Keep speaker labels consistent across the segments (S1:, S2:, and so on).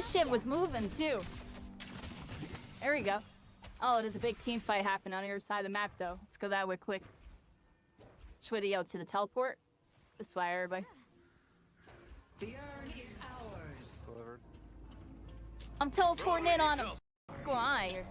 S1: That shit was moving too. There we go. Oh, there's a big team fight happening on the other side of the map though. Let's go that way quick. Switty out to the teleport. This way, everybody.
S2: The urn is ours.
S3: Delivered.
S1: I'm teleporting in on him. What's going on here?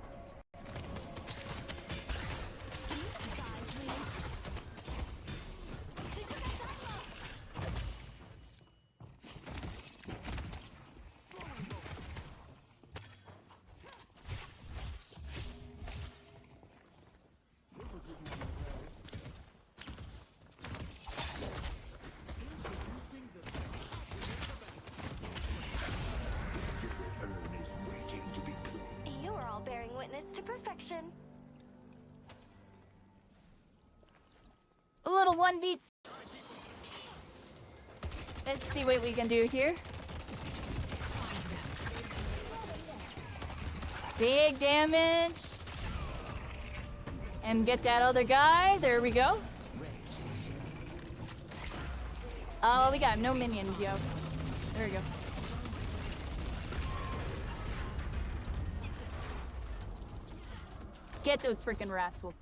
S4: You are all bearing witness to perfection.
S1: A little 1v. Let's see what we can do here. Big damage. And get that other guy. There we go. Oh, we got no minions, yo. There we go. Get those freaking rascals.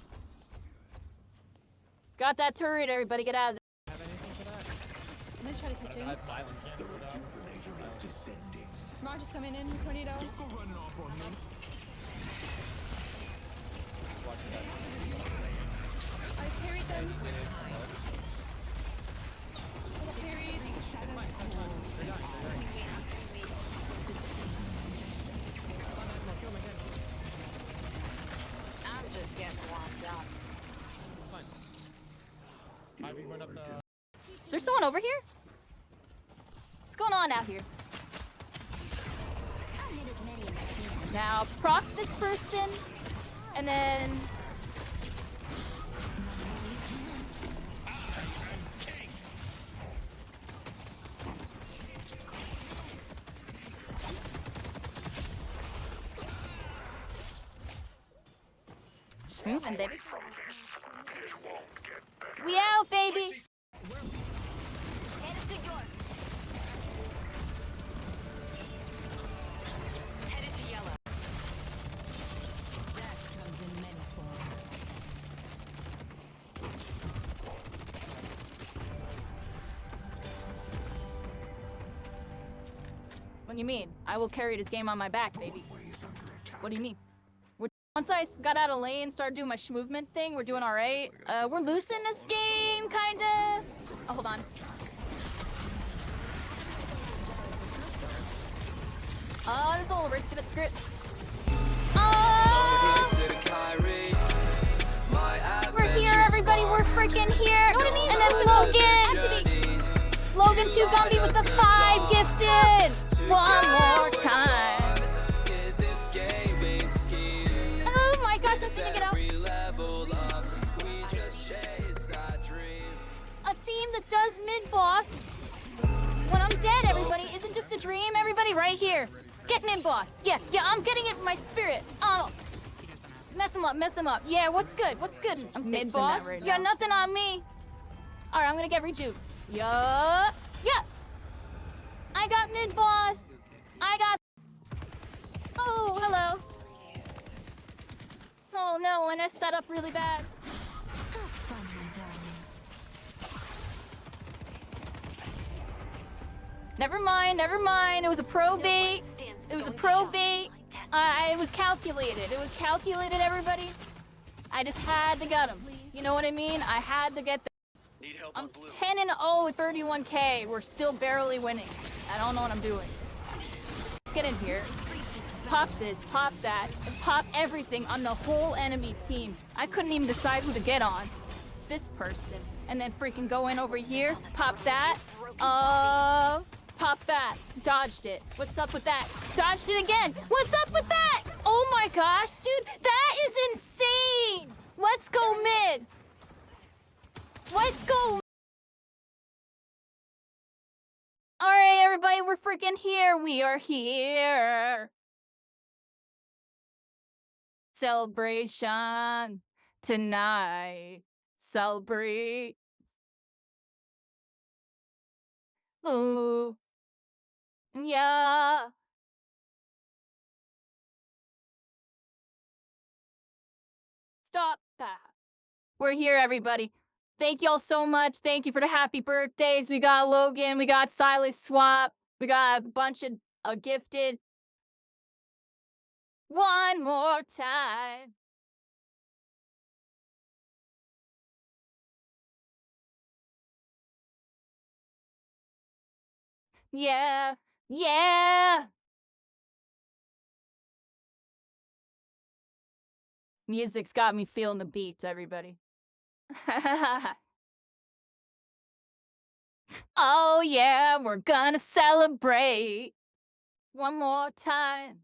S1: Got that turret, everybody get out of there.
S5: Have anything for that?
S6: I'm gonna try to catch
S5: I
S6: you.
S5: have silence.
S6: Come on, just coming in, tornado.
S5: Watching that.
S6: I parried them. I parried.
S5: It's fine, it's fine. They're dying, they're dying. Kill them again.
S4: I'm just getting warmed up.
S5: It's fine. Ivy went up the...
S1: Is there someone over here? What's going on out here? Now proc this person, and then just moving, baby. We out, baby.
S4: Headed to yellow.
S2: Death comes in many forms.
S1: What do you mean? I will carry this game on my back, baby. What do you mean? Once I got out of lane, started doing my movement thing, we're doing alright. We're losing this game, kinda. Oh, hold on. Oh, this is a little risky, but screw it. Oh! We're here, everybody, we're freaking here. And then Logan! Logan 2 Gumby with the 5 gifted! One more time. Oh my gosh, I'm finna get out. A team that does mid-boss when I'm dead, everybody, isn't just a dream. Everybody right here. Get mid-boss. Yeah, I'm getting it in my spirit. Oh. Mess him up. Yeah, what's good? I'm mid-boss.
S6: right
S1: You got
S6: now.
S1: nothing on me. Alright, I'm gonna get rejuve. Yeah. I got mid-boss. Oh, hello. Oh no, I messed that up really bad.
S4: Have fun, my darlings.
S1: Never mind. It was a probate. It was calculated, everybody. I just had to get him. You know what I mean? I had to get them. I'm 10-0 with 31k. We're still barely winning. I don't know what I'm doing. Let's get in here. Pop this, pop that, and pop everything on the whole enemy team. I couldn't even decide who to get on. This person. And then freaking go in over here, pop that. Pop that. Dodged it. What's up with that? Dodged it again. What's up with that? Oh my gosh, dude, that is insane. Let's go mid. Let's go. All right, everybody, we're freaking here. We are here. Celebration tonight. Celebrate. Ooh. Yeah. stop that. We're here, everybody. Thank y'all so much. Thank you for the happy birthdays. We got Logan, we got Silas Swap, we got a bunch of gifted. One more time. Yeah, yeah. Music's got me feeling the beat, everybody. Oh yeah, we're gonna celebrate one more time.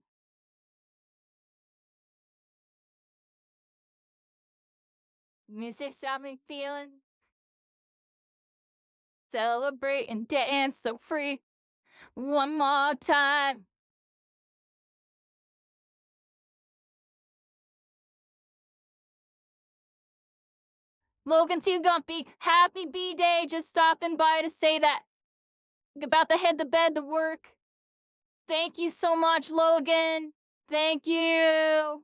S1: Music's got me feeling. Celebrate and dance so free. One more time. Logan too gumpy, happy B-Day, just stopping by to say that. About to head to bed to work. Thank you so much, Logan. Thank you.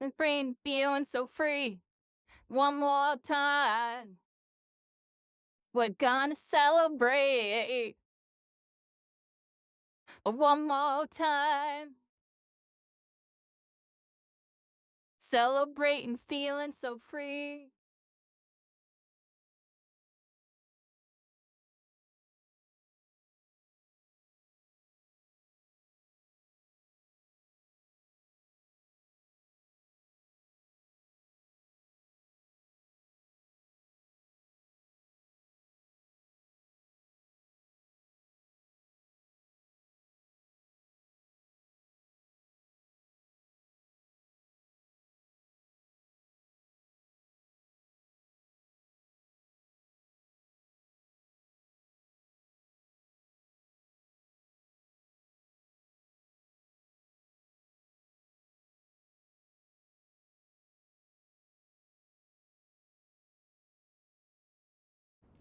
S1: The brain feeling so free. One more time. We're gonna celebrate. One more time. Celebrating, feeling so free.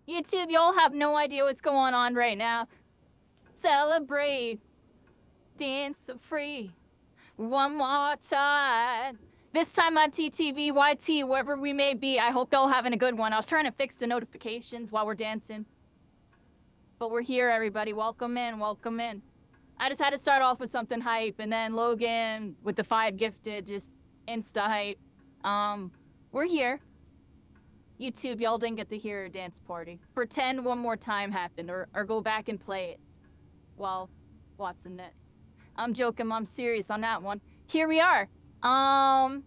S1: YouTube, y'all have no idea what's going on right now. Celebrate. Dance so free. One more time. This time on TTV, YT, wherever we may be, I hope y'all having a good one. I was trying to fix the notifications while we're dancing. But we're here, everybody. Welcome in, welcome in. I just had to start off with something hype, and then Logan with the 5 gifted, just insta hype. We're here. YouTube, y'all didn't get to hear a dance party. Pretend one more time happened, or go back and play it while watching it. I'm joking, I'm serious on that one. Here we are. Yeah,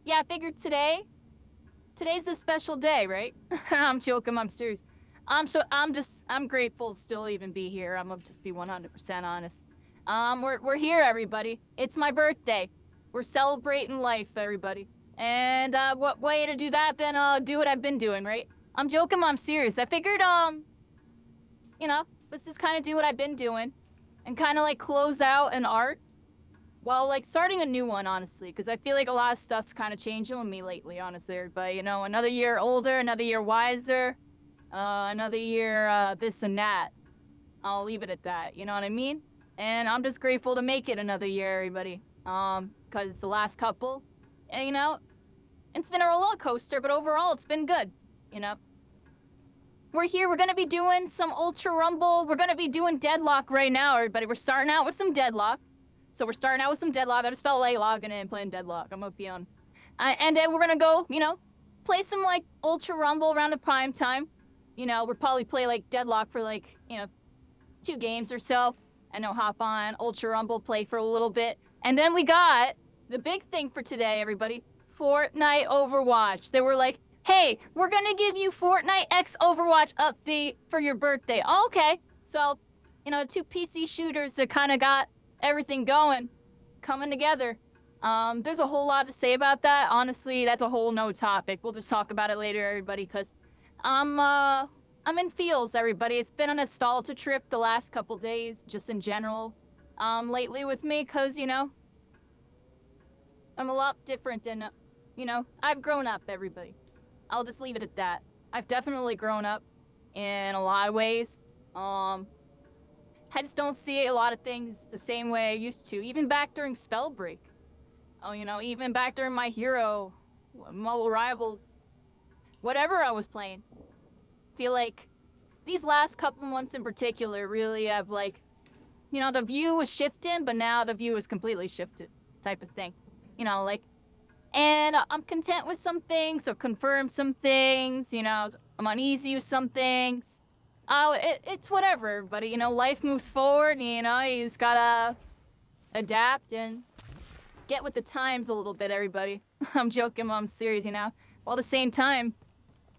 S1: I figured today's the special day, right? I'm joking, I'm serious. I'm grateful to still even be here. I'm gonna just be 100% honest. We're here, everybody. It's my birthday. We're celebrating life, everybody. And, what way to do that than, do what I've been doing, right? I'm joking, I'm serious. I figured, you know, let's just kind of do what I've been doing. And kind of, like, close out an art. While, like, starting a new one, honestly. Because I feel like a lot of stuff's kind of changing with me lately, honestly, everybody. You know, another year older, another year wiser. Another year, this and that. I'll leave it at that, you know what I mean? And I'm just grateful to make it another year, everybody. Because the last couple, and, you know, it's been a roller coaster, but overall it's been good, you know? We're here, we're gonna be doing some Ultra Rumble. We're gonna be doing Deadlock right now, everybody. We're starting out with some Deadlock. So we're starting out with some Deadlock. I just felt like logging in and playing Deadlock, I'm gonna be honest. And then we're gonna go, you know, play some, like, Ultra Rumble around the prime time. You know, we'll probably play, like, Deadlock for, like, you know, 2 games or so. And then hop on Ultra Rumble, play for a little bit. And then we got the big thing for today, everybody. Fortnite Overwatch. They were like, hey, we're gonna give you Fortnite X Overwatch update for your birthday. Oh, okay. So, you know, 2 PC shooters that kind of got everything going, coming together. There's a whole lot to say about that. Honestly, that's a whole no topic. We'll just talk about it later, everybody, because I'm in feels, everybody. It's been a nostalgia trip the last couple days, just in general, lately with me, because, you know, I'm a lot different and, you know, I've grown up, everybody. I'll just leave it at that. I've definitely grown up in a lot of ways. I just don't see a lot of things the same way I used to, even back during spell break. Oh, you know, even back during my Hero, Mobile Rivals, whatever I was playing. Feel like these last couple months in particular really have like, you know, the view was shifting, but now the view is completely shifted type of thing. You know, like, and I'm content with some things, or confirmed some things, you know, I'm uneasy with some things. It's whatever, everybody, you know, life moves forward, you know, you just gotta adapt and get with the times a little bit, everybody. I'm joking, I'm serious, you know. While at the same time,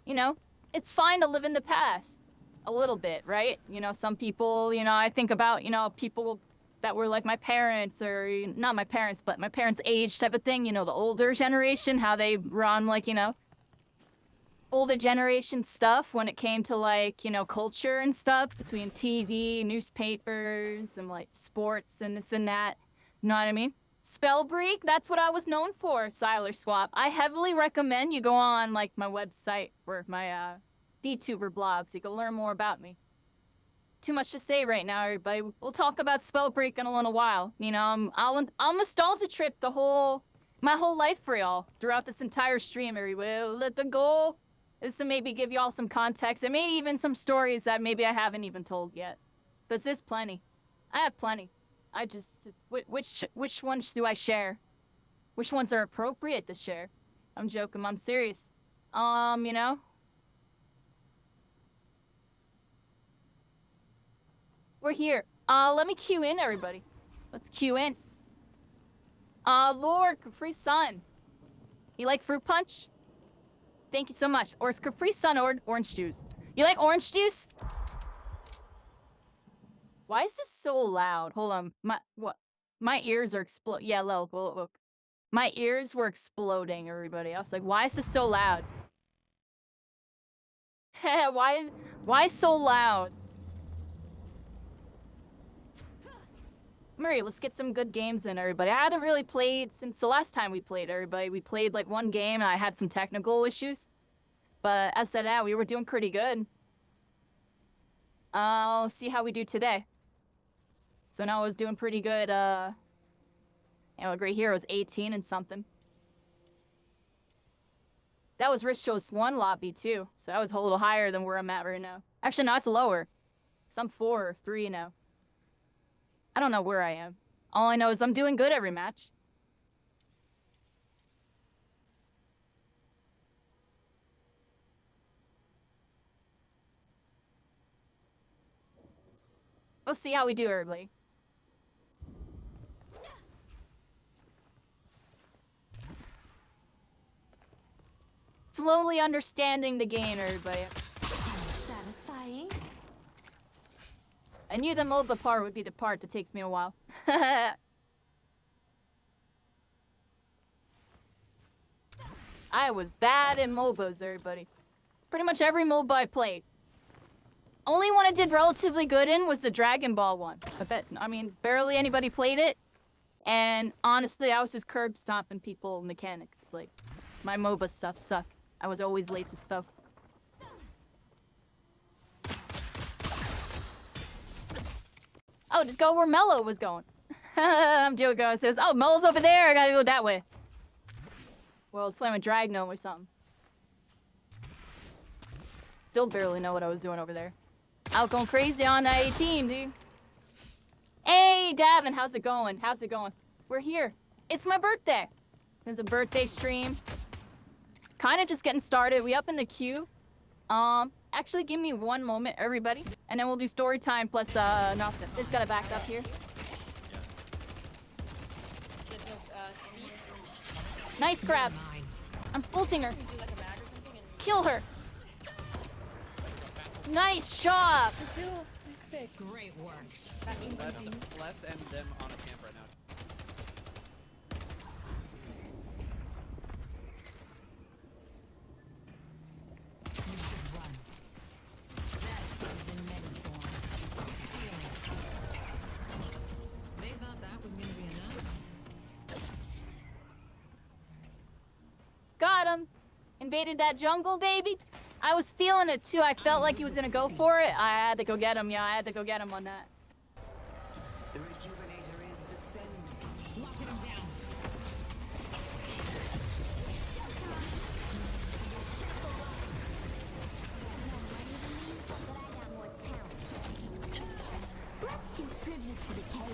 S1: you know, it's fine to live in the past. A little bit, right? You know, some people, you know, I think about, you know, people that were like my parents, or not my parents, but my parents' age type of thing, you know, the older generation, how they run, like, you know, older generation stuff when it came to, like, you know, culture and stuff between TV, newspapers, and, like, sports and this and that. You know what I mean? Spellbreak, that's what I was known for, Siler Swap. I heavily recommend you go on, like, my website or my, VTuber blogs. You can learn more about me. Too much to say right now, everybody. We'll talk about Spellbreak in a little while. You know, I'll nostalgia trip my whole life for y'all throughout this entire stream, everybody. The goal is to maybe give y'all some context and maybe even some stories that maybe I haven't even told yet. But there's plenty. I have plenty. I just, which ones do I share? Which ones are appropriate to share? I'm joking, I'm serious. You know? We're here. Let me queue in, everybody. Let's queue in. Lord Capri Sun. You like fruit punch? Thank you so much. Or is Capri Sun or orange juice? You like orange juice? Why is this so loud? Hold on. My ears are exploding. Yeah, look. My ears were exploding, everybody. I was like, why is this so loud? why so loud? Murray, let's get some good games in, everybody. I hadn't really played since the last time we played, everybody. We played like one game and I had some technical issues. But as said that, we were doing pretty good. I'll see how we do today. So now I was doing pretty good, you know, Great Hero was 18 and something. That was Rich Show's 1 lobby too, so that was a little higher than where I'm at right now. Actually, no, it's lower. So I'm 4 or 3 now. I don't know where I am. All I know is I'm doing good every match. We'll see how we do, everybody. Slowly understanding the game, everybody.
S4: Satisfying.
S1: I knew the MOBA part would be the part that takes me a while. I was bad in MOBAs, everybody. Pretty much every MOBA I played. Only one I did relatively good in was the Dragon Ball one. I mean, barely anybody played it. And honestly, I was just curb stomping people mechanics. Like, my MOBA stuff sucked. I was always late to stuff. Oh, just go where Mello was going. I'm joking. I says, oh, Mello's over there. I gotta go that way. Well, slam a drag gnome or something. Still barely know what I was doing over there. Out going crazy on that 18, dude. Hey, Davin, how's it going? How's it going? We're here. It's my birthday. There's a birthday stream. Kind of just getting started. We up in the queue. Actually, give me one moment, everybody. And then we'll do story time plus, nothing. Just gotta back up here. Nice grab. I'm ulting her. Kill her. Nice job.
S2: Great work.
S3: Celeste and them on a camp right now.
S2: You should run. That comes in many forms. Stealing. They thought that was gonna be enough.
S1: Got him. Invaded that jungle, baby. I was feeling it too. I felt like he was gonna go for it. I had to go get him. Yeah, I had to go get him on that.
S2: The rejuvenator is descending. Locking him down.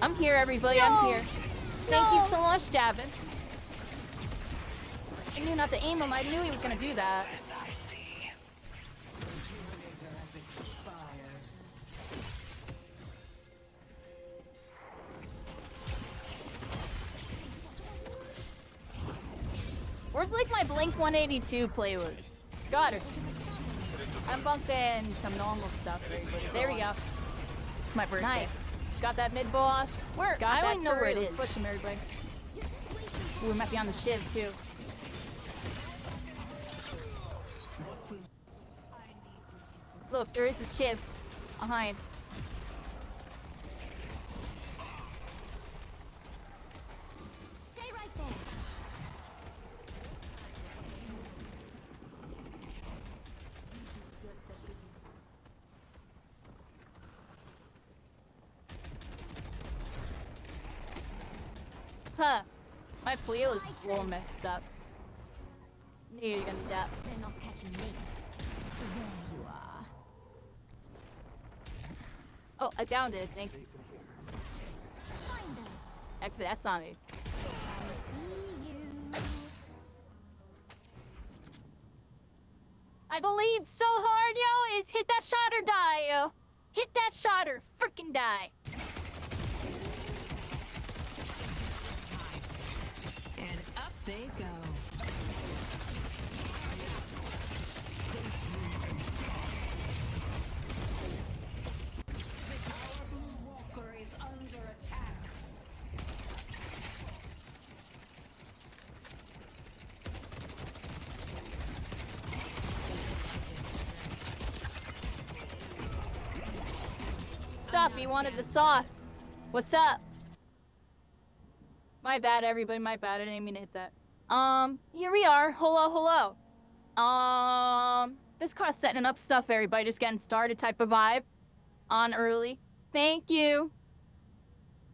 S1: I'm here, everybody. I'm here. Thank you so much, Davin. I knew not to aim him. I knew he was gonna do that. Where's like my Blink 182 playlist? Got her. I'm bumping some normal stuff for everybody. There we go. My birthday. Nice. Got that mid boss. Where? I don't know where it is. Push him, everybody. Ooh, we might be on the shiv too. Look, there is a shiv behind.
S4: Stay right there.
S1: Huh. My playlist is a little messed up. Knew you were gonna die.
S4: They're not catching me. There you are.
S1: Oh, I downed it, I think.
S4: Find them.
S1: Exit S on me.
S4: I see you.
S1: I believe so hard, yo, is hit that shot or die, yo. Hit that shot or freaking die.
S2: And up they go. Our blue walker is under attack.
S1: What's up? You wanted the sauce. What's up? My bad, everybody. My bad. I didn't mean to hit that. Here we are. Hello. This car's setting up stuff, everybody. Just getting started type of vibe. On early. Thank you.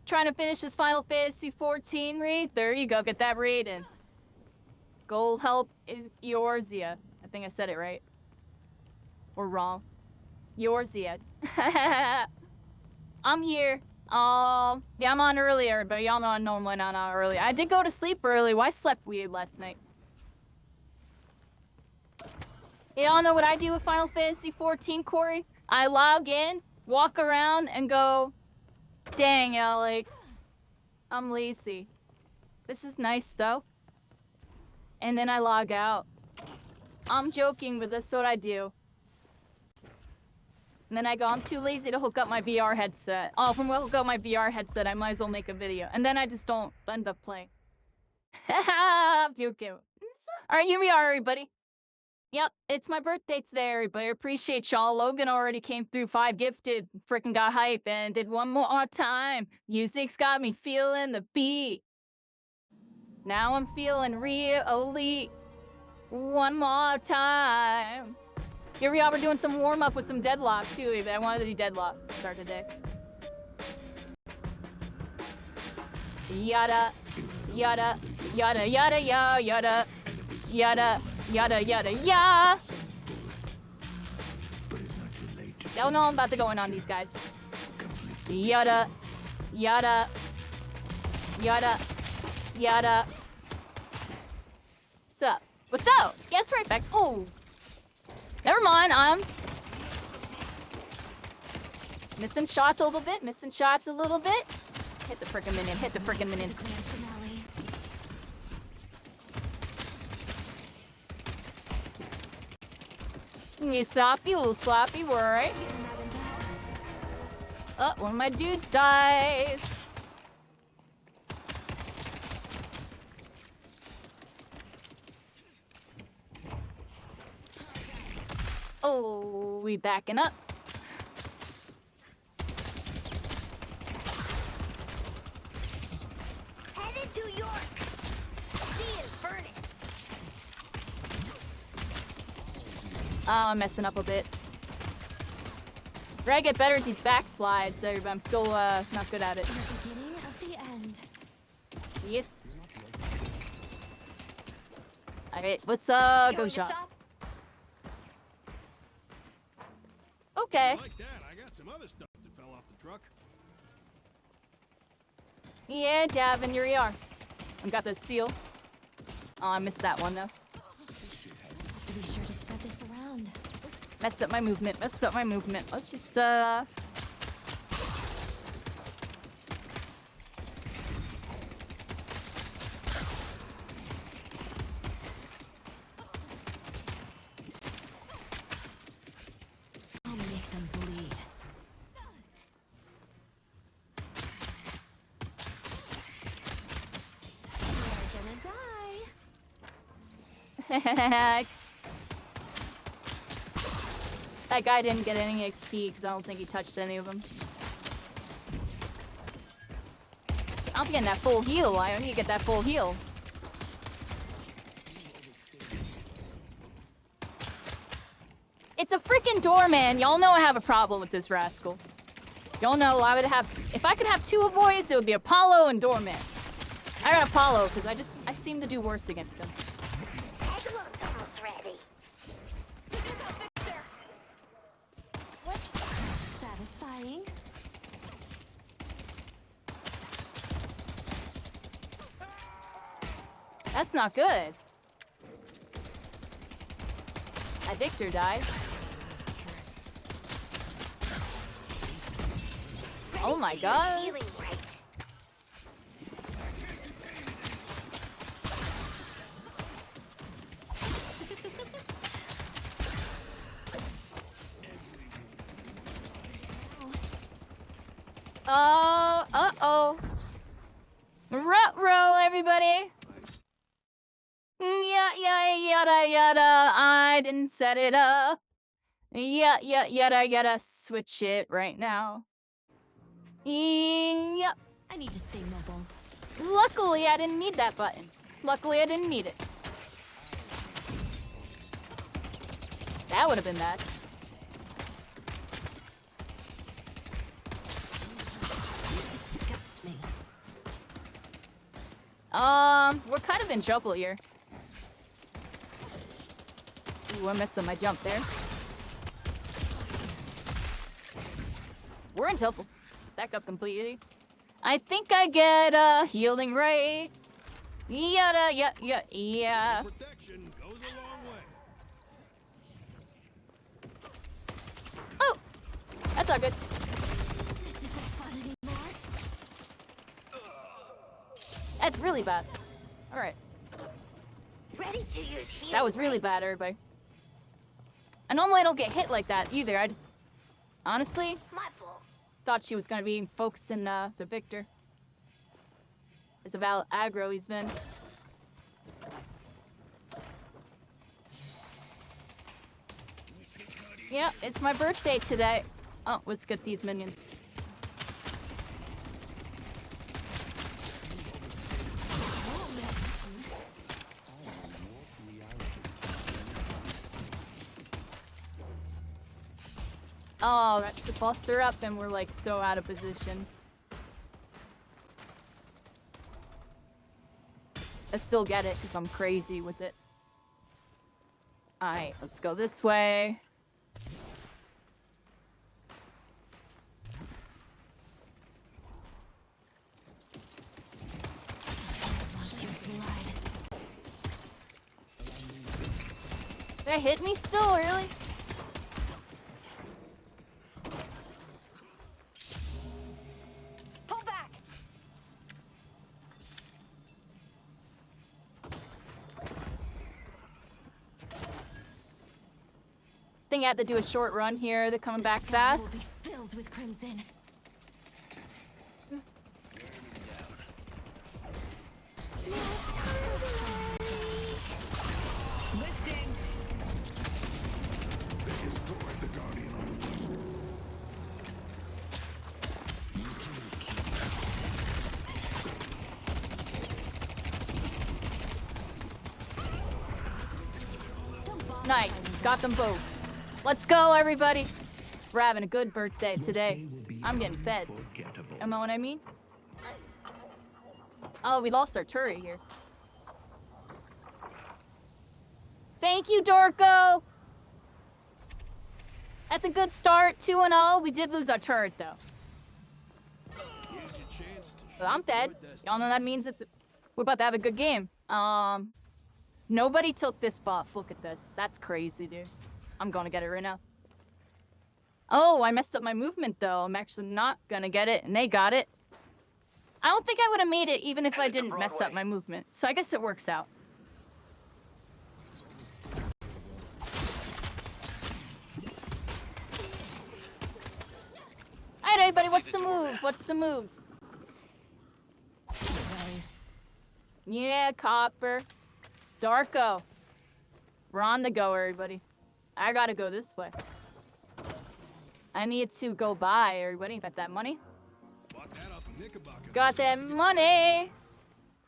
S1: Trying to finish this Final Fantasy 14 raid. There you go. Get that raid in. Goal help is Eorzea. I think I said it right. Or wrong. Eorzea. I'm here. Yeah, I'm on earlier, but y'all know I normally not on early. I did go to sleep early. Well, I slept weird last night. Y'all know what I do with Final Fantasy 14, Corey? I log in, walk around, and go, dang, yo, like, I'm lazy. This is nice, though. And then I log out. I'm joking, but that's what I do. And then I go, I'm too lazy to hook up my VR headset. Oh, if I'm gonna hook up my VR headset, I might as well make a video. And then I just don't end up playing. Feel cute. Alright, here we are, everybody. Yep, it's my birthday today, everybody. Appreciate y'all. Logan already came through 5 gifted. Freaking got hype and did one more time. Music's got me feeling the beat. Now I'm feeling real elite. One more time. Here we are, we're doing some warm-up with some Deadlock, too. I wanted to do Deadlock to start today. Yada, yada, yada, yada, yada, yada, yada, yada, yada, yada. Y'all know I'm about to go in on these guys. Yada, yada, yada, yada. What's up? What's up? Guess right back. Oh. Never mind, I'm missing shots a little bit, Hit the frickin' minion,
S4: Grand finale.
S1: You sloppy, little sloppy, we're alright. Oh, one of my dudes died. Oh, we backing up.
S4: Headed to York. Sea is burning.
S1: Oh, I'm messing up a bit. Gotta get better at these backslides, everybody. I'm still not good at it.
S4: The beginning of the end.
S1: Yes. Alright, let's go
S4: Going to
S1: shop.
S4: shop?
S1: Okay.
S7: Like that, I got some other stuff that fell off the truck.
S1: Yeah, Davin, here we are. I've got the seal. Oh, I missed that one though.
S4: Be sure to spread this around.
S1: Messed up my movement. Messed up my movement. Let's just
S4: I'll make them bleed. You're gonna die.
S1: That guy didn't get any XP because I don't think he touched any of them. I'm getting that full heal. I need to get that full heal. It's a freaking doorman. Y'all know I have a problem with this rascal. Y'all know I would have... If I could have two avoids, it would be Apollo and doorman. I got Apollo because I seem to do worse against him.
S4: Everyone's almost ready. Satisfying.
S1: That's not good. That Victor died. Oh my god.
S4: Feeling right.
S1: Uh-oh. Ruh-roh, everybody. Yada, yada. I didn't set it up. Yada, switch it right now. Yep.
S4: I need to stay mobile.
S1: Luckily, I didn't need that button. Luckily, I didn't need it. That would have been bad.
S4: Disgust me.
S1: We're kind of in trouble here. Ooh, I messed up my jump there. We're in trouble. Back up completely. I think I get healing rates. Yeah.
S5: Protection goes a long way.
S1: Oh, that's not good.
S4: This isn't fun anymore.
S1: That's really bad. All right,
S4: Ready to use healing.
S1: that was really bad, everybody. I normally don't get hit like that either. I just, honestly,
S4: My fault.
S1: thought she was gonna be focusing the Victor. It's about aggro he's been. Yep, it's my birthday today. Oh, let's get these minions. Oh, that's the boss are up and we're like so out of position. I still get it because I'm crazy with it. Alright, let's go this way.
S4: Want your blood.
S1: Did that hit me still, really?
S4: Pull back.
S1: Think I have to do a short run here. They're coming back
S4: Sky will be
S1: fast.
S4: filled with crimson.
S2: Lifting.
S1: Nice, got them both. Let's go, everybody. We're having a good birthday today. I'm getting fed. You know what I mean? Oh, we lost our turret here. Thank you, Dorko. That's a good start, 2-0. We did lose our turret, though. But I'm dead. Y'all know that means we're about to have a good game. Nobody took this buff. Look at this. That's crazy, dude. I'm gonna get it right now. Oh, I messed up my movement, though. I'm actually not gonna get it, and they got it. I don't think I would have made it even if I didn't mess up my movement. So I guess it works out. Alright, everybody, what's the move? What's the move? Yeah, Copper. Darko. We're on the go, everybody. I gotta go this way. I need to go buy, everybody. Got that money? Got that money!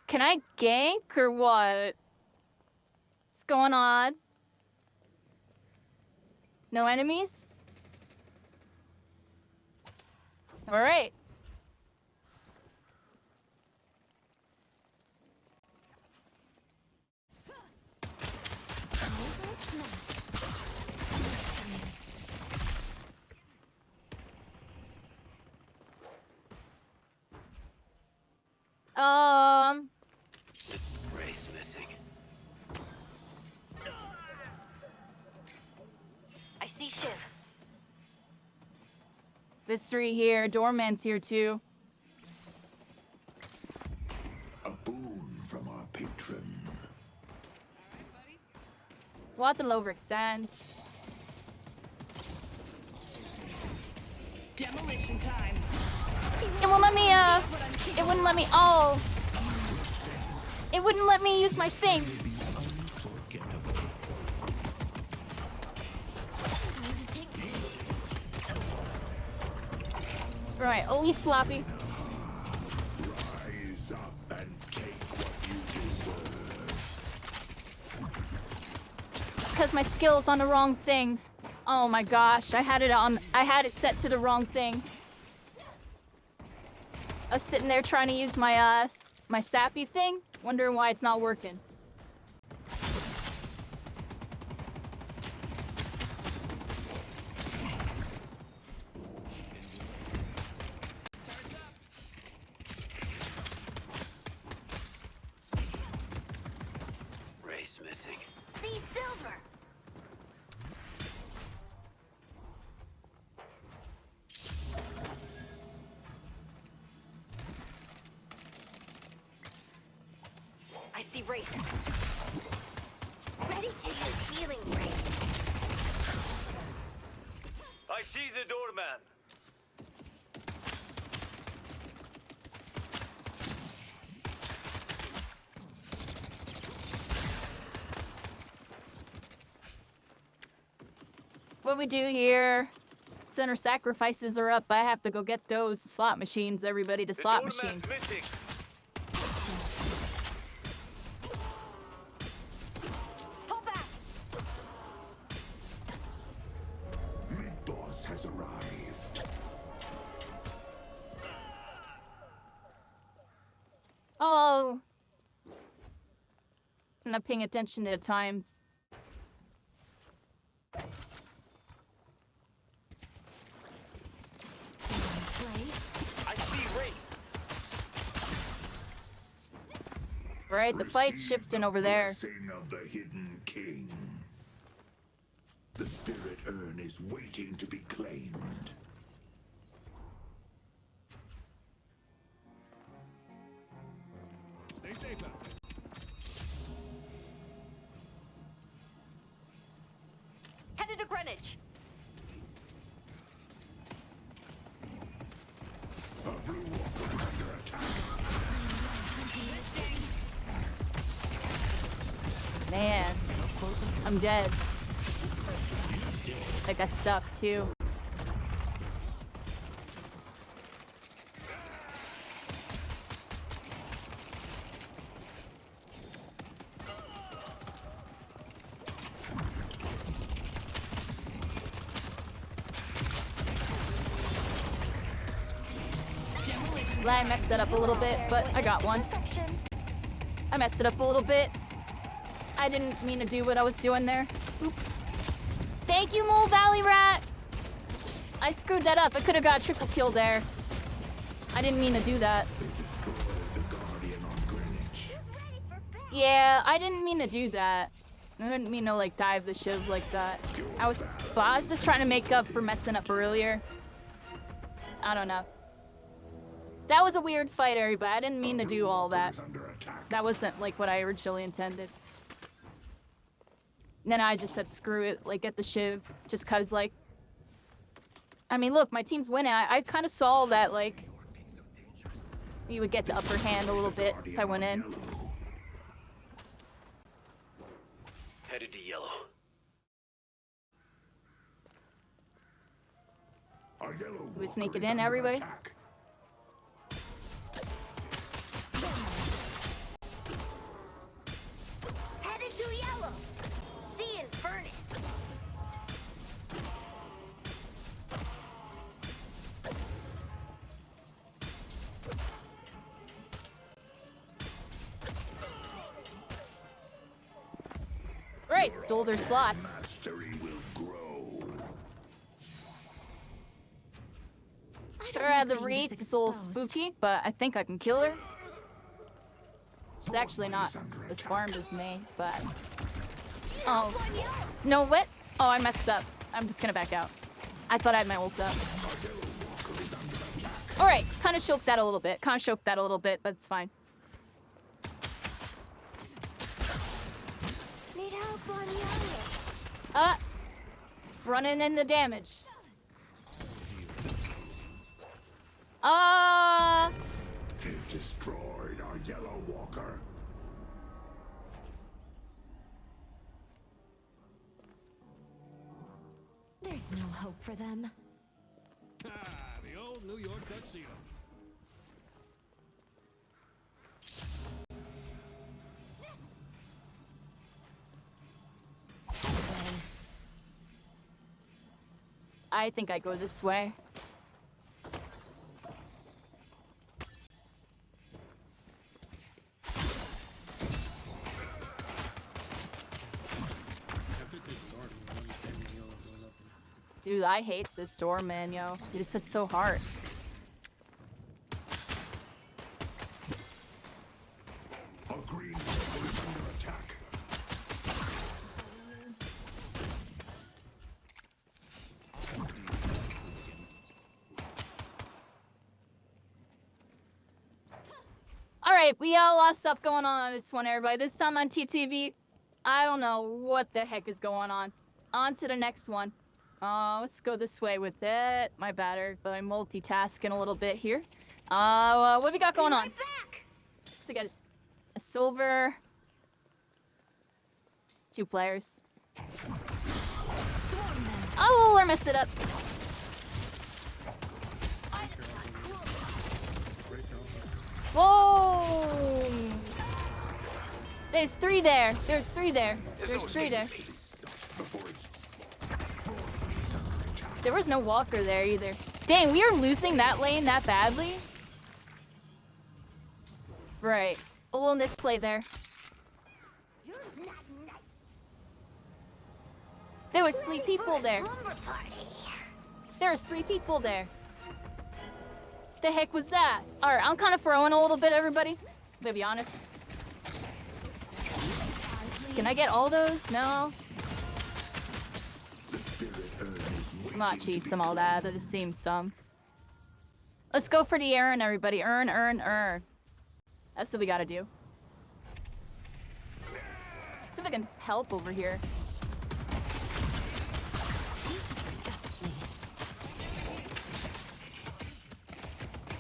S1: Can I gank or what? What's going on? No enemies? Alright.
S7: Race missing.
S4: I see Shiv.
S1: Mystery here. Doorman's here too.
S8: A boon from our patron.
S1: What the low sand?
S6: Demolition time.
S1: It won't let me, it wouldn't let me, oh. It wouldn't let me use my thing. Right, only sloppy.
S8: Rise up and take what you deserve.
S1: It's because my skill's on the wrong thing. Oh my gosh, I had it set to the wrong thing. I was sitting there trying to use my my sappy thing, wondering why it's not working.
S7: Race missing.
S4: See silver. I see Razor. Ready to use healing ray.
S7: I see the doorman.
S1: What we do here? Center sacrifices are up. I have to go get those slot machines, everybody, to slot machine.
S7: Missing.
S4: Pull back.
S8: Boss has arrived.
S1: Oh. I'm not paying attention at times.
S7: I see Race.
S1: Right, the fight's shifting over there.
S8: Blessing of the hidden king. The spirit urn is waiting to be claimed.
S5: Stay safe out there.
S4: Headed to Greenwich.
S8: A blue walker under attack.
S1: Man, I'm dead. I got stuck too. I messed it up a little bit, but I got one.
S4: Perfection.
S1: I messed it up a little bit. I didn't mean to do what I was doing there. Oops. Thank you, Mole Valley Rat! I screwed that up. I could have got a triple kill there. I didn't mean to do that.
S8: They destroyed
S1: Yeah, I didn't mean to do that. I didn't mean to like dive the shiv like that. I was just trying to make up for messing up earlier. I don't know. That was a weird fight, everybody. I didn't mean to do all that. That wasn't like what I originally intended. And then I just said screw it, like get the shiv, just cause like. I mean, look, my team's winning. I kind of saw that like you would get the upper hand a little bit if I went in.
S7: Headed to yellow.
S1: We sneak it in, everybody.
S4: Headed to yellow. Seeing furnace.
S1: Right, stole their slots.
S8: Mastery will grow.
S1: Sure, the raid is a little spooky, but I think I can kill her. She's actually not as farmed as me, but... Oh. No, what? Oh, I messed up. I'm just gonna back out. I thought I had my ult up. Alright, kind of choked that a little bit. But it's fine.
S4: Need help on yellow.
S1: Running in the damage.
S8: They've destroyed our yellow walker.
S2: There's no hope for them.
S5: Ah, the old New York tuxedo.
S1: I think I go this way. Dude, I hate this door, man, yo. You just hit so hard.
S8: A green walker is under attack.
S1: Alright, we got a lot of stuff going on this one, everybody. This time on TTV, I don't know what the heck is going on. On to the next one. Let's go this way with it. My bad, but I'm multitasking a little bit here. What have we got going on? So we got a silver. It's 2 players. Oh, I messed it up. Whoa! There's 3 there. There's 3 there. There's 3 there. There was no walker there either. Dang, we are losing that lane that badly. Right. A little misplay there. There was 3 people there. There was 3 people there. The heck was that? Alright, I'm kind of throwing a little bit, everybody. I'm gonna be honest. Can I get all those? No. I'm not cheesing all that. That just seems dumb. Let's go for the Earn, everybody. Earn. That's what we gotta do. See if I can help over here.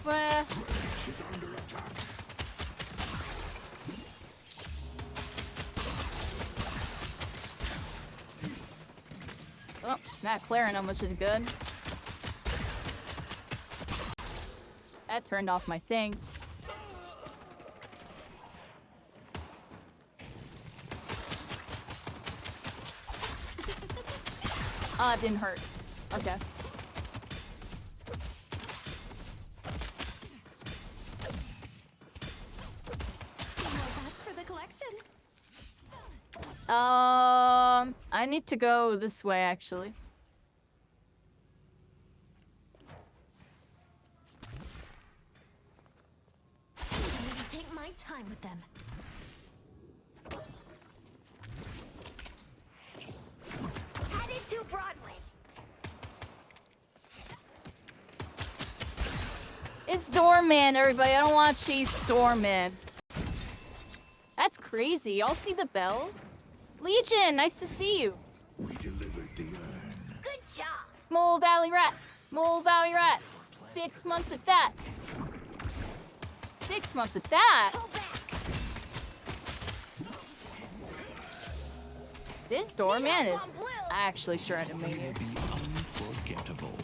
S1: Well, oh, she's not clearing them, which is good. That turned off my thing. It didn't hurt. Okay. I need to go this way, actually.
S2: I need to take my time with them.
S1: It's Doorman, everybody. I don't want to chase Doorman. That's crazy. Y'all see the bells? Legion, nice to see you.
S8: We delivered the urn.
S4: Good job.
S1: Mole Valley Rat. Mole Valley Rat. 6 months at that. 6 months at that.
S4: Go back.
S1: This Doorman is actually sure to make it.
S9: Be unforgettable.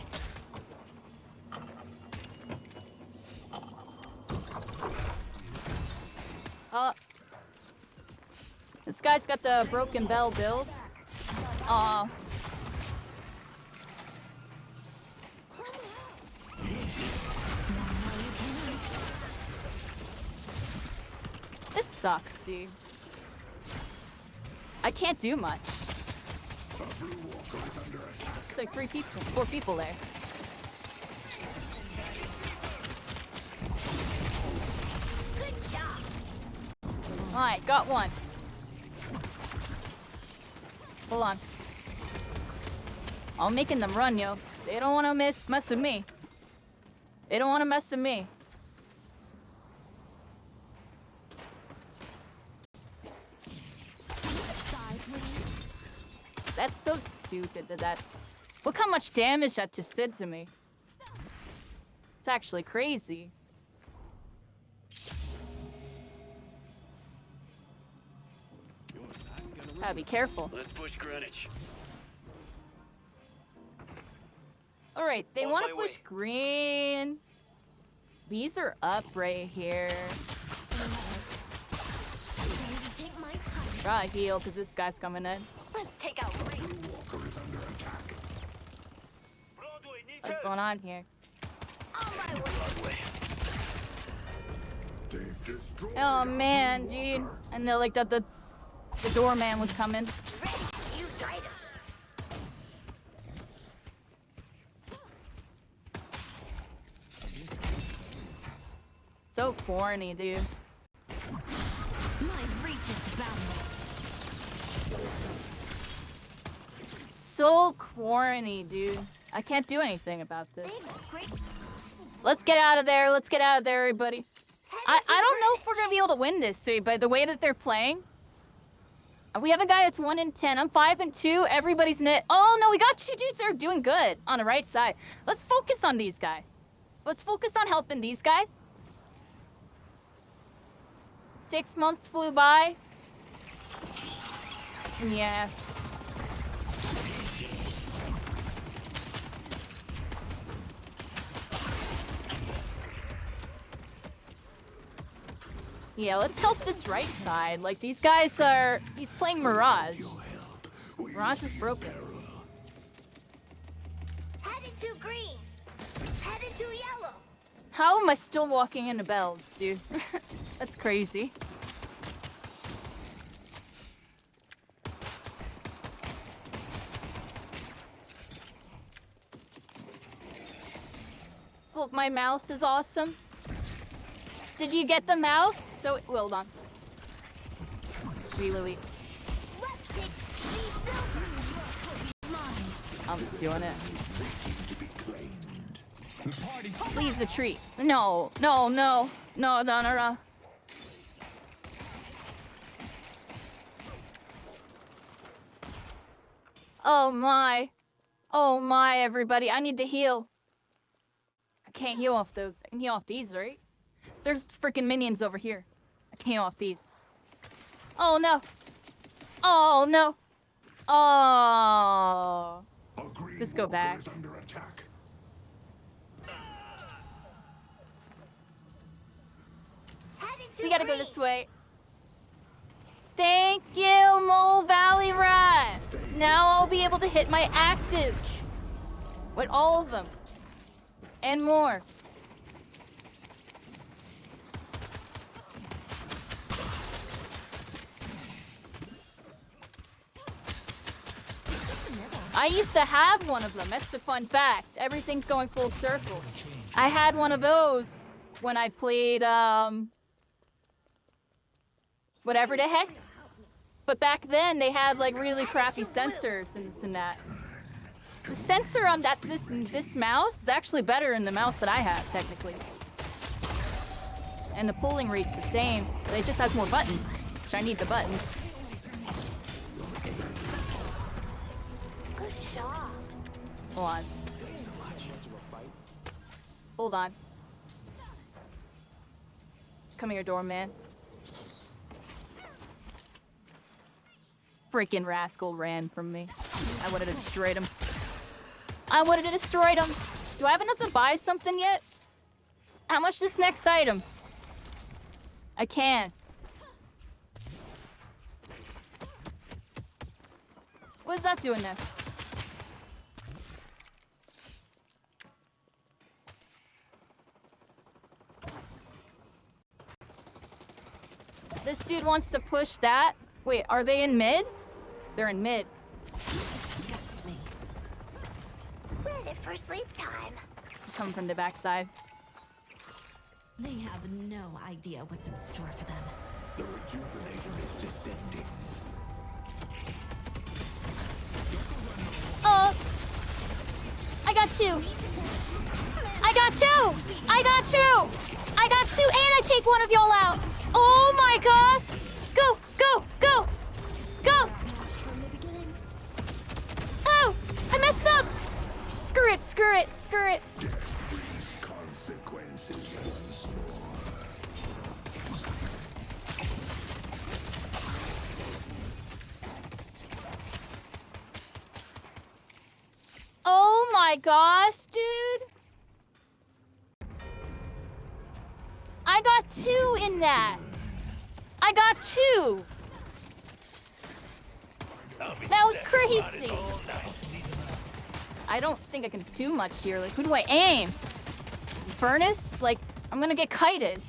S1: This guy's got the broken bell build. Aw. This sucks, see. I can't do much. It's like 4 people there.
S4: Good job.
S1: Alright, got one. Hold on. I'm making them run, yo. They don't want to mess with me. They don't want to mess with me. That's so stupid that. Look how much damage that just did to me. It's actually crazy. Gotta be careful.
S7: Let's push Greenwich.
S1: Alright, they
S7: On
S1: want
S7: my
S1: to push
S7: way.
S1: green. These are up right here.
S4: Take my time.
S1: Try to heal because this guy's coming in.
S4: Let's take out green.
S8: Walker is under attack.
S1: What's going on here?
S4: On my way.
S7: Broadway.
S8: They've destroyed
S1: Oh
S8: our
S1: man,
S8: Blue
S1: dude.
S8: Walker.
S1: And they're like the doorman was coming.
S4: Ready. You guide us.
S1: So corny, dude.
S2: My reach is boundless.
S1: So corny, dude. I can't do anything about this.
S4: Great.
S1: Let's get out of there. Let's get out of there, everybody. I don't know if we're gonna be able to win this, dude, by the way that they're playing. We have a guy that's 1 in 10. I'm 5 and 2. Everybody's net. Oh no, we got 2 dudes that are doing good on the right side. Let's focus on these guys. Let's focus on helping these guys. 6 months flew by. Yeah. Yeah, let's help this right side. Like, these guys are... He's playing Mirage. Mirage is broken.
S4: Headed to green. Headed to yellow.
S1: How am I still walking into bells, dude? That's crazy. Well, my mouse is awesome. Did you get the mouse? So, well done. Really.
S4: Let's take these buildings.
S1: I'm just doing it.
S8: To be claimed.
S9: The party's
S1: Please retreat. No, no, no. No, no, no, no. Oh my. Oh my, everybody. I need to heal. I can't heal off those. I can heal off these, right? There's freaking minions over here. I can't heal off these. Oh no. Oh no. Oh.
S8: A Green
S1: Just go
S8: Walker
S1: back.
S8: is under attack.
S4: Headed to
S1: We gotta go
S4: green.
S1: this way. Thank you, Mole Valley Rat. Now I'll be able to hit my actives. With all of them. And more. I used to have one of them. That's the fun fact. Everything's going full circle. I had one of those when I played, whatever the heck. But back then, they had, like, really crappy sensors and this and that. The sensor on this mouse is actually better than the mouse that I have, technically. and the pulling rate's the same, but it just has more buttons, which I need the buttons.
S4: Good job.
S1: Hold on. Hold on. Come here, doorman. Freaking rascal ran from me. I would have destroyed him. I would have destroyed him. Do I have enough to buy something yet? How much this next item? I can. What is that doing next? This dude wants to push that. Wait, are they in mid? They're in mid.
S4: Ready for sleep time.
S1: Coming from the backside.
S10: They have no idea what's in store for them.
S8: The rejuvenator is descending.
S1: I got two. I got two. I got two. I got two, and I take one of y'all out. Oh my gosh! Go, go, go, go! Oh, I messed up. Screw it, screw it, screw it.
S8: Death brings consequences once more.
S1: Oh my gosh, dude. I got two in that. I got two. That was crazy. I don't think I can do much here. Like, who do I aim? Furnace? Like, I'm gonna get kited.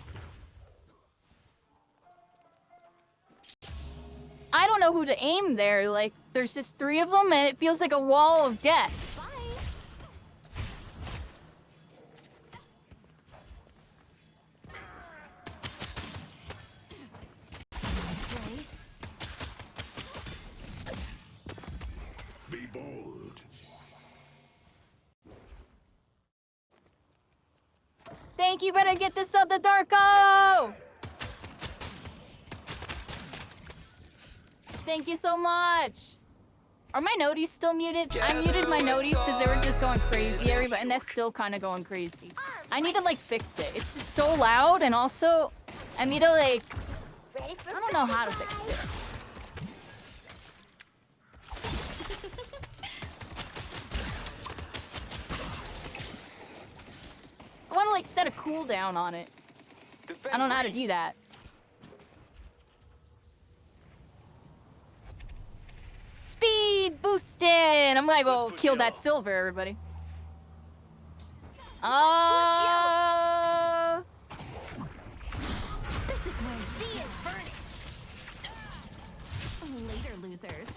S1: I don't know who to aim there. Like, there's just three of them and it feels like a wall of death.
S8: Be bold.
S1: Thank you, better get this out the Darko! Thank you so much! Are my noties still muted? I muted my noties because they were just going crazy, everybody, and that's still kind of going crazy. I need to, like, fix it. It's just so loud, and also, I need to, like, I don't know how to fix it. I want to, like, set a cooldown on it. I don't know how to do that. Speed boosting! I'm gonna go kill that silver, everybody.
S10: This is where Z is burning. Later, losers.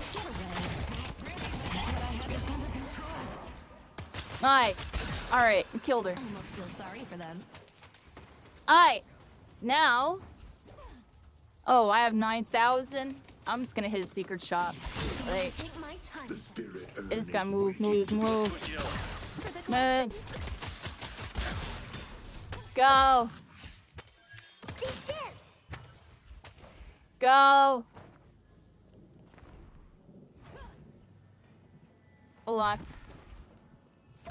S10: Get away.
S1: Nice. Alright, we killed her.
S10: Almost feel sorry for them.
S1: Alright. Now. Oh, I have 9,000. I'm just gonna hit a secret shot. Like,
S10: Take my time.
S8: The spirit
S1: I just gotta move. Move. Go. Go. Hold on.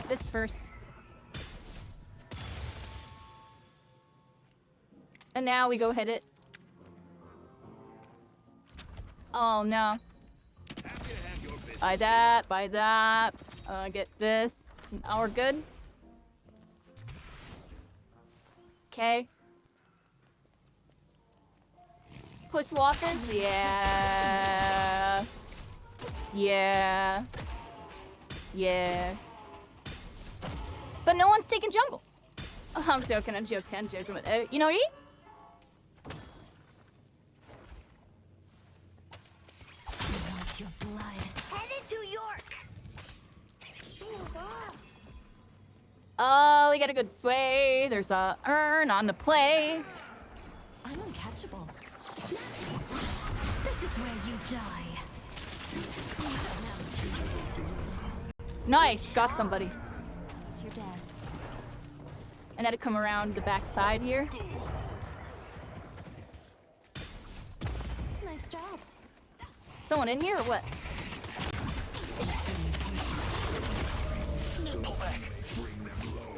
S1: This first. And now we go hit it. Oh no. Buy that. Get this. Now we're good. Okay. Push walkers? Yeah. But no one's taking jungle. Oh, I'm joking. But, you know what I mean?
S10: Your blood.
S4: Headed to York.
S1: Oh, we got a good sway. There's a urn on the play.
S10: I'm uncatchable. This is where you die.
S1: Nice, got somebody.
S10: You're dead.
S1: And then to come around the back side here.
S4: Nice job.
S1: Someone in here or what?
S7: Pull back. Bring them low.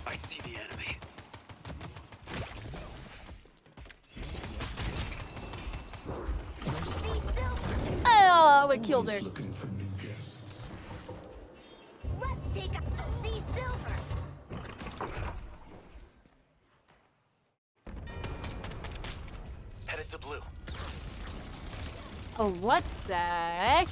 S7: I see the enemy.
S1: Oh, we killed her.
S8: Looking for new guests.
S4: Let's take a sea silver.
S7: Headed to blue.
S1: Oh, what the heck?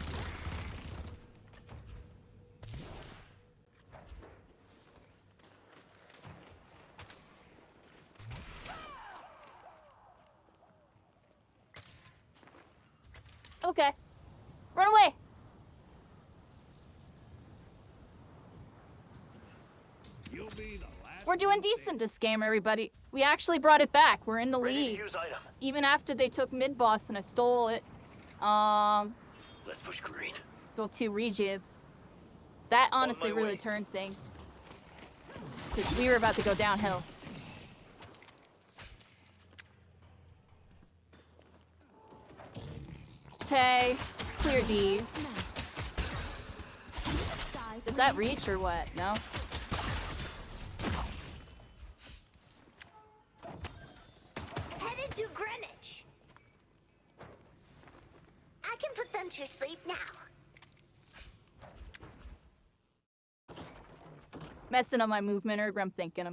S1: Okay. Run away!
S8: You'll be the last.
S1: We're doing decent this game, everybody. We actually brought it back. We're in the
S7: Ready to
S1: lead.
S7: use item.
S1: Even after they took mid-boss and I stole it.
S7: Let's push green.
S1: Stole 2 regives. That honestly
S7: my
S1: really
S7: way.
S1: turned things. Because we were about to go downhill. Okay, clear these. Does that reach or what? No?
S4: Headed to Greenwich. I can put them to sleep now.
S1: Messing up my movement, or I'm thinking.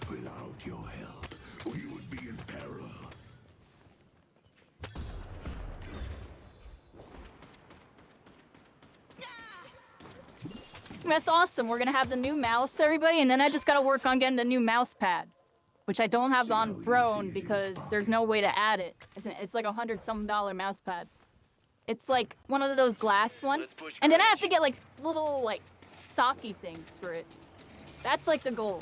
S8: Without your help, we would be in peril.
S1: That's awesome. We're gonna have the new mouse, everybody, and then I just gotta work on getting the new mouse pad, which I don't have on Throne because there's no way to add it. It's like $100-some mouse pad. It's like one of those glass ones, and then I have to get like little like socky things for it. That's like the goal.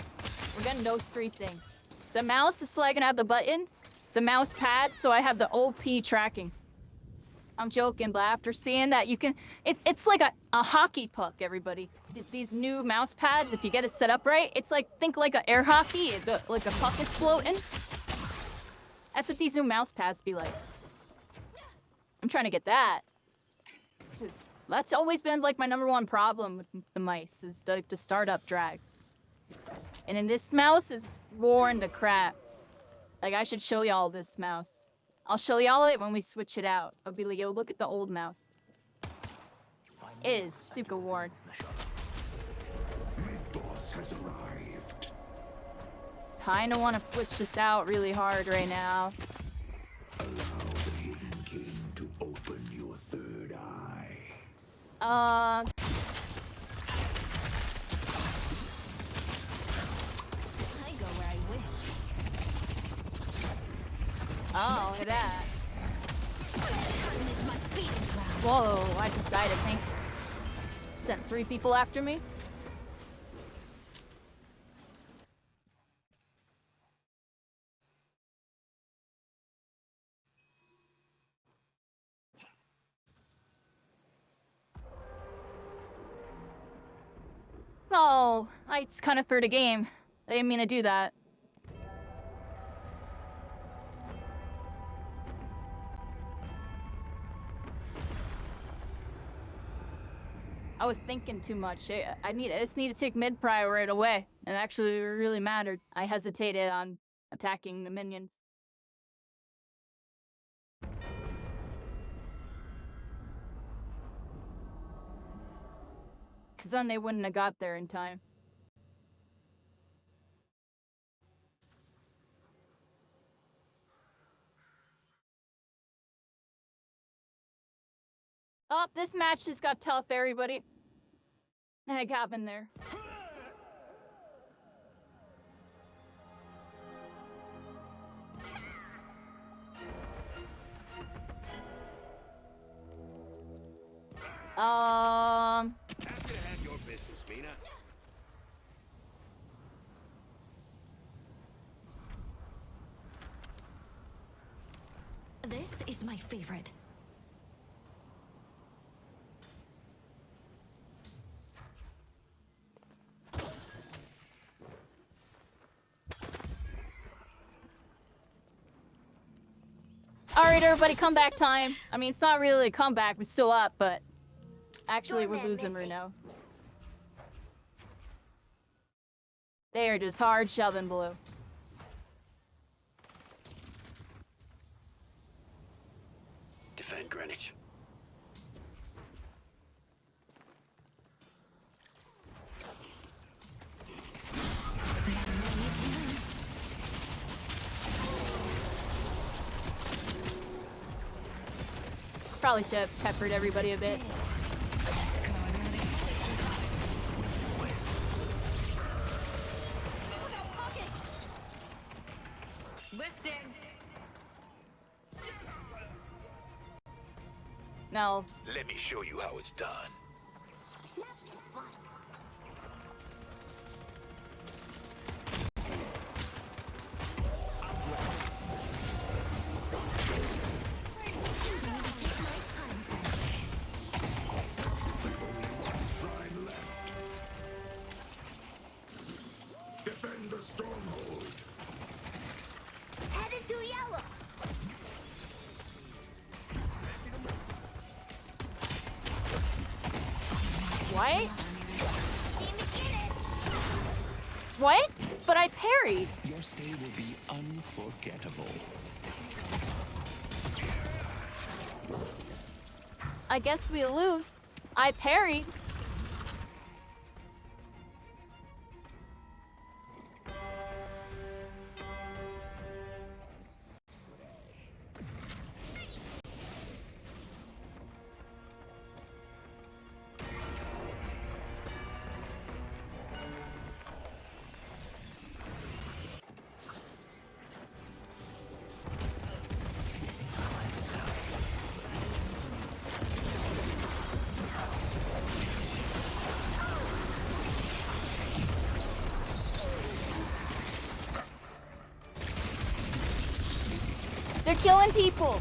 S1: We're getting those 3 things. The mouse is so I can have the buttons, the mouse pad, so I have the OP tracking. I'm joking, but after seeing that, you can. It's like a hockey puck, everybody. These new mouse pads, if you get it set up right, it's like, think like an air hockey, like a puck is floating. That's what these new mouse pads be like. I'm trying to get that. 'Cause that's always been like my #1 problem with the mice, is the startup drag. And then this mouse is worn to crap. Like, I should show y'all this mouse. I'll show y'all it when we switch it out. I'll be like, yo, look at the old mouse. It is super worn.
S8: Mid-boss has arrived.
S1: Kinda wanna push this out really hard right now.
S8: Allow the Hidden King to open your third eye.
S10: I go where I wish.
S1: Oh, look at that. Whoa, I just died, I think. Sent 3 people after me. Oh, I just kind of threw the game. I didn't mean to do that. I was thinking too much. I just need to take mid prio right away. And actually, it really mattered. I hesitated on attacking the minions. Because then they wouldn't have got there in time. Oh, this match just got tough, everybody. The heck happened there?
S7: Happy to have your business, Mina.
S10: This is my favorite.
S1: Alright, everybody, comeback time. I mean, it's not really a comeback, we're still up, but actually we're
S4: Doorman
S1: losing right
S4: missing.
S1: now. They are just hard shoving blue.
S7: Defend Greenwich.
S1: Probably should have peppered everybody a bit.
S2: Lifting.
S1: Now,
S7: Let me show you how it's done.
S8: Shrine left. Defend the stronghold.
S4: Headed to yellow.
S1: what?
S4: Seem to get it.
S1: What? But I parried.
S9: Your stay will be unforgettable.
S1: I guess we lose. I parried. They're killing people.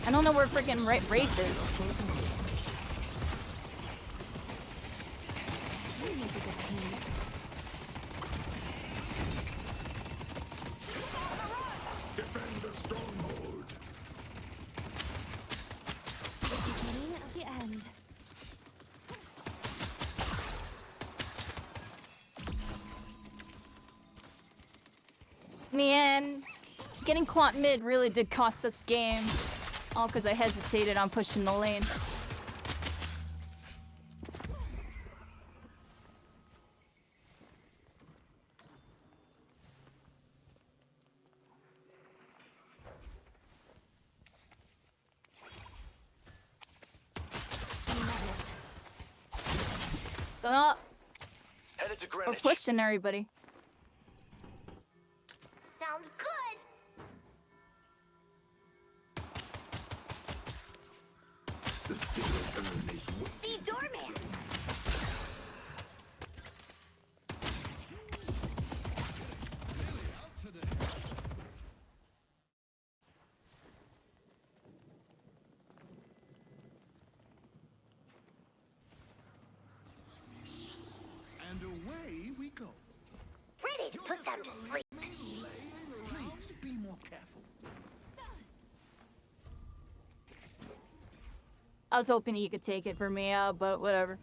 S1: I don't know where freaking Wraith is.
S8: Defend the stronghold.
S10: Beginning of the end.
S1: Man, getting quant mid really did cost us game. All because I hesitated on pushing the lane. Oh,
S7: Headed to
S1: we're
S7: Greenwich.
S1: pushing everybody.
S4: Sounds good.
S8: The spirit urn is waiting.
S4: The doorman.
S5: And away we go.
S4: Ready to put them to sleep.
S5: Please be more careful.
S1: I was hoping he could take it for me out, but whatever.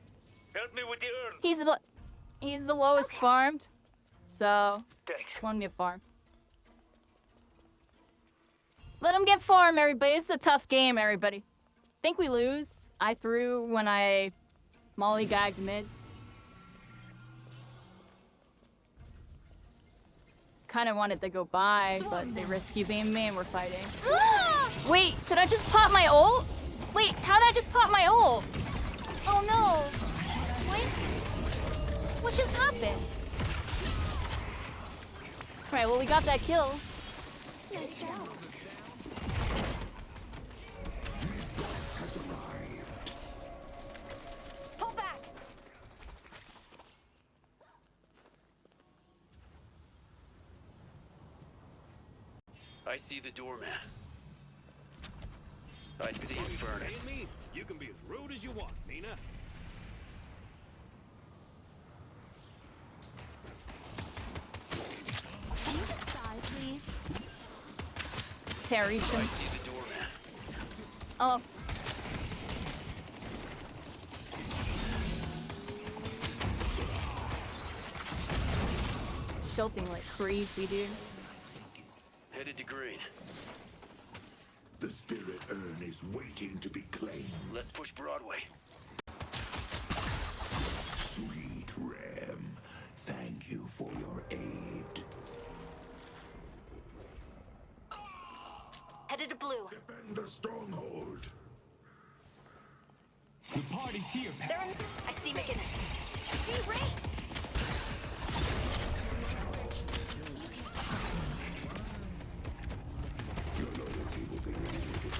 S7: Help me with the urn.
S1: He's the lowest farmed, so
S7: Thanks.
S1: let him get farm. Let him get farm, everybody. It's a tough game, everybody. Think we lose. I threw when I mollygagged mid. Kind of wanted to go by, but they rescue beam me and we're fighting. Wait, did I just pop my ult? Wait, how did I just pop my ult? Oh no. What? What just happened? Alright, well we got that kill.
S4: Nice job.
S8: Has arrived.
S4: Pull back.
S7: I see the doorman. I see him burning.
S5: Me, you can be as rude as you
S1: Can't reach him.
S7: I see the doorman.
S1: Oh. Shooting like crazy, dude.
S7: Headed to green.
S8: The spirit urn is waiting to be claimed.
S7: Let's push Broadway.
S8: Sweet Rem, thank you for your aid.
S4: Headed to blue.
S8: Defend the stronghold.
S9: The party's here, pal.
S4: They're in. I see McGinnis. I see Ray.
S8: Your loyalty will be rewarded.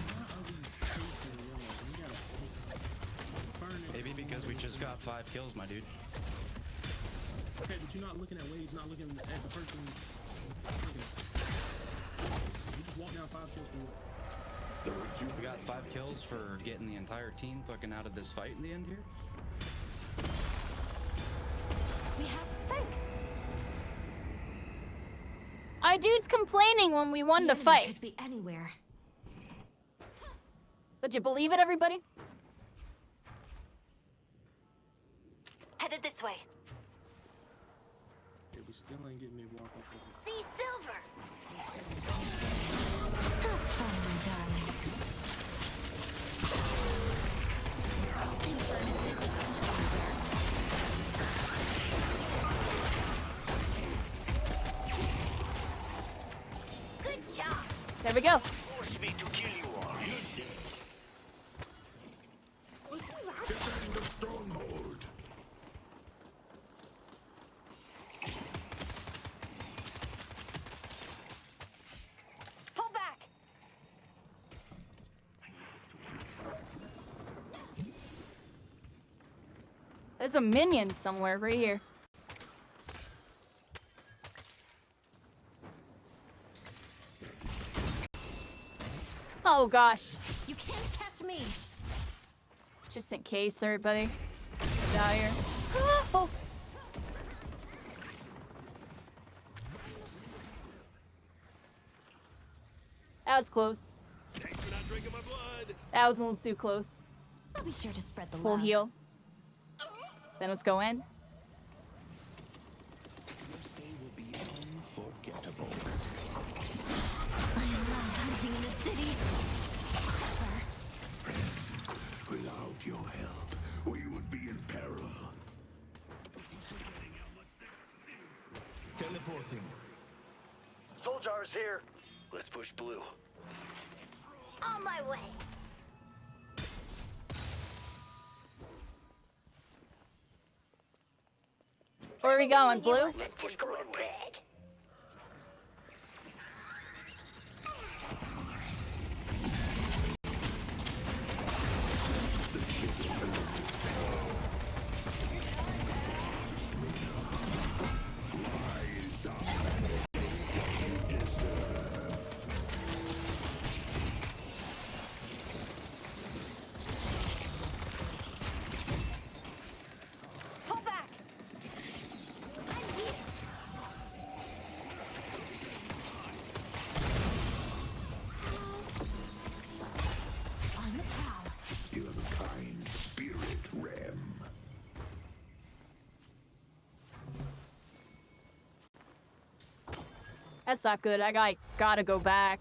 S11: Maybe because we just got 5 kills, my dude.
S5: Okay, but you're not looking at waves, not looking at the person. You just walk down 5 kills from what?
S11: We got 5 kills for getting the entire team fucking out of this fight in the end here.
S10: We have think.
S1: Our dude's complaining when we won the fight.
S10: Could be anywhere.
S1: But you believe it, everybody?
S4: Headed this way.
S5: Yeah, we still ain't getting me walk off of it.
S4: See silver.
S10: Have fun, my darlings.
S4: Good job.
S1: There we go.
S7: Force me to kill you all.
S8: Defend the stronghold.
S4: Pull back.
S1: There's a minion somewhere right here. Oh gosh.
S10: You can't catch me.
S1: Just in case, everybody. Get out of here. Oh. That was close.
S7: Thanks for not drinking my blood.
S1: That was a little too close.
S10: I'll be sure to spread the
S1: Full
S10: love.
S1: heal. Then let's go in.
S9: Your stay will be unforgettable.
S10: I love hunting in the city.
S8: Without your help, we would be in peril.
S9: Teleporting.
S7: Soldiers here. Let's push blue.
S4: On my way.
S1: Where are we going, Blue?
S7: Let's push Broadway.
S8: Rise up. You deserve.
S4: Pull back. I'm here.
S10: On the prowl.
S8: You have a kind spirit, Rem.
S1: That's not good. I gotta go back.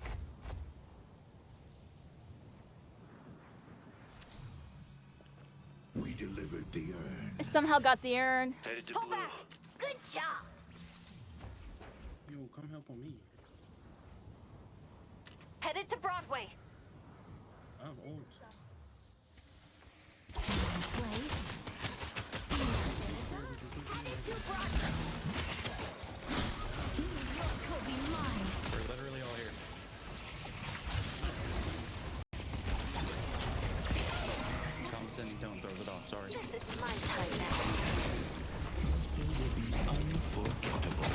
S8: We delivered the urn.
S1: I somehow got the urn.
S7: Headed to
S4: Pull
S7: blue.
S4: back. Good job.
S5: Yo, come help on me.
S4: Headed to Broadway.
S5: I have ult.
S10: Play.
S4: Headed to Broadway.
S10: New York will be mine.
S11: We're literally all here. Condescending tone throws it off, sorry.
S4: This is my time now.
S9: Your stay will be unforgettable.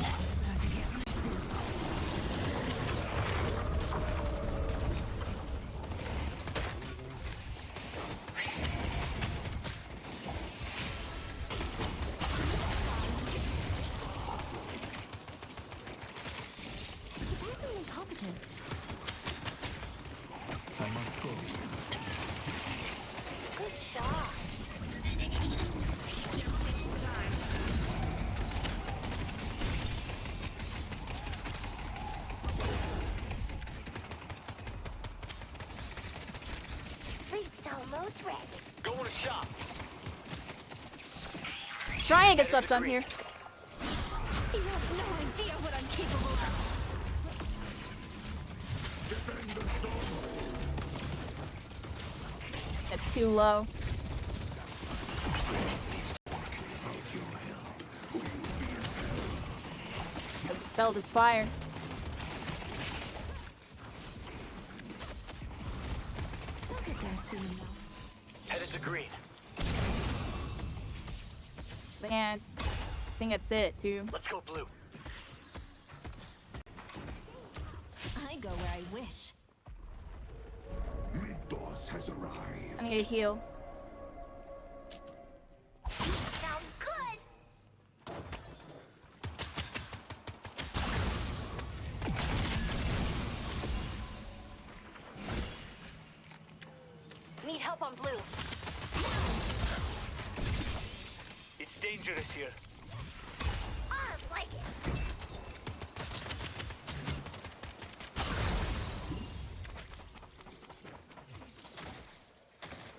S10: Surprisingly competent.
S7: Nowhere to shop.
S1: Try and get stuff done here.
S10: You have no idea what I'm capable of.
S1: It's too low. The spell is fire.
S10: We'll get there soon enough.
S7: Headed to green.
S1: Man, I think that's it, too.
S7: Let's go blue.
S10: I go where I wish.
S8: Mid-boss has arrived.
S1: I need a heal.
S4: Sounds good. Need help on blue.
S7: It's dangerous here.
S4: I like it.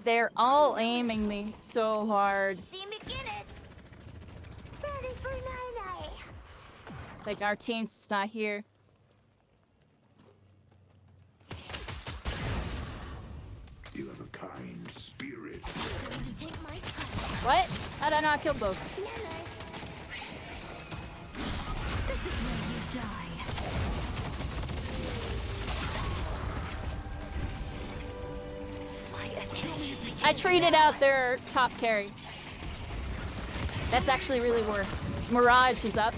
S1: They're all aiming me so hard.
S4: See McGinnis. Ready for night-night.
S1: Like, our team's just not here.
S8: You have a kind spirit.
S10: Take my time.
S1: What? How did I not kill both?
S10: This is where you die.
S1: I traded out their top carry. That's actually really worth. Mirage is up.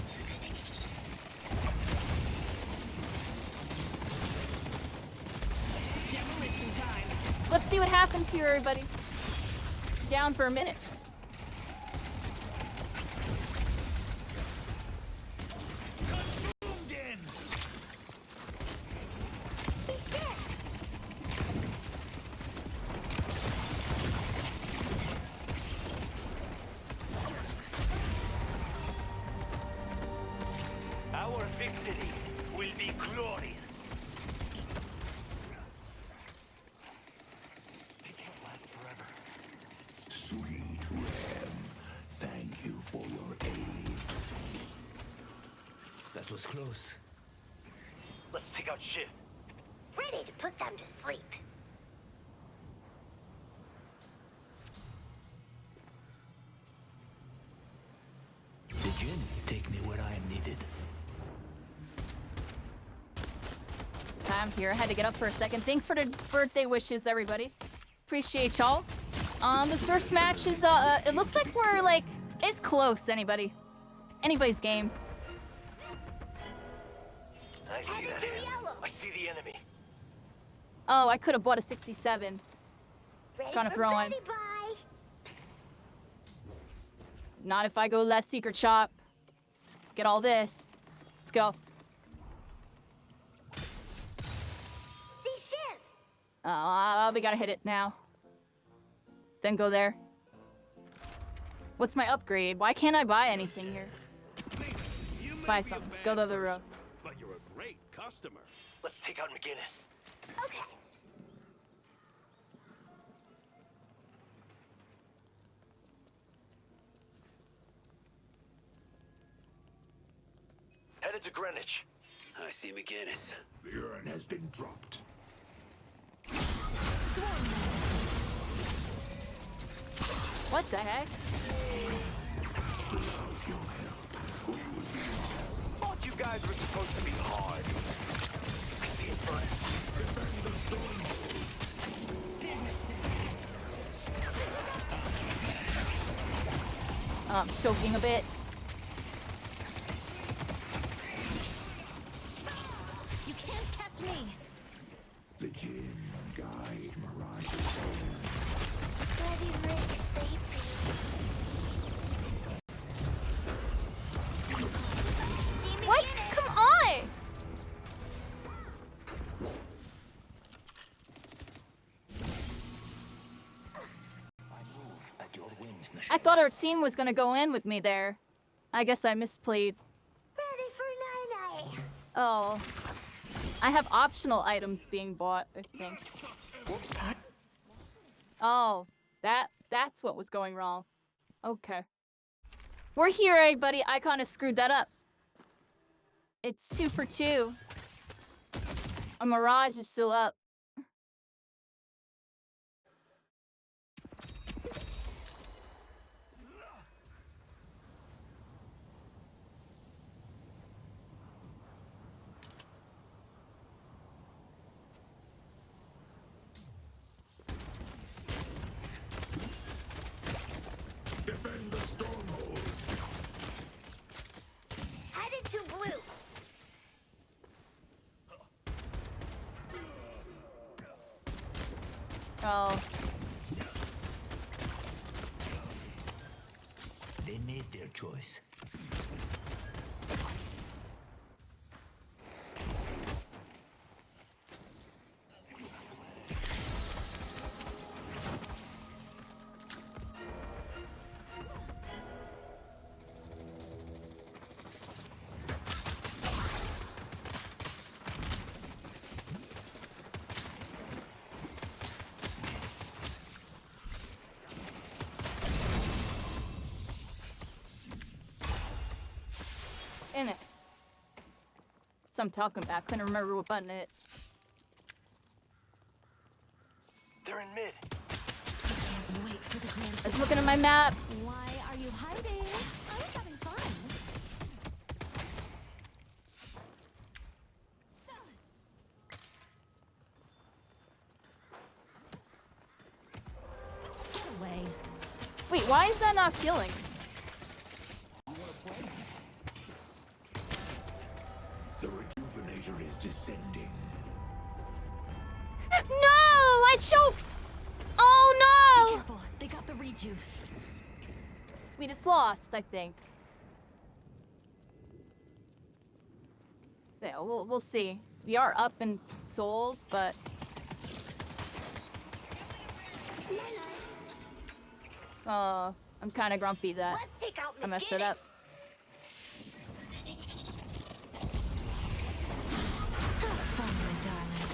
S2: Demolition time.
S1: Let's see what happens here, everybody. Down for a minute.
S7: Our victory will be glorious. It can't last forever.
S8: Sweet Rem, thank you for your aid.
S7: That was close. Let's take out Shiv.
S4: Ready to put them to sleep.
S7: The Jinn take me where I am needed.
S1: I'm here. I had to get up for a second. Thanks for the birthday wishes, everybody. Appreciate y'all. The first match is, it looks like we're, like, it's close, anybody's game.
S7: I see that hand. I see the enemy.
S1: Oh, I could have bought a 67.
S4: Ready
S1: Gonna
S4: for
S1: throw in.
S4: Betty Bye.
S1: Not if I go last secret shop. Get all this. Let's go.
S4: See Shiv.
S1: We gotta hit it now. Then go there. What's my upgrade? Why can't I buy anything here? Let's buy something. Go the other road.
S7: But you're a great customer. Let's take out McGinnis.
S4: Okay.
S7: Headed to Greenwich. I see McGinnis.
S8: The urn has been dropped.
S1: What the heck?
S8: Without your help, we would be
S7: Thought you guys were supposed to be hard. I see it first.
S1: I'm choking a bit.
S10: You can't catch me.
S8: the Jinn guide Mirage's hand.
S4: Ready, Rick, safety.
S1: What? Come on! I thought our team was gonna go in with me there. I guess I misplayed.
S4: Ready for night-night.
S1: Oh. I have optional items being bought, I think. Oh, that That's what was going wrong. Okay. We're here, everybody. I kind of screwed that up. It's 2 for 2. A Mirage is still up.
S8: Defend the stronghold.
S4: Headed to blue.
S1: Oh.
S8: They made their choice.
S1: In it. So I'm talking about. Couldn't remember what button it.
S7: They're in mid.
S10: Wait for the grand.
S1: I was looking at my map.
S10: Why are you hiding? I was having fun. Get away.
S1: Wait, why is that not killing?
S8: The rejuvenator is descending.
S1: No! I choked! Oh
S10: Be
S1: no!
S10: careful. They got the rejuve.
S1: We just lost, I think. Yeah, we'll see. We are up in souls, but I'm kind of grumpy that
S4: Let's take out
S1: I messed it up.
S10: Have fun, my darlings.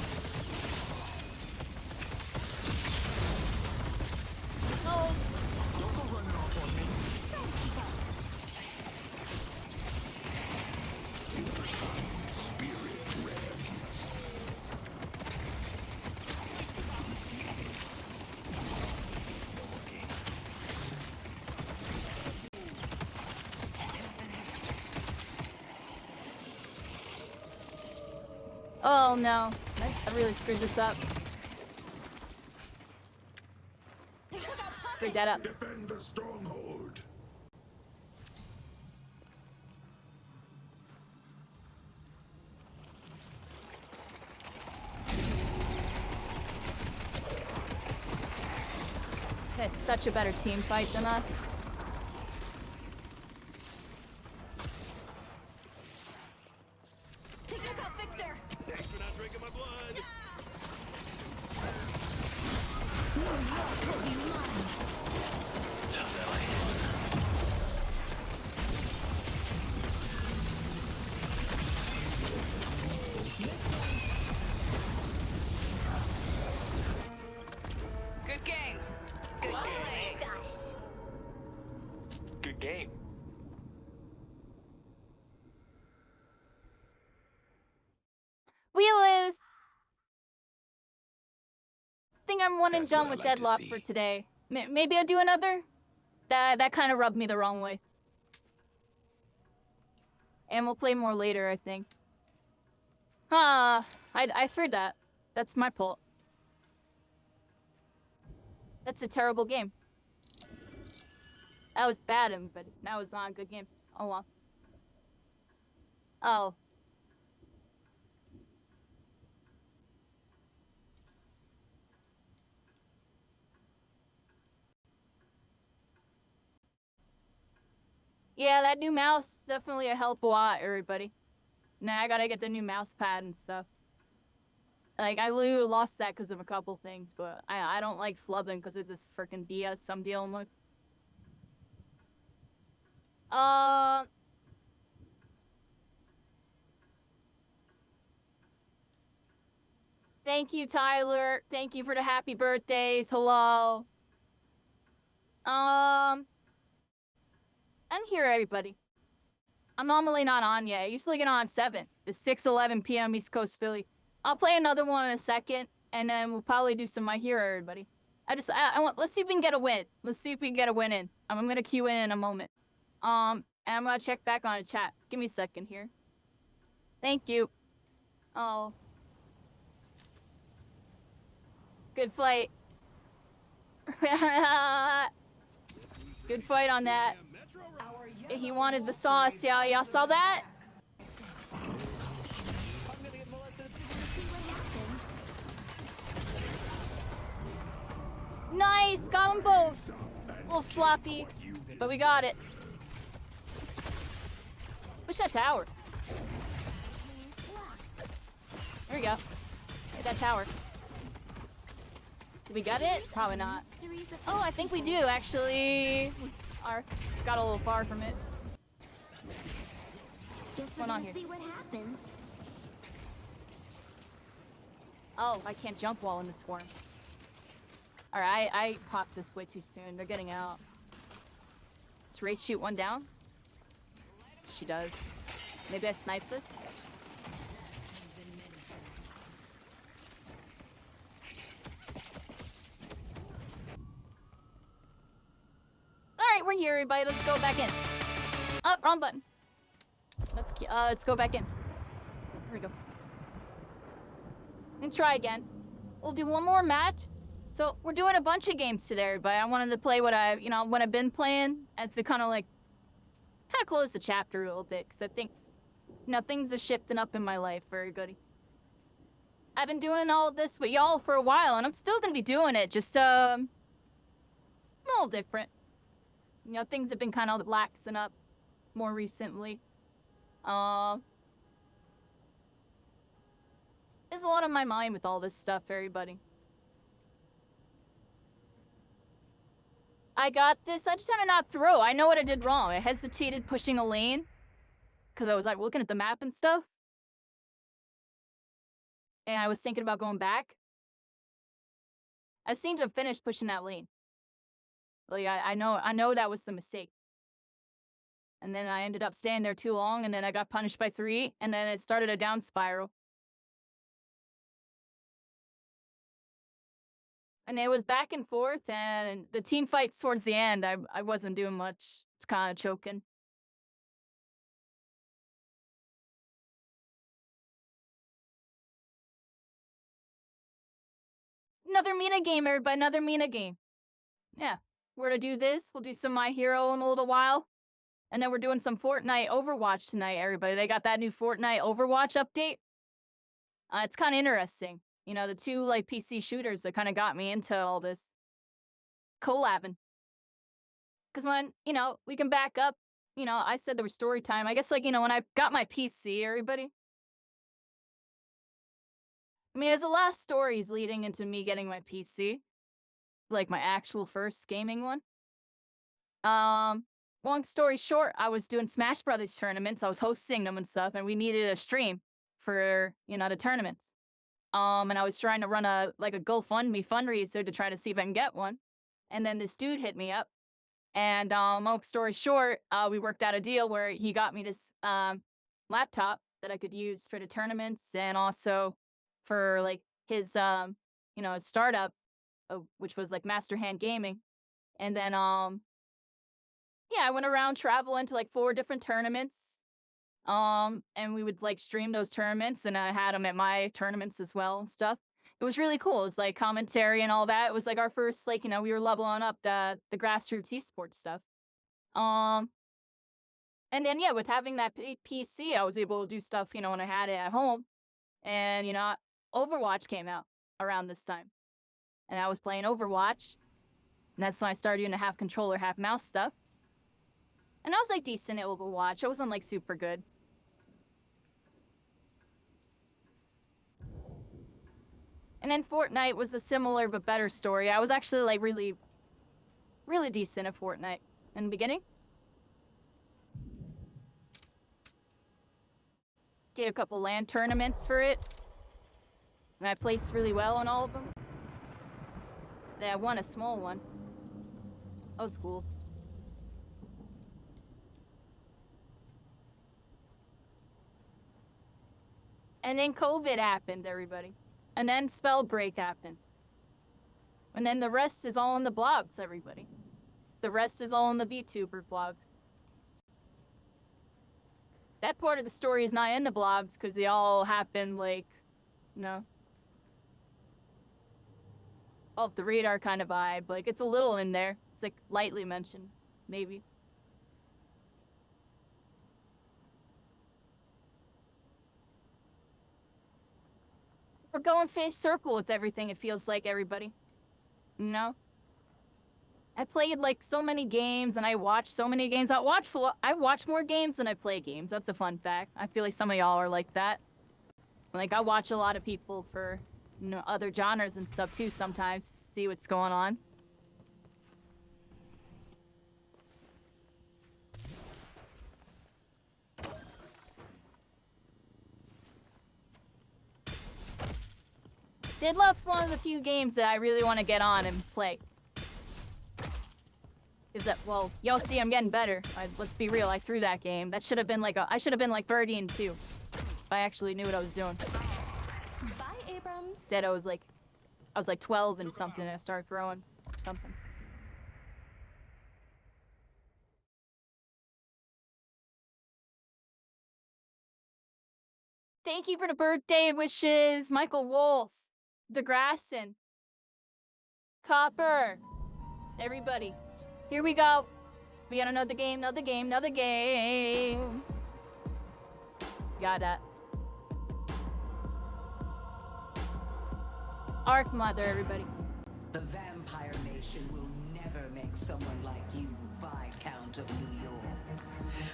S1: Oh,
S5: Don't go running off on me.
S1: oh no! I really screwed this up. Screwed that up.
S8: Defend the stronghold.
S1: That's such a better team fight than us.
S10: They took out Victor.
S7: Thanks for not drinking my blood.
S2: Good game.
S7: Good game.
S1: We lose! Think I'm one and
S8: That's what
S1: done
S8: I
S1: with
S8: like to
S1: Deadlock
S8: see.
S1: for today. Maybe I'll do another? That kind of rubbed me the wrong way. And we'll play more later, I think. I feared that. That's my fault. That's a terrible game. That was bad, but that was not a good game. Oh well. Oh. Yeah, that new mouse definitely a help a lot, everybody. Now I gotta get the new mouse pad and stuff. Like, I literally lost that because of a couple things, but I don't like flubbing because it's this freaking BS I'm dealing with. Thank you, Tyler. Thank you for the happy birthdays. Hello. I'm here, everybody. I'm normally not on yet. I usually get on at 7. It's 6:11 p.m. East Coast Philly. I'll play another one in a second, and then we'll probably do some My Hero, everybody. I want, let's see if we can get a win. Let's see if we can get a win in. I'm gonna queue in a moment. And I'm gonna check back on the chat. Give me a second here. Thank you. Oh. Good fight. Good fight on that. He wanted the sauce, yeah, y'all saw that? Nice, got them both. A little sloppy, but we got it. Push that tower. There we go. Hit that tower. Did we get it? Probably not. Oh, I think we do, actually. Got a little far from it.
S4: Guess
S1: What's going on here?
S4: See what happens.
S1: Oh, I can't jump wall in this form. Alright, I popped this way too soon. They're getting out. Does Wraith shoot one down? She does. Maybe I snipe this? Alright, we're here, everybody. Let's go back in. Oh, wrong button. Let's go back in. Here we go. And try again. We'll do one more match. So we're doing a bunch of games today, everybody. I wanted to play what I've been playing, and to kind of close the chapter a little bit, because I think, things are shifting up in my life very good. I've been doing all this with y'all for a while, and I'm still gonna be doing it, just a little different. Things have been kind of laxing up more recently. There's a lot on my mind with all this stuff, everybody. I got this. I just had to not throw. I know what I did wrong. I hesitated pushing a lane because I was looking at the map and stuff. And I was thinking about going back. I seemed to have finished pushing that lane. I know that was the mistake. And then I ended up staying there too long, and then I got punished by 3, and then it started a down spiral. And it was back and forth, and the team fights towards the end, I wasn't doing much. It's kind of choking. Another Mina game, everybody, another Mina game. Yeah, we're gonna do this. We'll do some My Hero in a little while. And then we're doing some Fortnite Overwatch tonight, everybody. They got that new Fortnite Overwatch update. It's kind of interesting. The two, PC shooters that kind of got me into all this collabing. Because when, we can back up, I said there was story time. I guess, when I got my PC, everybody. I mean, there's a lot of stories leading into me getting my PC. My actual first gaming one. Long story short, I was doing Smash Brothers tournaments. I was hosting them and stuff, and we needed a stream for, the tournaments. And I was trying to run a GoFundMe fundraiser to try to see if I can get one. And then this dude hit me up. And long story short, we worked out a deal where he got me this laptop that I could use for the tournaments and also for his his startup, which was Master Hand Gaming. And then I went around traveling to 4 different tournaments. And we would stream those tournaments, and I had them at my tournaments as well and stuff. It was really cool. It was commentary and all that. It was our first we were leveling up the grassroots esports stuff. And then with having that PC, I was able to do stuff when I had it at home. And Overwatch came out around this time, and I was playing Overwatch, and that's when I started doing the half controller, half mouse stuff. And I was decent at Overwatch. I wasn't super good. And then Fortnite was a similar but better story. I was actually really, really decent at Fortnite in the beginning. Did a couple LAN tournaments for it. And I placed really well in all of them. Then I won a small one. That was cool. And then COVID happened, everybody. And then spell break happened. And then the rest is all in the blogs, everybody. The rest is all in the VTuber blogs. That part of the story is not in the blogs because they all happened like, you know, off the radar kind of vibe. Like, it's a little in there. It's like lightly mentioned, maybe. We're going full circle with everything, it feels like, everybody. You know? I played like so many games and I watched so many games. I watch more games than I play games. That's a fun fact. I feel like some of y'all are like that. Like, I watch a lot of people for, you know, other genres and stuff too sometimes, see what's going on. Deadlock's one of the few games that I really want to get on and play. Is that, well, y'all see I'm getting better. Let's be real, I threw that game. That should have been like I should have been like 30 and 2. If I actually knew what I was doing.
S10: Bye, Abrams.
S1: Instead I was like 12 and something and I started throwing or something. Thank you for the birthday wishes, Michael Wolf, the Grasson, Copper, everybody. Here we go. We got another game, another game, another game. Got that. Arc Mother, everybody.
S12: The Vampire Nation will never make someone like you Viscount of New York.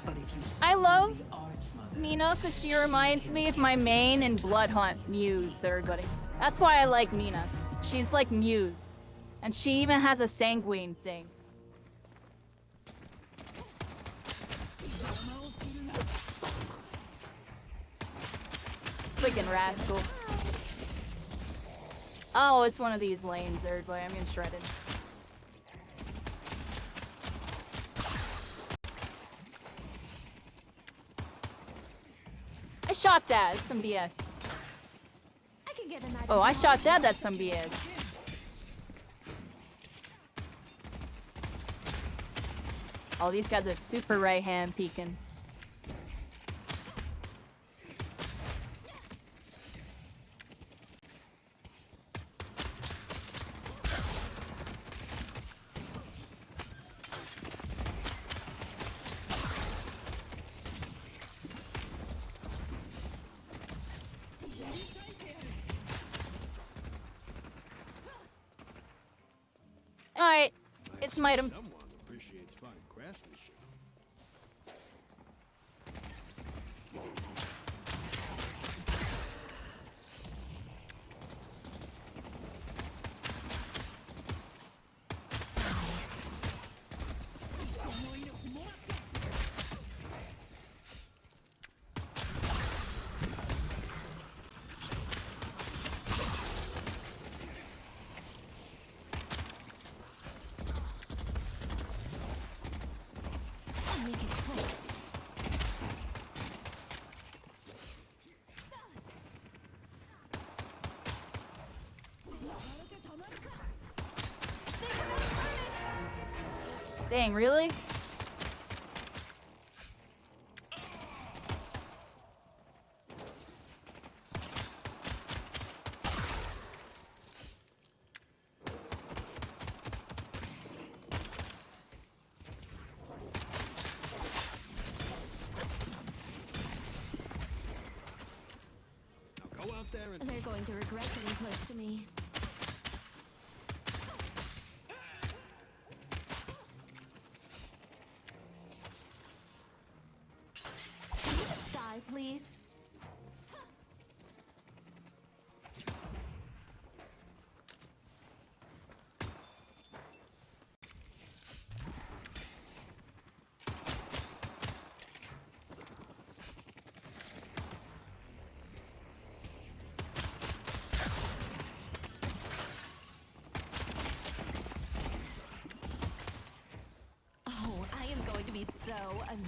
S12: But if you
S1: I love Mina because she reminds me of my main in Blood Hunt, Muse, everybody. That's why I like Mina. She's like Muse. And she even has a sanguine thing. Freaking rascal. Oh, it's one of these lanes, everybody. I'm getting shredded. I shot that. It's some BS. Oh, I shot that. That's some BS. Oh, these guys are super right hand peeking. Alright, it's some items.
S5: Someone appreciates fine craftsmanship.
S1: Dang, really?
S5: Now go out there and
S10: They're going to regret getting close to me. to be so annoying.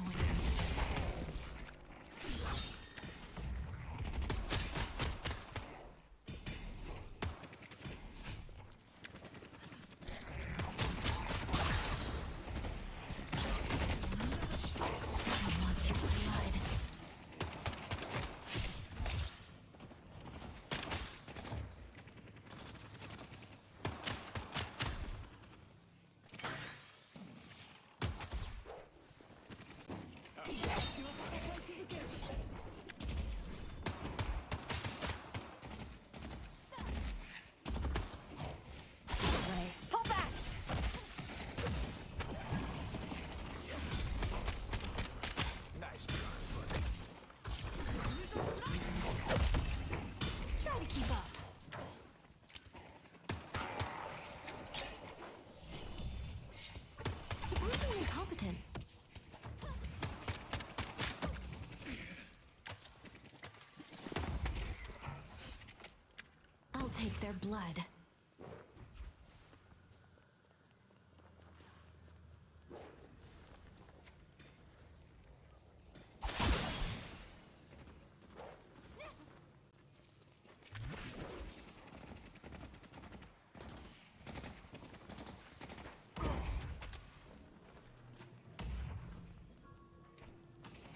S10: I'll take their blood.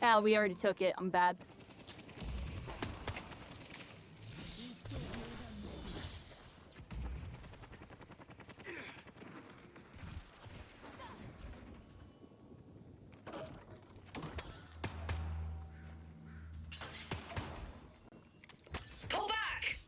S1: Ah, we already took it. I'm bad.
S4: Pull back!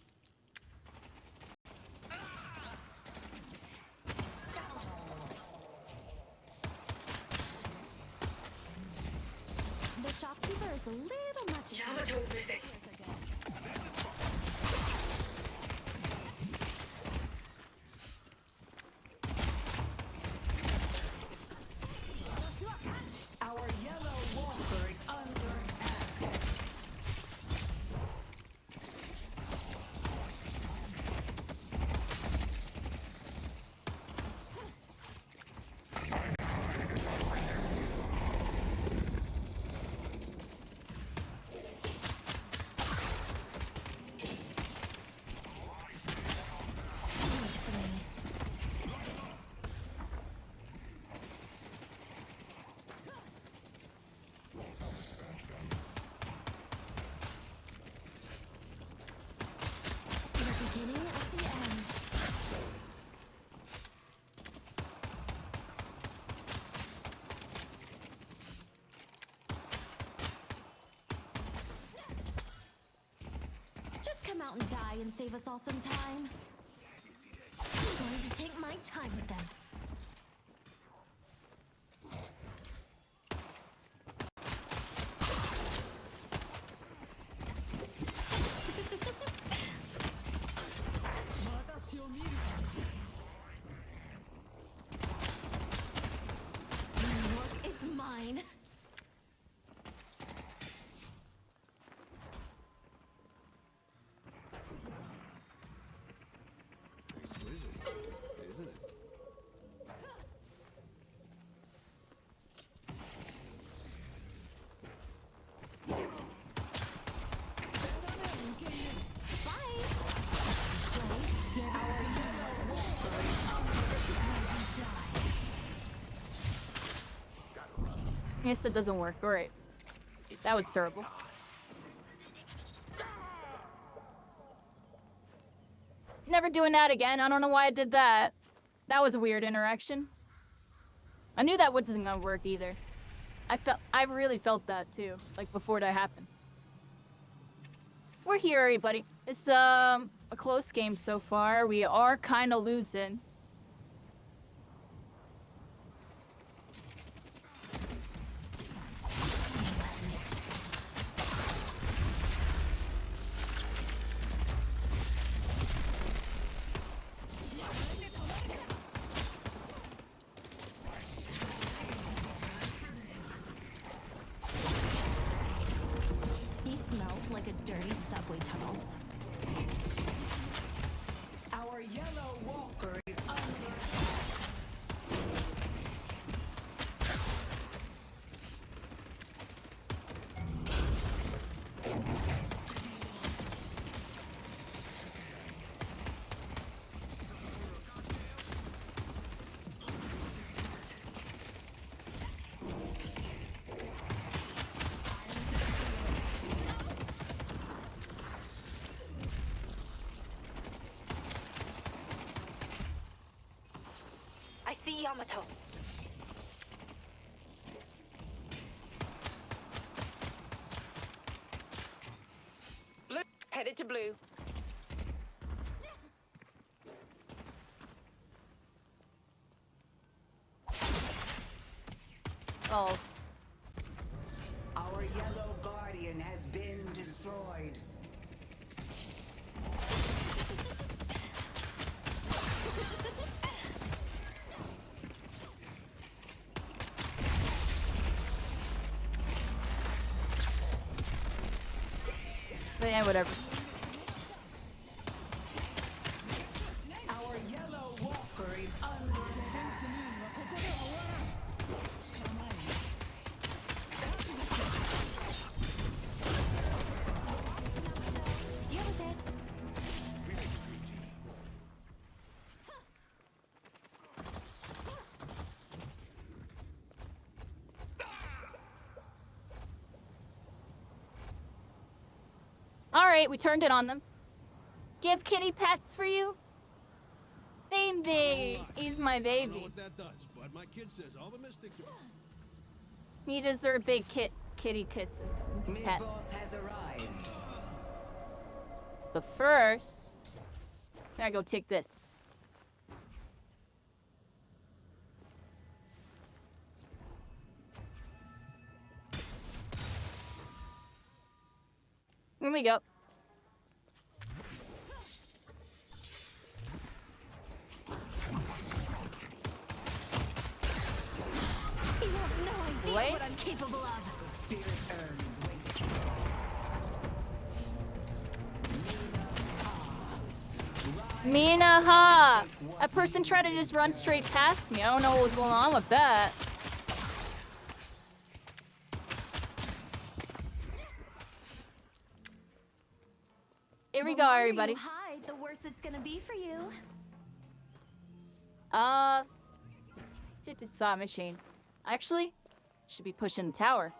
S10: The shopkeeper is a little much.
S4: Yamato missing.
S12: Our yellow walker is under attack.
S10: The beginning of the end. Just come out and die and save us all some time. I'm going to take my time with them. New York is mine.
S5: Isn't it?
S1: Yes, that doesn't work. Alright. That was terrible. Never doing that again. I don't know why I did that. That was a weird interaction. I knew that wasn't gonna work either. I really felt that too, like before that happened. We're here, everybody. It's a close game so far. We are kind of losing.
S10: He smelled like a dirty subway tunnel.
S12: Our yellow walker is
S4: Headed to blue.
S1: Oh.
S12: Our yellow guardian has been destroyed.
S1: But yeah, whatever.
S12: Our yellow walker is under attack.
S10: Deal with it.
S1: Alright, we turned it on them. Give kitty pets for you? Baby! He's my
S7: I don't know
S1: baby.
S7: what that does, but my kid says all the mystics are...
S1: He deserves big kitty kisses and
S12: Mid-boss
S1: pets.
S12: has arrived.
S1: But first, I gotta go take this. Here we go.
S10: You have no idea
S1: Wait.
S10: what I'm capable of.
S12: Spirit urn is waiting.
S1: Mina ha! A person tried to just run straight past me. I don't know what was going on with that. Here we
S10: The
S1: go,
S10: longer
S1: everybody.
S10: You hide, the worse it's gonna be for you.
S1: Shit, the slot machines. Actually, should be pushing the tower.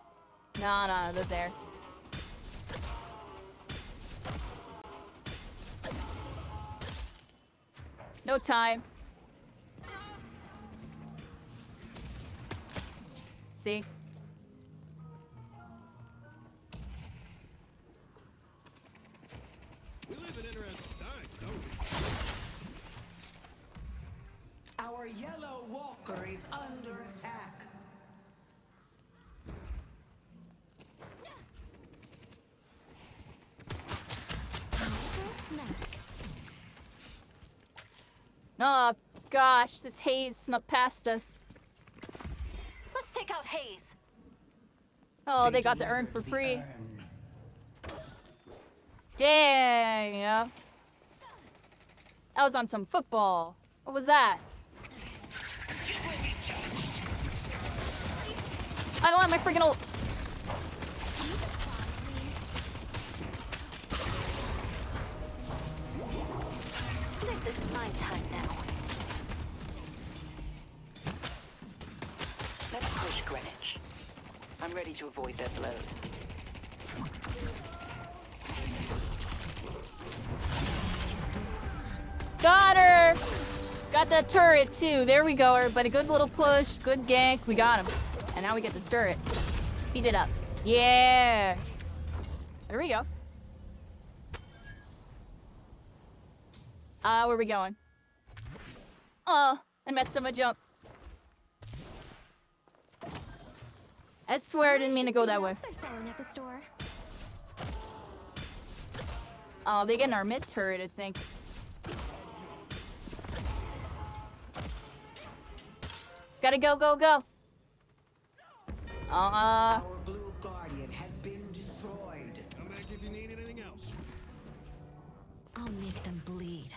S1: No, they're there. No time. See?
S7: We live in interesting times, don't we?
S12: Our yellow walker is under attack.
S1: Oh, gosh, this haze snuck past us.
S4: Let's take out Hayes.
S1: Oh, they got the urn for free. Dang, yeah. That was on some football. What was that? I don't have my freaking ult.
S4: This is my time now.
S12: Let's push Greenwich. I'm ready to avoid their blows.
S1: Got her! Got that turret too. There we go, everybody. Good little push. Good gank. We got him. And now we get this turret. Beat it up. Yeah! There we go. Where are we going? Oh, I messed up my jump. I swear I didn't mean to go that way.
S10: They're selling at the store.
S1: Oh, they getting our mid turret, I think. Gotta go, go, go.
S12: Our blue guardian has been destroyed.
S7: Come back if you need anything else.
S10: I'll make them bleed.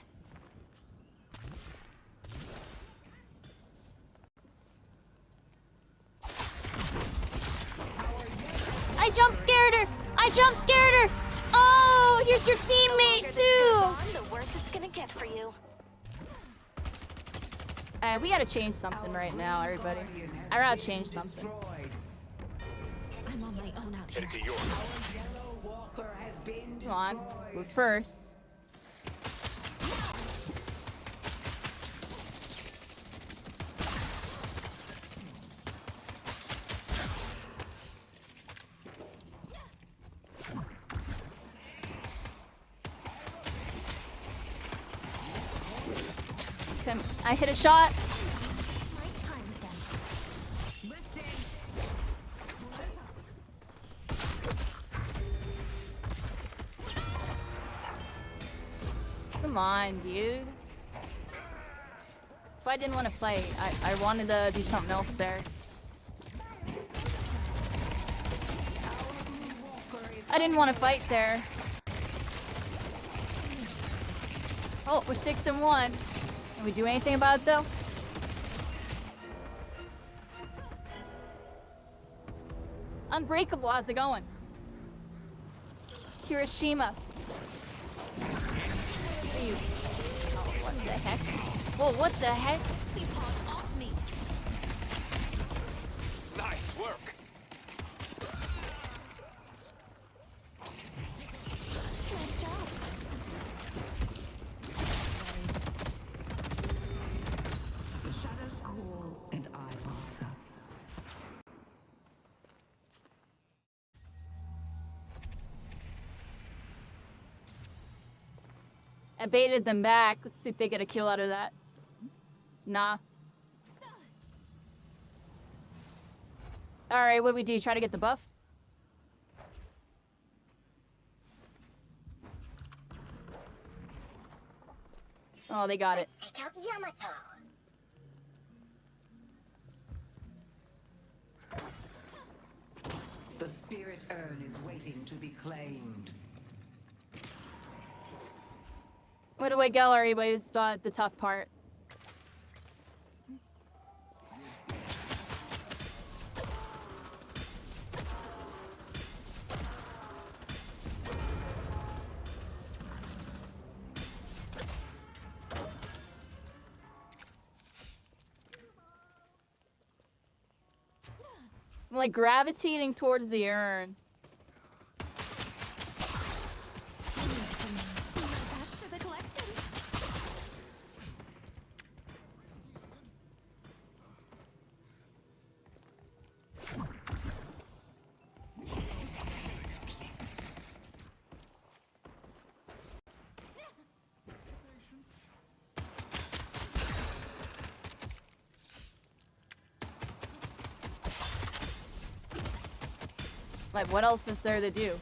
S1: I jump scared her! I jump scared her! Oh, here's your teammate too!
S4: The worse it's gonna get for you.
S1: We gotta change something right now, everybody. I gotta change something.
S10: I'm on my own out here.
S7: Headed to yours.
S12: Yellow walker has been
S1: Come on,
S12: destroyed.
S1: we're first. I hit a shot.
S10: My time with them.
S1: Come on, dude. That's why I didn't want to play. I wanted to do something else there. I didn't want to fight there. Oh, we're 6-1. Can we do anything about it though? Unbreakable, how's it going? Kirishima. Where are you? Oh, what the heck? Whoa, what the heck?
S10: Please paws off me.
S7: Nice work.
S10: Nice job.
S12: The shadows call and I answer.
S1: I baited them back. Let's see if they get a kill out of that. Nah. Alright, what do we do? Try to get the buff? Oh, they got it.
S4: Take out Yamato.
S12: The spirit urn is waiting to be claimed.
S1: What away gallery was the tough part. I'm like gravitating towards the urn.
S10: That's for the collection.
S1: Like, what else is there to do?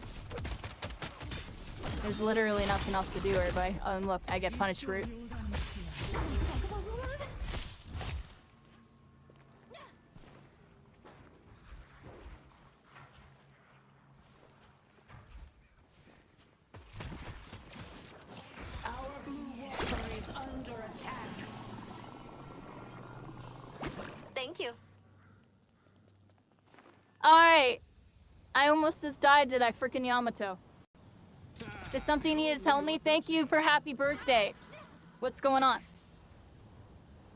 S1: There's literally nothing else to do, everybody. Oh, and look, I get punished for it.
S12: Our blue water is under attack.
S4: Thank you.
S1: Alright. I almost just died, did I? Frickin' Yamato. There's something you need to tell me? Thank you for happy birthday. What's going on?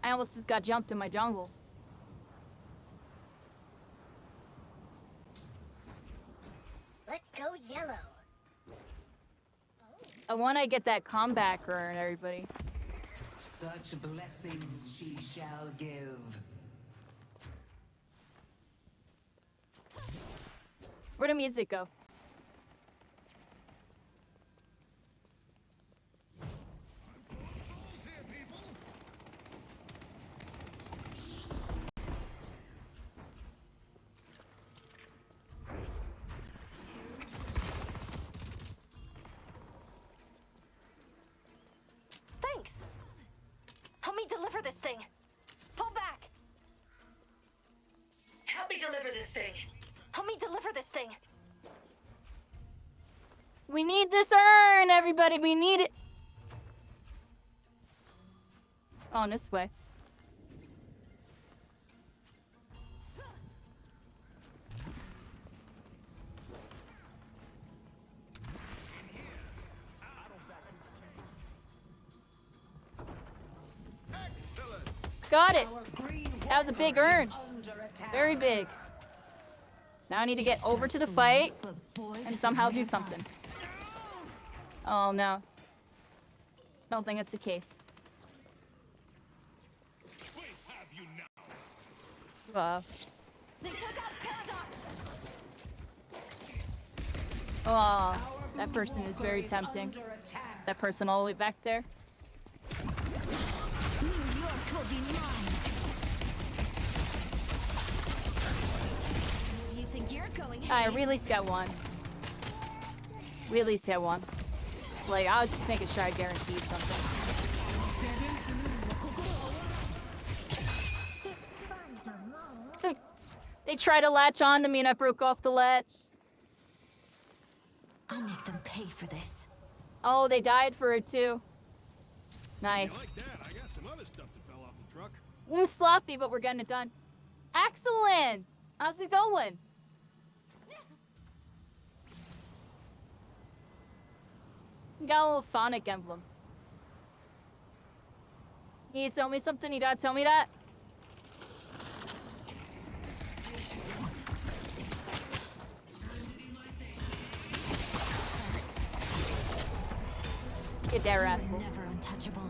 S1: I almost just got jumped in my jungle.
S4: Let's go yellow.
S1: I want to get that comeback urn, everybody.
S12: Such blessings she shall give.
S1: Where'd the music go?
S4: Thanks. Help me deliver this thing. Pull back. Help me deliver this thing. Help me deliver this thing.
S1: We need this urn, everybody. We need it. On this way. Got it. That was a big urn. Very big. Now I need to get over to the fight and somehow do something. Oh no. Don't think it's the case.
S10: They took out Paradox.
S1: Oh, that person is very tempting. That person all the way back there.
S10: New York will be mine. You think you're going?
S1: I really got one. Really got one. Like, I was just making sure I guarantee something. So, they try to latch on to me and I broke off the latch.
S10: I'll make them pay for this.
S1: Oh, they died for it too. Nice.
S7: Like that, I got some other stuff that fell off the truck.
S1: We're sloppy, but we're getting it done. Excellent! How's it going? Got a little Sonic emblem. You tell me something? You gotta tell me that? Get there, rascal.
S10: Never untouchable.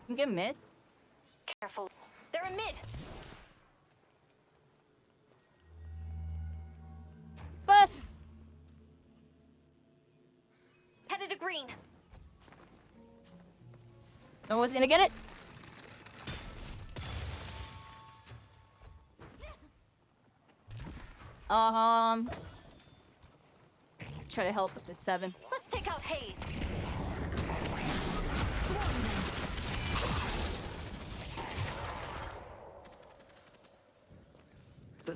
S1: You get mid?
S4: Careful. They're in mid.
S1: Bus!
S4: Headed to green.
S1: No one's gonna get it? Try to help with the 7.
S4: Let's take out Hayes.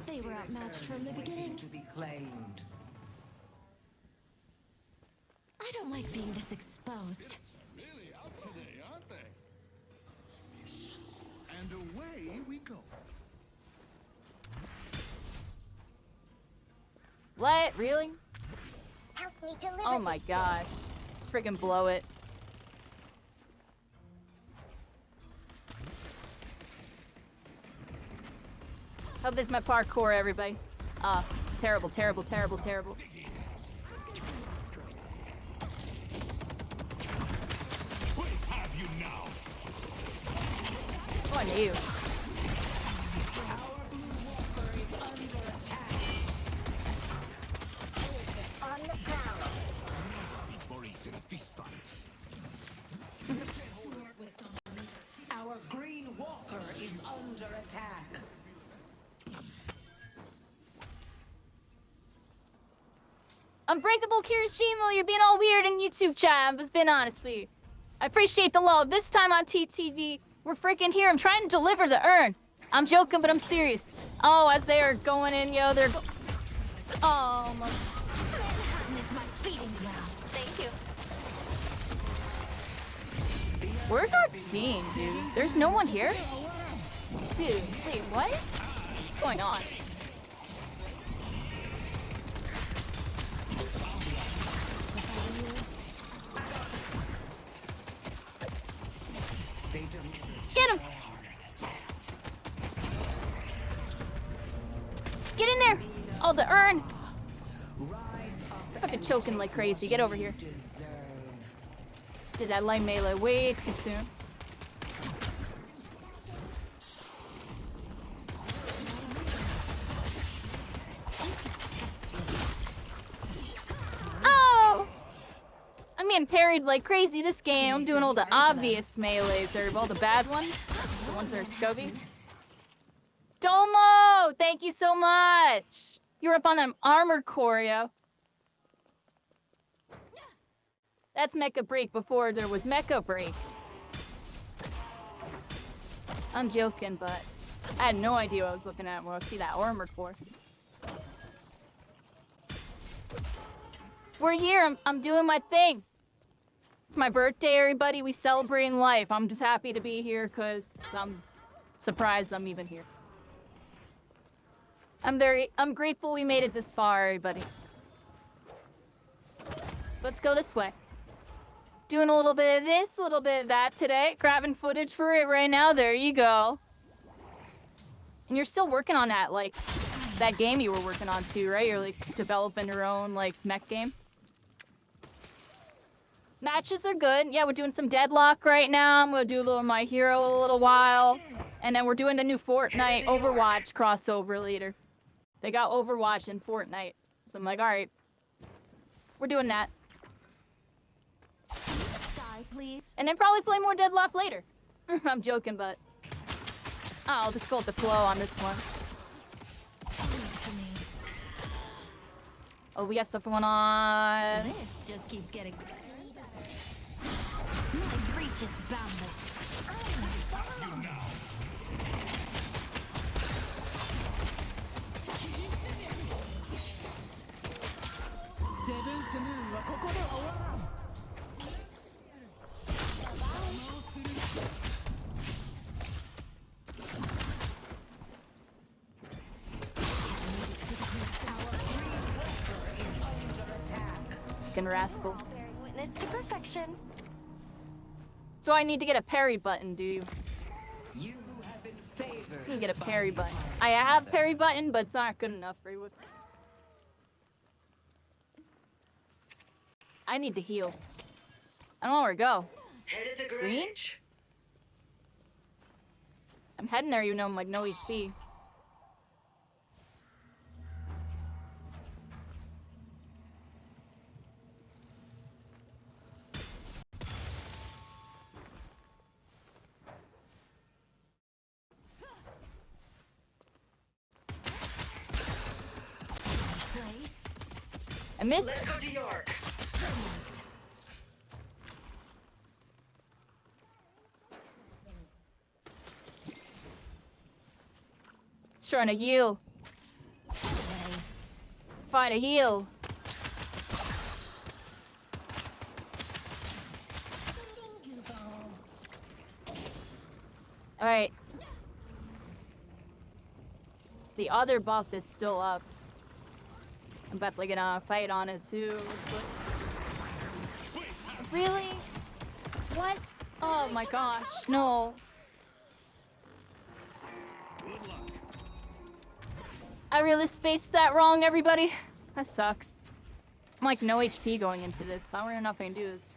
S10: They were outmatched from the beginning.
S12: To be claimed.
S10: I don't like being this exposed.
S5: Really out today, aren't they? And away we go.
S1: What? Really?
S4: Help me deliver.
S1: Oh my gosh. Just friggin' blow it. Hope this is my parkour, everybody. Terrible, terrible, terrible, terrible.
S5: Have you now?
S1: Oh, I knew.
S12: Our blue walker is under attack.
S4: On the ground.
S5: Maurice in a fist fight.
S12: Our green walker is under attack.
S1: Unbreakable Kirishima, you're being all weird in YouTube chat. I'm just being honest with you. I appreciate the love. This time on TTV, we're freaking here. I'm trying to deliver the urn. I'm joking, but I'm serious. Oh, as they are going in, yo, they're almost.
S10: Manhattan is my feeding ground.
S4: Thank you.
S1: Where's our team, dude? There's no one here? Dude, wait, what? What's going on? Get him! Get in there! Oh, the urn! Fucking choking like crazy. Get over here. Did that light melee way too soon. Oh! I'm getting parried like crazy this game. I'm doing all the obvious melees, or all the bad ones. The ones that are Scobie. Domo! Thank you so much! You're up on an armor core, yo. That's Mecha Break before there was Mecha Break. I'm joking, but I had no idea what I was looking at when I see that armor core. We're here. I'm doing my thing. It's my birthday, everybody. We celebrating life. I'm just happy to be here because I'm surprised I'm even here. I'm grateful we made it this far, everybody. Let's go this way. Doing a little bit of this, a little bit of that today. Grabbing footage for it right now. There you go. And you're still working on that, like, that game you were working on too, right? You're, like, developing your own, like, mech game. Matches are good. Yeah, we're doing some Deadlock right now. I'm gonna do a little My Hero a little while. And then we're doing the new Fortnite Overwatch crossover later. They got Overwatch and Fortnite. So I'm like, alright. We're doing that.
S10: Die, please. please.
S1: And then probably play more Deadlock later. I'm joking, but I'll just go with the flow on this one. Oh, we got stuff going on.
S10: This just keeps getting. My reach is boundless.
S1: Fucking rascal.
S4: Bearing witness to perfection.
S1: So I need to get a parry button, do you?
S12: You have been favored.
S1: You get a parry button. I have parry button, but it's not good enough for you. I need to heal. I don't know where to go.
S4: Headed to
S1: Green? I'm heading there, you know, I'm like no HP. I missed.
S4: Let's go to York.
S1: Just trying to heal. Find a heal. Alright. The other buff is still up. I'm about to get a fight on it too. Looks like. Really? What? Oh my gosh, no. I really spaced that wrong, everybody. That sucks. I'm like no HP going into this. I don't really know if I can do this.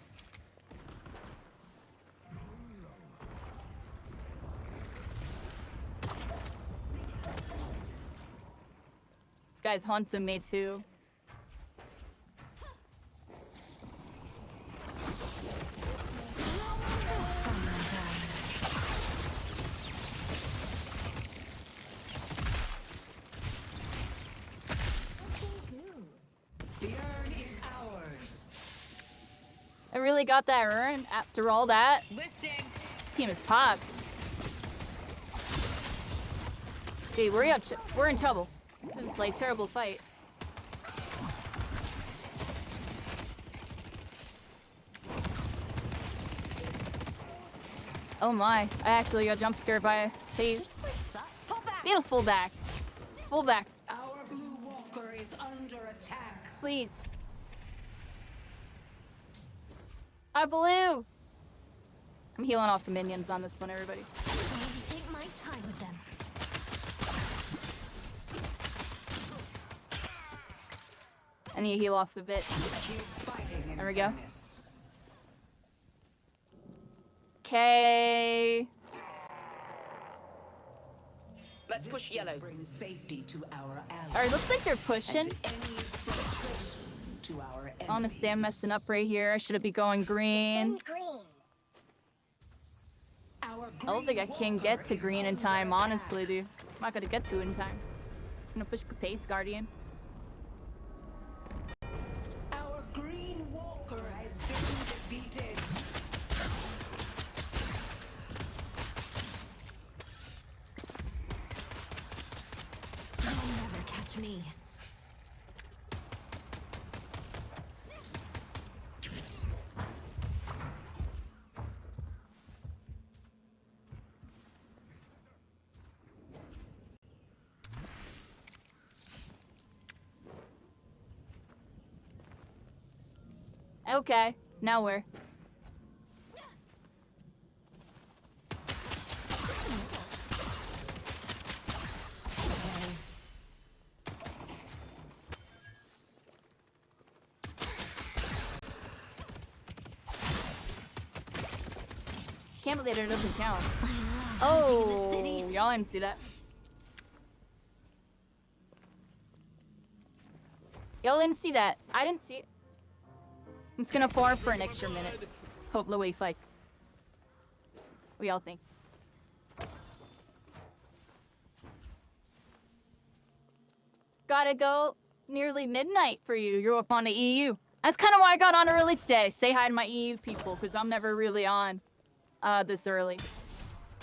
S1: This guy's haunting me too.
S12: The urn is ours.
S1: I really got that urn after all that.
S2: Lifting.
S1: Team is pop. Dude, we're in trouble. This is like a terrible fight. Oh my, I actually got jump scared by a phase. Beautiful back. Full back,
S12: Our blue walker is under attack.
S1: please. I blew. I'm healing off the minions on this one, everybody.
S10: I want to take my time with them.
S1: I need to heal off a bit.
S12: Keep fighting in
S1: There we go.
S12: fairness.
S1: Okay.
S12: Let's push yellow. Bring safety to our allies.
S1: Alright, looks like they're pushing.
S12: And any frustration to our enemies.
S1: Honestly, I'm messing up right here. I should be going green.
S12: Our
S1: I don't think I can get to green in time, honestly, dude. I'm not gonna get to it in time. Just gonna push the pace, Guardian.
S12: Our green walker has been defeated.
S10: You'll never catch me.
S1: Okay, now where? Can't believe it doesn't count. Oh, y'all didn't see that. Y'all didn't see that. I didn't see it. I'm just gonna farm for an extra minute. Let's hope Louis fights. What y'all think? Gotta go nearly midnight for you. You're up on the EU. That's kind of why I got on early today. Say hi to my EU people, because I'm never really on this early.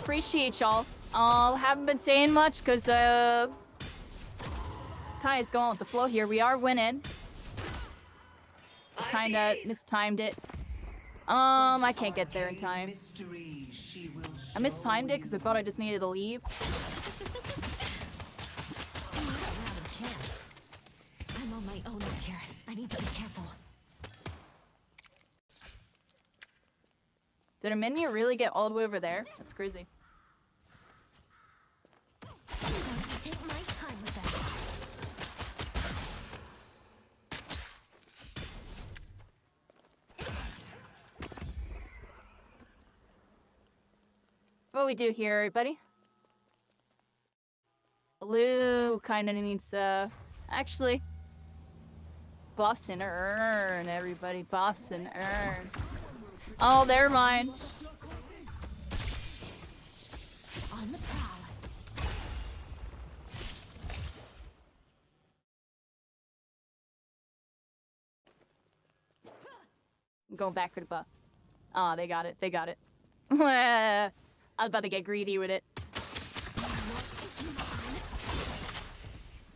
S1: Appreciate y'all. Haven't been saying much, because Kai's going with the flow here. We are winning. Kinda mistimed it. I can't get there in time. I mistimed it because I thought I just needed to leave.
S10: I'm on my own up here. I need to be careful.
S1: Did a menu really get all the way over there? That's crazy.
S10: Take my time with that.
S1: What we do here, everybody? Blue kind of needs actually buffs and earn, everybody. Buffs and earn. Oh, they're mine.
S10: On the prowl.
S1: I'm going back for the buff. Oh, they got it. They got it. I was about to get greedy with it.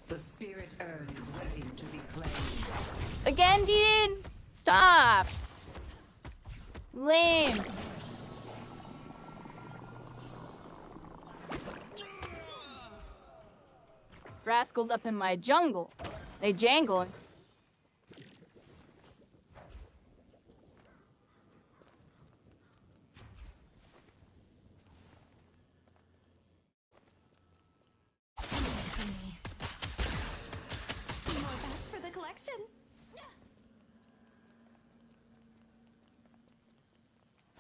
S12: The spirit urn is waiting to be claimed.
S1: Again, dude! Stop! Lame. Rascals up in my jungle. They jangling.
S10: More bats for the collection.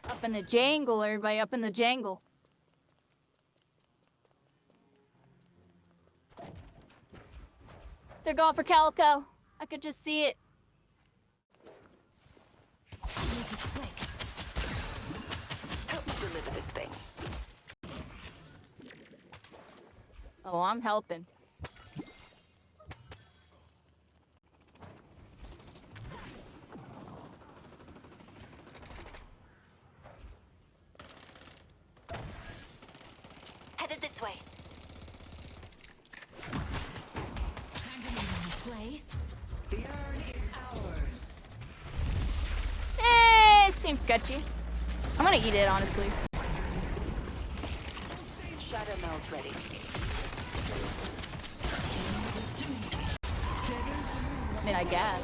S1: Up in the jangle, everybody. Up in the jangle. They're going for Calico. I could just see it.
S10: Make it quick.
S4: Help me deliver this thing.
S1: Oh, I'm helping.
S4: Headed this way.
S10: Play.
S12: The urn is ours.
S1: It seems sketchy. I'm gonna eat it, honestly.
S4: Shadow meld ready.
S1: I mean, I guess.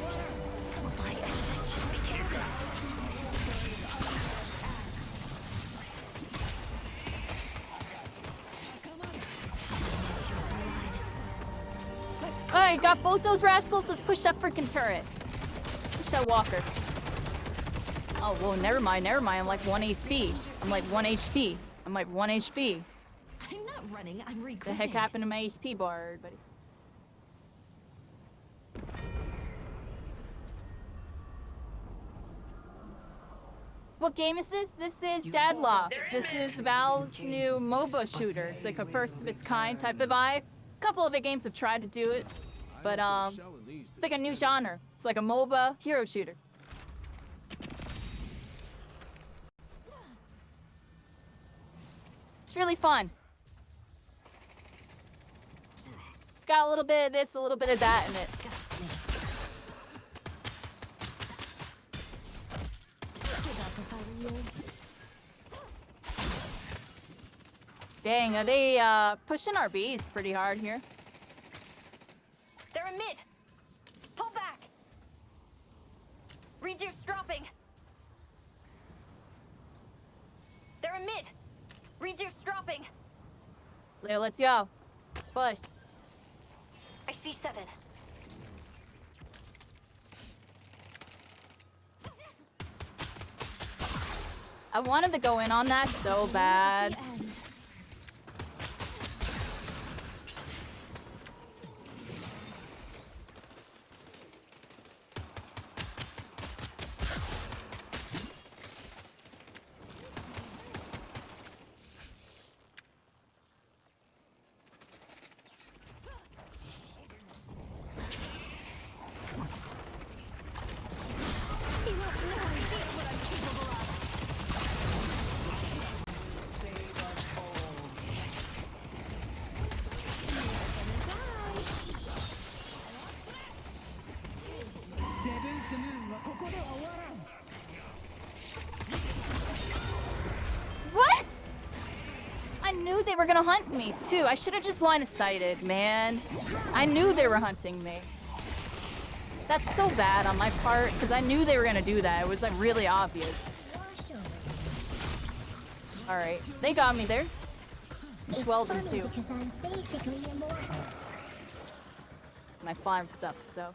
S1: Alright, got both those rascals. Let's push that freaking turret. Push that walker. Oh, well, never mind, never mind. I'm like 1 HP. I'm like 1 HP. I'm like 1 HP.
S10: I'm not running, I'm regrouping.
S1: The heck happened to my HP bar, everybody? What game is this? This is Deadlock. This is Valve's new MOBA shooter. It's like a first of its kind type of vibe. A couple of the games have tried to do it, but it's like a new genre. It's like a MOBA hero shooter. It's really fun. It's got a little bit of this, a little bit of that in it. Dang, are they pushing our Bs pretty hard here?
S4: They're in mid. Pull back. Reduce dropping. They're in mid. Reduce dropping.
S1: Leo, let's go. Push.
S4: I see 7.
S1: I wanted to go in on that so bad. they were gonna hunt me too. I should have just line of sighted, man. I knew they were hunting me. That's so bad on my part, because I knew they were gonna do that. It was like really obvious. Alright, they got me there. 12 and 2. My 5 sucks, so.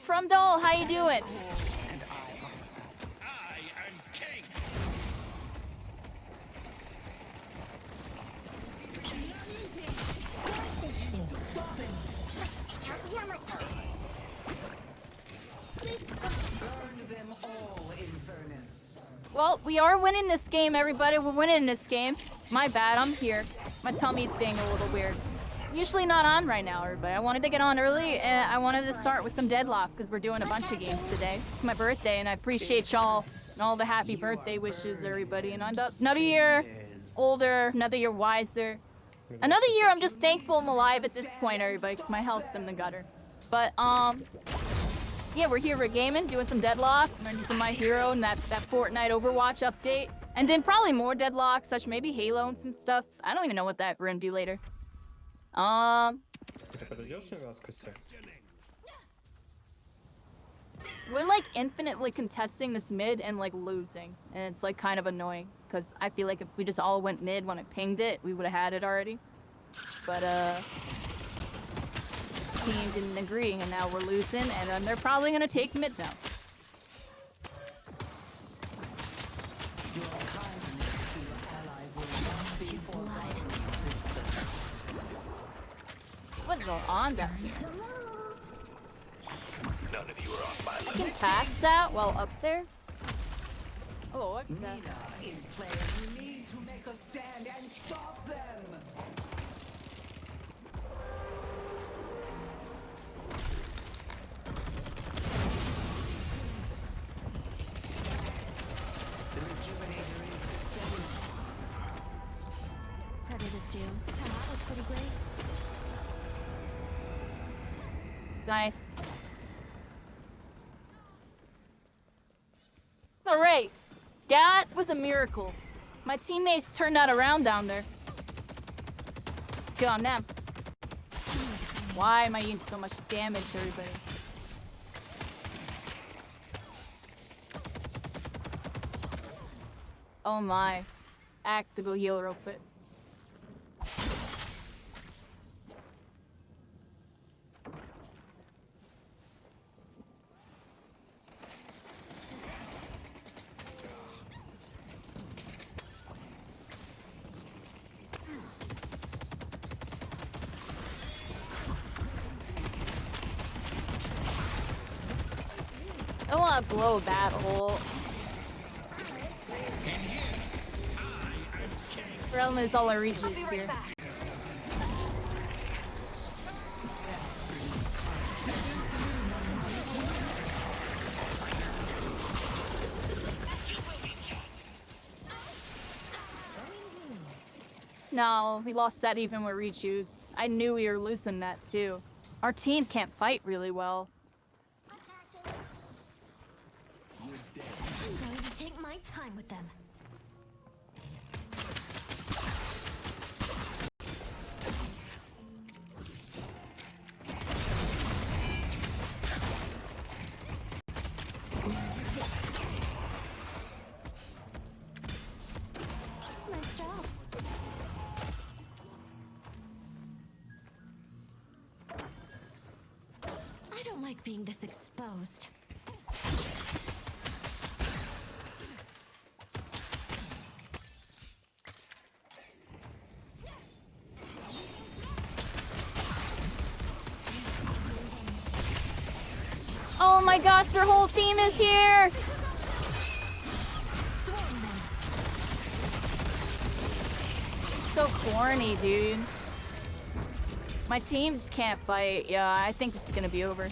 S1: From Doll, how you doing?
S7: I am king.
S12: Burn them all in furnace.
S1: Well, we are winning this game, everybody. We're winning this game. My bad, I'm here. My tummy's being a little weird. Usually not on right now, everybody. I wanted to get on early, and I wanted to start with some Deadlock, because we're doing a bunch of games today. It's my birthday, and I appreciate y'all and all the happy birthday wishes, everybody. And another year older, another year wiser. Another year I'm just thankful I'm alive at this point, everybody, because my health's in the gutter. But, yeah, we're here, we're gaming, doing some Deadlock. I'm gonna do some My Hero and that Fortnite Overwatch update. And then probably more Deadlock, such maybe Halo and some stuff. I don't even know what that we're gonna do later. We're like infinitely contesting this mid and like losing. And it's like kind of annoying. Because I feel like if we just all went mid when I pinged it, we would have had it already. But, team didn't agree, and now we're losing, and they're probably gonna take mid now. What's going on down here?
S7: None of you are on my
S1: I can pass that while up there? Oh, what the?
S12: Nina is players. You need to make a stand and stop them. The rejuvenator is descending.
S10: Predators do. That was pretty great.
S1: Nice. Alright. That was a miracle. My teammates turned that around down there. Let's go on them. Why am I eating so much damage, everybody? Oh my. Act to go heal real quick. I don't want to blow that hole. Realm is all our reaches here. No, we lost that even with rechoose. I knew we were losing that too. Our team can't fight really well.
S10: I'm going to take my time with them. Nice job. I don't like being this exposed.
S1: Oh my gosh, their whole team is here! So corny, dude. My team just can't fight. Yeah, I think this is gonna be over.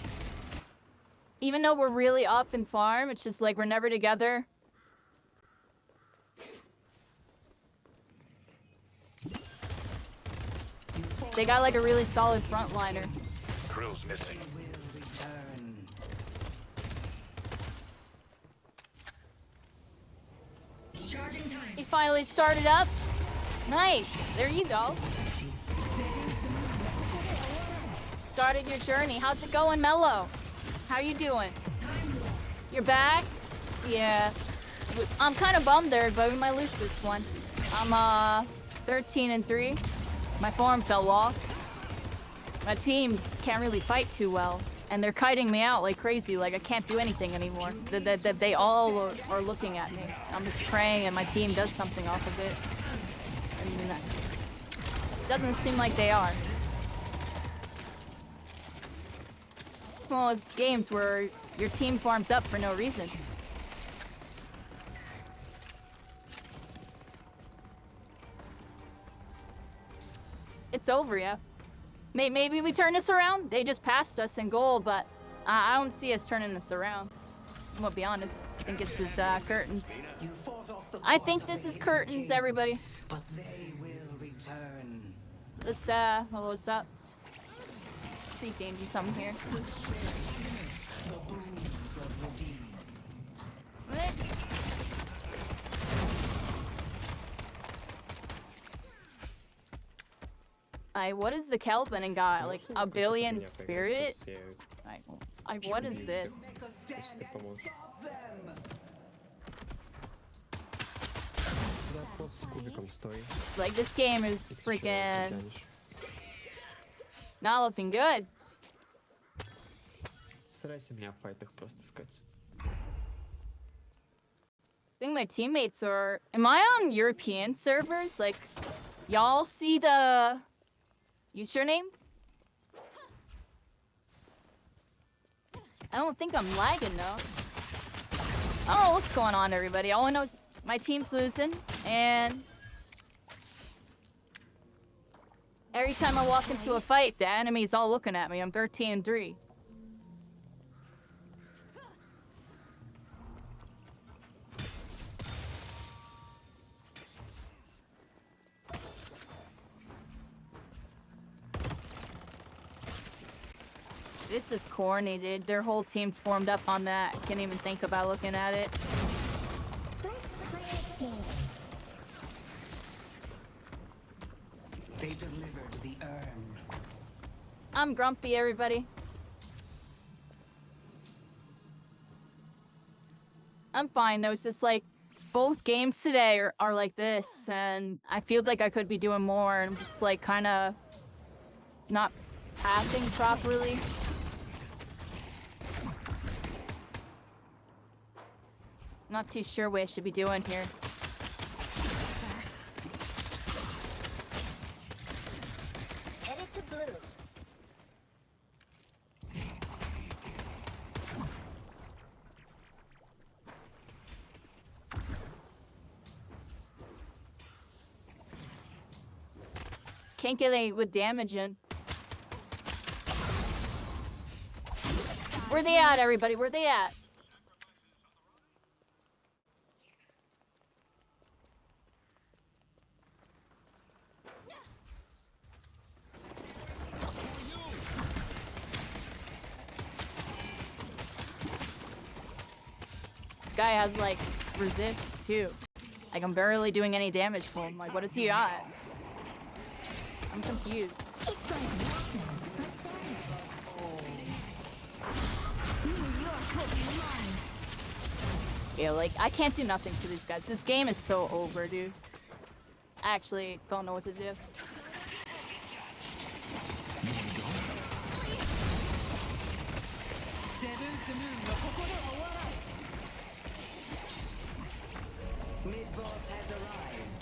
S1: Even though we're really up in farm, it's just like we're never together. They got like a really solid frontliner.
S7: Krill's missing.
S1: finally started up. Nice. There you go. Started your journey. How's it going, Mello? How you doing? You're back? Yeah. I'm kind of bummed there, but we might lose this one. I'm 13-3. My form fell off. My teams can't really fight too well, and they're kiting me out like crazy. Like I can't do anything anymore. They all are looking at me. I'm just praying, and my team does something off of it. And it doesn't seem like they are. Well, it's games where your team farms up for no reason. It's over, yeah. Maybe we turn this around? They just passed us in goal, but I don't see us turning this around. I'm gonna be honest. I think it's this curtains. I think this is curtains, everybody.
S12: But they will return.
S1: Let's well, what's up? Let's see if they can do something here. What? What is the Kelvin got? Like a billion spirit? What is this? Like this game is freaking not looking good.
S13: Старайся меня в файтах просто искать.
S1: I think my teammates are... Am I on European servers? Like, y'all see the usernames? I don't think I'm lagging though. I don't know what's going on, everybody. All I know is my team's losing, and every time I walk into a fight, the enemy's all looking at me. I'm 13-3. This is corny, dude. Their whole team's formed up on that. Can't even think about looking at it.
S12: They delivered the urn.
S1: I'm grumpy, everybody. I'm fine though. It's just like both games today are like this, and I feel like I could be doing more, and I'm just like kind of not passing properly. Not too sure what I should be doing here.
S4: Headed to blue.
S1: Can't get any with damage in. Where they at, everybody? Where they at? This guy has like resists too. Like I'm barely doing any damage for him. Like what is he at? I'm confused. Yeah, like I can't do nothing to these guys. This game is so over, dude. I actually don't know what to do.
S12: Mid-boss has arrived.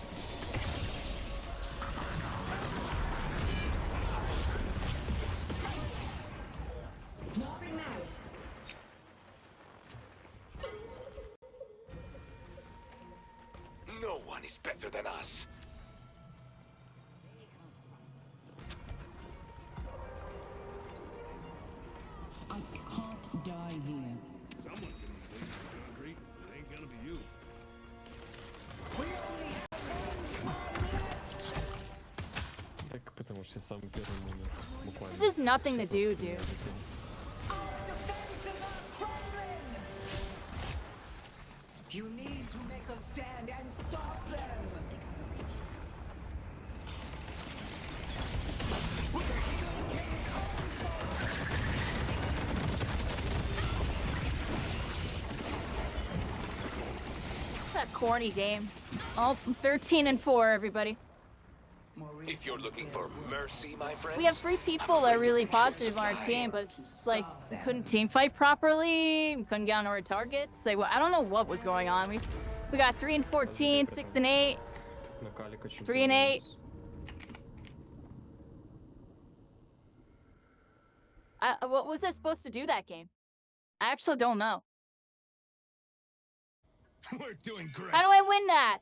S7: No one is better than us.
S12: I can't die here.
S7: Someone's gonna be bleeding the concrete. It ain't gonna be you.
S13: Так, потому что сам первый номер буквально.
S1: This is nothing to do, dude.
S12: You need to make a stand and stop them!
S1: That corny game. Oh, 13 and 4, everybody.
S7: If you're looking for mercy, my friend.
S1: We have 3 people that are really positive on our team, but it's just like we couldn't team fight properly. We couldn't get on our targets. I don't know what was going on. We got 3 and 14, 6 and 8, 3 and 8. What was I supposed to do that game? I actually don't know.
S8: We're doing great.
S1: How do I win that?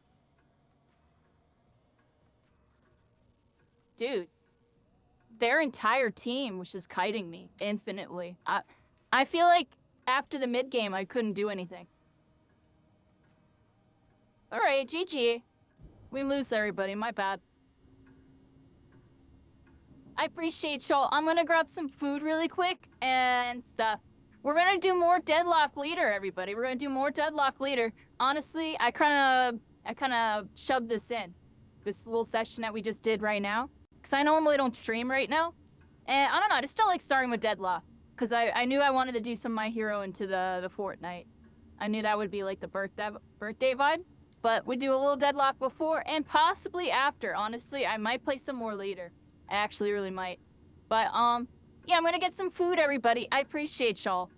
S1: Dude, their entire team was just kiting me infinitely. I feel like after the mid game, I couldn't do anything. All right, GG. We lose everybody, my bad. I appreciate y'all. I'm gonna grab some food really quick and stuff. We're gonna do more Deadlock Leader, everybody. We're gonna do more Deadlock Leader. Honestly, I kind of shoved this in, this little session that we just did right now, because I normally don't stream right now, and I don't know. I just felt like starting with Deadlock, because I knew I wanted to do some My Hero into the Fortnite. I knew that would be like the birthday vibe, but we do a little Deadlock before and possibly after. Honestly, I might play some more later. I actually really might, but yeah, I'm gonna get some food, everybody. I appreciate y'all.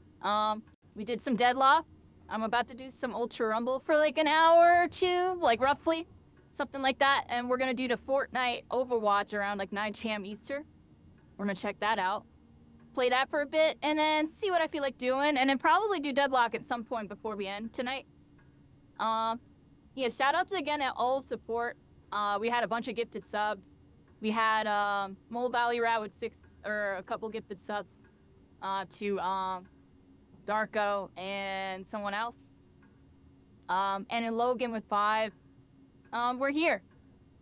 S1: We did some Deadlock. I'm about to do some Ultra Rumble for like an hour or two, like roughly, something like that. And we're gonna do the Fortnite Overwatch around like 9 p.m. Eastern. We're gonna check that out, play that for a bit, and then see what I feel like doing, and then probably do Deadlock at some point before we end tonight. Yeah, shout out to again at all support. We had a bunch of gifted subs. We had Mole Valley Rat with a couple gifted subs to Darko and someone else. And in Logan with 5. We're here.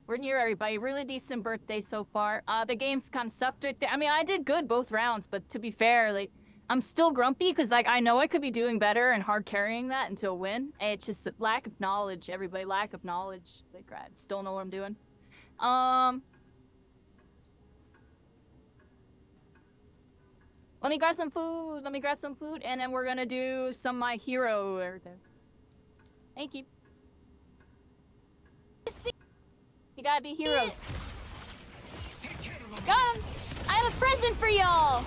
S1: We're here, everybody. Really decent birthday so far. The game's kind of sucked right there. I mean, I did good both rounds, but to be fair, like, I'm still grumpy because, like, I know I could be doing better and hard carrying that into a win. It's just lack of knowledge, everybody. Lack of knowledge. Like, I still know what I'm doing. Let me grab some food, and then we're gonna do some My Hero or there. Thank you. You gotta be heroes. Got him! I have a present for y'all!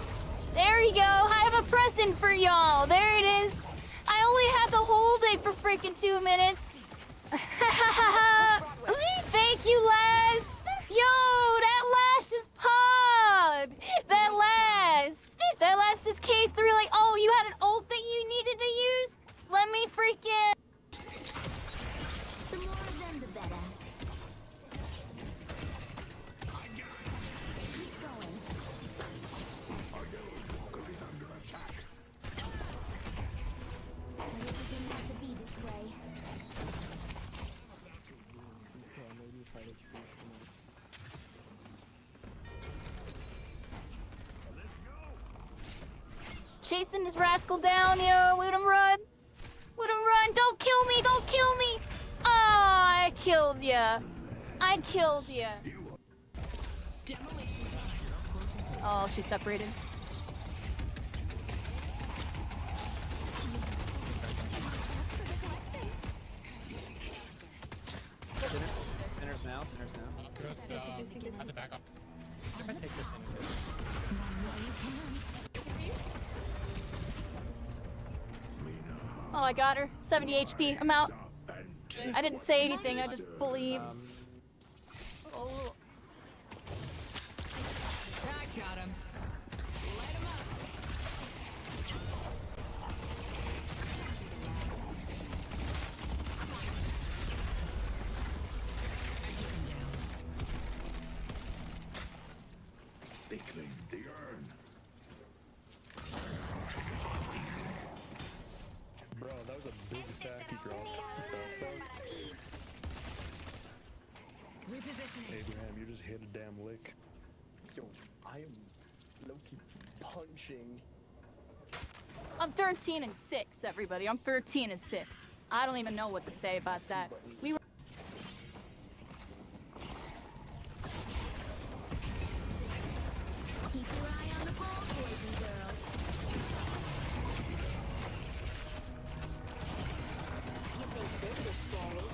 S1: There you go, I have a present for y'all! There it is! I only had the whole day for freaking 2 minutes! Thank you, Laz! Yo, that Lash is pog! That Lash is K3, like, oh, you had an ult that you needed to use? Let me freaking...
S10: The more of them, the better. Keep going.
S8: Our yellow walker is under attack.
S10: I wish it didn't have to be this way.
S1: Chasing this rascal down, yo. Let him run. Let him run. Don't kill me. Don't kill me. Oh, I killed ya. I killed ya. Oh, she's separated.
S3: Sinners now.
S5: Just at the back up. If I take their sinners in.
S1: Oh, I got her. 70 HP. I'm out. I didn't say anything. I just believed. Oh.
S2: I got him. Light him up.
S8: They claim the urn.
S13: Bro, that was a big sack you dropped.
S2: Repositioning.
S13: Abraham, you just hit a damn lick.
S14: Yo, I am low-key punching
S1: I'm 13-6, everybody. I'm 13-6. I don't even know what to say about that. We were
S10: Keep your eye on the ball, boys and girls.
S4: You think this is scary?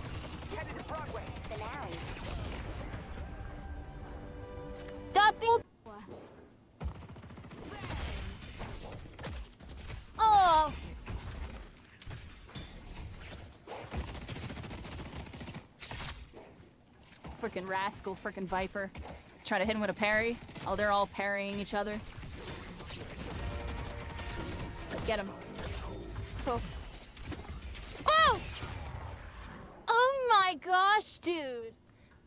S4: Headed to Broadway. Finale.
S1: Double. Oh. Frickin' rascal, frickin' Viper. Try to hit him with a parry. Oh, they're all parrying each other. Get him. Oh. Oh! Oh my gosh, dude.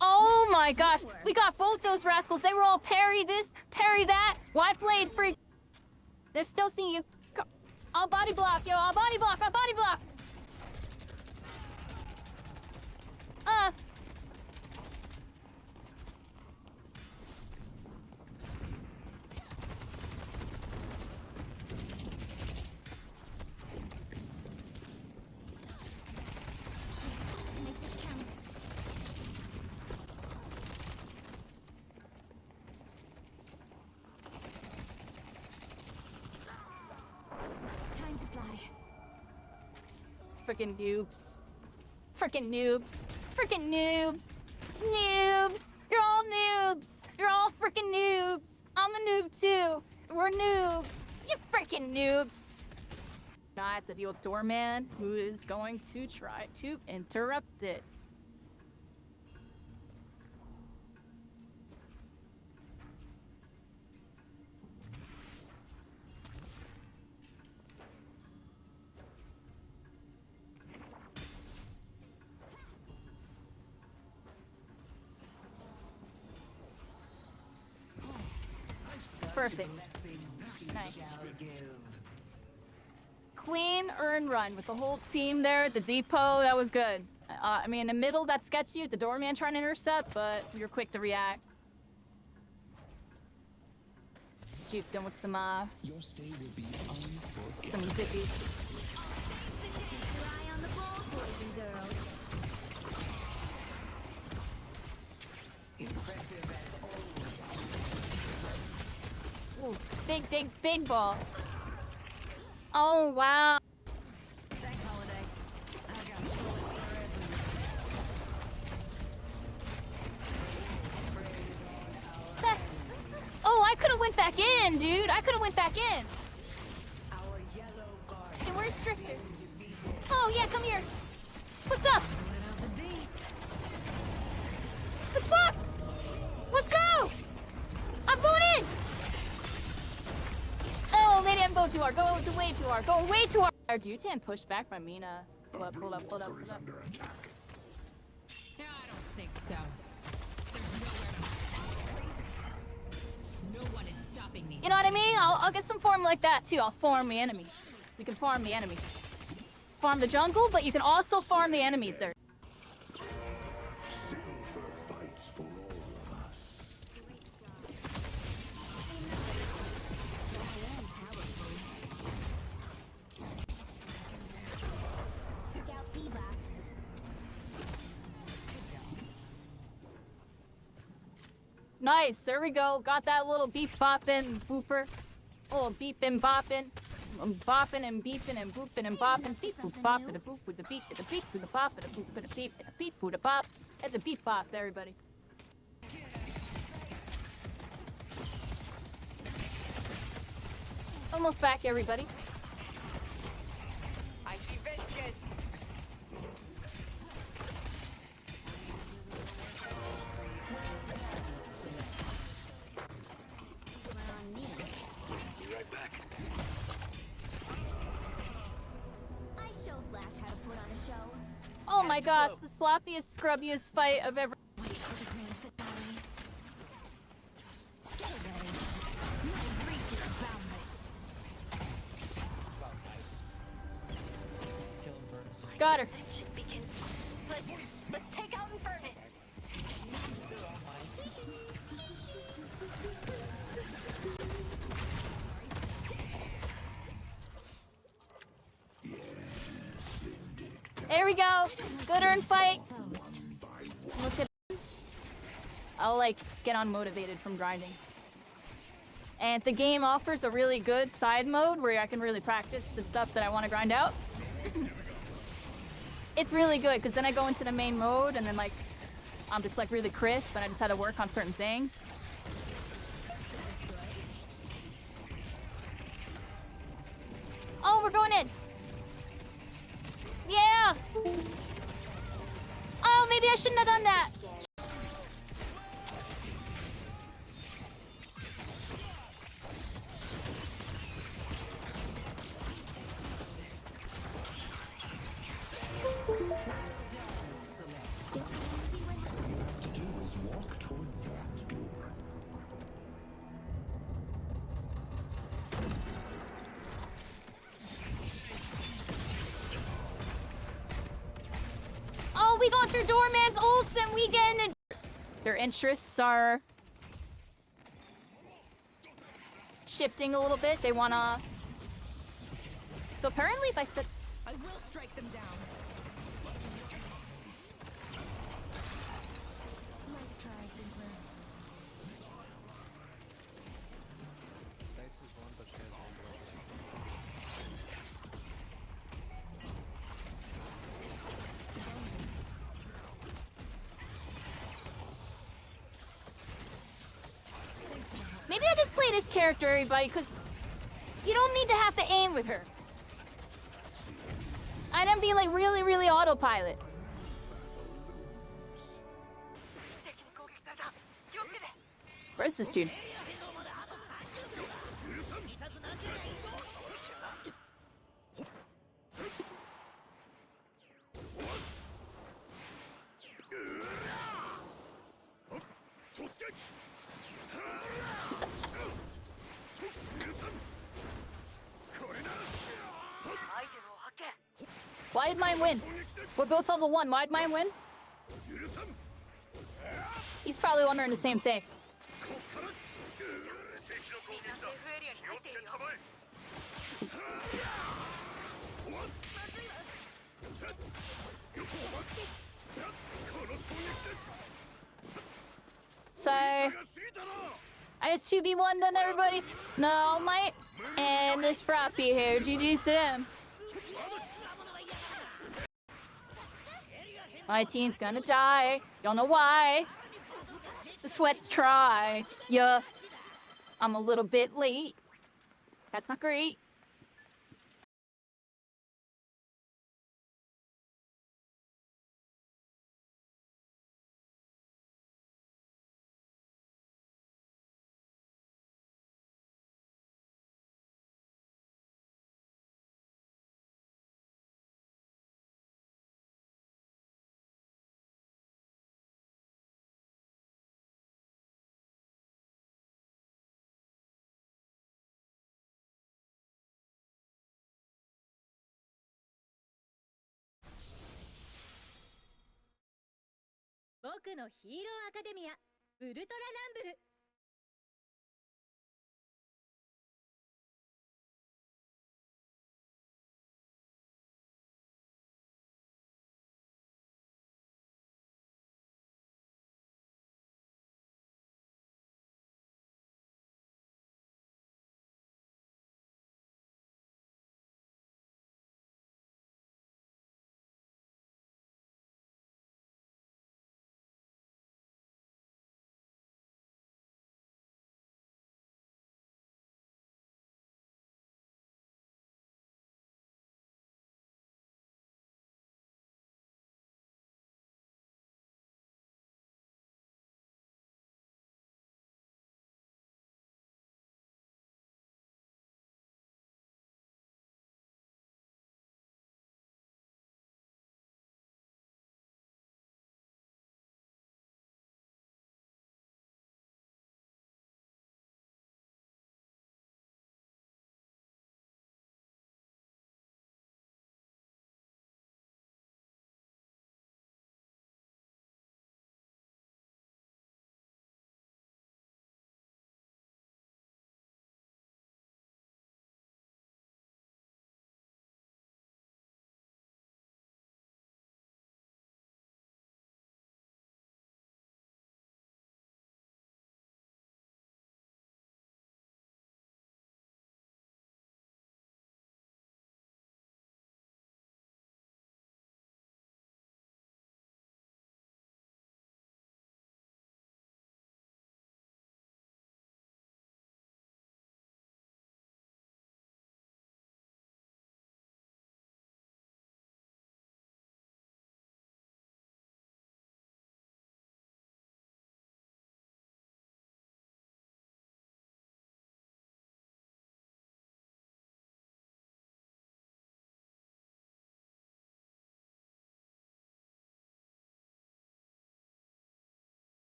S1: Oh my gosh. We got both those rascals. They were all parry this, parry that. Why played free? They're still seeing you. I'll body block, yo. I'll body block. I'll body block.
S10: Make this count. Time to fly.
S1: Frickin' noobs. Frickin' noobs. Frickin' noobs. Noobs. You're all noobs. You're all frickin' noobs. I'm a noob too. We're noobs. You frickin' noobs. Now I have to deal with Doorman, who is going to try to interrupt it. Perfect. Nice. Queen, earn, run with the whole team there at the depot. That was good. I mean, in the middle, that's sketchy with the doorman trying to intercept, but you're quick to react. Juked them with some
S9: Your stay will be unforgettable.
S1: some zippies.
S10: Keep your eye on the ball, boys and girls.
S12: Impressive as always.
S1: Ooh, big ball. Oh wow.
S12: Thanks, Holiday. I got bullets for everyone.
S1: Oh, I could have went back in, dude. I could have went back in.
S12: Our yellow guard.
S1: Hey, where's Drifter? Oh yeah, come here. What's up? The fuck? Let's go! I'm going in! Oh, lady, I'm going too hard. Going way too hard. Going way too hard. Do you can push back by Mina? Pull up.
S2: No, I don't think so. There's nowhere. No one is stopping me.
S1: You know what I mean? I'll get some farm like that too. I'll farm the enemies. We can farm the enemies. Farm the jungle, but you can also farm the enemies there.
S8: Silver fights for all of us.
S10: Took out Bebop.
S1: Nice, there we go. Got that little beep boppin' booper. Oh, beepin' boppin'. I'm bopping and beeping and booping and bopping. Beep boop bop and a boop with a beep and a beep with a bop and a boop and a beep and a beep with a bop. That's a beep bop, everybody. Almost back, everybody.
S4: I see vengeance.
S7: Be right back.
S10: I showed Lash how to put on a show.
S1: Oh my gosh, the sloppiest, scrubbiest fight of ever.
S10: Wait for the grand finale. Get away. My reach is boundless.
S1: Got her.
S4: Let's take out Inferno.
S1: There we go. Good earn fight. What's it? I'll like get unmotivated from grinding. And the game offers a really good side mode where I can really practice the stuff that I want to grind out. It's really good because then I go into the main mode and then like I'm just like really crisp and I just had to work on certain things. Oh, we're going in. Yeah. Oh, maybe I shouldn't have done that. Oh, we going through Doorman's ults and we getting it. Their interests are shifting a little bit. They wanna. So apparently, if I said,
S2: I will strike them down.
S10: Nice try, Sinclair.
S3: Dice is one, but she has one
S1: maybe I just play this character, everybody, because you don't need to have to aim with her. I don't be like really, really autopilot. Where's this dude? Why did mine win? We're both level 1. Why'd mine win? He's probably wondering the same thing. So, I just 2v1 then, everybody? No, mate. And this Froppy here, GG's to them. My team's gonna die. Y'all know why. The sweats try. Yeah. I'm a little bit late. That's not great.
S10: 僕のヒーローアカデミアウルトラランブル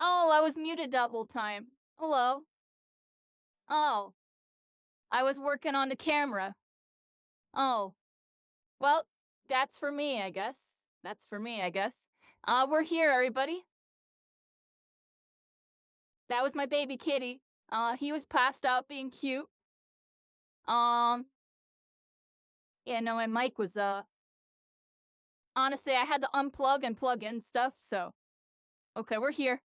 S1: Oh, I was muted that whole time. Hello. Oh. I was working on the camera. Oh. Well, that's for me, I guess. That's for me, I guess. We're here, everybody. That was my baby kitty. He was passed out being cute. Yeah, no, my mic was, honestly, I had to unplug and plug in stuff, so. Okay, we're here.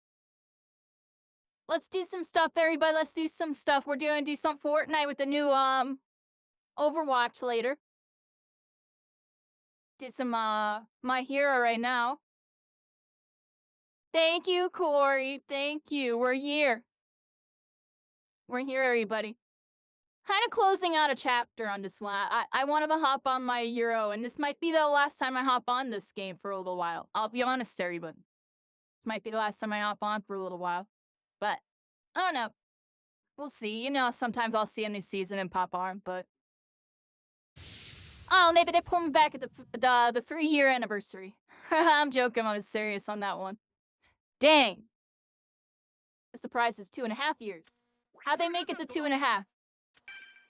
S1: Let's do some stuff, everybody. Let's do some stuff. We're doing do some Fortnite with the new, Overwatch later. Did some, MHUR right now. Thank you, Corey. Thank you. We're here. We're here, everybody. Kind of closing out a chapter on this one. I wanted to hop on my Euro, and this might be the last time I hop on this game for a little while. I'll be honest, everybody. Might be the last time I hop on for a little while. But, I don't know. We'll see. You know, sometimes I'll see a new season and pop on, but... Oh, maybe they pull me back at the 3-year anniversary. I'm joking, I was serious on that one. Dang. The surprise is 2.5 years. How'd they make it to 2.5?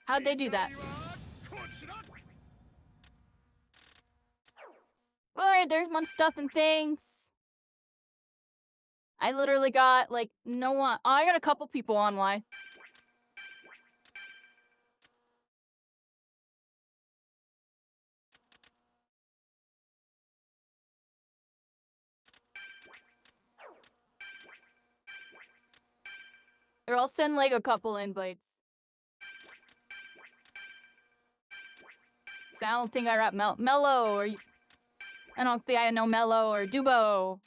S1: How'd they do that? Alright, there's my stuff and things. I literally got, like, no one. Oh, I got a couple people online. Or I'll send, like, a couple invites. So I don't think I rap Mellow or... I don't think I know Mellow or Dubo.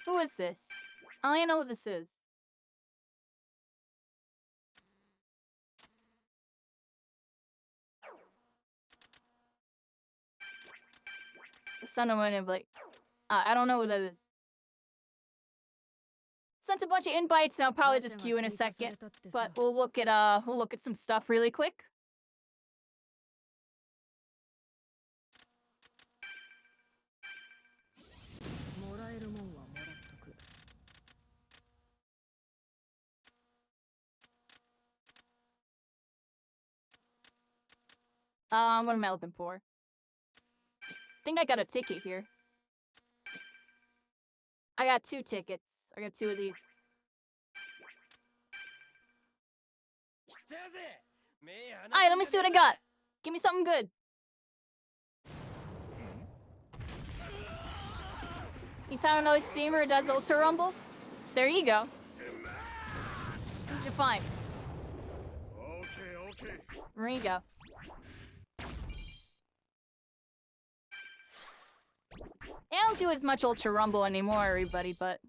S1: Who is this? I don't know who this is. The son of an invite. I don't know who that is. Sent a bunch of invites, and I'll probably just queue in a second. But we'll look at some stuff really quick. What am I looking for? I think I got a ticket here. I got 2 tickets. I got 2 of these. Alright, let me see what I got. Give me something good. You found another streamer who does Ultra Rumble? There you go. What'd you find? There you go. I don't do as much Ultra Rumble anymore, everybody, but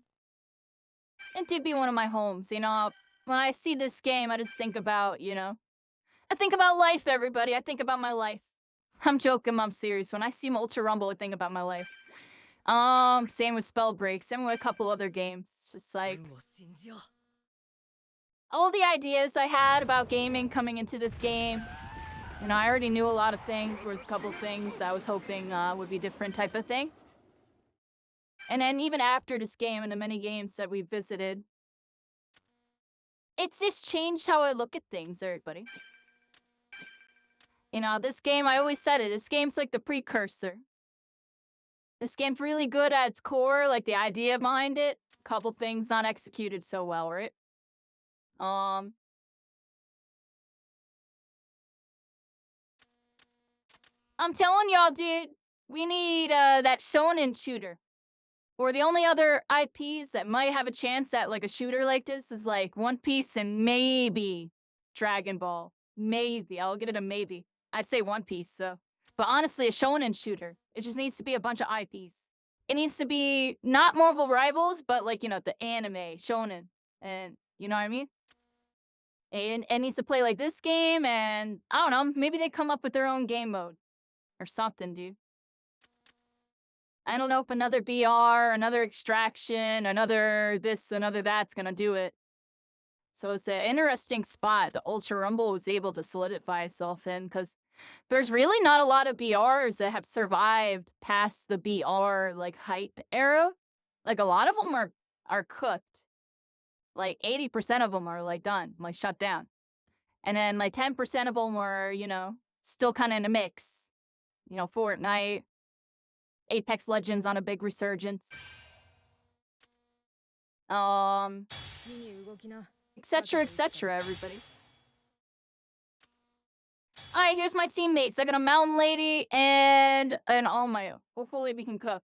S1: it did be one of my homes, you know? When I see this game, I just think about, you know? I think about life, everybody. I think about my life. I'm joking, I'm serious. When I see Ultra Rumble, I think about my life. Same with Spellbreak, same with a couple other games. It's just like... all the ideas I had about gaming coming into this game, you know, I already knew a lot of things. There was a couple things I was hoping would be different type of thing. And then even after this game and the many games that we visited, it's just changed how I look at things, everybody. You know, this game, I always said it, this game's like the precursor. This game's really good at its core, like the idea behind it. A couple things not executed so well, right? I'm telling y'all, dude, we need that shonen shooter. Or the only other IPs that might have a chance at like a shooter like this is like One Piece and maybe Dragon Ball. Maybe. I'll get it a maybe. I'd say One Piece, so. But honestly, a shonen shooter. It just needs to be a bunch of IPs. It needs to be not Marvel Rivals, but like, you know, the anime, shonen. And you know what I mean? And it needs to play like this game, and I don't know, maybe they come up with their own game mode. Or something, dude. I don't know if another BR, another extraction, another this, another that's gonna do it. So it's an interesting spot the Ultra Rumble was able to solidify itself in, because there's really not a lot of BRs that have survived past the BR like hype era. Like a lot of them are cooked. Like 80% of them are like done, like shut down. And then like 10% of them are, you know, still kind of in a mix. You know, Fortnite, Apex Legends on a big resurgence. Etc, etc, everybody. Alright, here's my teammates. I got a mountain lady and an Almayo. Hopefully we can cook.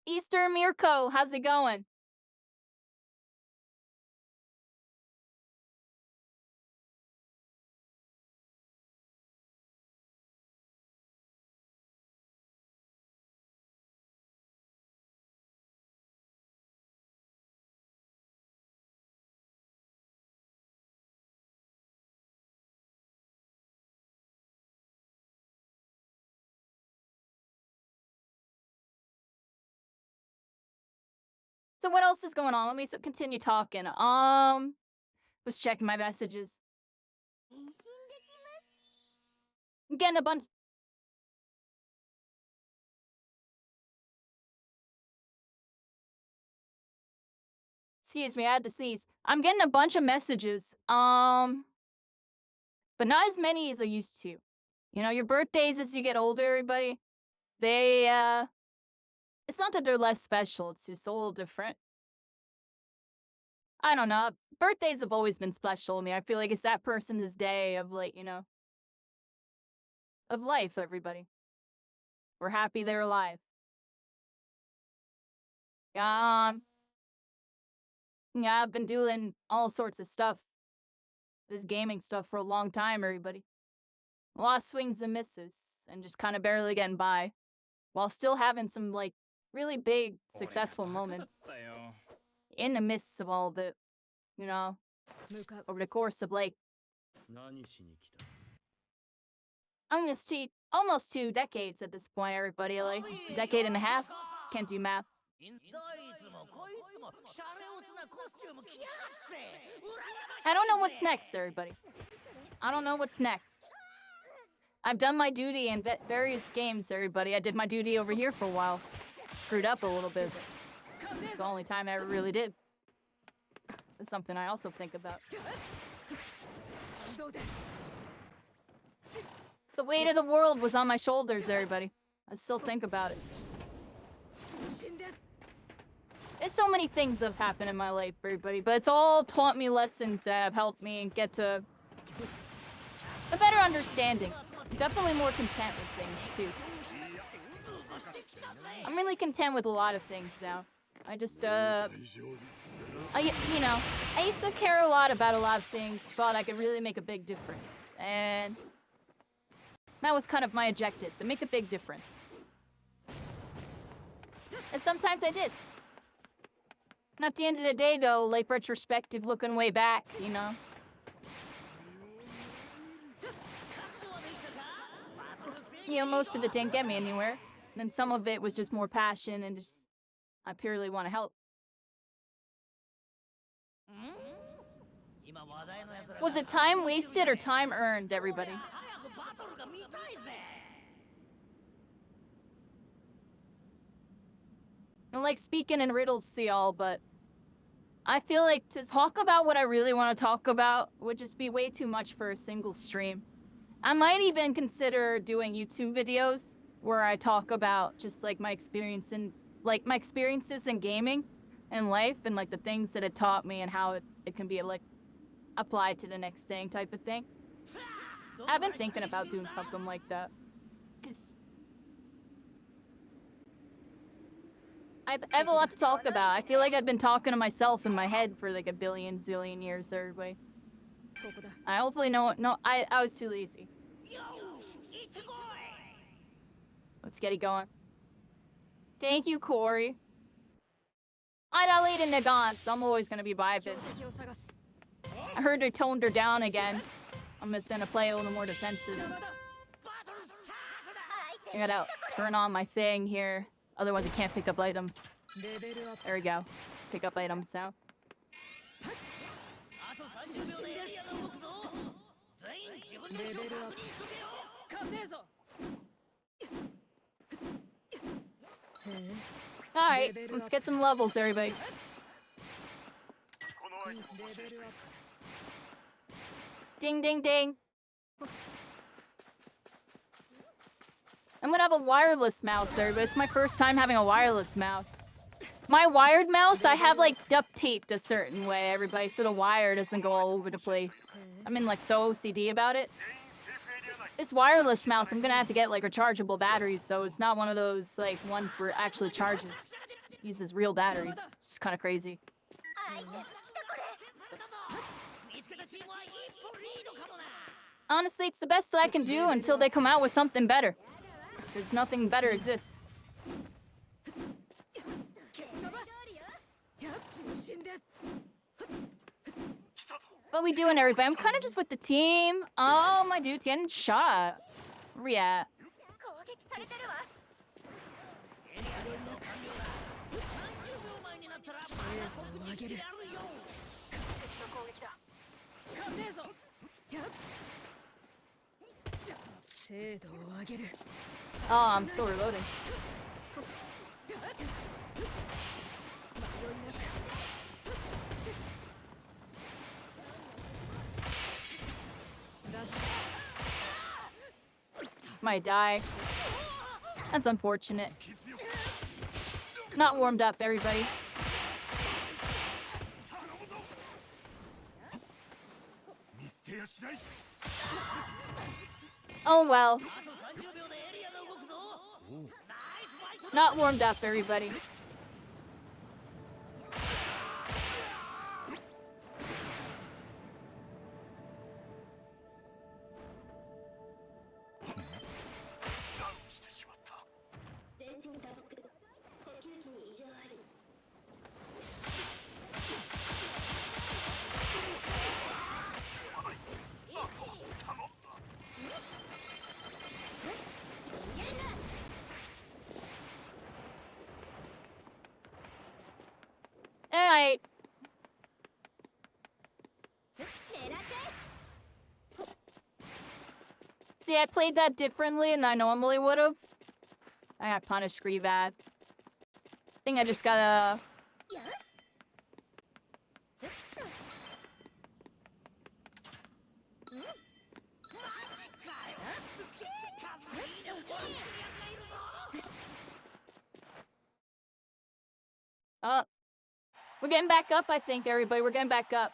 S1: Easter Mirko, how's it going? So what else is going on? Let me continue talking. Was checking my messages. I'm getting a bunch. Excuse me, I had to sneeze. I'm getting a bunch of messages. But not as many as I used to. You know, your birthdays as you get older, everybody, they, it's not that they're less special, it's just a little different. I don't know. Birthdays have always been special to me. I feel like it's that person's day of, like, you know, of life, everybody. We're happy they're alive. Yeah, I've been doing all sorts of stuff. This gaming stuff for a long time, everybody. A lot of swings and misses, and just kind of barely getting by, while still having some, like, really big, successful moments in the midst of all of it, you know, over the course of, like, I'm gonna see almost 2 decades at this point, everybody, like, a decade and a half. Can't do math. I don't know what's next, everybody. I don't know what's next. I've done my duty in various games, everybody. I did my duty over here for a while. Screwed up a little bit. It's the only time I ever really did. It's something I also think about. The weight of the world was on my shoulders, everybody. I still think about it. There's so many things that have happened in my life, everybody, but it's all taught me lessons that have helped me get to a better understanding. I'm definitely more content with things, too. I'm really content with a lot of things now. I just, you know, I used to care a lot about a lot of things, thought I could really make a big difference, and that was kind of my objective, to make a big difference. And sometimes I did. And at the end of the day, though, like retrospective, looking way back, you know. You know, most of it didn't get me anywhere. And some of it was just more passion and just, I purely want to help. Was it time wasted or time earned, everybody? I like speaking in riddles to y'all, but I feel like to talk about what I really want to talk about would just be way too much for a single stream. I might even consider doing YouTube videos where I talk about just like my experiences in gaming and life and like the things that it taught me and how it can be like applied to the next thing type of thing. I've been thinking about doing something like that. 'Cause I have a lot to talk about. I feel like I've been talking to myself in my head for like a billion zillion years, everybody. I hopefully know. No, I was too lazy. Let's get it going. Thank you, Corey. I dilated Nagan, so I'm always gonna be vibing. I heard they toned her down again. I'm just gonna play a little more defensive. I gotta turn on my thing here. Otherwise I can't pick up items. There we go. Pick up items now. Alright, let's get some levels, everybody. Ding, ding, ding. I'm gonna have a wireless mouse, everybody. It's my first time having a wireless mouse. My wired mouse, I have like duct taped a certain way, everybody, so the wire doesn't go all over the place. I'm in like so OCD about it. This wireless mouse, I'm gonna have to get like rechargeable batteries, so it's not one of those like ones where it actually charges. It uses real batteries. It's just kind of crazy. Honestly, it's the best I can do until they come out with something better. Because nothing better exists. What we doing, everybody? I'm kind of just with the team. Oh, my dude's getting shot. Where we at? Oh, I'm still reloading. Might die. That's unfortunate. Not warmed up, everybody. Oh well. Not warmed up, everybody. Alright. See, I played that differently than I normally would've. I got punished pretty bad. I think I just gotta... We're getting back up, I think, everybody. We're getting back up.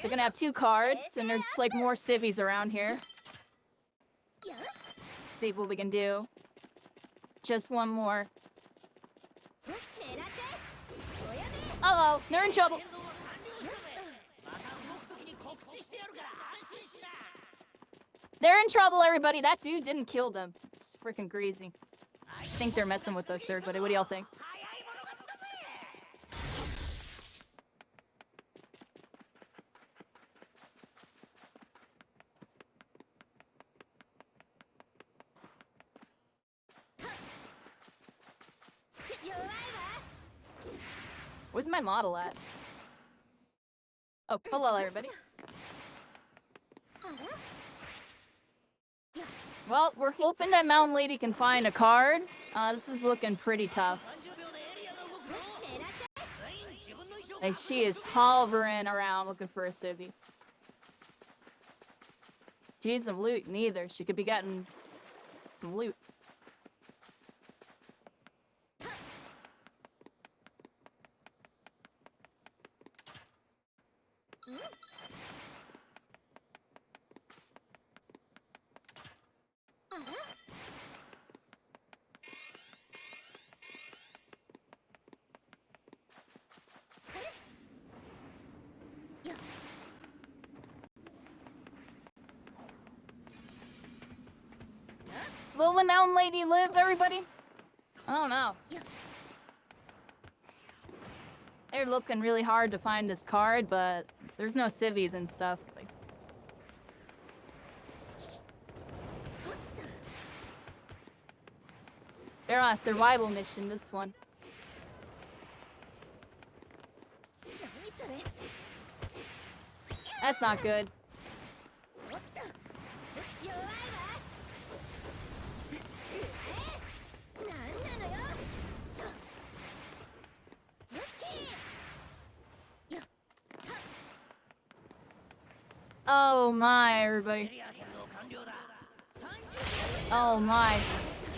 S1: They're gonna have 2 cards, and there's like more civvies around here. See what we can do. Just one more. Uh-oh, they're in trouble. They're in trouble, everybody. That dude didn't kill them. It's freaking crazy. I think they're messing with us, everybody. What do y'all think? Where's my model at? Oh, hello, everybody. Well, we're hoping that Mountain Lady can find a card. This is looking pretty tough. Like, she is hovering around looking for a civvy. She needs some loot, neither. She could be getting some loot. Will the Mountain Lady live, everybody? I don't know. They're looking really hard to find this card, but there's no civvies and stuff. Like... They're on a survival mission, this one. That's not good. Oh my, everybody. Oh my.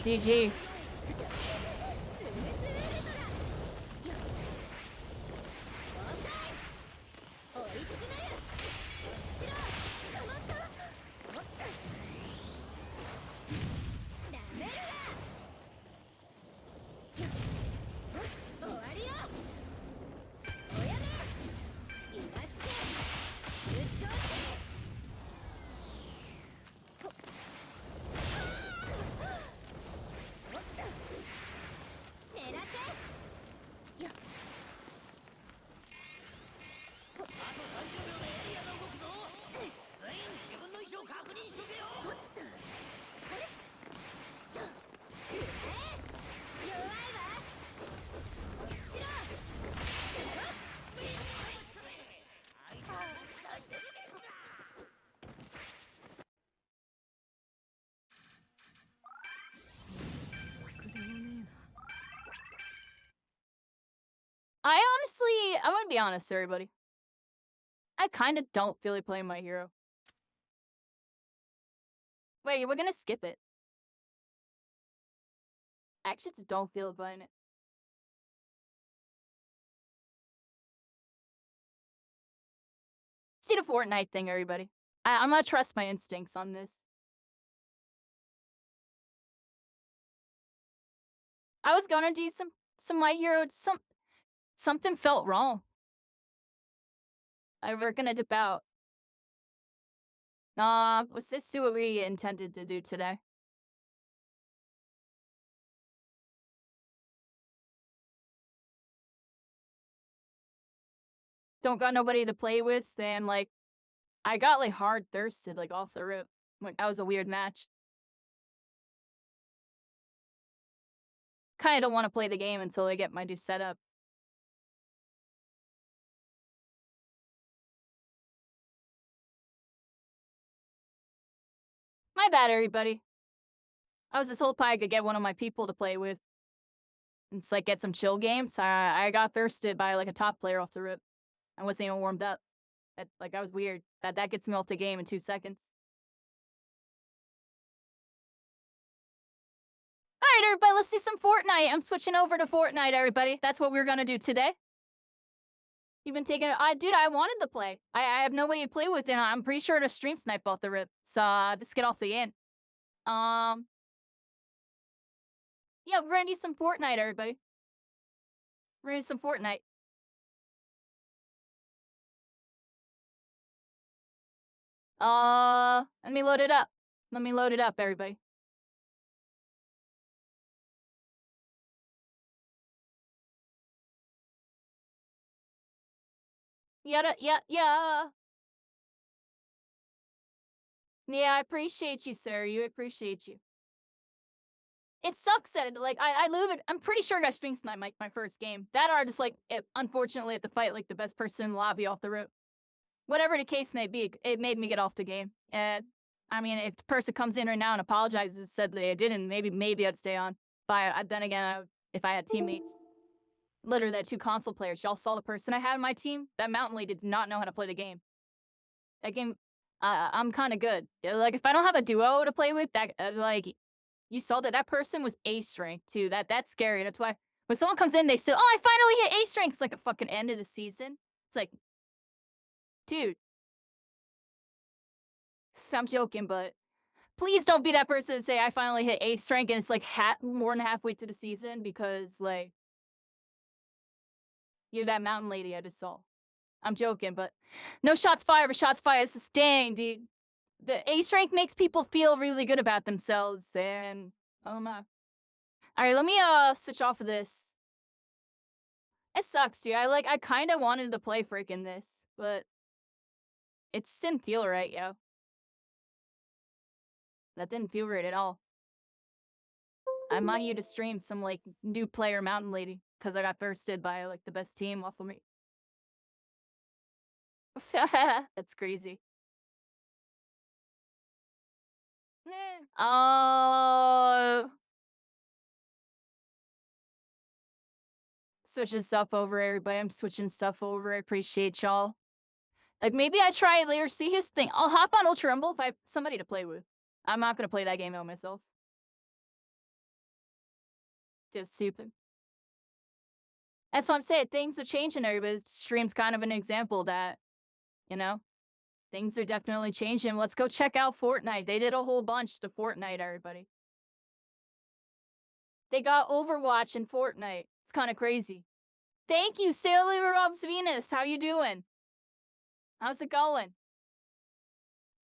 S1: GG. I'm gonna be honest, everybody. I kinda don't feel like playing my hero. Wait, we're gonna skip it. I actually just don't feel like playing it. Let's do the Fortnite thing, everybody. I'm gonna trust my instincts on this. I was gonna do some my hero, something felt wrong. We're gonna dip out. Let's just do what we intended to do today. Don't got nobody to play with, then like I got like hard thirsted like off the rip. Like that was a weird match. Kinda don't want to play the game until I get my new setup. My bad, everybody. I was just hoping I could get one of my people to play with. And it's like get some chill games. I got thirsted by like a top player off the rip. I wasn't even warmed up. That was weird. That gets me off the game in 2 seconds. Alright, everybody, let's do some Fortnite. I'm switching over to Fortnite, everybody. That's what we're gonna do today. You've been taking dude, I wanted to play. I have nobody to play with, and I'm pretty sure to stream snipe off the rip. So let's get off the end. Yeah, we're gonna do some Fortnite, everybody. We're gonna do some Fortnite. Let me load it up. Let me load it up, everybody. Yeah. Yeah, I appreciate you, sir. You appreciate you. It sucks that like I lose it. I'm pretty sure I got stream snipe my first game. That are just like unfortunately at the fight like the best person in the lobby off the rip. Whatever the case may be, it made me get off the game. And I mean, if the person comes in right now and apologizes, said they didn't, maybe I'd stay on. But then again, if I had teammates, literally that 2 console players, y'all saw the person I had on my team. That mountain lady did not know how to play the game. That game, I'm kind of good. Like if I don't have a duo to play with, that like you saw that person was ace rank too. That's scary. That's why when someone comes in, they say, "Oh, I finally hit ace rank." It's like a fucking end of the season. It's like, dude. I'm joking, but please don't be that person to say I finally hit ace rank and it's like more than halfway to the season because like you're that mountain lady I just saw. I'm joking, but no shots fired, but shots fired. This is dang, dude. The ace rank makes people feel really good about themselves, and oh my. All right, let me switch off of this. It sucks, dude. I kind of wanted to play freaking this, but it just didn't feel right, yo. That didn't feel right at all. I might you to stream some like new player Mountain Lady because I got bursted by like the best team off of me. That's crazy. Oh. Switching stuff over, everybody. I'm switching stuff over. I appreciate y'all. Like, maybe I try it later. See his thing. I'll hop on Ultra Rumble if I have somebody to play with. I'm not gonna play that game out myself. Just stupid. That's what I'm saying. Things are changing, everybody. Stream's kind of an example that, you know, things are definitely changing. Let's go check out Fortnite. They did a whole bunch to Fortnite, everybody. They got Overwatch and Fortnite. It's kind of crazy. Thank you, Sailor Rob's Venus. How you doing? How's it going?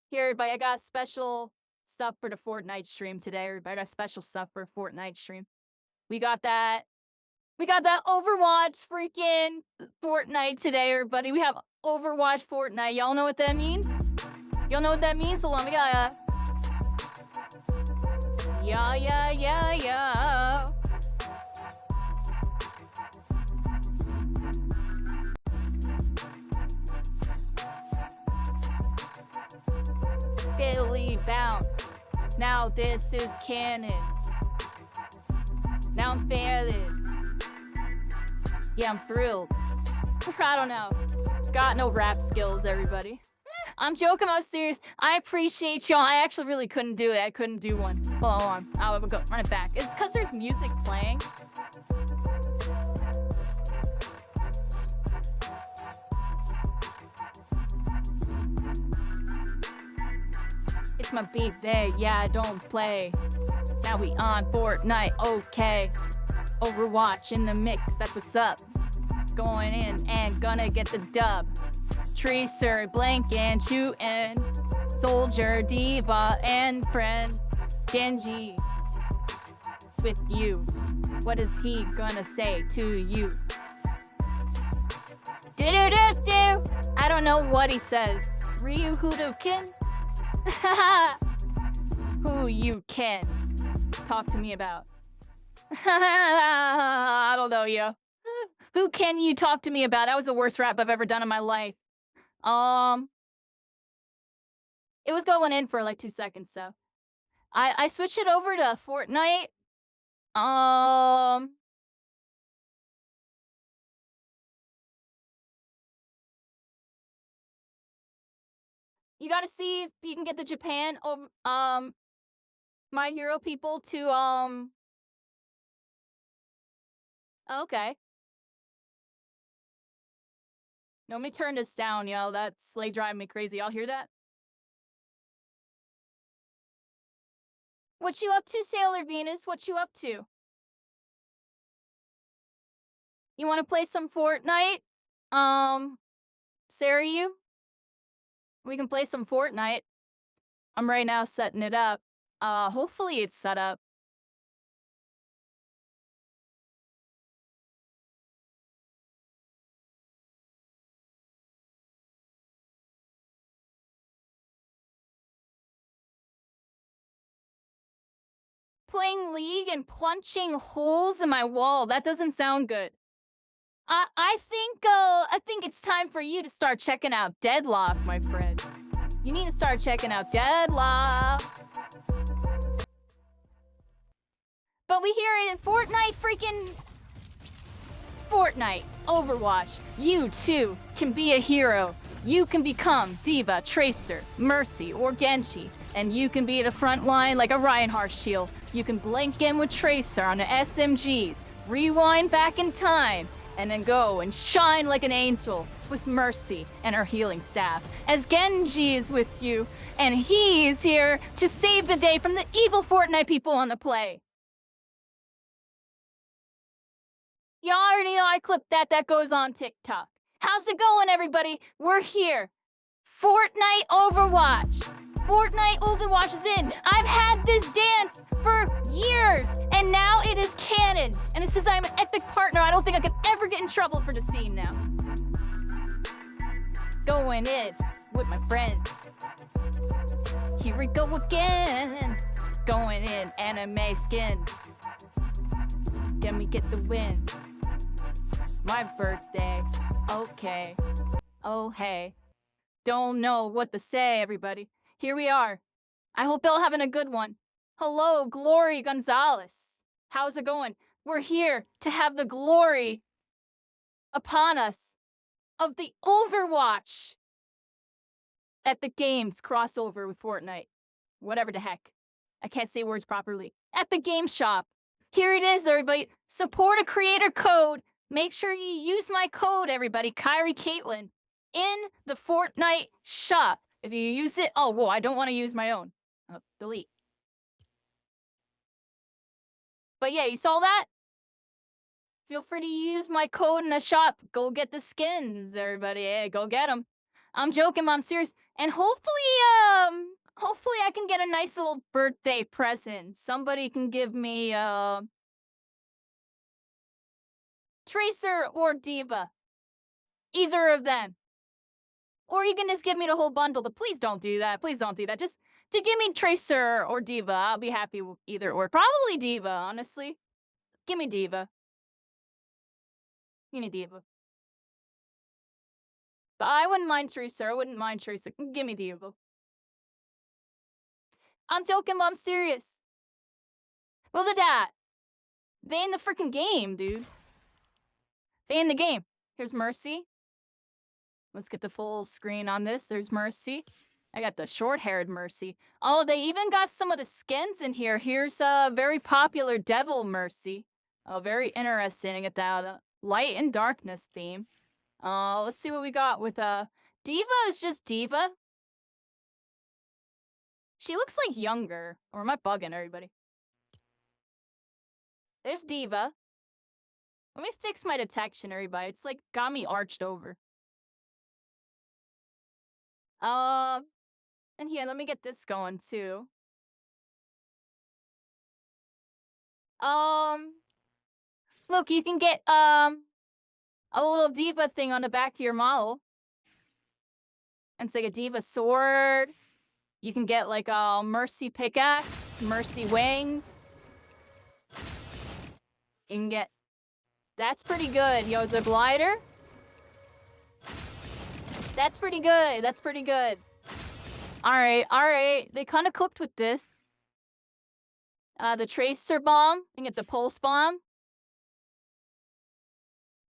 S1: Here, everybody, I got special stuff for the Fortnite stream today. Everybody, I got special stuff for Fortnite stream. We got that Overwatch freaking Fortnite today, everybody. We have Overwatch Fortnite. Y'all know what that means? Y'all know what that means? Hold on, we got yeah. Billy bounce. Now this is canon. Now I'm feeling. Yeah, I'm thrilled. I don't know. Got no rap skills, everybody. I'm joking, I'm serious. I appreciate y'all. I actually really couldn't do it. I couldn't do one. Hold on. I'll go run it back. It's because there's music playing. It's my birthday, yeah, I don't play. Now we on Fortnite, okay. Overwatch in the mix, that's what's up. Going in and gonna get the dub. Tracer, Blank and shootin'. Soldier, Diva, and friends. Genji. It's with you. What is he gonna say to you? Do-do-do-do! I don't know what he says. Ryu Hudoken? Who you can talk to me about? I don't know, yo. Who can you talk to me about? That was the worst rap I've ever done in my life. It was going in for like 2 seconds, so I switched it over to Fortnite. You gotta see if you can get the Japan My Hero people to okay. No, let me turn this down, yo. That's like driving me crazy. Y'all hear that? What you up to, Sailor Venus? What you up to? You want to play some Fortnite? Sarah, you? We can play some Fortnite. I'm right now setting it up. Hopefully it's set up. Playing League and punching holes in my wall. That doesn't sound good. I think it's time for you to start checking out Deadlock, my friend. You need to start checking out Deadlock. But we hear it in Fortnite, freaking Fortnite, Overwatch. You too can be a hero. You can become Diva, Tracer, Mercy, or Genji. And you can be at the front line like a Reinhardt shield. You can blink in with Tracer on the SMGs, rewind back in time, and then go and shine like an angel with Mercy and her healing staff. As Genji is with you, and he is here to save the day from the evil Fortnite people on the play. Y'all already know I clipped that. That goes on TikTok. How's it going, everybody? We're here. Fortnite Overwatch. Fortnite Overwatch is in. I've had this dance for years, and now it is canon. And it says I'm an epic partner. I don't think I could ever get in trouble for the scene now. Going in with my friends. Here we go again. Going in anime skins. Get me get the win. My birthday. Okay. Oh, hey. Don't know what to say, everybody. Here we are. I hope y'all having a good one. Hello, Glory Gonzalez. How's it going? We're here to have the glory upon us of the Overwatch at the games crossover with Fortnite. Whatever the heck. I can't say words properly. At the game shop. Here it is, everybody. Support a creator code. Make sure you use my code, everybody. Kyrie Caitlin. In the Fortnite shop. If you use it... Oh, whoa, I don't want to use my own. Oh, delete. But yeah, you saw that? Feel free to use my code in the shop. Go get the skins, everybody. Hey, go get them. I'm joking, I'm serious. And hopefully I can get a nice little birthday present. Somebody can give me, Tracer or Diva. Either of them. Or you can just give me the whole bundle, but please don't do that. Please don't do that. Just to give me Tracer or Diva. I'll be happy with either or. Probably Diva, honestly. Give me Diva. Give me Diva. But I wouldn't mind Tracer. I wouldn't mind Tracer. Give me Diva. I'm joking, but I'm serious. Well, the dat. They in the freaking game, dude. They in the game. Here's Mercy. Let's get the full screen on this. There's Mercy. I got the short-haired Mercy. Oh, they even got some of the skins in here. Here's a very popular Devil Mercy. Oh, very interesting. I get that light and darkness theme. Let's see what we got with Diva is just Diva. She looks like younger. Or am I bugging everybody? There's Diva. Let me fix my detection, everybody. It's like got me arched over. And here, let me get this going too. Look, you can get a little Diva thing on the back of your model. And it's like a Diva sword. You can get like a Mercy pickaxe, Mercy wings. You can get... That's pretty good. Yo, is it a glider? That's pretty good. That's pretty good. Alright, alright. They kind of cooked with this. The Tracer bomb. You can get the Pulse bomb.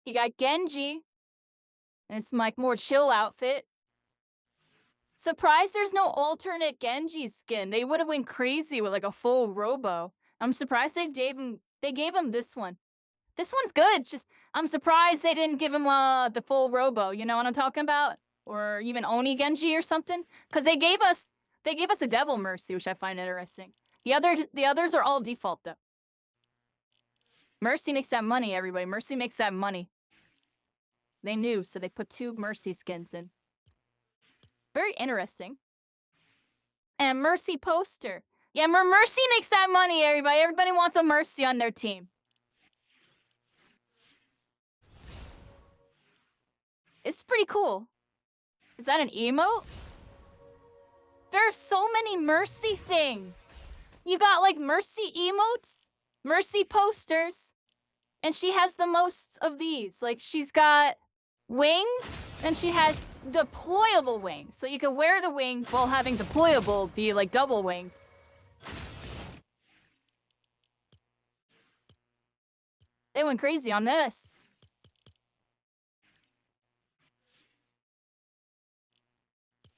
S1: You got Genji. And it's like more chill outfit. Surprised there's no alternate Genji skin. They would have went crazy with like a full Robo. I'm surprised they gave him this one. This one's good. It's just I'm surprised they didn't give him the full Robo. You know what I'm talking about? Or even Oni Genji or something. Because they gave us a Devil Mercy, which I find interesting. The others are all default though. Mercy makes that money, everybody. Mercy makes that money. They knew, so they put 2 Mercy skins in. Very interesting. And Mercy poster. Yeah, Mercy makes that money, everybody. Everybody wants a Mercy on their team. It's pretty cool. Is that an emote? There are so many Mercy things. You got like Mercy emotes, Mercy posters, and she has the most of these. Like she's got wings, and she has deployable wings. So you can wear the wings while having deployable be like double winged. They went crazy on this.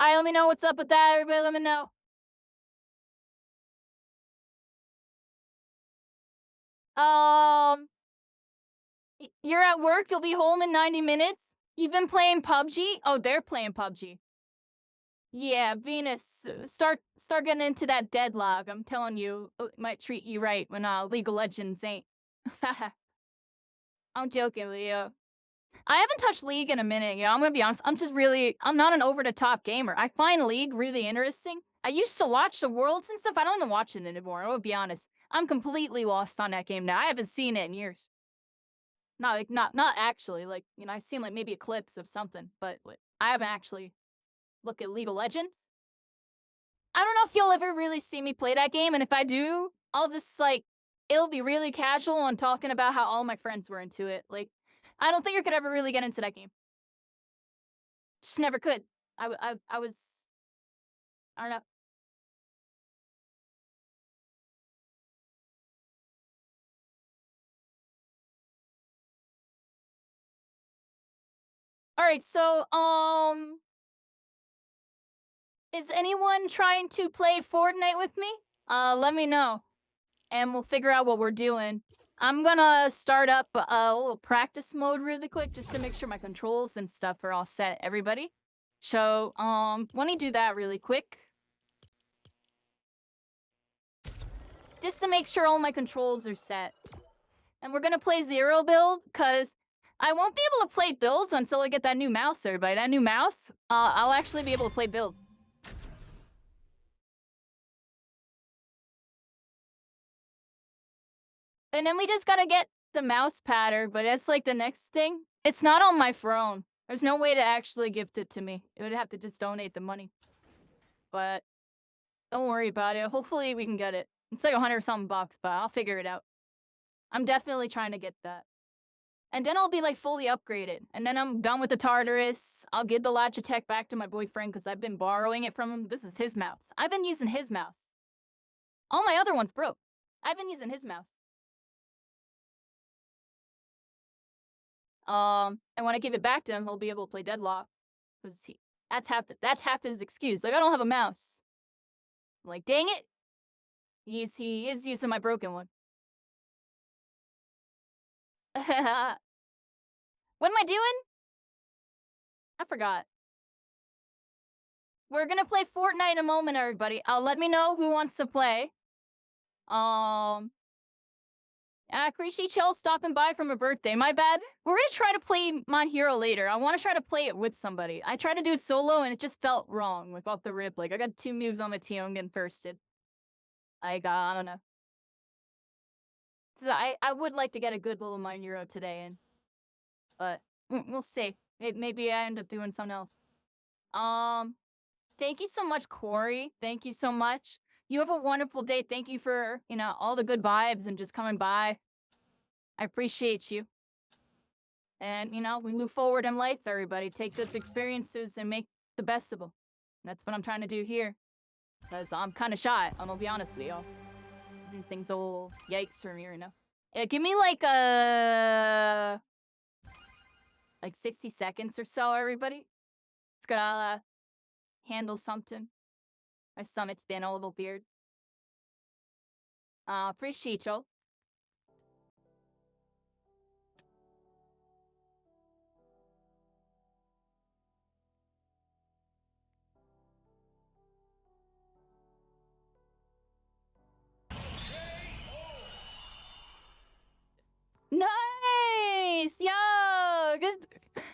S1: Alright, let me know what's up with that, everybody. Let me know. You're at work, you'll be home in 90 minutes? You've been playing PUBG? Oh, they're playing PUBG. Yeah, Venus, start getting into that deadlock. I'm telling you, it might treat you right when League of Legends ain't. I'm joking, Leo. I haven't touched League in a minute, I'm gonna be honest. I'm not an over-the-top gamer. I find League really interesting. I used to watch the Worlds and stuff. I don't even watch it anymore, I will be honest. I'm completely lost on that game now. I haven't seen it in years. Not actually, like, you know, I've seen like maybe a clips of something, but like, I haven't actually looked at League of Legends. I don't know if you'll ever really see me play that game, and if I do, I'll just like it'll be really casual and talking about how all my friends were into it. Like, I don't think I could ever really get into that game. Just never could. I was... I don't know. Alright, so, is anyone trying to play Fortnite with me? Let me know. And we'll figure out what we're doing. I'm gonna start up a little practice mode really quick just to make sure my controls and stuff are all set, everybody. So, let me do that really quick. Just to make sure all my controls are set. And we're gonna play Zero build, because I won't be able to play builds until I get that new mouse, everybody. That new mouse, I'll actually be able to play builds. And then we just gotta get the mouse pattern, but that's like the next thing. It's not on my phone. There's no way to actually gift it to me. It would have to just donate the money. But don't worry about it. Hopefully we can get it. It's like 100-something bucks, but I'll figure it out. I'm definitely trying to get that. And then I'll be like fully upgraded. And then I'm done with the Tartarus. I'll give the Logitech back to my boyfriend because I've been borrowing it from him. This is his mouse. I've been using his mouse. All my other ones broke. I've been using his mouse. And when I give it back to him, he'll be able to play Deadlock. Because that's half his excuse. Like, I don't have a mouse. I'm like, dang it. He is using my broken one. What am I doing? I forgot. We're gonna play Fortnite in a moment, everybody. Let me know who wants to play. I appreciate y'all stopping by for my birthday. My bad. We're gonna try to play MHUR later. I want to try to play it with somebody. I tried to do it solo and it just felt wrong, like off the rip. Like, I got 2 moves on my team, I'm getting thirsted. I don't know. So I would like to get a good little MHUR today in. But we'll see. Maybe I end up doing something else. Thank you so much, Corey. Thank you so much. You have a wonderful day. Thank you for, all the good vibes and just coming by. I appreciate you. And, we move forward in life, everybody. Take those experiences and make the best of them. That's what I'm trying to do here. Because I'm kind of shy, I'm gonna be honest with y'all. Things all yikes from here, Yeah, give me like 60 seconds or so, everybody. It's gotta handle something. My stomach's been a little weird. Appreciate y'all. Nice! Yo! Good.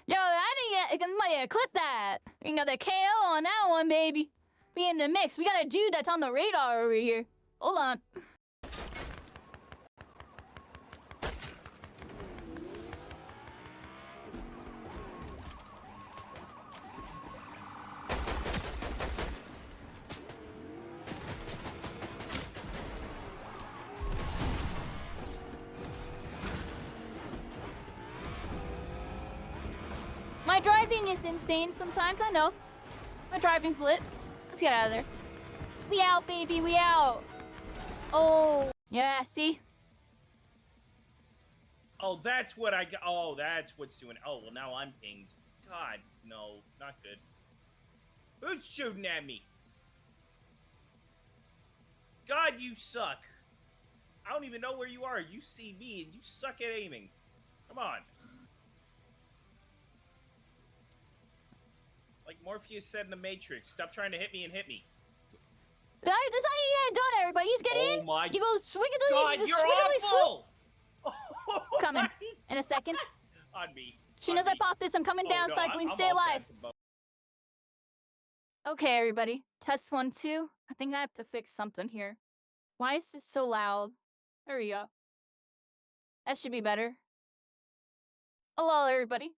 S1: Yo, I didn't get... clip that! The KO on that one, baby. Be in the mix. We got a dude that's on the radar over here. Hold on. My driving is insane sometimes, I know. My driving's lit. Let's get out of there. We out, baby, we out. Oh, yeah, see?
S14: Oh, that's what I got. Oh, that's what's doing. Oh, well, now I'm pinged. God, no, not good. Who's shooting at me? God, you suck. I don't even know where you are. You see me and you suck at aiming. Come on. Like Morpheus said in the Matrix, stop trying to hit me and hit me.
S1: That's how you get it done, everybody. You just get in.
S14: My
S1: you go swing it.
S14: God, you're awful.
S1: Coming in a second.
S14: On me.
S1: As soon as I pop this, I'm coming down so I can stay alive. Okay, everybody. Test 1, 2. I think I have to fix something here. Why is this so loud? There we go. That should be better. Hello, everybody.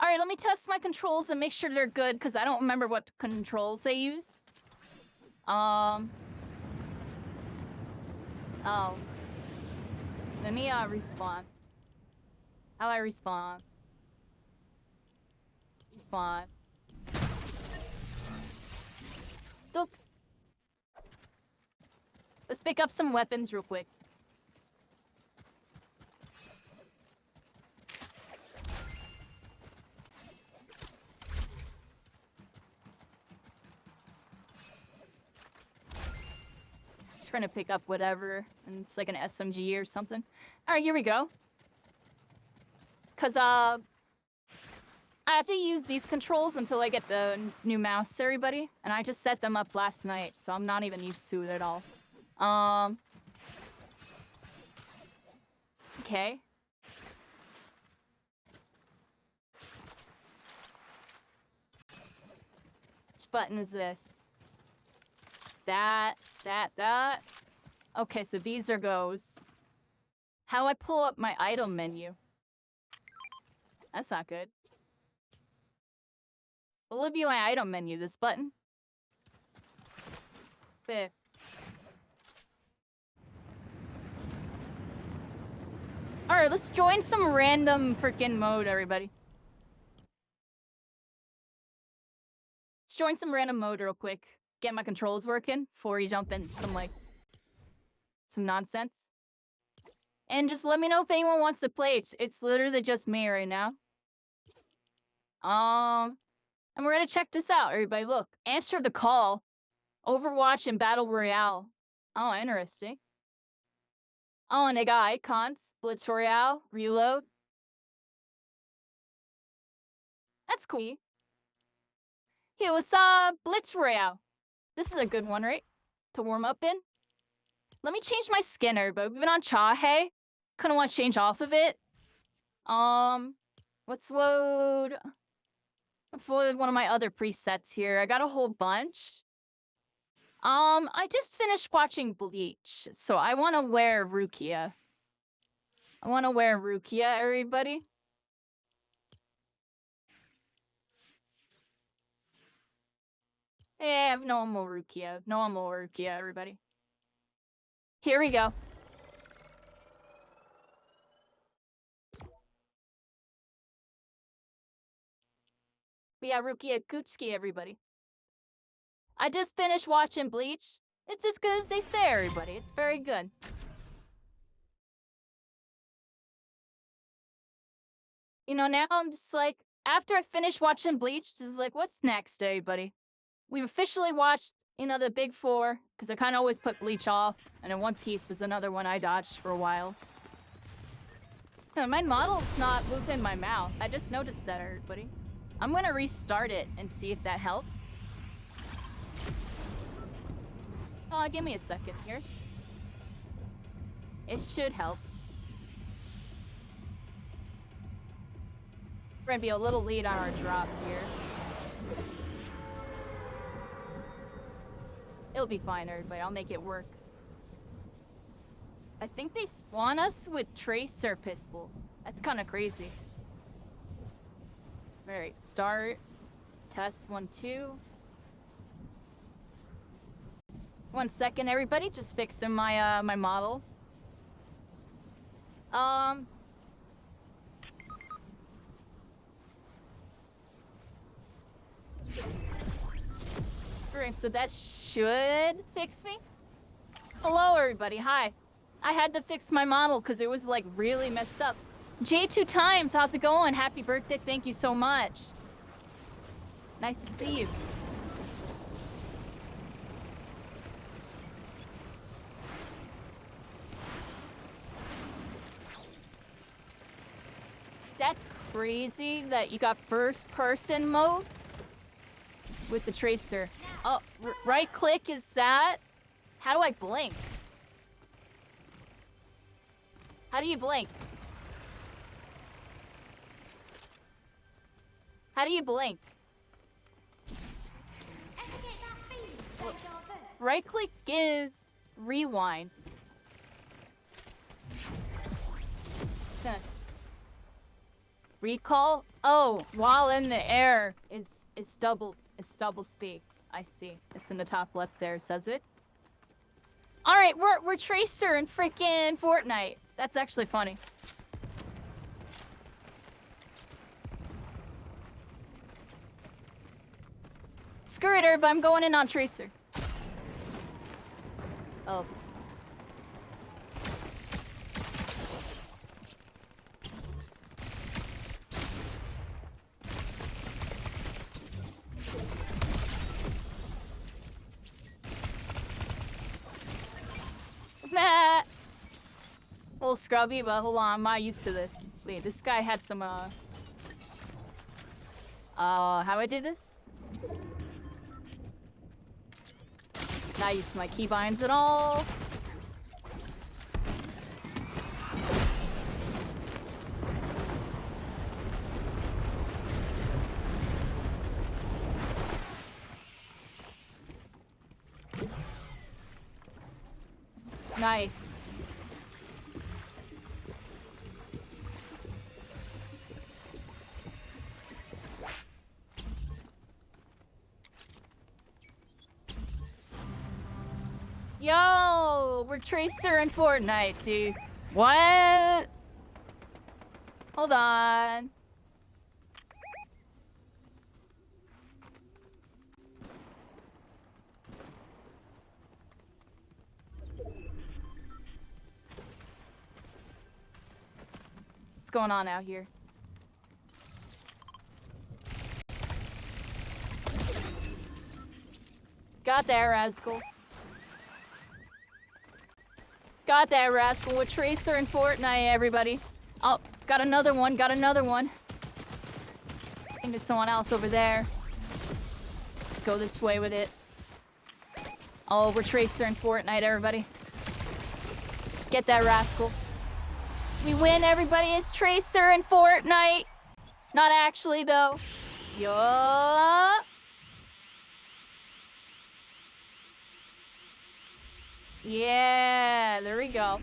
S1: Alright, let me test my controls and make sure they're good, because I don't remember what controls they use. Oh. Let me respawn. How do I respawn? Respawn. Oops. Let's pick up some weapons real quick. Just trying to pick up whatever, and it's like an SMG or something. All right, here we go. Cause I have to use these controls until I get the new mouse, everybody, and I just set them up last night, so I'm not even used to it at all. Okay. Which button is this? That. Okay, so these are goes. How do I pull up my item menu? That's not good. Will it be my item menu, this button? Fifth. Alright, let's join some random freaking mode, everybody. Let's join some random mode real quick. Get my controls working before you jump in some, like, some nonsense. And just let me know if anyone wants to play. It's literally just me right now. And we're gonna check this out, everybody. Look, answer the call. Overwatch and Battle Royale. Oh, interesting. Oh, and they got icons. Blitz Royale, Reload. That's cool. Here, let's Blitz Royale. This is a good one, right? To warm up in. Let me change my skin, everybody. We've been on Chahe. Couldn't want to change off of it. Let's load one of my other presets here. I got a whole bunch. I just finished watching Bleach, so I want to wear Rukia. Everybody. Yeah, no more Rukia, everybody. Here we go. We got Rukia Kutsuki, everybody. I just finished watching Bleach. It's as good as they say, everybody. It's very good. You know, now I'm just like, after I finish watching Bleach, just like, what's next, everybody? We've officially watched, you know, the big four, because I kind of always put Bleach off, and then One Piece was another one I dodged for a while. My model's not moving my mouth. I just noticed that, everybody. I'm gonna restart it and see if that helps. Give me a second here. It should help. We're gonna be a little late on our drop here. It'll be fine, everybody. I'll make it work. I think they spawn us with Tracer Pistol. That's kind of crazy. Alright, start. Test 1, 2. 1 second, everybody. Just fixing my my model. Alright, so that should fix me. Hello, everybody. Hi. I had to fix my model because it was like really messed up. J2 Times, how's it going? Happy birthday. Thank you so much. Nice to see you. That's crazy that you got first person mode with the Tracer. Oh, right click is that? How do I blink? How do you blink? How do you blink? Right click is rewind. Recall? Oh, while in the air is double space. I see. It's in the top left there, says it. All right, we're Tracer in freaking Fortnite. That's actually funny. Screw it, Herb. I'm going in on Tracer. Oh. Nah. A little scrubby, but hold on, I'm not used to this. Wait, this guy had some, how do I do this? Not used to my keybinds at all. Nice. Yo, we're Tracer in Fortnite, dude. What? Hold on. What's going on out here? Got that, Rascal. Got that, Rascal. With Tracer and Fortnite, everybody. Oh, got another one. Got another one. I think there's someone else over there. Let's go this way with it. Oh, we're Tracer and Fortnite, everybody. Get that, Rascal. We win, everybody. It's Tracer and Fortnite. Not actually, though. Yo. Yeah, there we go.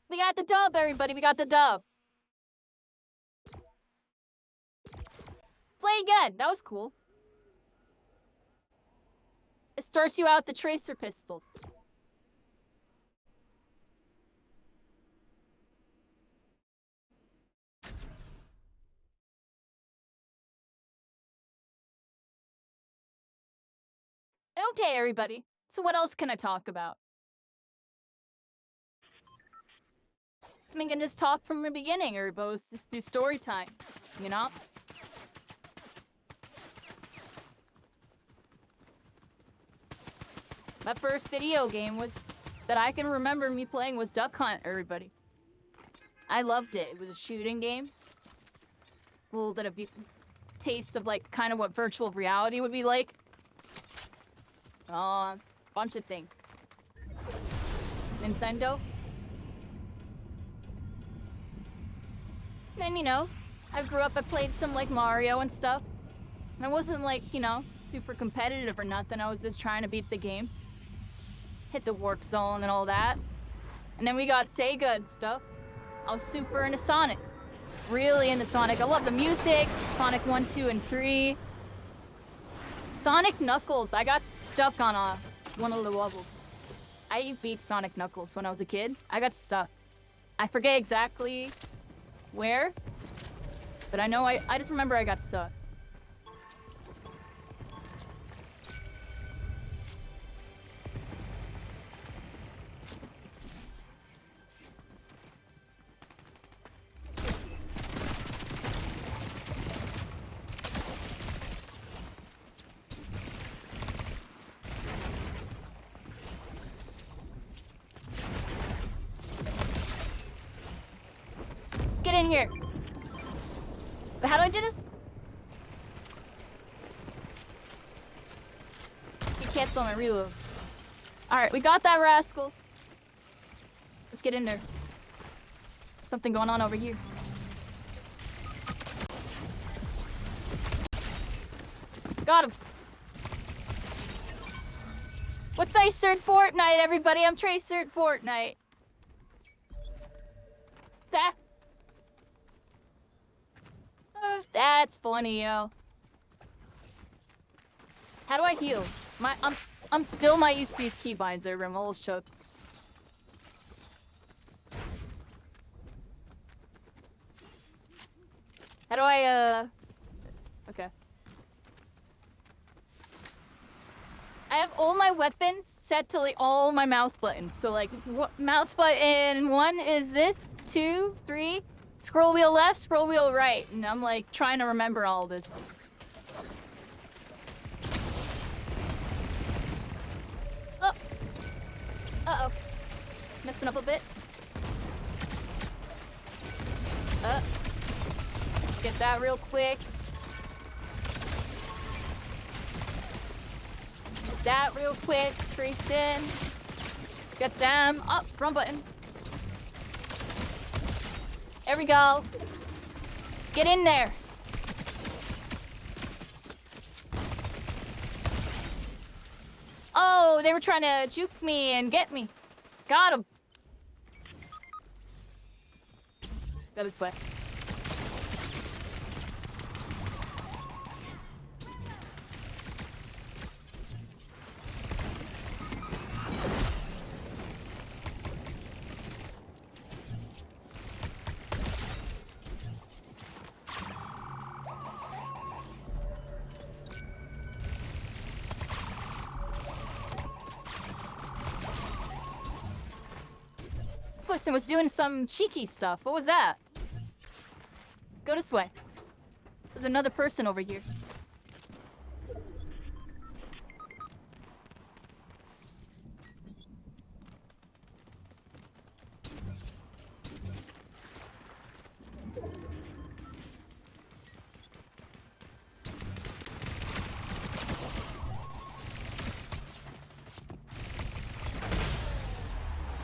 S1: We got the dub, everybody. We got the dub. Play again. That was cool. It starts you out the Tracer pistols. Okay, everybody. So what else can I talk about? I mean, I can just talk from the beginning, or both just do story time, you know? My first video game was that I can remember me playing was Duck Hunt, everybody. I loved it. It was a shooting game. A little bit of a taste of like kind of what virtual reality would be like. Bunch of things. Nintendo. Then, you know, I grew up, I played some like Mario and stuff. And I wasn't like, you know, super competitive or nothing. I was just trying to beat the games. Hit the warp zone and all that. And then we got Sega and stuff. I was super into Sonic. Really into Sonic. I love the music. Sonic 1, 2, and 3. Sonic Knuckles. I got stuck on one of the levels. I beat Sonic Knuckles when I was a kid. I got stuck. I forget exactly where, but I know I just remember I got stuck. Get in here. But how do I do this? You cancel my reload. Alright, we got that, Rascal. Let's get in there. Something going on over here. Got him. What's Tracer in Fortnite, everybody? I'm Tracer in Fortnite. That. That's funny, yo. How do I heal? I'm still not used to these keybinds. I'm a little shook. How do I okay. I have all my weapons set to like all my mouse buttons. So like mouse button 1 is this, 2, 3, scroll wheel left, scroll wheel right, and I'm like trying to remember all this. Oh. Uh-oh. Messing up a bit. Get that real quick. Get that real quick. Trace in. Get them. Up. Wrong button. There we go. Get in there. Oh, they were trying to juke me and get me. Got him. Go this way. Listen, was doing some cheeky stuff. What was that? Go this way. There's another person over here.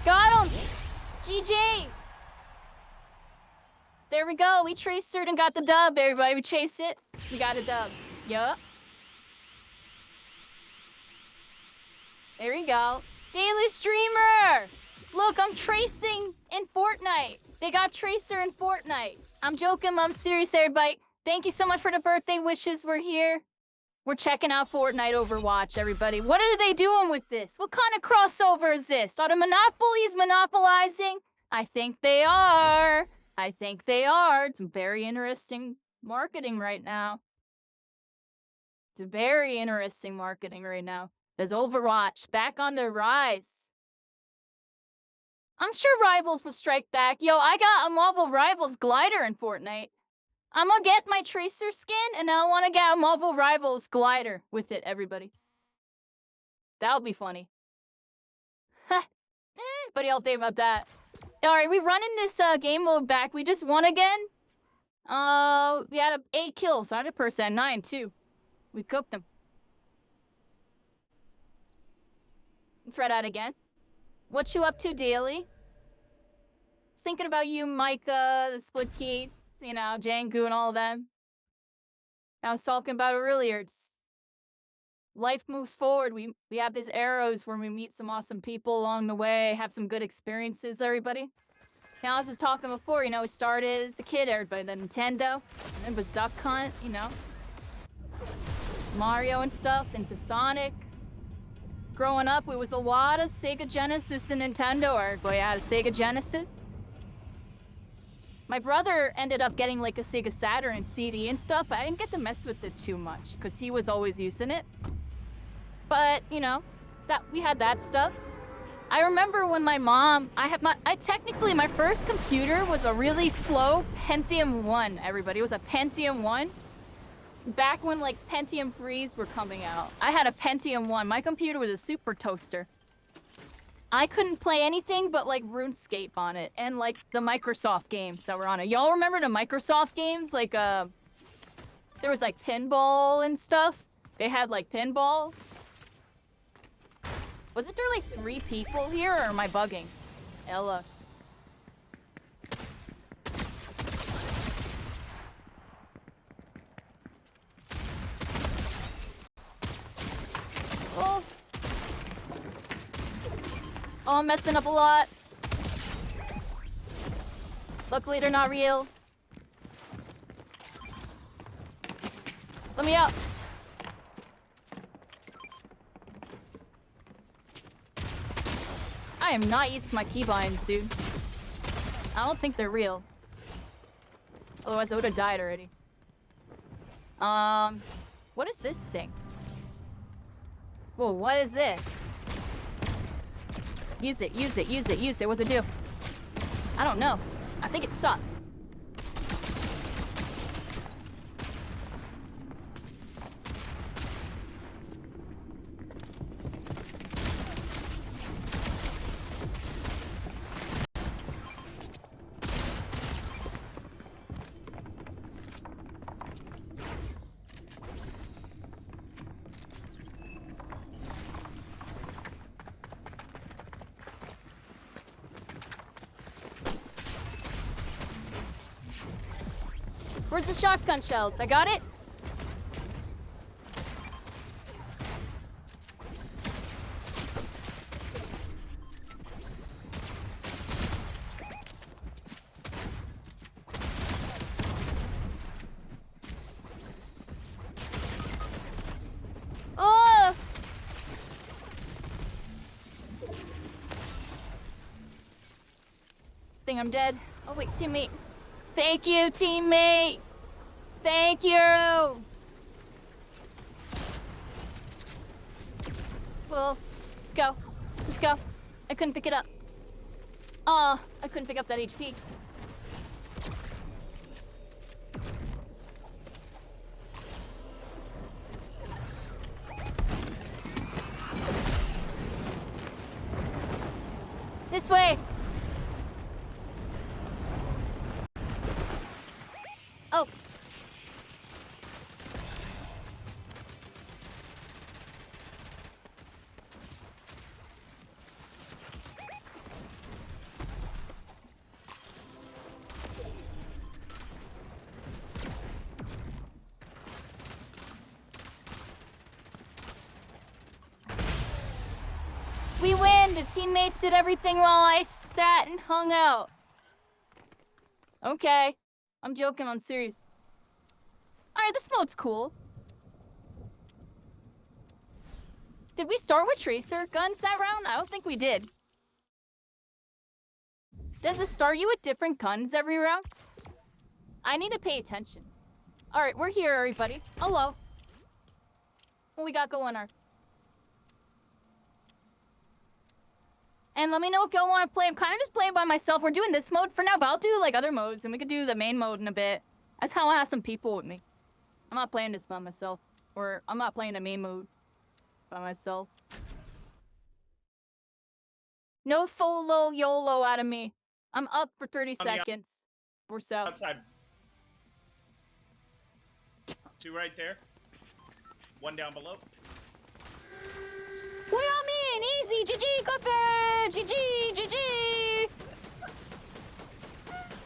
S1: Got him! GG! There we go. We traced it and got the dub, everybody. We chased it. We got a dub. Yup. There we go. Daily streamer! Look, I'm tracing in Fortnite. They got Tracer in Fortnite. I'm joking, I'm serious, everybody. Thank you so much for the birthday wishes. We're here. We're checking out Fortnite Overwatch, everybody. What are they doing with this? What kind of crossover is this? Are the monopolies monopolizing? I think they are. I think they are. It's very interesting marketing right now. It's very interesting marketing right now. There's Overwatch back on the rise. I'm sure Rivals will strike back. Yo, I got a Marvel Rivals glider in Fortnite. I'm gonna get my Tracer skin, and I want to get a Marvel Rivals glider with it, everybody. That'll be funny. What do y'all think about that? Alright, we running this game mode back. We just won again. We had 8 kills. 100%. 9, too. We cooked them. Fred out again. What you up to daily? Thinking about you, Micah, the Split Keats, you know, Jangu and all of them. I was talking about it earlier. Life moves forward. We have these arrows where we meet some awesome people along the way, have some good experiences, everybody. Now, I was just talking before, you know, we started as a kid, everybody, the Nintendo, and it was Duck Hunt, you know. Mario and stuff, into Sonic. Growing up, it was a lot of Sega Genesis and Nintendo, everybody had a Sega Genesis. My brother ended up getting like a Sega Saturn and CD and stuff, but I didn't get to mess with it too much, because he was always using it. But, you know, we had that stuff. I remember when my mom, technically my first computer was a really slow Pentium 1, everybody. It was a Pentium 1. Back when like Pentium 3s were coming out. I had a Pentium 1. My computer was a super toaster. I couldn't play anything but like RuneScape on it and like the Microsoft games that were on it. Y'all remember the Microsoft games? Like, there was like pinball and stuff. They had like pinball. Wasn't there like 3 people here, or am I bugging? Ella. Oh. Oh, I'm messing up a lot. Luckily, they're not real. Let me out. I am not used to my keybinds, dude. I don't think they're real. Otherwise I would have died already. What is this thing? Whoa, what is this? Use it, use it, use it, use it. What's it do? I don't know. I think it sucks. Where's the shotgun shells? I got it? Oh! Think I'm dead. Oh wait, teammate. Thank you, teammate! Thank you! Well, let's go. Let's go. I couldn't pick it up. Aw, I couldn't pick up that HP. This way! Oh! We win! The teammates did everything while I sat and hung out. Okay. I'm joking, I'm serious. Alright, this mode's cool. Did we start with tracer guns that round? I don't think we did. Does it start you with different guns every round? I need to pay attention. Alright, we're here, everybody. Hello. What we got going on? And let me know if y'all want to play. I'm kind of just playing by myself. We're doing this mode for now, but I'll do like other modes, and we could do the main mode in a bit. That's how I have some people with me. I'm not playing this by myself. Or I'm not playing the main mode by myself. No FOLO YOLO out of me. I'm up for 30 seconds. We're south.
S14: Outside. 2 right there. 1 down below.
S1: What I mean? Easy. GG, Copper. GG, GG.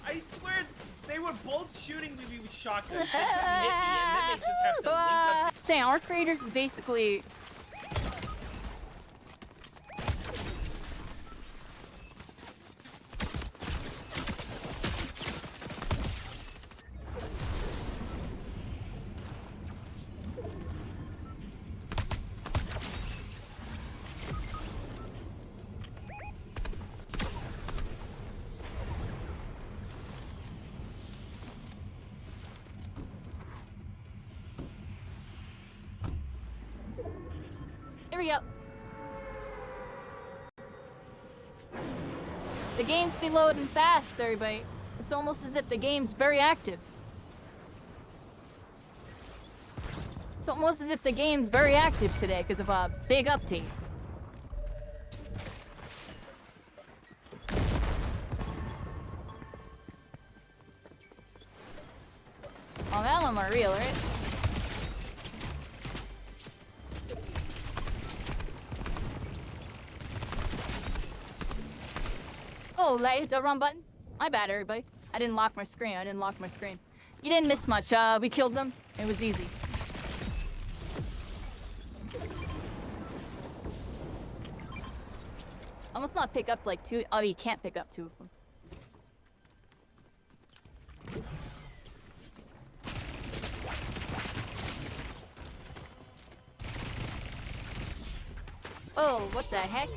S14: I swear, they were both shooting me with shotguns. They couldn't hit me, and then they just have to link up.
S1: Saying our creators is basically. Here we go. The game's be loading fast, everybody. It's almost as if the game's very active. It's almost as if the game's very active today because of a big update. Oh, that one more real, right? Oh, I hit the wrong button. My bad, everybody. I didn't lock my screen. You didn't miss much. We killed them. It was easy. I must not pick up like 2. Oh, you can't pick up 2 of them. Oh, what the heck?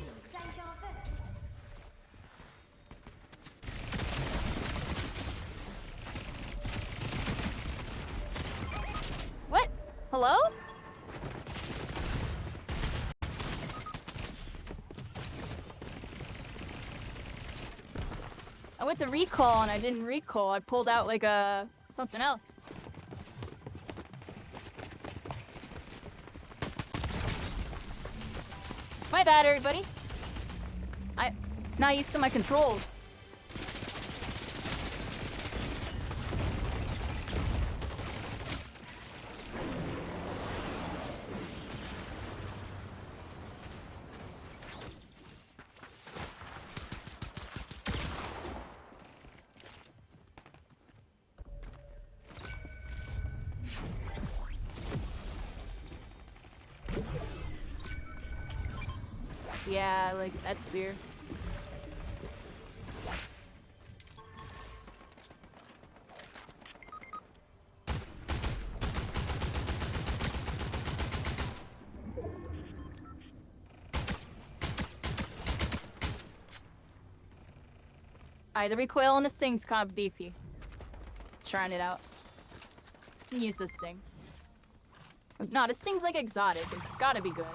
S1: Hello? I went to recall and I didn't recall. I pulled out like a something else. My bad, everybody. I'm not used to my controls. Yeah, like, that's weird. Alright, the recoil on this thing's kind of beefy. Trying it out. Use this thing. No, this thing's like exotic. It's gotta be good.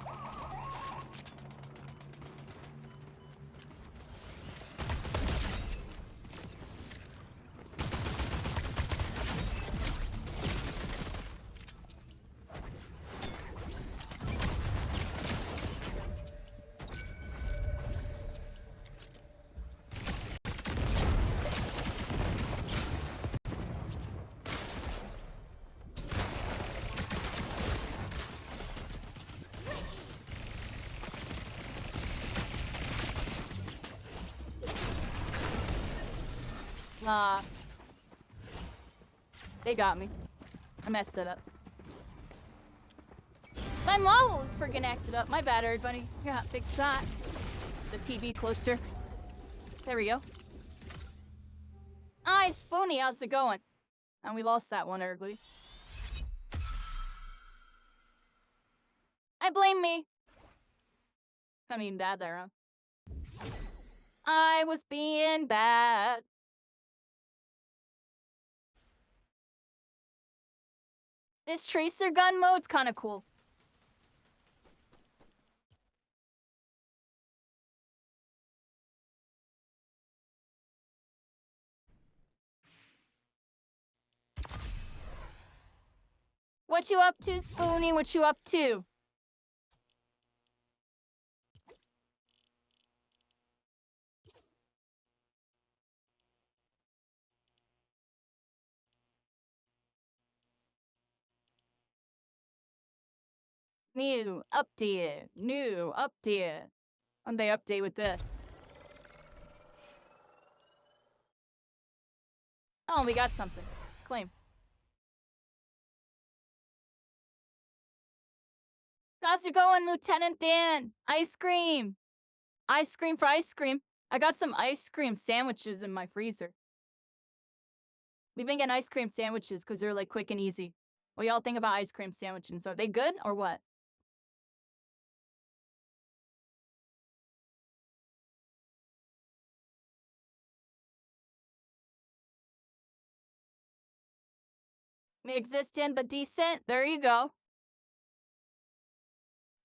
S1: They got me. I messed it up. My model is freaking acted up. My bad, everybody. Yeah, fix that. The TV closer. There we go. Hi, Spoony. How's it going? And we lost that one early. I blame me. I mean, bad there, huh? I was being bad. This tracer gun mode's kind of cool. What you up to, Spoony? What you up to? New update. New update. And they update with this. Oh, we got something. Claim. How's it going, Lieutenant Dan? Ice cream. Ice cream for ice cream. I got some ice cream sandwiches in my freezer. We've been getting ice cream sandwiches because they're like quick and easy. What y'all think about ice cream sandwiches? Are they good or what? Existent but decent. There you go.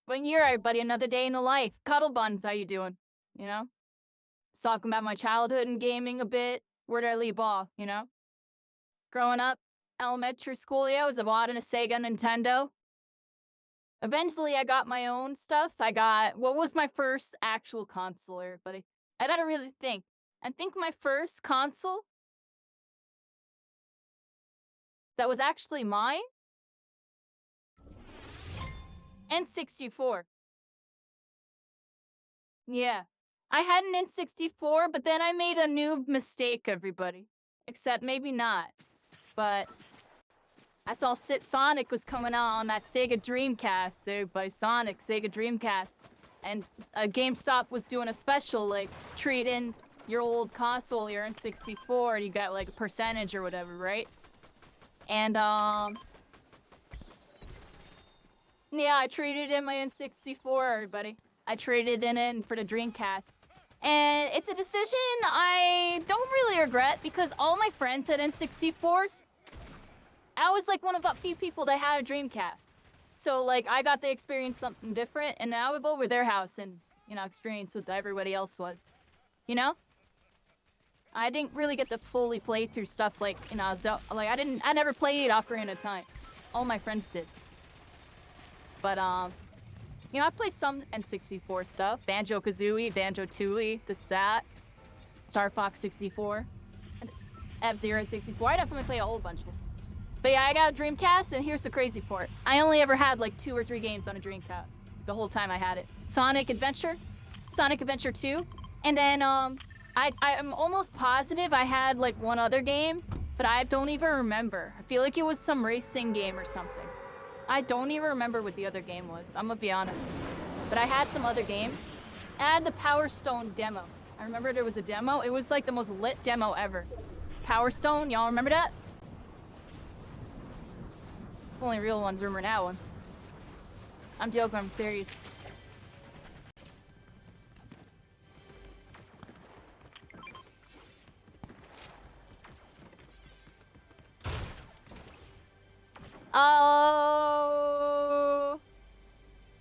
S1: 1 year, everybody. Another day in the life. Cuddle buns, how you doing? You know? Talking about my childhood and gaming a bit. Where did I leave off, you know? Growing up, elementary school, yeah, I was a lot in a Sega Nintendo. Eventually, I got my own stuff. What was my first actual console, everybody? I gotta really think. I think my first console that was actually mine? N64. Yeah. I had an N64, but then I made a new mistake, everybody. Except maybe not. But I saw Sonic was coming out on that Sega Dreamcast. Everybody, Sonic, Sega Dreamcast. And GameStop was doing a special, like, trade in your old console, your N64, and you got, like, a percentage or whatever, right? And, yeah, I traded in my N64, everybody. I traded it in for the Dreamcast. And it's a decision I don't really regret because all my friends had N64s. I was like one of the few people that had a Dreamcast. So like I got to experience something different, and now I'm over their house and experience what everybody else was. You know? I didn't really get to fully play through stuff like I never played Ocarina of Time. All my friends did. But I played some N64 stuff. Banjo-Kazooie, Banjo-Tooie, The Sat, Star Fox 64, and F-Zero 64. I definitely played a whole bunch of them. But yeah, I got a Dreamcast, and here's the crazy part. I only ever had like 2 or 3 games on a Dreamcast the whole time I had it. Sonic Adventure, Sonic Adventure 2, and then I'm almost positive I had like one other game, but I don't even remember. I feel like it was some racing game or something. I don't even remember what the other game was, I'm gonna be honest. But I had some other game. I had the Power Stone demo. I remember there was a demo. It was like the most lit demo ever. Power Stone, y'all remember that? Only real ones remember that one. I'm joking, I'm serious. Oh,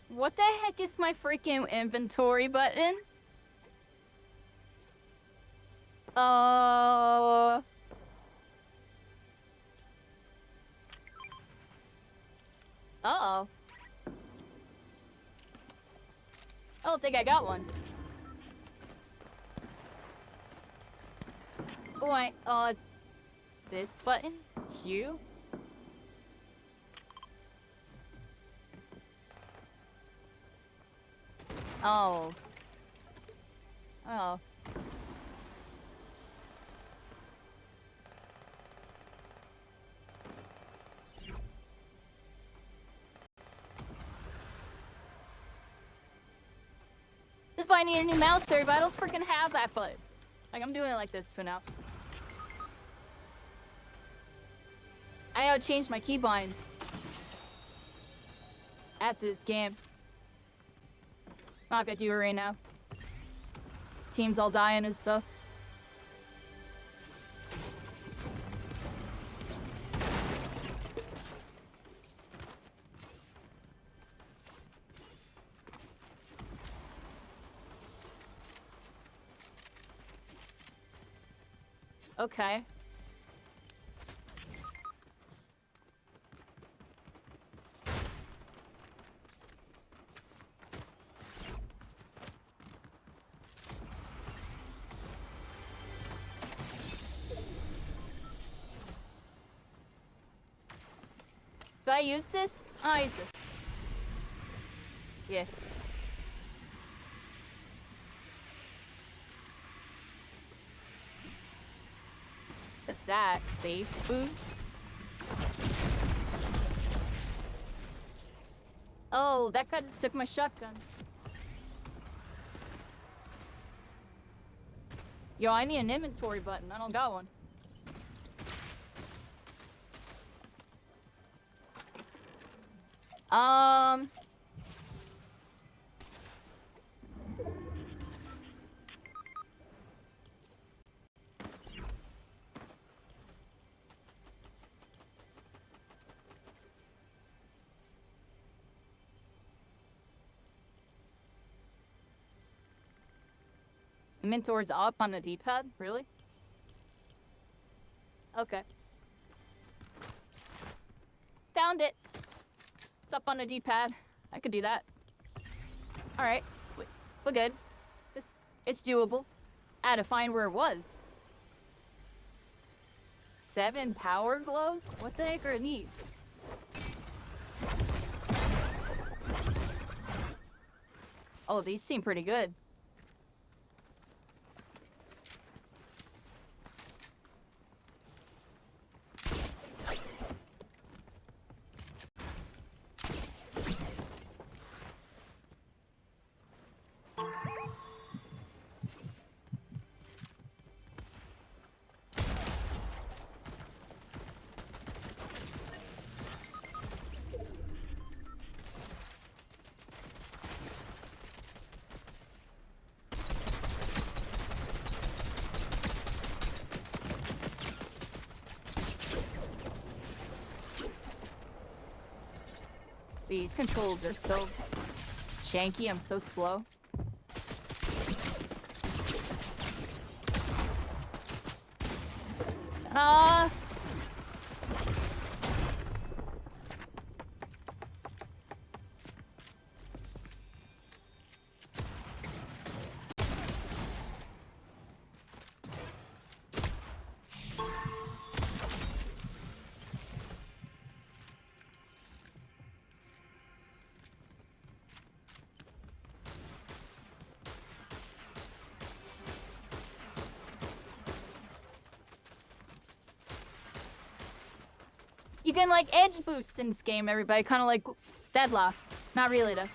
S1: what the heck is my freaking inventory button? Uh-oh. I don't think I got one. Wait, it's this button? Q? Oh. Oh. This is why I need a new mouse there, but I don't freaking have that button. Like, I'm doing it like this for now. I gotta change my keybinds after this game. Not gonna do it right now. Team's all dying and stuff. Okay. Do I use this? Oh, I use this. Yeah. What's that? Space boost? Oh, that guy just took my shotgun. Yo, I need an inventory button. I don't got one. Inventory's up on the D-pad? Really? Okay. Found it. It's up on the D-pad. I could do that. Alright. We're good. It's doable. I had to find where it was. 7 power glows? What the heck are these? Oh, these seem pretty good. These controls are so janky, I'm so slow. Ah! You can like edge boost in this game, everybody. Kind of like Deadlock. Not really though.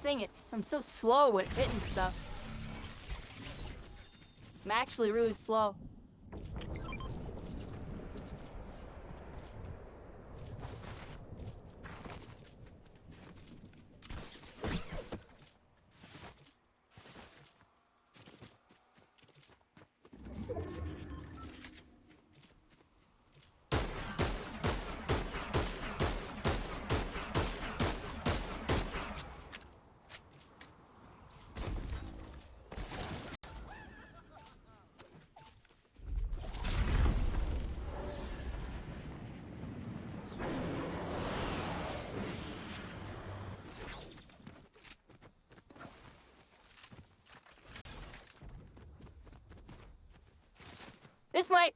S1: Dang it, I'm so slow with hitting stuff. I'm actually really slow. This way!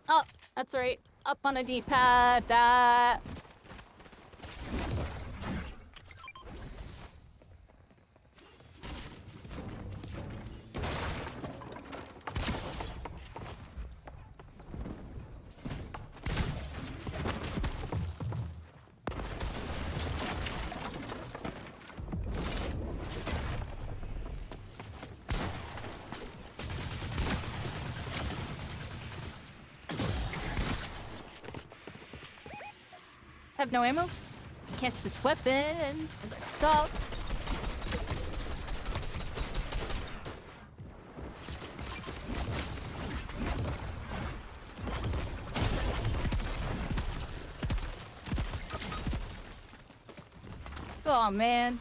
S1: Oh, that's right. Up on a D-pad, that. Have no ammo. Can't switch weapons as I suck. Oh man.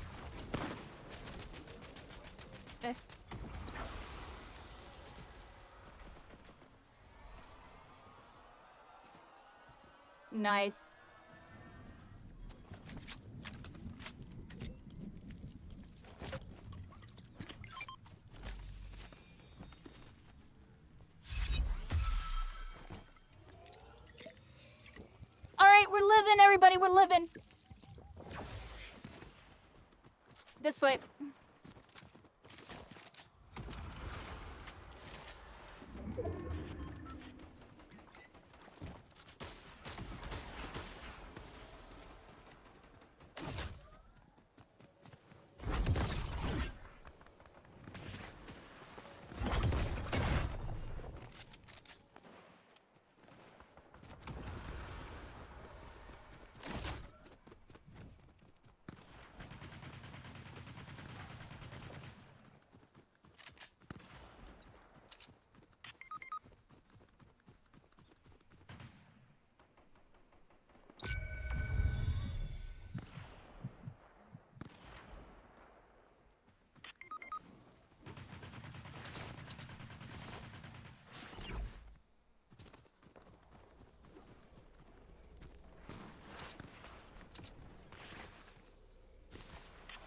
S1: Eh. Nice. Alright, we're living, everybody, we're living. This way.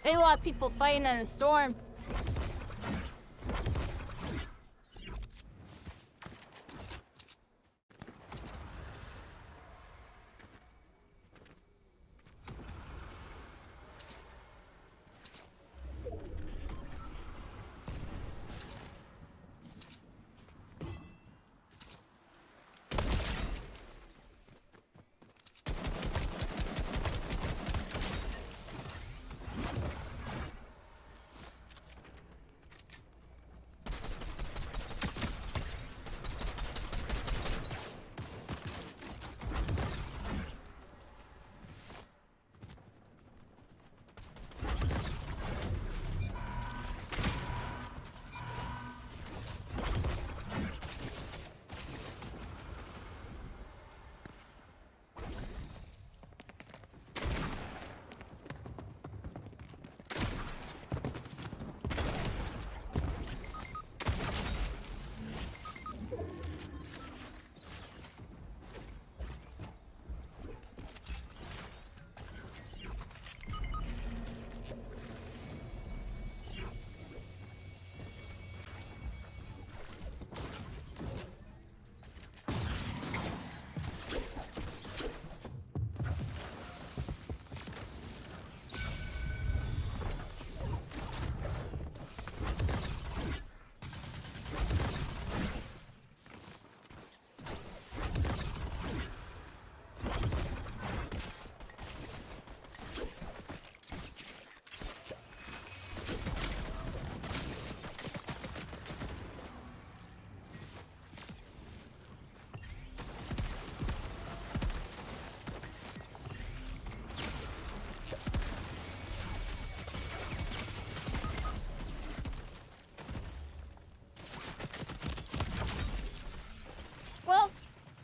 S1: A lot of people fighting in a storm.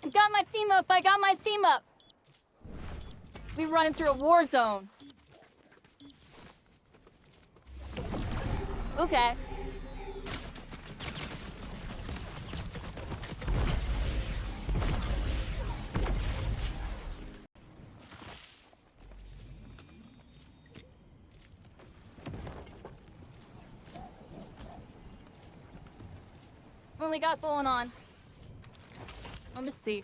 S1: I got my team up. I got my team up. We running through a war zone. Okay. What we got going on? Let me see.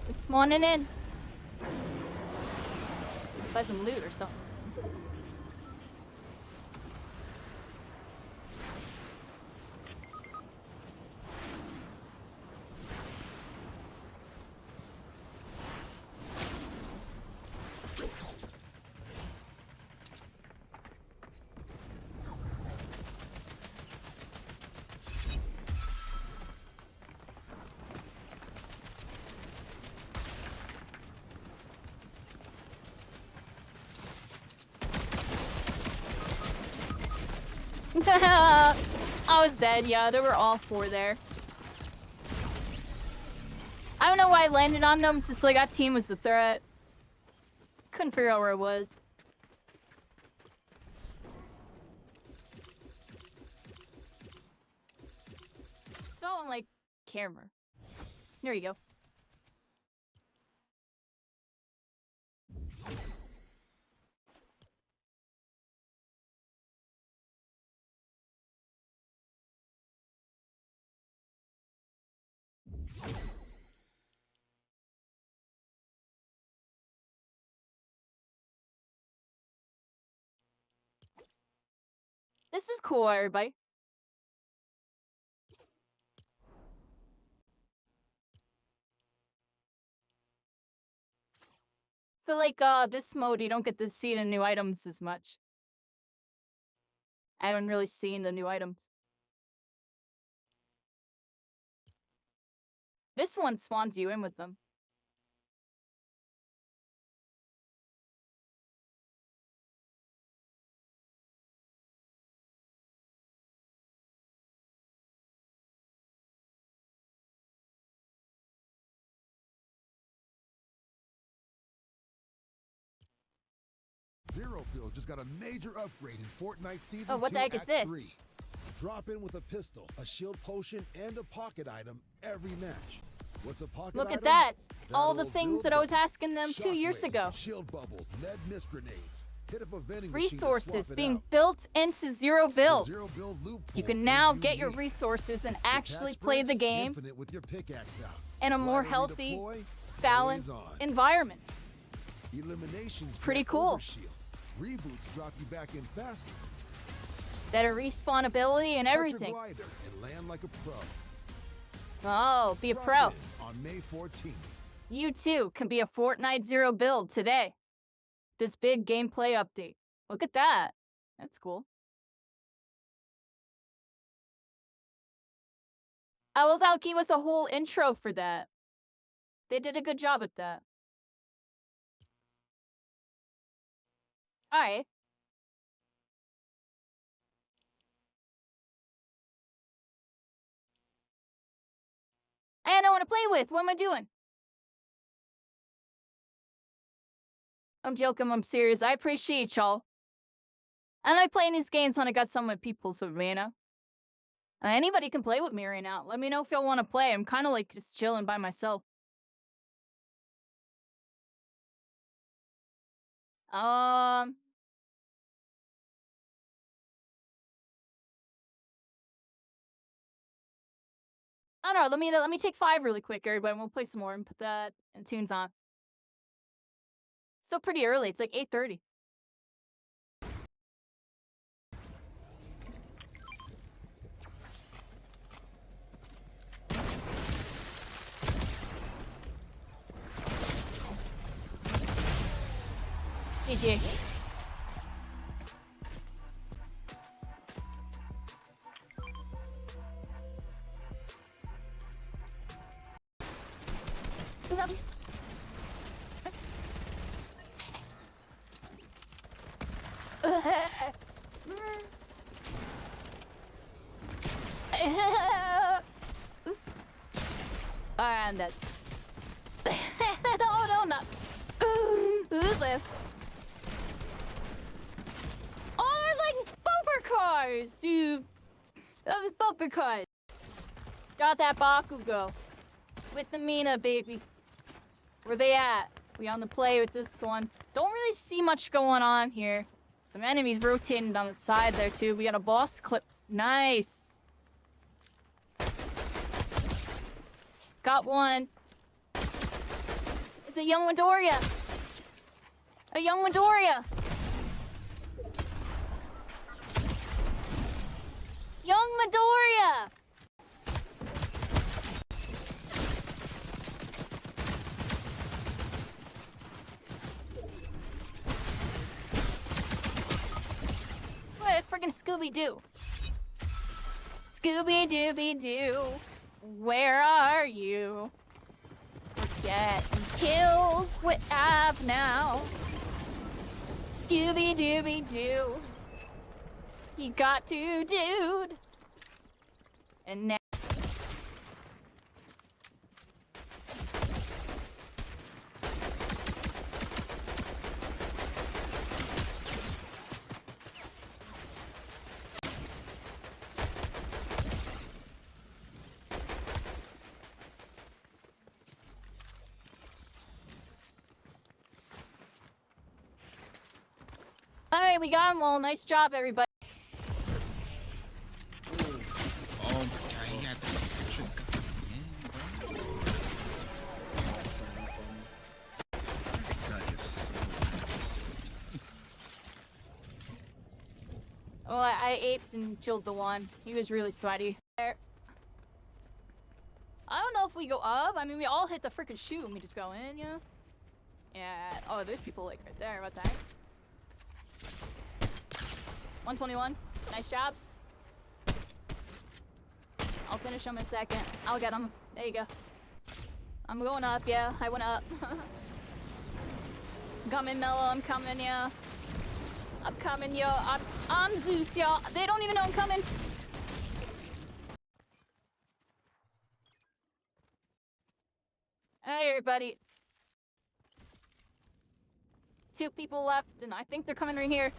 S1: It's spawning in. Buy some loot or something. I was dead, yeah, there were all 4 there. I don't know why I landed on them, since like that team was the threat. Couldn't figure out where it was. It's felt like camera. There you go. This is cool, everybody. Feel like this mode you don't get to see the new items as much. I haven't really seen the new items. This one spawns you in with them.
S15: Zero Build just got a major upgrade in Fortnite Season 2
S1: Oh, what the heck is
S15: Act
S1: this?
S15: 3. Drop in with a pistol, a shield potion, and a pocket item every match. What's a pocket
S1: Look
S15: item?
S1: at that! All the
S15: That'll
S1: things
S15: build
S1: that I was asking them 2 years
S15: shockwaves,
S1: ago.
S15: Shield bubbles, lead mist grenades. Hit up a vending machine to
S1: Resources
S15: swap it
S1: being
S15: out.
S1: built into Zero Builds.
S15: The Zero Build loot
S1: You
S15: pool
S1: can
S15: is
S1: now get your
S15: unique.
S1: resources and
S15: Attack
S1: actually play the
S15: sprints,
S1: game
S15: infinite with your pickaxe out.
S1: in a more
S15: Right when you
S1: healthy,
S15: deploy,
S1: balanced
S15: always on.
S1: environment.
S15: Eliminations
S1: Pretty
S15: grant
S1: cool.
S15: overshield. Reboots drop you back in faster.
S1: Better respawn ability and
S15: Touch your
S1: everything.
S15: glider and land like a pro.
S1: Oh, be a
S15: Drop
S1: pro.
S15: in on May 14th.
S1: You too can be a Fortnite Zero Build today. This big gameplay update. Look at that. That's cool. Oh, well, gave us a whole intro for that. They did a good job at that. Alright. I don't want to play with. What am I doing? I'm joking. I'm serious. I appreciate y'all. I like playing these games when I got some of my peoples with me, you know? Anybody can play with me right now. Let me know if y'all want to play. I'm kind of like just chilling by myself. I don't know. Let me take 5 really quick, everybody. We'll play some more and put that and tunes on. Still pretty early. It's like 8:30. GG. I'm dead. No, not. Who's left? Oh, like bumper cars, dude. That was bumper cars. Got that Bakugo. With the Mina, baby. Where they at? We on the play with this one. Don't really see much going on here. Some enemies rotating down the side there, too. We got a boss clip. Nice. Got one. It's a young Midoriya. A young Midoriya. Young Midoriya. What? Friggin' Scooby-Doo. Scooby-Dooby-Doo. Where are you? We're getting kills. What have now? Scooby-Dooby-Doo. He got to dude. And now. Alright, we got them all. Nice job, everybody.
S5: Oh my god, he got the trick. Yeah, bro. That is so...
S1: Oh, I aped and killed the one. He was really sweaty. There. I don't know if we go up. I mean, we all hit the freaking chute and we just go in, yeah? Yeah. Oh, there's people like right there. What the heck? 121. Nice job. I'll finish him in a second. I'll get him. There you go. I'm going up, yeah. I went up. I'm coming, Mello. I'm coming, yeah. I'm coming, yo. I'm Zeus, y'all. They don't even know I'm coming. Hey, everybody. 2 people left, and I think they're coming right here.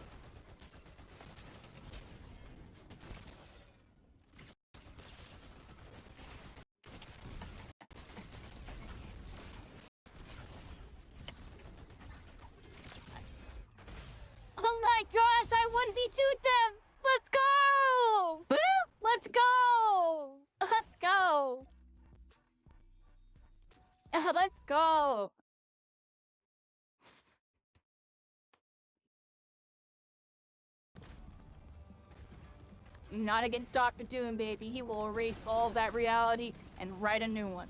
S1: Oh my gosh, I 1v2'd them! Let's go! Woo! Let's go! Let's go! Let's go! Not against Dr. Doom, baby. He will erase all of that reality and write a new one.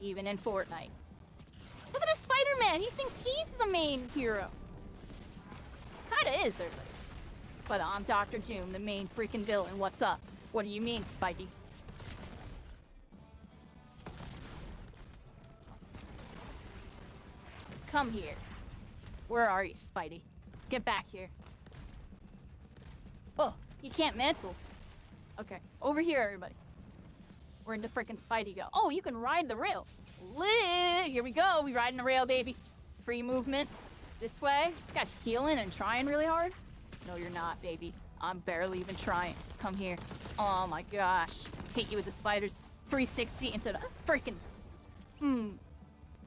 S1: Even in Fortnite. Look at this Spider-Man! He thinks he's the main hero. Kinda is, everybody. But I'm Dr. Doom, the main freaking villain. What's up? What do you mean, Spidey? Come here. Where are you, Spidey? Get back here. Oh, you can't mantle. Okay, over here, everybody. Where'd the frickin' Spidey go? Oh, you can ride the rail. Lit! Here we go. We riding the rail, baby. Free movement. This way. This guy's healing and trying really hard. No, you're not, baby. I'm barely even trying. Come here. Oh my gosh. Hit you with the spiders. 360 into the freaking...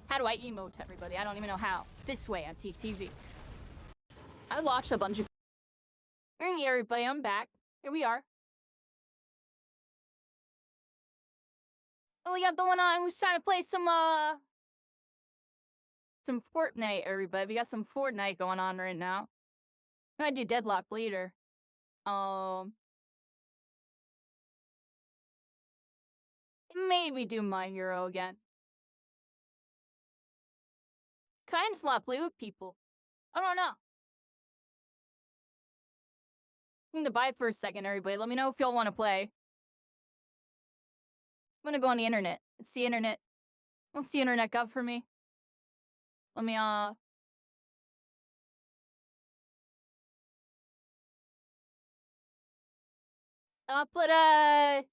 S1: How do I emote, everybody? I don't even know how. This way on TTV. I watched a bunch of... Hey, everybody, I'm back. Here we are. What we got going on? Who's trying to play some Fortnite, everybody. We got some Fortnite going on right now. I'm gonna do Deadlock later. Maybe do MHUR again. Kinda slot play with people. I don't know. I'm gonna buy it for a second, everybody. Let me know if y'all want to play. I'm gonna go on the internet. It's the internet. What's the internet got for me? Let me, But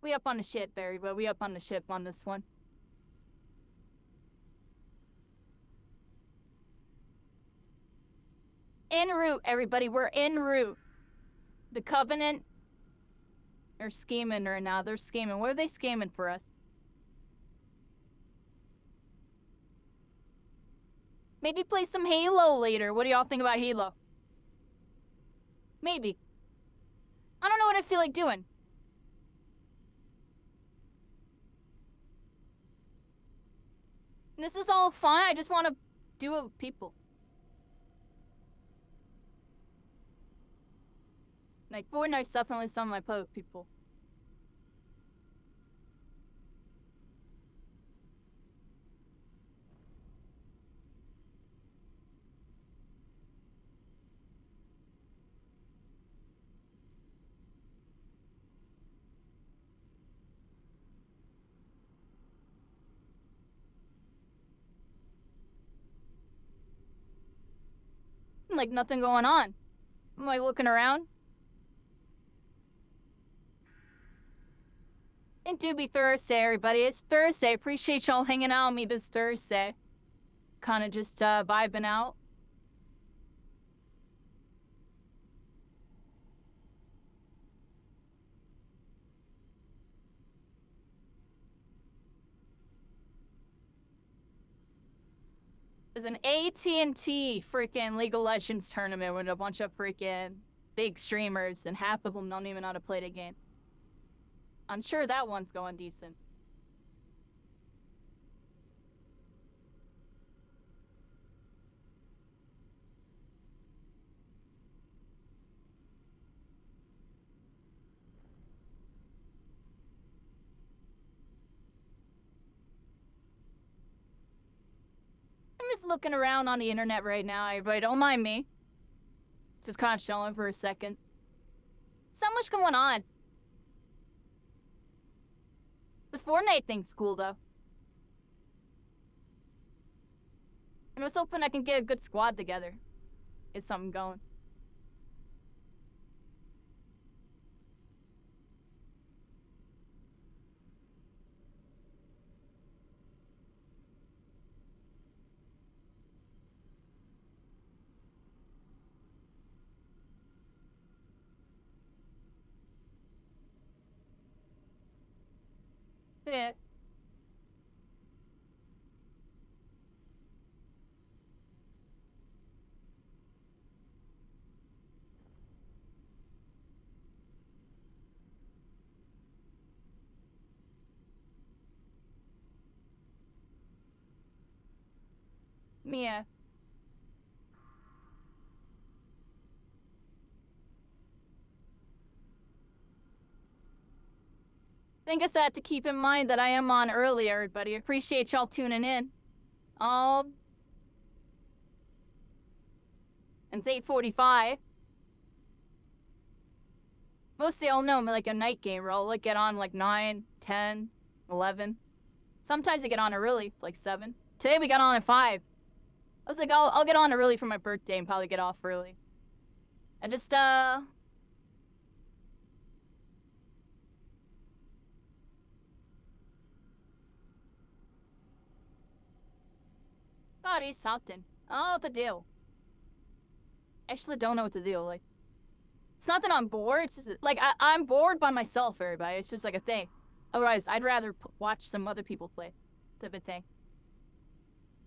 S1: we up on the ship, Barry, but we up on the ship on this one. En route, everybody. We're en route. The Covenant are scheming right now. They're scheming. What are they scheming for us? Maybe play some Halo later. What do y'all think about Halo? Maybe. I don't know what I feel like doing. This is all fine. I just want to do it with people. Like, Fortnite's definitely some of my play with people. Like, nothing going on. I'm like looking around. It do be Thursday, everybody. It's Thursday. Appreciate y'all hanging out with me this Thursday. Kinda just vibing out. There's an AT&T freaking League of Legends tournament with a bunch of freaking big streamers, and half of them don't even know how to play the game. I'm sure that one's going decent. I'm just looking around on the internet right now, everybody. Don't mind me. Just kind of chilling for a second. So much going on. The Fortnite thing's cool, though. And I was hoping I can get a good squad together. Get something going. Yeah. Mia. I think I said to keep in mind that I am on early, everybody. Appreciate y'all tuning in. And it's 8:45. Mostly I'll know I'm like a night gamer. I'll like get on like 9, 10, 11. Sometimes I get on early, like 7. Today we got on at 5. I was like, I'll get on early for my birthday and probably get off early. I just, God, he's something. I don't know what to do. Actually don't know what to do, like. It's not that I'm bored, it's just, like, I'm bored by myself, everybody. It's just like a thing. Otherwise, I'd rather watch some other people play, type of thing.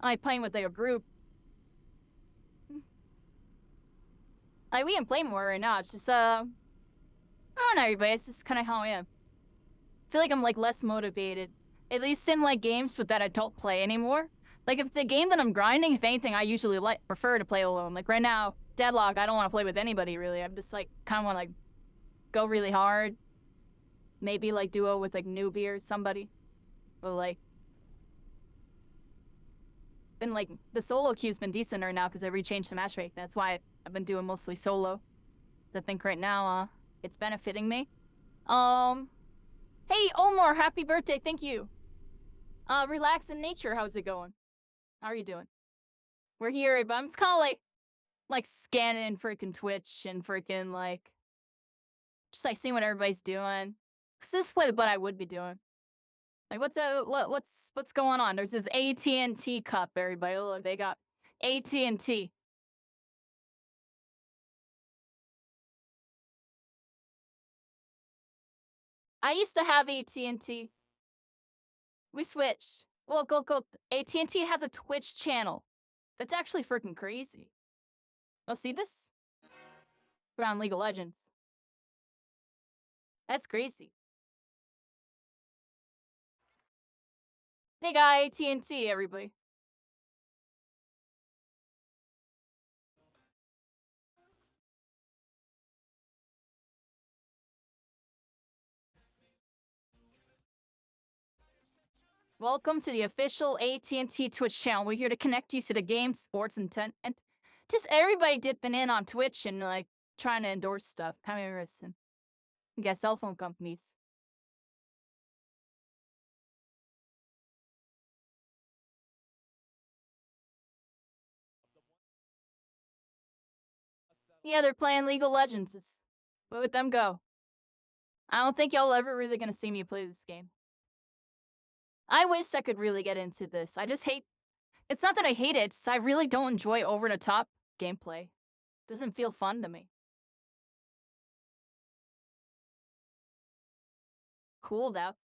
S1: I like playing with like a group. Like, we can play more right now, it's just, I don't know, everybody, it's just kind of how I am. I feel like I'm, like, less motivated. At least in, like, games that I don't play anymore. Like, if the game that I'm grinding, if anything, I usually prefer to play alone. Like, right now, Deadlock, I don't want to play with anybody, really. I'm just, like, kind of want to, like, go really hard. Maybe, like, duo with, like, Newbie or somebody. Or, like... Been, like, the solo queue's been decent right now because I rechanged the match rate. That's why I've been doing mostly solo. I think right now, it's benefiting me. Hey, Omar, happy birthday, thank you. Relax in nature, how's it going? How are you doing? We're here, but I'm just kind of like scanning freaking Twitch and freaking like Just like seeing what everybody's doing. 'Cause this is what I would be doing. Like what's going on? There's this AT&T cup, everybody. Look, they got AT&T. I used to have AT&T. We switched. Well, go. AT&T has a Twitch channel. That's actually freaking crazy. Oh, see this? Around League of Legends. That's crazy. They got AT&T, everybody. Welcome to the official AT&T Twitch channel. We're here to connect you to the game, sports, and just everybody dipping in on Twitch and like trying to endorse stuff. Kind of interesting. You got cell phone companies. Yeah, they're playing League of Legends. Where would them go? I don't think y'all ever really gonna see me play this game. I wish I could really get into this. I just hate... It's not that I hate it, it's I really don't enjoy over-the-top gameplay. It doesn't feel fun to me. Cool, though.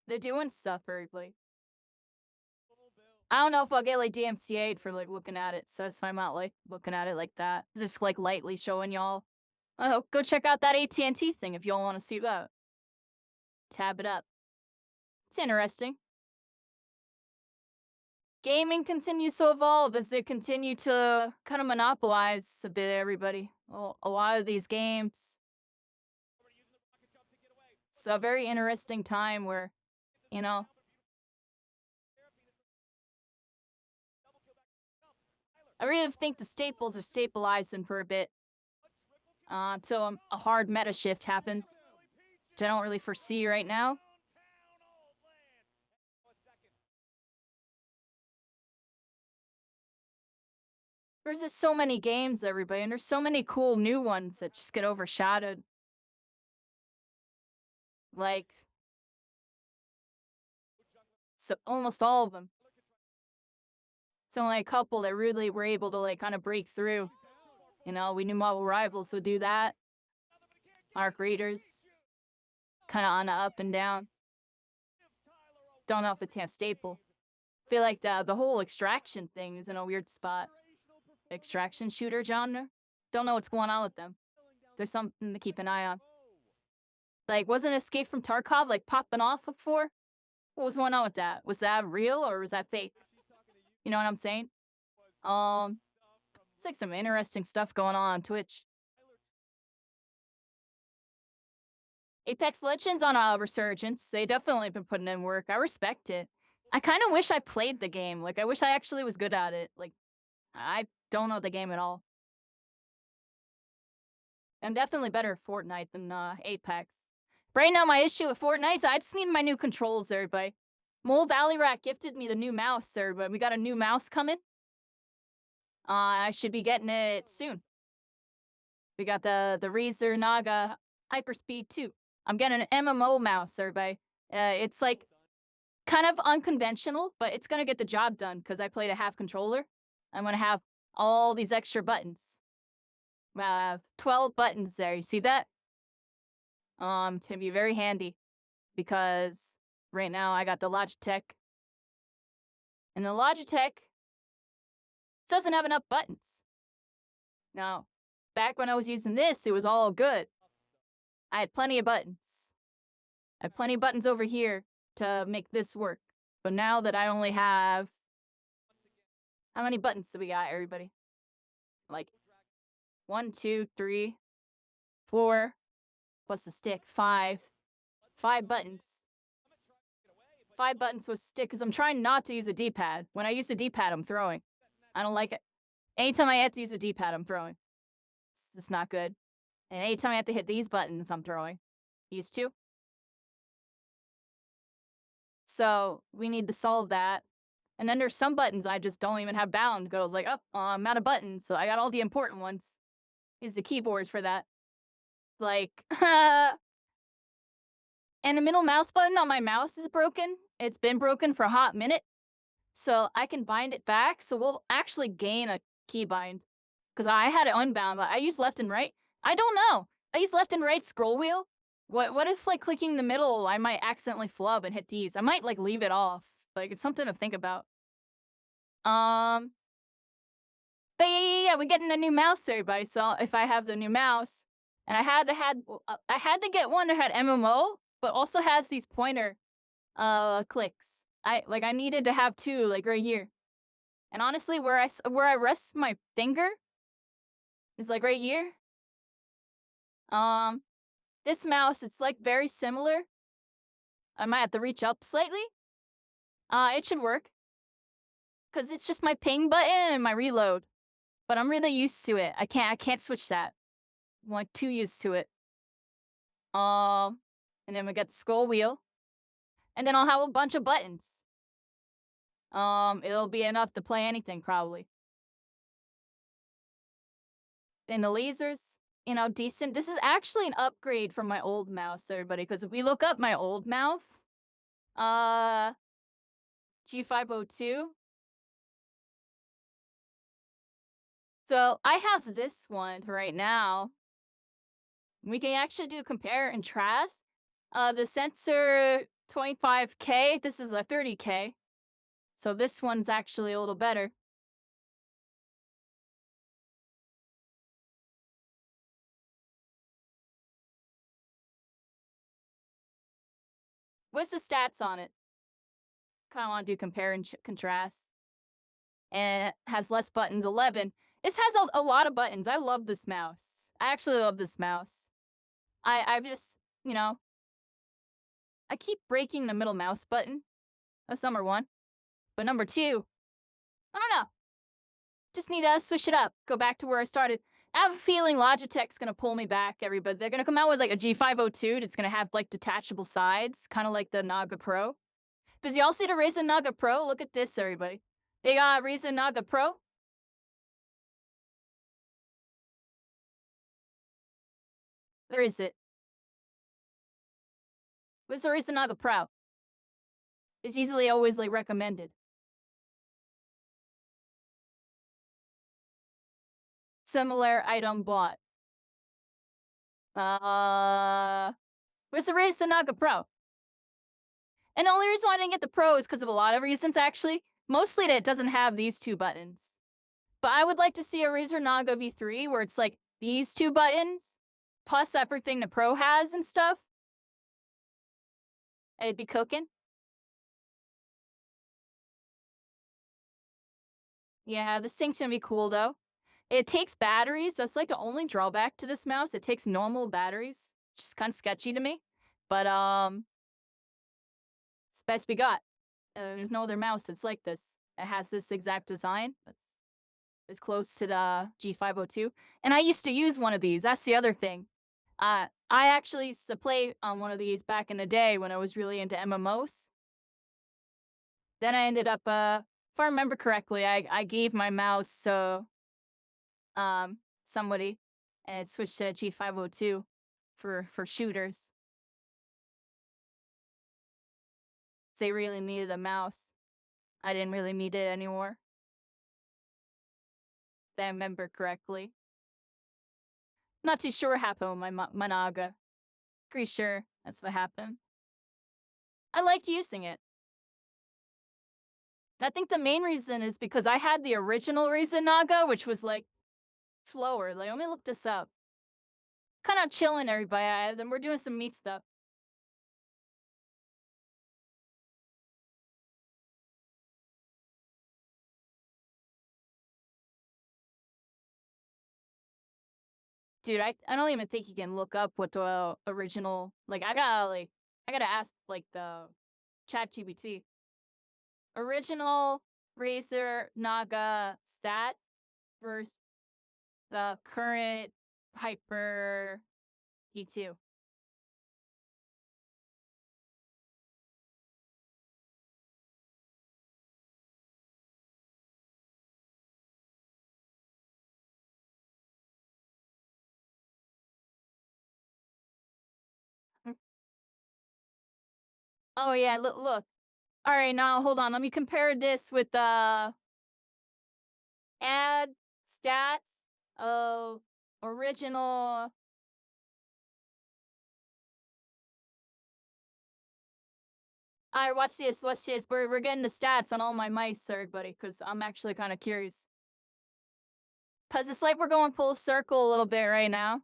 S1: They're doing stuff, everybody. I don't know if I'll get, like, DMCA'd for, like, looking at it, so that's why I'm not, like, looking at it like that. Just, like, lightly showing y'all. Oh, go check out that AT&T thing if y'all want to see that. Tab it up. It's interesting. Gaming continues to evolve as they continue to kind of monopolize a bit, everybody. Well, a lot of these games. It's a very interesting time where, you know, I really think the staples are stabilizing for a bit. Until a hard meta shift happens, which I don't really foresee right now. There's just so many games, everybody, and there's so many cool new ones that just get overshadowed. Like, so almost all of them. It's only a couple that really were able to, like, kind of break through. You know, we knew Marvel Rivals would do that. Arc Raiders. Kind of on the up and down. Don't know if it's a staple. Feel like the whole extraction thing is in a weird spot. Extraction shooter genre? Don't know what's going on with them. There's something to keep an eye on. Like, wasn't Escape from Tarkov, like, popping off before? What was going on with that? Was that real or was that fake? You know what I'm saying? It's like some interesting stuff going on Twitch. Apex Legends on a resurgence. They definitely been putting in work. I respect it. I kind of wish I played the game. Like, I wish I actually was good at it. Like, I don't know the game at all. I'm definitely better at Fortnite than Apex. Right now, my issue with Fortnite is I just need my new controls, everybody. Mole Valley Rat gifted me the new mouse, everybody. We got a new mouse coming. I should be getting it soon. We got the Razer Naga Hyperspeed 2. I'm getting an MMO mouse, everybody. It's like kind of unconventional, but it's gonna get the job done because I played a half controller. I'm gonna have all these extra buttons. I have 12 buttons there. You see that? It's gonna be very handy because right now I got the Logitech, and the Logitech doesn't have enough buttons. Now, back when I was using this, it was all good. I had plenty of buttons. I had plenty of buttons over here to make this work. But now that I only have... How many buttons do we got, everybody? Like, 1, 2, 3, 4, plus the stick, 5. 5 buttons. 5 buttons with stick, because I'm trying not to use a D-pad. When I use a D-pad, I'm throwing. I don't like it. Anytime I have to use a D-pad, I'm throwing. It's just not good. And anytime I have to hit these buttons, I'm throwing. These two. So, we need to solve that. And then there's some buttons I just don't even have bound, because I was like, oh, I'm out of buttons, so I got all the important ones. use the keyboard for that. Like, and the middle mouse button on my mouse is broken. It's been broken for a hot minute. So I can bind it back, so we'll actually gain a keybind. Because I had it unbound, but I use left and right. I don't know. I use left and right scroll wheel. What if, like, clicking the middle, I might accidentally flub and hit these? I might, like, leave it off. Like, it's something to think about. But yeah, we're getting a new mouse, everybody. So if I have the new mouse, and I had to get one that had MMO, but also has these pointer clicks. I needed to have two, like right here. And honestly, where I rest my finger is like right here. This mouse, it's like very similar. I might have to reach up slightly. It should work. Cause it's just my ping button and my reload. But I'm really used to it. I can't switch that. I'm like too used to it. And then we got the scroll wheel. And then I'll have a bunch of buttons. It'll be enough to play anything, probably. Then the lasers, you know, decent. This is actually an upgrade from my old mouse, everybody, because if we look up my old mouse, G502. So I have this one right now. We can actually do compare and contrast. The sensor 25K, this is a 30K. So this one's actually a little better. What's the stats on it? Kind of want to do compare and contrast. And it has less buttons, 11. This has a lot of buttons. I love this mouse. I actually love this mouse. I've just, you know, I keep breaking the middle mouse button. That's number one. But number two, I don't know. Just need to switch it up. Go back to where I started. I have a feeling Logitech's gonna pull me back, everybody. They're gonna come out with like a G502 that's gonna have like detachable sides, kind of like the Naga Pro. Because y'all see the Razer Naga Pro? Look at this, everybody. They got Razer Naga Pro. Where is it? Where's the Razer Naga Pro? It's usually always like recommended. Similar item bought. Where's the Razer Naga Pro? And the only reason why I didn't get the Pro is because of a lot of reasons, actually. Mostly that it doesn't have these two buttons. But I would like to see a Razer Naga V3 where it's like these two buttons, plus everything the Pro has and stuff. It'd be cooking. Yeah, this thing's gonna be cool, though. It takes batteries. That's like the only drawback to this mouse. It takes normal batteries. Which is kind of sketchy to me. But, it's the best we got. There's no other mouse that's like this. It has this exact design. It's close to the G502. And I used to use one of these. That's the other thing. I actually used to play on one of these back in the day when I was really into MMOs. Then I ended up, if I remember correctly, I gave my mouse to somebody and it switched to G502 for shooters. They really needed a mouse. I didn't really need it anymore. If I remember correctly. Not too sure what happened with my Naga. Pretty sure that's what happened. I liked using it. I think the main reason is because I had the original Razer Naga, which was like slower. Like, let me look this up. Kind of chilling, everybody. Then we're doing some meat stuff. Dude, I don't even think you can look up what the original, like, I gotta ask, like, the ChatGPT. Original Razer Naga stat versus the current Hyper P2. Oh yeah, look, look. All right, now hold on. Let me compare this with the add stats of original. All right, watch this. Watch this. We're getting the stats on all my mice, everybody, because I'm actually kind of curious. Because it's like we're going full circle a little bit right now.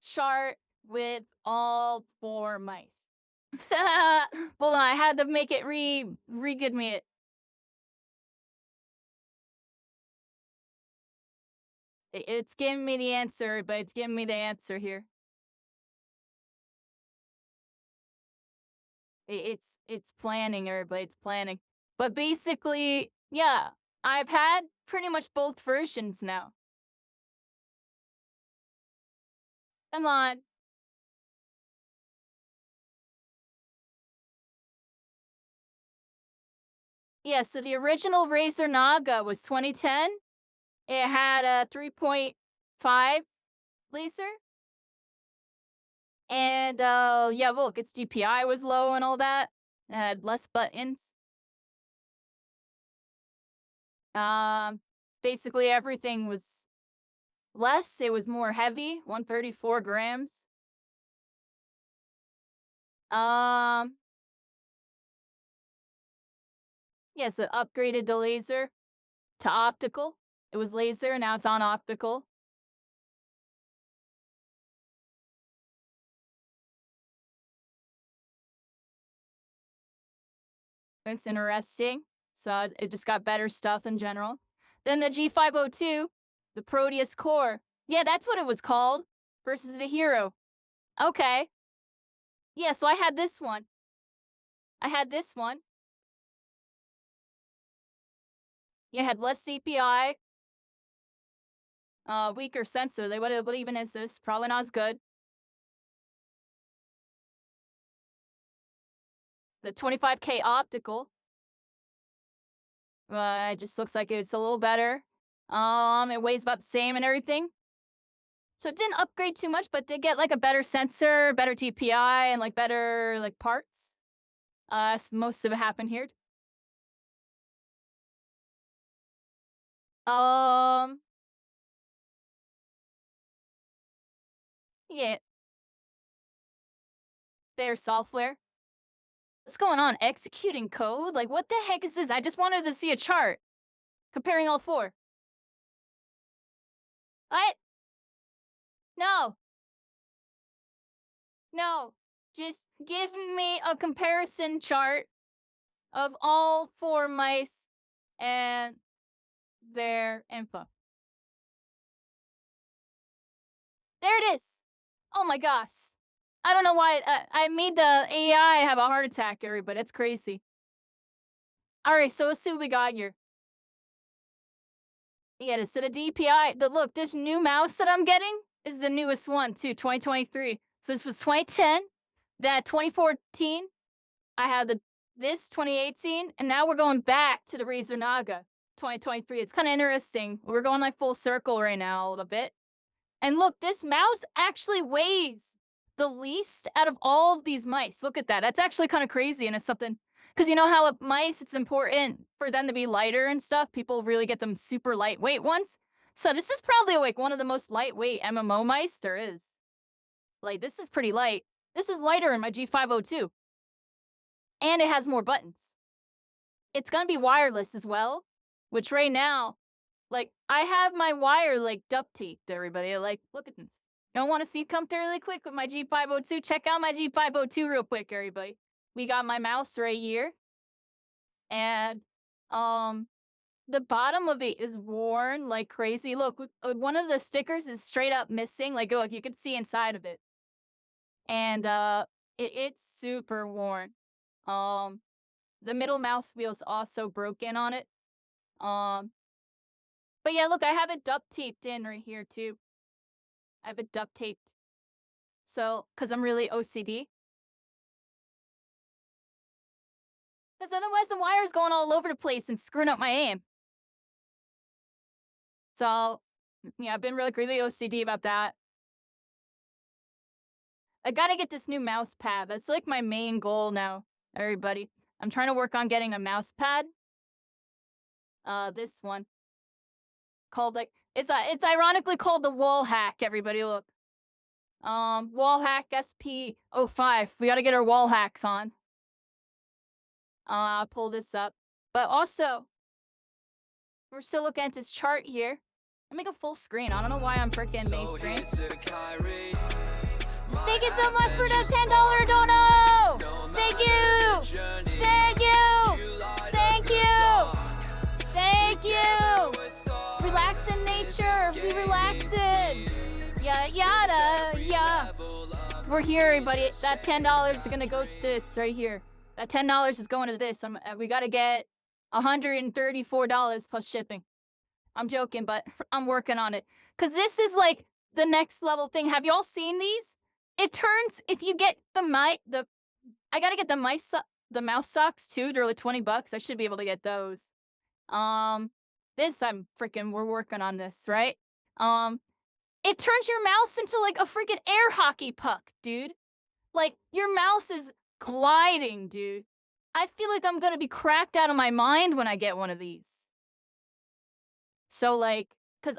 S1: Chart with all 4 mice. Hold on, I had to make it re-give me it. It's giving me the answer, but it's giving me the answer here. It's planning, everybody. It's planning. But basically, yeah, I've had pretty much both versions now. Come on. Yeah, so the original Razer Naga was 2010. It had a 3.5 laser. And yeah, look, its DPI was low and all that. It had less buttons. Basically everything was less. It was more heavy, 134 grams. Yes, it upgraded the laser to optical. It was laser, now it's on optical. It's interesting. So it just got better stuff in general. Then the G502, the Proteus Core. Yeah, that's what it was called. Versus the Hero. Okay. Yeah, so I had this one. I had this one. Yeah, it had less CPI. Weaker sensor. What even is this? Probably not as good. The 25K optical. It just looks like it's a little better. It weighs about the same and everything. So it didn't upgrade too much, but did get like a better sensor, better TPI, and like better like parts. Most of it happened here. Yeah. Their software. What's going on? Executing code? Like, what the heck is this? I just wanted to see a chart. Comparing all 4. What? No. No. Just give me a comparison chart of all 4 mice and their info. There it is. Oh my gosh. I don't know why I made the AI have a heart attack, everybody. It's crazy. All right, so let's see what we got here. Yeah, so the DPI, look, this new mouse that I'm getting is the newest one too, 2023. So this was 2010, that 2014, I had this 2018, and now we're going back to the Razer Naga 2023. It's kind of interesting. We're going like full circle right now a little bit. And look, this mouse actually weighs the least out of all of these mice. Look at that. That's actually kind of crazy, and it's something, because you know how with mice, it's important for them to be lighter and stuff. People really get them super lightweight ones. So this is probably like one of the most lightweight MMO mice there is. Like, this is pretty light. This is lighter in my G502. And it has more buttons. It's gonna be wireless as well, which right now, like, I have my wire, like, duct taped, everybody. Like, look at this. You don't want to see something really quick with my G502? Check out my G502 real quick, everybody. We got my mouse right here. And, the bottom of it is worn like crazy. Look, one of the stickers is straight up missing. Like, look, you can see inside of it. And, it's super worn. The middle mouse wheel is also broken on it. But yeah, look, I have it duct taped in right here too. I have it duct taped. So, because I'm really OCD. Because otherwise the wire's going all over the place and screwing up my aim. So, yeah, I've been really OCD about that. I gotta get this new mouse pad. That's like my main goal now, everybody. I'm trying to work on getting a mouse pad. This one. Called like, it's ironically called the wall hack, everybody, look. Wall hack SP05. We gotta get our wall hacks on. I'll pull this up. But also, we're still looking at this chart here. I make a full screen. I don't know why I'm freaking main screen. Thank you so much for the $10 dono! Thank you! Thank you! Thank you! Thank you! Relax in nature! Be relaxing! Yada yada! Yeah! We're here, everybody. That $10 is gonna go to this right here. That $10 is going to this. We gotta get $134 plus shipping. I'm joking, but I'm working on it. Cause this is like the next level thing. Have y'all seen these? It turns, if you get I gotta get the mouse socks too. They're like $20. I should be able to get those. We're working on this, right? It turns your mouse into like a freaking air hockey puck, dude. Like, your mouse is gliding, dude. I feel like I'm gonna be cracked out of my mind when I get one of these. So, like, because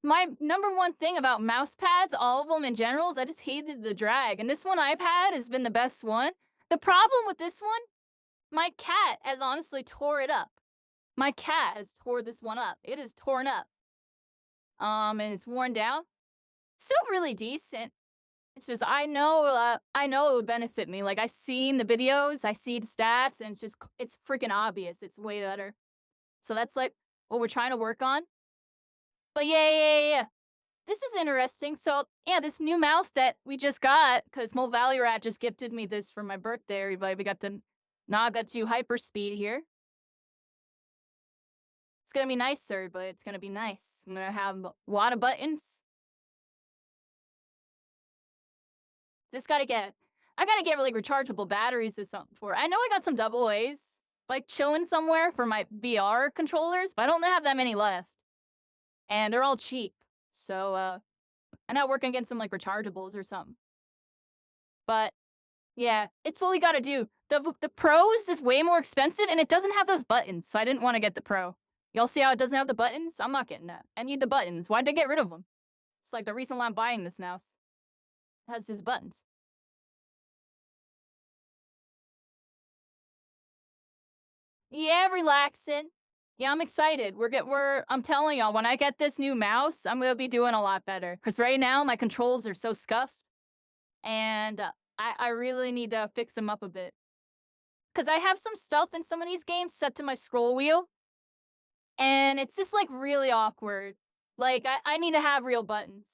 S1: my number one thing about mouse pads, all of them in general, is I just hated the drag. And this one I've had has been the best one. The problem with this one, my cat has honestly tore it up. My cat has tore this one up. It is torn up. And it's worn down. Still really decent. It's just, I know it would benefit me. Like, I've seen the videos, I see the stats, and it's freaking obvious. It's way better. So that's like what we're trying to work on. But yeah. This is interesting. So, yeah, this new mouse that we just got, because Mole Valley Rat just gifted me this for my birthday, everybody. We got the Naga 2 Hyperspeed here. It's gonna be nice, everybody. It's gonna be nice. I'm gonna have a lot of buttons. I gotta get like rechargeable batteries or something for it. I know I got some AA's like chilling somewhere for my VR controllers, but I don't have that many left. And they're all cheap. So I'm not working against some like rechargeables or something. But yeah, it's what we gotta do. The Pro is just way more expensive and it doesn't have those buttons, so I didn't want to get the Pro. Y'all see how it doesn't have the buttons? I'm not getting that. I need the buttons. Why'd they get rid of them? It's like the reason why I'm buying this now. It has his buttons. Yeah, relaxing. Yeah, I'm excited. I'm telling y'all, when I get this new mouse, I'm gonna be doing a lot better. Cause right now my controls are so scuffed, and I really need to fix them up a bit. Cause I have some stuff in some of these games set to my scroll wheel, and it's just like really awkward. Like I need to have real buttons.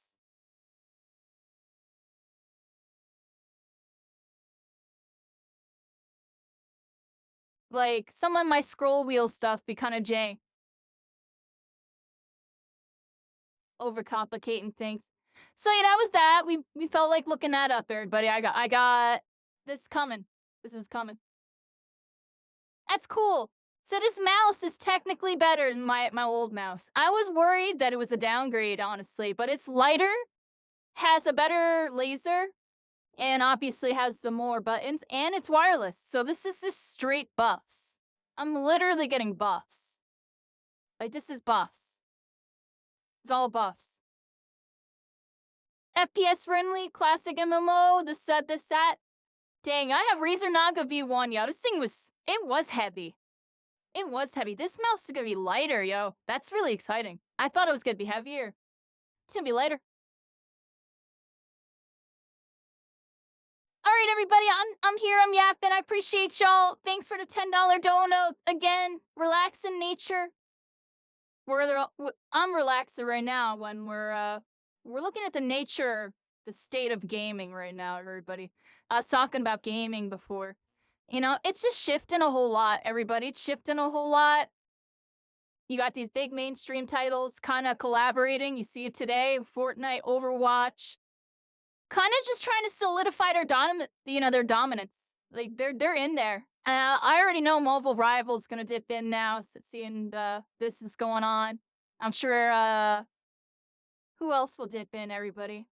S1: Like, some of my scroll wheel stuff be kind of jank. Overcomplicating things. So yeah, that was that. We felt like looking that up, everybody. I got this coming. This is coming. That's cool. So this mouse is technically better than my old mouse. I was worried that it was a downgrade, honestly, but it's lighter, has a better laser, and obviously has the more buttons, and it's wireless. So this is just straight buffs. I'm literally getting buffs. Like, this is buffs. It's all buffs. FPS friendly, classic MMO, this, that. Dang, I have Razer Naga V1, yo. This thing was heavy. It was heavy. This mouse is gonna be lighter, yo. That's really exciting. I thought it was gonna be heavier. It's gonna be lighter. All right, everybody, I'm here, I'm yapping. I appreciate y'all. Thanks for the $10 dono. Again, relax in nature. I'm relaxed right now when we're looking at the nature, the state of gaming right now, everybody. I was talking about gaming before. You know, it's just shifting a whole lot, everybody. It's shifting a whole lot. You got these big mainstream titles kind of collaborating. You see it today, Fortnite, Overwatch. kind of just trying to solidify their dominance. Like they're in there. I already know Mobile Rival's gonna dip in now, seeing this is going on. I'm sure who else will dip in? Everybody.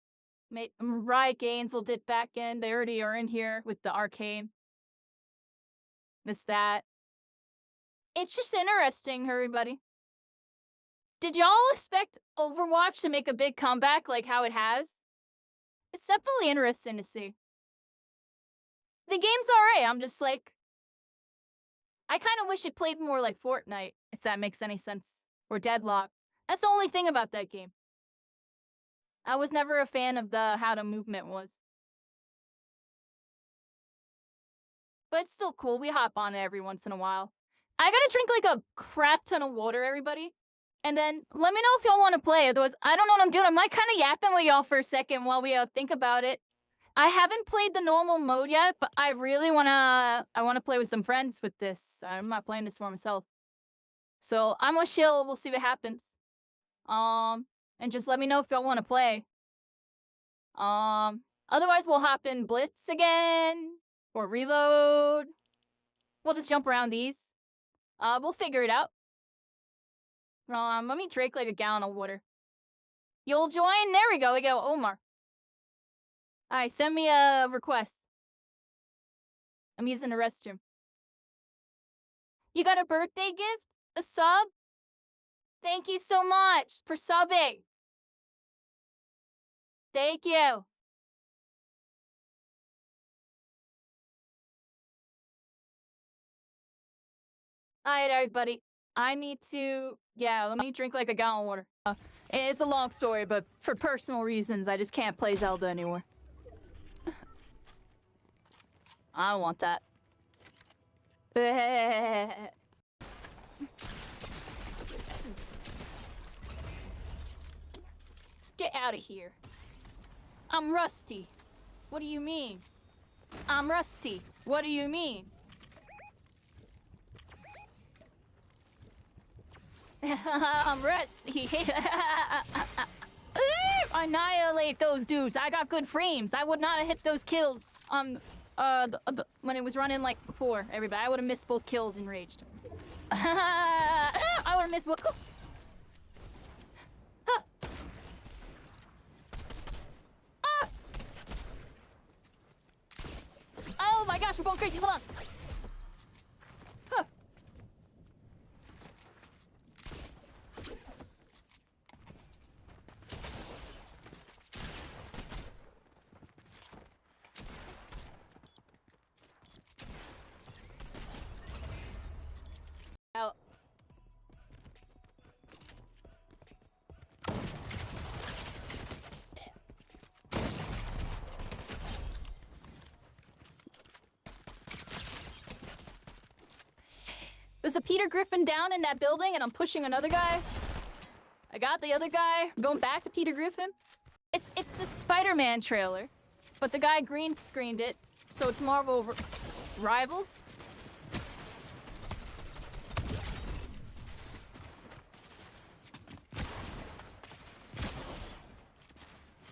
S1: Riot Games will dip back in. They already are in here with the arcade. That. It's just interesting, everybody. Did y'all expect Overwatch to make a big comeback like how it has? It's definitely interesting to see. The game's alright. I'm just like, I kind of wish it played more like Fortnite, if that makes any sense. Or Deadlock. That's the only thing about that game. I was never a fan of how the movement was. But it's still cool. We hop on it every once in a while. I gotta drink like a crap ton of water, everybody. And then let me know if y'all want to play. Otherwise, I don't know what I'm doing. I might kind of yapping with y'all for a second while we think about it. I haven't played the normal mode yet, but I really wanna play with some friends with this. I'm not playing this for myself. So I'm gonna chill. We'll see what happens. And just let me know if y'all want to play. Otherwise we'll hop in Blitz again or Reload. We'll just jump around these. We'll figure it out. Let me drink like a gallon of water. You'll join? There we go. We go, Omar. Alright, send me a request. I'm using the restroom. You got a birthday gift? A sub? Thank you so much for subbing. Thank you. Alright, everybody. I need to... Yeah, let me drink like a gallon of water. It's a long story, but for personal reasons, I just can't play Zelda anymore. I don't want that. Get out of here. I'm rusty. What do you mean? I'm rusty. What do you mean? I'm rusty. Annihilate those dudes. I got good frames. I would not have hit those kills on when it was running like before. Everybody, I would have missed both kills and raged. I would have missed both. Oh my gosh, we're going crazy. Hold on. Huh. Out. There's a Peter Griffin down in that building, and I'm pushing another guy. I got the other guy. I'm going back to Peter Griffin. It's the Spider-Man trailer, but the guy green screened it, so it's Marvel Rivals.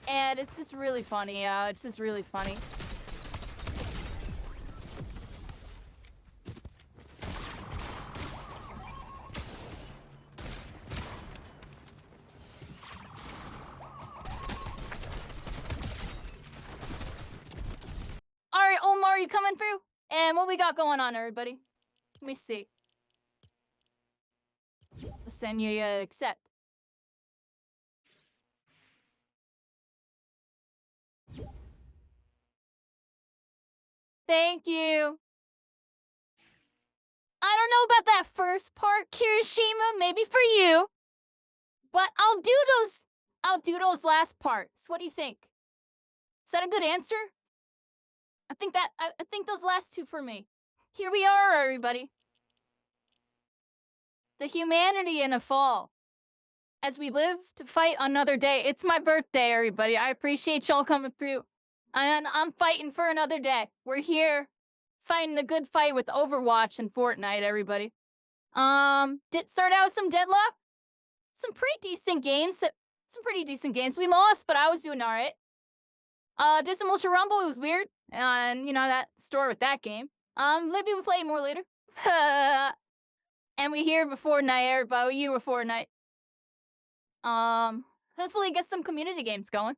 S1: And it's just really funny. It's just really funny. All right, Omar, you coming through? And what we got going on, everybody? Let me see. I'll send you accept. Thank you. I don't know about that first part, Kirishima, maybe for you. But I'll do those last parts. What do you think? Is that a good answer? I think those last two for me. Here we are, everybody. The humanity in a fall. As we live to fight another day. It's my birthday, everybody. I appreciate y'all coming through. And I'm fighting for another day. We're here fighting the good fight with Overwatch and Fortnite, everybody. Did start out with some Deadlock. Some pretty decent games. We lost, but I was doing alright. Did some Ultra Rumble, it was weird. And, you know, that story with that game. Maybe we'll play it more later. And we here before night, everybody. You before night. Hopefully get some community games going.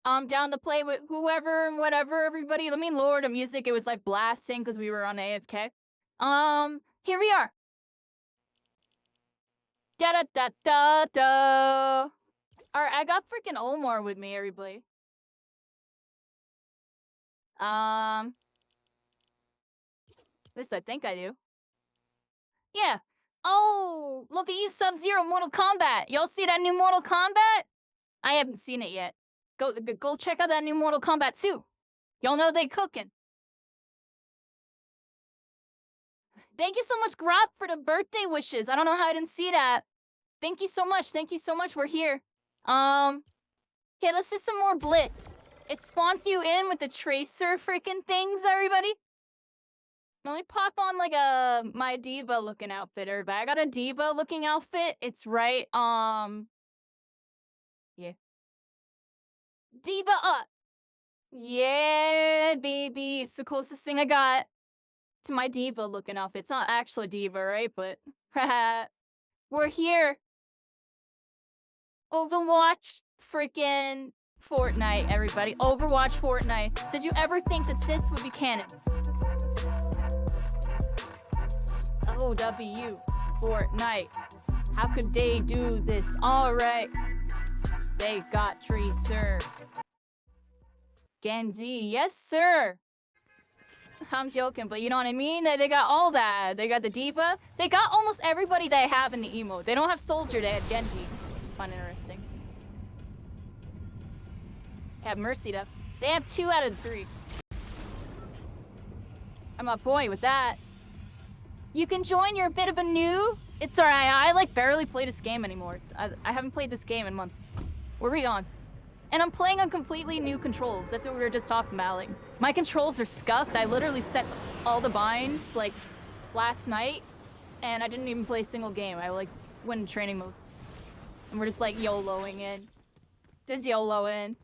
S1: I'm down to play with whoever and whatever, everybody. Let me lower the music. It was like blasting because we were on AFK. Here we are. Da da da da da. Alright, I got freaking Omar with me, everybody. At least I think I do. Yeah. Oh, look at you, Sub-Zero Mortal Kombat. Y'all see that new Mortal Kombat? I haven't seen it yet. Go check out that new Mortal Kombat 2. Y'all know they cooking. Thank you so much, Grop, for the birthday wishes. I don't know how I didn't see that. Thank you so much. Thank you so much. We're here. Okay, let's do some more Blitz. It spawned you in with the Tracer freaking things, everybody. Let me pop on like my diva looking outfit, everybody. I got a diva looking outfit. It's right, yeah. Diva up. Yeah, baby. It's the closest thing I got to my diva looking outfit. It's not actually diva, right? But we're here. Overwatch freaking Fortnite, everybody. Overwatch Fortnite. Did you ever think that this would be canon? OW Fortnite. How could they do this? Alright. They got Tracer. Genji, yes sir. I'm joking, but you know what I mean? They got all that. They got the diva. They got almost everybody they have in the emote. They don't have Soldier, they had Genji. Fun, interesting. They have Mercy though. They have 2 out of 3. I'm a boy with that. You can join, you're a bit of a noob. It's alright, I like barely play this game anymore. I haven't played this game in months. What are we on? And I'm playing on completely new controls. That's what we were just talking about. Like, my controls are scuffed. I literally set all the binds, like, last night. And I didn't even play a single game. I, like, went in training mode. And we're just, like, YOLOing in. Just YOLO in.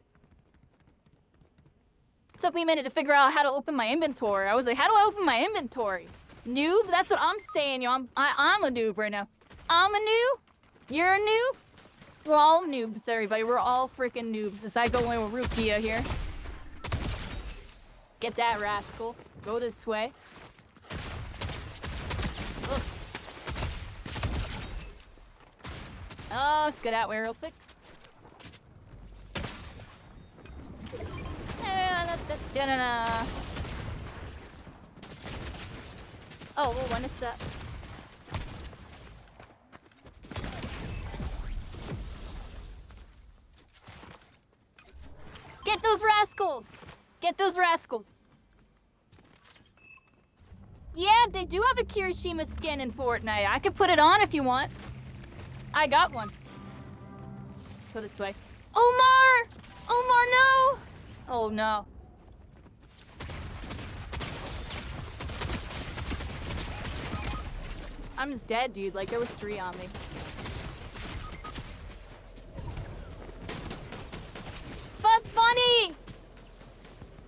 S1: Took me a minute to figure out how to open my inventory. I was like, how do I open my inventory? Noob? That's what I'm saying, yo. I'm a noob right now. I'm a noob? You're a noob? We're all noobs, everybody. We're all freaking noobs. As I go in with Rukia here. Get that rascal. Go this way. Ugh. Oh, let's get that way real quick. Oh, when is that? Get those rascals! Get those rascals! Yeah, they do have a Kirishima skin in Fortnite. I could put it on if you want. I got one. Let's go this way. Omar! Omar, no! Oh, no. I'm just dead, dude. Like, there was 3 on me. Bugs Bunny!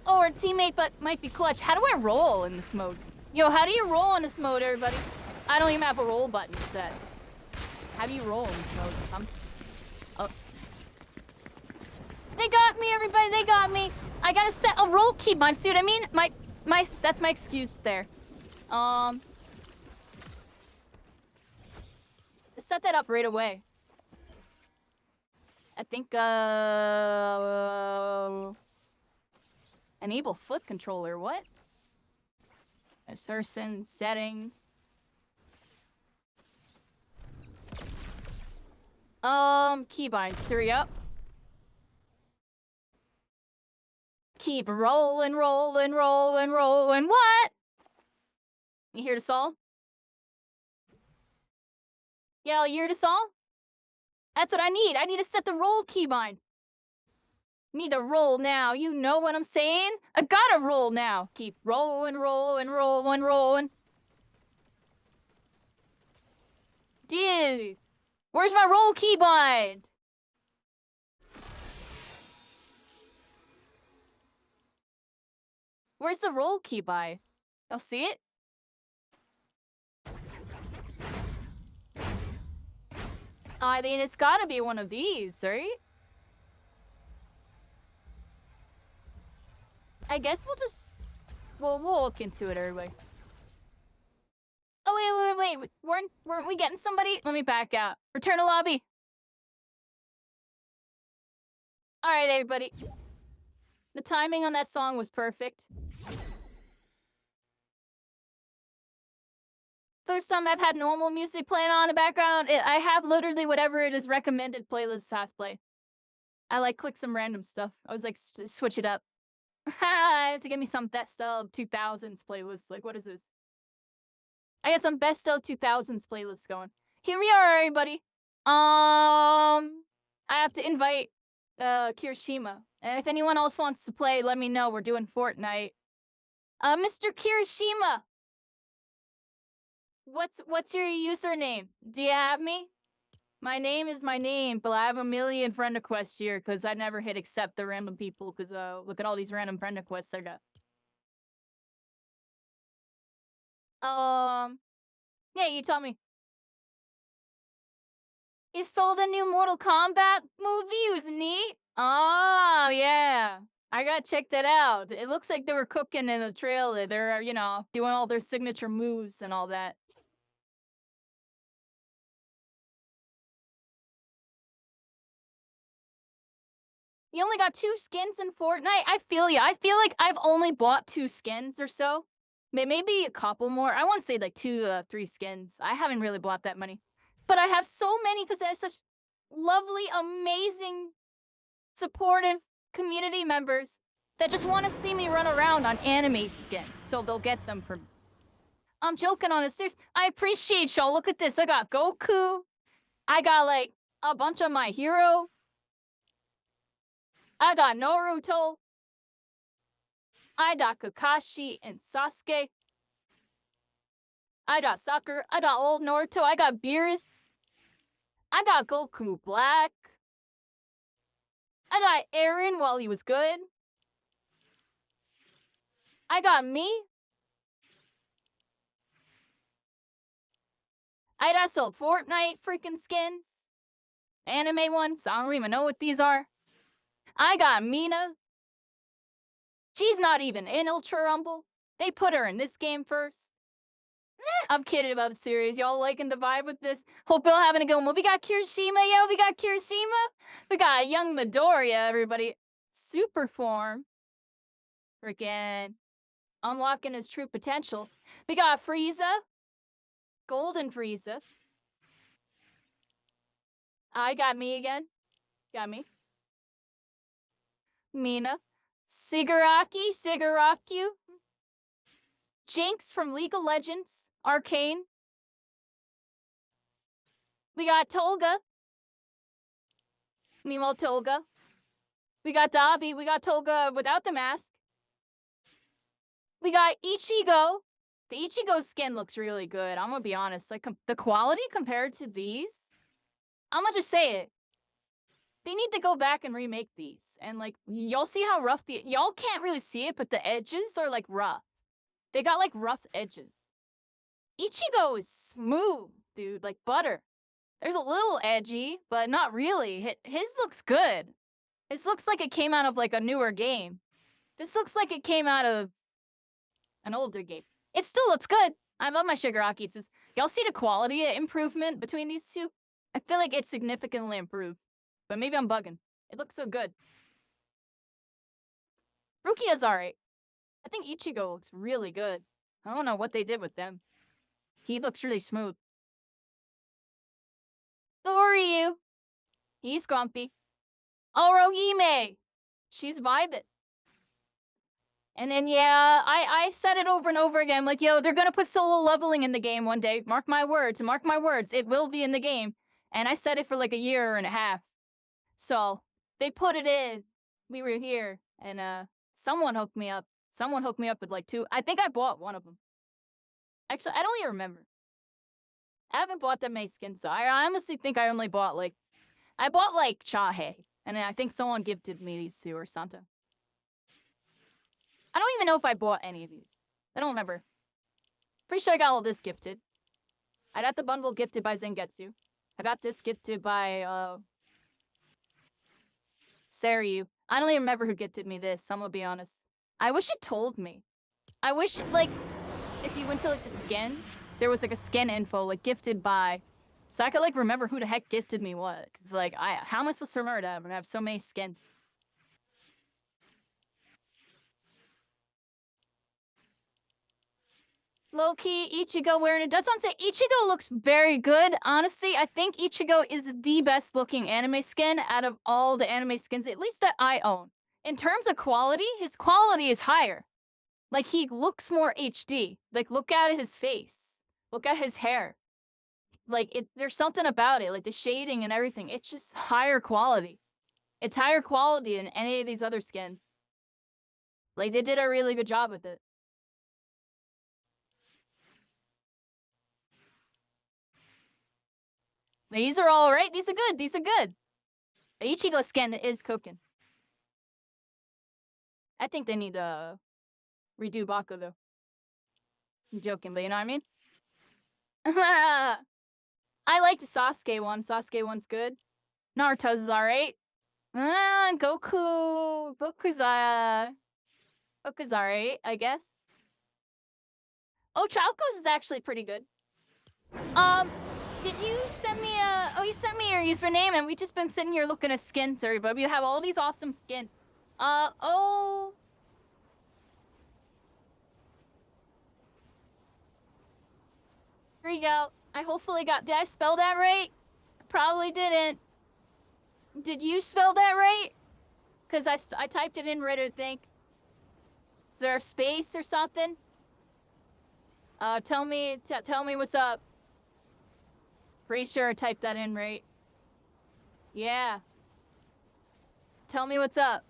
S1: Oh, our teammate but might be clutch. How do I roll in this mode? Yo, how do you roll in this mode, everybody? I don't even have a roll button set. How do you roll in this mode? Oh. They got me, everybody. They got me. I gotta set a roll keybind. See what I mean? That's my excuse there. Set that up right away. I think, enable foot controller, what? Certain settings. Keybinds, 3 up. Keep rolling, rolling, rolling, rolling, what? You hear this all? Yeah, you hear this all? That's what I need. I need to set the roll keybind. Need to roll now. You know what I'm saying? I gotta roll now. Keep rolling, rolling, rolling, rolling. Dude, where's my roll keybind? Where's the roll key by? Y'all see it? I mean, it's gotta be one of these, right? I guess we'll just... we'll look into it, everybody. Oh, wait. Weren't we getting somebody? Let me back out. Return to lobby. Alright, everybody. The timing on that song was perfect. First time I've had normal music playing on in the background. I have literally whatever it is recommended playlist has play. I like click some random stuff. I was like, switch it up. I have to get me some best of 2000s playlist. Like, what is this? I got some best of 2000s playlists going. Here we are, everybody. I have to invite Kirishima. And if anyone else wants to play, let me know. We're doing Fortnite. Mr. Kirishima. What's your username? Do you have me? My name is my name, but I have a million friend requests here because I never hit accept the random people because look at all these random friend requests I got. Yeah, you tell me. You sold a new Mortal Kombat movie? It was neat. Oh, yeah. I gotta check that out. It looks like they were cooking in the trailer. They're, you know, doing all their signature moves and all that. You only got 2 skins in Fortnite? I feel ya. I feel like I've only bought 2 skins or so. Maybe a couple more. I want to say like 2, 3 skins. I haven't really bought that many. But I have so many because I have such lovely, amazing, supportive community members that just want to see me run around on anime skins. So they'll get them from me. I'm joking on this. I appreciate y'all. Look at this. I got Goku. I got like a bunch of my hero. I got Naruto. I got Kakashi and Sasuke. I got Sakura. I got old Naruto. I got Beerus. I got Goku Black. I got Eren while he was good. I got me. I got some Fortnite freaking skins. Anime ones. I don't even know what these are. I got Mina. She's not even in Ultra Rumble. They put her in this game first. I'm kidding about the series. Y'all liking the vibe with this? Hope y'all having a good one. We got Kirishima, yo. We got Kirishima. We got young Midoriya, everybody. Super form. Freaking unlocking his true potential. We got Frieza. Golden Frieza. I got me again. Got me. Mina. Sigaraku. Jinx from League of Legends. Arcane. We got Tolga. Meanwhile, Tolga. We got Dabi. We got Tolga without the mask. We got Ichigo. The Ichigo skin looks really good. I'm gonna be honest. Like, the quality compared to these, I'm gonna just say it. They need to go back and remake these. And, like, y'all see how rough y'all can't really see it, but the edges are, like, rough. They got, like, rough edges. Ichigo is smooth, dude. Like butter. There's a little edgy, but not really. His looks good. This looks like it came out of, like, a newer game. This looks like it came out of an older game. It still looks good. I love my Shigaraki. Y'all see the quality improvement between these two? I feel like it's significantly improved. But maybe I'm bugging. It looks so good. Rukia's alright. I think Ichigo looks really good. I don't know what they did with them. He looks really smooth. Soryu. He's grumpy. Orohime. She's vibing. And then, yeah, I said it over and over again. Like, yo, they're gonna put solo leveling in the game one day. Mark my words. Mark my words. It will be in the game. And I said it for like a year and a half. So, they put it in. We were here. And, someone hooked me up. Someone hooked me up with like 2. I think I bought one of them. Actually, I don't even remember. I haven't bought that many skins, so I honestly think I only bought like... I bought like Chahe. And then I think someone gifted me these 2 or Santa. I don't even know if I bought any of these. I don't remember. Pretty sure I got all this gifted. I got the bundle gifted by Zengetsu. I got this gifted by, Saryu. I don't even remember who gifted me this, I'm gonna be honest. I wish it told me. I wish, like, if you went to, like, the skin, there was, like, a skin info, like, gifted by. So I could, like, remember who the heck gifted me what. Because, like, how am I supposed to remember that when I have so many skins? Low-key, Ichigo wearing it. That's what I'm saying. Ichigo looks very good. Honestly, I think Ichigo is the best looking anime skin out of all the anime skins, at least that I own. In terms of quality, his quality is higher. Like, he looks more HD. Like, look at his face. Look at his hair. Like, there's something about it. Like, the shading and everything. It's just higher quality. It's higher quality than any of these other skins. Like, they did a really good job with it. These are all right. These are good. These are good. The Ichigo skin is cooking. I think they need to redo Baku, though. I'm joking, but you know what I mean? I liked the Sasuke one. Sasuke one's good. Naruto's is alright. Goku. Goku's alright, I guess. Oh, Trauco's is actually pretty good. Did you send me you sent me your username and we just been sitting here looking at skins, everybody. You have all these awesome skins. Oh. Here you go. I hopefully got, did I spell that right? I probably didn't. Did you spell that right? Because I typed it in right, I think. Is there a space or something? Tell me what's up. Pretty sure I typed that in right. Yeah. Tell me what's up.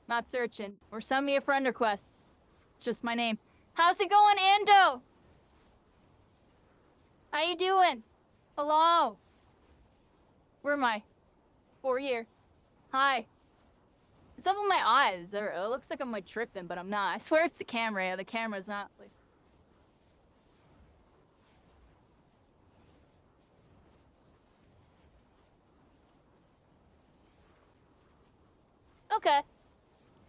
S1: Not searching. Or send me a friend request. It's just my name. How's it going, Ando? How you doing? Hello. Where am I? 4 year. Hi. It's up in my eyes. It looks like I'm like tripping, but I'm not. I swear it's the camera. Yeah, the camera's not like. Okay.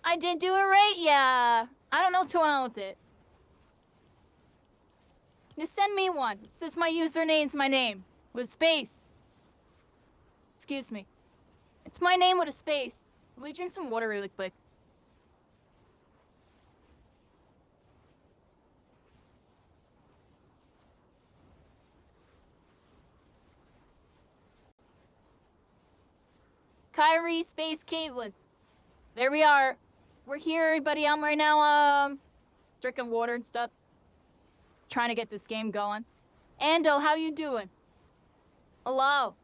S1: I did do it right, yeah. I don't know what's going on with it. Just send me one. It says my username's my name. With a space. Excuse me. It's my name with a space. Let me drink some water really quick. Kyrie, space, Caitlin. There we are. We're here, everybody. I'm right now, drinking water and stuff. Trying to get this game going. Ando, how you doing? Hello.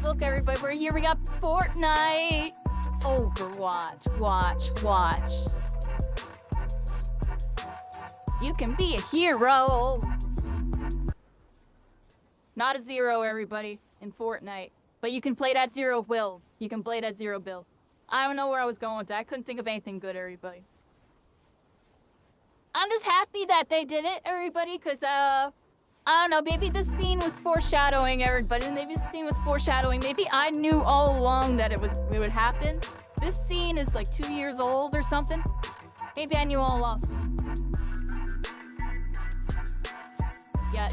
S1: Look, everybody, we're here. We got Fortnite. Overwatch. Watch. You can be a hero. Not a zero, everybody, in Fortnite. But you can play that zero build. You can play that zero build. I don't know where I was going with that. I couldn't think of anything good, everybody. I'm just happy that they did it, everybody, because, I don't know, maybe this scene was foreshadowing, everybody. Maybe this scene was foreshadowing. Maybe I knew all along that it would happen. This scene is like 2 years old or something. Maybe I knew all along. Yeah.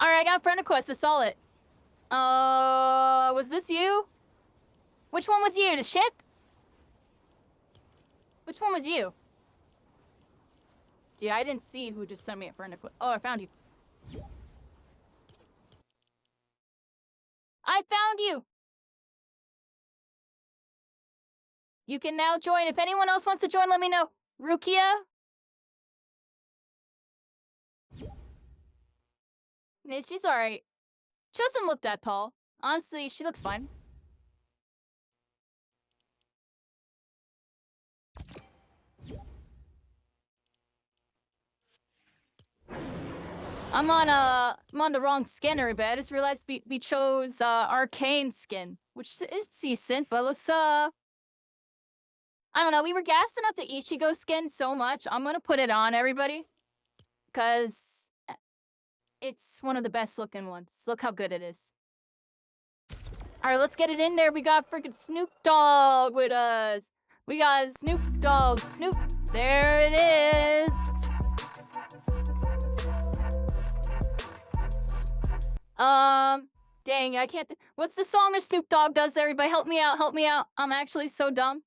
S1: Alright, I got a friend request. I saw it. Was this you? Which one was you? The ship? Which one was you? Dude, I didn't see who just sent me a friend request. Oh, I found you. I found you! You can now join. If anyone else wants to join, let me know. Rukia? She's alright. She doesn't look that tall. Honestly, she looks fine. I'm on the wrong skin, everybody. I just realized we chose arcane skin, which is decent, but let's I don't know, we were gassing up the Ichigo skin so much. I'm gonna put it on, everybody. Because it's one of the best looking ones. Look how good it is. Alright, let's get it in there. We got freaking Snoop Dogg with us. We got Snoop Dogg. Snoop. There it is. Dang, I can't. What's the song that Snoop Dogg does? Everybody, help me out. Help me out. I'm actually so dumb.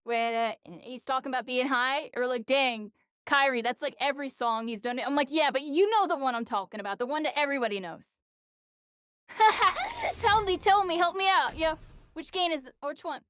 S1: When he's talking about being high, or like, dang, Kyrie, that's like every song he's done. I'm like, yeah, but you know the one I'm talking about, the one that everybody knows. Tell me, help me out. Yeah, which game is it? Which one?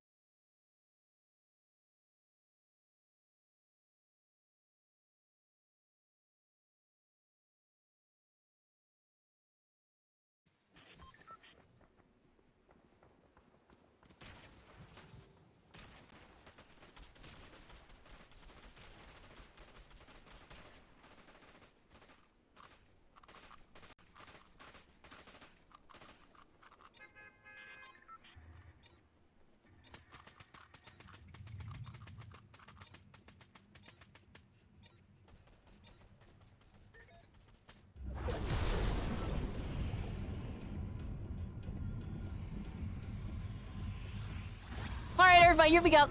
S1: Alright, everybody, here we go.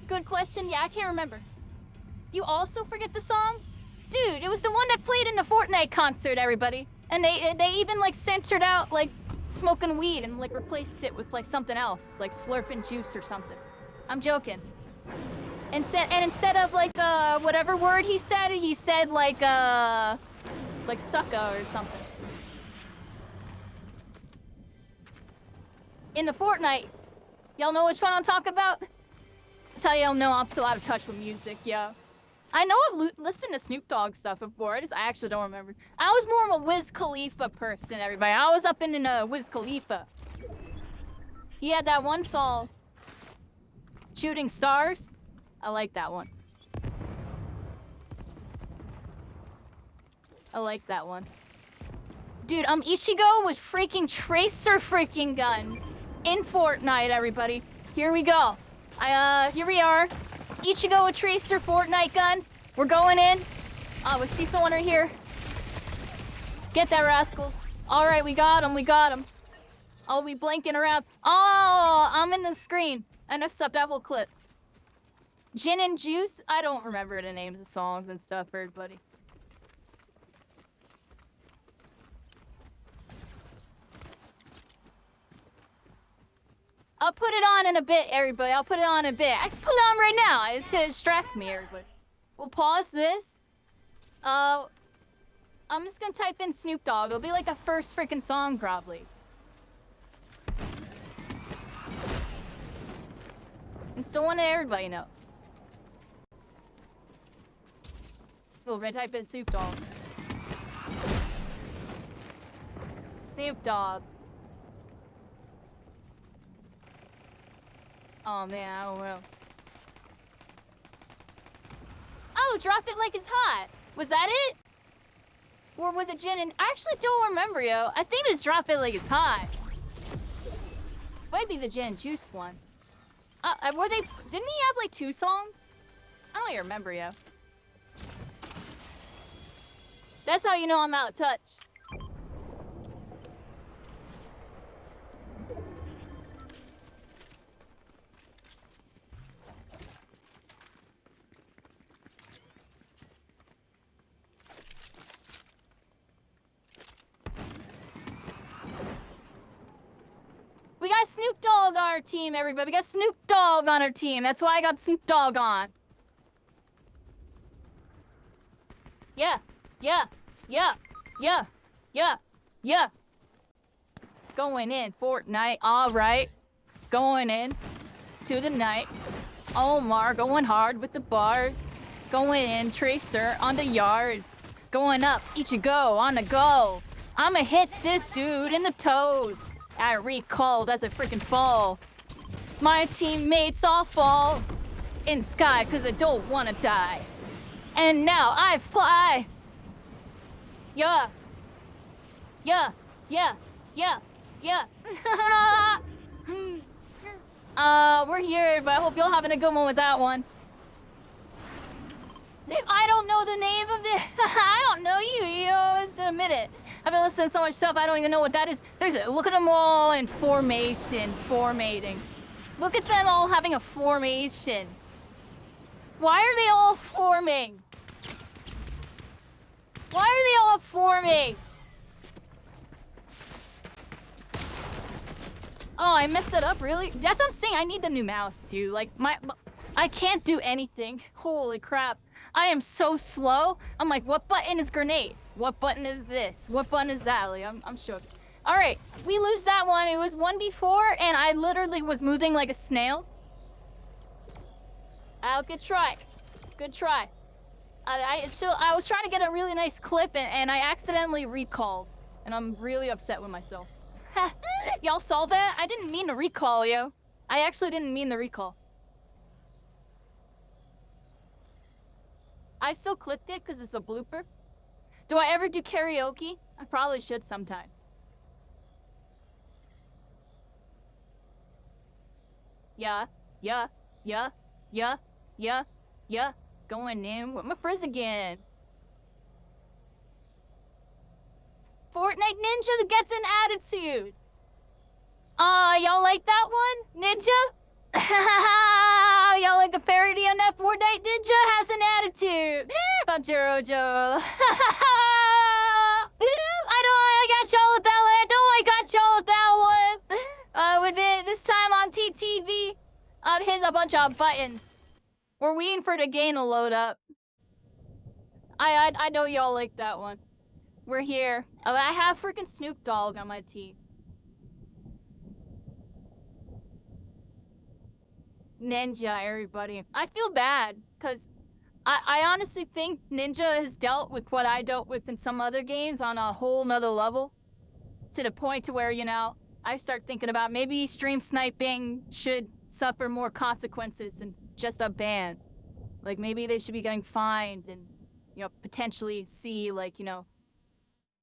S1: Good question. Yeah, I can't remember. You also forget the song? Dude, it was the one that played in the Fortnite concert, everybody. And they even, like, centered out, like, smoking weed and, like, replaced it with, like, something else. Like, slurping juice or something. I'm joking. Instead of, like, whatever word he said, like, sucka or something. In the Fortnite. Y'all know which one I'm talking about? I tell y'all know I'm still out of touch with music, yeah. I know I've listened to Snoop Dogg stuff before, I actually don't remember. I was more of a Wiz Khalifa person, everybody. I was up in Wiz Khalifa. He had that one song, Shooting Stars. I like that one. I like that one. Dude, Ichigo with freaking tracer freaking guns. In Fortnite, everybody. Here we go. Here we are. Ichigo with tracer Fortnite guns. We're going in. We see someone right here. Get that rascal. Alright, we got him. Oh, we blanking around. Oh, I'm in the screen. I messed up that whole clip. Gin and Juice? I don't remember the names of songs and stuff for everybody. I'll put it on in a bit, everybody. I'll put it on in a bit. I can put it on right now. It's gonna distract me, everybody. We'll pause this. I'm just gonna type in Snoop Dogg. It'll be like the first freaking song, probably. It's the one that everybody knows. We'll type in Snoop Dogg. Snoop Dogg. Oh man, I don't know. Oh, drop it like it's hot. Was that it? Or was it gin and... I actually don't remember, yo. I think it was drop it like it's hot. Might be the gin and juice one. Were they... Didn't he have like 2 songs? I don't even remember, yo. That's how you know I'm out of touch. We got Snoop Dogg on our team, everybody. We got Snoop Dogg on our team. That's why I got Snoop Dogg on. Yeah. Going in, Fortnite. All right. Going in to the night. Omar going hard with the bars. Going in, Tracer on the yard. Going up, Ichigo on the go. I'ma hit this dude in the toes. I recoiled as I freaking fall. My teammates all fall in sky cause I don't wanna die. And now I fly. Yeah. We're here, but I hope you're having a good one with that one. I don't know the name of it. I don't know you admit it. I've been listening to so much stuff, I don't even know what that is. Look at them all in formation, formating. Look at them all having a formation. Why are they all forming? Why are they all forming? Oh, I messed it up, really? That's what I'm saying, I need the new mouse, too. Like, I can't do anything. Holy crap. I am so slow. I'm like, what button is grenade? What button is this? What button is that? Like, I'm shook. Alright, we lose that one. It was one before, and I literally was moving like a snail. Good try. Good try. I was trying to get a really nice clip, and I accidentally recalled. And I'm really upset with myself. Y'all saw that? I didn't mean to recall, yo. I actually didn't mean the recall. I still clicked it because it's a blooper. Do I ever do karaoke? I probably should sometime. Yeah. Going in with my frizz again. Fortnite Ninja that gets an attitude. Y'all like that one? Ninja? Y'all like a parody on that? Fortnite Ninja has an attitude. About Jojo. I got y'all with that one. I know I got y'all with that one. Would be this time on TTV. Here's a bunch of buttons. We're waiting for the game to load up. I know y'all like that one. We're here. I have freaking Snoop Dogg on my team. Ninja, everybody. I feel bad, because I honestly think Ninja has dealt with what I dealt with in some other games on a whole nother level. To the point to where, you know, I start thinking about maybe stream sniping should suffer more consequences than just a ban. Like, maybe they should be getting fined and, you know, potentially see, like, you know,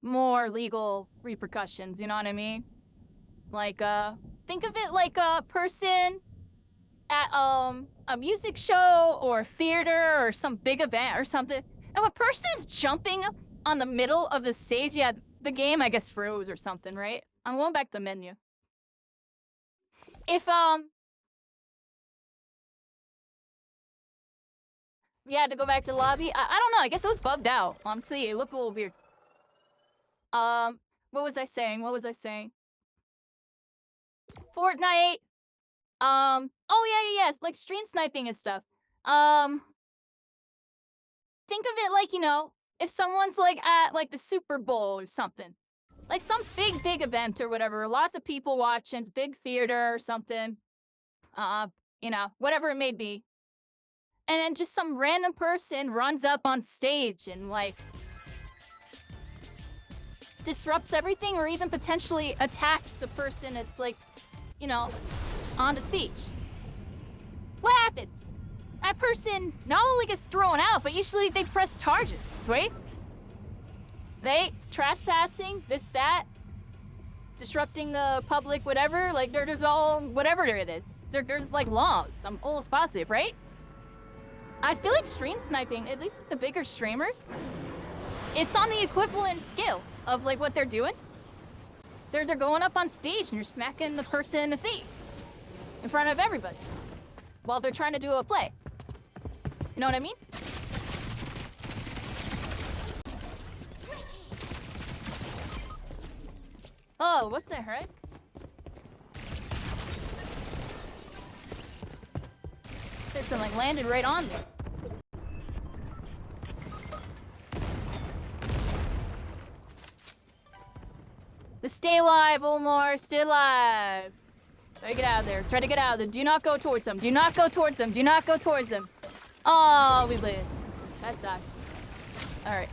S1: more legal repercussions, you know what I mean? Like, think of it like a person at, a music show or a theater or some big event or something. And when a person is jumping on the middle of the stage, yeah, the game, I guess, froze or something, right? I'm going back to the menu. If, yeah, to go back to lobby, I don't know, I guess it was bugged out. Honestly, it looked a little weird. What was I saying? Fortnite. Oh yeah, like stream sniping and stuff. Think of it like, you know, if someone's like at like the Super Bowl or something. Like some big event or whatever, lots of people watching, it's big theater or something. You know, whatever it may be. And then just some random person runs up on stage and like disrupts everything or even potentially attacks the person that's like, you know, on the stage. What happens? That person not only gets thrown out, but usually they press charges, right? They trespassing, this, that, disrupting the public, whatever. Like there's all whatever it is. There's like laws. I'm almost positive, right? I feel like stream sniping, at least with the bigger streamers, it's on the equivalent scale of like what they're doing. They're going up on stage and you're smacking the person in the face in front of everybody while they're trying to do a play. You know what I mean? Oh, what the heck? Person like landed right on me. Stay alive, Omar. Stay alive. Try to get out of there. Try to get out of there. Do not go towards them. Do not go towards them. Do not go towards them. Oh, we lose. That sucks. Alright.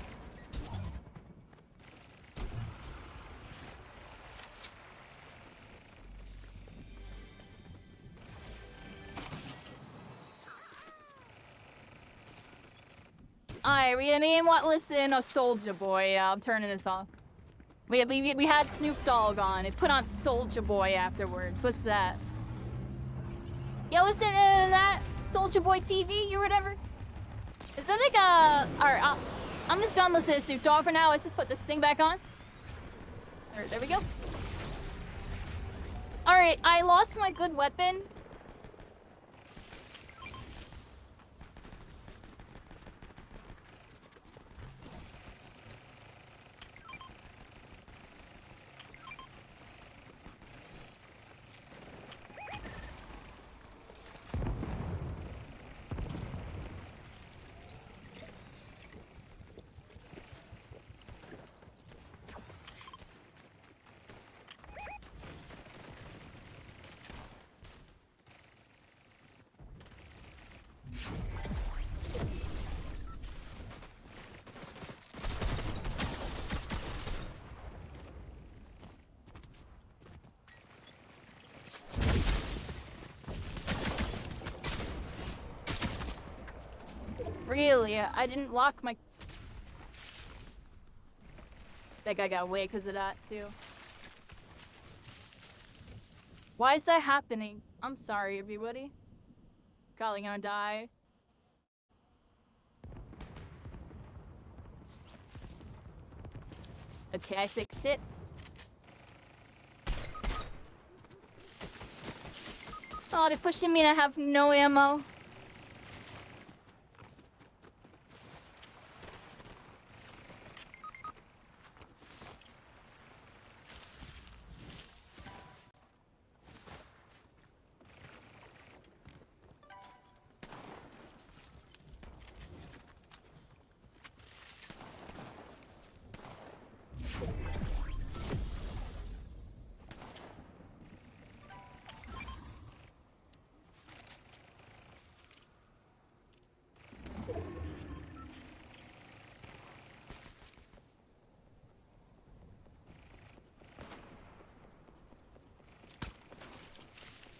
S1: Alright, we didn't want to listen to Soulja Boy. I'm turning this off. We had Snoop Dogg on. It put on Soulja Boy afterwards. What's that? Yeah, listen to that Soldier Boy TV or whatever. Is there like a... Alright, I'm just done listening to Snoop Dogg for now. Let's just put this thing back on. Alright, there we go. Alright, I lost my good weapon. Really? I didn't lock my... That guy got away because of that, too. Why is that happening? I'm sorry, everybody. Probably gonna die. Okay, I fixed it. Oh, they're pushing me and I have no ammo.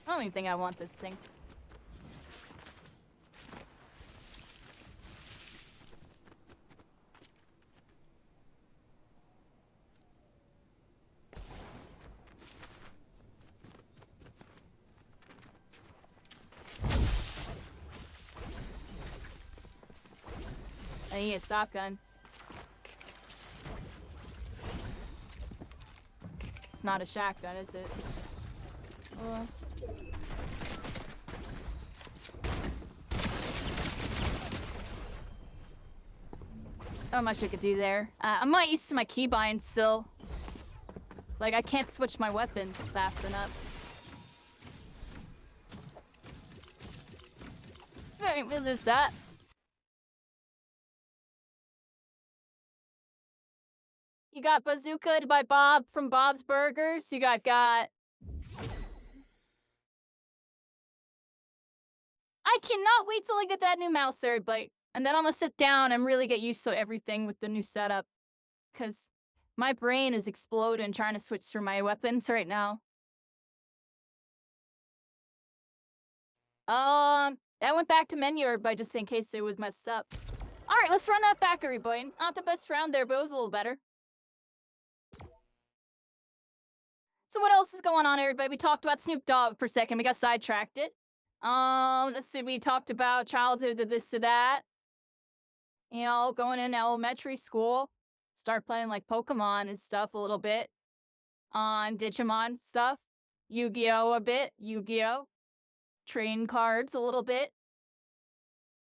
S1: I don't even think I want this thing. I need a shotgun. It's not a shotgun, is it? Not much I could do there. I'm not used to my keybind still. Like, I can't switch my weapons fast enough. Alright, what is that? You got Bazooka by Bob from Bob's Burgers. You got... I cannot wait till I get that new mouse there, but... And then I'm gonna sit down and really get used to everything with the new setup. Because my brain is exploding trying to switch through my weapons right now. I went back to MHUR, but just in case it was messed up. Alright, let's run that back, everybody. Not the best round there, but it was a little better. So what else is going on, everybody? We talked about Snoop Dogg for a second. We got sidetracked it. Let's see. We talked about childhood, to this to that. You know, going in elementary school. Start playing, like, Pokemon and stuff a little bit. On Digimon stuff. Yu-Gi-Oh! A bit. Yu-Gi-Oh! Trading cards a little bit.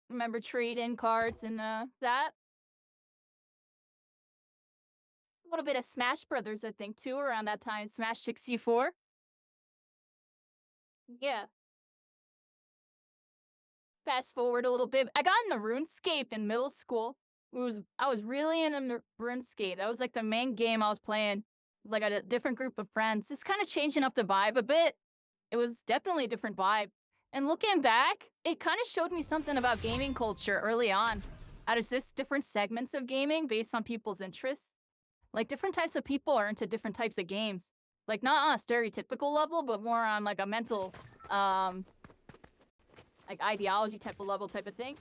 S1: Remember trading cards and that? A little bit of Smash Brothers, I think, too, around that time. Smash 64. Yeah. Fast forward a little bit. I got into RuneScape in middle school. I was really into RuneScape. That was like the main game I was playing. Like a different group of friends. It's kind of changing up the vibe a bit. It was definitely a different vibe. And looking back, it kind of showed me something about gaming culture early on. How does this different segments of gaming based on people's interests? Like, different types of people are into different types of games. Like, not on a stereotypical level, but more on, like, a mental, like, ideology type of level type of thing.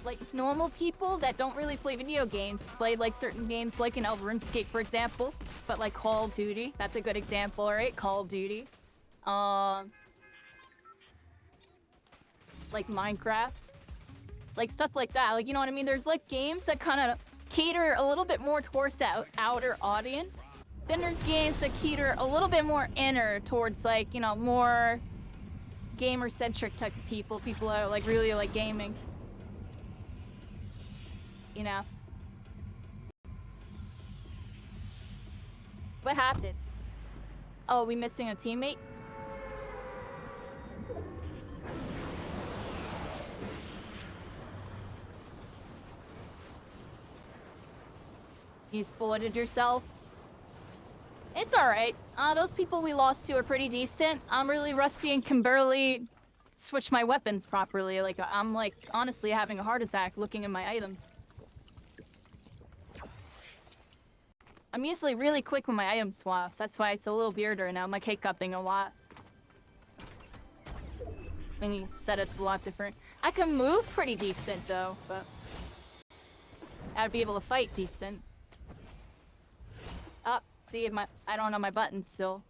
S1: Like, normal people that don't really play video games play, like, certain games, like, RuneScape, for example. But, like, Call of Duty, that's a good example, right? Call of Duty. like Minecraft. Like stuff like that. Like, you know what I mean? There's like games that kind of cater a little bit more towards that outer audience. Then there's games that cater a little bit more inner towards like, you know, more gamer-centric type of people. People that are like really like gaming. You know? What happened? Oh, we missing a teammate? You exploited yourself? It's alright. Those people we lost to are pretty decent. I'm really rusty and can barely switch my weapons properly. Like, I'm like, honestly having a heart attack looking at my items. I'm usually really quick with my item swaps. That's why it's a little weirder now. My cake cupping a lot. Any setup's a lot different. I can move pretty decent though, but I'd be able to fight decent. Up, see if I don't know my buttons still.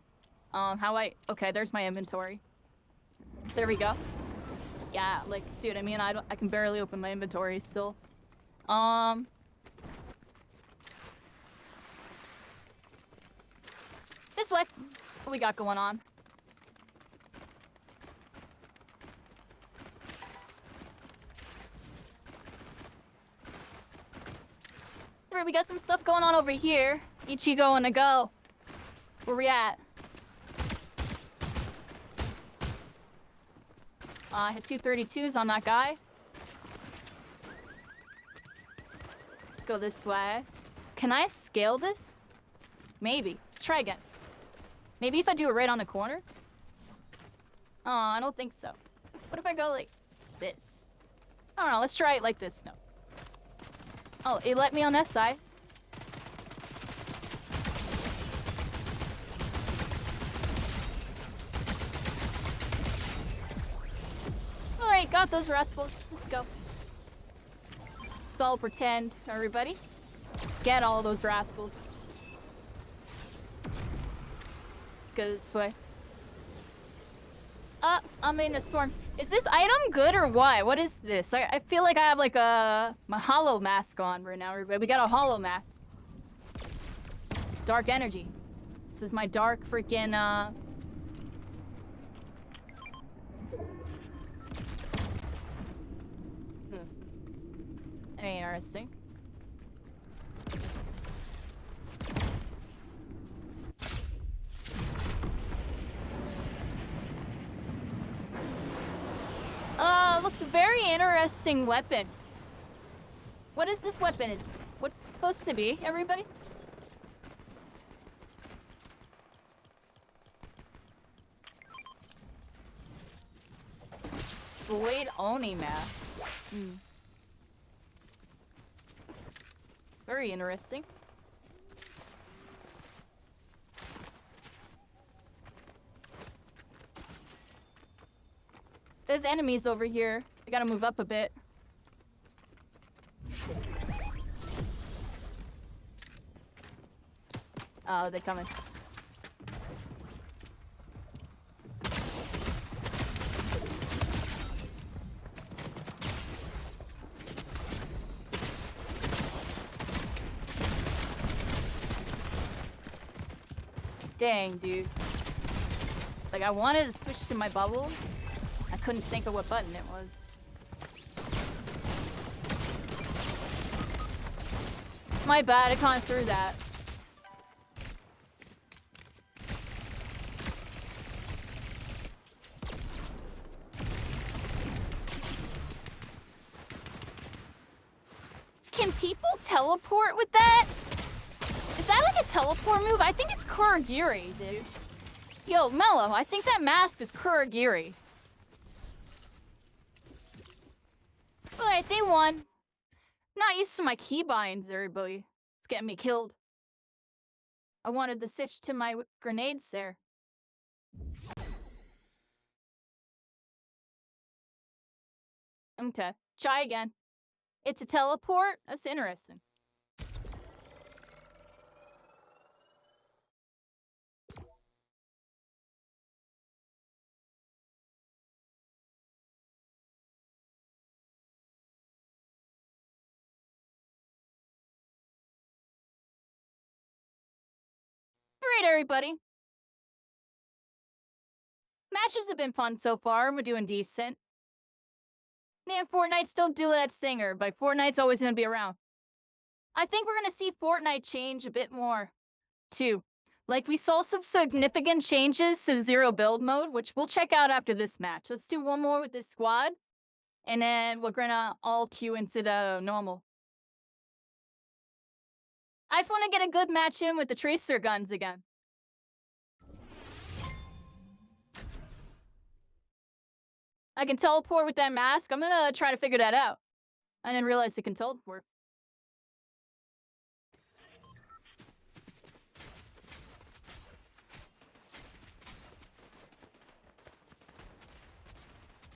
S1: Okay, there's my inventory. There we go. Yeah, like, see what I mean? I can barely open my inventory still. This way. What we got going on? Alright, we got some stuff going on over here. Ichigo and a go. Where we at? I hit 232s on that guy. Let's go this way. Can I scale this? Maybe. Let's try again. Maybe if I do it right on the corner? Oh, I don't think so. What if I go like this? I don't know, let's try it like this. No. Oh, it let me on that side. Alright, got those rascals. Let's go. Let's all pretend, everybody. Get all those rascals. Go this way. I'm in a storm. Is this item good or what? What is this? I feel like I have like my hollow mask on right now, everybody. We got a hollow mask. Dark energy. This is my dark freaking Interesting. Looks a very interesting weapon. What is this weapon? What's it supposed to be, everybody? Blade Oni mask. Very interesting. There's enemies over here. I gotta move up a bit. Oh, they're coming. Dang, dude. Like, I wanted to switch to my bubbles. I couldn't think of what button it was. My bad, I kinda threw that. Can people teleport with that? Is that like a teleport move? I think it's Kurogiri, dude. Yo, Mello, I think that mask is Kurogiri. Alright, they won. Not used to my keybinds, everybody. It's getting me killed. I wanted the switch to my grenades there. Okay, try again. It's a teleport? That's interesting. Alright, everybody. Matches have been fun so far. We're doing decent. Man, Fortnite still do that singer, but Fortnite's always gonna be around. I think we're gonna see Fortnite change a bit more, too. Like, we saw some significant changes to zero build mode, which we'll check out after this match. Let's do one more with this squad, and then we're gonna all queue into the normal. I just want to get a good match in with the tracer guns again. I can teleport with that mask. I'm gonna try to figure that out. I didn't realize it can teleport.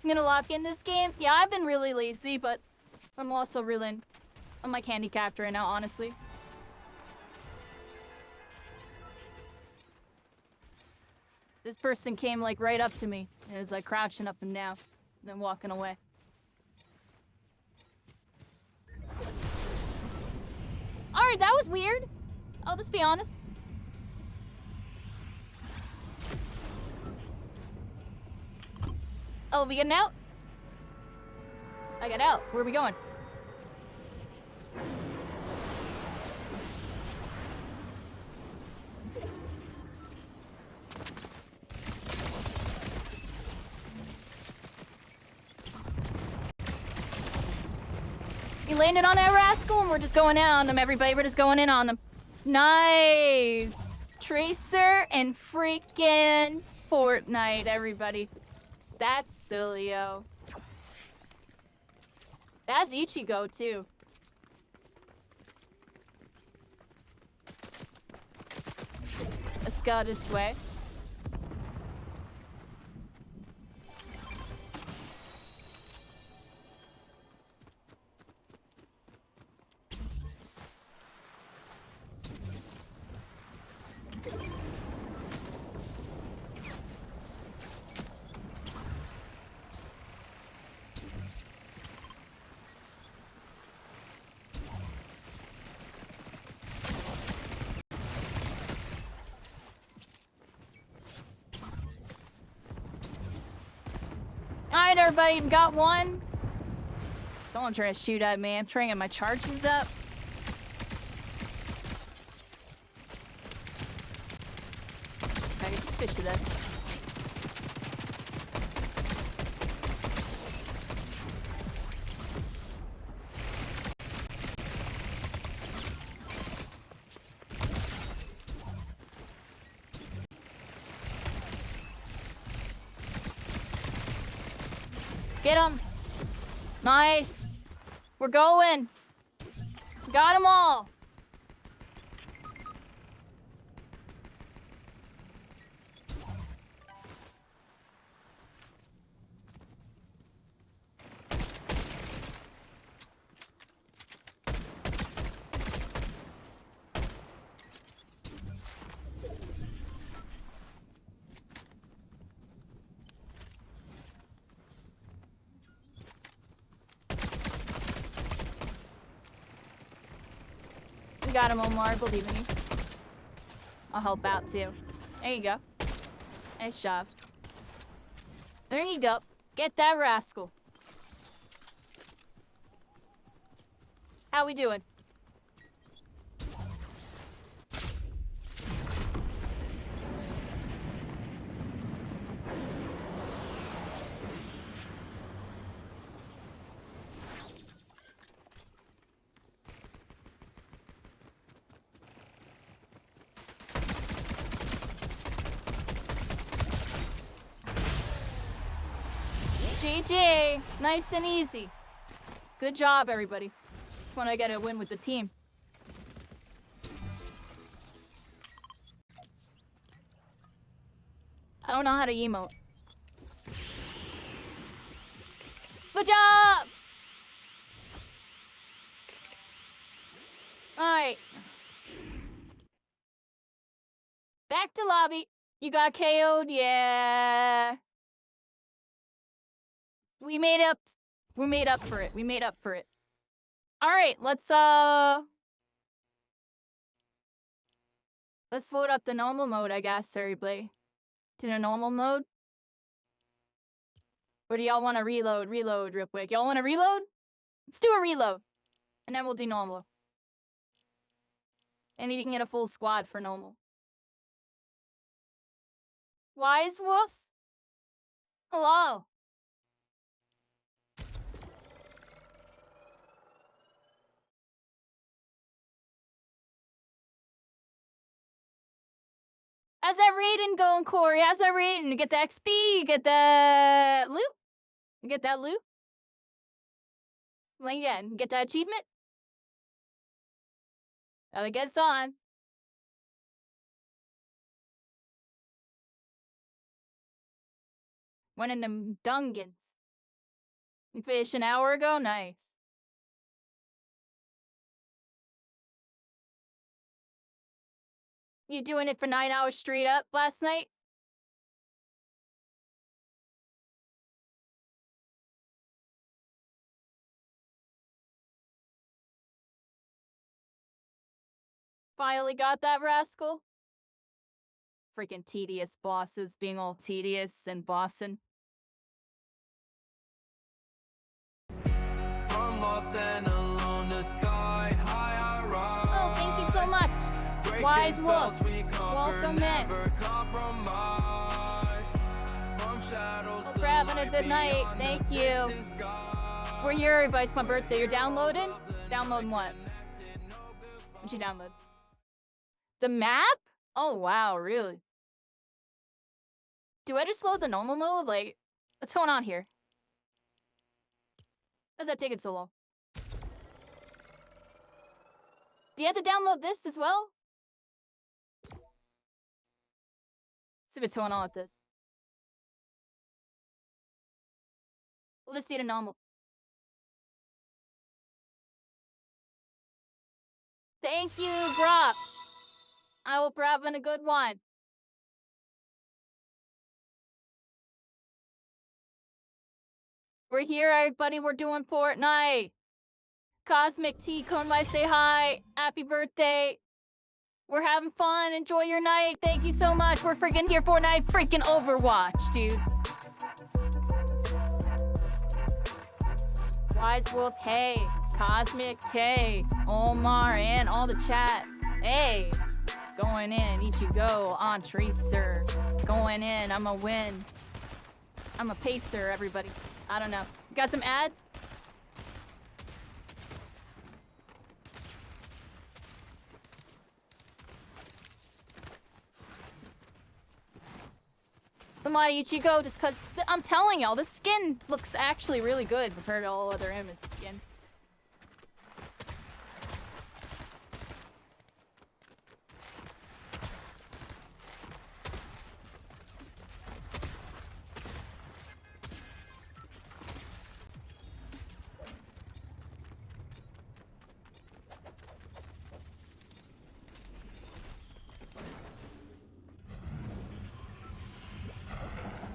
S1: I'm gonna lock in this game. Yeah, I've been really lazy, but I'm also really... I'm like handicapped right now, honestly. This person came like right up to me and is like crouching up and down, and then walking away. Alright, that was weird. I'll just be honest. Oh, we getting out? I got out. Where are we going? We landed on that rascal and we're just going in on them, everybody. We're just going in on them. Nice! Tracer and freaking Fortnite, everybody. That's Silio. That's Ichigo, too. Let's go this way. Alright, everybody, got one. Someone trying to shoot at me. I'm trying to get my charges up. I get the fish of this. Get him! Nice! We're going! Got them all! Got him, Omar. Believe in you. I'll help out too. There you go. Nice job. There you go. Get that rascal. How we doing? GG! Nice and easy. Good job, everybody. Just want to get a win with the team. I don't know how to emote. Good job! Alright. Back to lobby. You got KO'd? Yeah. We made up for it. We made up for it. All right, let's Let's load up the normal mode, I guess, everybody. To the normal mode? Or do y'all want to reload real quick? Y'all want to reload? Let's do a reload. And then we'll do normal. And you can get a full squad for normal. Wise Wolf? Hello. How's that rating going, Corey? How's that rating? You get the XP? You get the loot? You get that loot? Like, yeah, get that achievement? Gotta get us on. One in them dungeons. We finished an hour ago? Nice. You doing it for 9 hours straight up last night? Finally got that rascal? Freaking tedious bosses being all tedious and bossing.
S16: From lost and alone, the sky high I rise.
S1: Oh, thank you so much. Wise Wolf, welcome in. Hope you're having a good night. Thank you. For your advice, my birthday, you're downloading? Downloading what? What'd you download? The map? Oh, wow, really? Do I just load the normal mode? Like, what's going on here? Why's that taking so long? Do you have to download this as well? See what's going on with this. We'll just do the normal. Thank you, Brock. I will grab in a good one. We're here, everybody. We're doing Fortnite. Cosmic T, come by, say hi. Happy birthday. We're having fun. Enjoy your night. Thank you so much. We're freaking here Fortnite. Freaking Overwatch, dude. Wise Wolf, hey. Cosmic, hey. Omar, and all the chat. Hey. Going in. Ichigo on Tracer. Going in. I'm a win. I'm a pacer, everybody. I don't know. Got some ads? Come on, Ichigo, just cause I'm telling y'all, this skin looks actually really good compared to all other image skins.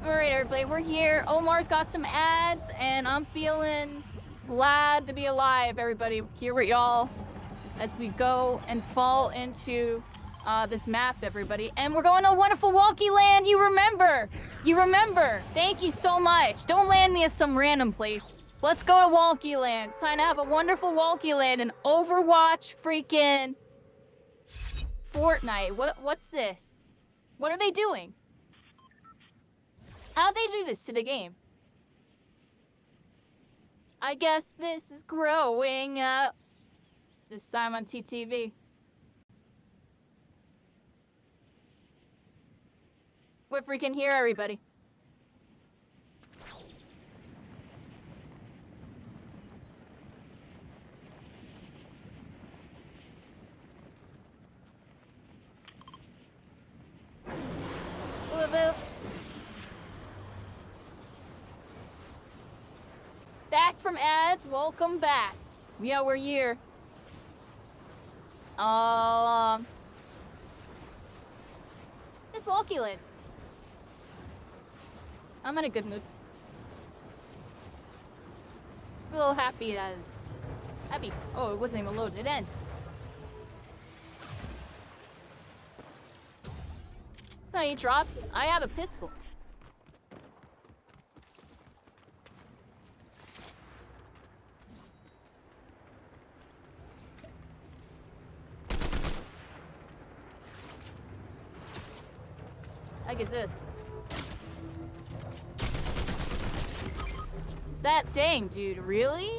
S1: Alright, everybody, we're here. Omar's got some ads, and I'm feeling glad to be alive, everybody. Here with y'all as we go and fall into this map, everybody. And we're going to wonderful Walkie Land, you remember. You remember. Thank you so much. Don't land me at some random place. Let's go to Walkie Land. It's time to have a wonderful Walkie Land and Overwatch freaking Fortnite. What's this? What are they doing? How'd they do this to the game? I guess this is growing up. This time on TTV. We're freaking here, everybody. Woo-woo. Back from ads, welcome back. Yeah, we're here. This Walkie Land. I'm in a good mood. A little happy as happy. Oh, it wasn't even loaded in. No, you dropped. I have a pistol. I guess this. That dang, dude, really?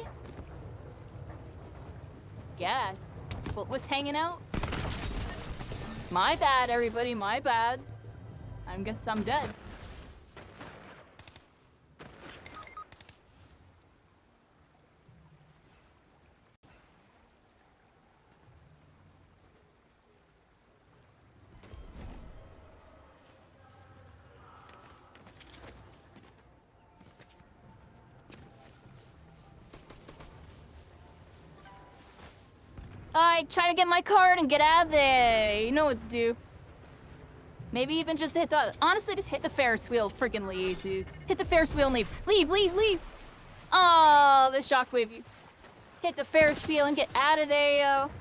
S1: Guess. Foot was hanging out? My bad, everybody, my bad. I guess I'm dead. I try to get my card and get out of there. You know what to do. Maybe even just hit the... Honestly, just hit the Ferris wheel. Freaking leave, dude. Hit the Ferris wheel and leave. Leave, leave, leave. Oh, the shockwave. You hit the Ferris wheel and get out of there, yo.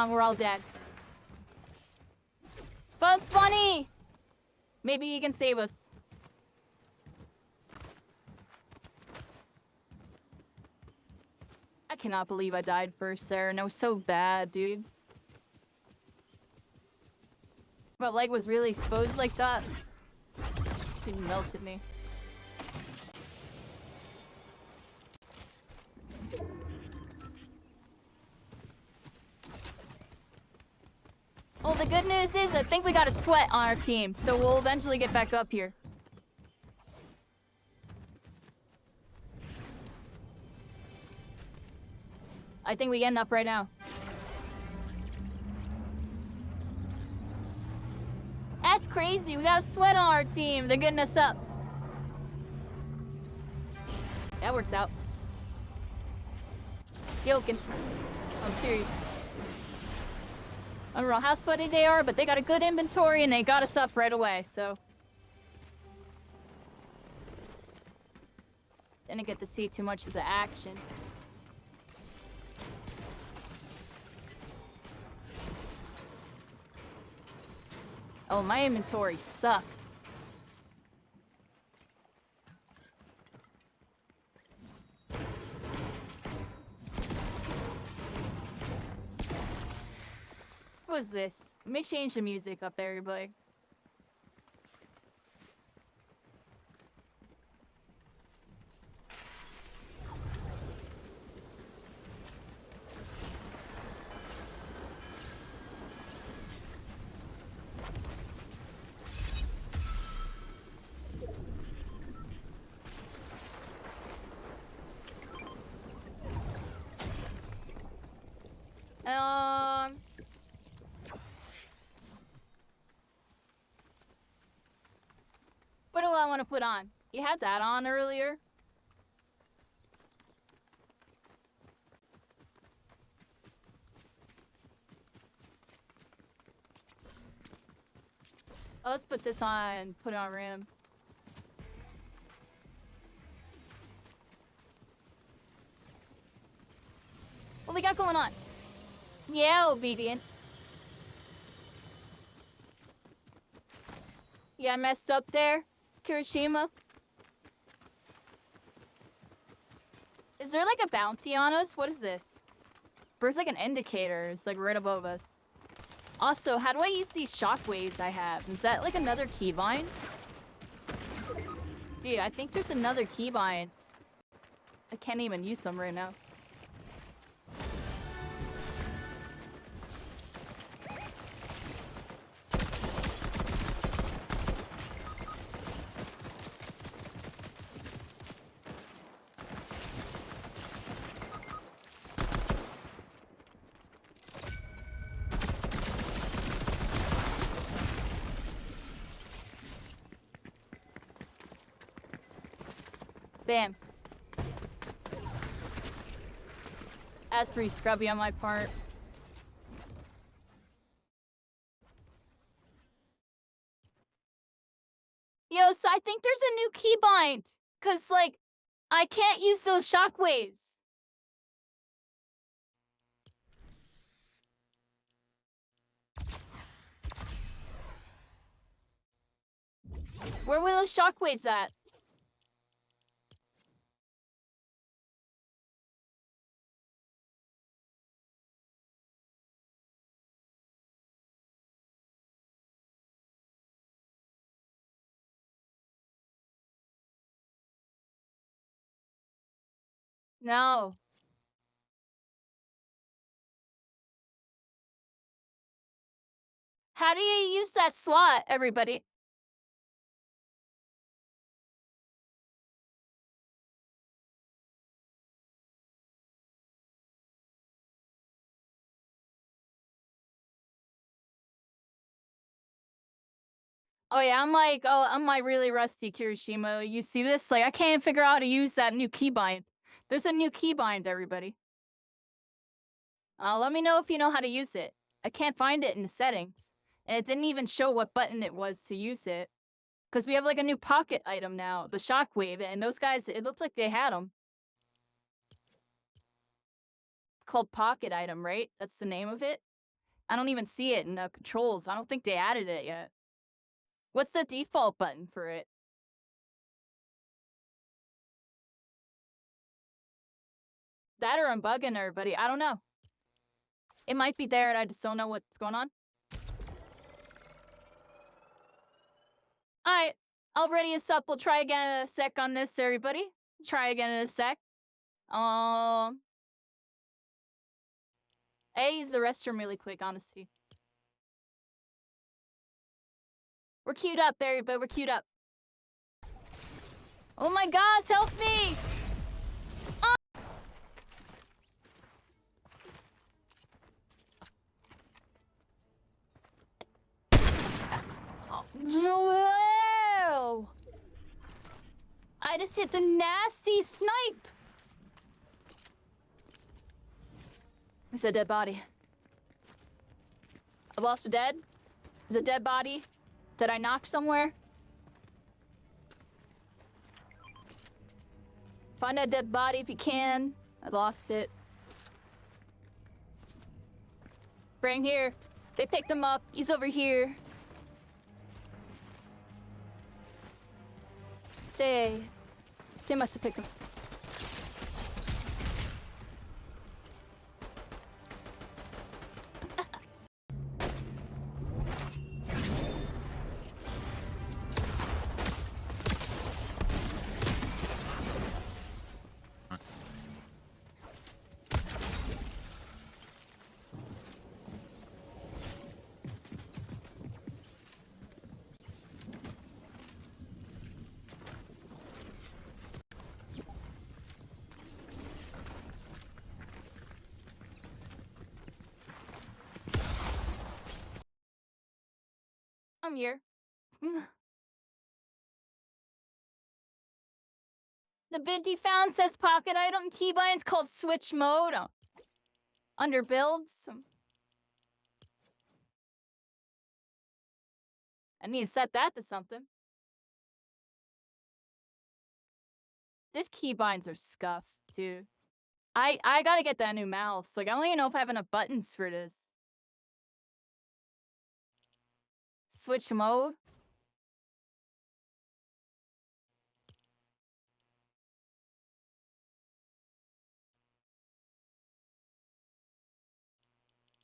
S1: We're all dead. Bugs Bunny! Maybe he can save us. I cannot believe I died first there, and it was so bad, dude. My leg was really exposed like that. Dude melted me. Well, the good news is I think we got a sweat on our team, so we'll eventually get back up here. I think we end up right now. That's crazy. We got a sweat on our team. They're getting us up. That works out. Joking. I'm serious. I don't know how sweaty they are, but they got a good inventory and they got us up right away, so. Didn't get to see too much of the action. Oh, my inventory sucks. What was this? Let me change the music up there, everybody. What do I want to put on? You had that on earlier. Oh, let's put this on and put it on random. What we got going on? Yeah, obedient. Yeah, I messed up there. Kirishima. Is there like a bounty on us? What is this? There's like an indicator. It's like right above us. Also, how do I use these shockwaves I have? Is that like another keybind? Dude, I think there's another keybind. I can't even use them right now. Bam. That's pretty scrubby on my part. Yo, think there's a new keybind. Cause like, I can't use those shockwaves. Where were those shockwaves at? No. How do you use that slot, everybody? Oh yeah, I'm like really rusty, Kirishima. You see this? Like, I can't figure out how to use that new keybind. There's a new keybind, everybody. Let me know if you know how to use it. I can't find it in the settings. And it didn't even show what button it was to use it. Because we have like a new pocket item now, the shockwave, and those guys, it looked like they had them. It's called pocket item, right? That's the name of it? I don't even see it in the controls. I don't think they added it yet. What's the default button for it? That or I'm bugging everybody. I don't know. It might be there and I just don't know what's going on. Alright. I'll ready us up. We'll try again in a sec on this, everybody. Try again in a sec. I use the restroom really quick, honestly. We're queued up, everybody. We're queued up. Oh my gosh, help me! No! I just hit the nasty snipe! It's a dead body. I lost a dead? Is a dead body? Did I knock somewhere? Find that dead body if you can. I lost it. Bring here. They picked him up. He's over here. They must have picked him. I'm here. The bid he found says pocket item keybinds called switch mode. Under builds. I need to set that to something. These keybinds are scuffed too. I gotta get that new mouse. Like, I don't even know if I have enough buttons for this. Switch mode.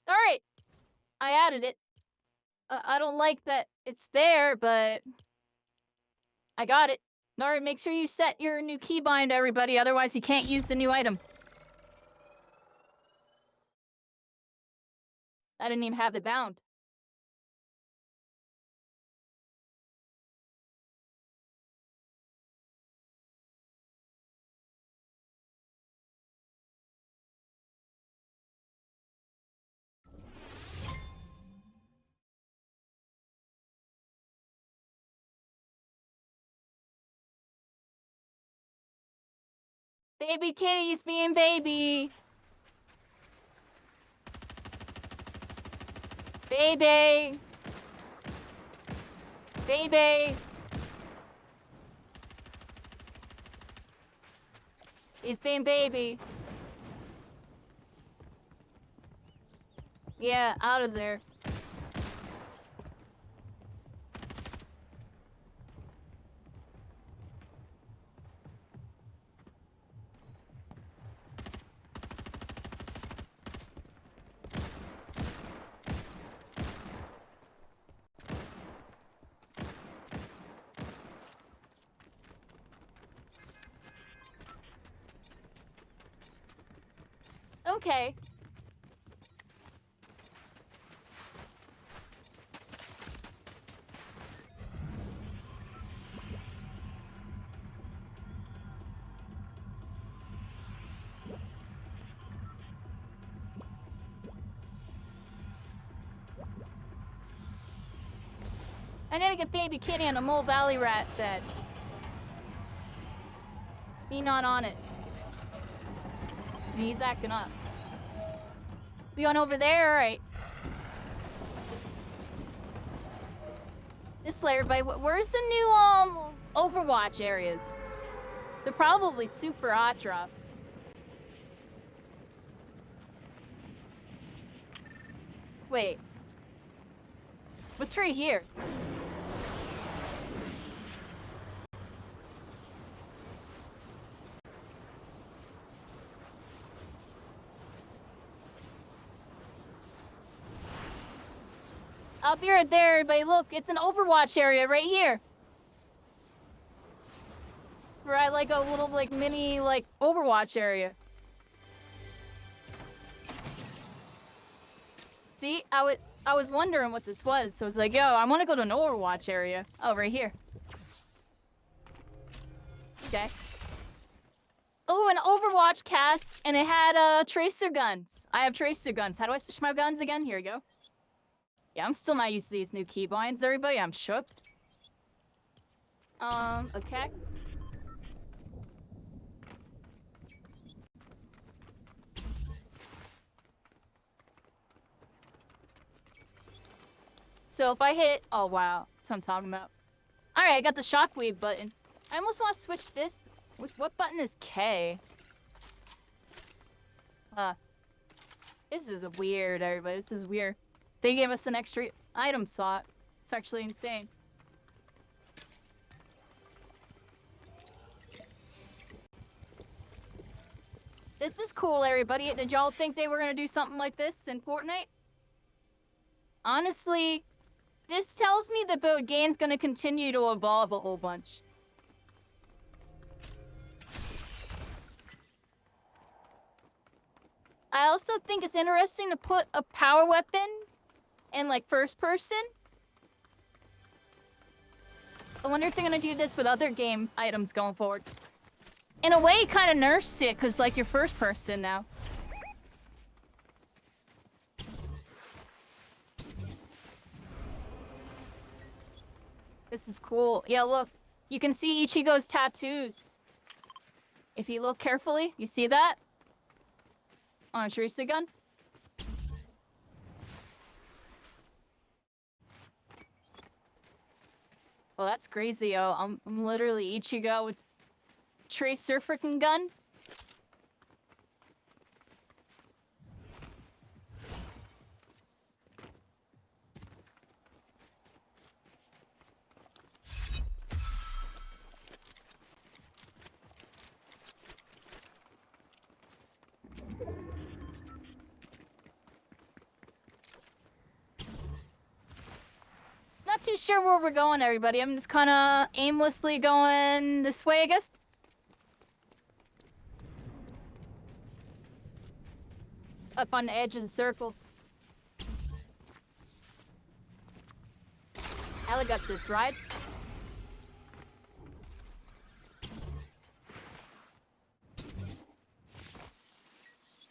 S1: Alright. I added it. I don't like that it's there, but I got it. Alright, make sure you set your new keybind, everybody. Otherwise, you can't use the new item. I didn't even have it bound. Baby kitty's being baby. Baby. Baby. He's being baby. Yeah, out of there. Okay. I need to get baby kitty on a Mole Valley rat bed. He not on it. He's acting up. We on over there? Alright. This Slayer by where's the new Overwatch areas? They're probably super hot drops. Wait. What's right here? I'll be right there, everybody. Look, it's an Overwatch area right here. Right, like a little, like, mini, like, Overwatch area. See, I was wondering what this was, so I was like, yo, I want to go to an Overwatch area. Oh, right here. Okay. Oh, an Overwatch cast, and it had, tracer guns. I have tracer guns. How do I switch my guns again? Here we go. Yeah, I'm still not used to these new keybinds, everybody. I'm shook. Okay. So if I hit... Oh, wow. That's what I'm talking about. Alright, I got the shockwave button. I almost want to switch this. What button is K? This is weird, everybody. This is weird. They gave us an extra item slot. It's actually insane. This is cool, everybody. Did y'all think they were gonna do something like this in Fortnite? Honestly, this tells me that the game's gonna continue to evolve a whole bunch. I also think it's interesting to put a power weapon in, like, first person. I wonder if they're gonna do this with other game items going forward. In a way, it kind of nerfs it, because, like, you're first person now. This is cool. Yeah, look. You can see Ichigo's tattoos. If you look carefully, you see that? On tracer guns? Well, that's crazy, yo. I'm literally Ichigo with tracer freaking guns. Not too sure where we're going, everybody. I'm just kind of aimlessly going this way, I guess. Up on the edge of the circle. I got this ride.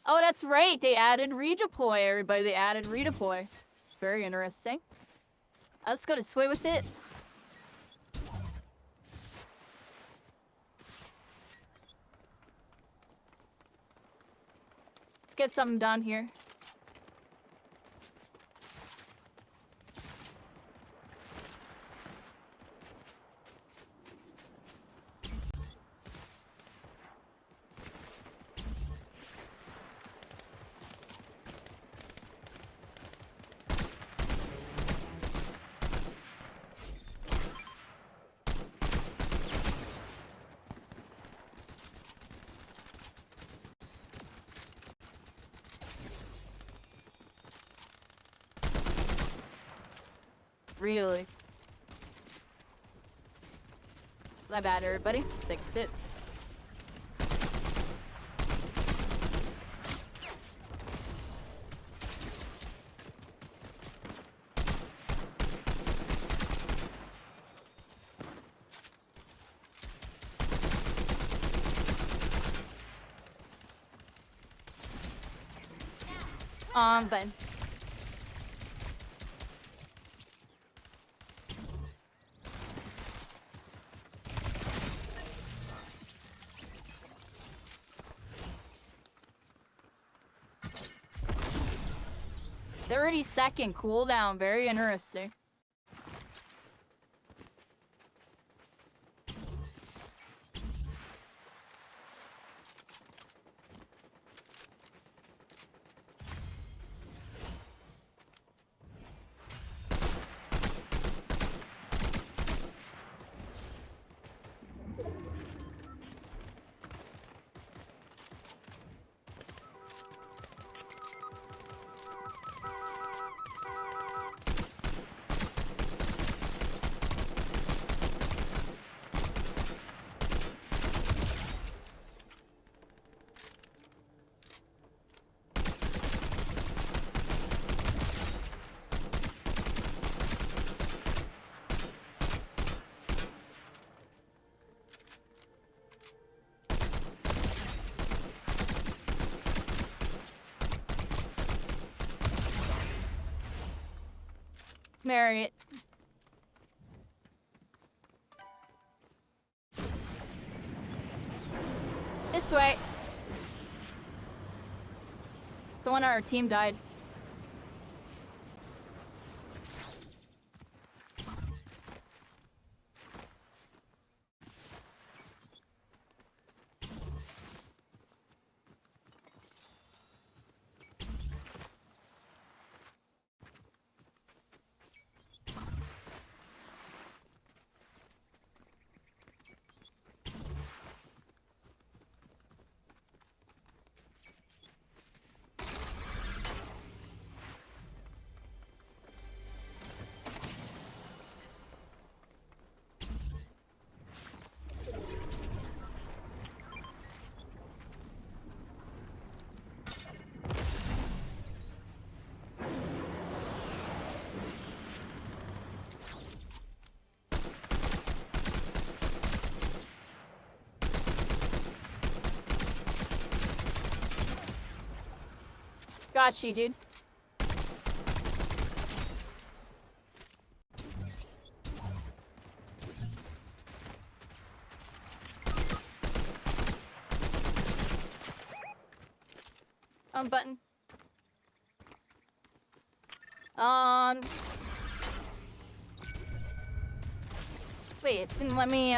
S1: Oh, that's right. They added redeploy, everybody. They added redeploy. It's very interesting. Let's go this way with it. Let's get something done here. Really? My bad, everybody. Fix it. Then. "30-second cooldown, very interesting." Marry it. This way. Someone on our team died. Got you, dude. Button. Wait, it didn't let me,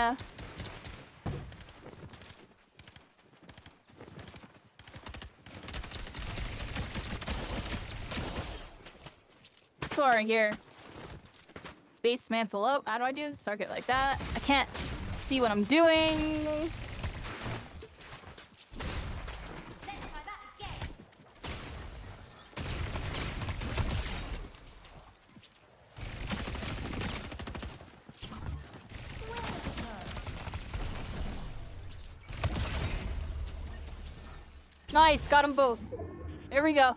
S1: Sorry, here. Space mantle up. How do I do this? Target like that. I can't see what I'm doing. Nice, got them both. There we go.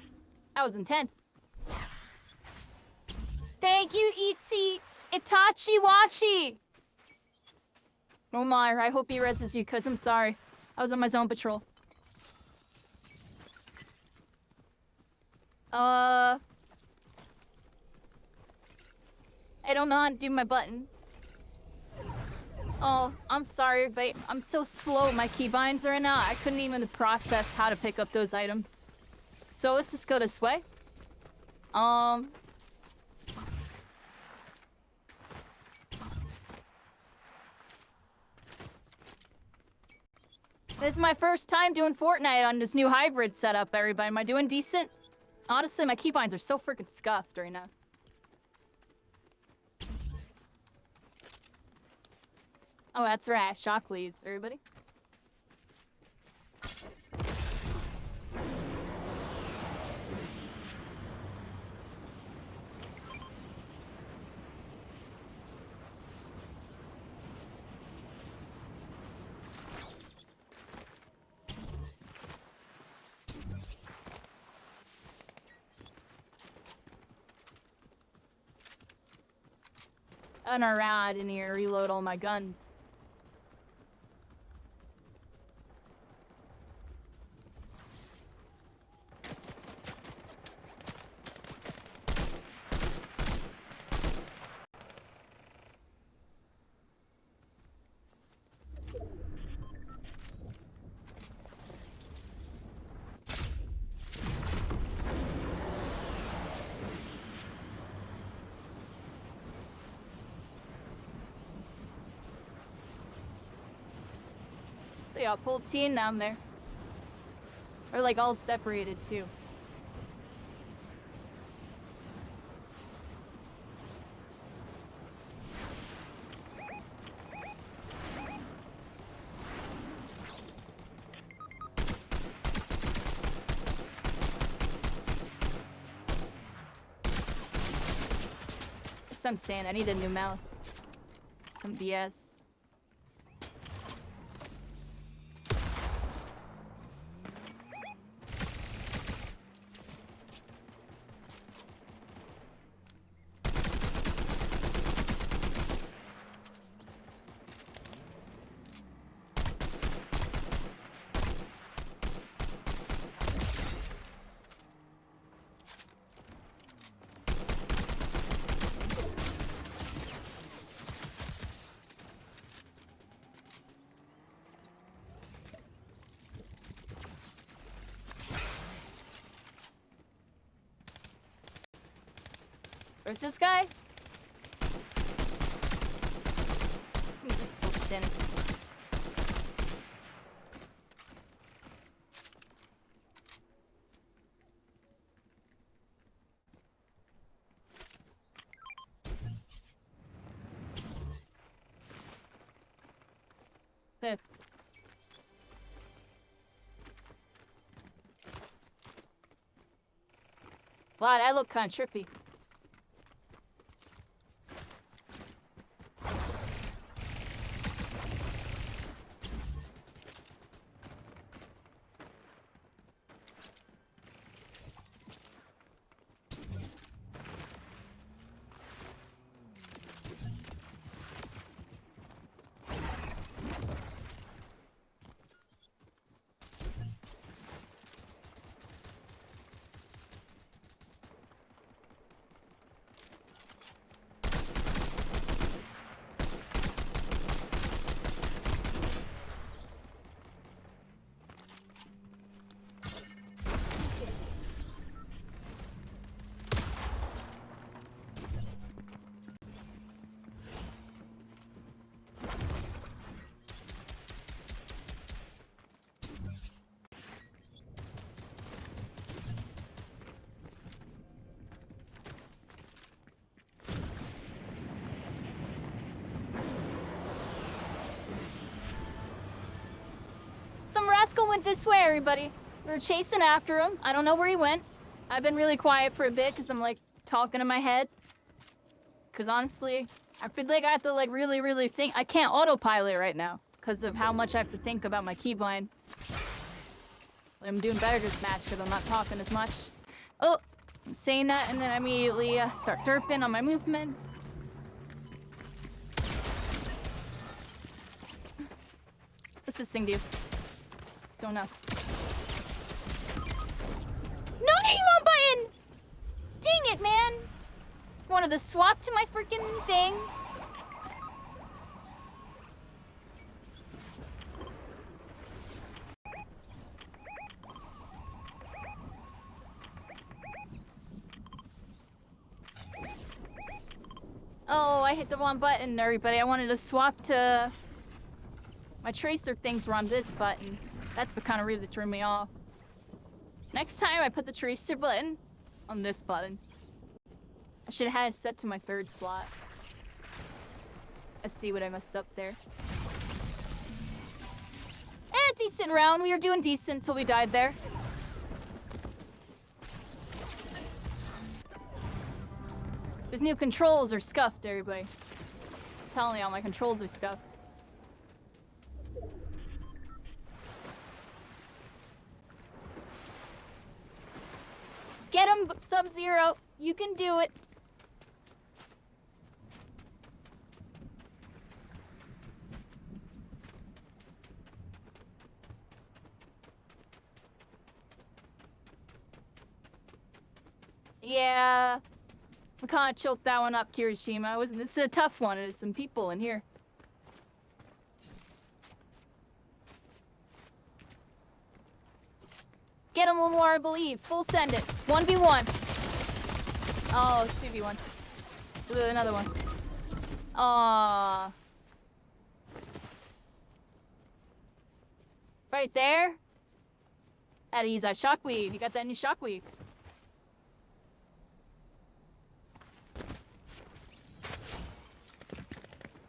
S1: That was intense. Thank you, Itachi Wachi! Omar, I hope he reses you, cause I'm sorry. I was on my zone patrol. I don't know how to do my buttons. Oh, I'm sorry, but I'm so slow. My keybinds right now. I couldn't even process how to pick up those items. So let's just go this way. This is my first time doing Fortnite on this new hybrid setup, everybody. Am I doing decent? Honestly, my keybinds are so freaking scuffed right now. Oh, that's right. Shock leads, everybody. run around in here, reload all my guns. So yeah, pull team down there. Or like all separated too. That's what I'm saying. I need a new mouse. Some BS. Where's this guy? He's just books in. Fifth. Wow, that looked kind of trippy. Some rascal went this way, everybody. We were chasing after him. I don't know where he went. I've been really quiet for a bit because I'm like talking in my head. Because honestly, I feel like I have to like really think. I can't autopilot right now because of how much I have to think about my keybinds. I'm doing better this match because I'm not talking as much. Oh, I'm saying that and then I immediately start derping on my movement. What's this thing do? Don't know. No, A1 button! Dang it, man! Wanted to swap to my freaking thing. Oh, I hit the wrong button, everybody. I wanted to swap to... My tracer things were on this button. That's what kind of really threw me off. Next time I put the tracer button on this button. I should have had it set to my third slot. Let's see what I messed up there. Decent round. We were doing decent until we died there. These new controls are scuffed, everybody. I'm telling you, all my controls are scuffed. Get him, Sub-Zero. You can do it. Yeah. We kind of choked that one up, Kirishima. This is a tough one. There's some people in here. Get him one more, I believe. Full send it. 1v1. Oh, 2v1. Another one. Aww. Right there. That is a shockwave. You got that new shockwave.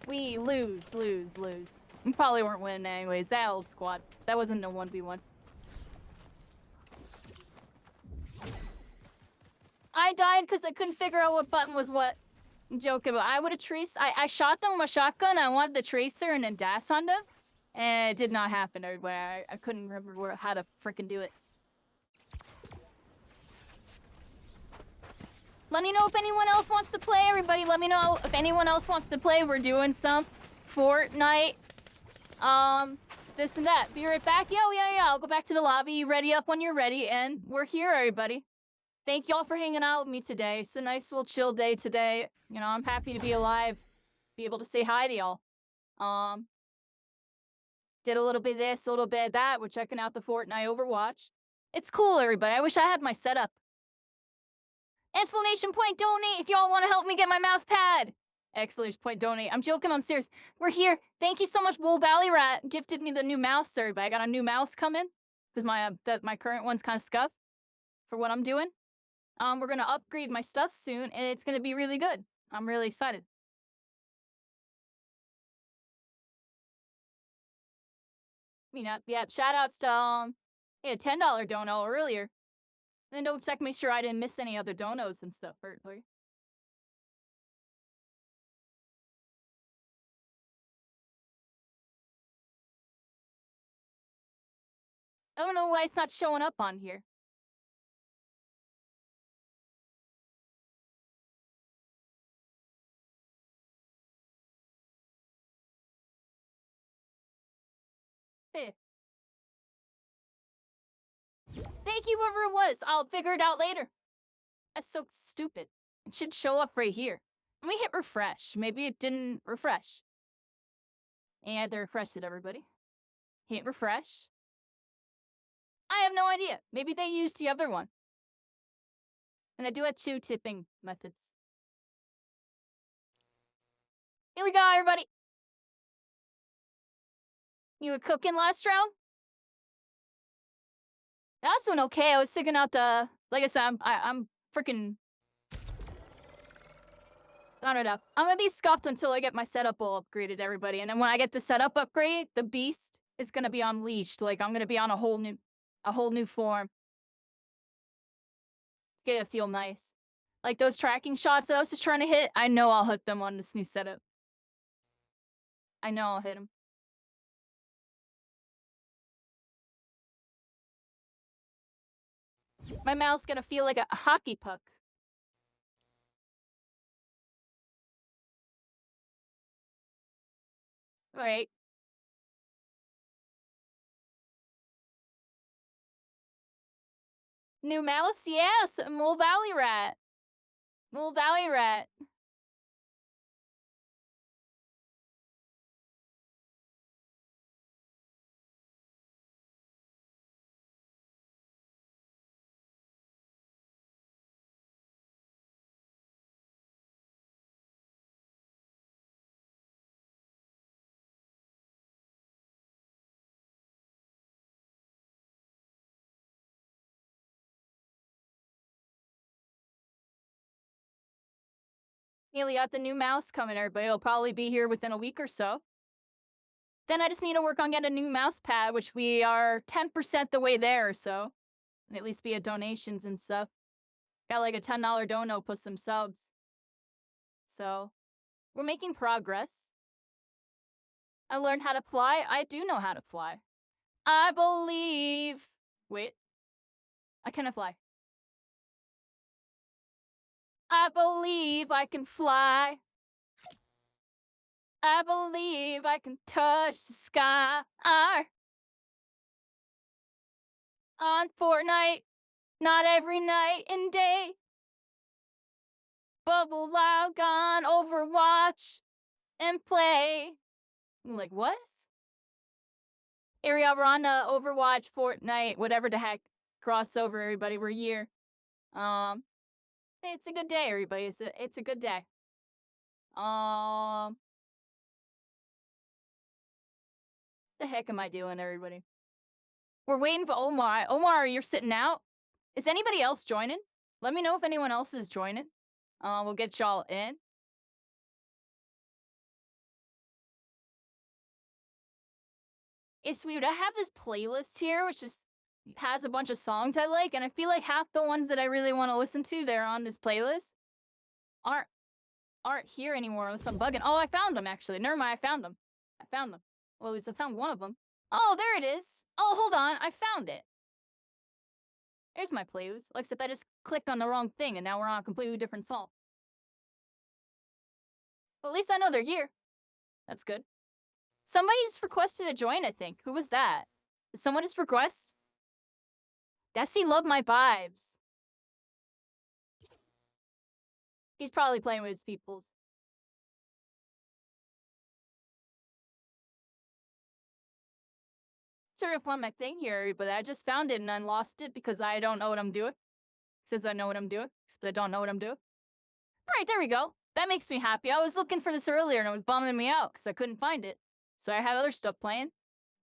S1: We lose. We probably weren't winning anyways. That old squad. That wasn't a 1v1. I died because I couldn't figure out what button was what. I'm joking, but I would have traced. I shot them with my shotgun. I wanted the tracer and then dash on them. And it did not happen everywhere. I couldn't remember how to freaking do it. Let me know if anyone else wants to play, everybody. Let me know if anyone else wants to play. We're doing some Fortnite. This and that. Be right back. Yo, yeah. I'll go back to the lobby. Ready up when you're ready. And we're here, everybody. Thank y'all for hanging out with me today. It's a nice little chill day today. You know, I'm happy to be alive. Be able to say hi to y'all. Did a little bit of this, a little bit of that. We're checking out the Fortnite Overwatch. It's cool, everybody. I wish I had my setup. Explanation point donate if y'all want to help me get my mouse pad. Exclamation point donate. I'm joking, I'm serious. We're here. Thank you so much. Wool Valley Rat gifted me the new mouse, everybody. I got a new mouse coming because my current one's kind of scuffed for what I'm doing. We're gonna upgrade my stuff soon, and it's gonna be really good. I'm really excited. Yeah, shout outs to a $10 dono earlier. And then don't check, make sure I didn't miss any other donos and stuff. I don't know why it's not showing up on here. Hey. Thank you, whoever it was. I'll figure it out later. That's so stupid. It should show up right here. Let me hit refresh. Maybe it didn't refresh. And I had to refresh it, everybody. Hit refresh. I have no idea. Maybe they used the other one. And I do have 2 tipping methods. Here we go, everybody. You were cooking last round? That's doing okay. I was figuring out the... Like I said, I'm freaking... I don't know. I'm gonna be scuffed until I get my setup all upgraded, everybody. And then when I get the setup upgrade, the beast is gonna be unleashed. Like, I'm gonna be on a whole new form. It's gonna feel nice. Like those tracking shots that I was just trying to hit, I know I'll hit them on this new setup. I know I'll hit them. My mouth's gonna feel like a hockey puck. Alright. New mouse? Yes! Mole Valley Rat. Mole Valley Rat. Nearly got the new mouse coming, everybody. It'll probably be here within a week or so. Then I just need to work on getting a new mouse pad, which we are 10% the way there or so. And at least via donations and stuff. Got like a $10 dono plus some subs. So, we're making progress. I learned how to fly. I do know how to fly. I believe... Wait. I cannot fly. I believe I can fly. I believe I can touch the sky. On Fortnite, not every night and day. will log on Overwatch and play. I'm like, what? Area, we're on Overwatch, Fortnite, whatever the heck. Crossover, everybody. We're here. It's a good day, everybody. It's a good day. The heck am I doing, everybody? We're waiting for Omar. Omar, you're sitting out? Is anybody else joining? Let me know if anyone else is joining. We'll get y'all in. It's weird. I have this playlist here, which just has a bunch of songs I like, and I feel like half the ones that I really want to listen to, they're on this playlist, aren't here anymore unless I'm bugging. Oh, I found them, actually. Never mind, I found them. Well, at least I found one of them. Oh, there it is. Oh, hold on. I found it. There's my playlist. Except I just clicked on the wrong thing, and now we're on a completely different song. Well, at least I know they're here. That's good. Somebody's requested to join, I think. Who was that? Did someone just request? Desi Love My Vibes. He's probably playing with his peoples. Sure, if on my thing here, but I just found it and then lost it because I don't know what I'm doing. It says I know what I'm doing, but I don't know what I'm doing. Alright, there we go. That makes me happy. I was looking for this earlier and it was bumming me out because I couldn't find it. So I had other stuff playing.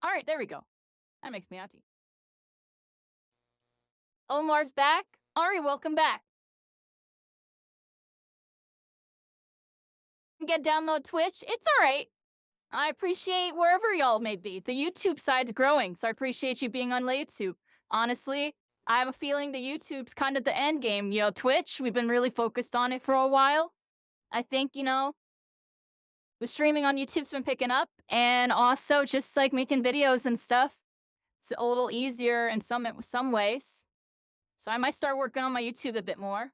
S1: Alright, there we go. That makes me happy. Omar's back. Ari, welcome back. Get download Twitch. It's alright. I appreciate wherever y'all may be. The YouTube side's growing, so I appreciate you being on YouTube. Honestly, I have a feeling the YouTube's kind of the end game. You know, Twitch, we've been really focused on it for a while. I think, you know, the streaming on YouTube's been picking up, and also just like making videos and stuff. It's a little easier in some ways. So I might start working on my YouTube a bit more.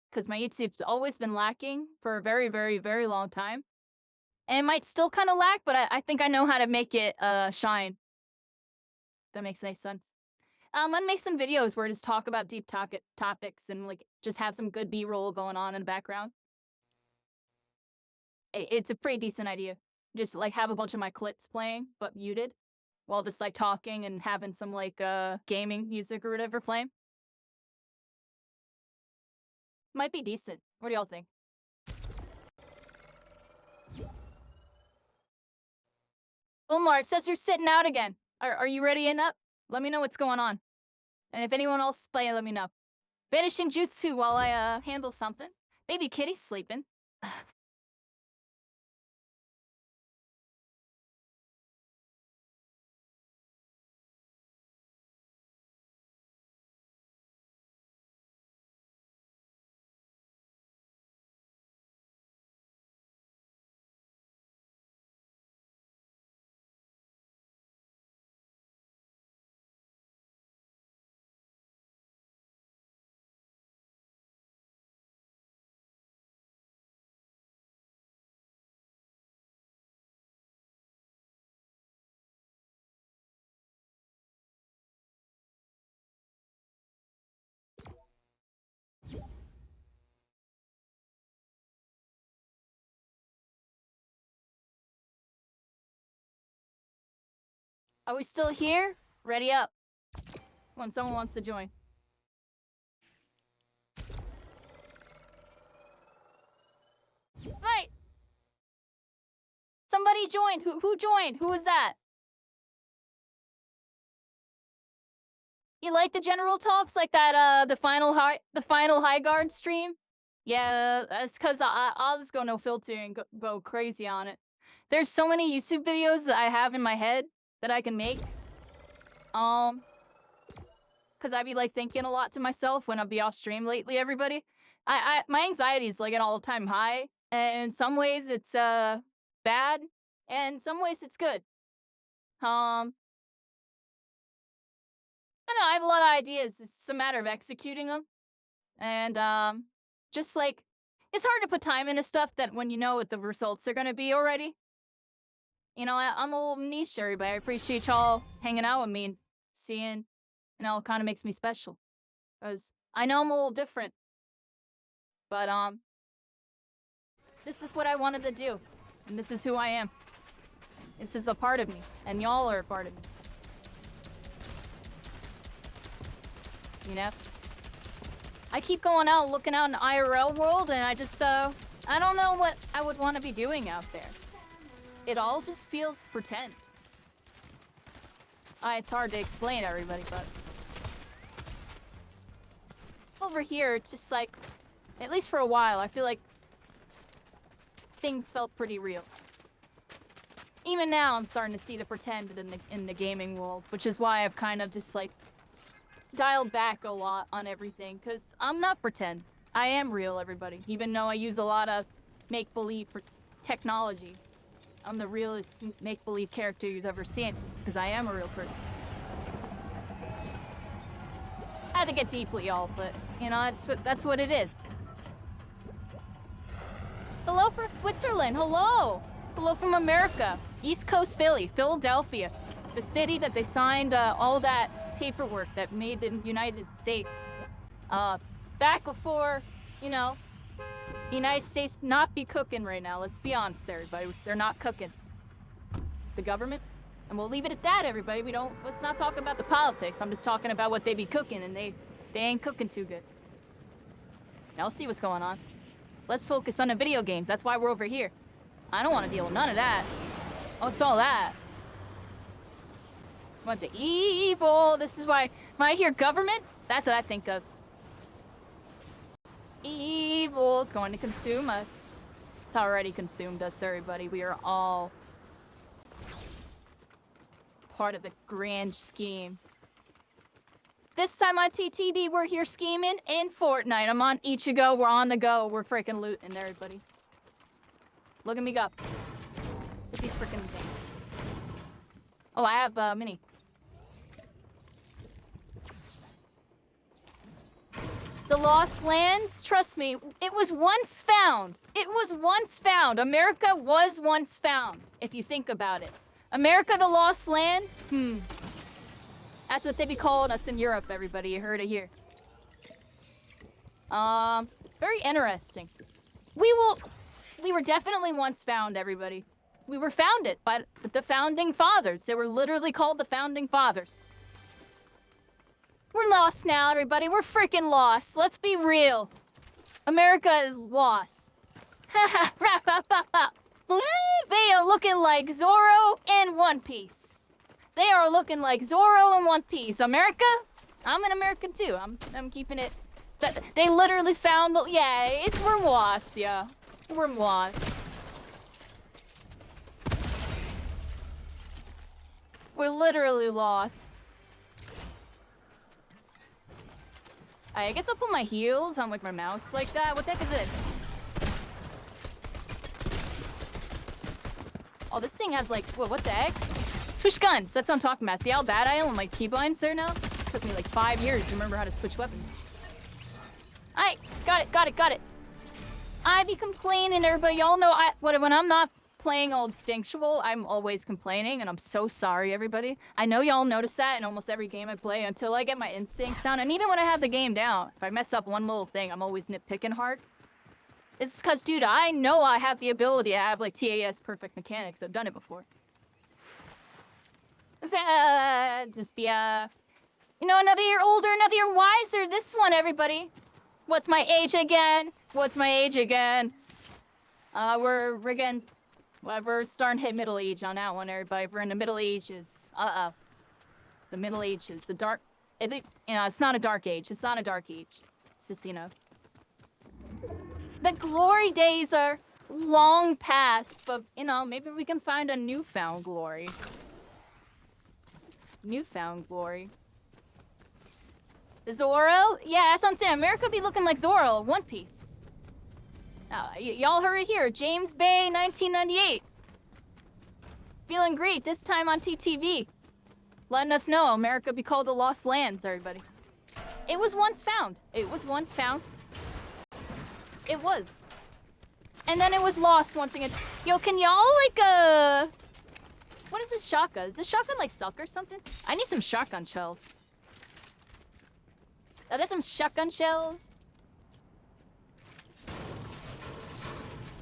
S1: Because my YouTube's always been lacking for a very, very, very long time. And it might still kind of lack, but I think I know how to make it shine. If that makes any sense. I'm gonna make some videos where I just talk about deep topics and like just have some good B-roll going on in the background. It's a pretty decent idea. Just like have a bunch of my clips playing, but muted, while just like talking and having some like gaming music or whatever playing. Might be decent. What do y'all think? Omar, it says you're sitting out again. Are you ready and up? Let me know what's going on. And if anyone else is playing, let me know. Banishing jutsu while I handle something. Baby kitty's sleeping. Are we still here? Ready up. When someone wants to join. Right. Somebody joined. Who joined? Who was that? You like the general talks like that? The final high guard stream. Yeah, that's because I'll just go no filter and go crazy on it. There's so many YouTube videos that I have in my head that I can make. Cause I be like thinking a lot to myself when I be off stream lately, everybody. My anxiety is like an all-time high. And in some ways it's bad, and in some ways it's good. I don't know, I have a lot of ideas. It's a matter of executing them. And just like it's hard to put time into stuff that when you know what the results are gonna be already. You know, I'm a little niche, everybody. I appreciate y'all hanging out with me and seeing, you know, it kind of makes me special. Because I know I'm a little different. But, this is what I wanted to do. And this is who I am. This is a part of me. And y'all are a part of me. You know? I keep going out, looking out in the IRL world, and I just, I don't know what I would want to be doing out there. It all just feels pretend. It's hard to explain to everybody, but... over here, it's just like... at least for a while, I feel like... things felt pretty real. Even now, I'm starting to see the pretend in the gaming world, which is why I've kind of just, like... dialed back a lot on everything, because I'm not pretend. I am real, everybody. Even though I use a lot of make-believe technology. I'm the realest make-believe character you've ever seen, because I am a real person. I had to get deeply, y'all, but, you know, that's what it is. Hello from Switzerland, hello! Hello from America, East Coast Philly, Philadelphia. The city that they signed all that paperwork that made the United States. Back before, you know, the United States not be cooking right now. Let's be honest, everybody. They're not cooking. The government. And we'll leave it at that, everybody. Let's not talk about the politics. I'm just talking about what they be cooking, and they ain't cooking too good. Now, let's see what's going on. Let's focus on the video games. That's why we're over here. I don't want to deal with none of that. What's all that? Bunch of evil. This is why when I hear government, that's what I think of. Evil. It's going to consume us. It's already consumed us, everybody. We are all part of the grand scheme. This time on TTV, we're here scheming in Fortnite. I'm on Ichigo. We're on the go. We're freaking looting, everybody. Look at me go. Look at these freaking things. Oh, I have mini. The Lost Lands, trust me, it was once found. It was once found. America was once found, if you think about it. America, the Lost Lands? That's what they be calling us in Europe, everybody. You heard it here. Very interesting. We were definitely once found, everybody. We were founded by the Founding Fathers. They were literally called the Founding Fathers. We're lost now, everybody. We're freaking lost. Let's be real. America is lost. They are looking like Zoro in One Piece. They are looking like Zoro in One Piece. America? I'm an American too. I'm keeping it. They literally found. Yeah, we're lost. Yeah, we're lost. We're literally lost. I guess I'll put my heels on like my mouse like that. What the heck is this? Oh, this thing has like, what the heck? Switch guns, that's what I'm talking about. See how bad I am on my keybinds there now? It took me like 5 years to remember how to switch weapons. Alright, got it. I be complaining, everybody. Y'all know when I'm not playing Old Stinctual, I'm always complaining, and I'm so sorry, everybody. I know y'all notice that in almost every game I play until I get my instincts down, and even when I have the game down, if I mess up one little thing, I'm always nitpicking hard. It's because, dude, I know I have the ability to have, like, TAS perfect mechanics. I've done it before. Just be, you know, another year older, another year wiser. This one, everybody. What's my age again? What's my age again? We're starting to hit middle age on that one, everybody. We're in the middle ages. The middle ages. The dark... you know, it's not a dark age. It's not a dark age. It's just, you know... The glory days are long past, but, you know, maybe we can find a newfound glory. Newfound glory. Zoro? Yeah, that's what I'm saying. America be looking like Zoro, One Piece. Y'all heard it here. James Bay, 1998. Feeling great, this time on TTV. Letting us know America be called the Lost Lands, everybody. It was once found. It was once found. It was. And then it was lost once again. Yo, can y'all, like, what is this shotgun? Is this shotgun, like, suck or something? I need some shotgun shells. Are there some shotgun shells?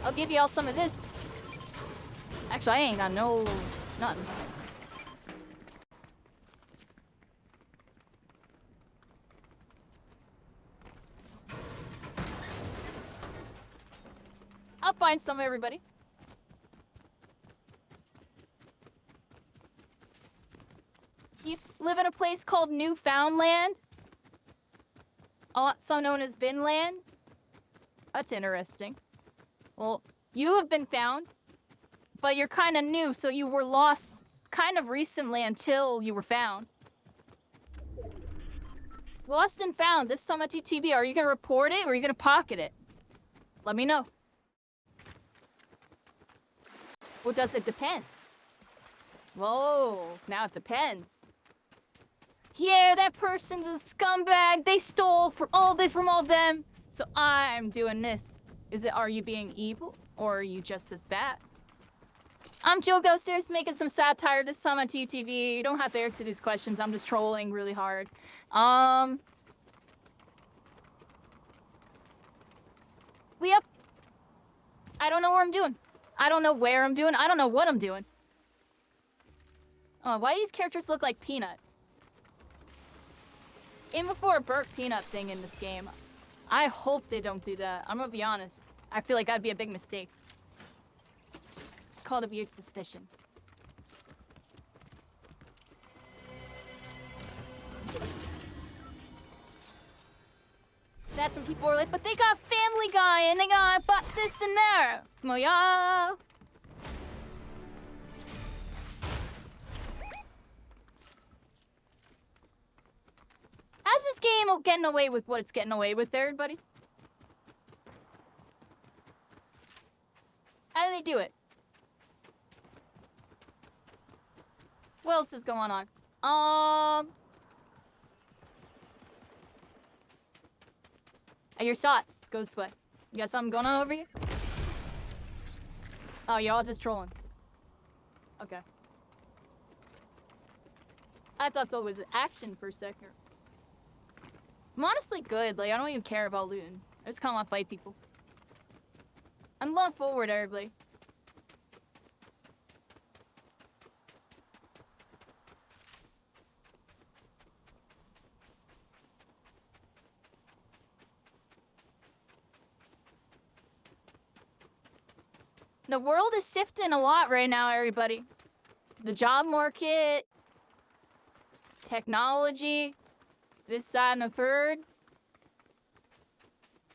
S1: I'll give y'all some of this. Actually, I ain't got nothing. I'll find some, everybody. You live in a place called Newfoundland? Also known as Binland? That's interesting. Well, you have been found, but you're kind of new, so you were lost kind of recently until you were found. Lost and found, this time on TTV. Are you gonna report it or are you gonna pocket it? Let me know. Well, does it depend? Whoa, now it depends. Yeah, that person's a scumbag. They stole from all this from all them. So I'm doing this. Are you being evil or are you just as bad? I'm Joe Ghosters making some satire this time on TTV. You don't have to answer these questions. I'm just trolling really hard. We up. I don't know what I'm doing. I don't know where I'm doing. I don't know what I'm doing. Oh, why do these characters look like Peanut? Aim before a burnt Peanut thing in this game. I hope they don't do that. I'm gonna be honest. I feel like that'd be a big mistake. It's called a weird suspicion. That's when people are like, but they got Family Guy and they got this and there. Well, yeah. How's this game getting away with what it's getting away with there, everybody? How do they do it? What else is going on? Your thoughts. Go this way. You got something going on over here? Oh, you're all just trolling. Okay. I thought that was action for a second. I'm honestly good. Like, I don't even care about looting. I just kind of want to fight people. I'm going forward, everybody. The world is sifting a lot right now, everybody. The job market, technology, this, that, and a third.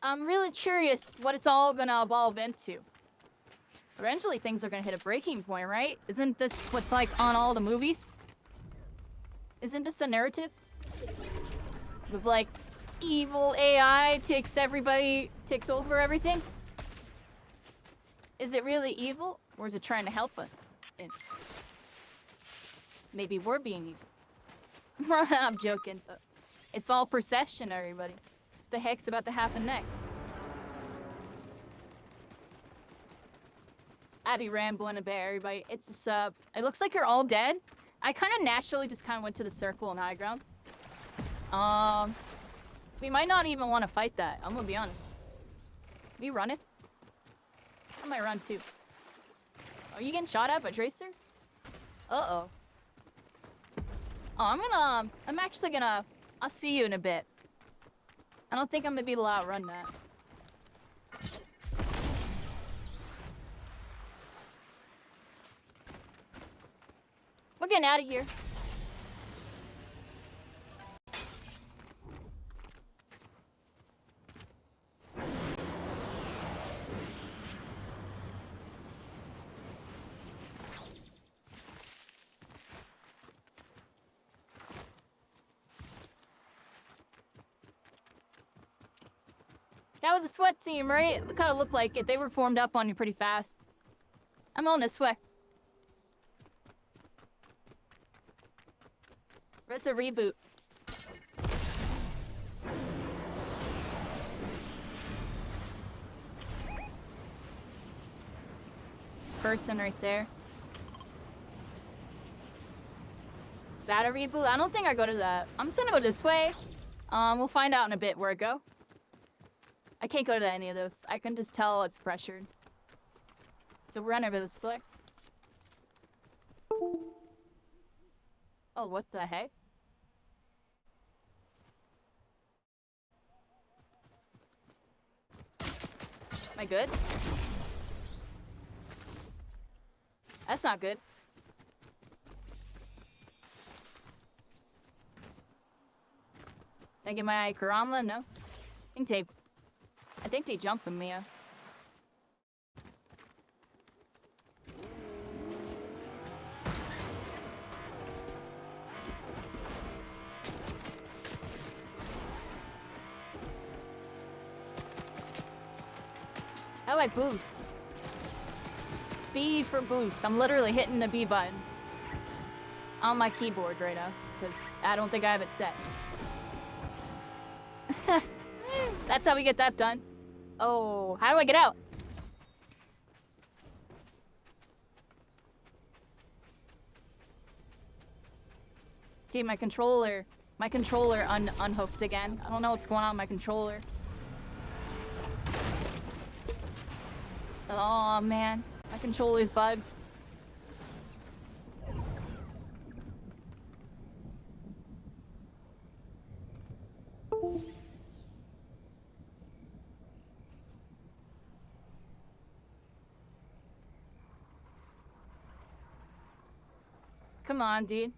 S1: I'm really curious what it's all gonna evolve into. Eventually, things are gonna hit a breaking point, right? Isn't this what's like on all the movies? Isn't this a narrative? With like, evil AI takes over everything? Is it really evil, or is it trying to help us? And maybe we're being evil. I'm joking. It's all procession, everybody. What the heck's about to happen next? Abby rambling a bit, everybody. It's just, it looks like you're all dead. I kind of naturally just kind of went to the circle and high ground. We might not even want to fight that. I'm gonna be honest. We run it. I might run too. Are you getting shot at by Tracer? Uh-oh. Oh, I'm actually gonna, I'll see you in a bit. I don't think I'm gonna be able to outrun that. We're getting out of here. That was a sweat team, right? It kind of looked like it. They were formed up on you pretty fast. I'm on this way. Where's the reboot? Person right there. Is that a reboot? I don't think I go to that. I'm just gonna go this way. We'll find out in a bit where I go. I can't go to any of those. I can just tell it's pressured. So run over this slick. Oh, what the heck? Am I good? That's not good. Did I get my Karama? No. I think they jumped with me. How do I boost? B for boost. I'm literally hitting the B button on my keyboard right now because I don't think I have it set. That's how we get that done. Oh, how do I get out? See, my controller unhooked again. I don't know what's going on with my controller. Oh man, my controller's bugged. Come on, dude.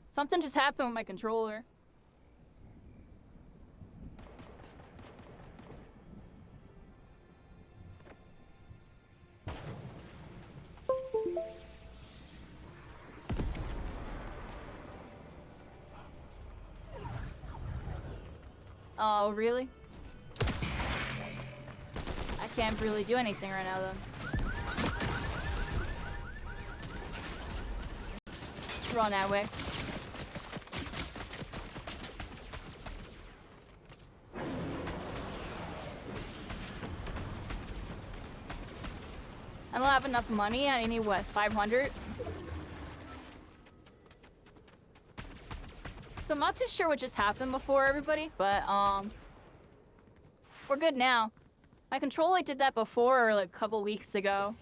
S1: Something just happened with my controller. Oh, really? I can't really do anything right now, though. Let's run that way. I don't have enough money. I need, what, 500? So I'm not too sure what just happened before, everybody, but, we're good now. My controller did that before, like, a couple weeks ago.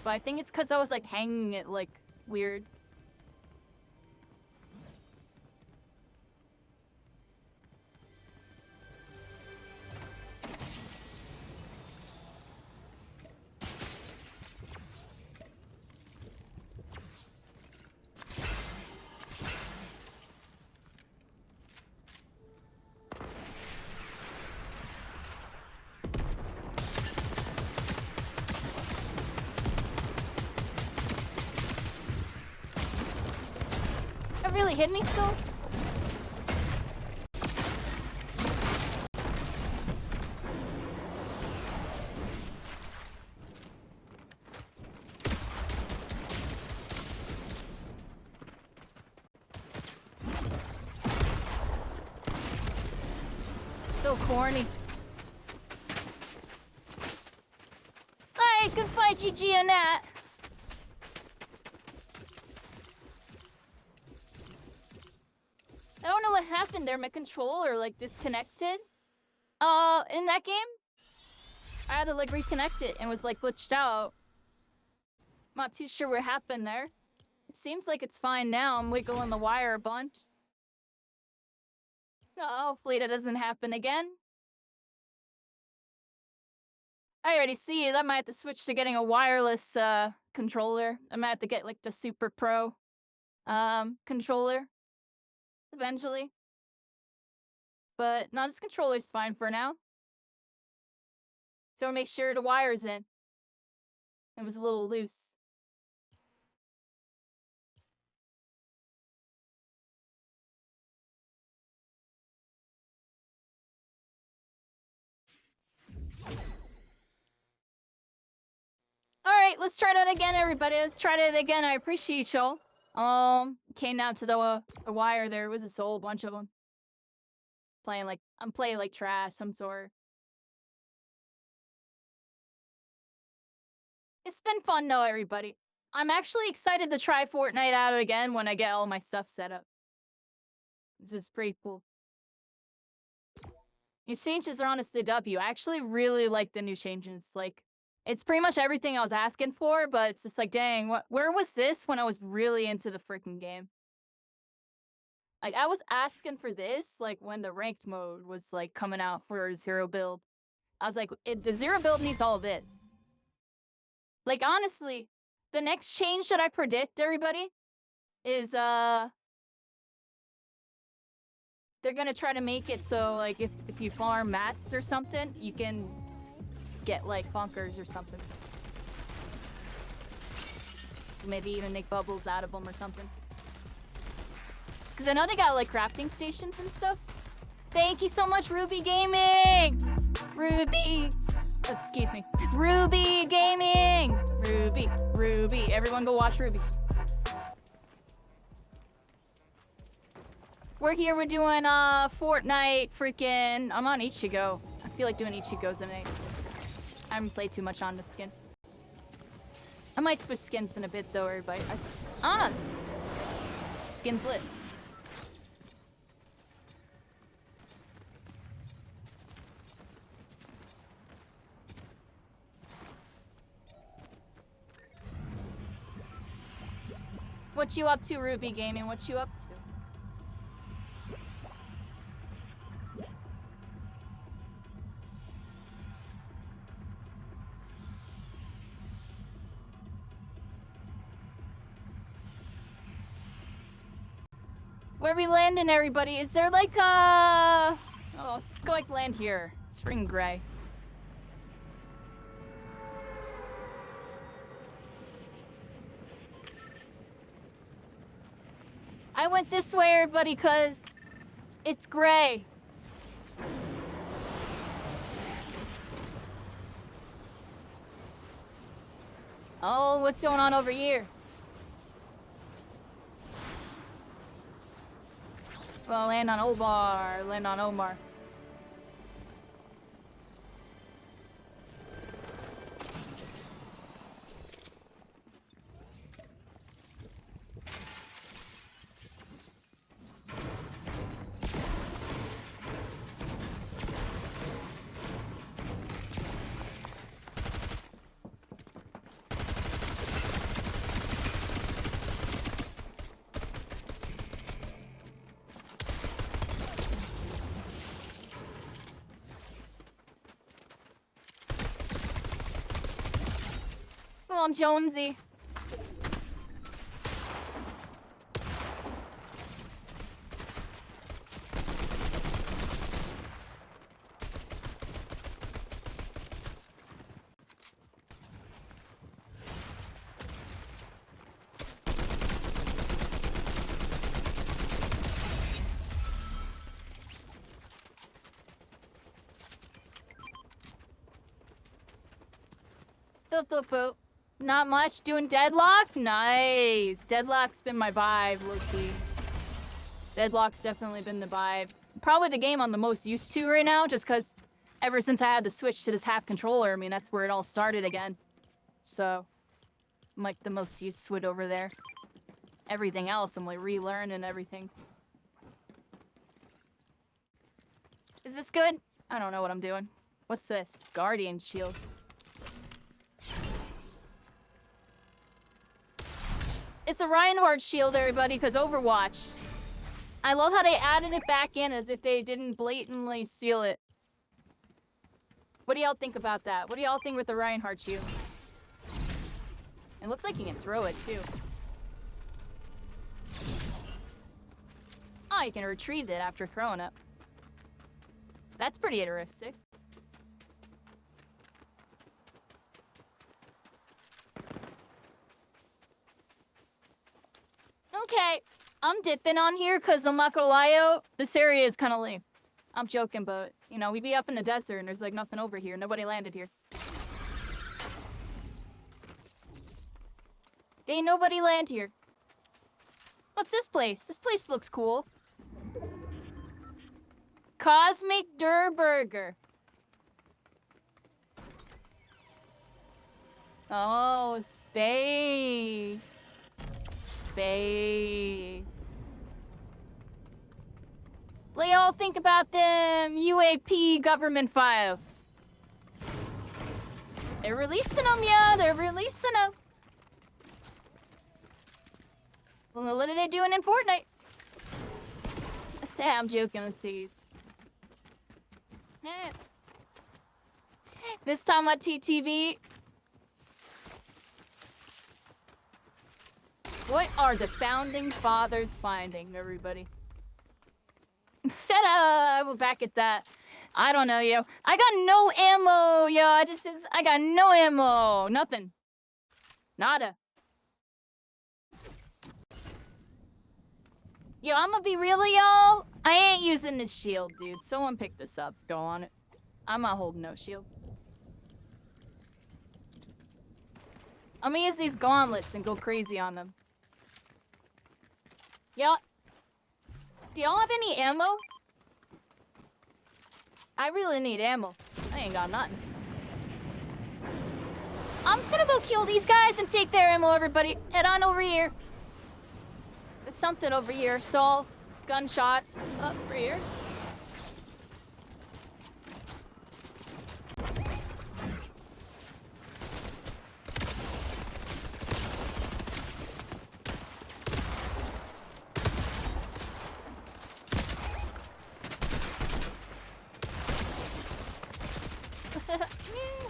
S1: But I think it's because I was, like, hanging it, like, weird. That really hit me still? So corny. Alright, good fight, GG on that. I don't know what happened there. My controller, like, disconnected. In that game, I had to, like, reconnect it and was, like, glitched out. I'm not too sure what happened there. It seems like it's fine now. I'm wiggling the wire a bunch. Hopefully that doesn't happen again. I already see it. I might have to switch to getting a wireless, controller. I might have to get, like, the Super Pro, controller. Eventually. But, no, this controller's fine for now. So make sure the wire's in. It was a little loose. Alright, let's try that again, everybody. Let's try that again. I appreciate y'all. Came down to the wire there. It was a whole bunch of them. I'm playing like trash, some sort. It's been fun though, everybody. I'm actually excited to try Fortnite out again when I get all my stuff set up. This is pretty cool. New changes are honestly W. I actually really like the new changes. Like, It's pretty much everything I was asking for, but it's just like, dang, where was this when I was really into the freaking game? Like, I was asking for this, like, when the ranked mode was, like, coming out for zero build. I was like, the zero build needs all of this. Like, honestly, the next change that I predict, everybody, is, they're gonna try to make it so, like, if you farm mats or something, you can get, like, bunkers or something. Maybe even make bubbles out of them or something. Because I know they got, like, crafting stations and stuff. Thank you so much, Ruby Gaming! Ruby! Excuse me. Ruby Gaming! Ruby. Everyone go watch Ruby. We're here, we're doing, Fortnite freaking... I'm on Ichigo. I feel like doing Ichigos tonight. I haven't played too much on the skin. I might switch skins in a bit, though, everybody. I don't know. Skin's lit. What you up to, Ruby Gaming? What you up to? Where we landing, everybody? Is there like a... Oh, let's go like land here. It's freaking gray. I went this way, everybody, cause it's gray. Oh, what's going on over here? Well, land on Omar. Land on Omar. Come on, Jonesy. Boop, boop, boop. Not much. Doing Deadlock? Nice. Deadlock's been my vibe, low-key. Deadlock's definitely been the vibe. Probably the game I'm the most used to right now, just because ever since I had to switch to this half controller, I mean, that's where it all started again. So, I'm like the most used to it over there. Everything else, I'm like relearning everything. Is this good? I don't know what I'm doing. What's this? Guardian Shield. It's a Reinhardt shield, everybody, because Overwatch. I love how they added it back in as if they didn't blatantly steal it. What do y'all think about that? What do y'all think with the Reinhardt shield? It looks like you can throw it, too. Oh, you can retrieve it after throwing it. That's pretty interesting. Okay, I'm dipping on here because I'm not gonna lie out. This area is kind of lame. I'm joking, but, you know, we be up in the desert and there's like nothing over here. Nobody landed here. Ain't nobody land here. What's this place? This place looks cool. Cosmic Durburger. Oh, space. Space. What y'all think about them UAP government files? They're releasing them, yeah. They're releasing them. Well, what are they doing in Fortnite? I'm joking. Let's see. This time on TTV. What are the founding fathers finding, everybody? Ta-da! We're back at that. I don't know, yo. I got no ammo, yo. I got no ammo. Nothing. Nada. Yo, I'm gonna be real, y'all. I ain't using this shield, dude. Someone pick this up. Go on it. I'm not holding no shield. I'm gonna use these gauntlets and go crazy on them. Y'all, do y'all have any ammo? I really need ammo. I ain't got nothing. I'm just gonna go kill these guys and take their ammo, everybody. Head on over here. There's something over here. Saul, gunshots. Over here.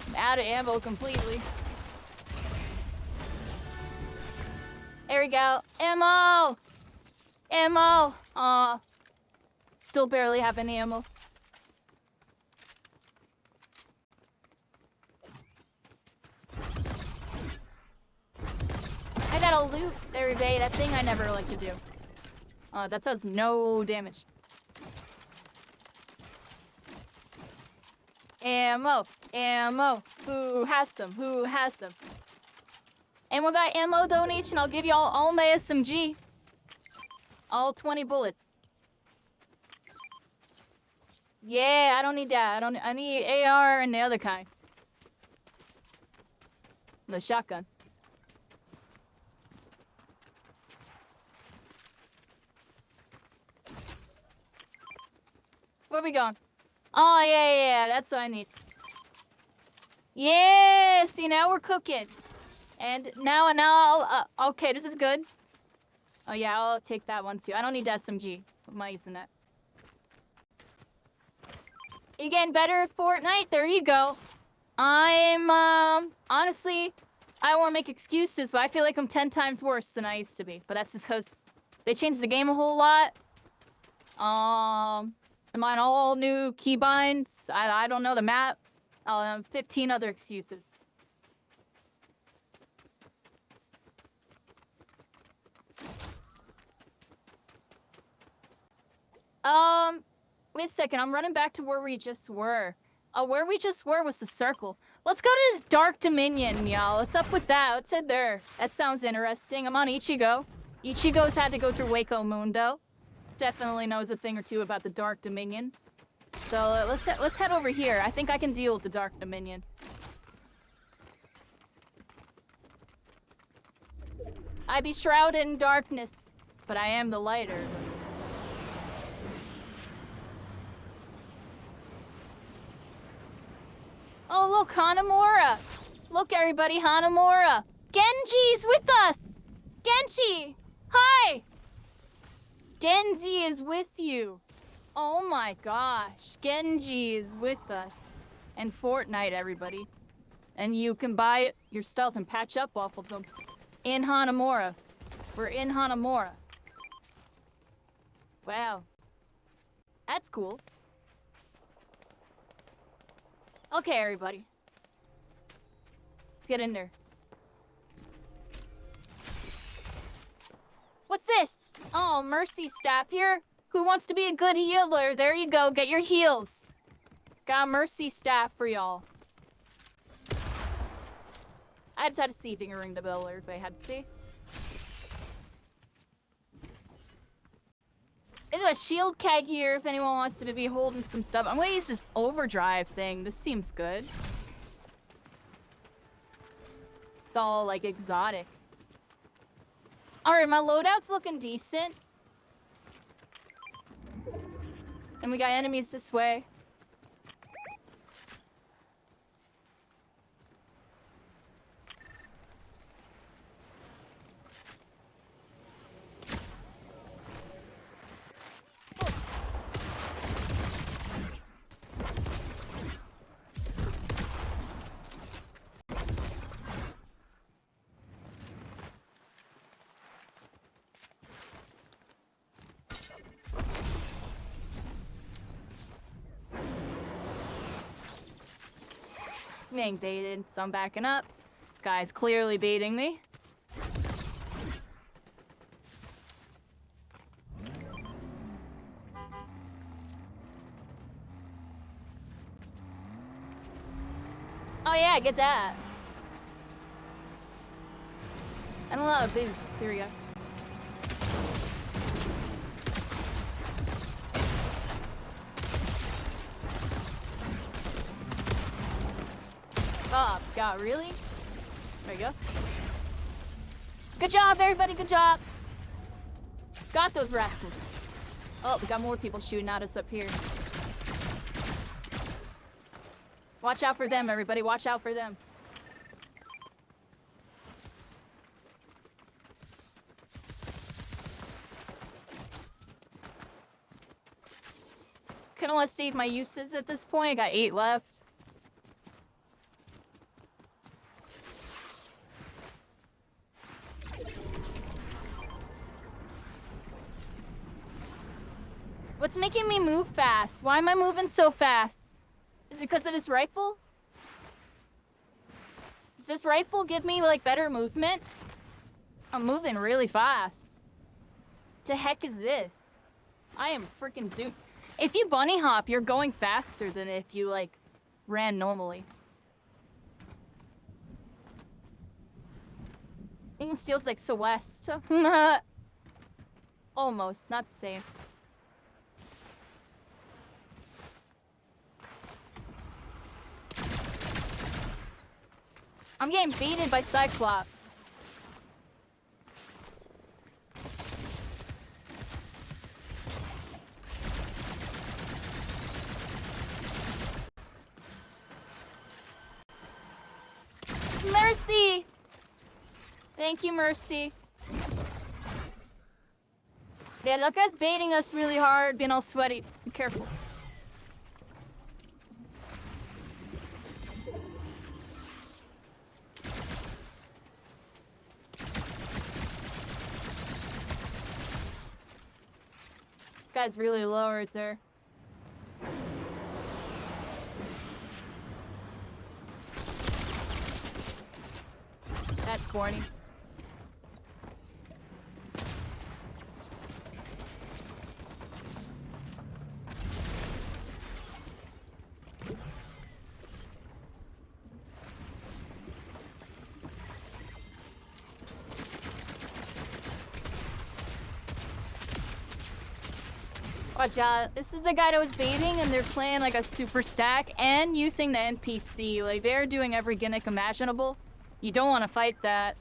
S1: I'm out of ammo completely. There we go. Ammo! Ammo! Aw. Still barely have any ammo. I gotta loot everybody. That thing I never like to do. That does no damage. Ammo! Ammo! Who has some? Who has some? And we got ammo donation. I'll give y'all all my SMG. All 20 bullets. Yeah, I don't need that. I need AR and the other kind. The shotgun. Where we going? Oh, yeah, that's what I need. Yeah, see, now we're cooking. And now I'll, okay, this is good. Oh, yeah, I'll take that one, too. I don't need the SMG. I'm not using that. You getting better at Fortnite? There you go. I'm, honestly, I don't want to make excuses, but I feel like I'm 10 times worse than I used to be. But that's just because they changed the game a whole lot. I'm on all new keybinds. I don't know the map. 15 other excuses. Wait a second. I'm running back to where we just were. Where we just were was the circle. Let's go to this Dark Dominion, y'all. What's up with that? What's it there? That sounds interesting. I'm on Ichigo. Ichigo's had to go through Waco Mundo. Definitely knows a thing or two about the Dark Dominions. So let's head over here. I think I can deal with the Dark Dominion. I be shrouded in darkness, but I am the lighter. Oh, look, Hanamura! Look, everybody, Hanamura! Genji's with us! Genji! Hi! Genji is with you. Oh my gosh. Genji is with us. And Fortnite, everybody. And you can buy your stuff and patch up off of them. In Hanamura. We're in Hanamura. Wow. That's cool. Okay, everybody. Let's get in there. What's this? Oh, Mercy staff here. Who wants to be a good healer? There you go. Get your heals. Got a Mercy staff for y'all. I just had to see if you can ring the bell or if I had to see. There's a shield keg here if anyone wants to be holding some stuff. I'm gonna use this overdrive thing. This seems good. It's all like exotic. Alright, my loadout's looking decent. And we got enemies this way. Being baited, so I'm backing up. Guy's clearly baiting me. Oh yeah, get that. And a lot of boosts. Here we go. Oh, God, really? There you go. Good job, everybody, good job. Got those rascals. Oh, we got more people shooting at us up here. Watch out for them, everybody, watch out for them. Kinda wanna save my uses at this point. I got 8 left. What's making me move fast? Why am I moving so fast? Is it because of this rifle? Does this rifle give me, like, better movement? I'm moving really fast. The heck is this? I am freaking zoom. If you bunny hop, you're going faster than if you, like, ran normally. It feels like Celeste. Almost, not the same. I'm getting baited by Cyclops. Mercy! Thank you, Mercy. Yeah, that guy's baiting us really hard, being all sweaty. Be careful. Guy's really low right there. That's corny. Watch out. This is the guy that was baiting and they're playing like a super stack and using the NPC. Like they're doing every gimmick imaginable. You don't want to fight that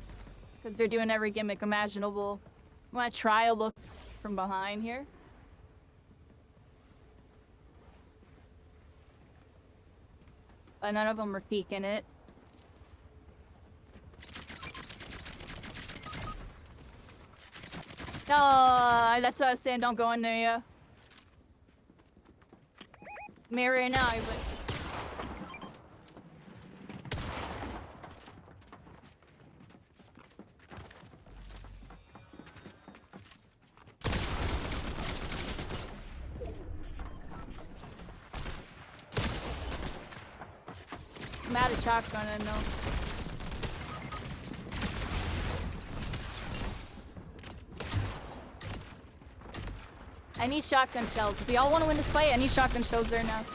S1: because they're doing every gimmick imaginable. I want to try a look from behind here. But none of them are peeking it. Oh, that's what I was saying. Don't go in there, yeah. Mirror now, but I'm out of shotgun, I know. I need shotgun shells. If we all want to win this fight, I need shotgun shells there now.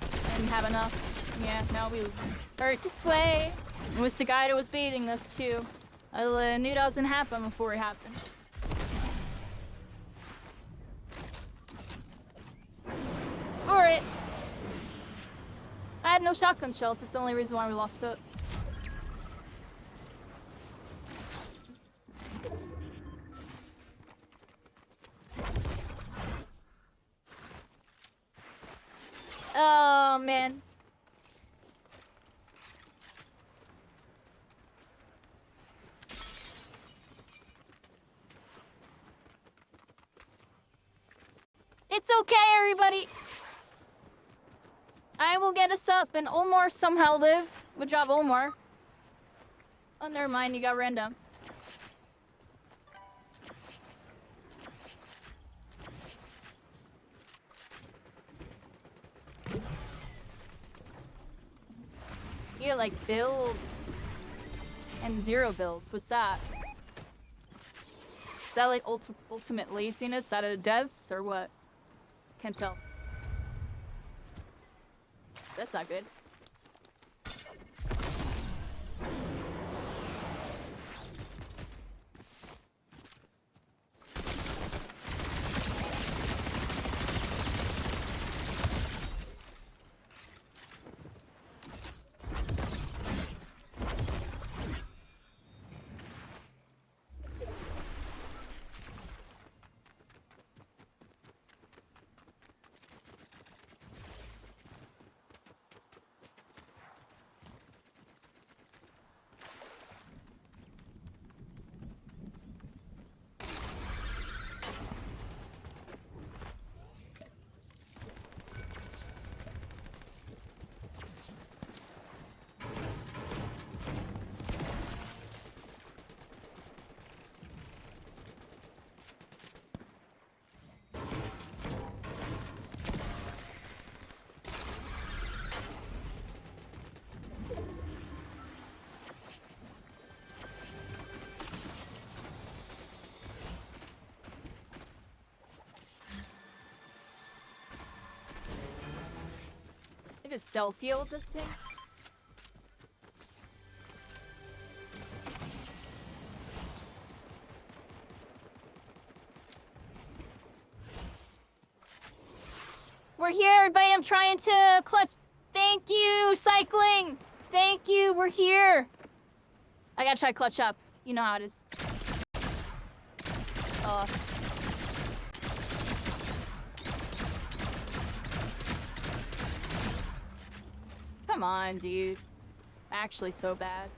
S1: I didn't have enough. Yeah, now we was hurt this way. It was the guy that was baiting us too. I knew that was gonna happen before it happened. Alright. I had no shotgun shells. That's the only reason why we lost it. Oh, man. It's okay, everybody. I will get us up, and Omar somehow live. Good job, Omar. Oh, never mind. You got ran down. get like build and zero builds. What's that? Is that like ultimate laziness out of the devs or what? Can't tell. That's not good. I just self-healed this thing. We're here, everybody. I'm trying to clutch. Thank you, cycling. Thank you. We're here. I gotta try to clutch up. You know how it is. Come on, dude. Actually so bad.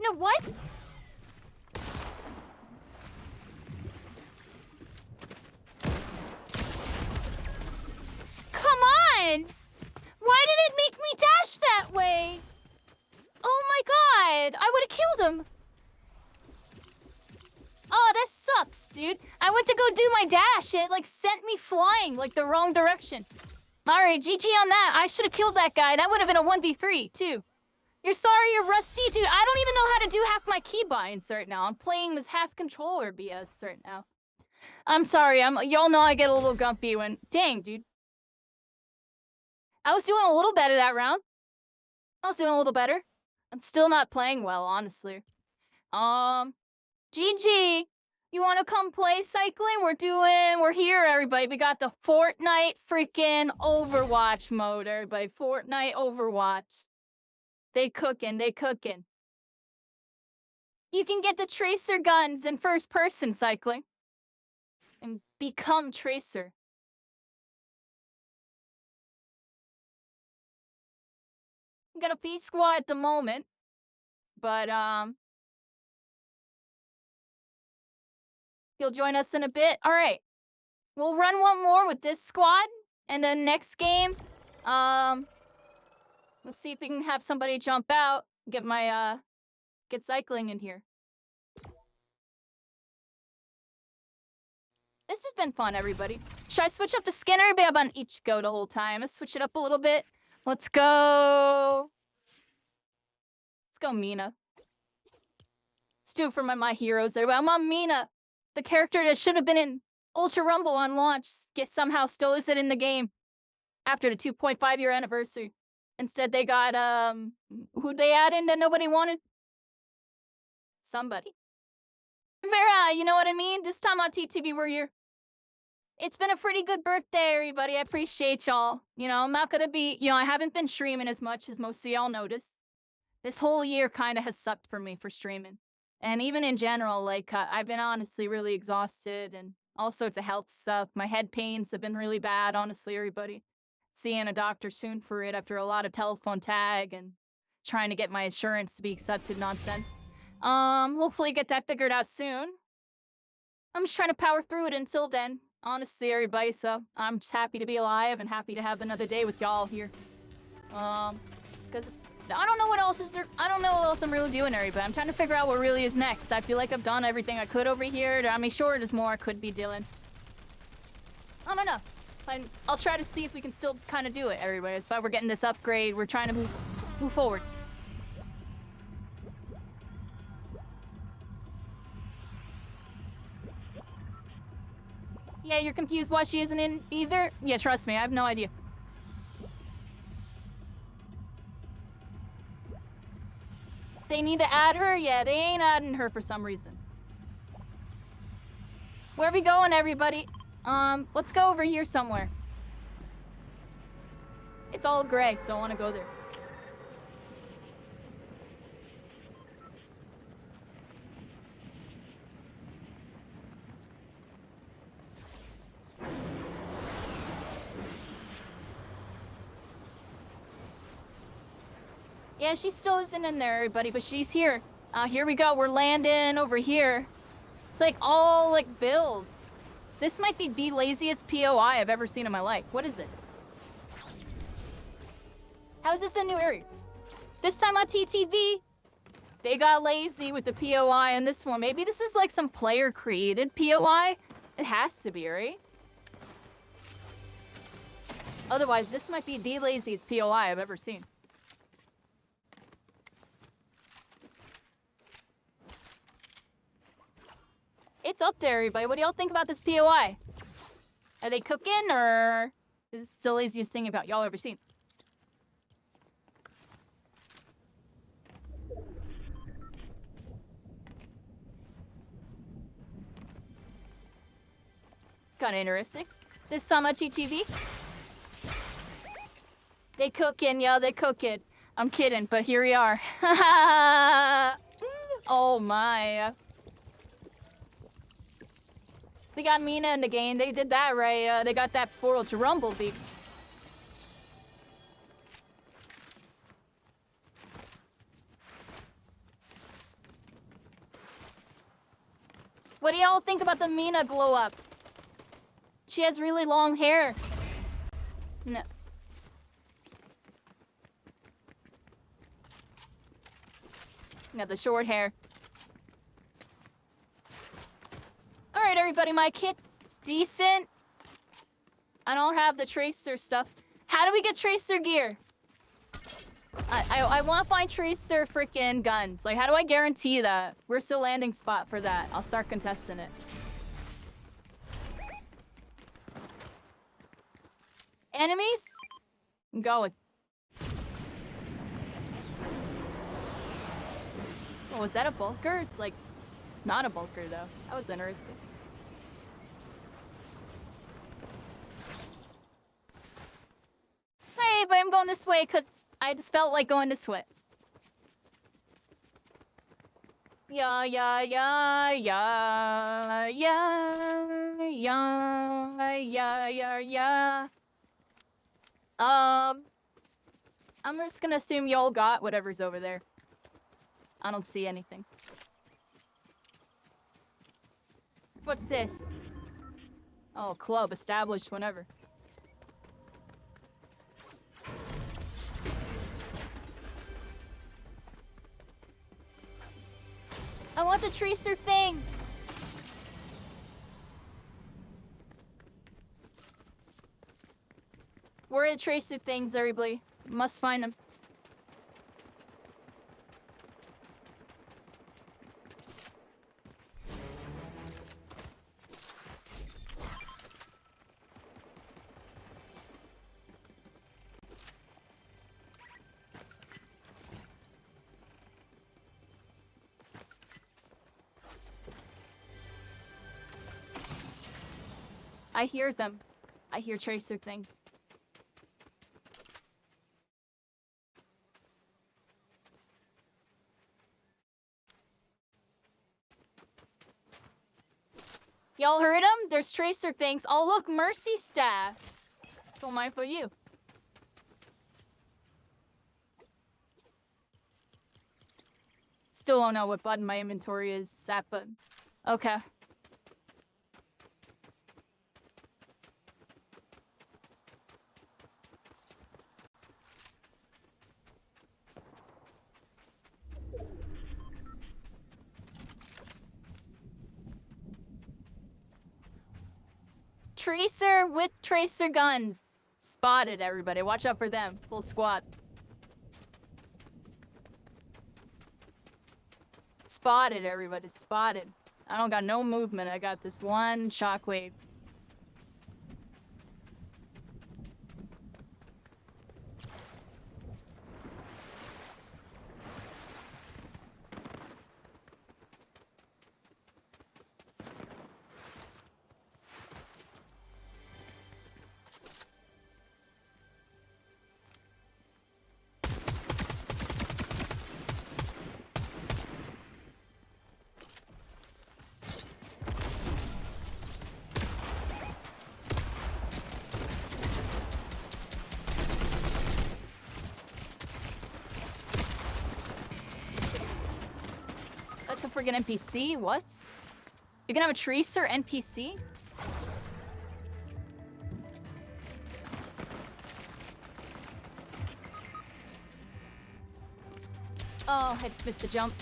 S1: No, what? Come on! Why did it make me dash that way? Oh my god! I would've killed him! Oh, that sucks, dude. I went to go do my dash. It, like, sent me flying, like, the wrong direction. Alright, GG on that. I should've killed that guy. That would've been a 1v3, too. You're sorry you're rusty, dude. I don't even know how to do half my keybinds right now. I'm playing this half controller BS right now. I'm sorry. Y'all know I get a little grumpy when... Dang, dude. I was doing a little better that round. I was doing a little better. I'm still not playing well, honestly. GG. You want to come play cycling? We're here, everybody. We got the Fortnite freaking Overwatch mode, everybody. Fortnite Overwatch. They cooking. You can get the Tracer guns in first person cycling. And become Tracer. I'm got a P squad at the moment. But, you'll join us in a bit. Alright. We'll run one more with this squad. And then next game, let's see if we can have somebody jump out. Get my, get cycling in here. This has been fun, everybody. Should I switch up to Skinner? Maybe I'm on each go the whole time. Let's switch it up a little bit. Let's go... Let's go Mina. Let's do it for my heroes there. I'm on Mina. The character that should have been in Ultra Rumble on launch. Somehow still isn't in the game. After the 2.5 year anniversary. Instead they got, who'd they add in that nobody wanted? Somebody. Vera, you know what I mean? This time on TTV we're here. It's been a pretty good birthday, everybody. I appreciate y'all. You know, I'm not gonna be, you know, I haven't been streaming as much as most of y'all notice. This whole year kind of has sucked for me for streaming. And even in general, like, I've been honestly really exhausted and all sorts of health stuff. My head pains have been really bad, honestly, everybody. Seeing a doctor soon for it after a lot of telephone tag and trying to get my insurance to be accepted nonsense. Hopefully get that figured out soon. I'm just trying to power through it until then, honestly, everybody. So I'm just happy to be alive and happy to have another day with y'all here. Because I don't know what else is there. I don't know what else I'm really doing, everybody. I'm trying to figure out what really is next. I feel like I've done everything I could over here. I mean, sure, there's more I could be doing. I don't know. I'll try to see if we can still kind of do it, everybody. It's why we're getting this upgrade. We're trying to move forward. Yeah, you're confused why she isn't in either? Yeah, trust me, I have no idea. They need to add her? Yeah, they ain't adding her for some reason. Where are we going, everybody? Let's go over here somewhere. It's all gray, so I want to go there. Yeah, she still isn't in there, everybody, but she's here. Here we go. We're landing over here. It's like all like builds. This might be the laziest POI I've ever seen in my life. What is this? How is this a new area? This time on TTV, they got lazy with the POI in this one. Maybe this is like some player created POI. It has to be, right? Otherwise, this might be the laziest POI I've ever seen. It's up there, everybody. What do y'all think about this POI? Are they cooking, or is this the laziest thing about y'all ever seen? Kinda interesting. This Samachi TV? They cooking, yeah, they cooking. I'm kidding, but here we are. Oh my. They got Mina in the game. They did that right. They got that portal to Rumblebee. What do y'all think about the Mina glow up? She has really long hair. No. No, the short hair. Alright, everybody, my kit's decent. I don't have the Tracer stuff. How do we get Tracer gear? I want to find Tracer freaking guns. Like, how do I guarantee that? Where's the landing spot for that? I'll start contesting it. Enemies? I'm going. Oh, was that a bulker? It's like, not a bulker though. That was interesting. Hey, but I'm going this way because I just felt like going this way. Yeah, yeah, yeah, yeah, yeah, yeah, yeah, yeah, yeah. I'm just gonna assume y'all got whatever's over there. I don't see anything. What's this? Oh, club established whenever. I want the Tracer things! Where are the Tracer things, everybody? Must find them. I hear them. I hear tracer things. Y'all heard him? There's tracer things. Oh, look, Mercy Staff. Don't mind for you. Still don't know what button my inventory is at, but okay. Tracer with tracer guns. Spotted, everybody. Watch out for them. Full squad. Spotted, everybody. Spotted. I don't got no movement. I got this one shockwave. That's a friggin' NPC? What? You're gonna have a tracer NPC? Oh, I just missed the jump.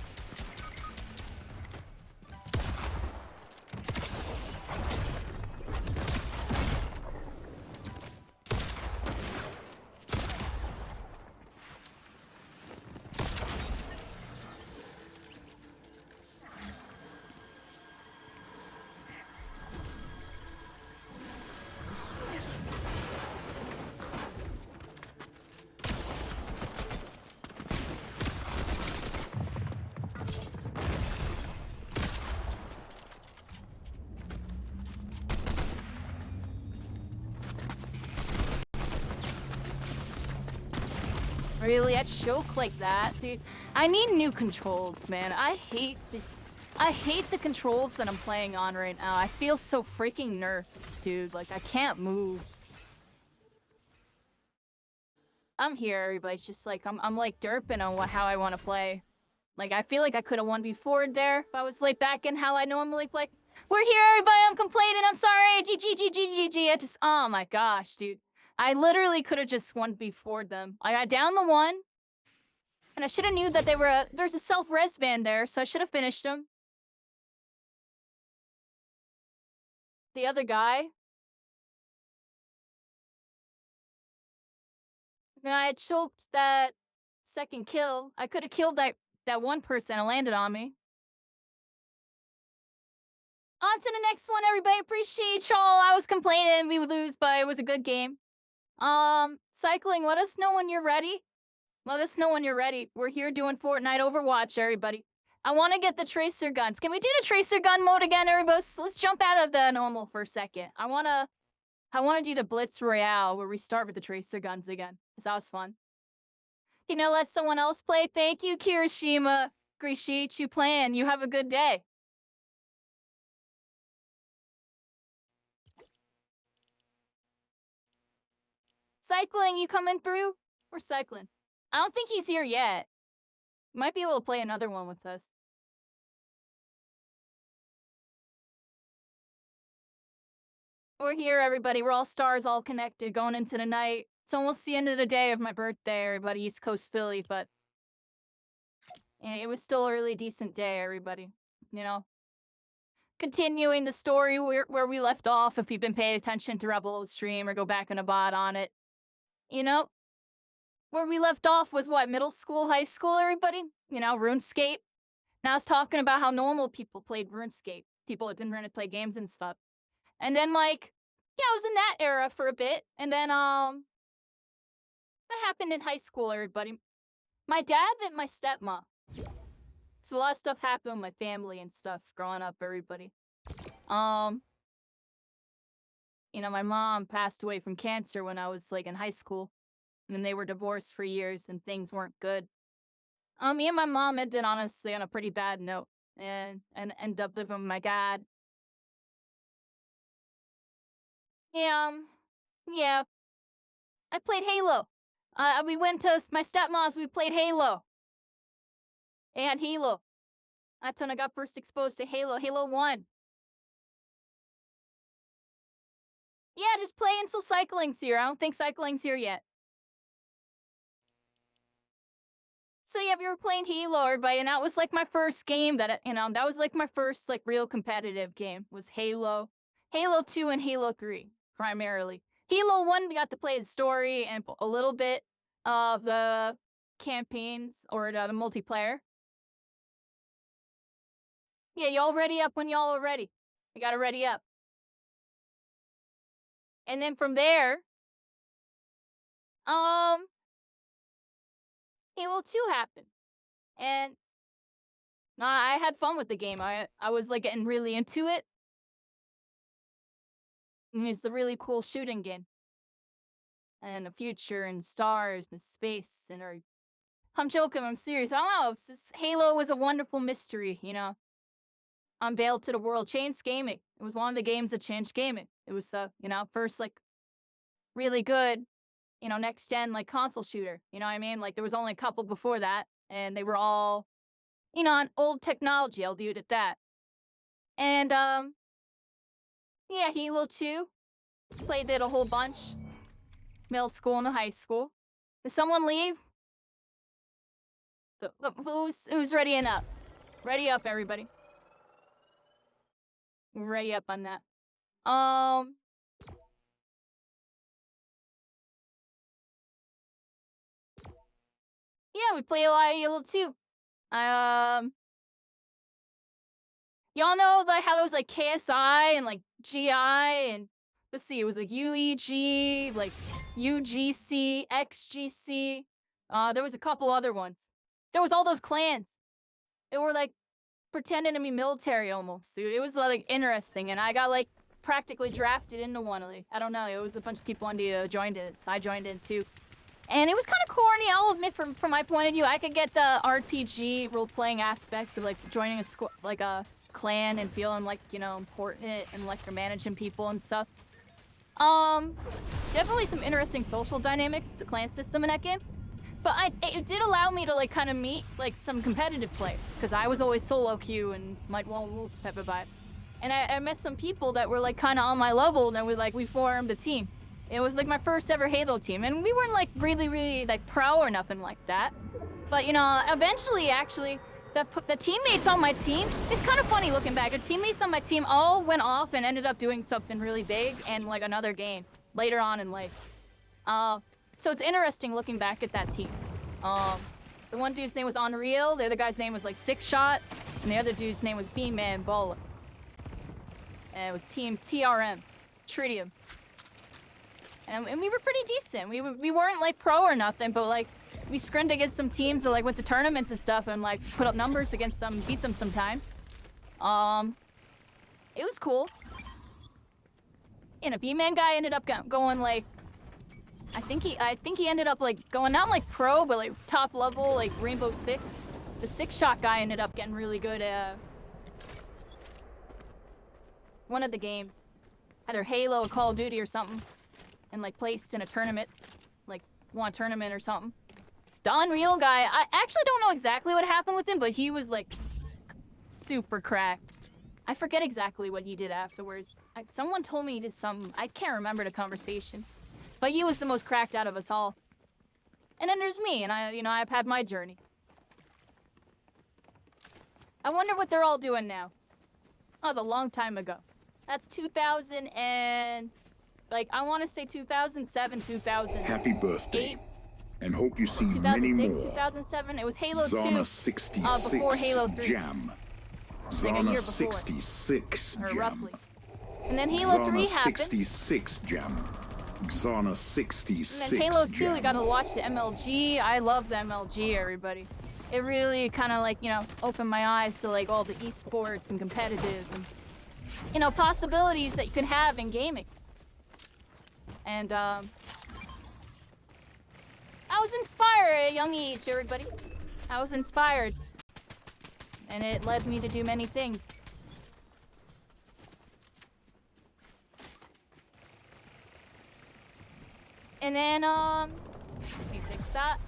S1: Really? I'd choke like that, dude. I need new controls, man. I hate this. I hate the controls that I'm playing on right now. I feel so freaking nerfed, dude. Like, I can't move. I'm here, everybody's just like, I'm like derping on how I want to play. Like, I feel like I could have won before there if I was like back in how I normally play. We're here, everybody. I'm complaining. I'm sorry. GG. I just, oh my gosh, dude. I literally could have just won before them. I got down the one, and I should have knew that they were there's a self-res van there, so I should have finished them. The other guy. And I had choked that second kill. I could have killed that one person that landed on me. On to the next one, everybody. Appreciate y'all. I was complaining we would lose, but it was a good game. Cycling, let us know when you're ready. Let us know when you're ready. We're here doing Fortnite Overwatch, everybody. I want to get the tracer guns. Can we do the tracer gun mode again, everybody? Let's jump out of the normal for a second. I want to do the Blitz Royale where we start with the tracer guns again. Because that was fun. You know, let someone else play. Thank you, Kirishima. Appreciate you playing. You have a good day. Cycling, you coming through? We're cycling. I don't think he's here yet. Might be able to play another one with us. We're here, everybody. We're all stars, all connected, going into the night. It's almost the end of the day of my birthday, everybody. East Coast Philly, but yeah, it was still a really decent day, everybody. You know? Continuing the story where we left off, if you've been paying attention to Rebel stream or go back in a bot on it. You know? Where we left off was what, middle school, high school, everybody? You know, RuneScape. Now I was talking about how normal people played RuneScape. People that didn't really play games and stuff. And then, like, yeah, I was in that era for a bit. And then, what happened in high school, everybody? My dad met my stepmom. So a lot of stuff happened with my family and stuff growing up, everybody. You know, my mom passed away from cancer when I was like in high school. And then they were divorced for years and things weren't good. Me and my mom ended honestly on a pretty bad note and ended up living with my dad. Yeah, yeah. I played Halo. We went to my stepmom's, we played Halo. And Halo. That's when I got first exposed to Halo, Halo 1. Yeah, just play until cycling's here. I don't think cycling's here yet. So yeah, we were playing Halo, everybody, and that was like my first game that, that was like my first like real competitive game was Halo. Halo 2 and Halo 3, primarily. Halo 1, we got to play the story and a little bit of the campaigns or the multiplayer. Yeah, y'all ready up when y'all are ready. We gotta ready up. And then from there, Halo 2 happened. And I had fun with the game. I was like getting really into it. And it's a really cool shooting game. And the future and stars and space and I'm joking, I'm serious. I don't know. Halo was a wonderful mystery, unveiled to the world, changed gaming. It was one of the games that changed gaming. It was the, first like really good, next gen like console shooter. You know what I mean? Like there was only a couple before that, and they were all, on old technology. I'll do it at that. And yeah, Halo 2. Played it a whole bunch. Middle school and high school. Did someone leave? Who's readying up? Ready up, everybody. Ready up on that. Yeah, we play a lot of Halo 2. Y'all know like how there was like KSI and like GI and let's see, it was like UEG, like UGC, XGC. There was a couple other ones. There was all those clans. They were like pretending to be military almost, dude. It was like interesting, and I got like practically drafted into one. Like, I don't know, it was a bunch of people joined it, so I joined in too. And it was kind of corny, I'll admit, from my point of view. I could get the RPG role-playing aspects of like joining a clan and feeling like, important and like you're managing people and stuff. Definitely some interesting social dynamics with the clan system in that game. But it did allow me to like kind of meet like some competitive players, because I was always solo queue and might want wolf pepper vibe. And I met some people that were like kind of on my level, and we formed a team. It was like my first ever Halo team, and we weren't like really like pro or nothing like that. But eventually actually the teammates on my team, it's kind of funny looking back. The teammates on my team all went off and ended up doing something really big and like another game later on in life. So it's interesting looking back at that team. The one dude's name was Unreal, the other guy's name was like Six Shot, and the other dude's name was B-Man Balla. And it was Team TRM, Tritium. And we were pretty decent. We weren't like pro or nothing, but like we scrimmed against some teams or like went to tournaments and stuff and like put up numbers against them, beat them sometimes. It was cool. And a B-Man guy ended up going like, I think he ended up like going not like pro, but like top level, like Rainbow Six. The Six Shot guy ended up getting really good at one of the games, either Halo or Call of Duty or something, and like placed in a tournament, like won a tournament or something. The Unreal guy, I actually don't know exactly what happened with him, but he was like super cracked. I forget exactly what he did afterwards. Someone told me he did something. I can't remember the conversation. But he was the most cracked out of us all. And then there's me, and I've had my journey. I wonder what they're all doing now. That was a long time ago. That's 2000 and... like, I want to say 2007, 2008.
S8: Happy birthday. And hope you see many more.
S1: 2006, 2007. It was Halo 2
S8: Zana 66
S1: before Halo 3.
S8: Jam.
S1: Like a year
S8: Zana
S1: before.
S8: 66
S1: or
S8: Jam.
S1: roughly. And then Halo 3
S8: Zana
S1: happened.
S8: 66 Jam. Zana 66
S1: And then Halo 2,
S8: Jam.
S1: we got to watch the MLG. I love the MLG, everybody. It really kind of like, opened my eyes to like all the esports and competitive and, possibilities that you can have in gaming. And I was inspired at a young age, everybody. I was inspired. And it led me to do many things. And then, let me fix that.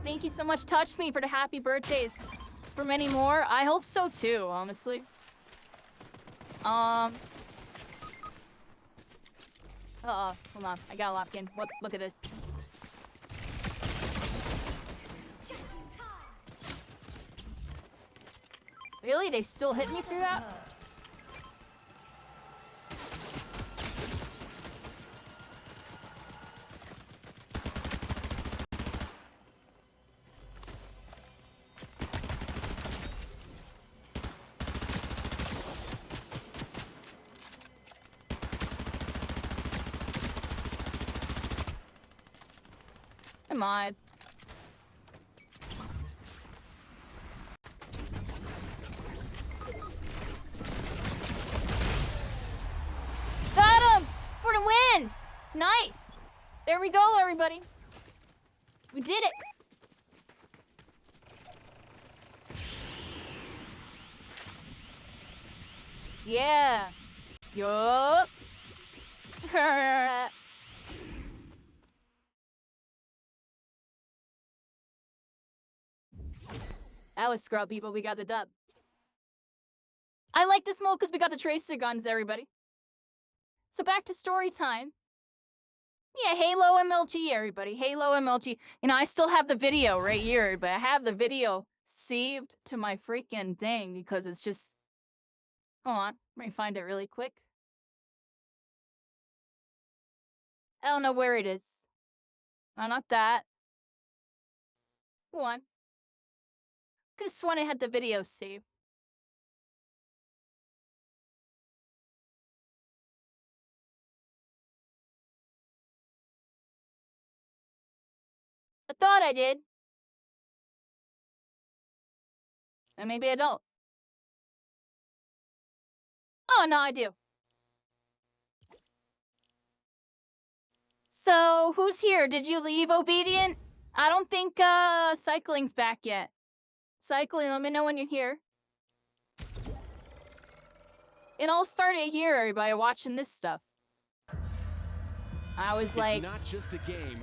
S1: Thank you so much, Touch Me, for the happy birthdays. For many more, I hope so too, honestly. Hold on, I got locked in. What? Look at this. Really? They still hit me through that? Come on. Got him! For the win! Nice! There we go, everybody. We did it! Yeah! Yup! That was scrubby, but we got the dub. I like this mode because we got the tracer guns, everybody. So back to story time. Yeah, Halo MLG, everybody. Halo MLG. You know, I still have the video right here, but I have the video saved to my freaking thing because it's just... Hold on, let me find it really quick. I don't know where it is. No, not that. Hold on. Could have sworn I had the video saved. I thought I did. And maybe I don't. Oh, no, I do. So, who's here? Did you leave, Obedient? I don't think, Cycling's back yet. Cycling, let me know when you're here. It all started here, everybody, watching this stuff. I was like...
S17: It's not just a game.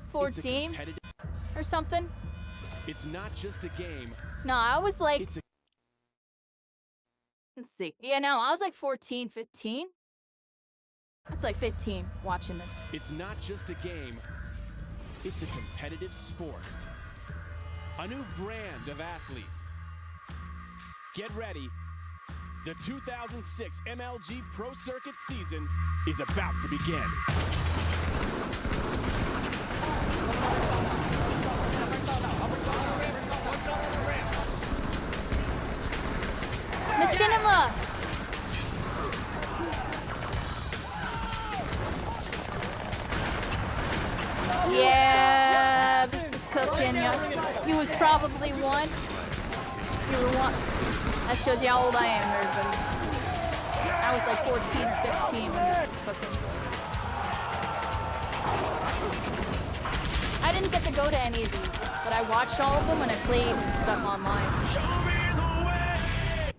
S1: 14? Or something?
S17: It's not just a game.
S1: No, I was like... Let's see. Yeah, no, I was like 14, 15? That's like 15 watching this.
S17: It's not just a game. It's a competitive sport. A new brand of athlete. Get ready. The 2006 MLG Pro Circuit season is about to begin.
S1: Machinima! Yeah, this was cooking, yo. You was probably one. You were one. That shows you how old I am, everybody. I was like 14 or 15 when this was cooking. I didn't get to go to any of these, but I watched all of them when I played and stuff online.
S7: Show me the way!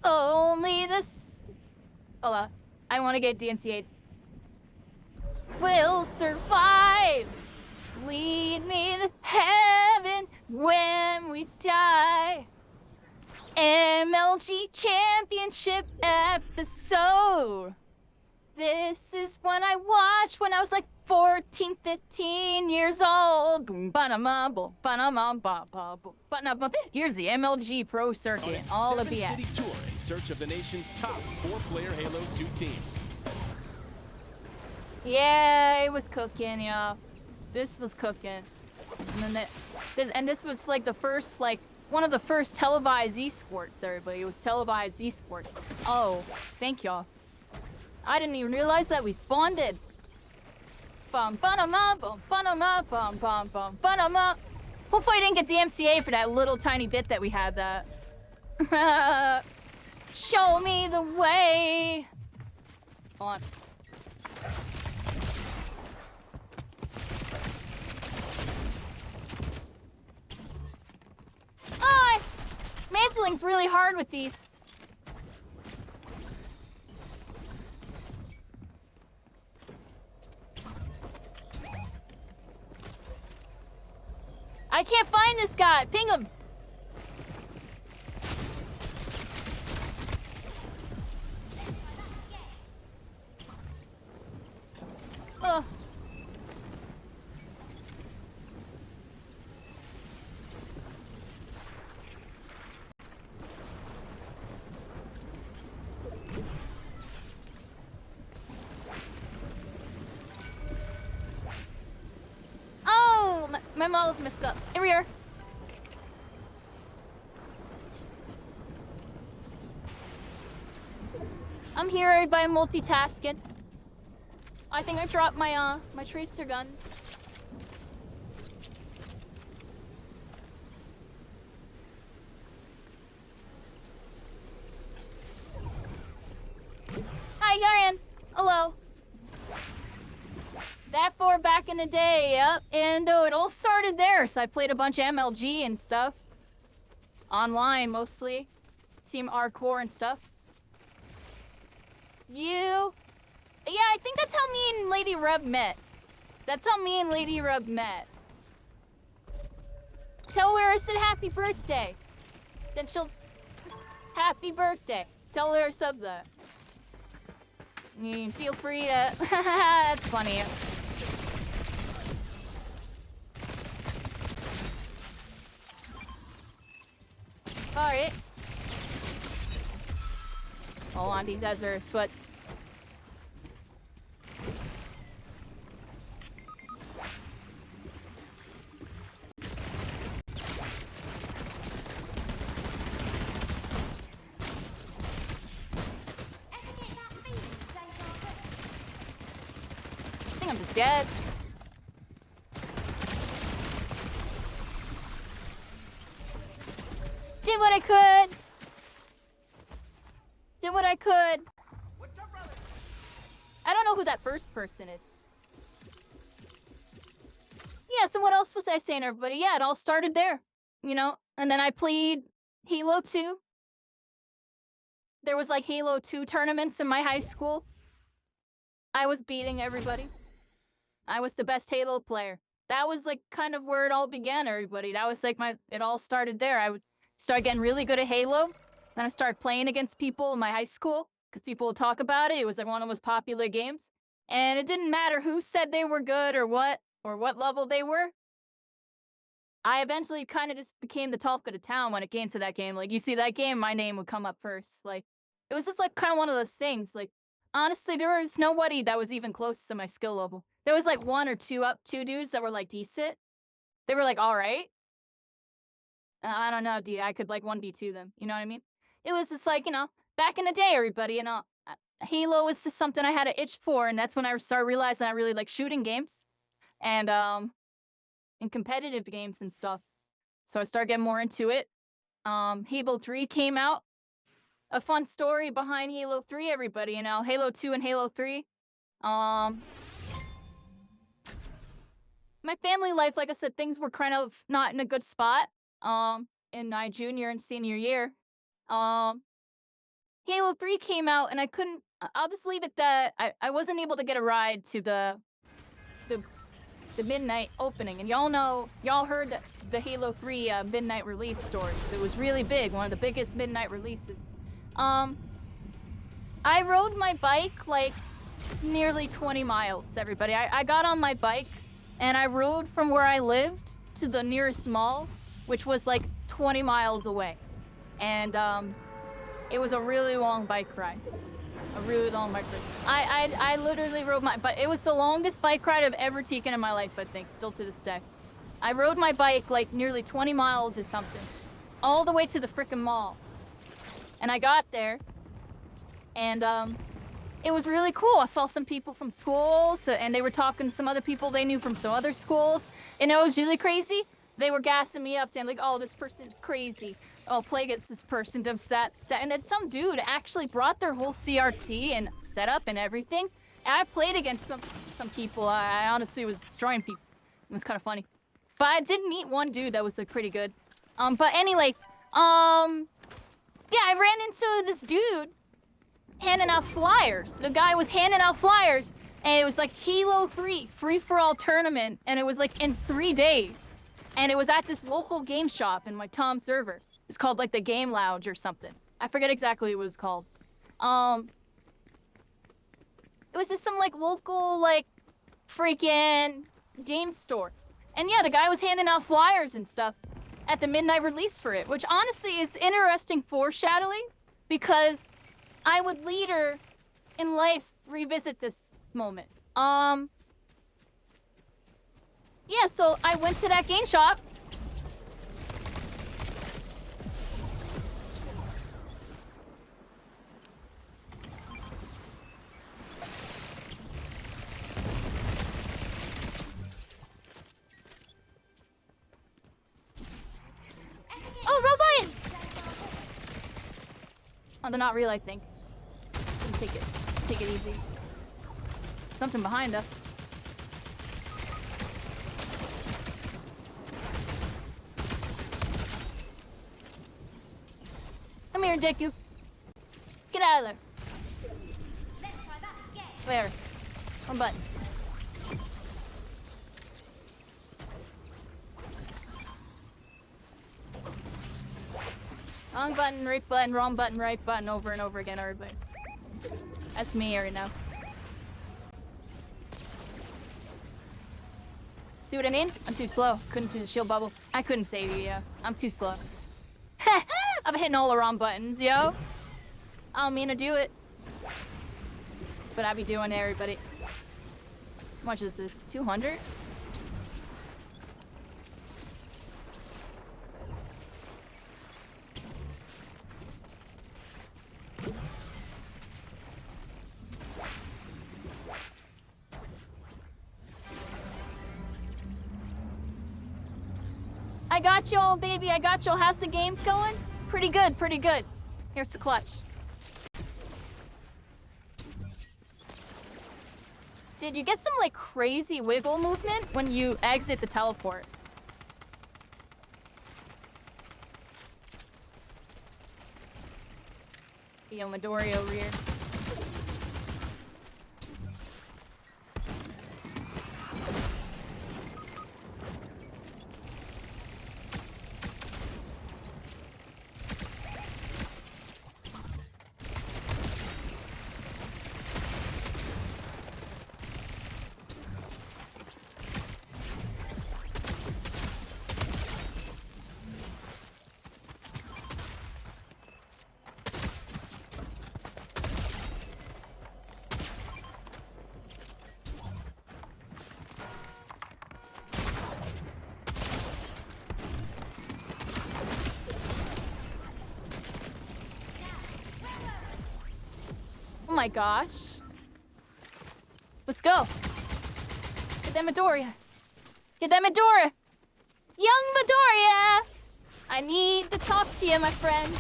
S1: Only this... Hold on. I want to get DNCA'd. We'll survive. Lead me to heaven when we die. MLG Championship episode. This is one I watched when I was like 14, 15 years old. Boom, ba-na-ma, boom, ba-na-ma, ba-ba, boom, ba-na-ma. Here's the MLG Pro Circuit, all the BS.
S17: City tour in search of the nation's top 4-player Halo 2 team.
S1: Yeah, it was cooking, yeah. This was cooking. And then this was like the first, like, one of the first televised esports, everybody. It was televised esports. Oh, thank y'all. I didn't even realize that we spawned it. Bum, ba-na-ma, bum, ba-na-ma, bum, bum, bum, ba-na-ma. Hopefully I didn't get DMCA for that little tiny bit that we had that. Show me the way. Hold on. Oh, Mansling's really hard with these. I can't find this guy. Ping him. Oh. Oh, my model's messed up. Here we are. I'm here by multitasking. I think I dropped my my tracer gun. Hi, Yarian. Hello. That for back in the day, yep. And it all started there. So I played a bunch of MLG and stuff. Online, mostly. Team Hardcore and stuff. You... Yeah, I think that's how me and Lady Rub met. That's how me and Lady Rub met. Tell her I said happy birthday. Then she'll... Happy birthday. Tell her I said that. Feel free to... That's funny. Alright. Hold on, these guys are sweats. I think I'm just dead. Did what I could. Did what I could. I don't know who that first person is. Yeah, so what else was I saying, everybody? Yeah, it all started there, you know? And then I played Halo 2. There was like Halo 2 tournaments in my high school. I was beating everybody. I was the best Halo player. That was like kind of where it all began, everybody. That was like it all started there. I would start getting really good at Halo. Then I started playing against people in my high school because people would talk about it. It was like one of the most popular games. And it didn't matter who said they were good or what level they were. I eventually kind of just became the talk of the town when it came to that game. Like, you see that game, my name would come up first. Like, it was just like kind of one of those things. Like, honestly, there was nobody that was even close to my skill level. There was like one or two dudes that were like decent. They were like, all right. I don't know, I could like 1v2 them. You know what I mean? It was just like, you know, back in the day, everybody, you know, Halo was just something I had an itch for. And that's when I started realizing I really like shooting games and in competitive games and stuff. So I started getting more into it. Halo 3 came out. A fun story behind Halo 3, everybody, you know, Halo 2 and Halo 3. My family life, like I said, things were kind of not in a good spot in my junior and senior year. Halo 3 came out and I couldn't, I'll just leave it that I wasn't able to get a ride to the midnight opening. And y'all heard the Halo 3 midnight release stories. It was really big, one of the biggest midnight releases. I rode my bike like nearly 20 miles, everybody. I got on my bike and I rode from where I lived to the nearest mall, which was like 20 miles away. And it was a really long bike ride. A really long bike ride. I literally rode but it was the longest bike ride I've ever taken in my life, I think, still to this day. I rode my bike like nearly 20 miles or something, all the way to the frickin' mall. And I got there, and it was really cool. I saw some people from schools, and they were talking to some other people they knew from some other schools, and it was really crazy. They were gassing me up, saying like, oh, this person's crazy. I'll play against this person, does stat, and then some dude actually brought their whole CRT and setup and everything. And I played against some people. I honestly was destroying people. It was kind of funny. But I did meet one dude that was like pretty good. But anyways, yeah, I ran into this dude handing out flyers. The guy was handing out flyers, and it was like Halo 3 free-for-all tournament, and it was like in 3 days. And it was at this local game shop in my Tom server. It's called like the Game Lounge or something. I forget exactly what it was called. It was just some like local like freaking game store. And yeah, the guy was handing out flyers and stuff at the midnight release for it, which honestly is interesting foreshadowing because I would later in life revisit this moment. Yeah, so I went to that game shop. Oh, wrong button! Oh, they're not real, I think. Take it easy. Something behind us. Come here, Deku. Get out of there. Where? One button. Wrong button, right button, wrong button, right button, over and over again, everybody. That's me right now. See what I mean? I'm too slow. Couldn't do the shield bubble. I couldn't save you, yeah. I'm too slow. I'm hitting all the wrong buttons, yo. I don't mean to do it. But I be doing it, everybody. How much is this? 200? I got y'all, baby. I got y'all. How's the games going? Pretty good, pretty good. Here's the clutch. Did you get some, like, crazy wiggle movement when you exit the teleport? Yo, Midori over here. Oh my gosh. Let's go. Get that Midoriya. Get that Midoriya. Young Midoriya! I need to talk to you, my friend.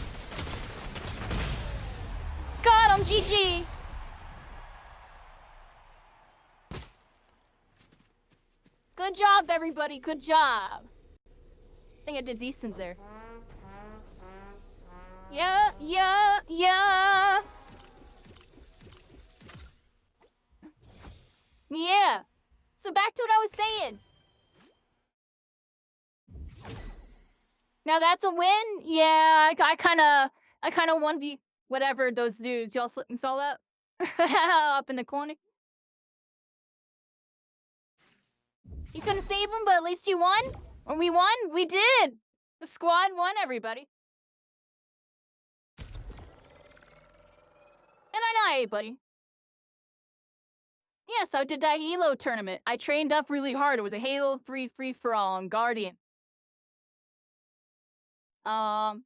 S1: Got him, GG. Good job, everybody. Good job. I think I did decent there. Yeah, yeah, yeah. Yeah. So back to what I was saying. Now that's a win. Yeah, I kind of 1v whatever those dudes. Y'all saw that up in the corner. You couldn't save him, but at least you won. Or we won. We did. The squad won, everybody. And I know, buddy. Yeah, so I did that Halo tournament. I trained up really hard. It was a Halo 3 free-for-all on Guardian. And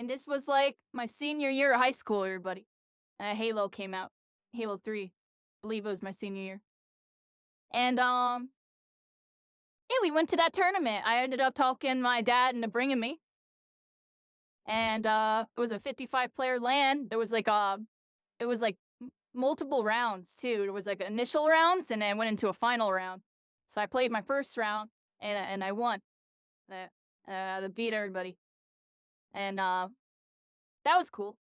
S1: this was like my senior year of high school, everybody. And Halo came out. Halo 3. I believe it was my senior year. And, yeah, we went to that tournament. I ended up talking my dad into bringing me. And it was a 55-player LAN. There was like it was like multiple rounds too. There was like initial rounds, and then went into a final round. So I played my first round, and I won. I beat everybody, and that was cool.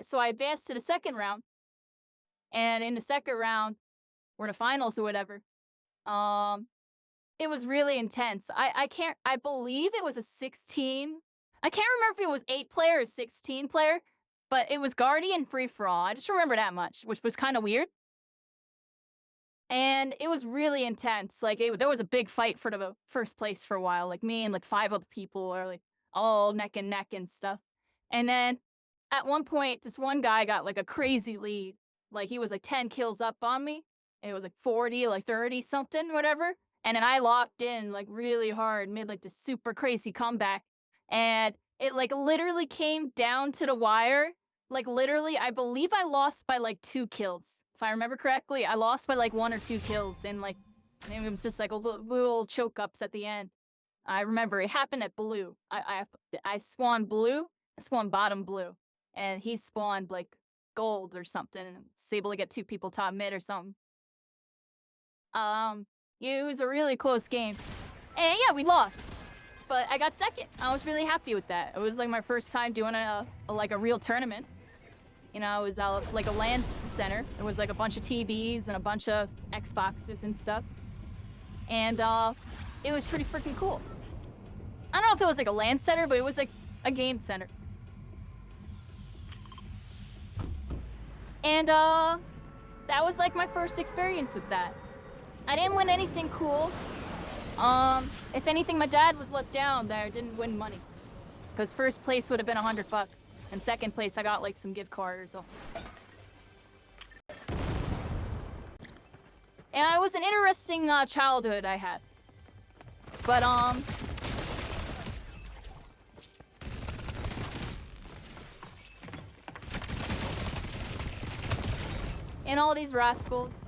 S1: So I advanced to the second round, and in the second round, we're in the finals or whatever. It was really intense. I believe it was a 16. I can't remember if it was 8-player or 16-player, but it was Guardian free-for-all. I just remember that much, which was kind of weird. And it was really intense. Like, there was a big fight for the first place for a while. Like, me and like 5 other people are like all neck and neck and stuff. And then at one point, this one guy got like a crazy lead. Like, he was like 10 kills up on me. It was like 40, like 30 something, whatever. And then I locked in like really hard, made like this super crazy comeback. And it like literally came down to the wire. Like literally, I believe I lost by like 2 kills. If I remember correctly, I lost by like 1 or 2 kills. And like, it was just like a little choke ups at the end. I remember it happened at blue. I spawned blue, I spawned bottom blue. And he spawned like gold or something. And was able to get 2 people top mid or something. It was a really close game. And yeah, we lost. But I got second. I was really happy with that. It was like my first time doing a real tournament. You know, it was like a LAN center. It was like a bunch of TVs and a bunch of Xboxes and stuff. And it was pretty freaking cool. I don't know if it was like a LAN center, but it was like a game center. And that was like my first experience with that. I didn't win anything cool. If anything, my dad was let down that I didn't win money. Because first place would have been $100. And second place, I got like some gift card or so. And it was an interesting childhood I had. But, and all these rascals.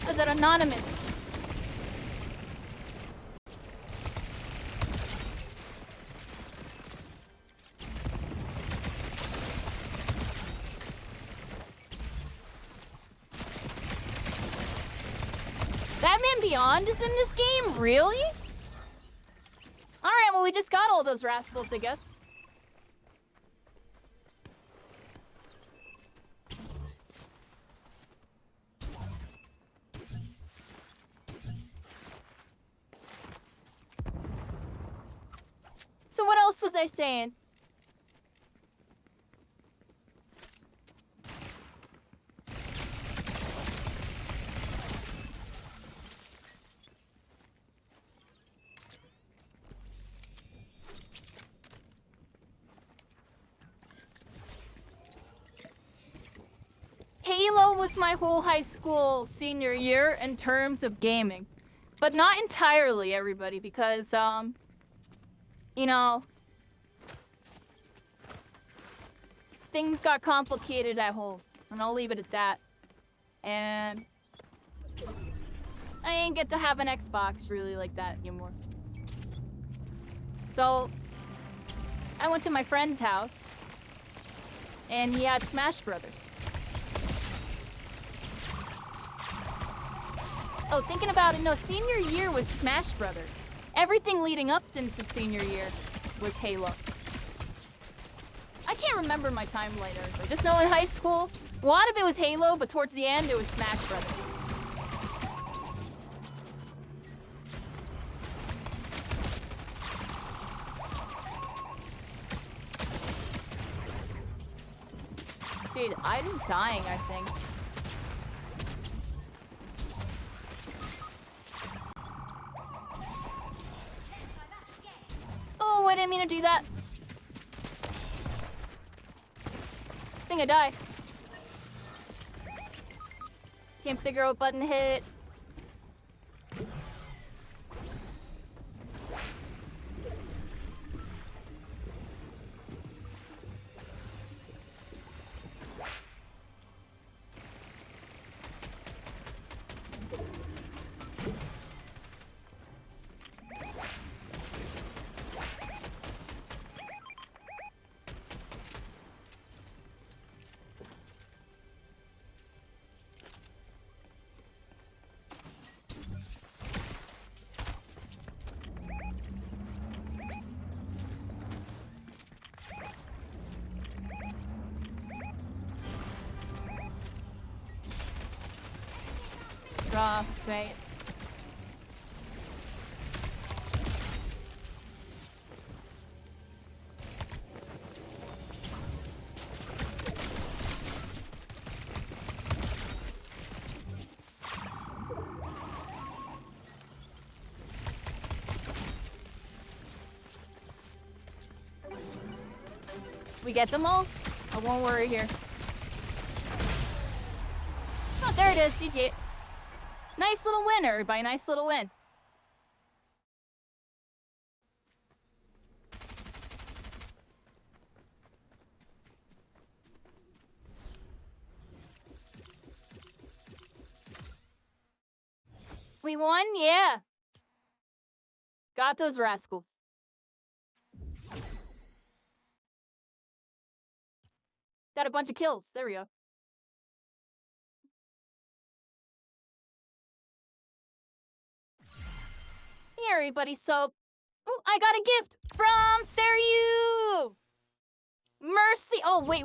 S1: Was it anonymous? Batman Beyond is in this game? Really? Alright, well we just got all those rascals, I guess. So what else was I saying? Halo was my whole high school senior year in terms of gaming. But not entirely, everybody, because, you know, things got complicated at home, and I'll leave it at that. And I didn't get to have an Xbox really like that anymore. So I went to my friend's house, and he had Smash Brothers. Oh, thinking about it, no, senior year was Smash Brothers. Everything leading up into senior year was Halo. I can't remember my time later. I just know in high school, a lot of it was Halo, but towards the end, it was Smash Brothers. Dude, I'm dying, I think. Oh, I didn't mean to do that. I think I died. Can't figure out what button to hit. Croft, right? We get them all? I won't worry here. Oh, there it is, CJ. Nice little win, everybody. Nice little win. We won? Yeah. Got those rascals. Got a bunch of kills. There we go. Hey, everybody. So, ooh, I got a gift from Sariu. Mercy. Oh, wait.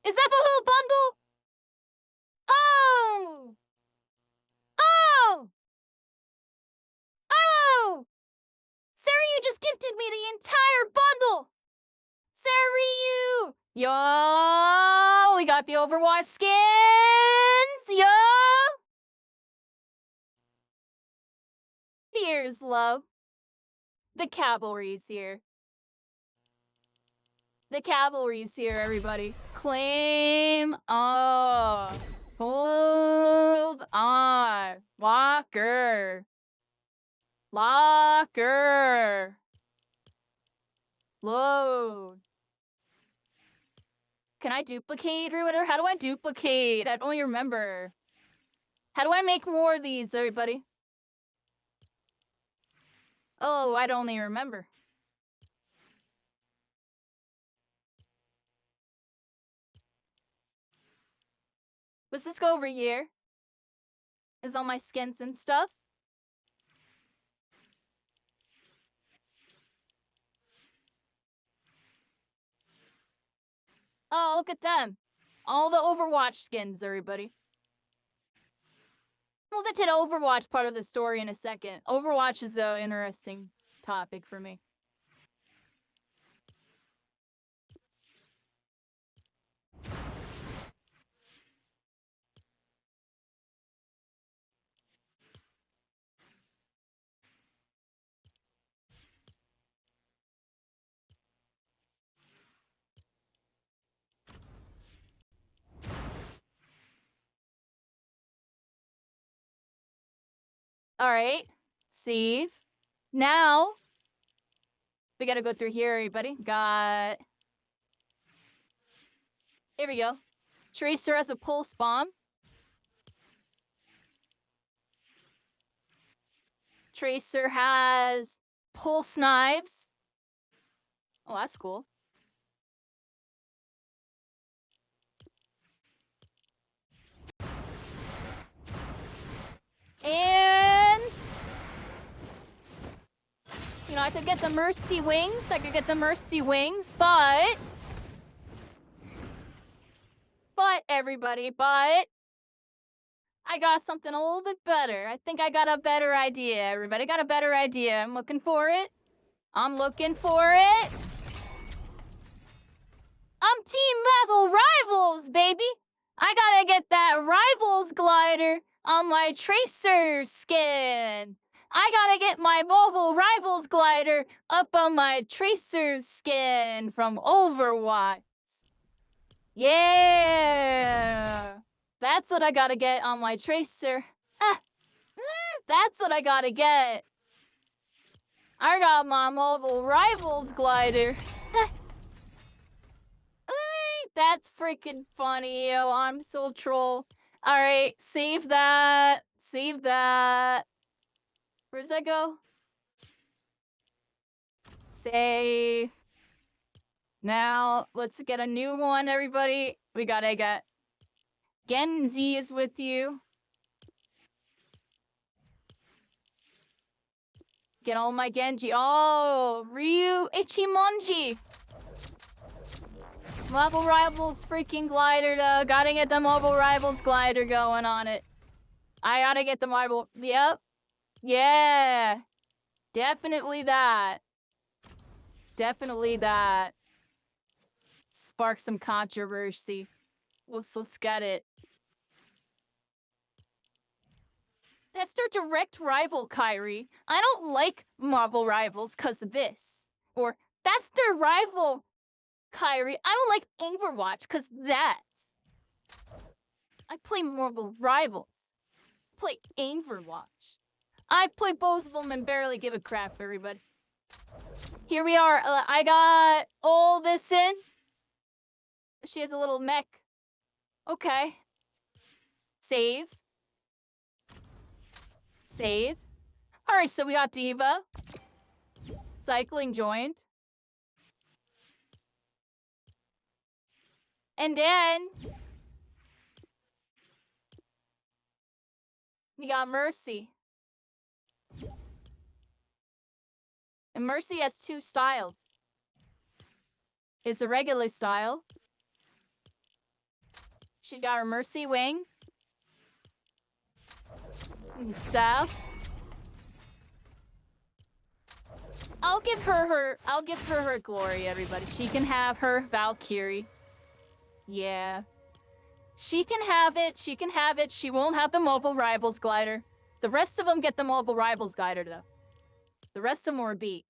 S1: Is that the whole bundle? Oh! Oh! Oh! Sariu just gifted me the entire bundle! Sariu! Yo! We got the Overwatch skins! Yo! Here's love. The cavalry's here. The cavalry's here, everybody. Claim on. Hold on. Locker. Locker. Load. Can I duplicate or whatever? How do I duplicate? I don't even remember. How do I make more of these, everybody? Oh, I don't even remember. Let's just go over here. Is all my skins and stuff. Oh, look at them. All the Overwatch skins, everybody. We'll get to the Overwatch part of the story in a second. Overwatch is an interesting topic for me. Alright. Save. Now, we gotta go through here, everybody. Got... Here we go. Tracer has a pulse bomb. Tracer has pulse knives. Oh, that's cool. And... You know, I could get the Mercy Wings. But... everybody, but... I got something a little bit better. I think I got a better idea, everybody. Got a better idea. I'm looking for it. I'm Team Level Rivals, baby! I gotta get that Rivals glider on my Tracer skin. I gotta get my mobile Rivals glider up on my Tracer skin from Overwatch. Yeah! That's what I gotta get on my Tracer. That's what I gotta get. I got my mobile Rivals glider. That's freaking funny, yo. I'm so troll. Alright, save that. Save that. Where's that go? Save. Now, let's get a new one, everybody. We gotta get... Genji is with you. Get all my Genji. Oh, Ryu Ichimonji. Mobile Rivals freaking glider, though. Gotta get the Mobile Rivals glider going on it. I gotta get the marble. Yep. Yeah. Definitely that. Definitely that. Spark some controversy. Let's get it. That's their direct rival, Kyrie. I don't like Marvel Rivals because of this. Or, that's their rival, Kyrie. I don't like Overwatch because that. I play Marvel Rivals. Play Overwatch. I play both of them and barely give a crap, everybody. Here we are. I got all this in. She has a little mech. Okay. Save. Save. Alright, so we got Diva. Cycling joined. And then we got Mercy. And Mercy has two styles. It's a regular style. She got her Mercy wings. And staff. I'll give her her glory, everybody. She can have her Valkyrie. Yeah. She can have it. She can have it. She won't have the Mobile Rivals glider. The rest of them get the Mobile Rivals glider, though. The rest of them were beat.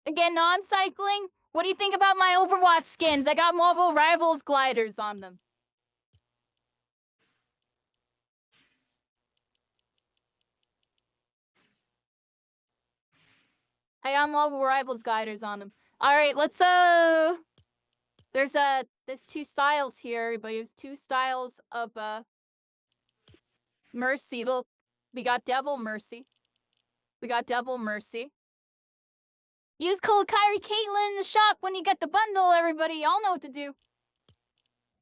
S1: Again, non-cycling? What do you think about my Overwatch skins? I got Mobile Rivals gliders on them. I got Mobile Rivals gliders on them. Alright, let's, there's two styles here, everybody. There's two styles of, Mercy. Look, we got Devil Mercy. We got Devil Mercy. Use code Kyrie Caitlin in the shop when you get the bundle, everybody. Y'all know what to do.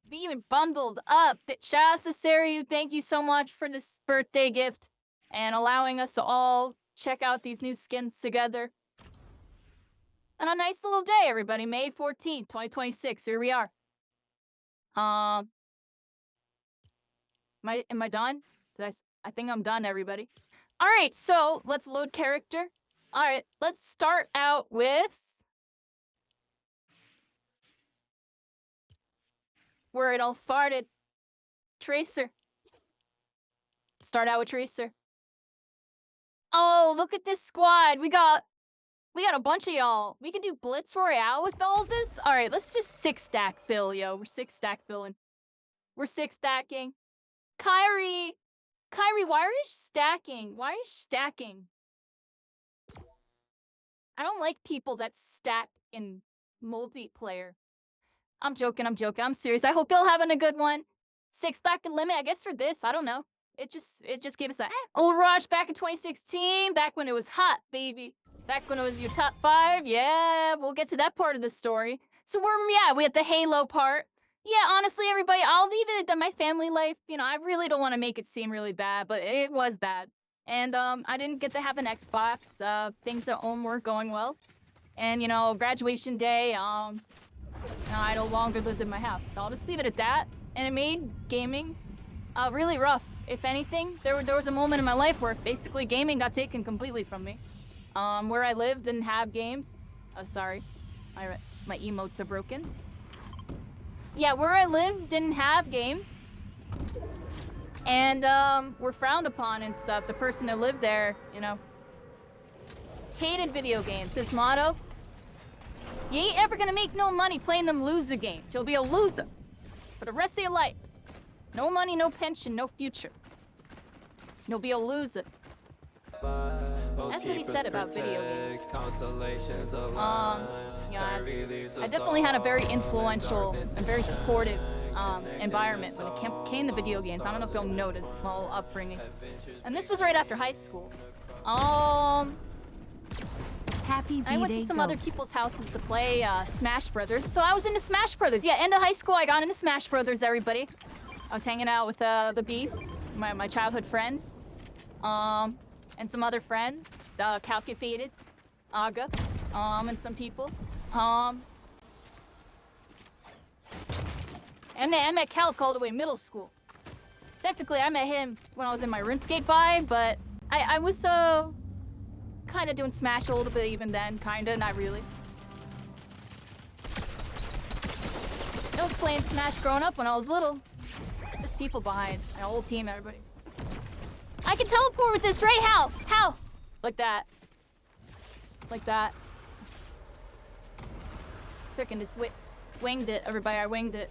S1: Be even bundled up. Shasta Sariu, thank you so much for this birthday gift and allowing us to all check out these new skins together. And a nice little day, everybody. May 14th, 2026. Here we are. Am I done? I think I'm done, everybody. All right, so let's load character. All right, let's start out with where it all farted. Tracer. Start out with Tracer. Oh, look at this squad. We got a bunch of y'all. We can do Blitz Royale with all this. All right, let's just 6-stack fill, yo. We're 6-stack filling. We're 6-stacking. Kyrie, why are you stacking? Why are you stacking? I don't like people that stack in multiplayer. I'm joking. I'm serious. I hope y'all having a good one. 6-stack limit, I guess, for this. I don't know. It just gave us that. Overwatch back in 2016, back when it was hot, baby. Back when it was your top 5. Yeah, we'll get to that part of the story. So we had the Halo part. Yeah, honestly, everybody, I'll leave it at my family life. You know, I really don't want to make it seem really bad, but it was bad. And I didn't get to have an Xbox. Things at home weren't going well. And, you know, graduation day, I no longer lived in my house. So I'll just leave it at that. And it made gaming really rough. If anything, there was a moment in my life where basically gaming got taken completely from me. Where I lived didn't have games. Oh, sorry. My emotes are broken. Yeah, where I lived didn't have games. And, were frowned upon and stuff. The person who lived there, you know, hated video games. His motto, you ain't ever gonna make no money playing them loser games. You'll be a loser for the rest of your life. No money, no pension, no future. You'll be a loser. That's what he said about video games. Yeah, I definitely had a very influential and very supportive environment when it came to video games. I don't know if you'll notice my whole upbringing. And this was right after high school. I went to some other people's houses to play Smash Brothers. So I was into Smash Brothers. Yeah, end of high school, I got into Smash Brothers, everybody. I was hanging out with the Beasts, my childhood friends. And some other friends, Calculated, Aga, and some people. And And then I met Calc all the way middle school. Technically, I met him when I was in my RuneScape vibe, but I was kind of doing Smash a little bit even then, kind of, not really. I was playing Smash growing up when I was little. There's people behind. My whole team, everybody. I can teleport with this, right? How? How? Like that. Like that. Frickin' just winged it, everybody. I winged it.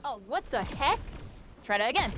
S1: Oh, what the heck? Try that again.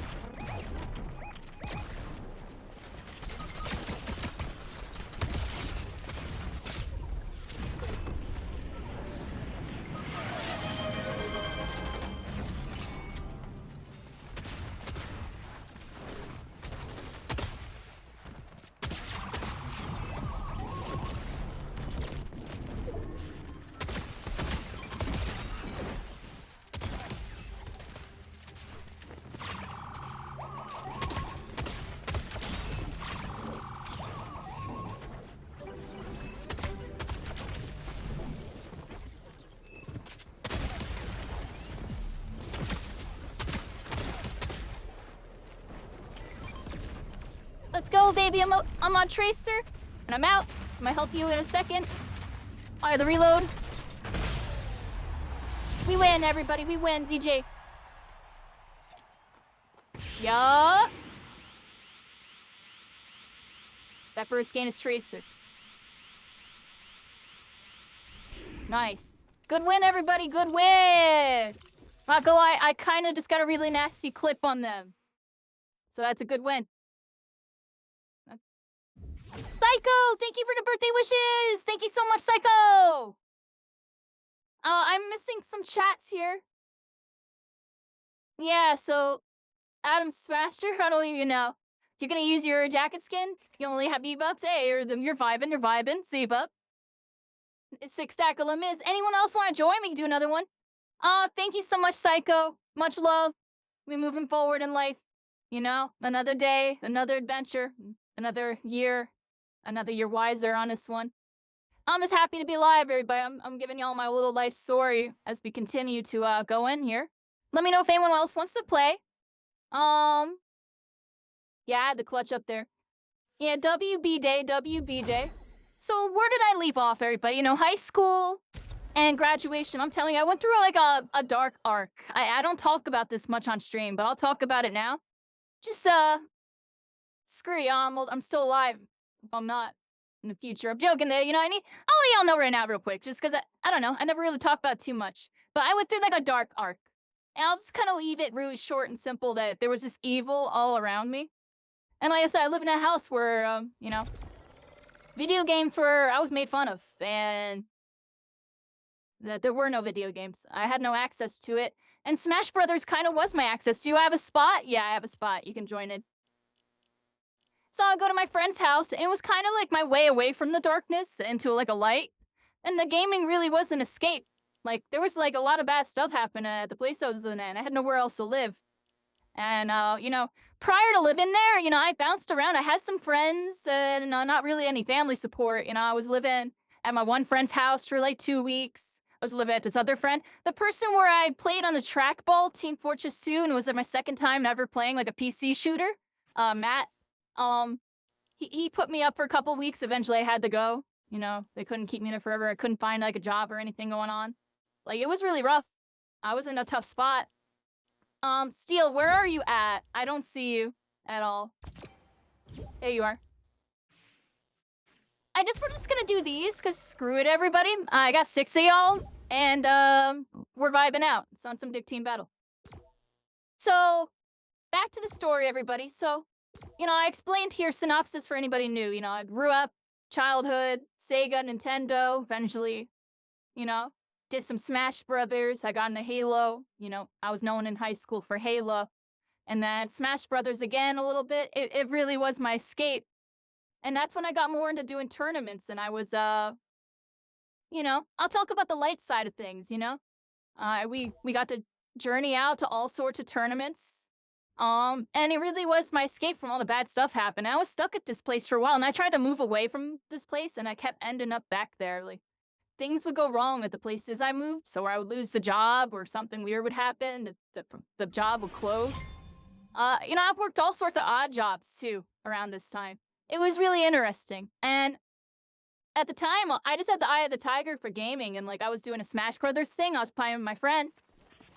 S1: Let's go, baby. I'm on Tracer, and I'm out. I'm gonna help you in a second. Alright, the reload. We win, everybody. We win, ZJ. Yup. That first gain is Tracer. Nice. Good win, everybody. Good win. Not gonna lie, I kind of just got a really nasty clip on them. So that's a good win. Psycho! Thank you for the birthday wishes! Thank you so much, Psycho! I'm missing some chats here. Yeah, so... Adam Smasher, I don't even know. You're gonna use your jacket skin? You only have V-Bucks? Hey, you're vibing. Save up. It's 6 stack of Miz. Anyone else want to join? We can do another one. Thank you so much, Psycho. Much love. We're moving forward in life. You know, another day, another adventure, another year wiser on this one. I'm just happy to be alive, everybody. I'm giving y'all my little life story as we continue to go in here. Let me know if anyone else wants to play. Yeah, I had the clutch up there. Yeah, WB day. So where did I leave off, everybody? You know, high school and graduation. I'm telling you, I went through like a dark arc. I don't talk about this much on stream, but I'll talk about it now. Just, screw y'all, I'm still alive. If I'm not in the future. I'm joking there, you know, I'll let y'all know right now real quick, just because I don't know, I never really talk about it too much. But I went through like a dark arc. And I'll just kind of leave it really short and simple that there was just evil all around me. And like I said, I live in a house where, you know, video games were, I was made fun of. And that there were no video games. I had no access to it. And Smash Brothers kind of was my access. Do I have a spot? Yeah, I have a spot. You can join it. So I go to my friend's house, and it was kind of like my way away from the darkness into like a light. And the gaming really was an escape. Like, there was like a lot of bad stuff happening at the place I was in, and I had nowhere else to live. And, you know, prior to living there, you know, I bounced around. I had some friends, and not really any family support. You know, I was living at my one friend's house for like 2 weeks. I was living at this other friend. The person where I played on the trackball, Team Fortress 2, and it was my second time ever playing like a PC shooter, Matt. He put me up for a couple weeks. Eventually I had to go. You know, they couldn't keep me there forever. I couldn't find like a job or anything going on. Like, it was really rough. I was in a tough spot. Steel, where are you at? I don't see you at all. There you are. We're just gonna do these, because screw it, everybody. I got 6 of y'all, and, we're vibing out. It's on some Dick Team Battle. So, back to the story, everybody. So, you know, I explained here synopsis for anybody new. You know, I grew up, childhood, Sega, Nintendo, eventually, you know, did some Smash Brothers. I got into Halo. You know, I was known in high school for Halo. And then Smash Brothers again a little bit. It really was my escape. And that's when I got more into doing tournaments, and I was, you know, I'll talk about the light side of things, you know? We got to journey out to all sorts of tournaments. And it really was my escape from all the bad stuff happened. I was stuck at this place for a while, and I tried to move away from this place, and I kept ending up back there. Like, things would go wrong at the places I moved, so I would lose the job, or something weird would happen, the job would close. You know, I've worked all sorts of odd jobs, too, around this time. It was really interesting, and at the time, I just had the eye of the tiger for gaming, and, like, I was doing a Smash Brothers thing, I was playing with my friends.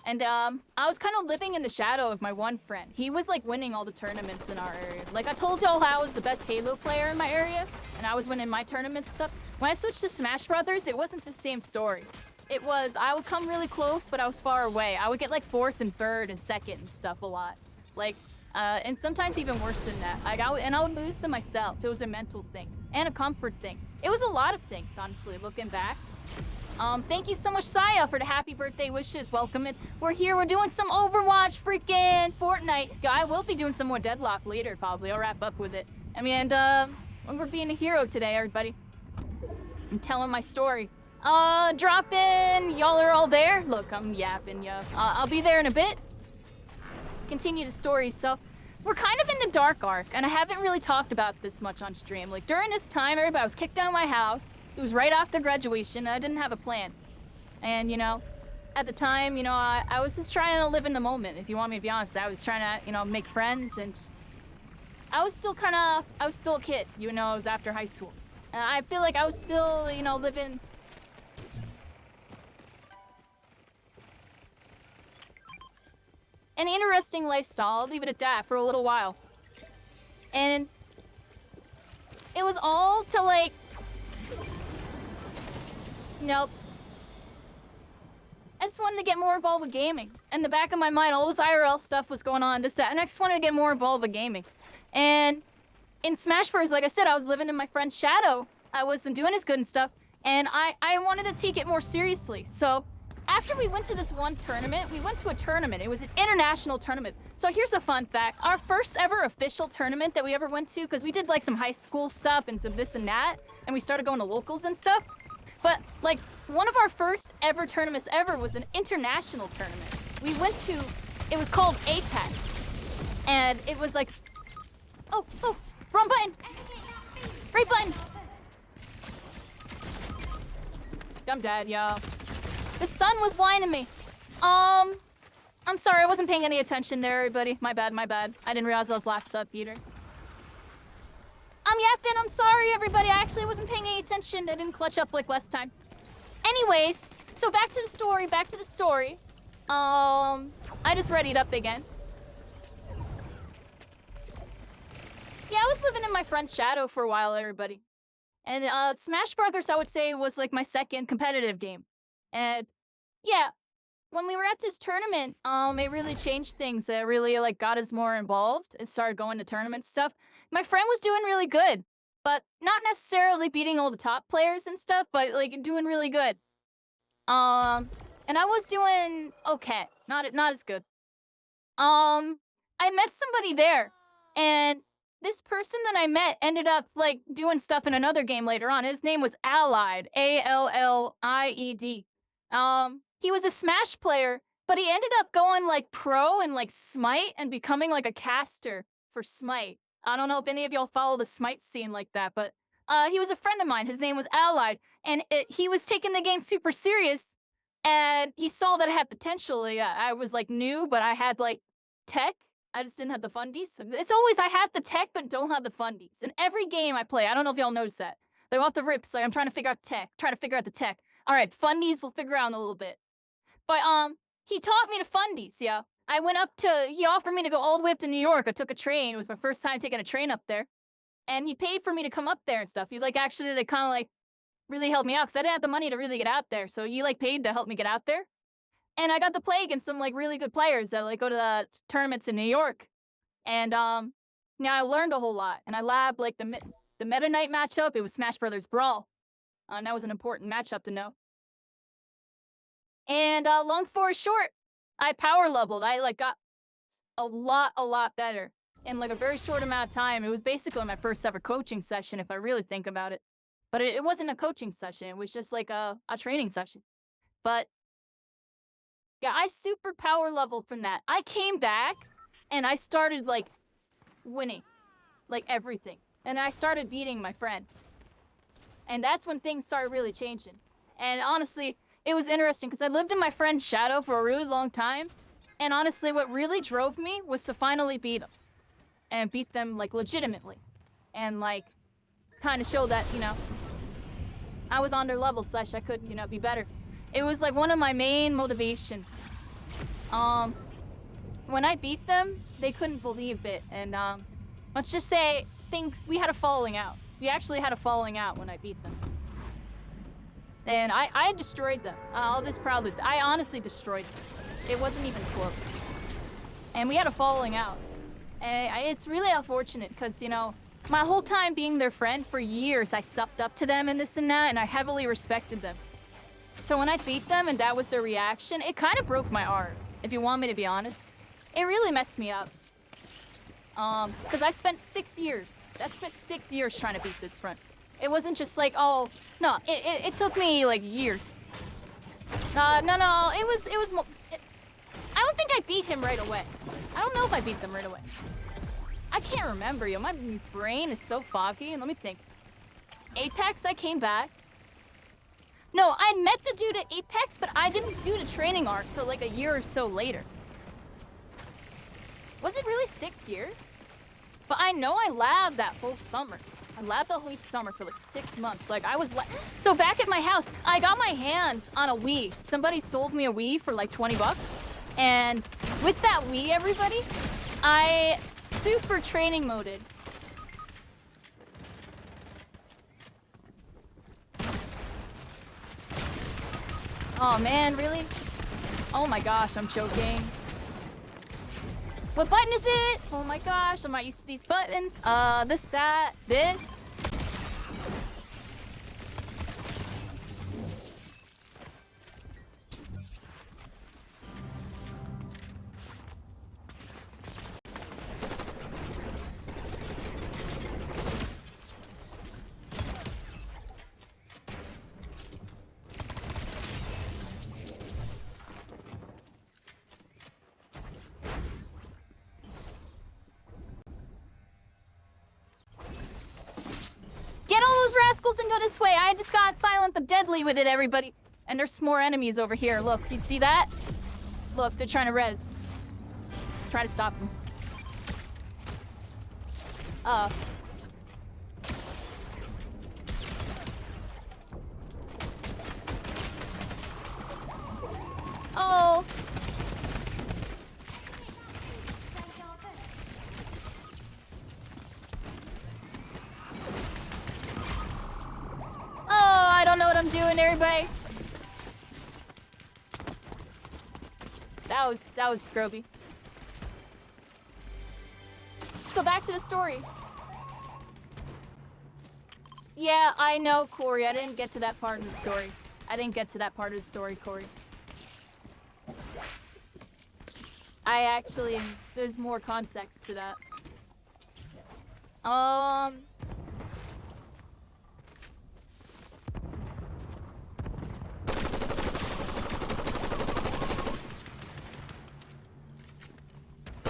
S1: And, I was kind of living in the shadow of my one friend. He was, like, winning all the tournaments in our area. Like, I told y'all how I was the best Halo player in my area, and I was winning my tournaments and stuff. When I switched to Smash Brothers, it wasn't the same story. It was, I would come really close, but I was far away. I would get, like, 4th and 3rd and 2nd and stuff a lot. Like, and sometimes even worse than that. Like, I would lose to myself. It was a mental thing and a comfort thing. It was a lot of things, honestly, looking back. Thank you so much, Saya, for the happy birthday wishes. Welcome in. We're here. We're doing some Overwatch, freaking Fortnite. I will be doing some more Deadlock later, probably. I'll wrap up with it. I mean, and, we're being a hero today, everybody. I'm telling my story. Drop in. Y'all are all there? Look, I'm yapping, yeah. I'll be there in a bit. Continue the story. So, we're kind of in the dark arc, and I haven't really talked about this much on stream. Like, during this time, everybody was kicked out of my house. It was right after graduation. I didn't have a plan. And, you know, at the time, you know, I was just trying to live in the moment. If you want me to be honest, I was trying to, you know, make friends, and I was still a kid, you know, it was after high school. And I feel like I was still, you know, living an interesting lifestyle. I'll leave it at that for a little while. And it was all to, like, nope. I just wanted to get more involved with gaming. In the back of my mind, all this IRL stuff was going on, and I just wanted to get more involved with gaming. And in Smash Bros, like I said, I was living in my friend's shadow. I wasn't doing as good and stuff, and I wanted to take it more seriously. So after we went to this one tournament, we went to a tournament. It was an international tournament. So here's a fun fact. Our first ever official tournament that we ever went to, because we did like some high school stuff and some this and that, and we started going to locals and stuff. But, like, one of our first ever tournaments ever was an international tournament. We went to, it was called Apex. And it was like, oh, wrong button. Right button. I'm dead, y'all. The sun was blinding me. I'm sorry, I wasn't paying any attention there, everybody. My bad. I didn't realize I was last up, Peter. I'm yapping, I'm sorry, everybody. I actually wasn't paying any attention. I didn't clutch up like last time. Anyways, so back to the story. I just readied up again. Yeah, I was living in my friend's shadow for a while, everybody. And Smash Brothers, I would say, was like my second competitive game. And yeah, when we were at this tournament, it really changed things. It really, like, got us more involved and started going to tournament stuff. My friend was doing really good, but not necessarily beating all the top players and stuff, but, like, doing really good. And I was doing okay, not as good. I met somebody there, and this person that I met ended up, like, doing stuff in another game later on. His name was Allied, A-L-L-I-E-D. He was a Smash player, but he ended up going, like, pro in, like, Smite and becoming, like, a caster for Smite. I don't know if any of y'all follow the Smite scene like that, but he was a friend of mine. His name was Allied, and he was taking the game super serious, and he saw that I had potential. I was, like, new, but I had, like, tech. I just didn't have the fundies. It's always I have the tech, but don't have the fundies. In every game I play, I don't know if y'all notice that. Like, off the rips, like, I'm trying to figure out tech, the tech. All right, fundies we'll figure out in a little bit. But, he taught me the fundies, yeah. He offered me to go all the way up to New York. I took a train. It was my first time taking a train up there. And he paid for me to come up there and stuff. He, like, actually, they kind of, like, really helped me out, because I didn't have the money to really get out there. So he, like, paid to help me get out there. And I got to play against some, like, really good players that, like, go to the tournaments in New York. And, now I learned a whole lot. And I labbed, like, the Meta Knight matchup. It was Smash Brothers Brawl. And that was an important matchup to know. And, long story short, I power leveled. I, like, got a lot better. in like a very short amount of time. It was basically my first ever coaching session, if I really think about it. But it wasn't a coaching session. It was just like a training session. But yeah, I super power leveled from that. I came back and I started like winning, like everything. And I started beating my friend. And that's when things started really changing. And honestly, it was interesting because I lived in my friend's shadow for a really long time. And honestly, what really drove me was to finally beat them. And beat them, like, legitimately. And, like, kind of show that, you know, I was on their level, / I could, you know, be better. It was, like, one of my main motivations. When I beat them, they couldn't believe it. And, let's just say we had a falling out. We actually had a falling out when I beat them. And I destroyed them. I'll just proudly say, I honestly destroyed them. It wasn't even close. And we had a falling out. And it's really unfortunate because, you know, my whole time being their friend for years, I supped up to them and this and that, and I heavily respected them. So when I beat them and that was their reaction, it kind of broke my heart, if you want me to be honest. It really messed me up. Because I spent 6 years. I spent 6 years trying to beat this friend. It wasn't just like, oh, no, it took me, like, years. No, it was I don't think I beat him right away. I don't know if I beat them right away. I can't remember, yo. My brain is so foggy. And let me think. Apex, I came back. No, I met the dude at Apex, but I didn't do the training arc till like a year or so later. Was it really 6 years? But I know I labbed that whole summer. I labbed the whole summer for like 6 months. Like I was so back at my house, I got my hands on a Wii. Somebody sold me a Wii for like 20 bucks. And with that Wii, everybody, I super training moded. Oh man, really? Oh my gosh, I'm choking. What button is it? Oh my gosh, I'm not used to these buttons. This. Get all those rascals and go this way. I just got silent but deadly with it, everybody. And there's more enemies over here. Look, do you see that? Look, they're trying to res. Try to stop them. Oh. I don't know what I'm doing, everybody. That was scroby. So back to the story. Yeah, I know, Corey. I didn't get to that part of the story. Corey. There's more context to that.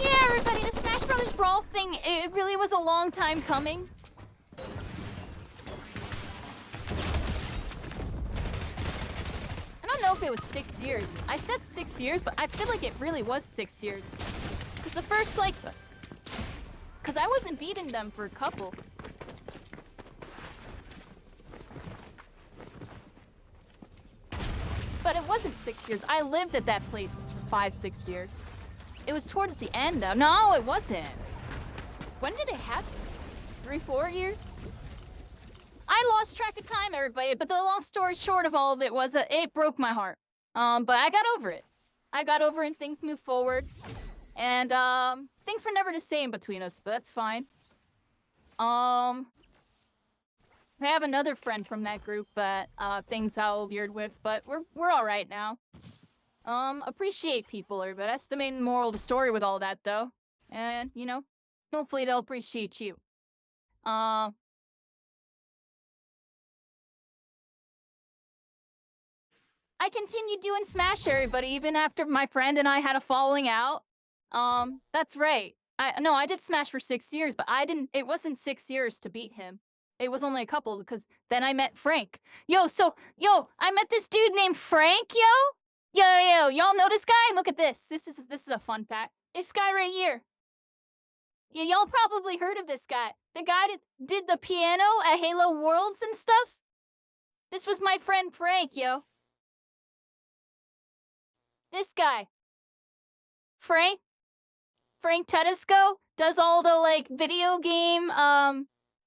S1: Yeah, everybody, the Smash Brothers Brawl thing, it really was a long time coming. I don't know if it was 6 years. I said 6 years, but I feel like it really was 6 years. Because the first, like... Because I wasn't beating them for a couple. But it wasn't 6 years. I lived at that place for 5-6 years. It was towards the end, though. No, it wasn't. When did it happen? 3-4 years? I lost track of time, everybody, but the long story short of all of it was that it broke my heart. But I got over it. And things moved forward. And, things were never the same between us, but that's fine. I have another friend from that group that, things got weird with, but we're alright now. Appreciate people, but that's the main moral of the story with all that, though. And, you know, Hopefully they'll appreciate you. I continued doing Smash, everybody, even after my friend and I had a falling out. That's right. I did Smash for 6 years, but it wasn't 6 years to beat him. It was only a couple, because then I met Frank. Yo, I met this dude named Frank, yo, y'all know this guy? Look at this. This is a fun fact. This guy right here. Yeah, y'all probably heard of this guy. The guy that did the piano at Halo Worlds and stuff. This was my friend Frank, yo. This guy. Frank Tedesco does all the, like, video game,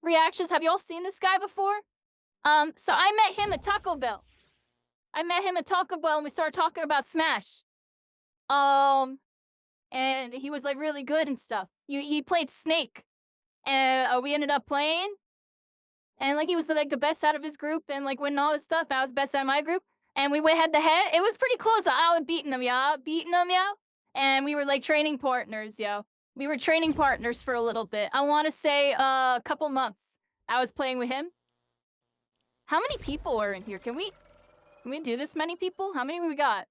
S1: reactions. Have y'all seen this guy before? So I met him at Taco Bell. And we started talking about Smash. And he was, like, really good and stuff. He played Snake. And we ended up playing. And, like, he was, like, the best out of his group. And, like, winning all his stuff. I was best out of my group. And we went head-to-head. It was pretty close. I was beating him, yo. And we were, like, training partners, yo. We were training partners for a little bit. I want to say a couple months. I was playing with him. How many people are in here? Can we do this many people? How many we got?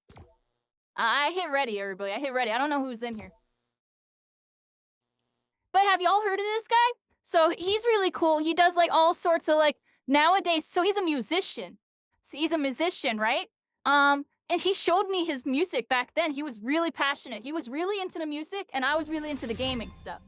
S1: I hit ready, everybody. I hit ready. I don't know who's in here. But have y'all heard of this guy? So he's really cool. He does, like, all sorts of, like, nowadays. So he's a musician. So he's a musician, right? And he showed me his music back then. He was really passionate. He was really into the music, and I was really into the gaming stuff.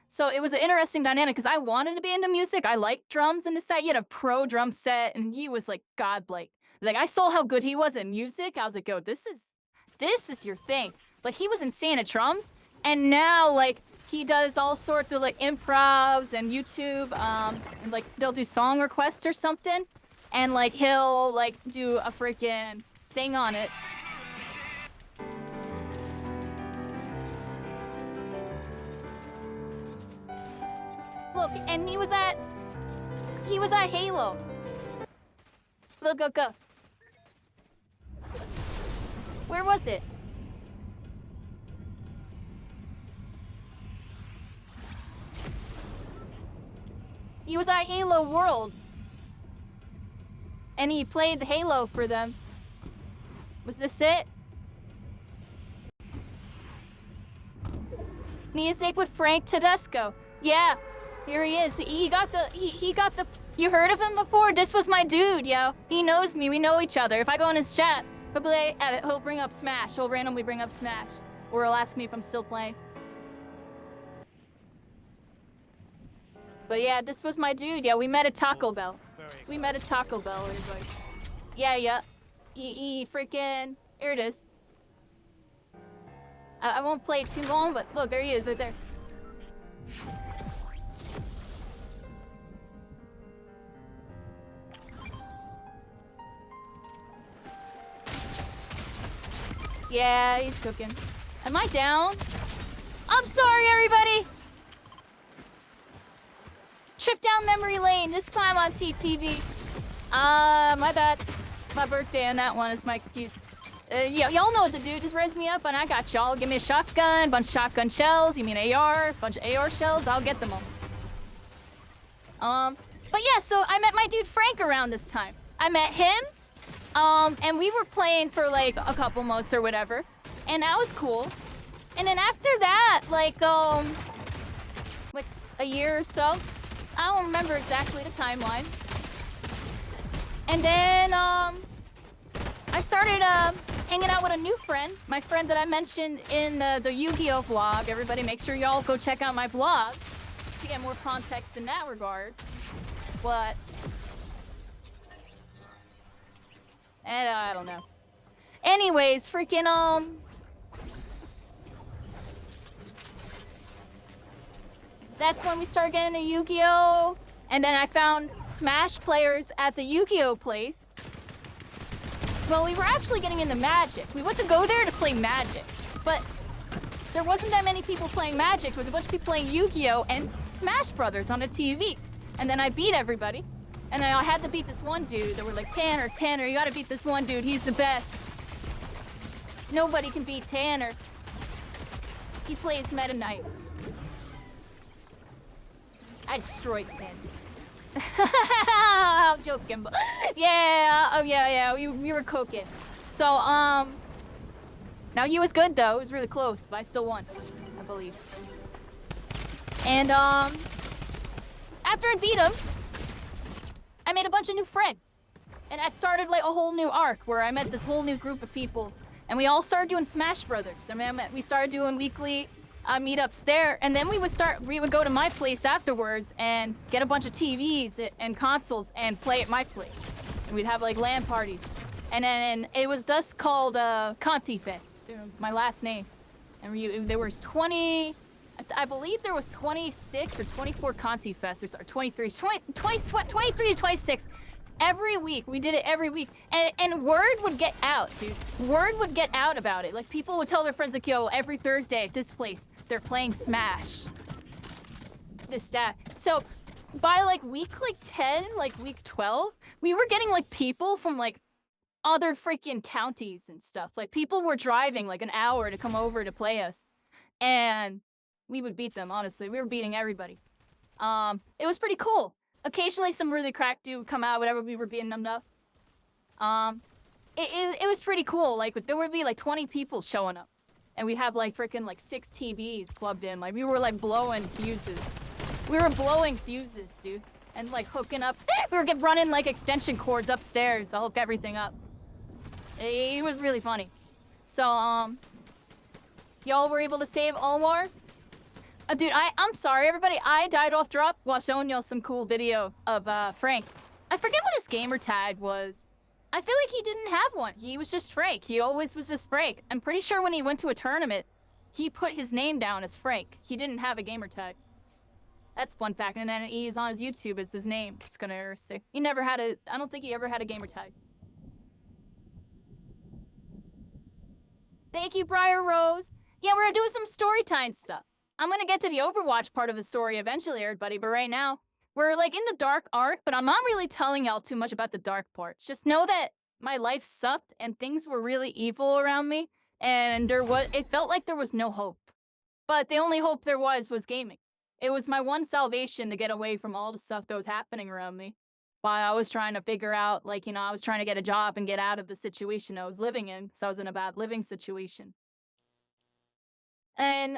S1: So it was an interesting dynamic, because I wanted to be into music. I liked drums and this, that. He had a pro drum set, and he was, like, godlike. Like, I saw how good he was at music. I was like, yo, this is your thing. Like, he was insane at drums, and now, like, he does all sorts of, like, improvs and YouTube, and, like, they'll do song requests or something, and, like, he'll, like, do a freaking thing on it. Look, and he was at Halo. Look, go. Where was it? He was at Halo Worlds. And he played Halo for them. Was this it? Music with Frank Tedesco. Yeah, here he is. He got the. You heard of him before? This was my dude, yo. He knows me. We know each other. If I go in his chat, he'll bring up Smash. He'll randomly bring up Smash, or he'll ask me if I'm still playing. But yeah, this was my dude. Yeah, we met at Taco Bell. Everybody. Yeah. Freaking. Here it is. I won't play it too long, but look, there he is, right there. Yeah, he's cooking. Am I down? I'm sorry, everybody! Trip down memory lane, this time on TTV. My bad. My birthday on that one is my excuse. Y'all know what to do. Just raise me up and I got y'all. Give me a shotgun, bunch of shotgun shells. You mean AR? Bunch of AR shells? I'll get them all. But yeah, so I met my dude Frank around this time. I met him, and we were playing for like a couple months or whatever. And that was cool. And then after that, like a year or so, I don't remember exactly the timeline. And then, I started, hanging out with a new friend. My friend that I mentioned in the Yu-Gi-Oh! Vlog. Everybody make sure y'all go check out my vlogs to get more context in that regard. But... and I don't know. Anyways, freaking, that's when we started getting into Yu-Gi-Oh! And then I found Smash players at the Yu-Gi-Oh! Place. Well, we were actually getting into Magic. We went to go there to play Magic. But there wasn't that many people playing Magic. There was a bunch of people playing Yu-Gi-Oh! And Smash Brothers on the TV. And then I beat everybody. And then I had to beat this one dude. They were like, Tanner, you gotta beat this one dude. He's the best. Nobody can beat Tanner. He plays Meta Knight. I destroyed 10. I'm joking, but yeah, oh yeah, we were cooking. So, now he was good though, it was really close, but I still won, I believe. And, after I beat him, I made a bunch of new friends. And that started like a whole new arc where I met this whole new group of people. And we all started doing Smash Brothers. I mean, we started doing weekly meetups there, and then we would go to my place afterwards and get a bunch of TVs and consoles and play at my place. And we'd have like LAN parties. And then it was thus called Conti Fest, my last name. And there was 20, I believe there was 26 or 24 Conti Fests, or 23 to 26. Every week, we did it every week, and word would get out, dude. Word would get out about it. Like, people would tell their friends, like, yo, every Thursday at this place, they're playing Smash. This, that. So, by, like, week, 10, like, week 12, we were getting, like, people from, like, other freaking counties and stuff. Like, people were driving, like, an hour to come over to play us. And we would beat them, honestly. We were beating everybody. It was pretty cool. Occasionally, some really cracked dude would come out, whatever, we were being numbed up. It was pretty cool. Like, there would be, like, 20 people showing up. And we have, like, freaking, like, 6 TVs plugged in. Like, we were, like, blowing fuses. We were blowing fuses, dude. And, like, hooking up. We were running, like, extension cords upstairs to hook everything up. It was really funny. So, y'all were able to save Almar? Dude, I'm sorry, everybody. I died off drop while showing y'all some cool video of Frank. I forget what his gamer tag was. I feel like he didn't have one. He was just Frank. He always was just Frank. I'm pretty sure when he went to a tournament, he put his name down as Frank. He didn't have a gamer tag. That's one fact. And then he's on his YouTube as his name. Just gonna say. He never had a... I don't think he ever had a gamer tag. Thank you, Briar Rose. Yeah, we're gonna do some story time stuff. I'm gonna get to the Overwatch part of the story eventually, everybody, but right now, we're like in the dark arc, but I'm not really telling y'all too much about the dark parts. Just know that my life sucked and things were really evil around me, and it felt like there was no hope. But the only hope there was gaming. It was my one salvation to get away from all the stuff that was happening around me. While I was trying to figure out, like, I was trying to get a job and get out of the situation I was living in, because I was in a bad living situation. And,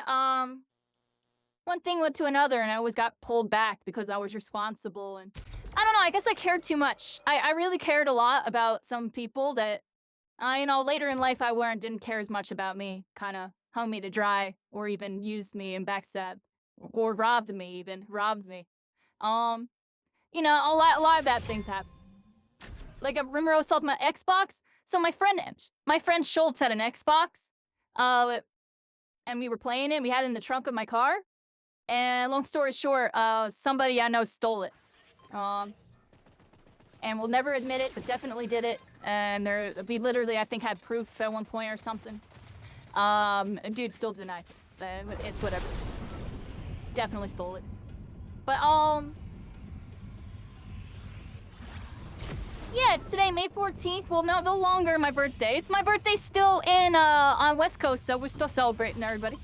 S1: one thing led to another, and I always got pulled back because I was responsible, and I don't know, I guess I cared too much. I really cared a lot about some people that, later in life I learned didn't care as much about me, kind of hung me to dry, or even used me and backstabbed, or robbed me. A lot of bad things happen. Like, I remember I was talking about Xbox, so my friend Schultz had an Xbox, and we were playing it, we had it in the trunk of my car. And long story short, somebody I know stole it. And will never admit it, but definitely did it. And we literally, I think, had proof at one point or something. Dude still denies it. It's whatever. Definitely stole it. But, yeah, it's today, May 14th. Well, no longer my birthday. It's my birthday still on West Coast, so we're still celebrating, everybody.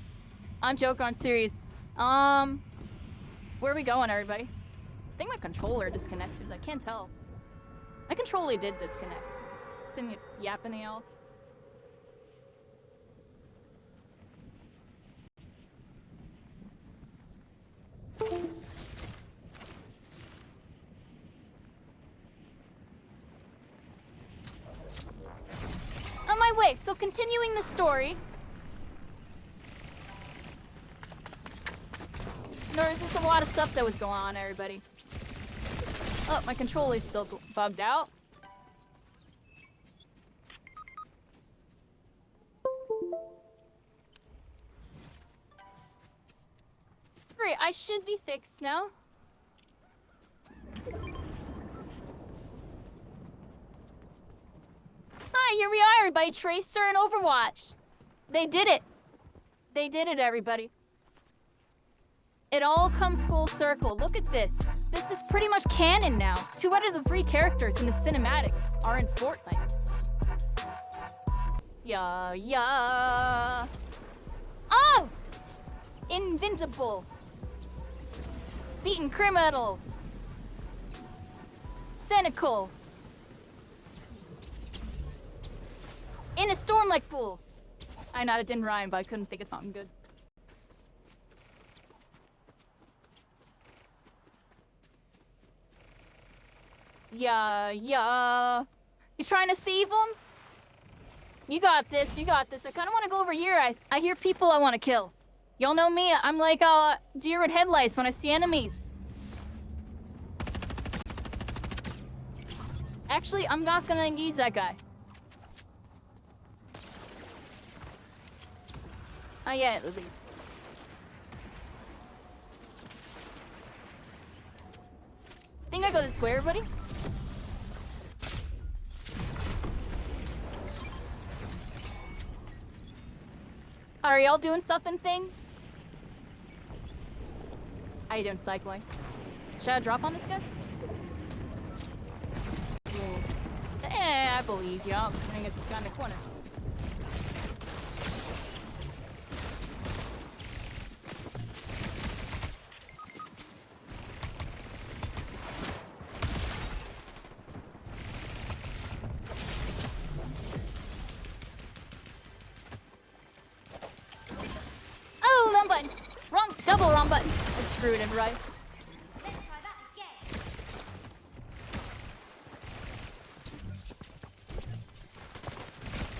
S1: On joke, on serious. Where are we going, everybody? I think my controller disconnected. I can't tell. My controller did disconnect. Sitting yapping y'all. On my way, so continuing the story. There's just a lot of stuff that was going on, everybody. Oh, my controller's still bugged out. Great, I should be fixed now. Hi, here we are, everybody. Tracer and Overwatch. They did it. They did it, everybody. It all comes full circle. Look at this. This is pretty much canon now. 2 out of the 3 characters in the cinematic are in Fortnite. Yeah. Oh! Invincible. Beating criminals. Cynical. In a storm like fools. I know it didn't rhyme, but I couldn't think of something good. Yeah. You trying to save them? You got this, you got this. I kind of want to go over here. I hear people I want to kill. Y'all know me, I'm like deer with headlights when I see enemies. Actually, I'm not gonna engage that guy. Not yet, at least. Think I go this way, everybody? Are y'all doing something things? How you doing, cycling? Should I drop on this guy? I believe you. I'm gonna get this guy in the corner. Oh, wrong button. Double wrong button. I screwed it, right?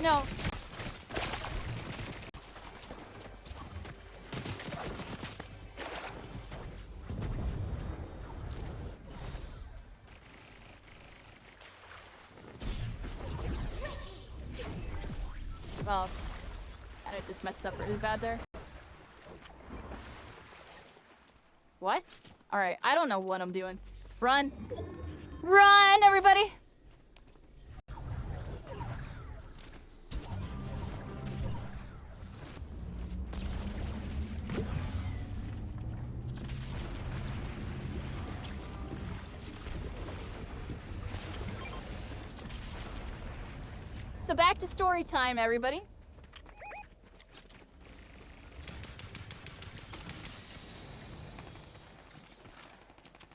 S1: No. Well, I just messed up really bad there. What? Alright, I don't know what I'm doing. Run. Run, everybody! So back to story time, everybody.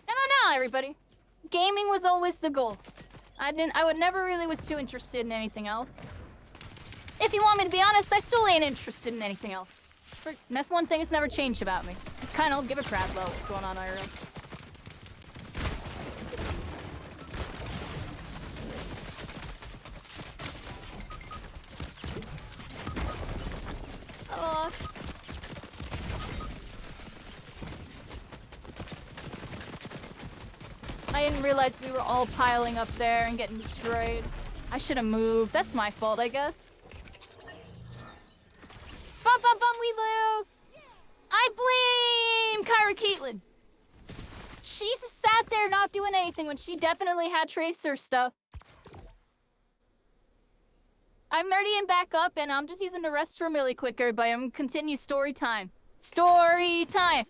S1: No, everybody. Gaming was always the goal. I would never really was too interested in anything else. If you want me to be honest, I still ain't interested in anything else. And that's one thing that's never changed about me. Just kind of give a crap about what's going on IRL. I didn't realize we were all piling up there and getting destroyed. I should have moved. That's my fault, I guess. Bum, we lose! I blame Kyra Caitlin. She just sat there not doing anything when she definitely had Tracer stuff. I'm already in back up and I'm just using the restroom really quick, everybody. I'm gonna continue story time. Story time!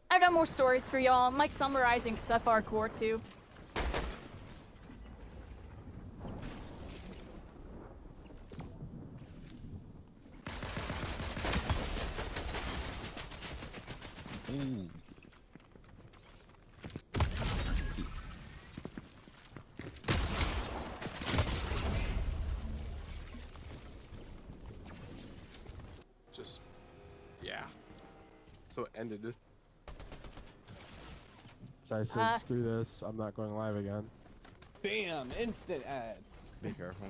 S1: I've got more stories for y'all. I'm like summarizing stuff hardcore too.
S5: Ooh.
S13: Just, yeah. So it ended it. So I said, screw this, I'm not going live again.
S3: Bam! Instant ad.
S11: Be careful.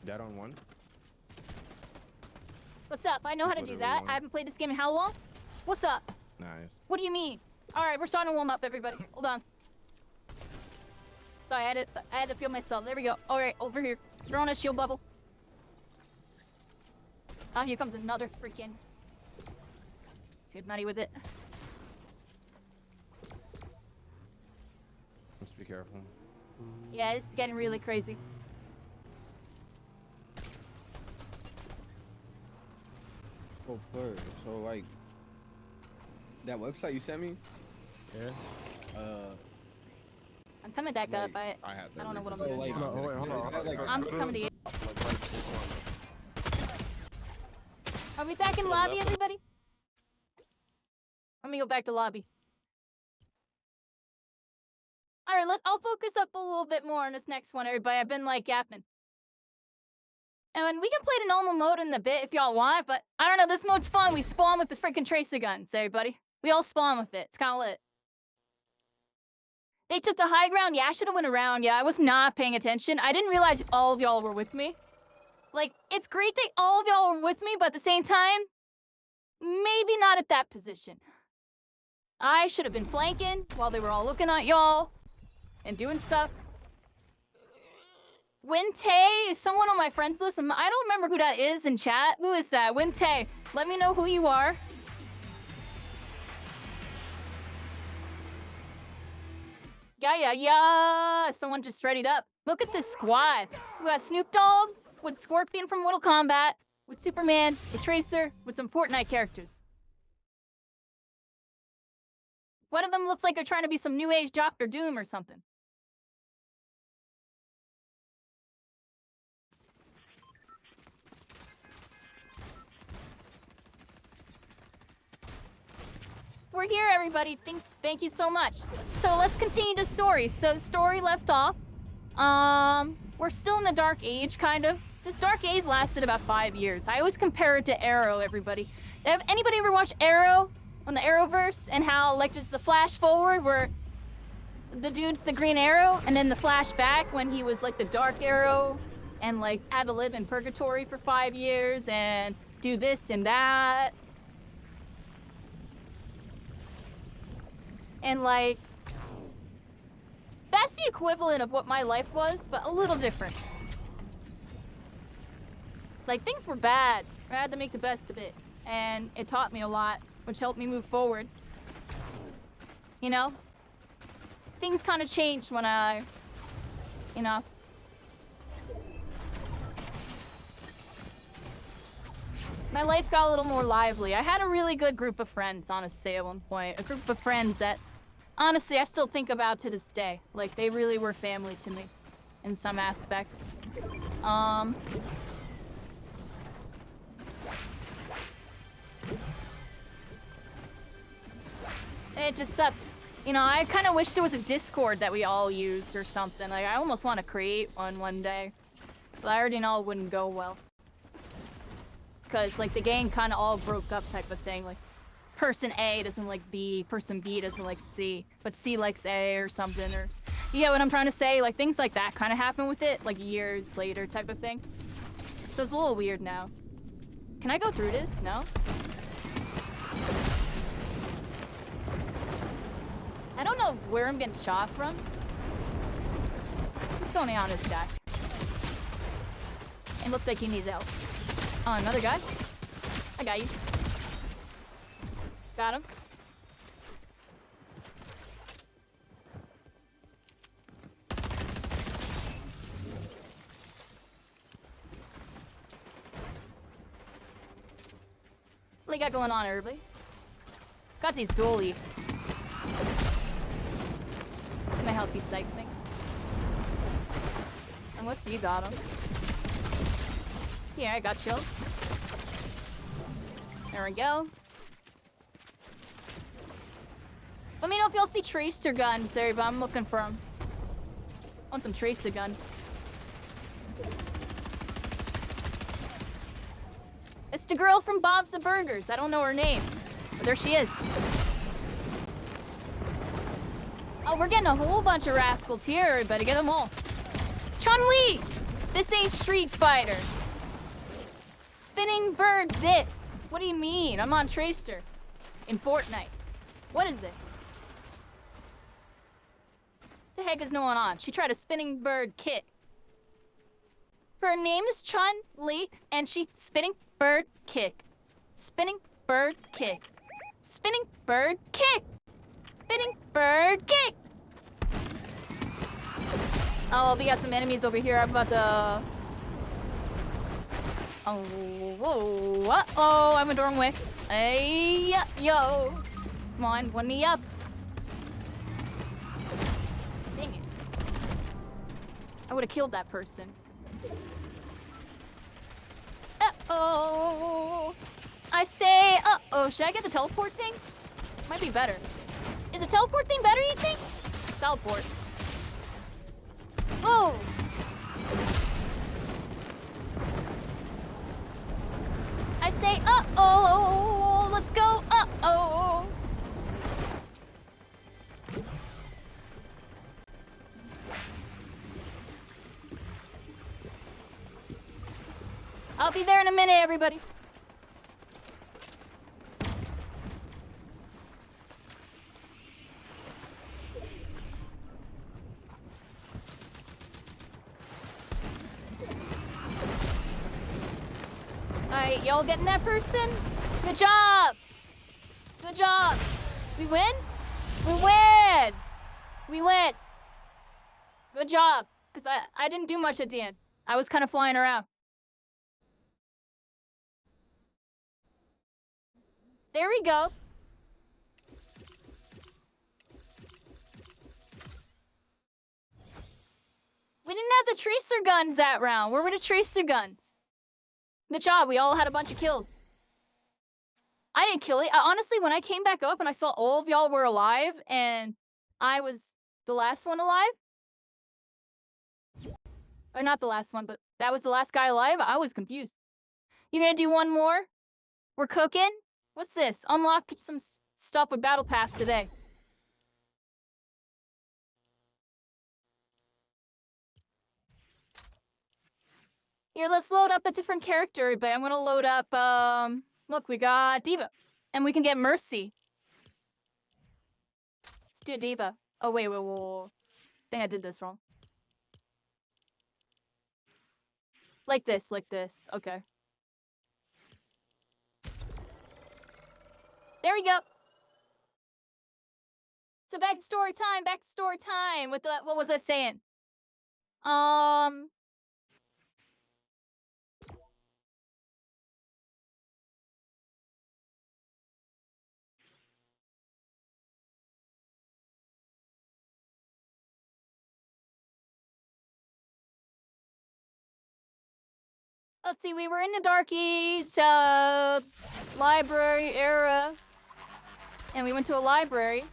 S11: Dead on one.
S1: What's up? I know how to do that. I haven't played this game in how long? What's up?
S11: Nice.
S1: What do you mean? Alright, we're starting to warm up, everybody. Hold on. Sorry, I had to feel myself. There we go. Alright, over here. Throwing a shield bubble. Ah, here comes another freaking... Let's get nutty with it.
S11: Just be careful.
S1: Yeah, it's getting really crazy.
S3: Oh, blur. So, like, that website you sent me?
S13: Yeah.
S1: I'm coming back up. I don't know what I'm doing.
S3: Like,
S13: no, wait, hold on.
S1: I'm just coming to you. we back in lobby, everybody? Let me go back to lobby. Alright, I'll focus up a little bit more on this next one, everybody. I've been, like, yapping. And we can play the normal mode in a bit if y'all want, but I don't know, this mode's fun. We spawn with the freaking tracer guns, everybody. We all spawn with it. It's kinda lit. They took the high ground. Yeah, I should've went around. Yeah, I was not paying attention. I didn't realize all of y'all were with me. Like, it's great that all of y'all were with me, but at the same time, maybe not at that position. I should have been flanking while they were all looking at y'all and doing stuff. Winte is someone on my friends list. I don't remember who that is in chat. Who is that? Winte, let me know who you are. Yeah. Someone just readied up. Look at this squad. We got Snoop Dogg with Scorpion from Mortal Kombat, with Superman, with Tracer, with some Fortnite characters. One of them looks like they're trying to be some new age Dr. Doom or something. We're here, everybody. Thank you so much. So let's continue the story. So the story left off. We're still in the Dark Age, kind of. This Dark Age lasted about 5 years. I always compare it to Arrow, everybody. Have anybody ever watched Arrow on the Arrowverse and how, like, just the flash forward where the dude's the Green Arrow and then the flashback when he was, like, the Dark Arrow and, like, had to live in purgatory for 5 years and do this and that. And, like, that's the equivalent of what my life was, but a little different. Like, things were bad. I had to make the best of it. And it taught me a lot, which helped me move forward. You know? Things kind of changed when I, you know. My life got a little more lively. I had a really good group of friends, honestly, at one point. A group of friends that, honestly, I still think about to this day. Like, they really were family to me in some aspects. It just sucks. You know, I kind of wish there was a Discord that we all used or something. Like, I almost want to create one day. But I already know it wouldn't go well. Because, like, the gang kind of all broke up type of thing. Like, person A doesn't like B, person B doesn't like C, but C likes A or something. Or, you get what I'm trying to say? Like, things like that kind of happen with it, like, years later type of thing. So it's a little weird now. Can I go through this? No? I don't know where I'm getting shot from. What's going on with this guy? It looked like he needs help. Oh, another guy? I got you. Got him. What do you got going on, everybody? Got these dualies. Can I help you, psych thing? Unless you got him. Here, I got shield. There we go. Let me know if y'all see tracer guns, everybody. I'm looking for them. I want some tracer guns. It's the girl from Bob's the Burgers. I don't know her name, but there she is. Oh, we're getting a whole bunch of rascals here, everybody. Get them all. Chun-Li! This ain't Street Fighter. Spinning bird this. What do you mean? I'm on Tracer. In Fortnite. What is this? What the heck is going on? She tried a spinning bird kick. Her name is Chun-Li, and she spinning bird kick. Spinning bird kick. Spinning bird kick. Spinning bird kick. Oh, we got some enemies over here. I'm about to... Oh, whoa, uh-oh, I went the wrong way. Hey, yo. Come on, one me up. Dang it. I would have killed that person. Uh-oh. I say, uh-oh, should I get the teleport thing? Might be better. Is the teleport thing better, you think? Teleport. Whoa! I say, uh-oh, let's go, uh-oh. I'll be there in a minute, everybody. Alright, y'all getting that person? Good job! Good job! We win? We win! We win! Good job! Because I didn't do much at the end. I was kind of flying around. There we go. We didn't have the tracer guns that round. Where were the tracer guns? Good job, we all had a bunch of kills. I didn't kill it. Honestly, when I came back up and I saw all of y'all were alive and I was the last one alive. Or not the last one, but that was the last guy alive. I was confused. You gonna do one more? We're cooking? What's this? Unlock some stuff with Battle Pass today. Here, let's load up a different character, but I'm gonna load up, look, we got Diva. And we can get Mercy. Let's do Diva. Oh, wait. I think I did this wrong. Like this. Okay. There we go. So back to story time. What was I saying? Let's see, we were in the Darkies library era. And we went to a library.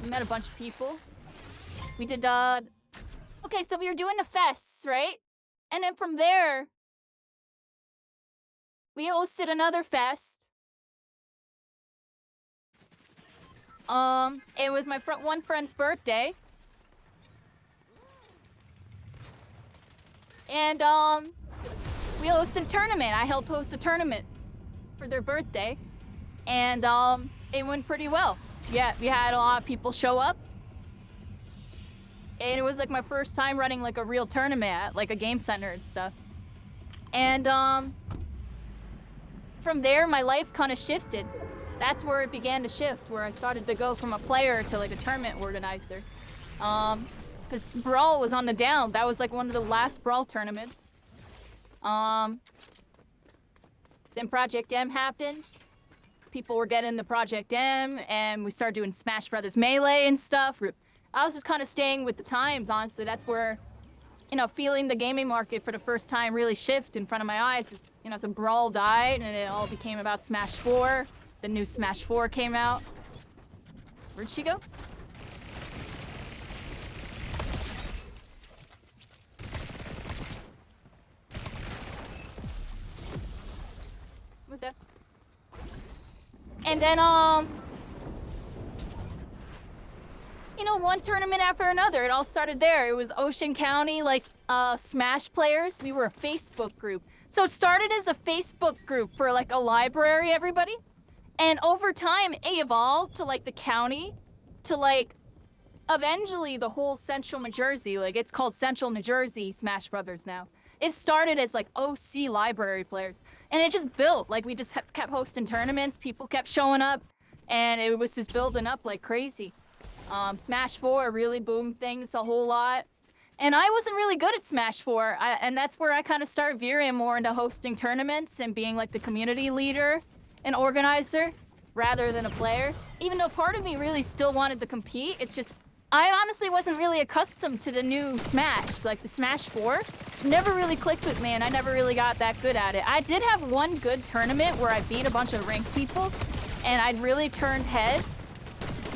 S1: We met a bunch of people. We did, okay, so we were doing the fests, right? And then from there, we hosted another fest. It was my one friend's birthday. And, we hosted a tournament. I helped host a tournament for their birthday. And, it went pretty well. Yeah, we had a lot of people show up. And it was like my first time running like a real tournament at like a game center and stuff. And, from there, my life kind of shifted. That's where it began to shift, where I started to go from a player to like a tournament organizer. Because Brawl was on the down. That was like one of the last Brawl tournaments. Then Project M happened. People were getting the Project M, and we started doing Smash Brothers Melee and stuff. I was just kind of staying with the times, honestly. That's where, you know, feeling the gaming market for the first time really shift in front of my eyes. Is, you know, so Brawl died, and it all became about Smash 4. The new Smash 4 came out. Where'd she go? What the? And then, you know, one tournament after another. It all started there. It was Ocean County, like, Smash players. We were a Facebook group. So it started as a Facebook group for, like, a library, everybody. And over time, it evolved to, like, the county, to, like, eventually the whole Central New Jersey. Like, it's called Central New Jersey Smash Brothers now. It started as, like, OC library players. And it just built. Like, we just kept hosting tournaments. People kept showing up. And it was just building up like crazy. Smash 4 really boomed things a whole lot. And I wasn't really good at Smash 4. And that's where I kind of started veering more into hosting tournaments and being, like, the community leader and organizer rather than a player. Even though part of me really still wanted to compete, it's just, I honestly wasn't really accustomed to the new Smash, like the Smash 4. never really clicked with me, and I never really got that good at it. I did have one good tournament where I beat a bunch of ranked people, and I'd really turned heads.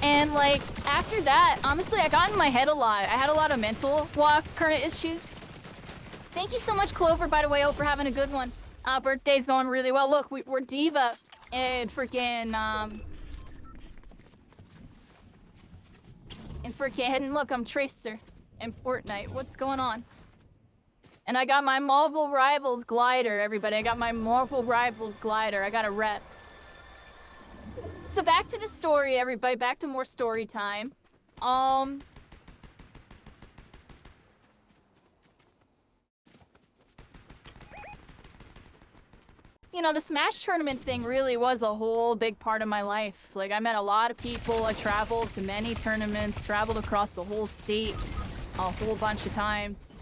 S1: And like, after that, honestly, I got in my head a lot. I had a lot of mental block current issues. Thank you so much, Clover, by the way. Hope we're having a good one. Birthday's going really well. Look, we're Diva and freaking, and look, I'm Tracer in Fortnite. What's going on? And I got my Marvel Rivals glider, everybody. I got my Marvel Rivals glider. I got a rep. So back to the story, everybody. Back to more story time. You know, the Smash tournament thing really was a whole big part of my life. Like, I met a lot of people. I traveled to many tournaments, traveled across the whole state a whole bunch of times.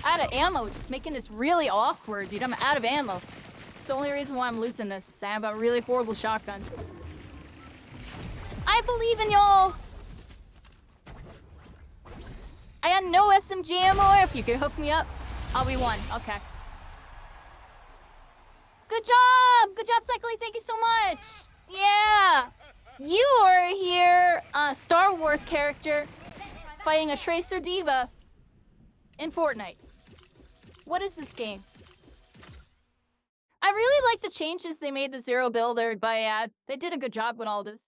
S1: Out of ammo, just making this really awkward, dude. I'm out of ammo. It's the only reason why I'm losing this. I have a really horrible shotgun. I believe in y'all. I got no SMG ammo. If you could hook me up, I'll be one. Okay. Good job! Good job, Cycling. Thank you so much. Yeah. You are here, Star Wars character, fighting a Tracer Diva in Fortnite. What is this game? I really like the changes they made to Zero Builder, but yeah, they did a good job with all this.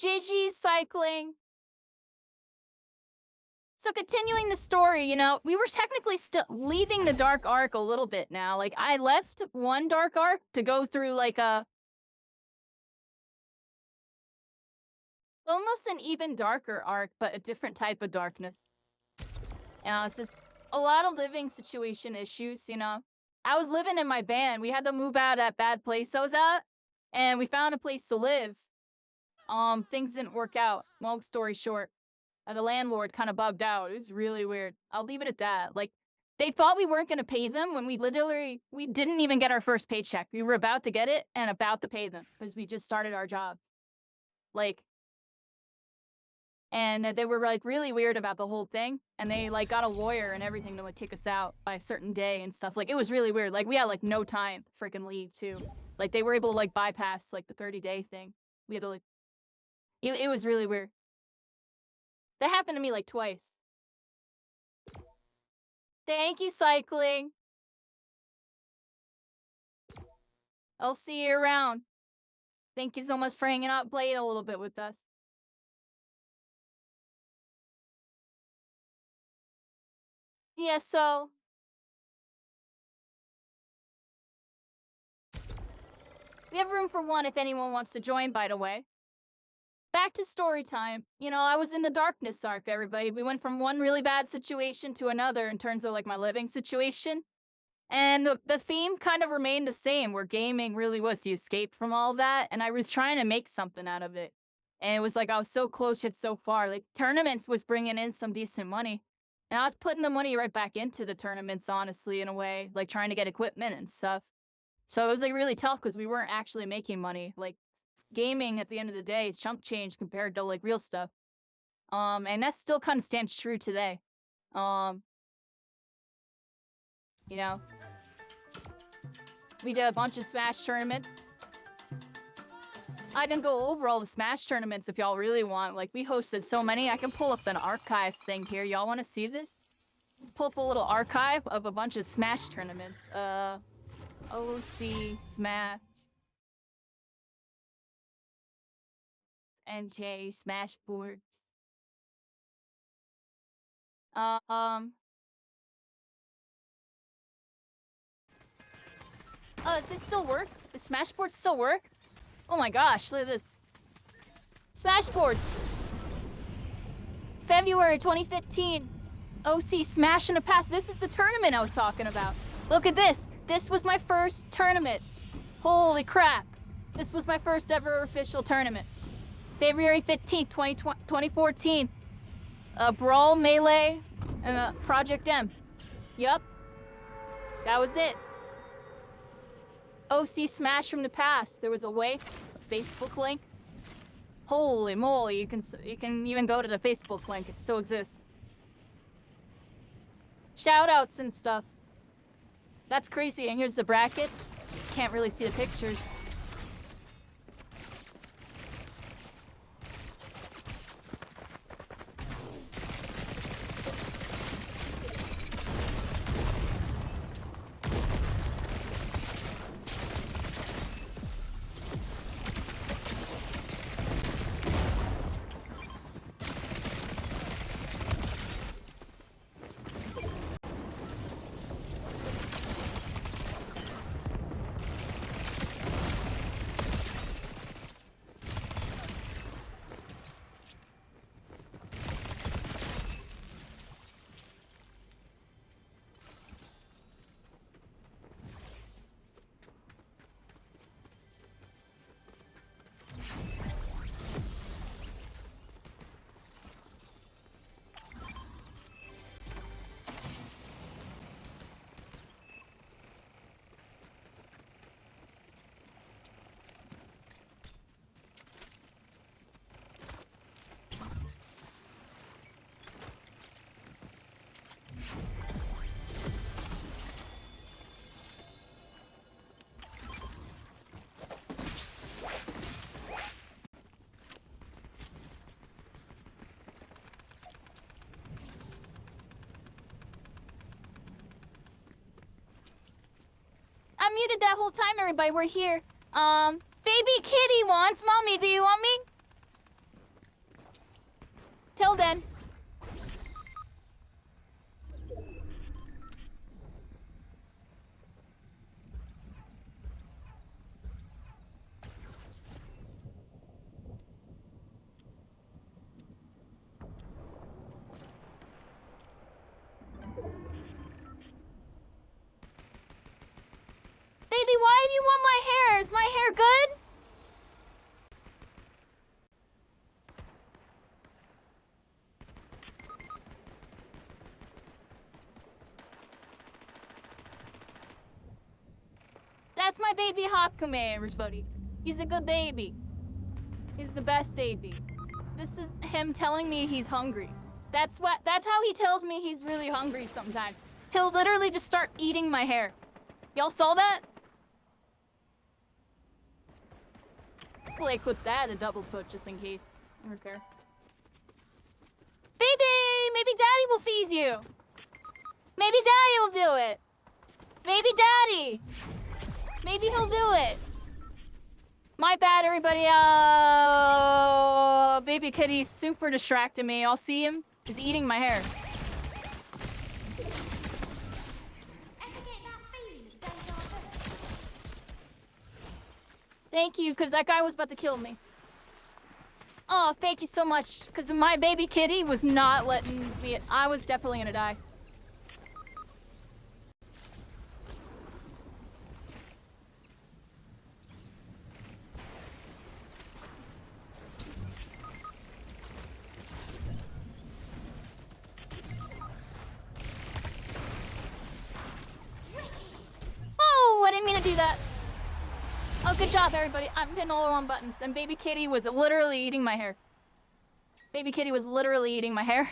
S1: GG Cycling. So continuing the story, you know, we were technically still leaving the Dark Arc a little bit now. Like, I left one Dark Arc to go through like a almost an even darker arc, but a different type of darkness. It's just a lot of living situation issues, you know. I was living in my van. We had to move out of that bad place I was at, and we found a place to live. Things didn't work out. Long story short, the landlord kind of bugged out. It was really weird. I'll leave it at that. Like, they thought we weren't going to pay them when we didn't even get our first paycheck. We were about to get it and about to pay them because we just started our job. Like, and they were like really weird about the whole thing, and they like got a lawyer and everything to like kick us out by a certain day and stuff. Like, it was really weird. Like, we had like no time to freaking leave too. Like, they were able to like bypass like the 30-day thing. We had to like, it was really weird. That happened to me like twice. Thank you, Cycling. I'll see you around. Thank you so much for hanging out, playing a little bit with us. Yeah, so we have room for one if anyone wants to join, by the way. Back to story time. You know, I was in the darkness arc, everybody. We went from one really bad situation to another in terms of like my living situation. And the theme kind of remained the same, where gaming really was the escape from all that. And I was trying to make something out of it. And it was like I was so close yet so far. Like, tournaments was bringing in some decent money. And I was putting the money right back into the tournaments, honestly, in a way, like trying to get equipment and stuff. So it was like really tough because we weren't actually making money. Like, gaming at the end of the day is chump change compared to like real stuff. And that still kind of stands true today. You know, we did a bunch of Smash tournaments. I didn't go over all the Smash tournaments if y'all really want. Like, we hosted so many. I can pull up an archive thing here. Y'all want to see this? Pull up a little archive of a bunch of Smash tournaments. OC Smash. NJ Smash boards. Does this still work? The Smash boards still work? Oh my gosh, look at this. Smash boards. February 2015. OC smashing a pass. This is the tournament I was talking about. Look at this. This was my first tournament. Holy crap. This was my first ever official tournament. February 15th, 2014. Brawl, Melee, and Project M. Yup. That was it. OC smash from the past. There was a way, a Facebook link. Holy moly, you can even go to the Facebook link. It still exists. Shoutouts and stuff. That's crazy. And here's the brackets. Can't really see the pictures. I muted that whole time, everybody. We're here. Baby kitty wants mommy. Do you want me? Till then. Baby, why do you want my hair? Is my hair good? That's my baby Hopkame, everybody. He's a good baby. He's the best baby. This is him telling me he's hungry. That's how he tells me he's really hungry sometimes. He'll literally just start eating my hair. Y'all saw that? Hopefully I put that a double put just in case. I don't care. Baby! Maybe Daddy will feed you! Maybe Daddy will do it! Maybe Daddy! Maybe he'll do it! My bad, everybody. Baby kitty's super distracting me. I'll see him. He's eating my hair. Thank you, because that guy was about to kill me. Oh, thank you so much, because my baby kitty was not letting me... I was definitely gonna die. Oh, I didn't mean to do that. Oh, good job, everybody. I'm hitting all the wrong buttons. And baby kitty was literally eating my hair. Baby kitty was literally eating my hair.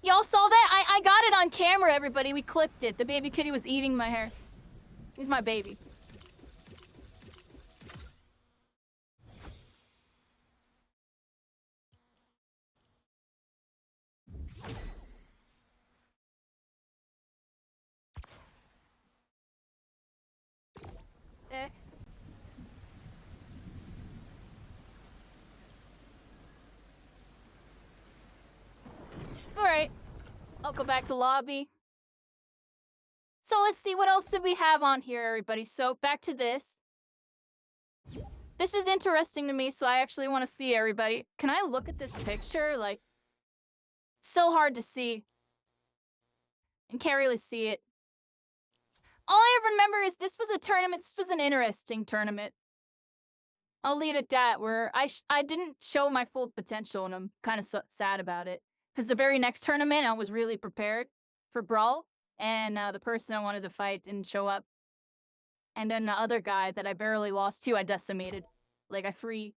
S1: Y'all saw that? I got it on camera, everybody. We clipped it. The baby kitty was eating my hair. He's my baby. X. Alright. I'll go back to lobby. So let's see, what else did we have on here, everybody? So back to this. This is interesting to me, so I actually want to see everybody. Can I look at this picture? Like, so hard to see. And can't really see it. All I remember is this was a tournament. This was an interesting tournament. I'll leave it at that, where I didn't show my full potential, and I'm kind of sad about it. Because the very next tournament, I was really prepared for Brawl, and the person I wanted to fight didn't show up. And then the other guy that I barely lost to, I decimated. Like, I free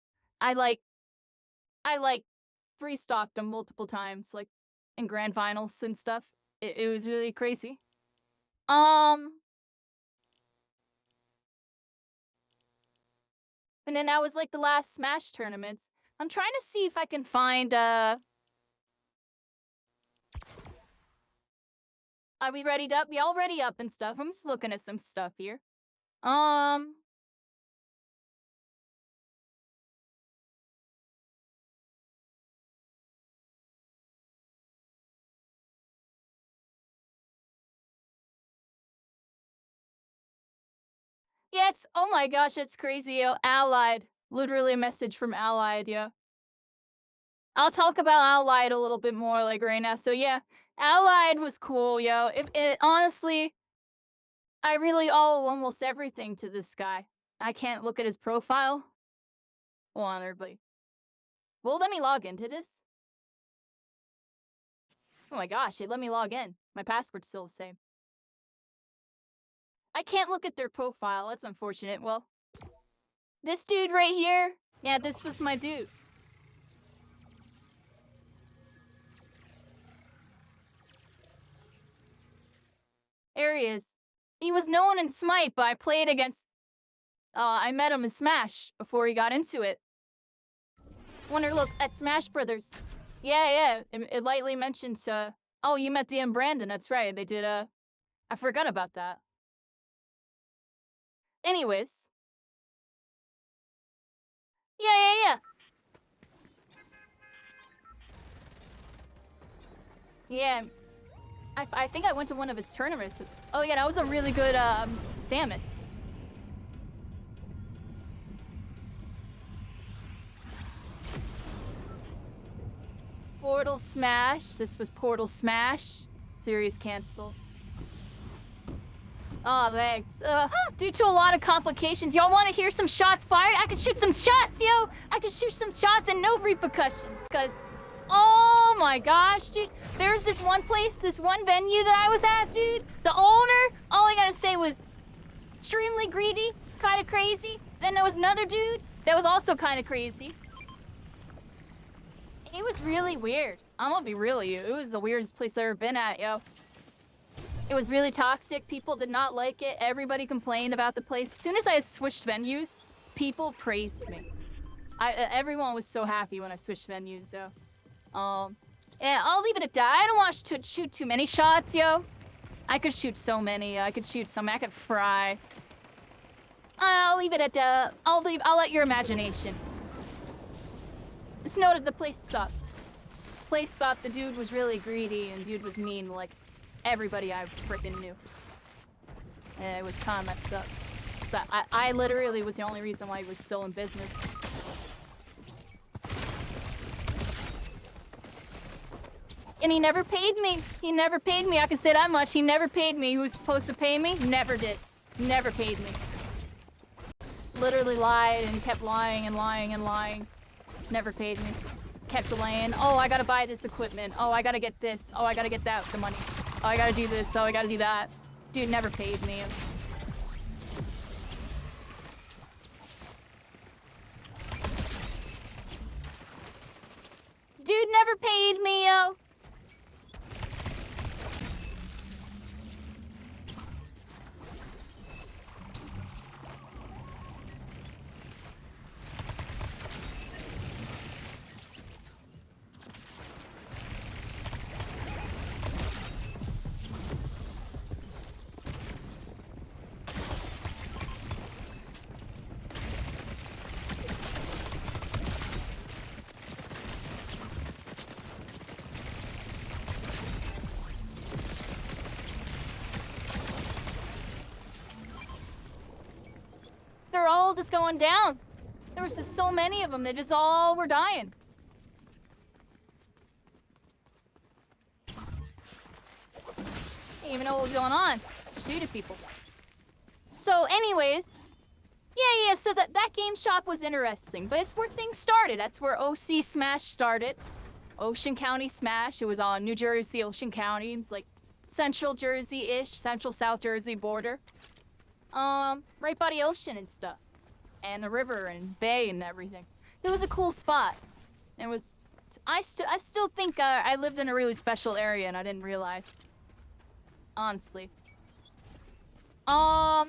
S1: stocked him multiple times, like, in grand finals and stuff. It was really crazy. And then that was like the last Smash tournaments. I'm trying to see if I can find, Are we readied up? We all ready up and stuff. I'm just looking at some stuff here. Yeah, it's, oh my gosh, it's crazy, yo. Allied. Literally a message from Allied, yeah. I'll talk about Allied a little bit more, like, right now. So, yeah, Allied was cool, yo. Honestly, I really owe almost everything to this guy. I can't look at his profile. Hold on, everybody. Will it let me log into this? Oh my gosh, it let me log in. My password's still the same. I can't look at their profile. That's unfortunate. Well, this dude right here. Yeah, this was my dude. There he is. He was known in Smite, but I played against... I met him in Smash before he got into it. Wonder, look, at Smash Brothers. Yeah, it lightly mentioned, oh, you met DM Brandon, that's right. They did, I forgot about that. Anyways. Yeah. Yeah. I think I went to one of his tournaments. Oh yeah, that was a really good, Samus. Portal Smash. This was Portal Smash. Series cancel. Oh, thanks. Due to a lot of complications, y'all want to hear some shots fired? I could shoot some shots, yo! I could shoot some shots and no repercussions, cause... Oh my gosh, dude. There's this one place, this one venue that I was at, dude. The owner, all I gotta say was extremely greedy, kind of crazy. Then there was another dude that was also kind of crazy. It was really weird. I'm gonna be real with you. It was the weirdest place I've ever been at, yo. It was really toxic. People did not like it. Everybody complained about the place. As soon as I switched venues, people praised me. Everyone was so happy when I switched venues, so... Yeah, I'll leave it at that. I don't want to shoot too many shots, yo. I could shoot so many. I could shoot some. I could fry. I'll leave it at that. I'll let your imagination. Just know that the place sucked. Place thought the dude was really greedy and dude was mean, like everybody I freaking knew. And it was kind of messed up. So I literally was the only reason why he was still in business. And he never paid me. He never paid me. I can say that much. He never paid me. He was supposed to pay me. Never did. Never paid me. Literally lied and kept lying and lying and lying. Never paid me. Kept delaying. Oh, I gotta buy this equipment. Oh, I gotta get this. Oh, I gotta get that with the money. Oh, I gotta do this. Oh, I gotta do that. Dude never paid me. Dude never paid me, yo. They're all just going down. There was just so many of them. They just all were dying. Didn't even know what was going on. Shooting people. So anyways, yeah, so that game shop was interesting, but it's where things started. That's where OC Smash started. Ocean County Smash. It was on New Jersey, Ocean County. It's like Central Jersey-ish, Central South Jersey border. Right by the ocean and stuff. And the river and bay and everything. It was a cool spot. It was, I still think I lived in a really special area and I didn't realize. Honestly. So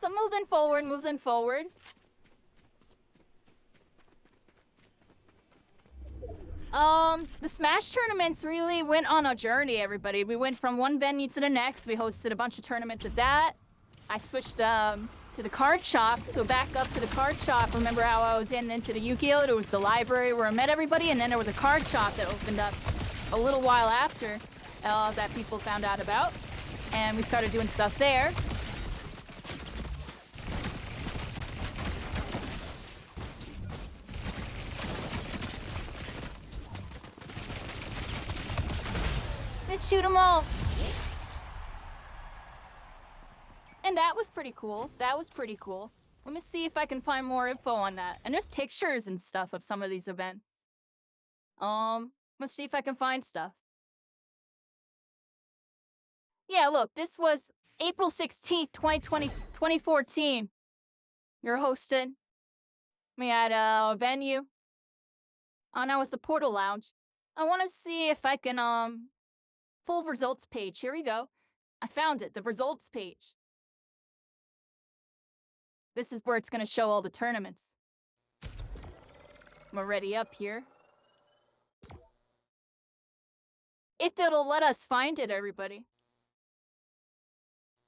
S1: moving forward. The Smash tournaments really went on a journey, everybody. We went from one venue to the next. We hosted a bunch of tournaments at that. I switched to the card shop, so back up to the card shop. Remember how I was into the Yu-Gi-Oh? There was the library where I met everybody, and then there was a card shop that opened up a little while after that people found out about. And we started doing stuff there. Let's shoot them all. And that was pretty cool. That was pretty cool. Let me see if I can find more info on that. And there's pictures and stuff of some of these events. Let's see if I can find stuff. Yeah, look, this was April 16th, 2014. You're hosted. We had a venue. Oh, now it's the Portal Lounge. I want to see if I can, full results page. Here we go. I found it, the results page. This is where it's going to show all the tournaments. I'm already up here. If it'll let us find it, everybody.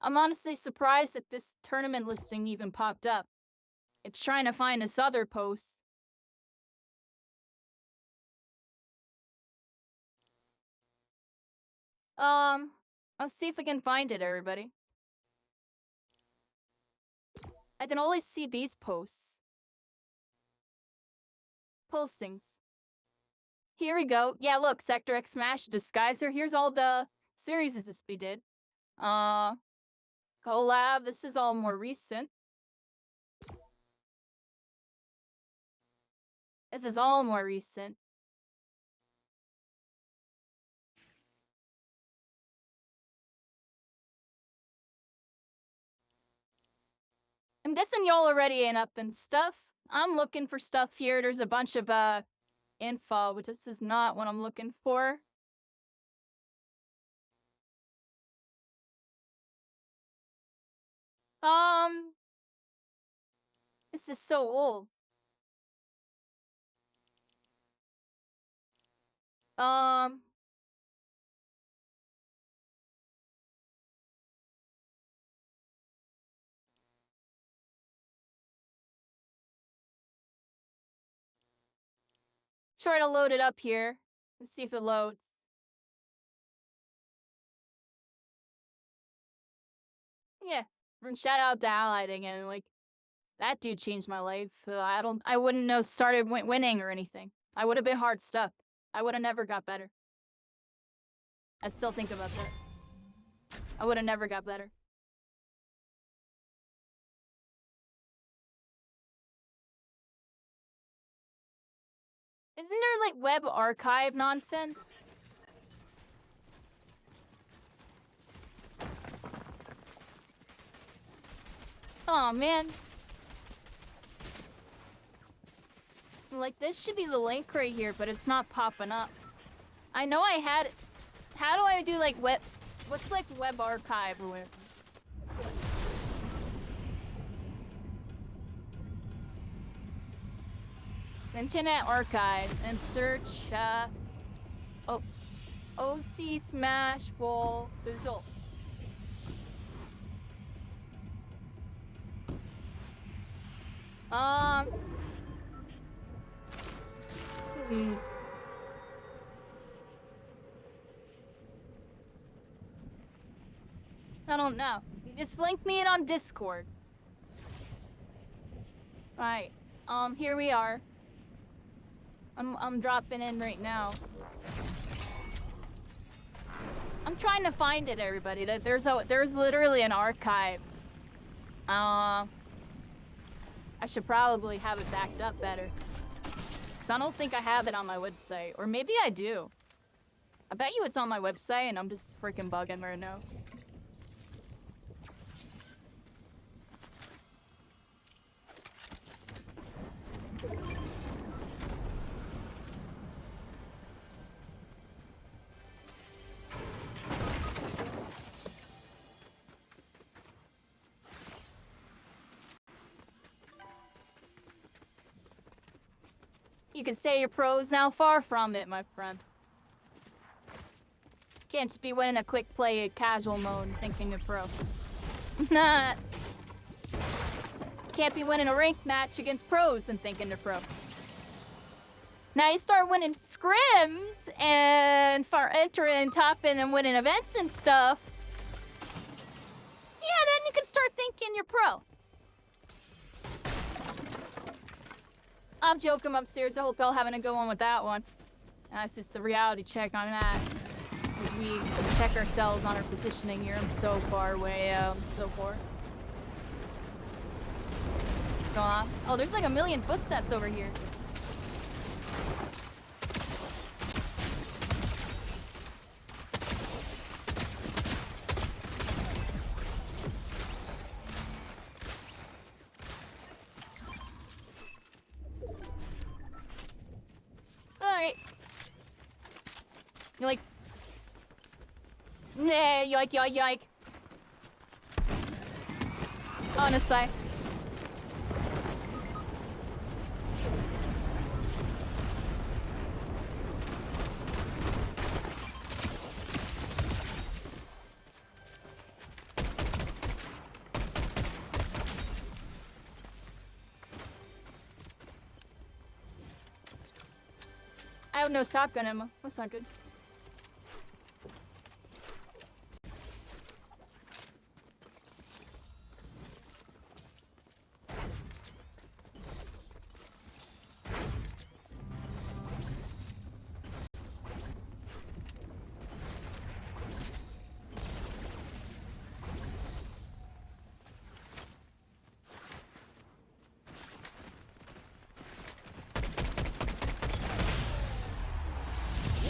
S1: I'm honestly surprised that this tournament listing even popped up. It's trying to find this other post. Let's see if I can find it, everybody. I can only see these posts. Postings. Here we go. Yeah, look, Sector X Smash Disguiser. Here's all the series that we did. Collab. This is all more recent. This is all more recent. I'm guessing y'all already ain't up and stuff. I'm looking for stuff here. There's a bunch of info, but this is not what I'm looking for. This is so old. Try to load it up here. Let's see if it loads. Yeah, and shout out to Allied again. Like, that dude changed my life. I wouldn't have started winning or anything. I would have been hard stuck. I would have never got better. I still think about that. I would have never got better. Isn't there like web archive nonsense? Oh man. Like, this should be the link right here, but it's not popping up. I know I had it. How do I do like web? What's like web archive or whatever? Internet archive and search OC Smash Ball result. I don't know. You just link me in on Discord. Right. Here we are. I'm dropping in right now. I'm trying to find it, everybody. There's literally an archive. I should probably have it backed up better. Cause I don't think I have it on my website. Or maybe I do. I bet you it's on my website and I'm just freaking bugging right now. You can say you're pros now, far from it, my friend. Can't just be winning a quick play casual mode thinking you're pro. Nah. Can't be winning a ranked match against pros and thinking they're pro. Now you start winning scrims and start entering top and winning events and stuff. Yeah, then you can start thinking you're pro. I'm joking upstairs. I hope y'all having a good one with that one. That's just the reality check on that. As we check ourselves on our positioning here. I'm so far away. So far. What's going on? Oh, there's like a million footsteps over here. Alright. You're like... Nah, yoik. Honestly. I have no shotgun ammo. That's not good.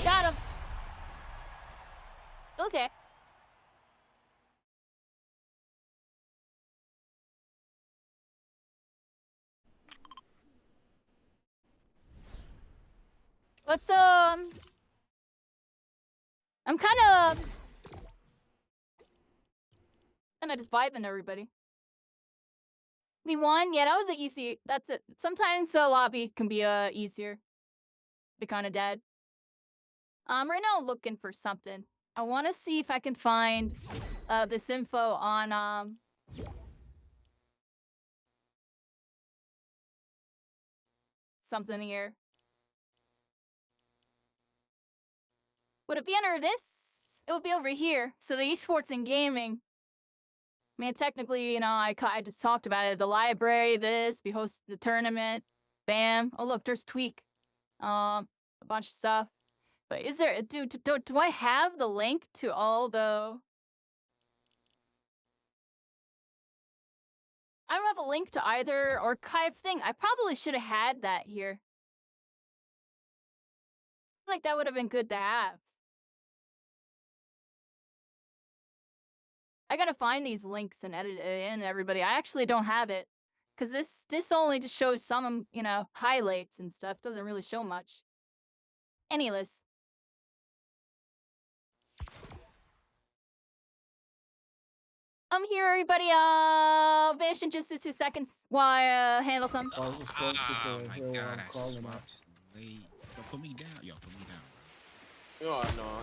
S1: Got him. Okay. Let's I'm kinda just vibing everybody. We won? Yeah, that was the easy. That's it. Sometimes a lobby can be easier. Be kinda dead. Right now looking for something. I wanna see if I can find this info on something here. Would it be under this? It would be over here. So the esports and gaming. I mean, technically, you know, I just talked about it. The library, this, we host the tournament. Bam. Oh, look, there's Tweak. A bunch of stuff. But is there, do I have the link to all the... I don't have a link to either archive thing. I probably should have had that here. I feel like that would have been good to have. I gotta find these links and edit it in, everybody. I actually don't have it. Because this only just shows some, you know, highlights and stuff. Doesn't really show much. Anyways. I'm here, everybody. Vanish in just 2 seconds while I handle some.
S5: Oh my god, I swapped late. Yo, put me down. Yo, put me down.
S18: Oh no.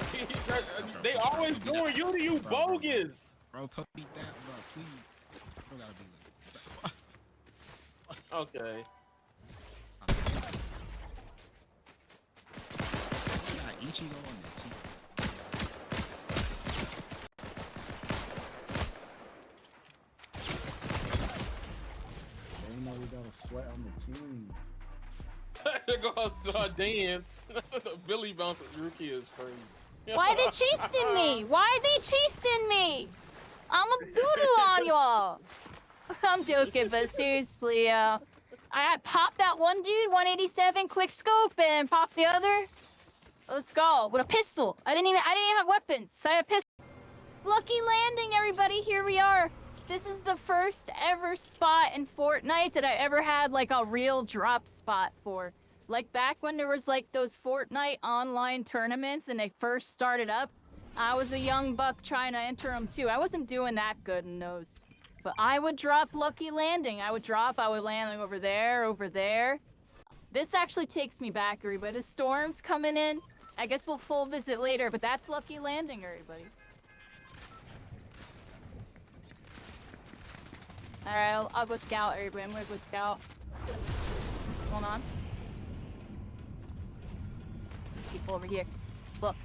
S18: They always doing you to you, bogus.
S5: Bro, put me down, bro, please. Bro, gotta be like.
S18: Okay.
S5: Got Ichigo on that team.
S3: They know we got a sweat on the team.
S18: There goes dance. Billy bounces Ruki is crazy.
S1: Why are they chasing me? Why are they chasing me? I'm a doodle on y'all. I'm joking, but seriously, I popped that one dude, 187, quick scope, and popped the other. Let's go with a pistol. I didn't even have weapons. I had a pistol. Lucky landing, everybody. Here we are. This is the first ever spot in Fortnite that I ever had like a real drop spot for. Like back when there was like those Fortnite online tournaments and they first started up, I was a young buck trying to enter them too. I wasn't doing that good in those. But I would drop Lucky Landing. I would land over there, over there. This actually takes me back, everybody. The storm's coming in. I guess we'll full visit later, but that's Lucky Landing, everybody. Alright, I'll go scout, everybody. I'm gonna go scout. Hold on. People over here. Look.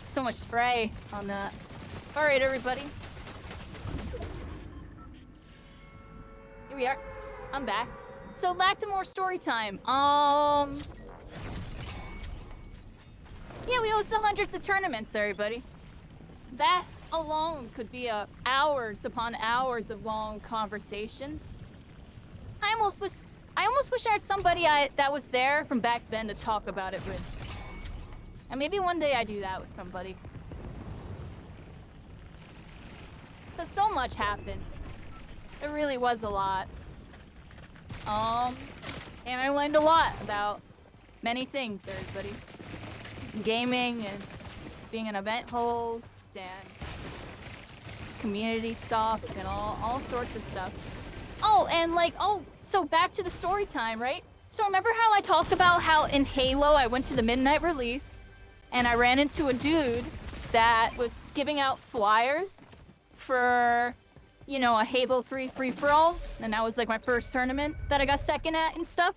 S1: So much spray on that. Alright, everybody. Here we are. I'm back. So back to more story time. Yeah, we host hundreds of tournaments, everybody. That alone could be hours upon hours of long conversations. I almost wish I had somebody that was there from back then to talk about it with. And maybe one day I do that with somebody. Because so much happened. It really was a lot. And I learned a lot about many things, everybody. Gaming and being an event host and community stuff and all sorts of stuff. Oh, and so back to the story time, right? So remember how I talked about how in Halo I went to the midnight release and I ran into a dude that was giving out flyers for, you know, a Halo 3 free-for-all, and that was like my first tournament that I got second at and stuff.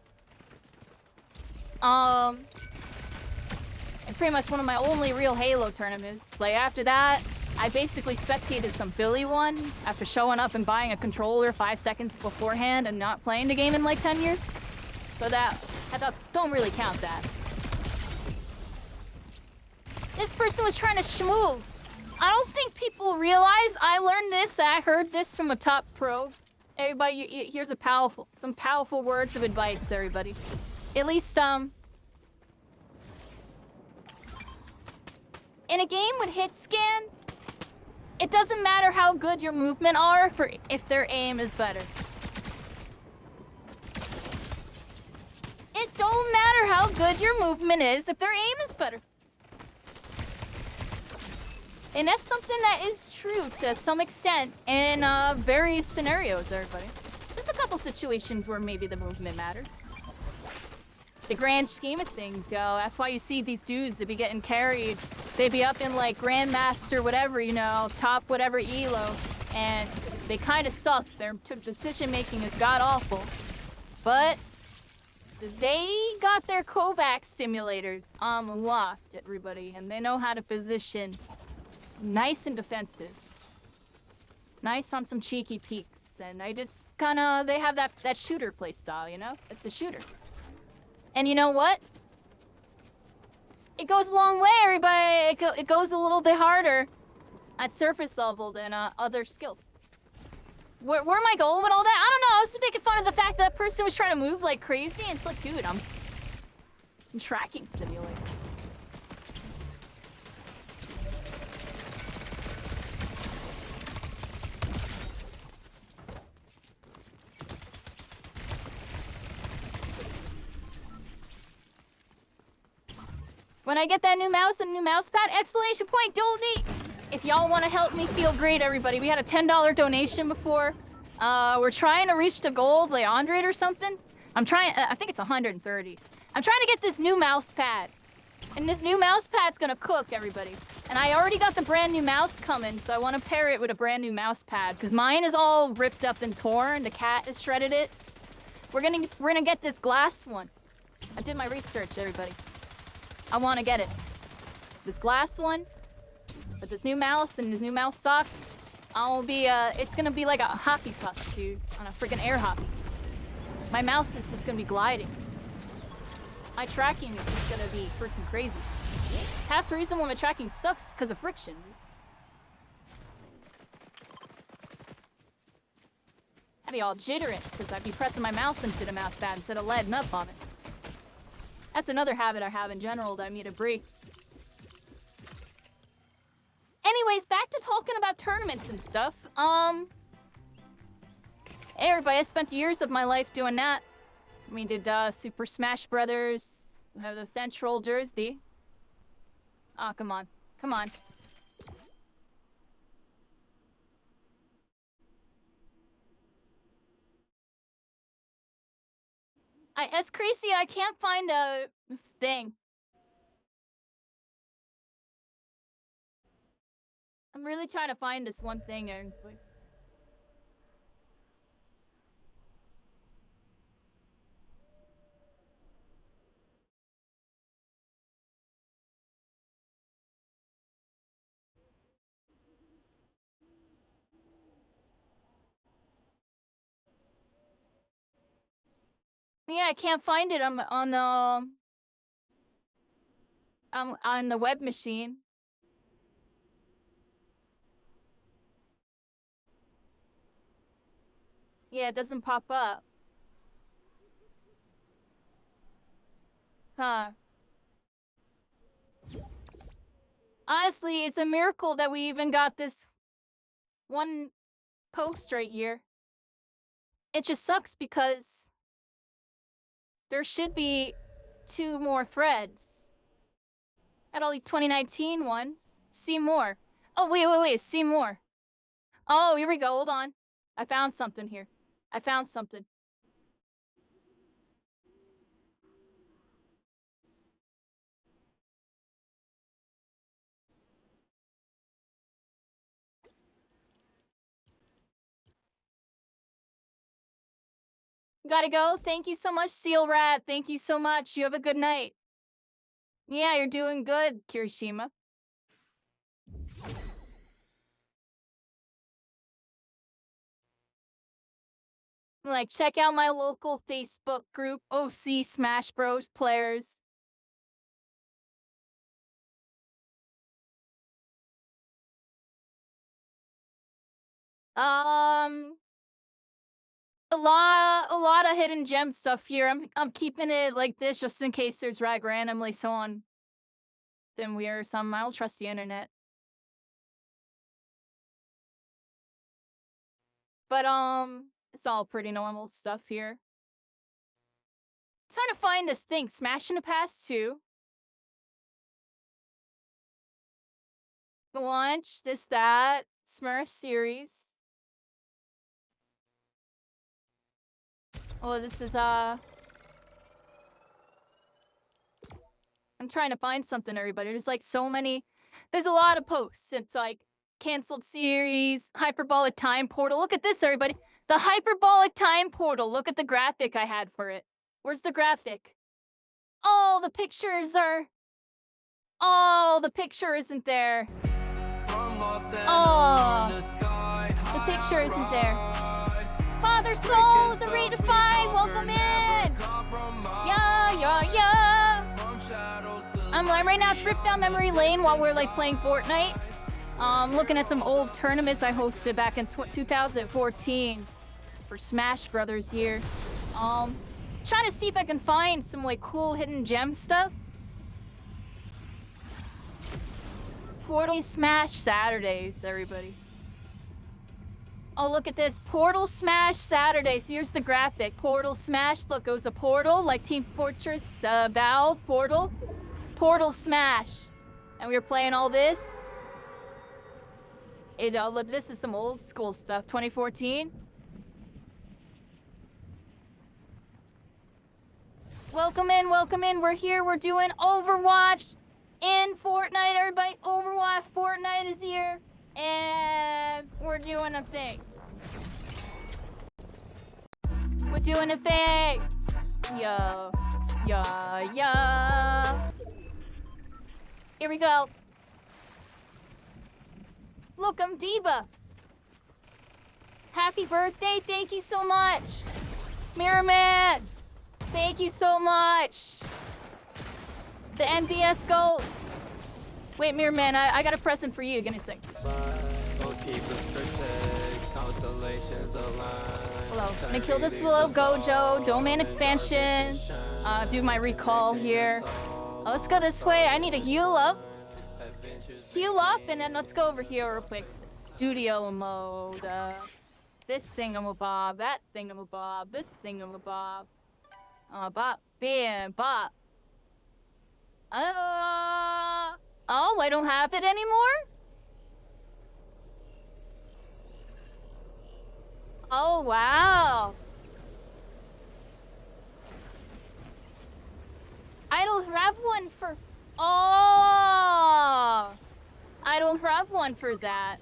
S1: And pretty much one of my only real Halo tournaments. Like after that, I basically spectated some Philly one after showing up and buying a controller 5 seconds beforehand and not playing the game in like 10 years. So that, I thought, don't really count that. This person was trying to schmoo. I don't think people realize I learned this, I heard this from a top pro. Everybody, here's some powerful words of advice, everybody. At least, in a game with hit scan, it doesn't matter how good your movement are if their aim is better. It don't matter how good your movement is if their aim is better. And that's something that is true to some extent in various scenarios, everybody. There's a couple situations where maybe the movement matters. The grand scheme of things, yo. That's why you see these dudes that be getting carried. They be up in like Grandmaster, whatever, you know, top whatever elo, and they kind of suck. Their decision making is god awful. But they got their Kovacs simulators unlocked, everybody, and they know how to position nice and defensive. Nice on some cheeky peeks, and they just they have that shooter play style, you know? It's a shooter. And you know what? It goes a long way, everybody. It goes a little bit harder at surface level than other skills. Where am I going with all that? I don't know. I was just making fun of the fact that person was trying to move like crazy, and it's like, dude, I'm tracking simulator. When I get that new mouse and new mouse pad, exclamation point, donate! If y'all want to help me feel great, everybody. We had a $10 donation before. We're trying to reach the goal of like 100 or something. I think it's 130. I'm trying to get this new mouse pad. And this new mouse pad's gonna cook, everybody. And I already got the brand new mouse coming, so I want to pair it with a brand new mouse pad. Because mine is all ripped up and torn. The cat has shredded it. We're gonna get this glass one. I did my research, everybody. I want to get it. This glass one, with this new mouse and this new mouse socks. I'll be, it's gonna be like a hockey puck, dude, on a freaking air hockey. My mouse is just gonna be gliding. My tracking is just gonna be freaking crazy. It's half the reason why my tracking sucks because of friction. I'd be all jittering because I'd be pressing my mouse into the mouse pad instead of letting up on it. That's another habit I have in general that I need to break. Anyways, back to talking about tournaments and stuff. Hey everybody, I spent years of my life doing that. We did Super Smash Brothers. We have the Central Jersey. Oh, come on. Come on. As crazy, I can't find a thing. I'm really trying to find this one thing. Yeah, I can't find it on the web machine. Yeah, it doesn't pop up. Huh. Honestly, it's a miracle that we even got this one post right here. It just sucks because there should be 2 more threads. At all the 2019 ones. See more. Oh, wait. See more. Oh, here we go. Hold on. I found something here. I found something. Gotta go. Thank you so much, Seal Rat. Thank you so much. You have a good night. Yeah, you're doing good, Kirishima. Like, check out my local Facebook group, OC Smash Bros. Players. A lot of hidden gem stuff here. I'm keeping it like this just in case there's randomly someone then weird or something. I don't trust the internet. But it's all pretty normal stuff here. Trying to find this thing. Smash in the Past 2. Launch, this, that. Smurf series. Oh, this is, I'm trying to find something, everybody. There's, like, so many... There's a lot of posts. It's, like, canceled series, hyperbolic time portal. Look at this, everybody. The hyperbolic time portal. Look at the graphic I had for it. Where's the graphic? Oh, the pictures are... Oh, the picture isn't there. Oh, the picture isn't there. Father Soul, the redefined, welcome in. Yeah. I'm right now trip down memory lane while we're like playing Fortnite. Looking at some old tournaments I hosted back in 2014 for Smash Brothers here. Trying to see if I can find some like cool hidden gem stuff. Portal Smash Saturdays, everybody. Oh, look at this. Portal Smash Saturdays. Here's the graphic. Portal Smash. Look, it was a portal, like Team Fortress, Valve, Portal. Portal Smash. And we were playing all this. Look, this is some old school stuff. 2014. Welcome in. We're here. We're doing Overwatch in Fortnite, everybody. Overwatch Fortnite is here. And we're doing a thing. We're doing a thing. Yo. Here we go. Look, I'm Diva. Happy birthday, thank you so much. Mirror Man, thank you so much. The NBS GOAT. Wait, Mirror Man, I got a present for you. Give me a sec. Hello. Gonna kill this little Gojo. Domain expansion. Do my recall here. Let's go this way. I need to heal up. Heal up, and then let's go over here real quick. Studio mode. This thingamabob, that thingamabob, this thingamabob. Bop, bam, bop. Oh, I don't have it anymore? Oh, wow. I don't have one for... Oh! I don't have one for that.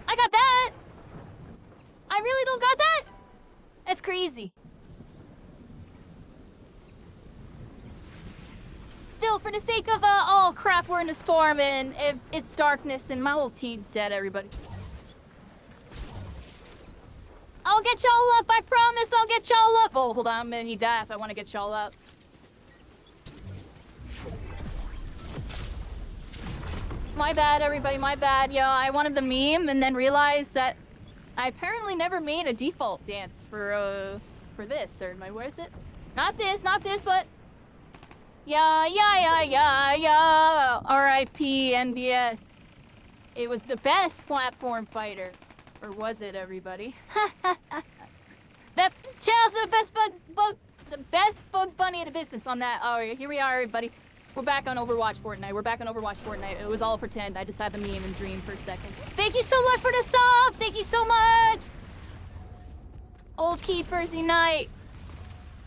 S1: I got that! I really don't got that? That's crazy. Still, for the sake of, oh crap, we're in a storm and it's darkness and my whole team's dead, everybody. I'll get y'all up, I promise I'll get y'all up. Oh, hold on, I'm gonna need that if I want to get y'all up. My bad, everybody, my bad. Yo, I wanted the meme and then realized that I apparently never made a default dance for this, or where is it? Not this, but... Yeah. R.I.P. NBS. It was the best platform fighter. Or was it, everybody? That Chow's the best Bugs Bunny in the business on that. Oh, here we are, everybody. We're back on Overwatch Fortnite. It was all pretend. I just had the meme and dream for a second. Thank you so much for the sub! Thank you so much! Old Keepers Unite.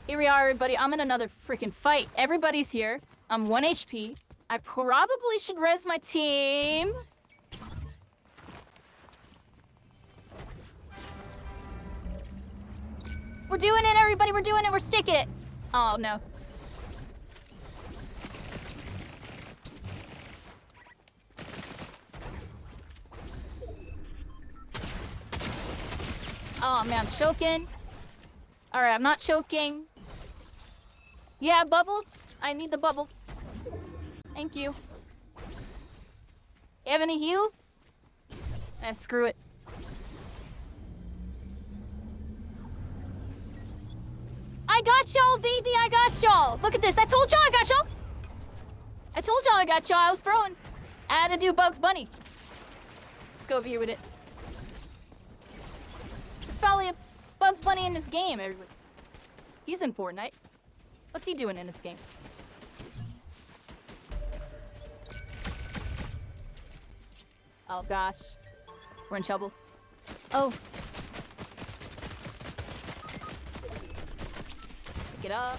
S1: Here we are, everybody. I'm in another freaking fight. Everybody's here. I'm 1 HP. I probably should res my team. We're doing it, everybody. We're doing it. We're sticking it. Oh, no. Oh, man. I'm choking. All right, I'm not choking. Yeah, bubbles. I need the bubbles. Thank you. You have any heals? Screw it. I got y'all, baby. I got y'all. Look at this. I told y'all I got y'all. I was throwing. I had to do Bugs Bunny. Let's go over here with it. There's probably a Bugs Bunny in this game, everybody. He's in Fortnite. What's he doing in this game? Oh gosh. We're in trouble. Oh. Pick it up.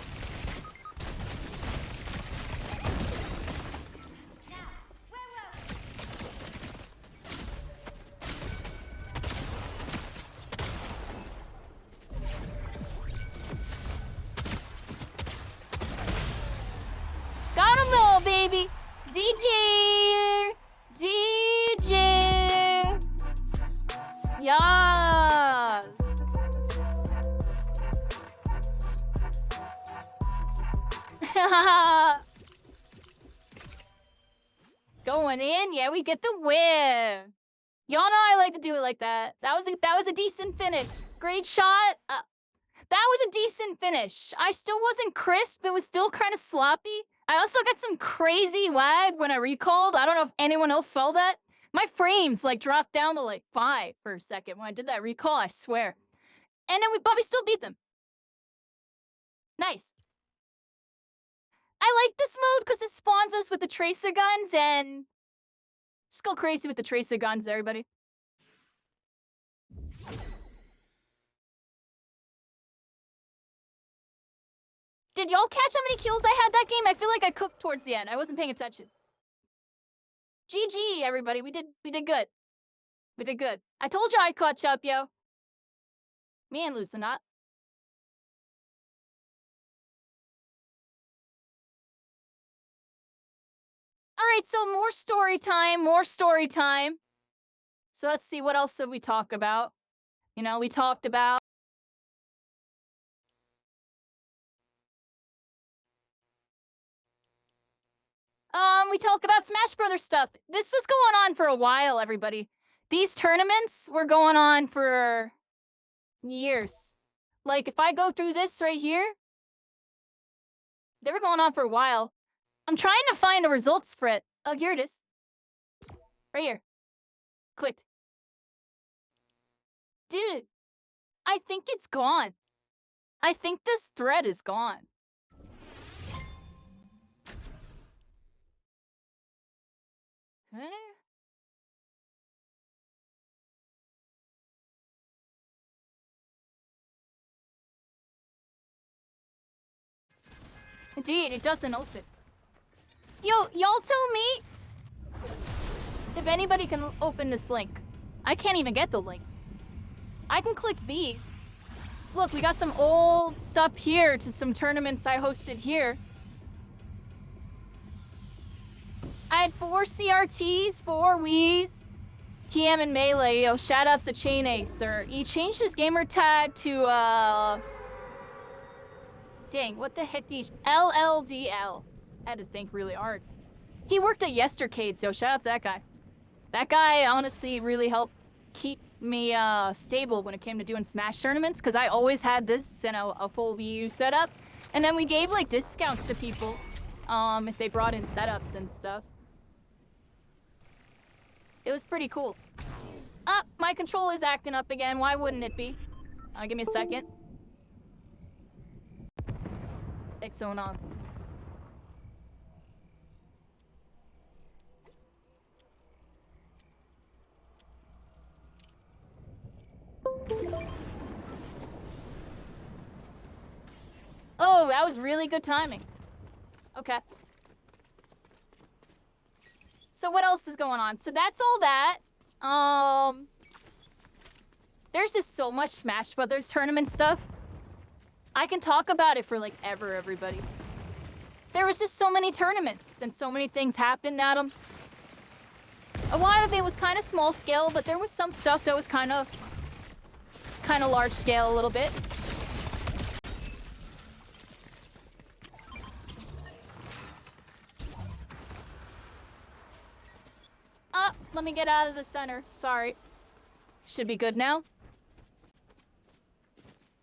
S1: Got him though, baby! DJ! DJ! Yes! Going in, yeah, we get the win. Y'all know I like to do it like that. That was a decent finish. Great shot. That was a decent finish. I still wasn't crisp. It was still kind of sloppy. I also got some crazy lag when I recalled. I don't know if anyone else felt that. My frames like dropped down to like 5 for a second when I did that recall, I swear. And then but we still beat them. Nice. I like this mode because it spawns us with the tracer guns and just go crazy with the tracer guns, everybody. Did y'all catch how many kills I had that game? I feel like I cooked towards the end. I wasn't paying attention. GG, everybody. We did good. We did good. I told you I'd catch up, yo. Me and Lucinat. Alright, so more story time. So let's see, what else did we talk about? You know, we talked about we talk about Smash Brothers stuff. This was going on for a while, everybody. These tournaments were going on for years. Like, if I go through this right here, they were going on for a while. I'm trying to find the results for it. Oh, here it is. Right here. Clicked. Dude, I think it's gone. I think this thread is gone. Okay. Indeed, it doesn't open. Yo, y'all tell me if anybody can open this link. I can't even get the link. I can click these. Look, we got some old stuff here to some tournaments I hosted here. I had 4 CRTs, 4 Wiis, PM and Melee. Yo, shoutouts to Chain Acer. He changed his gamer tag to, dang, what the heck these? LLDL. I had to think really hard. He worked at Yestercade, so shoutouts to that guy. That guy honestly really helped keep me stable when it came to doing Smash tournaments, because I always had this and a full Wii U setup. And then we gave like discounts to people if they brought in setups and stuff. It was pretty cool. My control is acting up again. Why wouldn't it be? Give me a second. Exonauts. Oh, that was really good timing. Okay. So what else is going on? So that's all that. There's just so much Smash Brothers tournament stuff. I can talk about it for like ever, everybody. There was just so many tournaments and so many things happened at them. A lot of it was kind of small scale, but there was some stuff that was kind of large scale a little bit. Let me get out of the center. Sorry. Should be good now.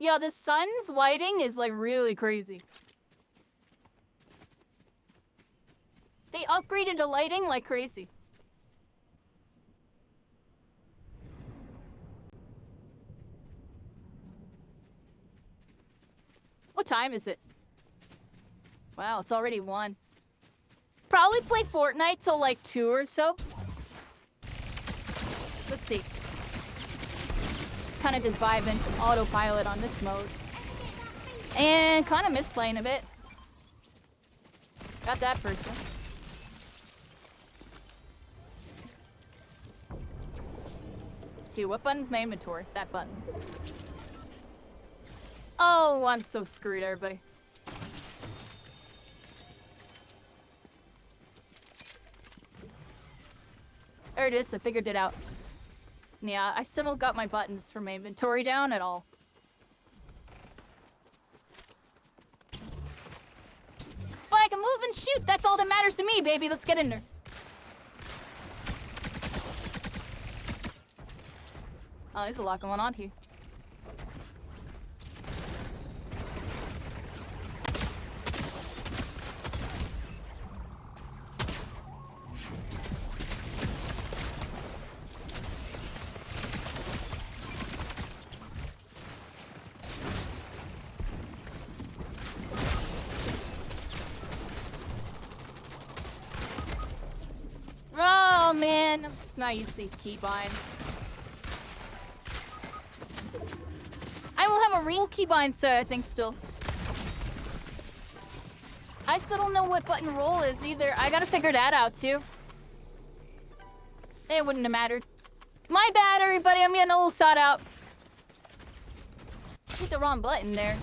S1: Yeah, the sun's lighting is like really crazy. They upgraded the lighting like crazy. What time is it? Wow, it's already 1. Probably play Fortnite till like 2 or so. Let's see. Kind of just vibing autopilot on this mode. And kind of miss playing a bit. Got that person. What button's my inventory? That button. Oh, I'm so screwed, everybody. There it is, I figured it out. Yeah, I still got my buttons for my inventory down at all. But I can move and shoot, that's all that matters to me, baby. Let's get in there. Oh, there's a lot going on here. Oh man, I'm just not used to these keybinds. I will have a real keybind set, I think, still. I still don't know what button roll is either. I gotta figure that out too. It wouldn't have mattered. My bad, everybody. I'm getting a little sought out. Hit the wrong button there.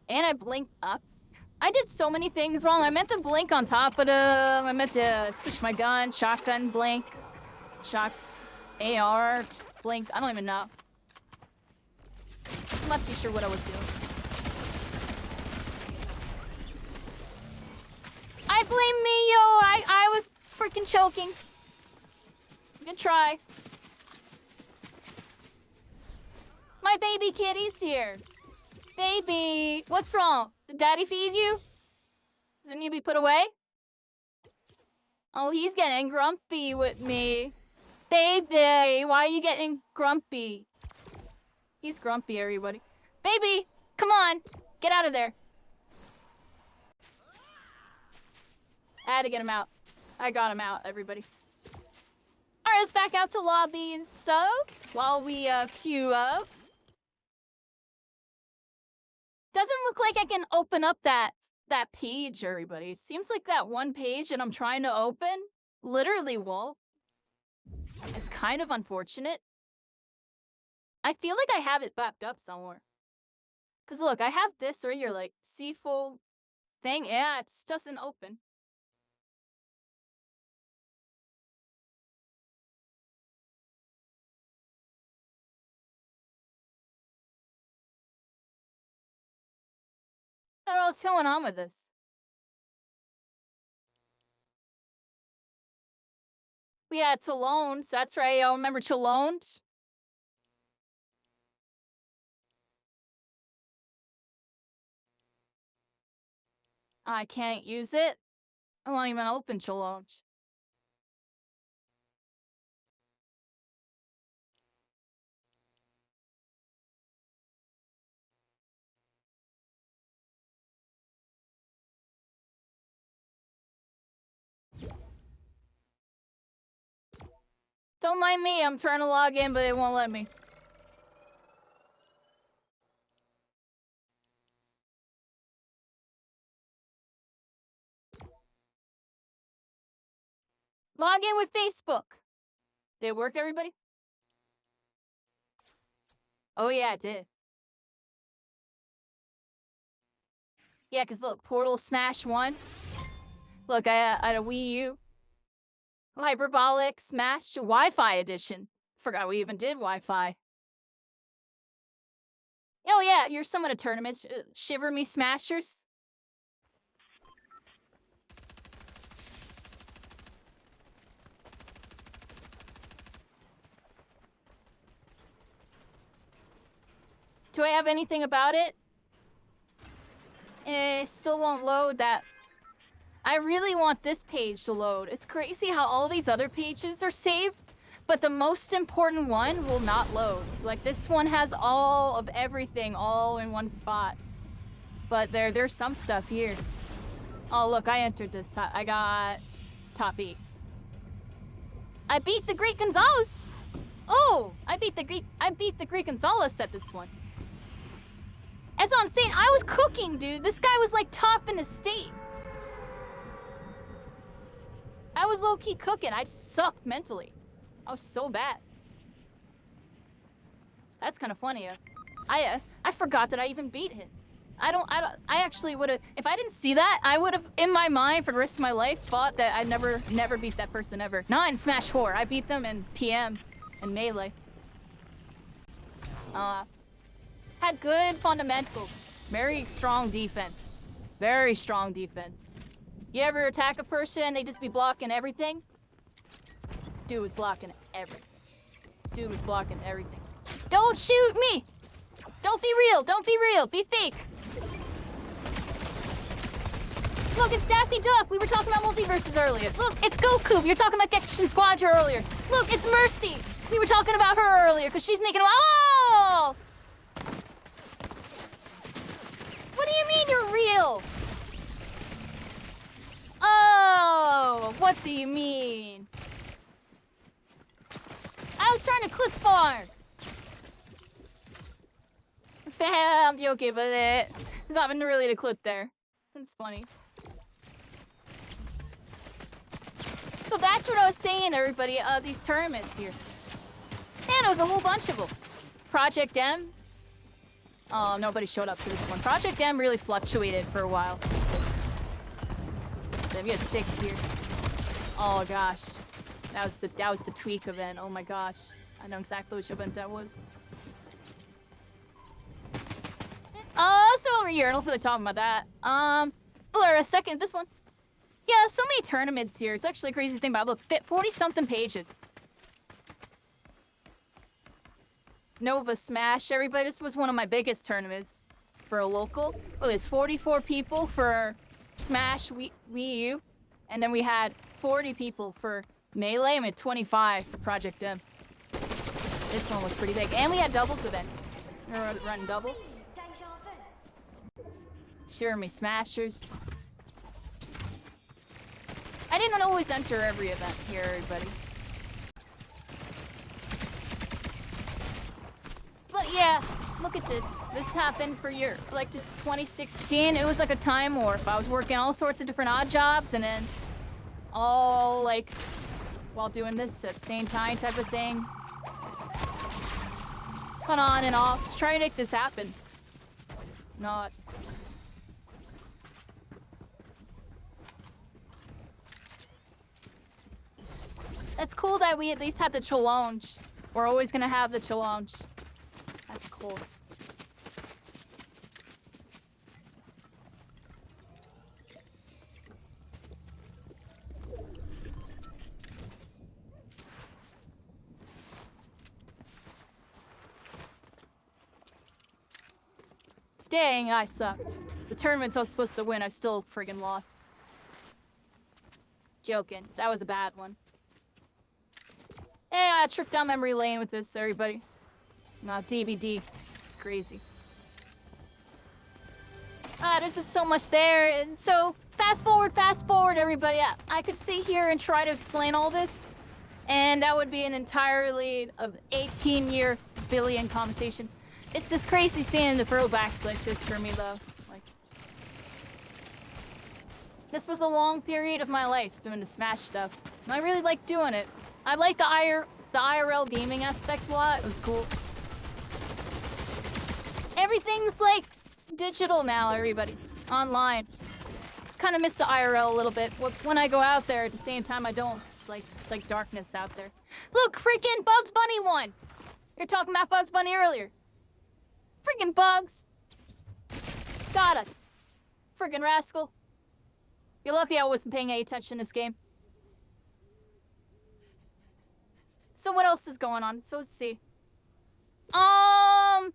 S1: And I blinked up. I did so many things wrong. I meant to blink on top of them. I meant to switch my gun, shotgun, blink, shot. AR, blink, I don't even know. I'm not too sure what I was doing. I blame me, yo! I was freaking choking. Good try. My baby kitty's here. Baby, what's wrong? Did daddy feed you? Does it need to be put away? Oh, he's getting grumpy with me. Baby, why are you getting grumpy? He's grumpy, everybody. Baby, come on. Get out of there. I had to get him out. I got him out, everybody. Alright, let's back out to lobby and stuff while we queue up. Doesn't look like I can open up that page, everybody. Seems like that one page that I'm trying to open literally won't. It's kind of unfortunate. I feel like I have it backed up somewhere. Cause look, I have this or you're like, see full thing. Yeah, it doesn't open. What else going on with this? We had Talons, that's right, y'all remember Talons? I can't use it. I won't even open Talons. Don't mind me, I'm trying to log in, but it won't let me. Log in with Facebook. Did it work, everybody? Oh yeah, it did. Yeah, because look, Portal Smash 1. Look, I had a Wii U. Hyperbolic Smash Wi-Fi edition. Forgot we even did Wi-Fi. Oh yeah, you're someone at tournaments. Shiver me smashers. Do I have anything about it? Still won't load that. I really want this page to load. It's crazy how all these other pages are saved, but the most important one will not load. Like this one has all of everything all in one spot. But there's some stuff here. Oh look, I entered this. I got top 8. I beat the Great Gonzalez. Oh, I beat the Great Gonzalez at this one. That's what I'm saying. I was cooking, dude. This guy was like top in his state. I was low-key cooking. I sucked mentally. I was so bad. That's kind of funny. I forgot that I even beat him. I actually would have, if I didn't see that, I would have, in my mind, for the rest of my life, thought that I'd never beat that person ever. Not in Smash 4. I beat them in PM and Melee. Had good fundamentals. Very strong defense. Very strong defense. You ever attack a person, they just be blocking everything? Dude was blocking everything. Dude was blocking everything. Don't shoot me! Don't be real, don't be real, be fake! Look, it's Daffy Duck! We were talking about multiverses earlier. Look, it's Goku! We were talking about Action Squadron earlier. Look, it's Mercy! We were talking about her earlier, because she's making... Oh! What do you mean you're real? Oh, what do you mean? I was trying to clip farm. I'm joking, but there's nothing really to clip there. That's funny. So that's what I was saying, everybody, these tournaments here. Man, it was a whole bunch of them. Project M. Oh, nobody showed up to this one. Project M really fluctuated for a while. Then we had 6 here. Oh gosh. That was the tweak event. Oh my gosh. I know exactly which event that was. So over here, I don't feel like talking about that. Blur a second, this one. Yeah, so many tournaments here. It's actually a crazy thing, but look, 40-something pages. Nova Smash, everybody. This was one of my biggest tournaments for a local. Oh, there's 44 people for Smash Wii U. And then we had 40 people for Melee. and 25 for Project M. This one was pretty big. And we had doubles events. We were running doubles. Sure, me Smashers. I didn't always enter every event here, everybody. But yeah, look at this. This happened for just 2016. It was like a time warp. I was working all sorts of different odd jobs and then all like while doing this at the same time type of thing. On and off. Just trying to make this happen. Not. It's cool that we at least had the challenge. We're always gonna have the challenge. That's cool. Dang, I sucked. The tournaments I was supposed to win, I still friggin' lost. Joking. That was a bad one. Yeah, I tripped down memory lane with this, everybody. Not DVD. It's crazy. There's just so much there. And so, fast forward, everybody. Yeah, I could sit here and try to explain all this. And that would be an entirely of 18-year billion conversation. It's just crazy seeing the throwbacks like this for me, though. Like, this was a long period of my life doing the Smash stuff. And I really like doing it. I like the IRL gaming aspects a lot. It was cool. Everything's like digital now, everybody. Online. Kind of miss the IRL a little bit. When I go out there, at the same time, I don't. It's like darkness out there. Look, freaking Bugs Bunny won! You're talking about Bugs Bunny earlier. Freaking Bugs. Got us. Freaking rascal. You're lucky I wasn't paying any attention this game. So what else is going on? So let's see. I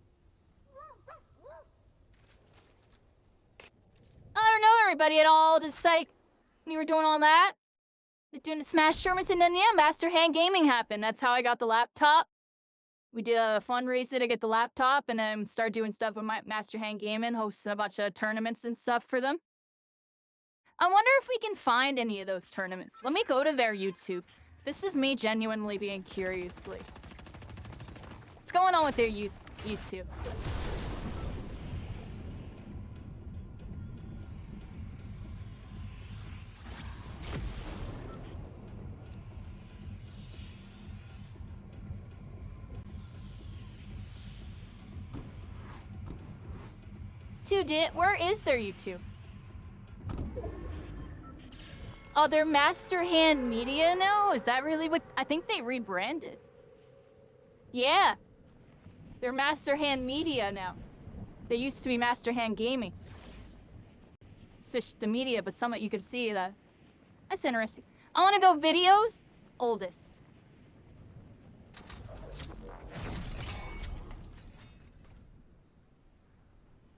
S1: don't know everybody at all. Just like we were doing all that, doing the Smash tournaments, and then yeah, Master Hand Gaming happened. That's how I got the laptop. We did a fundraiser to get the laptop, and then start doing stuff with my Master Hand Gaming, hosting a bunch of tournaments and stuff for them. I wonder if we can find any of those tournaments. Let me go to their YouTube. This is me genuinely being curious. Like, what's going on with their YouTube? Where is their YouTube? Oh, they're Master Hand Media now? Is that really what? I think they rebranded. Yeah. They're Master Hand Media now. They used to be Master Hand Gaming. It's just the media, but some you could see that. That's interesting. I want to go videos. Oldest.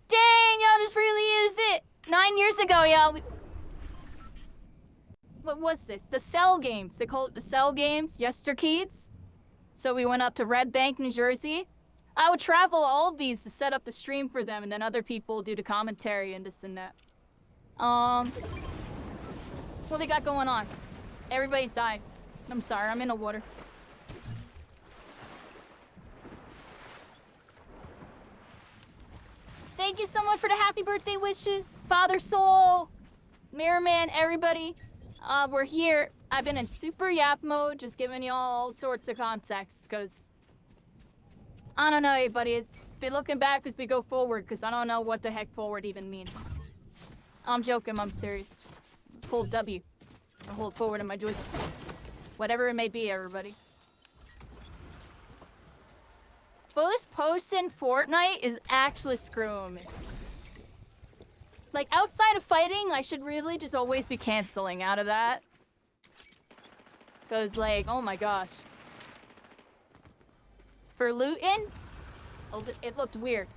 S1: Dang, y'all, this really is it. 9 years ago, y'all. What was this? The Cell Games. They call it the Cell Games, yesterkeeds. So we went up to Red Bank, New Jersey. I would travel all of these to set up the stream for them, and then other people do the commentary and this and that. What they got going on? Everybody's dying. I'm sorry, I'm in the water. Thank you so much for the happy birthday wishes. Father Soul, Mirror Man, everybody. We're here. I've been in super yap mode, just giving you all sorts of context, because I don't know, everybody. It's been looking back as we go forward, because I don't know what the heck forward even means. I'm joking, I'm serious. Just hold W. I hold forward in my joystick. Whatever it may be, everybody. But this post in Fortnite is actually screwing me. Like, outside of fighting, I should really just always be canceling out of that. Because, like, oh my gosh. For looting, it looked weird.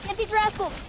S1: Get these rascals!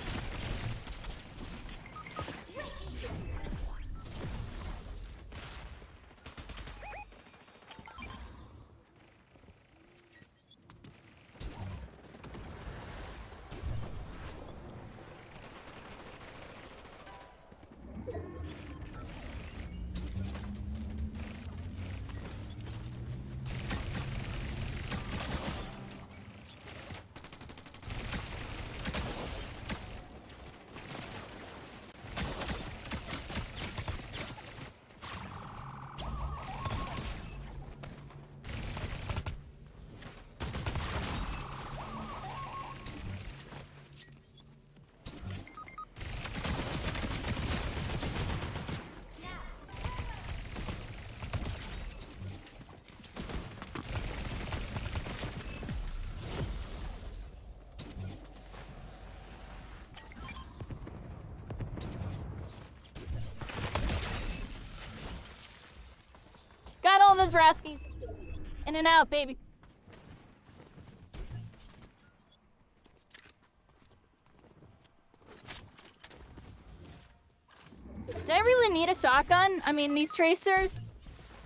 S1: Got all those Raskies. In and out, baby. Do I really need a shotgun? I mean, these tracers,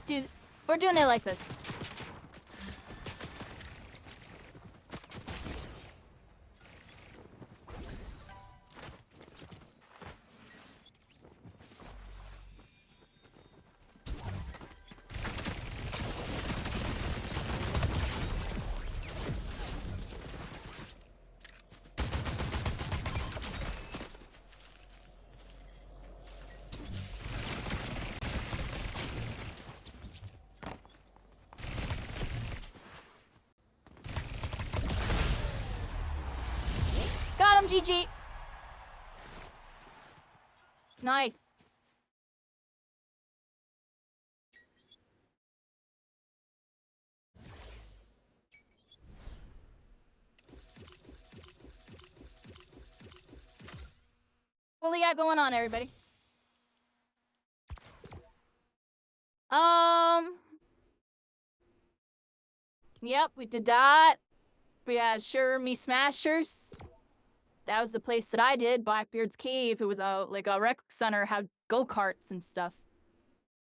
S1: dude, we're doing it like this. Got him, GG. Nice. What do you got going on, everybody? Yep, we did that. We had Sure Me Smashers. That was the place that I did, Blackbeard's Cave. It was like a rec center, had go-karts and stuff.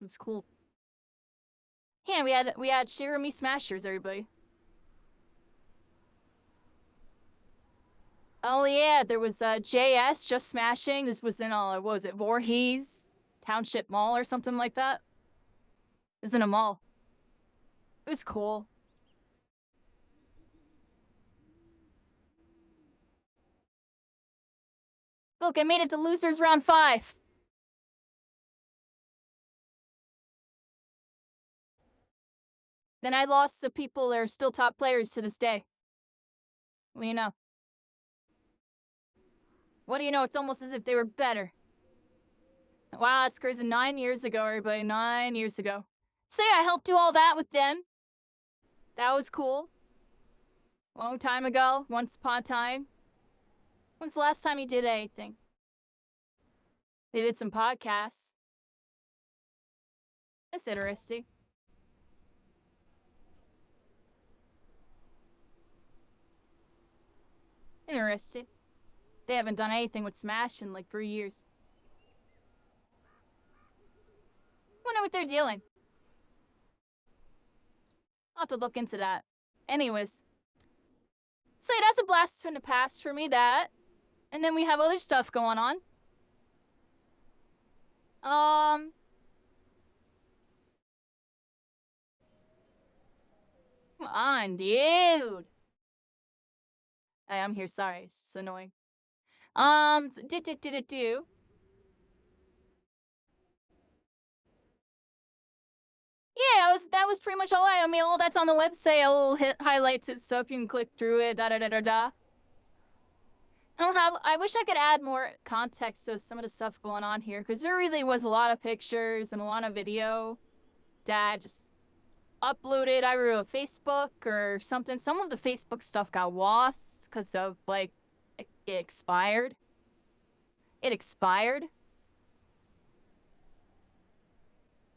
S1: It was cool. Yeah, we had Sure Me Smashers, everybody. Oh yeah, there was JS, Just Smashing. This was in what was it, Voorhees Township Mall or something like that. It was in a mall. It was cool. Look, I made it to losers round 5. Then I lost the people that are still top players to this day. What do you know? What do you know? It's almost as if they were better. Wow, that's crazy. 9 years ago, everybody. 9 years ago. So yeah, I helped do all that with them. That was cool. Long time ago. Once upon a time. When's the last time you did anything? They did some podcasts. That's interesting. Interesting. They haven't done anything with Smash in like 3 years. Wonder what they're doing. I'll have to look into that. Anyways. So yeah, that's a blast from the past for me, that. And then we have other stuff going on. Come on, dude. I'm here, sorry. It's just annoying. So, . yeah, that was pretty much all I mean, all that's on the website. I'll hit highlights and stuff. You can click through it. Da da da da da. I wish I could add more context to some of the stuff going on here, because there really was a lot of pictures and a lot of video that just uploaded either a Facebook or something. Some of the Facebook stuff got lost because of, like, it expired. It expired.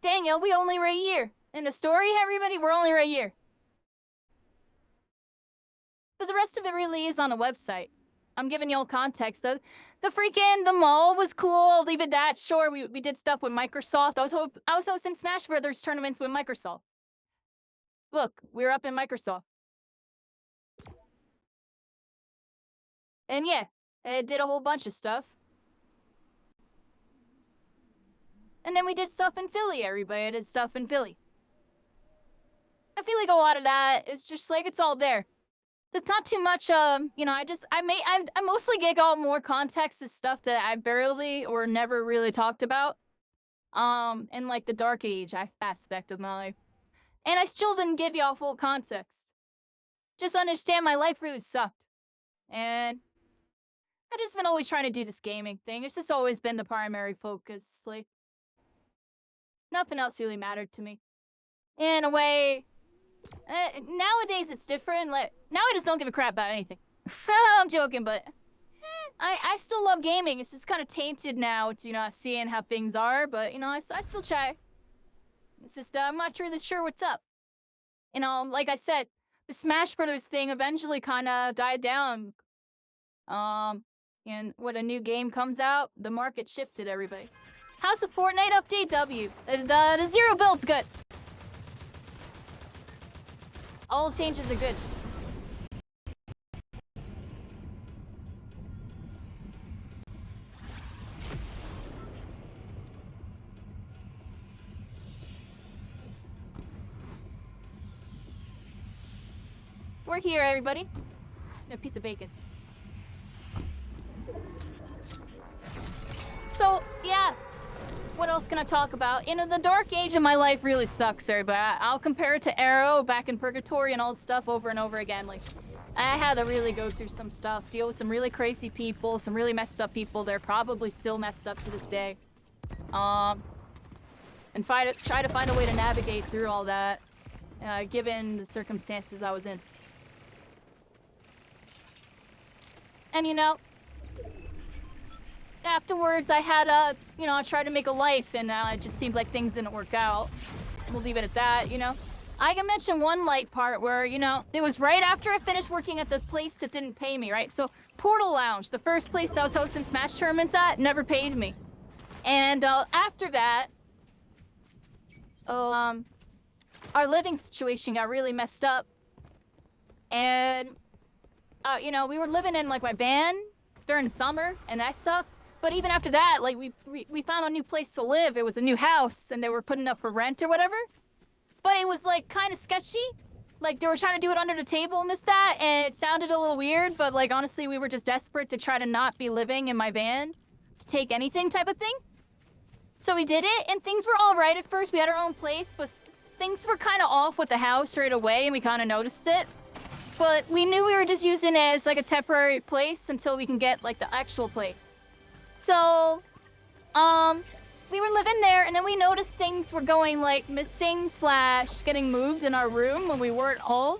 S1: Daniel, we only were a year. In the story, everybody, we're only right here. But the rest of it really is on the website. I'm giving y'all context. The mall was cool. I'll leave it that. Sure, we did stuff with Microsoft. I was hosting Smash Brothers tournaments with Microsoft. Look, we're up in Microsoft. And yeah, I did a whole bunch of stuff. And then we did stuff in Philly, everybody. I did stuff in Philly. I feel like a lot of that is just like, it's all there. It's not too much, you know, I mostly get all more context to stuff that I barely or never really talked about. In like the dark age aspect of my life. And I still didn't give y'all full context. Just understand my life really sucked. And I just been always trying to do this gaming thing. It's just always been the primary focus. Like, nothing else really mattered to me. In a way, nowadays it's different. Like, now I just don't give a crap about anything. I'm joking, but I still love gaming. It's just kind of tainted now to, you know, seeing how things are. But, you know, I still try. It's just, I'm not really sure what's up. You know, like I said, the Smash Brothers thing eventually kind of died down. And when a new game comes out, the market shifted, everybody. How's the Fortnite update? W. The zero build's good. All changes are good. We're here, everybody. And a piece of bacon. So, yeah. What else can I talk about? You know, the dark age of my life really sucks, everybody. I'll compare it to Arrow, back in Purgatory, and all this stuff over and over again. Like, I had to really go through some stuff, deal with some really crazy people, some really messed up people. They're probably still messed up to this day. And try to find a way to navigate through all that, given the circumstances I was in. And, you know, afterwards I had you know, I tried to make a life, and it just seemed like things didn't work out. We'll leave it at that, you know. I can mention one light part where, you know, it was right after I finished working at the place that didn't pay me, right? So, Portal Lounge, the first place I was hosting Smash tournaments at, never paid me. And, after that, our living situation got really messed up. And, you know, we were living in, like, my van during the summer, and that sucked. But even after that, like, we found a new place to live. It was a new house, and they were putting up for rent or whatever. But it was, like, kind of sketchy. Like, they were trying to do it under the table and this, that, and it sounded a little weird, but, like, honestly, we were just desperate to try to not be living in my van to take anything type of thing. So we did it, and things were all right at first. We had our own place, but things were kind of off with the house right away, and we kind of noticed it. But we knew we were just using it as, like, a temporary place until we can get, like, the actual place. So, we were living there, and then we noticed things were going, like, missing / getting moved in our room when we weren't home.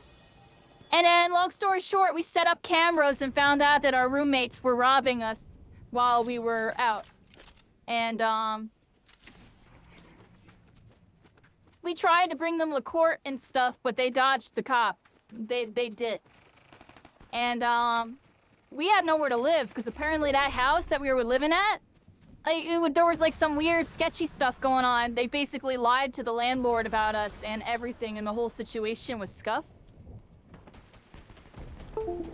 S1: And then, long story short, we set up cameras and found out that our roommates were robbing us while we were out. And, we tried to bring them to court and stuff, but they dodged the cops. They did. And, we had nowhere to live, because apparently that house that we were living at, like, there was, like, some weird, sketchy stuff going on. They basically lied to the landlord about us and everything, and the whole situation was scuffed.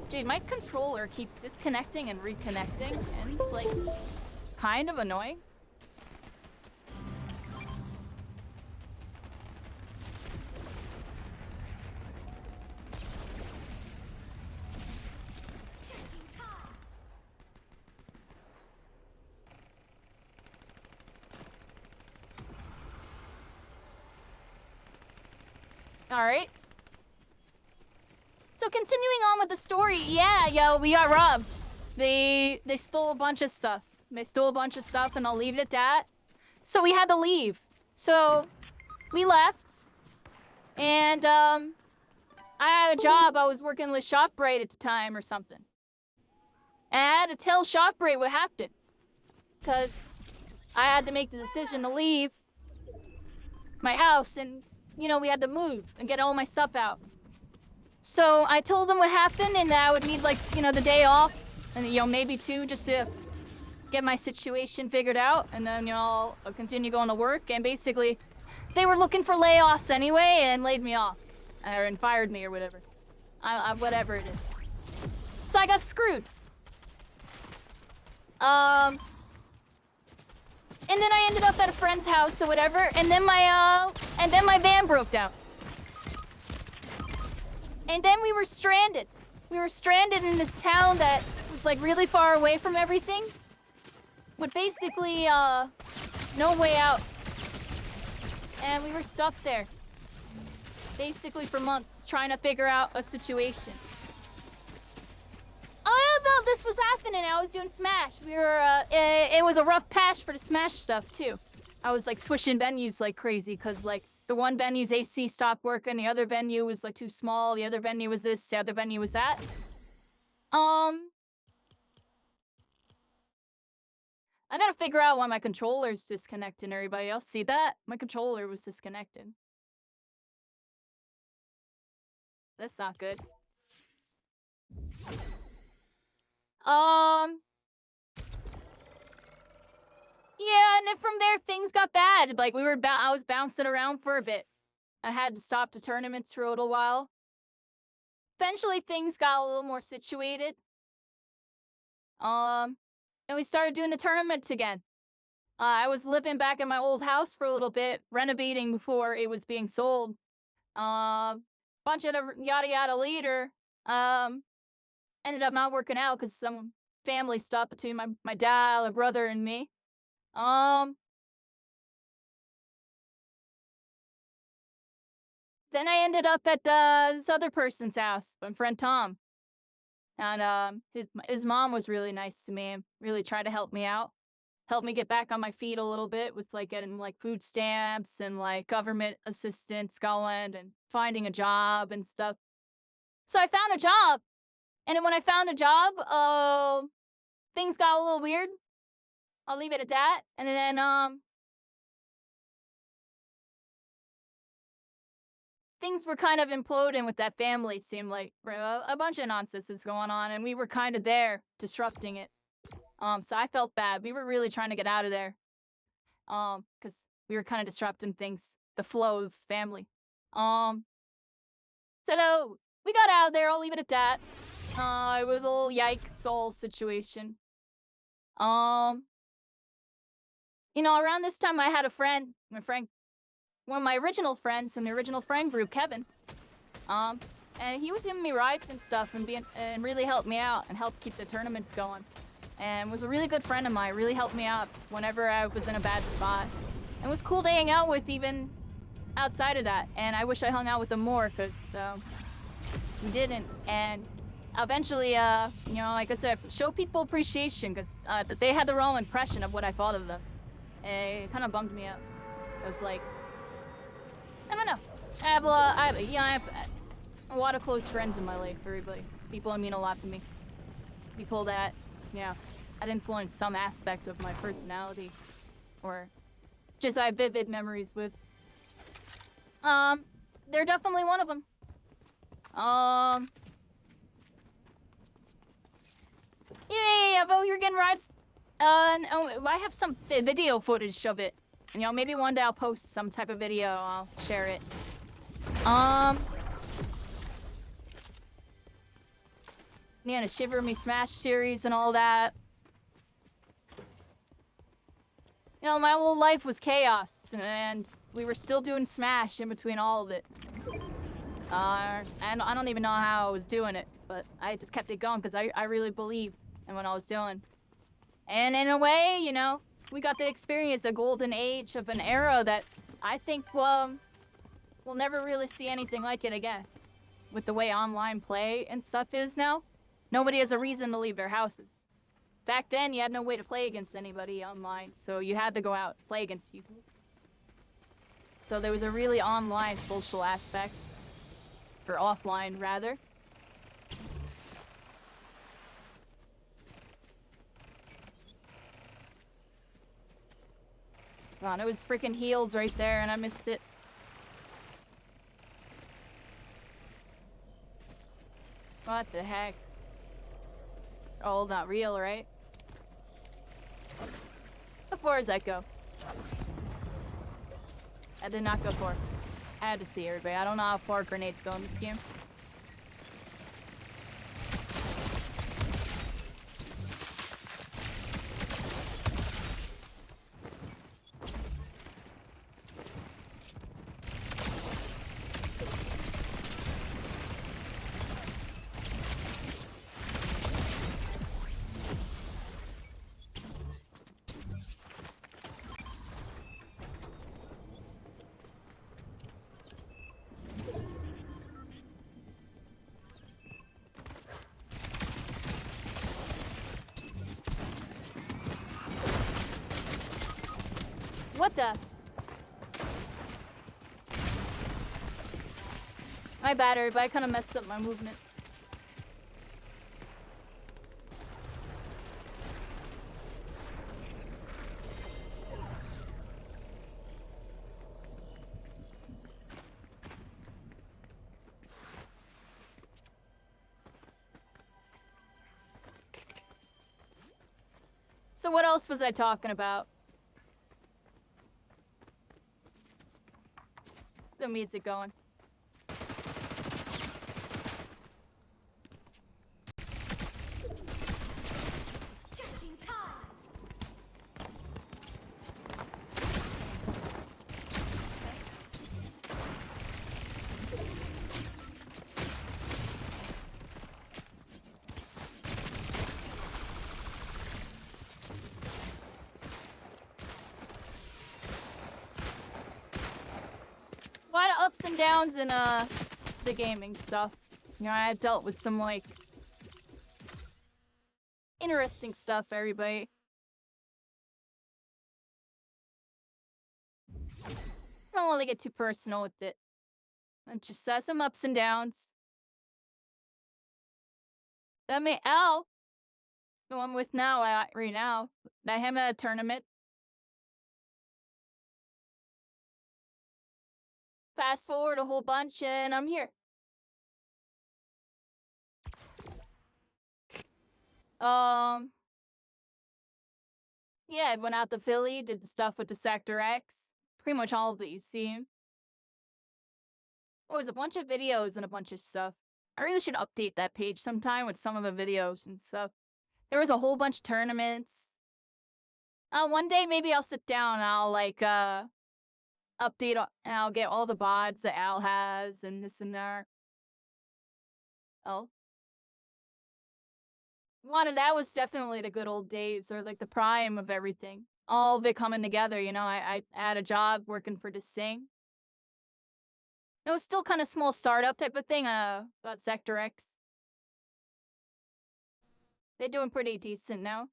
S1: Dude, my controller keeps disconnecting and reconnecting, and it's, like, kind of annoying. Alright. So continuing on with the story, yeah, yo, we got robbed. They stole a bunch of stuff. They stole a bunch of stuff, and I'll leave it at that. So we had to leave. So we left. And, I had a job. I was working with ShopRite at the time or something. And I had to tell ShopRite what happened. Because I had to make the decision to leave my house, and, you know, we had to move and get all my stuff out. So I told them what happened, and that I would need, like, you know, the day off, and, you know, maybe 2, just to get my situation figured out, and then, you know, I'll continue going to work. And basically, they were looking for layoffs anyway, and laid me off, and fired me or whatever. Whatever it is. So I got screwed. And then I ended up at a friend's house or whatever, and then my van broke down. And then we were stranded. We were stranded in this town that was, like, really far away from everything. With basically, no way out. And we were stuck there. Basically for months, trying to figure out a situation. Oh, no, this was happening. I was doing Smash. We were, it was a rough patch for the Smash stuff, too. I was, like, switching venues like crazy, because, like, the one venue's AC stopped working, the other venue was, like, too small, the other venue was this, the other venue was that. I gotta figure out why my controller's disconnected. Everybody else see that? My controller was disconnected. That's not good. Yeah, and then from there, things got bad. Like, I was bouncing around for a bit. I had to stop the tournaments for a little while. Eventually, things got a little more situated. And we started doing the tournaments again. I was living back in my old house for a little bit, renovating before it was being sold. Bunch of yada yada later, ended up not working out because some family stuff between my dad, my brother, and me. Then I ended up at this other person's house, my friend Tom. And his mom was really nice to me and really tried to help me out. Helped me get back on my feet a little bit with, like, getting, like, food stamps and, like, government assistance going and finding a job and stuff. So I found a job. And then when I found a job, things got a little weird. I'll leave it at that. And then, things were kind of imploding with that family, it seemed like. A bunch of nonsense is going on, and we were kind of there, disrupting it. So I felt bad. We were really trying to get out of there. Because we were kind of disrupting things, the flow of family. So no, we got out of there, I'll leave it at that. It was a little yikes whole situation. You know, around this time I had a friend, one of my original friends in the original friend group, Kevin. And he was giving me rides and stuff and really helped me out and helped keep the tournaments going. And was a really good friend of mine, really helped me out whenever I was in a bad spot. And it was cool to hang out with even outside of that. And I wish I hung out with him more, because we didn't. And eventually, you know, like I said, show people appreciation, because they had the wrong impression of what I thought of them. And it kind of bummed me out. It was like, I don't know. I have a lot of close friends in my life, everybody. People that mean a lot to me. People that, yeah, had influenced some aspect of my personality. Or just I have vivid memories with. They're definitely one of them. Yeah, but you're getting rides. I have some video footage of it. And, you know, maybe one day I'll post some type of video. I'll share it. Yeah, the Shiver Me Smash series and all that. You know, my whole life was chaos, and we were still doing Smash in between all of it. And I don't even know how I was doing it, but I just kept it going because I really believed in what I was doing. And in a way, you know, we got to experience a golden age of an era that I think, we'll never really see anything like it again. With the way online play and stuff is now, nobody has a reason to leave their houses. Back then, you had no way to play against anybody online, so you had to go out and play against people. So there was a really online social aspect. Or offline, rather. Come on, it was freaking heals right there, and I missed it. What the heck? Oh, not real, right? How far does that go? I did not go far. I had to see everybody. I don't know how far grenades go in this game. What the? My bad, everybody. I kind of messed up my movement. So what else was I talking about? The music going.
S10: Just in time.
S1: A lot of ups and downs in the gaming stuff. You know, I've dealt with some like interesting stuff, everybody. I don't want to get too personal with it. I just some ups and downs. That may Al, who I'm with now, right now, that him at a tournament. Fast forward a whole bunch, and I'm here. Yeah, I went out to Philly, did the stuff with the Sector X. Pretty much all of it you seen. Oh, it was a bunch of videos and a bunch of stuff. I really should update that page sometime with some of the videos and stuff. There was a whole bunch of tournaments. One day maybe I'll sit down and I'll like, update, and I'll get all the bots that Al has and this and that. Oh. That was definitely the good old days, or like the prime of everything. All of it coming together, you know. I had a job working for this thing. It was still kind of small startup type of thing, about Sector X. They're doing pretty decent now.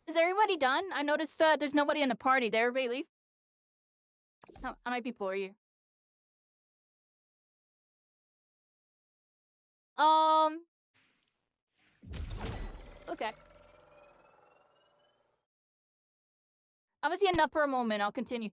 S1: Is everybody done? I noticed there's nobody in the party. Did everybody leave? Oh, I might be poor you. Okay. I was getting up for a moment. I'll continue.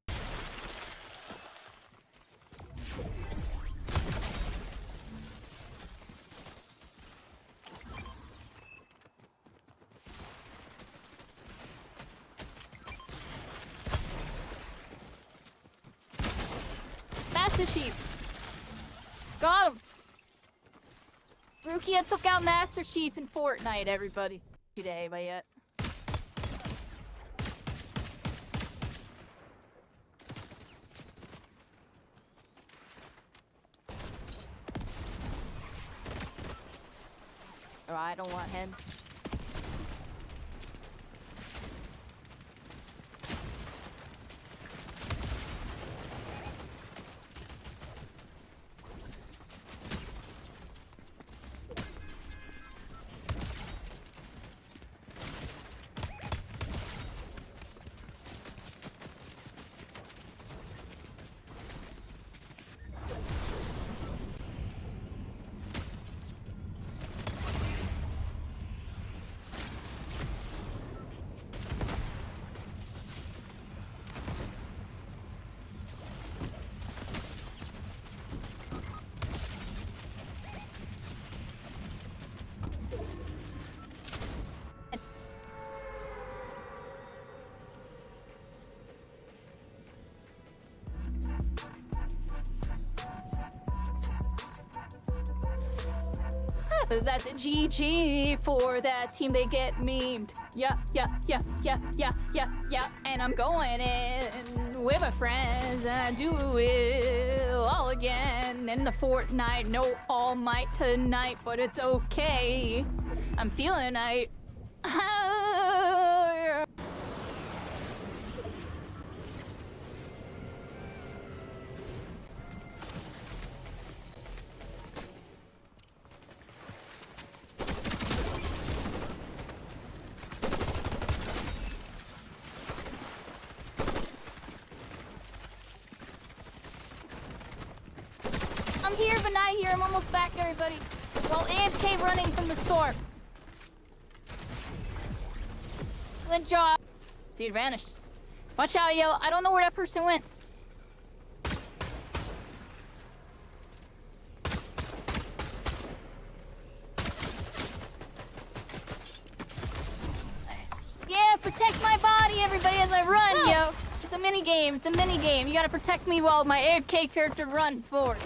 S1: Master Chief. Got him. Rukia took out Master Chief in Fortnite, everybody. Today, but yet. Oh, I don't want him. That's a GG for that team. They get memed. Yeah. And I'm going in with my friends, and I do it all again. In the Fortnite, no All Might tonight, but it's okay. I'm feeling night. I'm here, but not here. I'm almost back, everybody. While AFK running from the store. Good job. Dude vanished. Watch out, yo. I don't know where that person went. Yeah, protect my body, everybody, as I run, yo. It's a mini game. It's a mini game. You gotta protect me while my AFK character runs forward.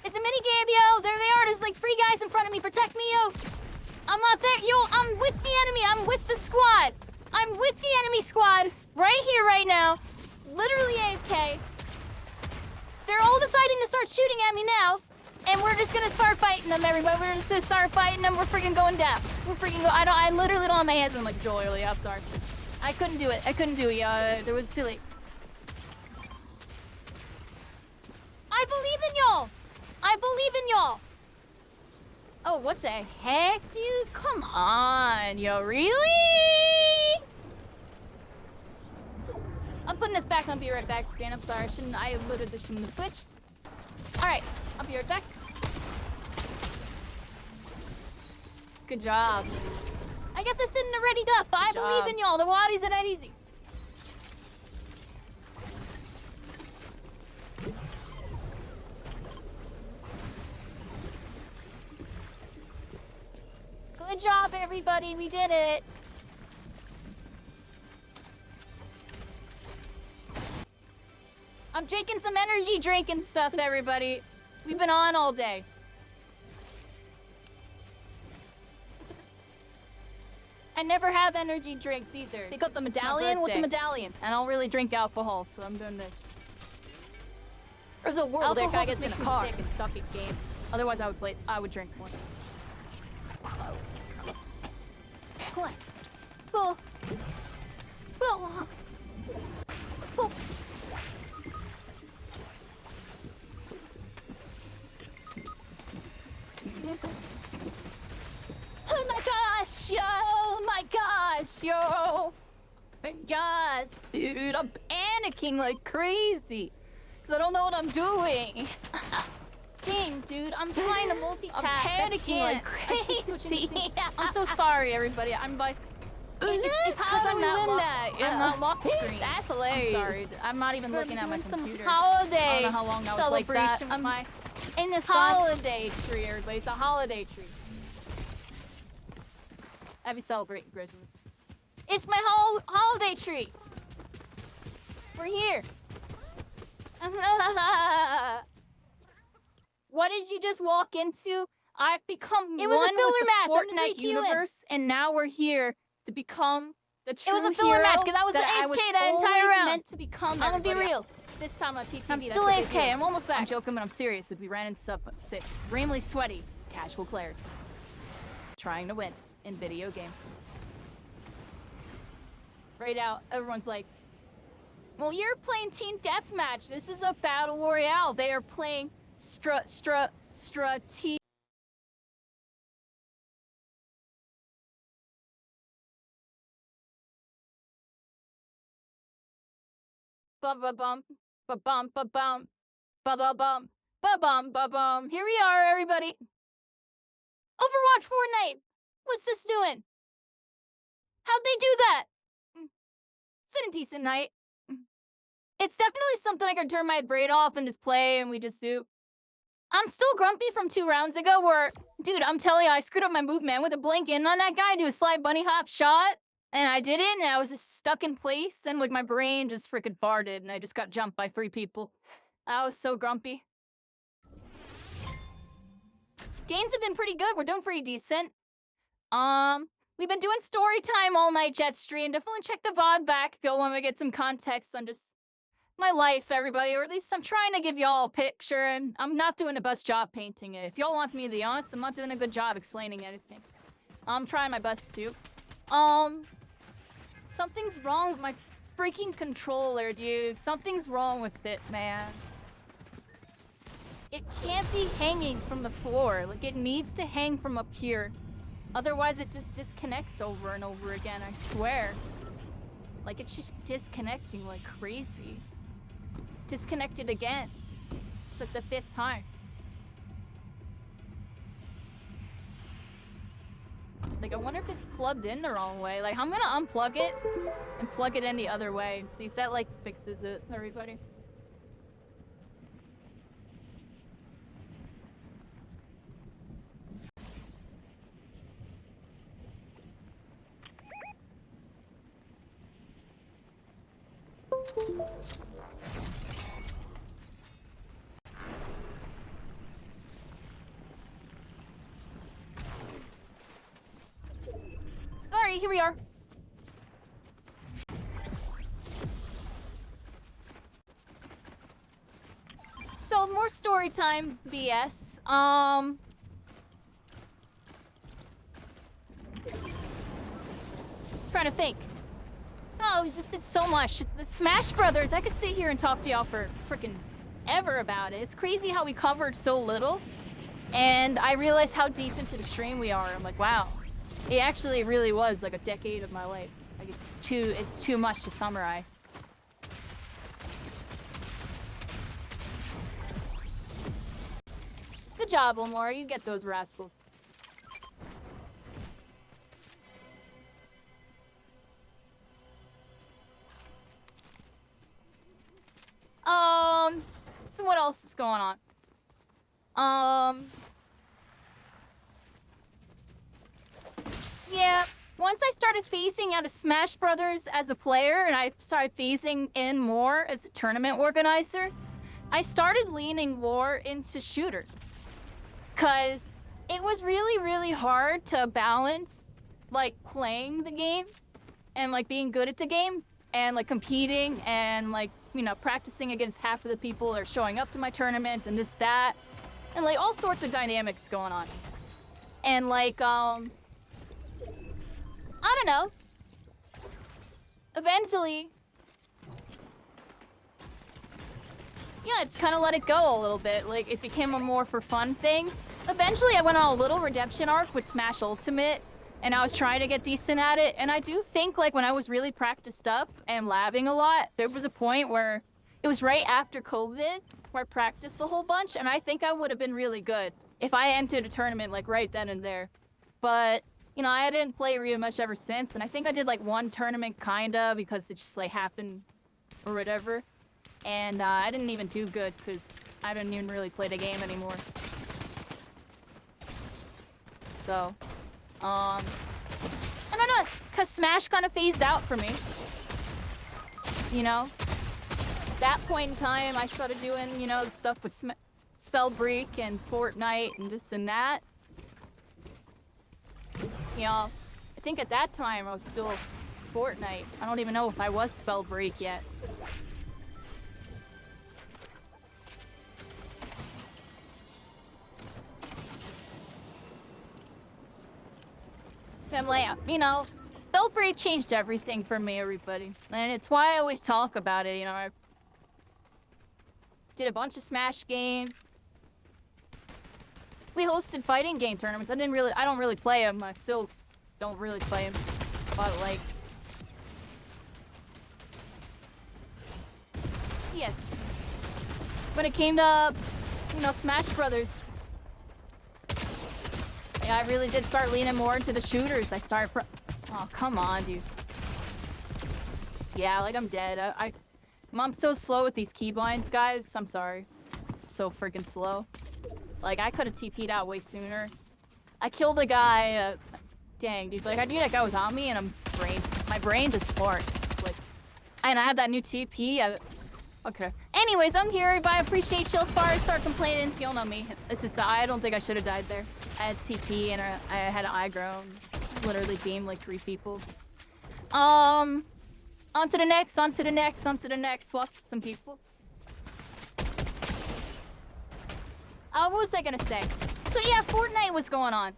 S1: It's a mini game, yo. There they are. There's like 3 guys in front of me. Protect me, yo. I'm not there. Yo, I'm with the enemy. I'm with the squad. I'm with the enemy squad. Right here, right now. Literally AFK. They're all deciding to start shooting at me now. And we're just gonna start fighting them, everybody. We're just gonna start fighting them. We're freaking going down. We're freaking go. I literally don't have my hands on like Joel earlier. I'm sorry. I couldn't do it. There was too late. I believe in y'all. I believe in y'all. Oh, what the heck, dude? Come on, yo, really? I'm putting this back on Be Right Back screen. I'm sorry, I literally shouldn't have switched. All right, I'll be right back. Good job. I guess I shouldn't have readied up, but I believe in y'all. The Waddies are that easy. Good job, everybody. We did it. I'm drinking some energy drink and stuff, everybody. We've been on all day. I never have energy drinks either. Pick up the medallion? What's a medallion? I don't really drink alcohol, so I'm doing this. There's a world that guy gets in a car. Sick and suck at game. Otherwise, I would drink more. Cool. Cool. Cool. Cool. Oh my gosh, yo! Oh my gosh, yo! Oh my gosh, dude, I'm panicking like crazy. Because I don't know what I'm doing. Dang, dude, I'm trying to multitask. I'm panicking like crazy. I'm so sorry, everybody. I'm like... It's because I'm not lock screen. That's hilarious. I'm sorry. I'm not even looking at my computer. Some holiday I don't know how long I was like that. I'm in this holiday tree, everybody. It's a holiday tree. Happy celebrating Christmas. It's my holiday tree. We're here. What did you just walk into? I've become one with the Fortnite universe, and now we're here to become the true hero. It was a filler match because I was AFK that entire round. Meant to become. I'm gonna be real. This time on TTV. I'm still AFK. I'm almost back. I'm joking, but I'm serious. If we ran in sub 6, extremely sweaty, casual players trying to win in video game. Right now, everyone's like, "Well, you're playing team deathmatch. This is a battle royale. They are playing strategy." Ba-ba-bum, ba-bum, ba-bum, ba-ba-bum, ba-bum, ba-bum. Here we are, everybody. Overwatch Fortnite. What's this doing? How'd they do that? It's been a decent night. It's definitely something I could turn my brain off and just play and we just do. I'm still grumpy from 2 rounds ago where, dude, I'm telling you, I screwed up my movement with a blanket and on that guy do a slide bunny hop shot. And I didn't, and I was just stuck in place, and like my brain just freaking farted, and I just got jumped by 3 people. I was so grumpy. Games have been pretty good. We're doing pretty decent. We've been doing story time all night, Jetstream. Definitely check the VOD back if y'all want to get some context on just my life, everybody. Or at least I'm trying to give y'all a picture, and I'm not doing the best job painting it. If y'all want me to be honest, I'm not doing a good job explaining anything. I'm trying my best to. Something's wrong with my freaking controller, dude. Something's wrong with it, man. It can't be hanging from the floor. Like, it needs to hang from up here. Otherwise, it just disconnects over and over again, I swear. Like, it's just disconnecting like crazy. Disconnected again. It's like the 5th time. Like, I wonder if it's plugged in the wrong way. Like, I'm gonna unplug it and plug it in the other way and see if that, like, fixes it, everybody. Alright, here we are. So, more story time BS. Trying to think. Oh, it's so much. It's the Smash Brothers. I could sit here and talk to y'all for freaking ever about it. It's crazy how we covered so little, and I realized how deep into the stream we are. I'm like, wow. It actually really was like a decade of my life. Like, it's too much to summarize. Good job, Omar. You get those rascals. So what else is going on? Yeah, once I started phasing out of Smash Brothers as a player and I started phasing in more as a tournament organizer, I started leaning more into shooters. Cause it was really, really hard to balance, like, playing the game and, like, being good at the game and, like, competing and, like, you know, practicing against half of the people that are showing up to my tournaments and this, that, and, like, all sorts of dynamics going on. And, like, I don't know. Eventually, yeah, I just kind of let it go a little bit. Like, it became a more for fun thing. Eventually, I went on a little redemption arc with Smash Ultimate, and I was trying to get decent at it. And I do think, like, when I was really practiced up and labbing a lot, there was a point where it was right after COVID where I practiced a whole bunch, and I think I would have been really good if I entered a tournament, like, right then and there. But, you know, I didn't play really much ever since, and I think I did, like, one tournament, kinda, because it just, like, happened or whatever. And I didn't even do good, because I didn't even really play the game anymore. So, I don't know, it's because Smash kind of phased out for me. You know? At that point in time, I started doing, you know, the stuff with Spellbreak and Fortnite and this and that. You know, I think at that time I was still Fortnite. I don't even know if I was Spellbreak yet. And like, you know, Spellbreak changed everything for me, everybody. And it's why I always talk about it, you know. I did a bunch of Smash games. We hosted fighting game tournaments. I don't really play them. I still don't really play them. But like, yeah. When it came to, you know, Smash Brothers, yeah, I really did start leaning more into the shooters. I started oh, come on, dude. Yeah, like, I'm dead. I'm so slow with these keybinds, guys. I'm sorry. So freaking slow. Like, I could have TP'd out way sooner. I killed a guy, dang, dude. Like, I knew that guy was on me, and my my brain just farts. Like, and I have that new TP. Okay. Anyways, I'm here, but I appreciate Shield Fire. Start complaining. You'll know me. It's just I don't think I should have died there. I had TP and I had aggro. Literally beamed like 3 people. On to the next, on to the next, on to the next. Swap some people. What was I gonna say? So yeah, Fortnite was going on.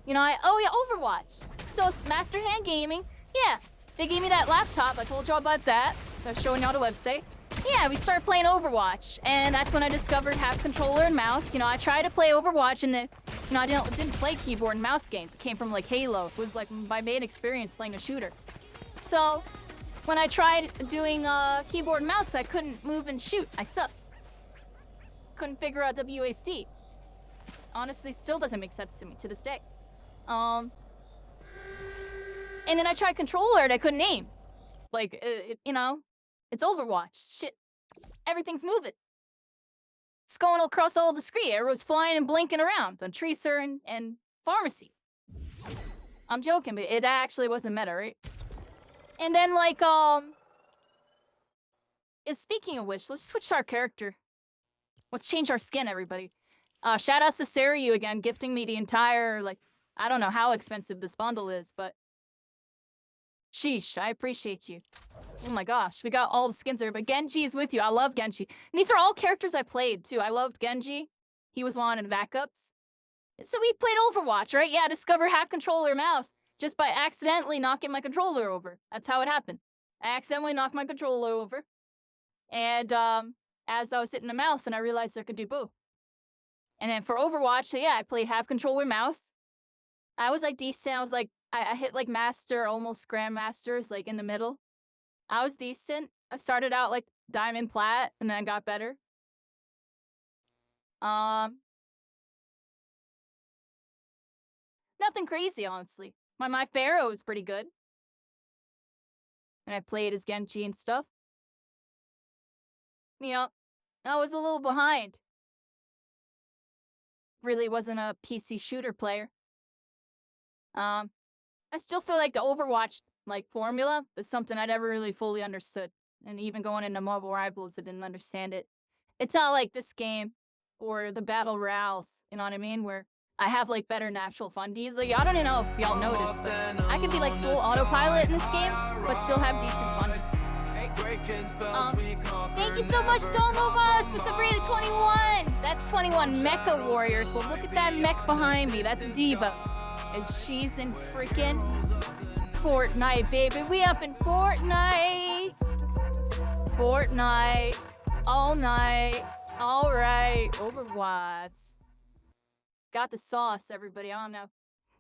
S1: You know, oh yeah, Overwatch. So Master Hand Gaming, yeah, they gave me that laptop. I told y'all about that. I was showing y'all the website. Yeah, we started playing Overwatch, and that's when I discovered half controller and mouse. You know, I tried to play Overwatch, and you know, I didn't play keyboard and mouse games. It came from like Halo. It was like my main experience playing a shooter. So when I tried doing keyboard and mouse, I couldn't move and shoot. I sucked. Couldn't figure out WASD. Honestly, still doesn't make sense to me to this day. And then I tried controller and I couldn't aim. Like, you know, it's Overwatch. Shit. Everything's moving. It's going across all the screen. Arrows flying and blinking around on Tracer and Pharmacy. I'm joking, but it actually wasn't meta, right? And then, like, speaking of which, let's switch our character. Let's change our skin, everybody. Shout out to Sariu again, gifting me the entire, like, I don't know how expensive this bundle is, but sheesh, I appreciate you. Oh my gosh, we got all the skins there, but Genji is with you. I love Genji. And these are all characters I played, too. I loved Genji. He was one in backups. So we played Overwatch, right? Yeah, discover half controller mouse just by accidentally knocking my controller over. That's how it happened. I accidentally knocked my controller over. And, as I was hitting the mouse, and I realized I could do both. And then for Overwatch, so yeah, I played half controller mouse. I was like decent. I was like, I hit like master, almost grandmasters, like in the middle. I was decent. I started out like diamond plat, and then I got better. Nothing crazy, honestly. My Pharaoh was pretty good. And I played as Genji and stuff. You know, I was a little behind. Really wasn't a PC shooter player. I still feel like the Overwatch like formula is something I never really fully understood. And even going into Marvel Rivals, I didn't understand it. It's not like this game or the Battle Royales, you know what I mean? Where I have like better natural fundies. Like, I don't even know if y'all noticed, but I could be like full autopilot in this game, but still have decent fundies. Thank you so much, Domovas, with the rated 21. That's 21 Mecha Warriors. Well, look at that mech behind me. That's Diva. And she's in freaking Fortnite, baby. We up in Fortnite. Fortnite. All night. All right. Overwatch. Got the sauce, everybody. I don't know.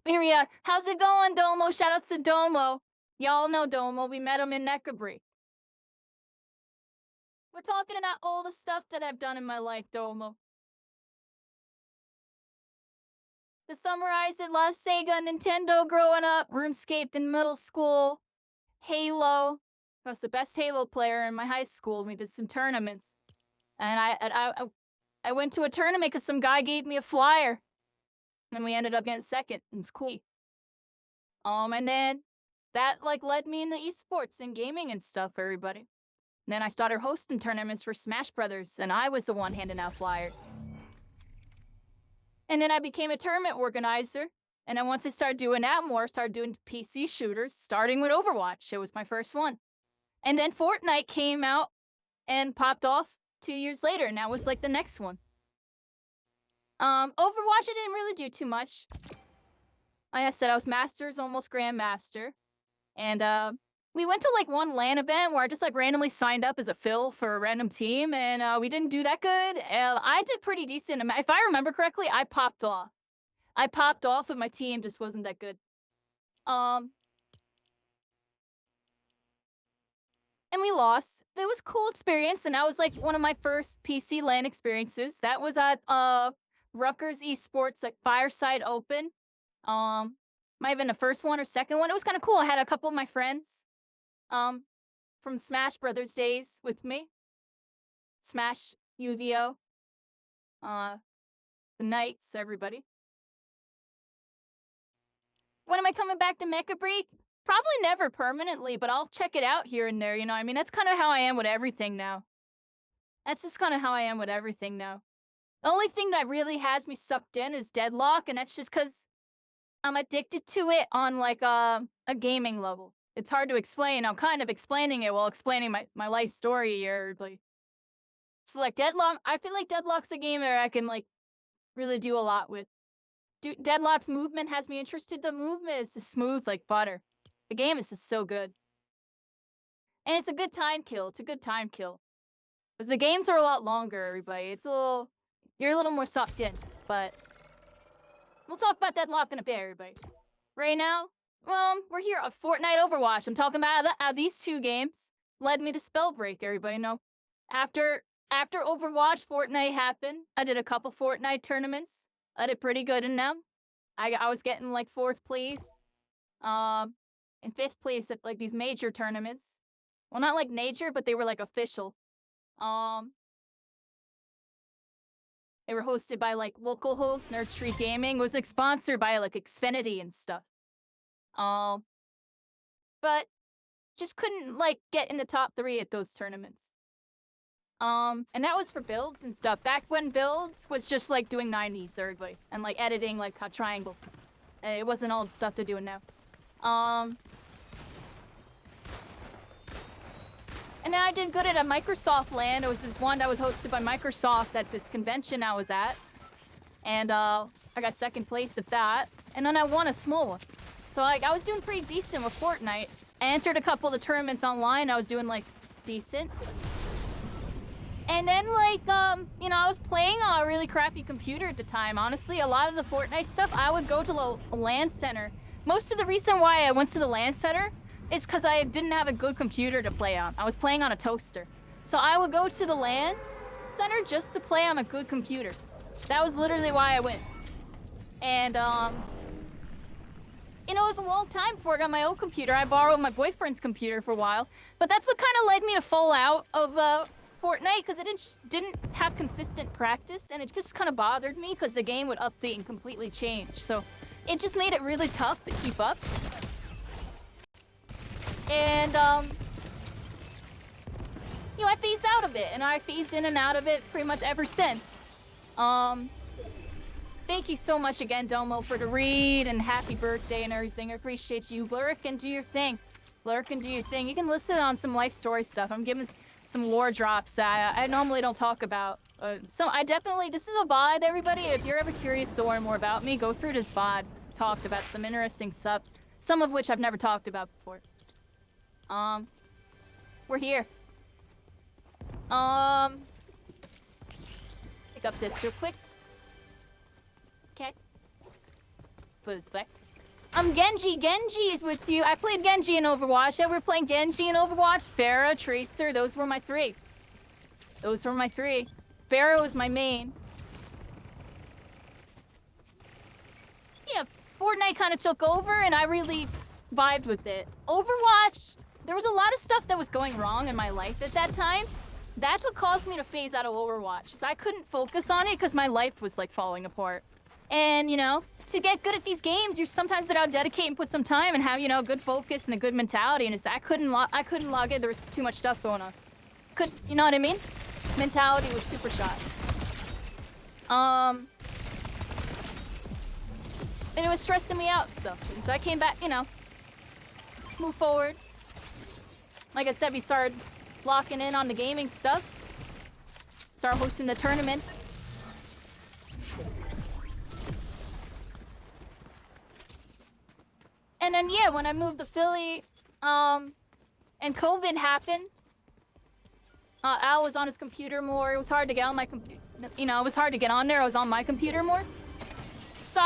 S1: Miria, how's it going, Domo? Shout out to Domo. Y'all know Domo. We met him in Neca Break. We're talking about all the stuff that I've done in my life, Domo. To summarize it, lost Sega, Nintendo growing up, RuneScape in middle school, Halo. I was the best Halo player in my high school. We did some tournaments. And I went to a tournament because some guy gave me a flyer. And we ended up getting second. It was cool. And then that like led me into esports and gaming and stuff, everybody. And then I started hosting tournaments for Smash Brothers, and I was the one handing out flyers. And then I became a tournament organizer, and then once I started doing that more, started doing PC shooters, starting with Overwatch. It was my first one. And then Fortnite came out and popped off 2 years later, and that was like the next one. Overwatch, I didn't really do too much. Like I said, I was Masters, almost Grandmaster. And, we went to like one LAN event where I just like randomly signed up as a fill for a random team, and we didn't do that good. I did pretty decent. If I remember correctly, I popped off. I popped off, and my team just wasn't that good. And we lost. It was a cool experience, and that was like one of my first PC LAN experiences. That was at Rutgers Esports, like Fireside Open. Might have been the first one or second one. It was kind of cool. I had a couple of my friends from Smash Brothers days with me. Smash UVO. The Knights, everybody. When am I coming back to Mecha Break? Probably never permanently, but I'll check it out here and there, you know what I mean? That's kind of how I am with everything now. That's just kind of how I am with everything now. The only thing that really has me sucked in is Deadlock, and that's just because I'm addicted to it on, like, a gaming level. It's hard to explain. I'm kind of explaining it while explaining my life story here, but... So, like, Deadlock, I feel like Deadlock's a game that I can, like, really do a lot with. Deadlock's movement has me interested. The movement is just smooth like butter. The game is just so good. And it's a good time kill. It's a good time kill. Because the games are a lot longer, everybody. It's a little... You're a little more sucked in, but... We'll talk about Deadlock in a bit, everybody. Right now, we're here at Fortnite Overwatch. I'm talking about how these two games led me to Spellbreak, everybody know. After Overwatch, Fortnite happened. I did a couple Fortnite tournaments. I did pretty good in them. I was getting, like, 4th place. And 5th place at, like, these major tournaments. Well, not, like, major, but they were, like, official. They were hosted by, like, local hosts, Nerd Street Gaming. It was, like, sponsored by, like, Xfinity and stuff. But just couldn't, like, get in the top 3 at those tournaments. And that was for builds and stuff. Back when builds was just, like, doing 90s, everybody. And, like, editing, like, a triangle. It wasn't all the stuff they're doing now. And then I did good at a Microsoft LAN. It was this one that was hosted by Microsoft at this convention I was at. And, I got 2nd place at that. And then I won a small one. So, like, I was doing pretty decent with Fortnite. I entered a couple of the tournaments online. I was doing, like, decent. And then, like, you know, I was playing on a really crappy computer at the time, honestly. A lot of the Fortnite stuff, I would go to the LAN center. Most of the reason why I went to the LAN center is because I didn't have a good computer to play on. I was playing on a toaster. So I would go to the LAN center just to play on a good computer. That was literally why I went. And, you know, it was a long time before I got my old computer. I borrowed my boyfriend's computer for a while. But that's what kind of led me to fall out of, Fortnite, because it didn't have consistent practice, and it just kind of bothered me because the game would update and completely change. So it just made it really tough to keep up. And, you know, I phased out of it, and I phased in and out of it pretty much ever since. Thank you so much again, Domo, for the read, and happy birthday and everything. I appreciate you. Lurk and do your thing. Lurk and do your thing. You can listen on some life story stuff. I'm giving some lore drops that I normally don't talk about. So I definitely, this is a VOD, everybody. If you're ever curious to learn more about me, go through this VOD. Talked about some interesting stuff, some of which I've never talked about before. We're here. Pick up this real quick. Okay. Put this back. I'm Genji. Genji is with you. I played Genji in Overwatch. Yeah, we were playing Genji in Overwatch. Pharah, Tracer, those were my 3. Those were my 3. Pharah was my main. Yeah, Fortnite kind of took over, and I really vibed with it. Overwatch, there was a lot of stuff that was going wrong in my life at that time. That's what caused me to phase out of Overwatch. So I couldn't focus on it because my life was, like, falling apart. And, you know, to get good at these games, you sometimes gotta dedicate and put some time and have, you know, good focus and a good mentality. And I couldn't log in. There was too much stuff going on. You know what I mean? Mentality was super shot. And it was stressing me out and stuff. And so I came back, you know, move forward. Like I said, we started locking in on the gaming stuff. Started hosting the tournaments. And then, yeah, when I moved to Philly, and COVID happened, Al was on his computer more. It was hard to get on my computer. You know, it was hard to get on there. I was on my computer more. So,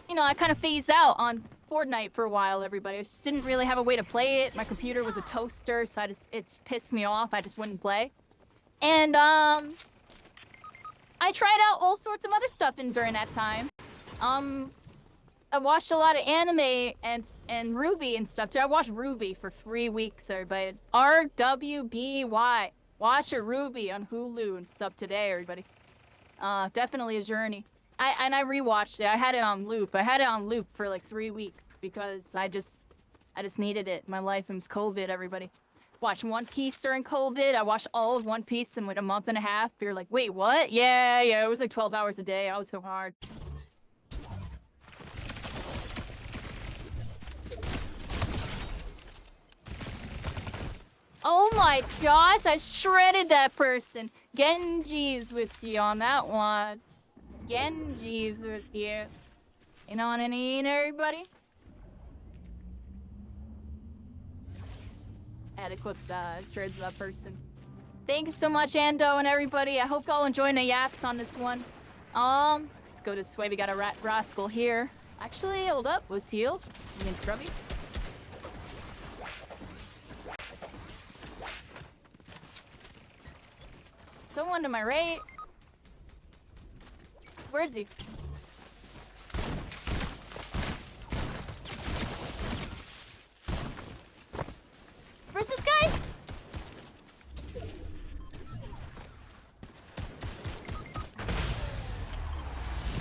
S1: you know, I kind of phased out on Fortnite for a while, everybody. I just didn't really have a way to play it. My computer was a toaster, so it pissed me off. I just wouldn't play. And, I tried out all sorts of other stuff during that time. I watched a lot of anime and Ruby and stuff too. I watched Ruby for 3 weeks, everybody. RWBY. Watch a Ruby on Hulu and stuff today, everybody. Definitely a journey. I rewatched it. I had it on loop. I had it on loop for like 3 weeks because I just I just needed it. My life was COVID, everybody. Watching One Piece during COVID. I watched all of One Piece in like a month and a half. You're like, wait, what? Yeah, it was like 12 hours a day. I was so hard. Oh my gosh, I shredded that person. Genji's with you on that one. Genji's with you. You know what I mean, everybody? Adequate shred that person. Thanks so much, Ando and everybody. I hope y'all enjoying the yaps on this one. Let's go this way. We got a rascal here. Actually, hold up. Was healed. You mean Scrubby? Someone to my right. Where is he? Where's this guy?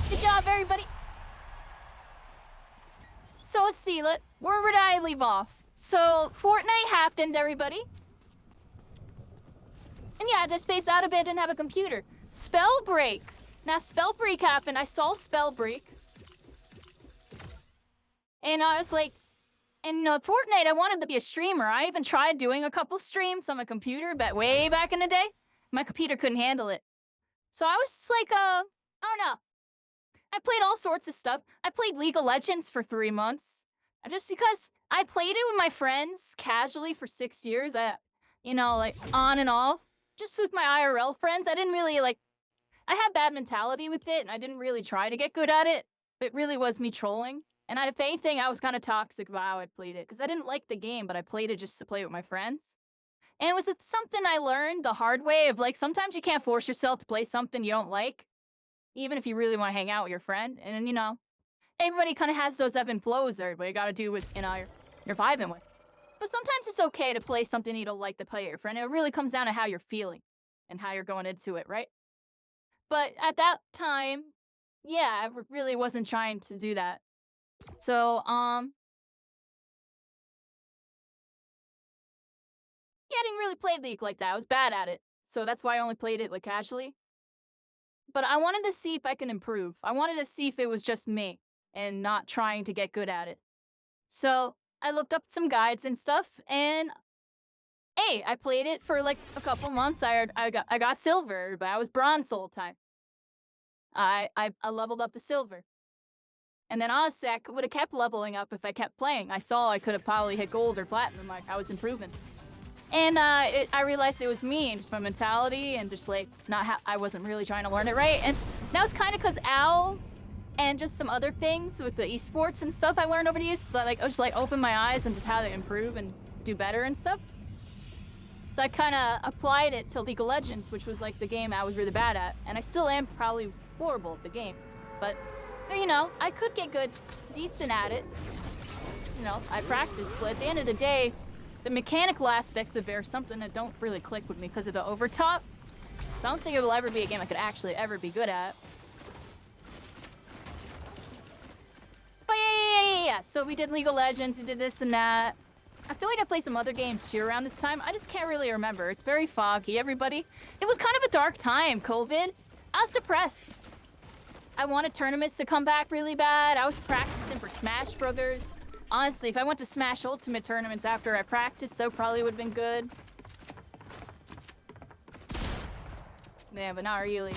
S1: Good job, everybody. So let's see. Where would I leave off? So Fortnite happened, everybody. And yeah, I had to space out a bit and have a computer. Spell break. Now, spell break happened. I saw spell break. And I was like, in Fortnite, I wanted to be a streamer. I even tried doing a couple streams on my computer, but way back in the day, my computer couldn't handle it. So I was like, I don't know. I played all sorts of stuff. I played League of Legends for 3 months. Just because I played it with my friends casually for 6 years. Like on and off. Just with my IRL friends. I didn't really I had bad mentality with it, and I didn't really try to get good at it. It really was me trolling. And if anything, I was kind of toxic about how I played it. Because I didn't like the game, but I played it just to play with my friends. And it was something I learned the hard way of, sometimes you can't force yourself to play something you don't like. Even if you really want to hang out with your friend. And, everybody kind of has those ebb and flows everybody got to do with, you're vibing with. But sometimes it's okay to play something you don't like to play with your friend. It really comes down to how you're feeling and how you're going into it, right? But at that time, yeah, I really wasn't trying to do that. So, yeah, I didn't really play League like that. I was bad at it. So that's why I only played it casually. But I wanted to see if I can improve. I wanted to see if it was just me and not trying to get good at it. So I looked up some guides and stuff, and hey, I played it for a couple months. I got silver, but I was bronze the whole time. I leveled up to silver. And then honestly, I would have kept leveling up if I kept playing. I saw I could have probably hit gold or platinum. I was improving. And I realized it was me and just my mentality and just I wasn't really trying to learn it right. And that was kind of because Al and just some other things with the esports and stuff I learned over the years. So I just opened my eyes and just how to improve and do better and stuff. So I kind of applied it to League of Legends, which was the game I was really bad at. And I still am probably horrible at the game. But, I could get good, decent at it. I practiced. But at the end of the day, the mechanical aspects of it are something that don't really click with me because of the overtop. So I don't think it will ever be a game I could actually ever be good at. But yeah. So we did League of Legends, we did this and that. I feel like I played some other games too around this time. I just can't really remember. It's very foggy, everybody. It was kind of a dark time, COVID. I was depressed. I wanted tournaments to come back really bad. I was practicing for Smash Brothers. Honestly, if I went to Smash Ultimate tournaments after I practiced, so probably would have been good. Yeah, but not really.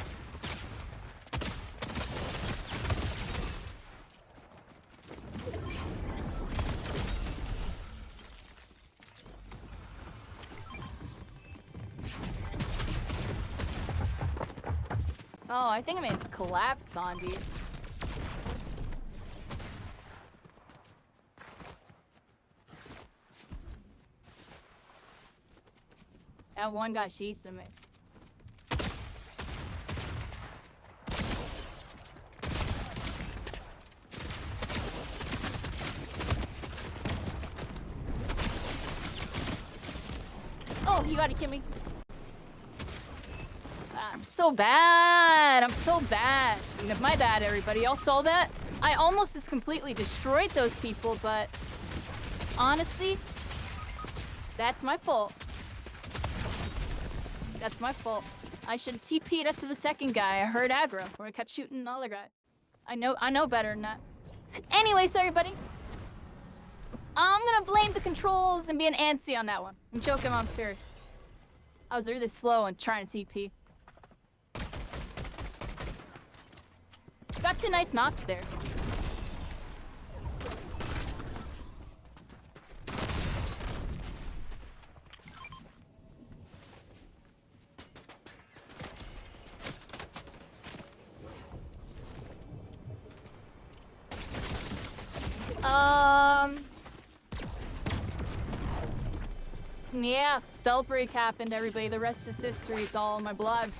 S1: Oh, I think I made a collapse on, dude. That one got TYSM. Oh, you gotta kill me. I'm so bad. I'm so bad. My bad, everybody. Y'all saw that? I almost just completely destroyed those people, but Honestly, that's my fault. That's my fault. I should have TP'd up to the second guy. I heard aggro, or I kept shooting the other guy. I know better than that. Anyways, everybody, I'm gonna blame the controls and being antsy on that one. I'm joking on first. I was really slow and trying to TP. Got 2 nice knocks there. Yeah, spell break happened, everybody. The rest is history. It's all on my blogs.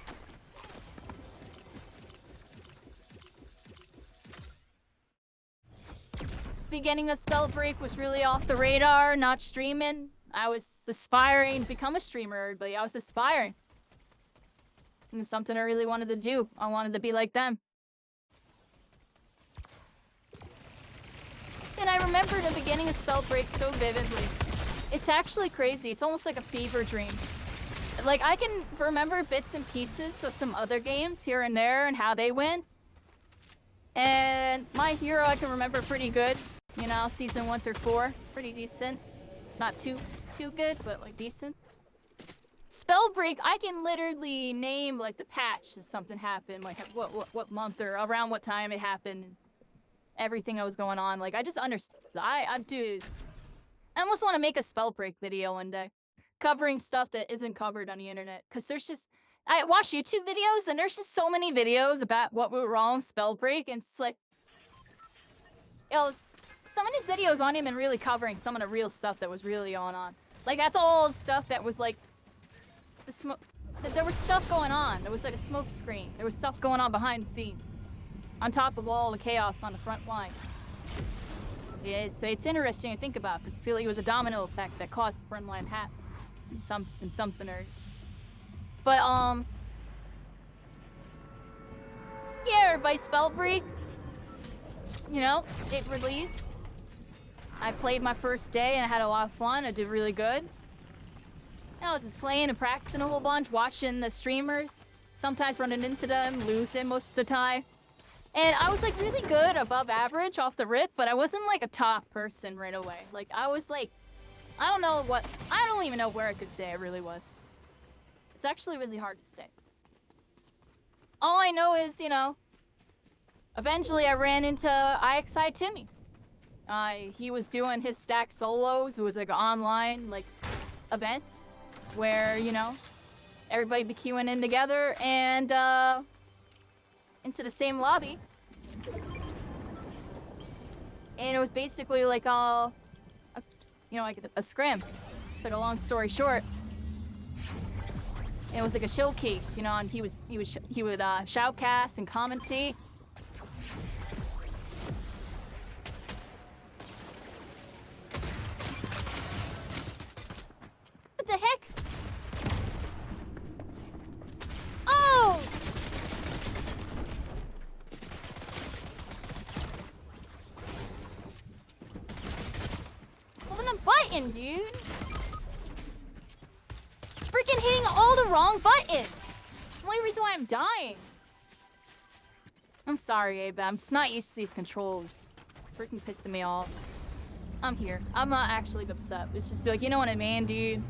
S1: Beginning of spell break was really off the radar, not streaming. I was aspiring to become a streamer, everybody. I was aspiring. It was something I really wanted to do. I wanted to be like them. And I remember the beginning of spell break so vividly. It's actually crazy. It's almost like a fever dream. Like, I can remember bits and pieces of some other games here and there and how they went. And MHUR I can remember pretty good. You know, season 1 through 4. Pretty decent. Not too good, but like decent. Spellbreak, I can literally name like the patch that something happened, like what month or around what time it happened. Everything that was going on. Like, I just understood. Dude. I almost want to make a Spellbreak video one day. Covering stuff that isn't covered on the internet. Because there's just... I watch YouTube videos, and there's just so many videos about what went wrong with Spellbreak, and it's like... You know, some of these videos aren't even really covering some of the real stuff that was really going on. Like, that's all stuff that was like... The smoke... There was stuff going on. There was like a smoke screen. There was stuff going on behind the scenes. On top of all the chaos on the front line. Yeah, it's interesting to think about, because I feel like it was a domino effect that caused the front line hat in some scenarios. But, yeah, by Spellbreak, you know, it released. I played my first day and I had a lot of fun. I did really good. I was just playing and practicing a whole bunch, watching the streamers, sometimes running into them, losing most of the time. And I was like really good, above average off the rip, but I wasn't like a top person right away. Like, I was like, I don't even know where I could say I really was. It's actually really hard to say. All I know is, you know, eventually I ran into IXI Timmy. He was doing his stack solos. It was like an online, like, event where, you know, everybody be queuing in together and, into the same lobby. And it was basically like you know, like a scrim. It's like a long story short. And it was like a showcase, you know, and he would shoutcast and commentate. What the heck? Oh! Hold the button, dude. Freaking hitting all the wrong buttons. The only reason why I'm dying. I'm sorry, Abe. I'm just not used to these controls. Freaking pissing me off. I'm here. I'm not actually upset. It's just like, you know what I mean, dude?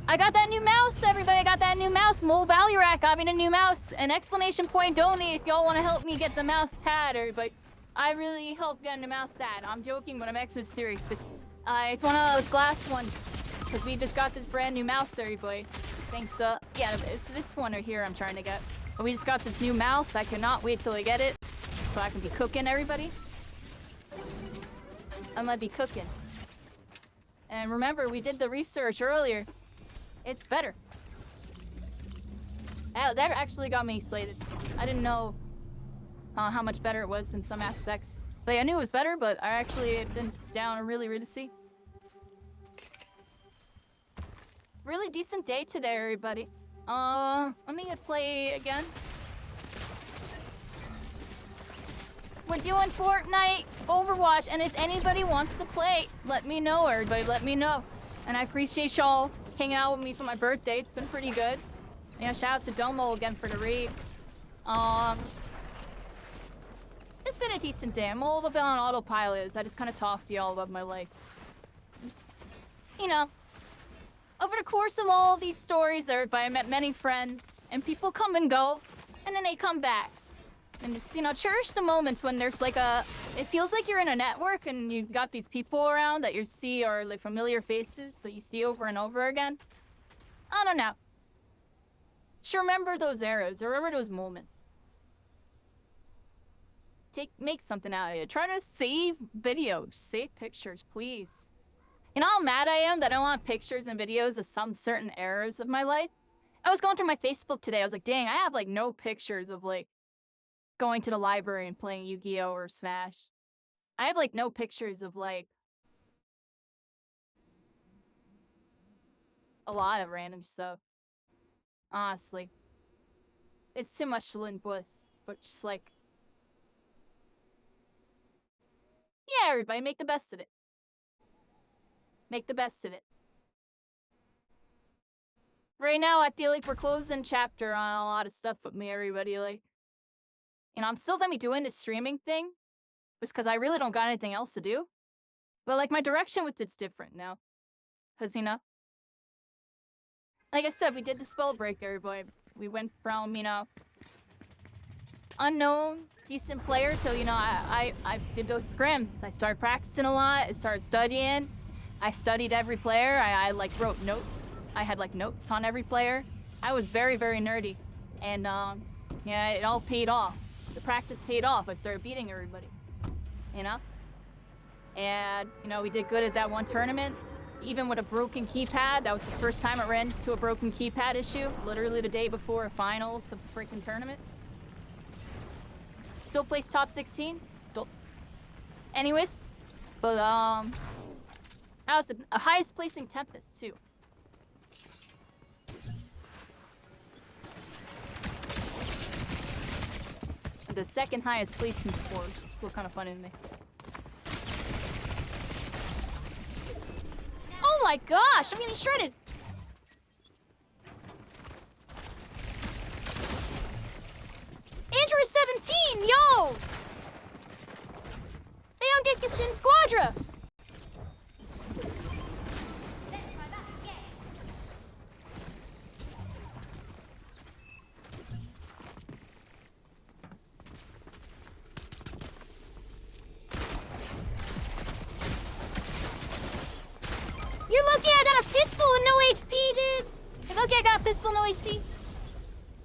S1: I got that new mouse, everybody. I got that new mouse. Mole Value Rack got me a new mouse. An exclamation point donate if y'all want to help me get the mouse pad, everybody. I really hope getting the mouse pad. I'm joking, but I'm actually serious. But, it's one of those glass ones. Because we just got this brand new mouse, everybody. Thanks, yeah, it's this one right here I'm trying to get. But we just got this new mouse. I cannot wait till I get it. So I can be cooking, everybody. I'm gonna be cooking. And remember, we did the research earlier. It's better. That actually got me slated. I didn't know how much better it was in some aspects. Like, I knew it was better, but I actually didn't sit down and really see. Really decent day today, everybody. Let me play again. We're doing Fortnite, Overwatch, and if anybody wants to play, let me know, everybody, let me know. And I appreciate y'all hanging out with me for my birthday. It's been pretty good. Yeah, shout out to Domo again for the raid. It's been a decent day. I'm a little bit on autopilot. I just kind of talk to y'all about my life. Just, you know, over the course of all these stories, everybody, I met many friends, and people come and go, and then they come back. And just, you know, cherish the moments when there's like it feels like you're in a network and you've got these people around that you see are like familiar faces that you see over and over again. I don't know. Just remember those eras, remember those moments. Make something out of it. Try to save videos, save pictures, please. You know how mad I am that I don't want pictures and videos of some certain eras of my life? I was going through my Facebook today, I was like, dang, I have like no pictures of like going to the library and playing Yu-Gi-Oh! Or Smash. I have like no pictures of like a lot of random stuff. Honestly. It's too much Lynn Bliss, but just like, yeah, everybody, make the best of it. Make the best of it. Right now, I feel like we're closing chapter on a lot of stuff with me, everybody. Like, you know, I'm still gonna be doing this streaming thing, just because I really don't got anything else to do. But like, my direction with it's different now, cause you know, like I said, we did the spell break, everybody. We went from, you know, unknown, decent player to, you know, I did those scrims. I started practicing a lot. I started studying. I studied every player. I like wrote notes. I had like notes on every player. I was very, very nerdy, and yeah, it all paid off. The practice paid off. I started beating everybody, you know? And, you know, we did good at that one tournament. Even with a broken keypad, that was the first time I ran into a broken keypad issue. Literally the day before a finals of the freaking tournament. Still placed top 16. Still. Anyways, but, that was the highest placing Tempest, too. The second highest placement score, which is still kind of funny to me. Oh my gosh, I'm getting shredded! Andrew is 17, yo! They don't get Kishin Squadra! You're lucky I got a pistol and no HP, dude! You're lucky I got a pistol and no HP.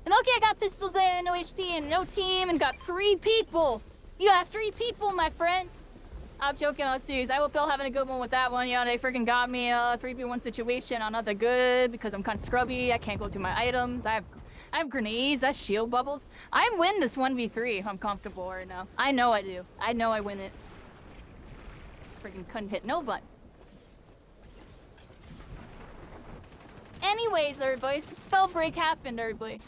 S1: You're lucky I got pistols and no HP and no team and got 3 people! You got 3 people, my friend! I'm joking, I'm serious. I hope y'all having a good one with that one. Yeah, they freaking got me a 3v1 situation. I'm not that good because I'm kind of scrubby. I can't go to my items. I have grenades. I have shield bubbles. I win this 1v3 if I'm comfortable right now. I know I do. I know I win it. Freaking couldn't hit no buttons. Anyways, everybody, the spell break happened, everybody.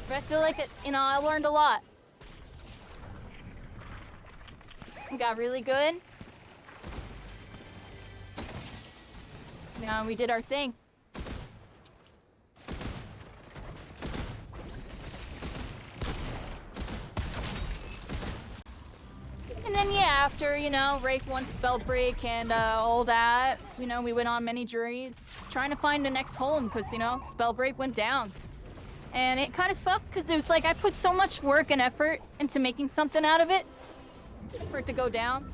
S1: But I feel like it, you know, I learned a lot. We got really good. You know, we did our thing. And then, yeah, after, you know, Rafe won spell break and all that, you know, we went on many journeys trying to find the next home because, you know, spell break went down. And it kind of sucked because it was like I put so much work and effort into making something out of it for it to go down.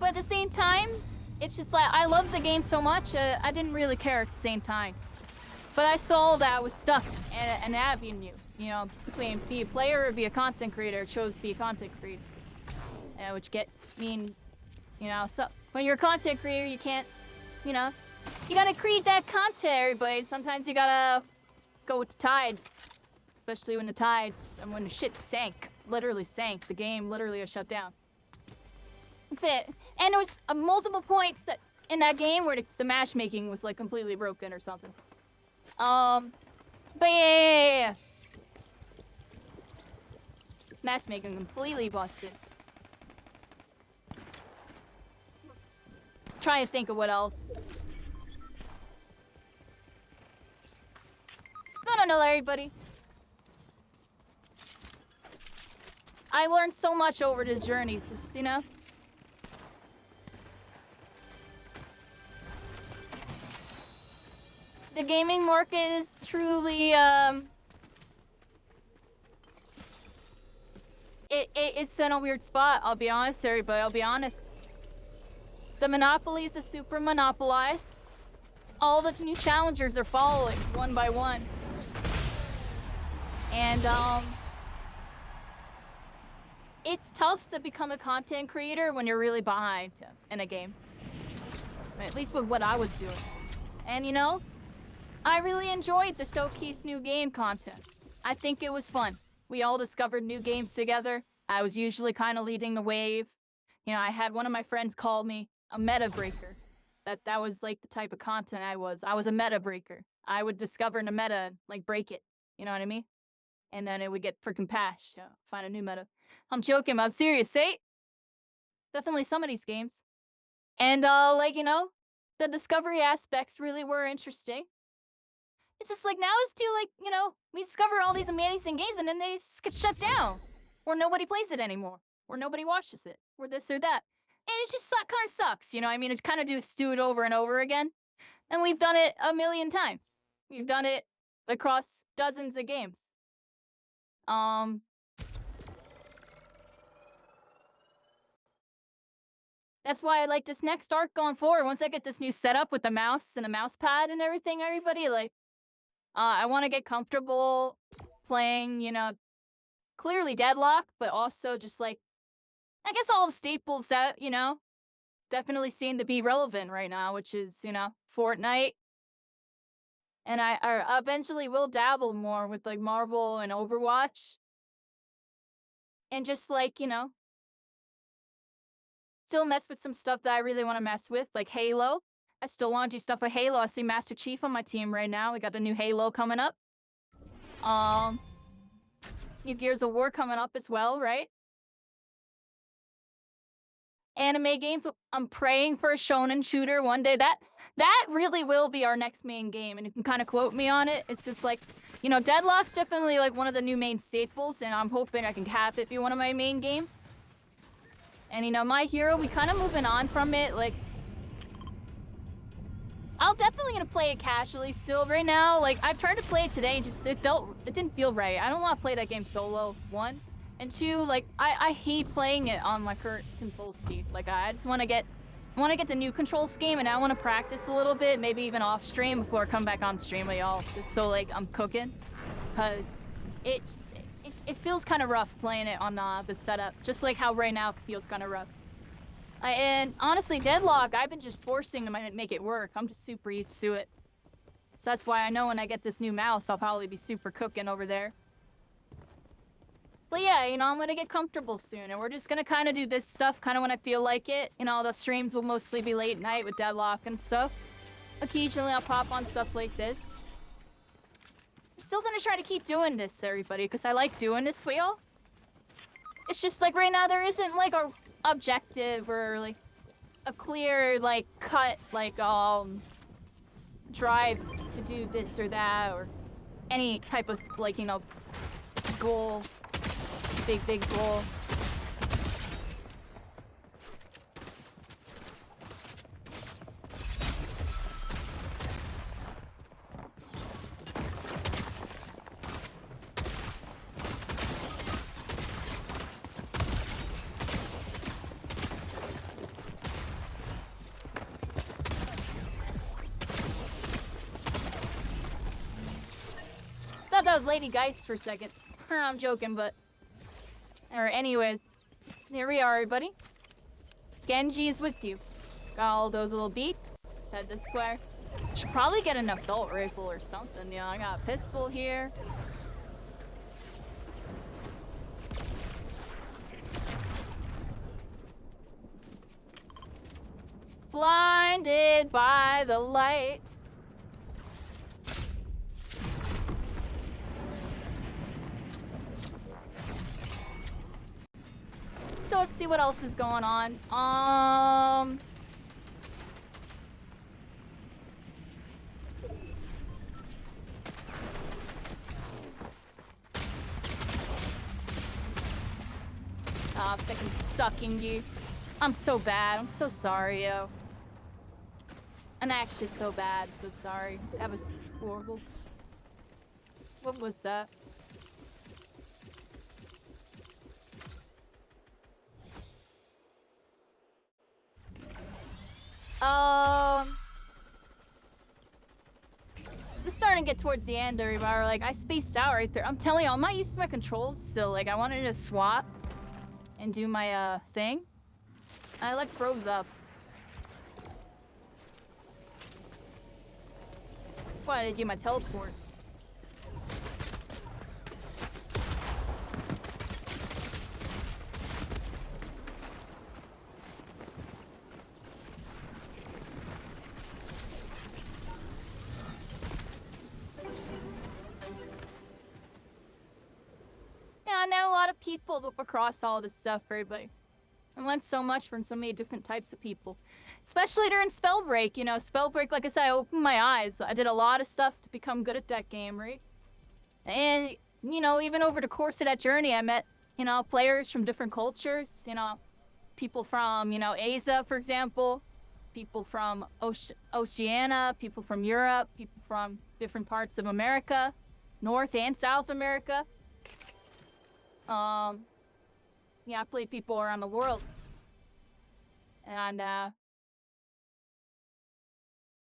S1: But at the same time, it's just like I love the game so much, I didn't really care at the same time. But I saw that I was stuck in an avenue, you know, between be a player or be a content creator. I chose to be a content creator. Which means, you know, so when you're a content creator, you can't, you know, you gotta create that content, everybody. Sometimes you gotta go with the tides, especially when the tides and when the shit sank, literally sank. The game literally was shut down. And there was multiple points that in that game where the matchmaking was like completely broken or something. But yeah. Matchmaking completely busted. Trying to think of what else. No, Larry, buddy. I learned so much over this journey. It's just, you know. The gaming market is truly, it's in a weird spot. I'll be honest, everybody. I'll be honest. The monopolies are super monopolized. All the new challengers are following one by one. And, it's tough to become a content creator when you're really behind in a game. At least with what I was doing. And, you know, I really enjoyed the Showcase New Game content. I think it was fun. We all discovered new games together. I was usually kind of leading the wave. You know, I had one of my friends call me a meta breaker. That was like the type of content I was. I was a meta breaker. I would discover a meta and like break it. You know what I mean? And then it would get freaking patched. Find a new meta. I'm joking, but I'm serious, eh? Definitely some of these games. And like, you know, the discovery aspects really were interesting. It's just like now it's too like, you know, we discover all these amazing games and then they just get shut down. Or nobody plays it anymore. Or nobody watches it. Or this or that. And it just kind of sucks, you know? I mean, it's kind of just do it over and over again. And we've done it a million times. We've done it across dozens of games. That's why I like this next arc going forward. Once I get this new setup with the mouse and a mouse pad and everything, everybody, like, I want to get comfortable playing, you know, clearly Deadlock, but also just like, I guess all the staples that, you know, definitely seem to be relevant right now, which is, you know, Fortnite. And I eventually will dabble more with like Marvel and Overwatch. And just like, you know, still mess with some stuff that I really want to mess with, like Halo. I still want to do stuff with Halo. I see Master Chief on my team right now. We got the new Halo coming up. New Gears of War coming up as well, right? Anime games. I'm praying for a shonen shooter one day. That really will be our next main game, and you can kind of quote me on it. It's just like, you know, Deadlock's definitely like one of the new main staples, and I'm hoping I can have it be one of my main games. And you know, My Hero, we kind of moving on from it. Like, I'll definitely gonna play it casually still right now. Like, I've tried to play it today, and just it didn't feel right. I don't want to play that game solo. 1. And 2, like, I hate playing it on my current control scheme. Like, I just want to get the new control scheme, and I want to practice a little bit, maybe even off stream before I come back on stream with y'all. Just so like I'm cooking, cause it feels kind of rough playing it on the setup. Just like how right now it feels kind of rough. And honestly, Deadlock, I've been just forcing to make it work. I'm just super used to it. So that's why I know when I get this new mouse, I'll probably be super cooking over there. But yeah, you know, I'm gonna get comfortable soon, and we're just gonna kind of do this stuff kind of when I feel like it. You know, the streams will mostly be late night with Deadlock and stuff. Occasionally, I'll pop on stuff like this. I'm still gonna try to keep doing this, everybody, because I like doing this with y'all. It's just like right now there isn't like a objective or like a clear like cut like drive to do this or that or any type of like, you know, goal. Big goal. Thought that was Lady Geist for a second. I'm joking, but... Or anyways, here we are, everybody. Genji is with you. Got all those little beaks. Head this way. Should probably get an assault rifle or something. You know, I got a pistol here. Blinded by the light. So let's see what else is going on. Ah, freaking sucking you. I'm so bad. I'm so sorry, yo. I'm actually so bad. So sorry. That was horrible. What was that? We're starting to get towards the end, everybody. Like, I spaced out right there. I'm telling you, I'm not used to my controls still. Like, I wanted to swap and do my, thing. I, like, froze up. Why did I do my teleport? Yeah, I know a lot of people up across all this stuff, everybody. I learned so much from so many different types of people. Especially during Spellbreak, you know, Spellbreak, like I said, I opened my eyes. I did a lot of stuff to become good at that game, right? And, you know, even over the course of that journey, I met, you know, players from different cultures, you know, people from, you know, Asia, for example, people from Oceania, people from Europe, people from different parts of America, North and South America. Yeah, I played people around the world. And,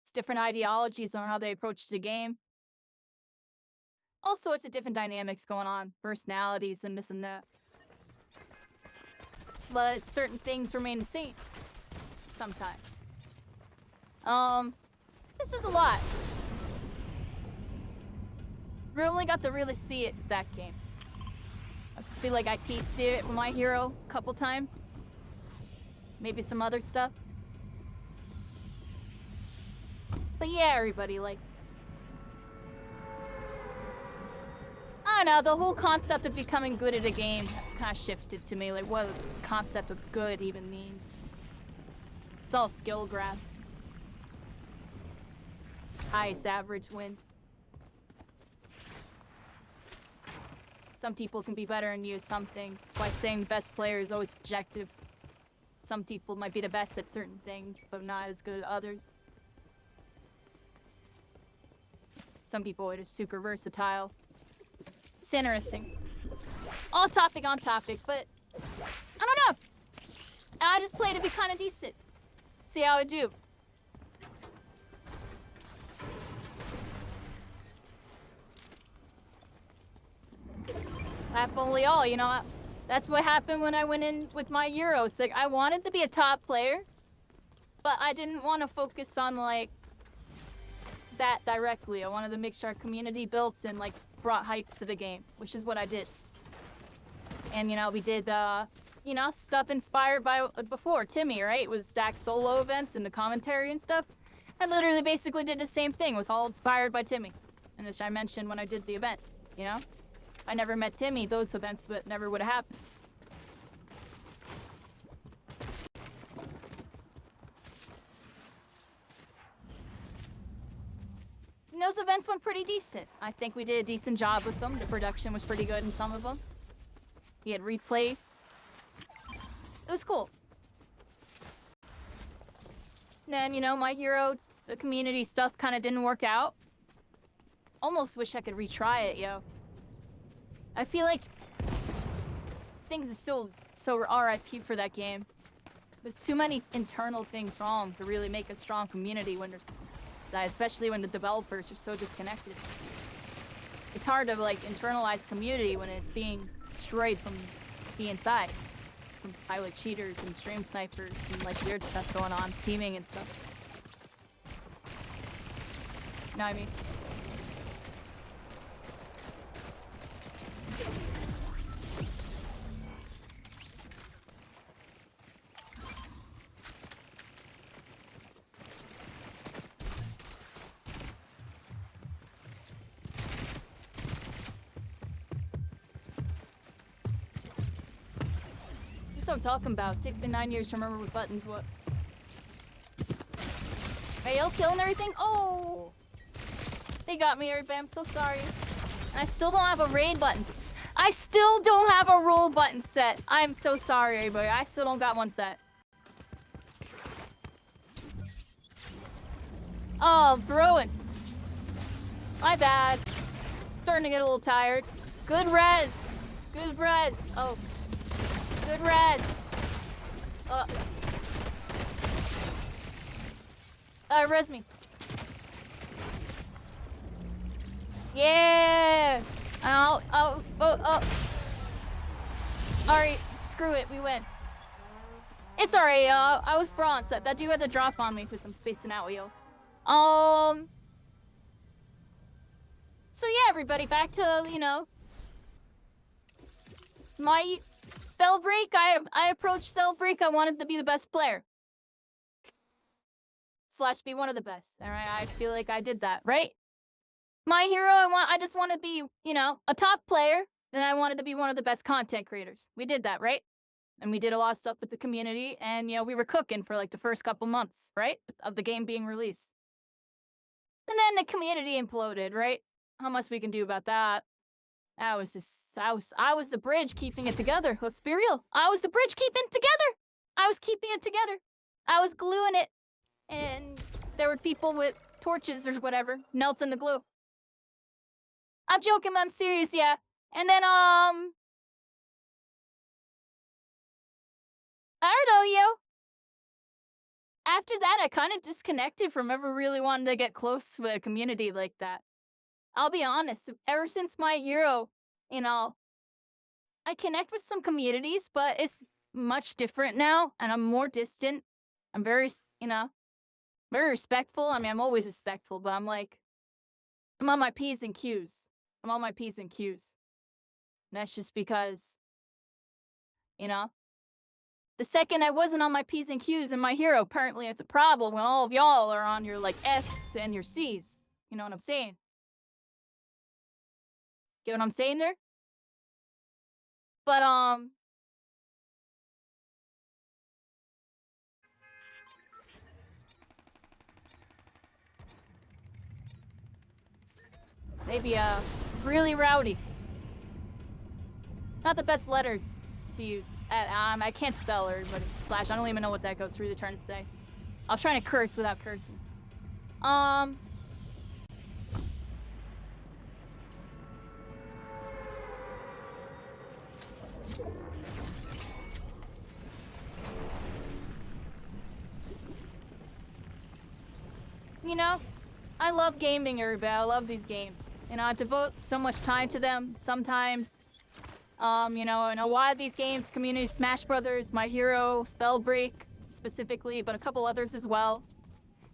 S1: it's different ideologies on how they approach the game. All sorts of different dynamics going on, personalities and this and that. But certain things remain the same. Sometimes. This is a lot. We only got to really see it that game. I feel like I tasted it with my hero a couple times. Maybe some other stuff. But yeah, everybody, like... I don't know, the whole concept of becoming good at a game kind of shifted to me. Like, what the concept of good even means. It's all skill graph. Highest average wins. Some people can be better than you at some things. That's why saying the best player is always subjective. Some people might be the best at certain things, but not as good at others. Some people are just super versatile. It's interesting. All topic on topic, but I don't know. I just play to be kind of decent. See how I do. Happily all, you know, that's what happened when I went in with my Euro. It's like, I wanted to be a top player, but I didn't want to focus on, like, that directly. I wanted to make sure our community built and, like, brought hype to the game, which is what I did. And, you know, we did, you know, stuff inspired by before. Timmy, right? It was stacked solo events and the commentary and stuff. I literally basically did the same thing. It was all inspired by Timmy. And which I mentioned when I did the event, you know? I never met Timmy, those events but never would have happened. And those events went pretty decent. I think we did a decent job with them. The production was pretty good in some of them. We had replays. It was cool. And then, you know, my heroes, the community stuff kind of didn't work out. Almost wish I could retry it, yo. I feel like things are still so RIP for that game. There's too many internal things wrong to really make a strong community when there's, especially when the developers are so disconnected. It's hard to like internalize community when it's being destroyed from the inside. From pilot cheaters and stream snipers and like weird stuff going on, teaming and stuff. You know what I mean? That's what I'm talking about. It takes me 9 years to remember what buttons what. Rail killing everything? Oh! They got me, everybody. I'm so sorry. And I still don't have a raid button. I still don't have a roll button set. I'm so sorry, everybody. I still don't got one set. Oh, throwing. My bad. Starting to get a little tired. Good res. Good res. Oh. Good res. Res me. Yeah. Alright, screw it. We win. It's alright, I was bronze. That dude had to drop on me because I'm spacing out, yo. So yeah, everybody, back to, you know, my spell break. I approached spell break. I wanted to be the best player. / be one of the best. Alright, I feel like I did that, right? My hero, I just want to be, you know, a top player, and I wanted to be one of the best content creators. We did that, right? And we did a lot of stuff with the community, and, you know, we were cooking for, like, the first couple months, right? Of the game being released. And then the community imploded, right? How much we can do about that? I was the bridge keeping it together. Let's be real. I was the bridge keeping it together. I was keeping it together. I was gluing it. And there were people with torches or whatever, melting the glue. I'm joking, but I'm serious, yeah. And then, I don't know, yo. After that, I kind of disconnected from ever really wanting to get close to a community like that. I'll be honest, ever since my Euro, you know, I connect with some communities, but it's much different now, and I'm more distant. I'm very, you know, very respectful. I mean, I'm always respectful, but I'm like, I'm on my P's and Q's. I'm on my P's and Q's. And that's just because, you know, the second I wasn't on my P's and Q's in my hero, apparently it's a problem when all of y'all are on your, like, F's and your C's. You know what I'm saying? Get what I'm saying there? But, maybe, really rowdy. Not the best letters to use. I can't spell everybody. / I don't even know what that goes through the turn to say. I was trying to curse without cursing. You know, I love gaming, everybody. I love these games. You know, I devote so much time to them. Sometimes, you know, in a lot of these games, community, Smash Brothers, My Hero, Spellbreak, specifically, but a couple others as well.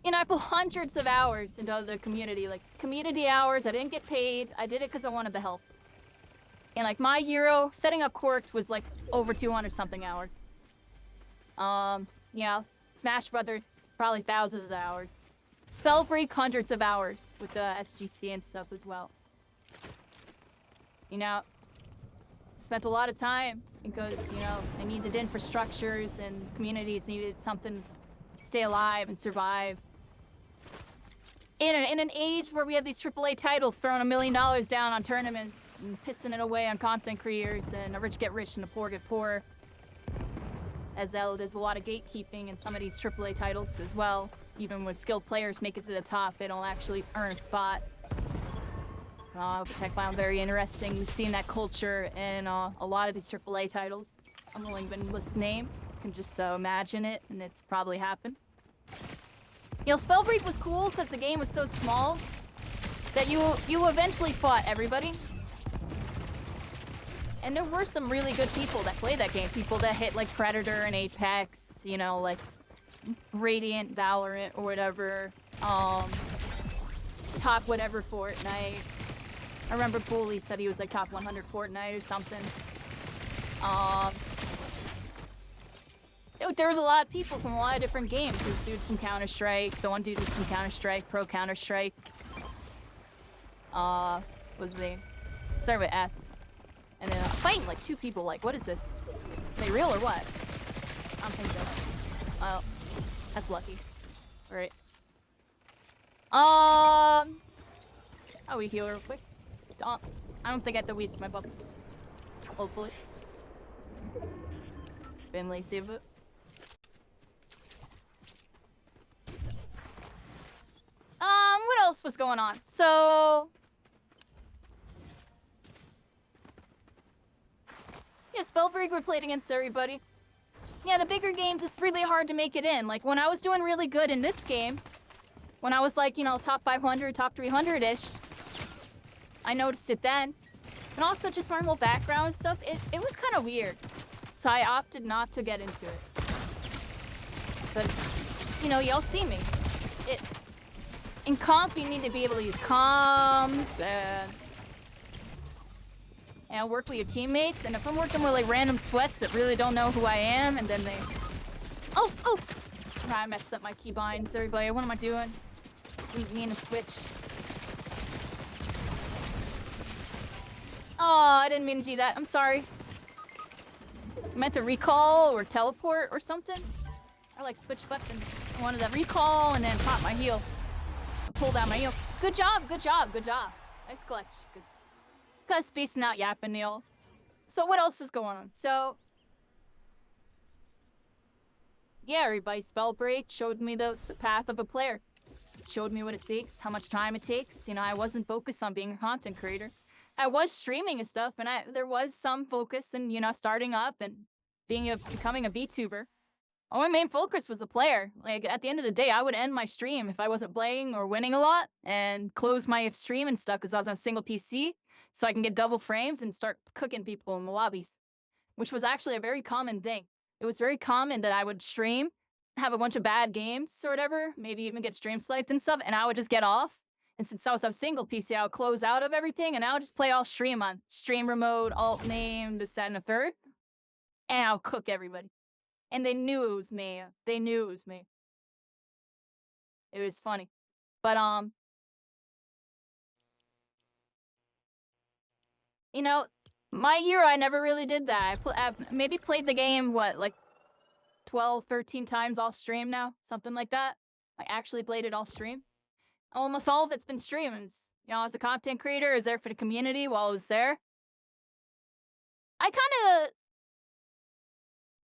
S1: You know, I put hundreds of hours into the community, like, community hours. I didn't get paid. I did it because I wanted the help. And, like, My Hero, setting up Corked was, like, over 200-something hours. You know, Smash Brothers, probably thousands of hours. Spellbreak, hundreds of hours with the SGC and stuff as well. You know, spent a lot of time because, you know, they needed infrastructures and communities needed something to stay alive and survive. In an age where we have these AAA titles throwing $1 million down on tournaments and pissing it away on content creators, and the rich get rich and the poor get poor. As there's a lot of gatekeeping in some of these AAA titles as well. Even when skilled players make it to the top, they don't actually earn a spot. Which I found very interesting, seeing that culture in a lot of these AAA titles. I'm only going to list names. You can just imagine it, and it's probably happened. You know, Spellbreak was cool because the game was so small that you eventually fought everybody. And there were some really good people that played that game. People that hit, like, Predator and Apex, you know, like, Radiant, Valorant, or whatever. Top whatever Fortnite. I remember Bully said he was, like, top 100 Fortnite or something. There was a lot of people from a lot of different games. There was a dude from Counter-Strike. The one dude was from Counter-Strike, Pro Counter-Strike. What was his name? Started with S. And then fighting like 2 people, like, what is this? Are they real or what? I'm pinged up. Oh, that's lucky. Alright. Oh, we heal real quick. I don't think I have to waste my bubble. Hopefully. Been lazy a bit. What else was going on? So... yeah, Spellbreak we played against everybody. Yeah, the bigger games, it's really hard to make it in. Like, when I was doing really good in this game, when I was like, you know, top 500, top 300-ish, I noticed it then. And also just my whole background and stuff, it was kind of weird. So I opted not to get into it. Because, you know, y'all see me. In comp, you need to be able to use comms and work with your teammates. And if I'm working with like random sweats that really don't know who I am, and then they... Oh! I messed up my keybinds, everybody. What am I doing? Didn't mean to switch. Oh, I didn't mean to do that. I'm sorry. I meant to recall or teleport or something. I like switch buttons. I wanted to recall and then pop my heal. Pull down my heal. Good job. Nice clutch. Cause spacing out yapping y'all. So what else was going on? So yeah, everybody, Spellbreak showed me the path of a player. Showed me what it takes, how much time it takes. You know, I wasn't focused on being a content creator. I was streaming and stuff, and there was some focus in, you know, starting up and becoming a VTuber. My main focus was a player. Like, at the end of the day, I would end my stream if I wasn't playing or winning a lot and close my stream and stuff because I was on a single PC, so I can get double frames and start cooking people in the lobbies, which was actually a very common thing. It was very common that I would stream, have a bunch of bad games or whatever, maybe even get stream sniped and stuff, and I would just get off. And since I was on single PC, I would close out of everything, and I would just play all stream on streamer mode, alt name, this, that, and the third, and I'll cook everybody. And they knew it was me. They knew it was me. It was funny. But, you know, my year, I never really did that. I maybe played the game, what, like 12, 13 times off stream now? Something like that. I actually played it off stream. Almost all of it's been streams. You know, as a content creator, I was there for the community while I was there.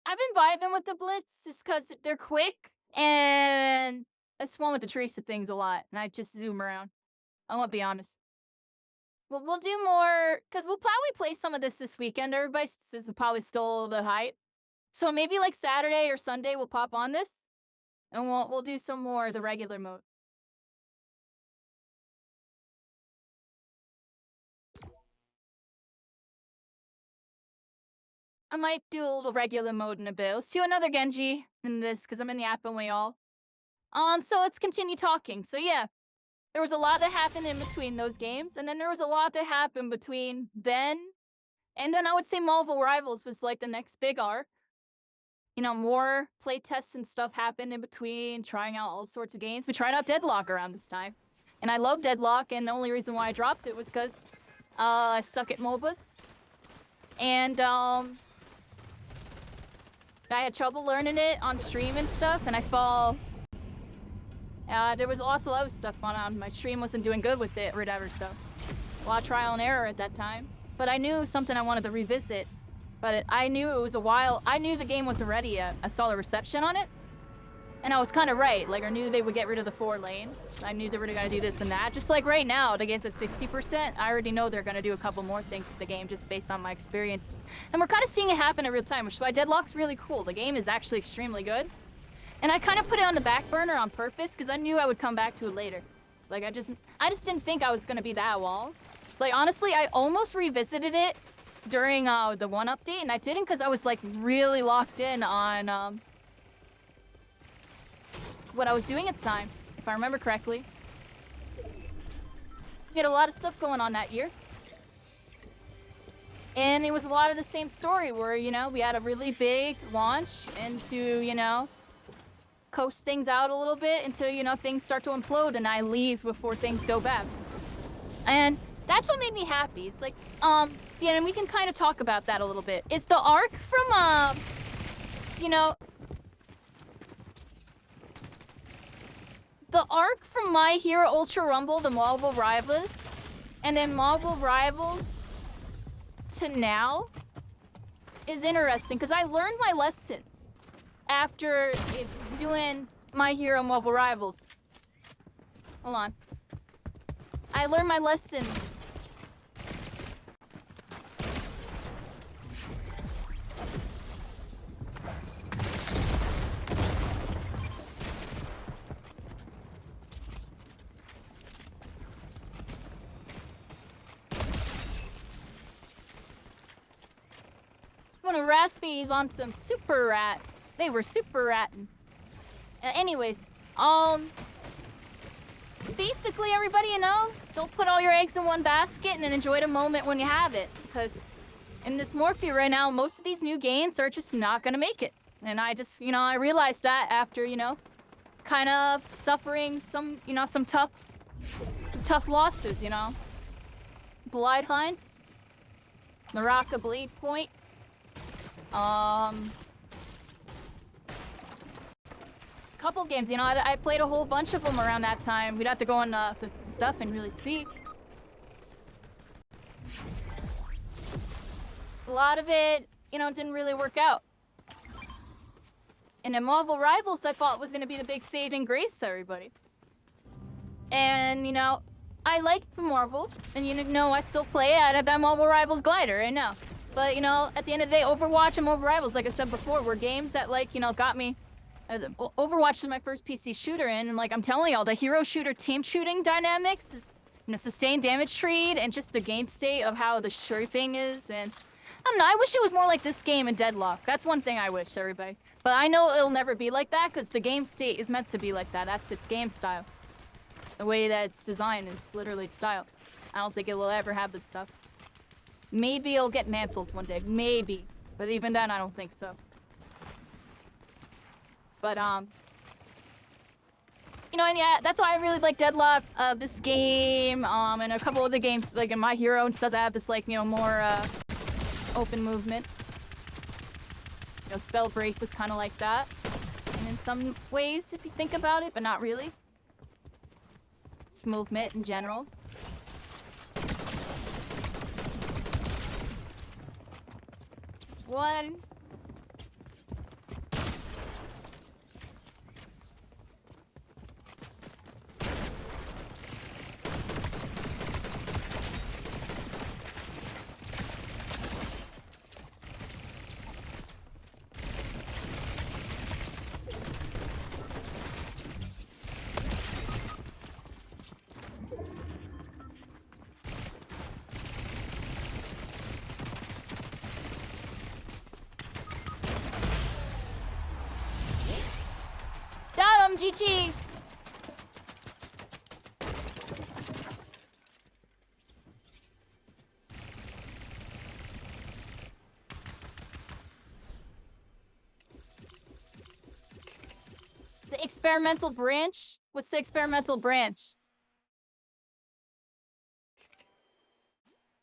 S1: I've been vibing with the Blitz just because they're quick, and I swam with the trace of things a lot, and I just zoom around. I won't be honest. Well, we'll do more, because we'll probably play some of this weekend. Everybody says it's probably still the hype. So maybe like Saturday or Sunday we'll pop on this, and we'll do some more of the regular mode. I might do a little regular mode in a bit. Let's do another Genji in this, because I'm in the app and we all. So let's continue talking. So yeah, there was a lot that happened in between those games, and then there was a lot that happened between then, and then I would say Marvel Rivals was like the next big arc. You know, more playtests and stuff happened in between, trying out all sorts of games. We tried out Deadlock around this time, and I love Deadlock, and the only reason why I dropped it was because I suck at MOBAs, and I had trouble learning it on stream and stuff, and I fall. There was a lot of low stuff going on. My stream wasn't doing good with it or whatever, so a lot of trial and error at that time. But I knew something I wanted to revisit. But I knew it was a while. I knew the game wasn't ready yet. I saw the reception on it, and I was kind of right. Like, I knew they would get rid of the 4 lanes. I knew they were gonna do this and that. Just like right now, the game's at 60%. I already know they're gonna do a couple more things to the game just based on my experience. And we're kind of seeing it happen in real time, which is why Deadlock's really cool. The game is actually extremely good. And I kind of put it on the back burner on purpose because I knew I would come back to it later. Like, I just didn't think I was gonna be that wall. Like, honestly, I almost revisited it during the 1 update, and I didn't because I was like really locked in on what I was doing at the time, if I remember correctly. We had a lot of stuff going on that year. And it was a lot of the same story where, you know, we had a really big launch into, you know, coast things out a little bit until, you know, things start to implode and I leave before things go bad. And that's what made me happy. It's like, yeah, and we can kind of talk about that a little bit. It's the arc from, you know, the arc from My Hero Ultra Rumble to Marvel Rivals, and then Marvel Rivals to now is interesting because I learned my lessons after doing My Hero Marvel Rivals. Hold on. I learned my lesson. One of Raspy's on some super rat. They were super ratting. Anyways, basically everybody, you know, don't put all your eggs in one basket and enjoy the moment when you have it. Because in this Morphe right now, most of these new games are just not gonna make it. And I just, you know, I realized that after, you know, kind of suffering some, you know, some tough losses, you know. Bloodhunt, Naraka Blade Point, couple games, you know, I played a whole bunch of them around that time. We'd have to go on the stuff and really see. A lot of it, you know, didn't really work out. And in Marvel Rivals, I thought was going to be the big saving grace to everybody. And, you know, I like Marvel, and you know, I still play it. I have that Marvel Rivals glider, I know. But, you know, at the end of the day, Overwatch and Marvel Rivals, like I said before, were games that, like, you know, got me. Overwatch is my first PC shooter, and like I'm telling y'all, the hero shooter team shooting dynamics is, you know, sustained damage tree and just the game state of how the strafing is, and I don't know, I wish it was more like this game in Deadlock. That's one thing I wish, everybody. But I know it'll never be like that because the game state is meant to be like that. That's its game style. The way that it's designed is literally its style. I don't think it will ever have this stuff. Maybe it'll get mantles one day, maybe. But even then, I don't think so. But, you know, and yeah, that's why I really like Deadlock, this game, and a couple of the games, like in My Hero and stuff, have this, like, you know, more, open movement. You know, Spell Break was kind of like that. And in some ways, if you think about it, but not really. It's movement in general. One. GG! The experimental branch? What's the experimental branch?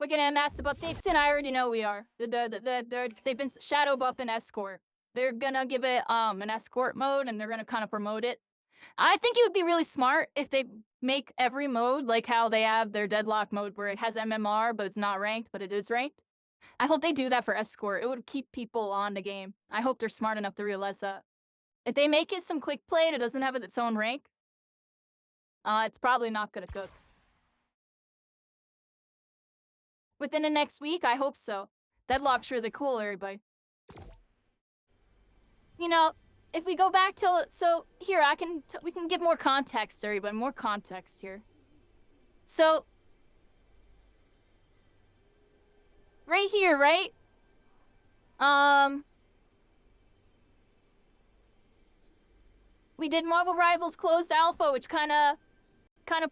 S1: We're getting massive updates, and I already know we are. They've been shadow buffing escort. They're gonna give it an escort mode, and they're gonna kind of promote it. I think it would be really smart if they make every mode like how they have their Deadlock mode where it has MMR, but it's not ranked, but it is ranked. I hope they do that for escort. It would keep people on the game. I hope they're smart enough to realize that. If they make it some quick play that doesn't have its own rank, it's probably not gonna cook. Within the next week, I hope so. Deadlock's really cool, everybody. You know, if we go back to, so here we can give more context to everybody, more context here. So, right here, right? We did Marvel Rivals closed alpha, which kind of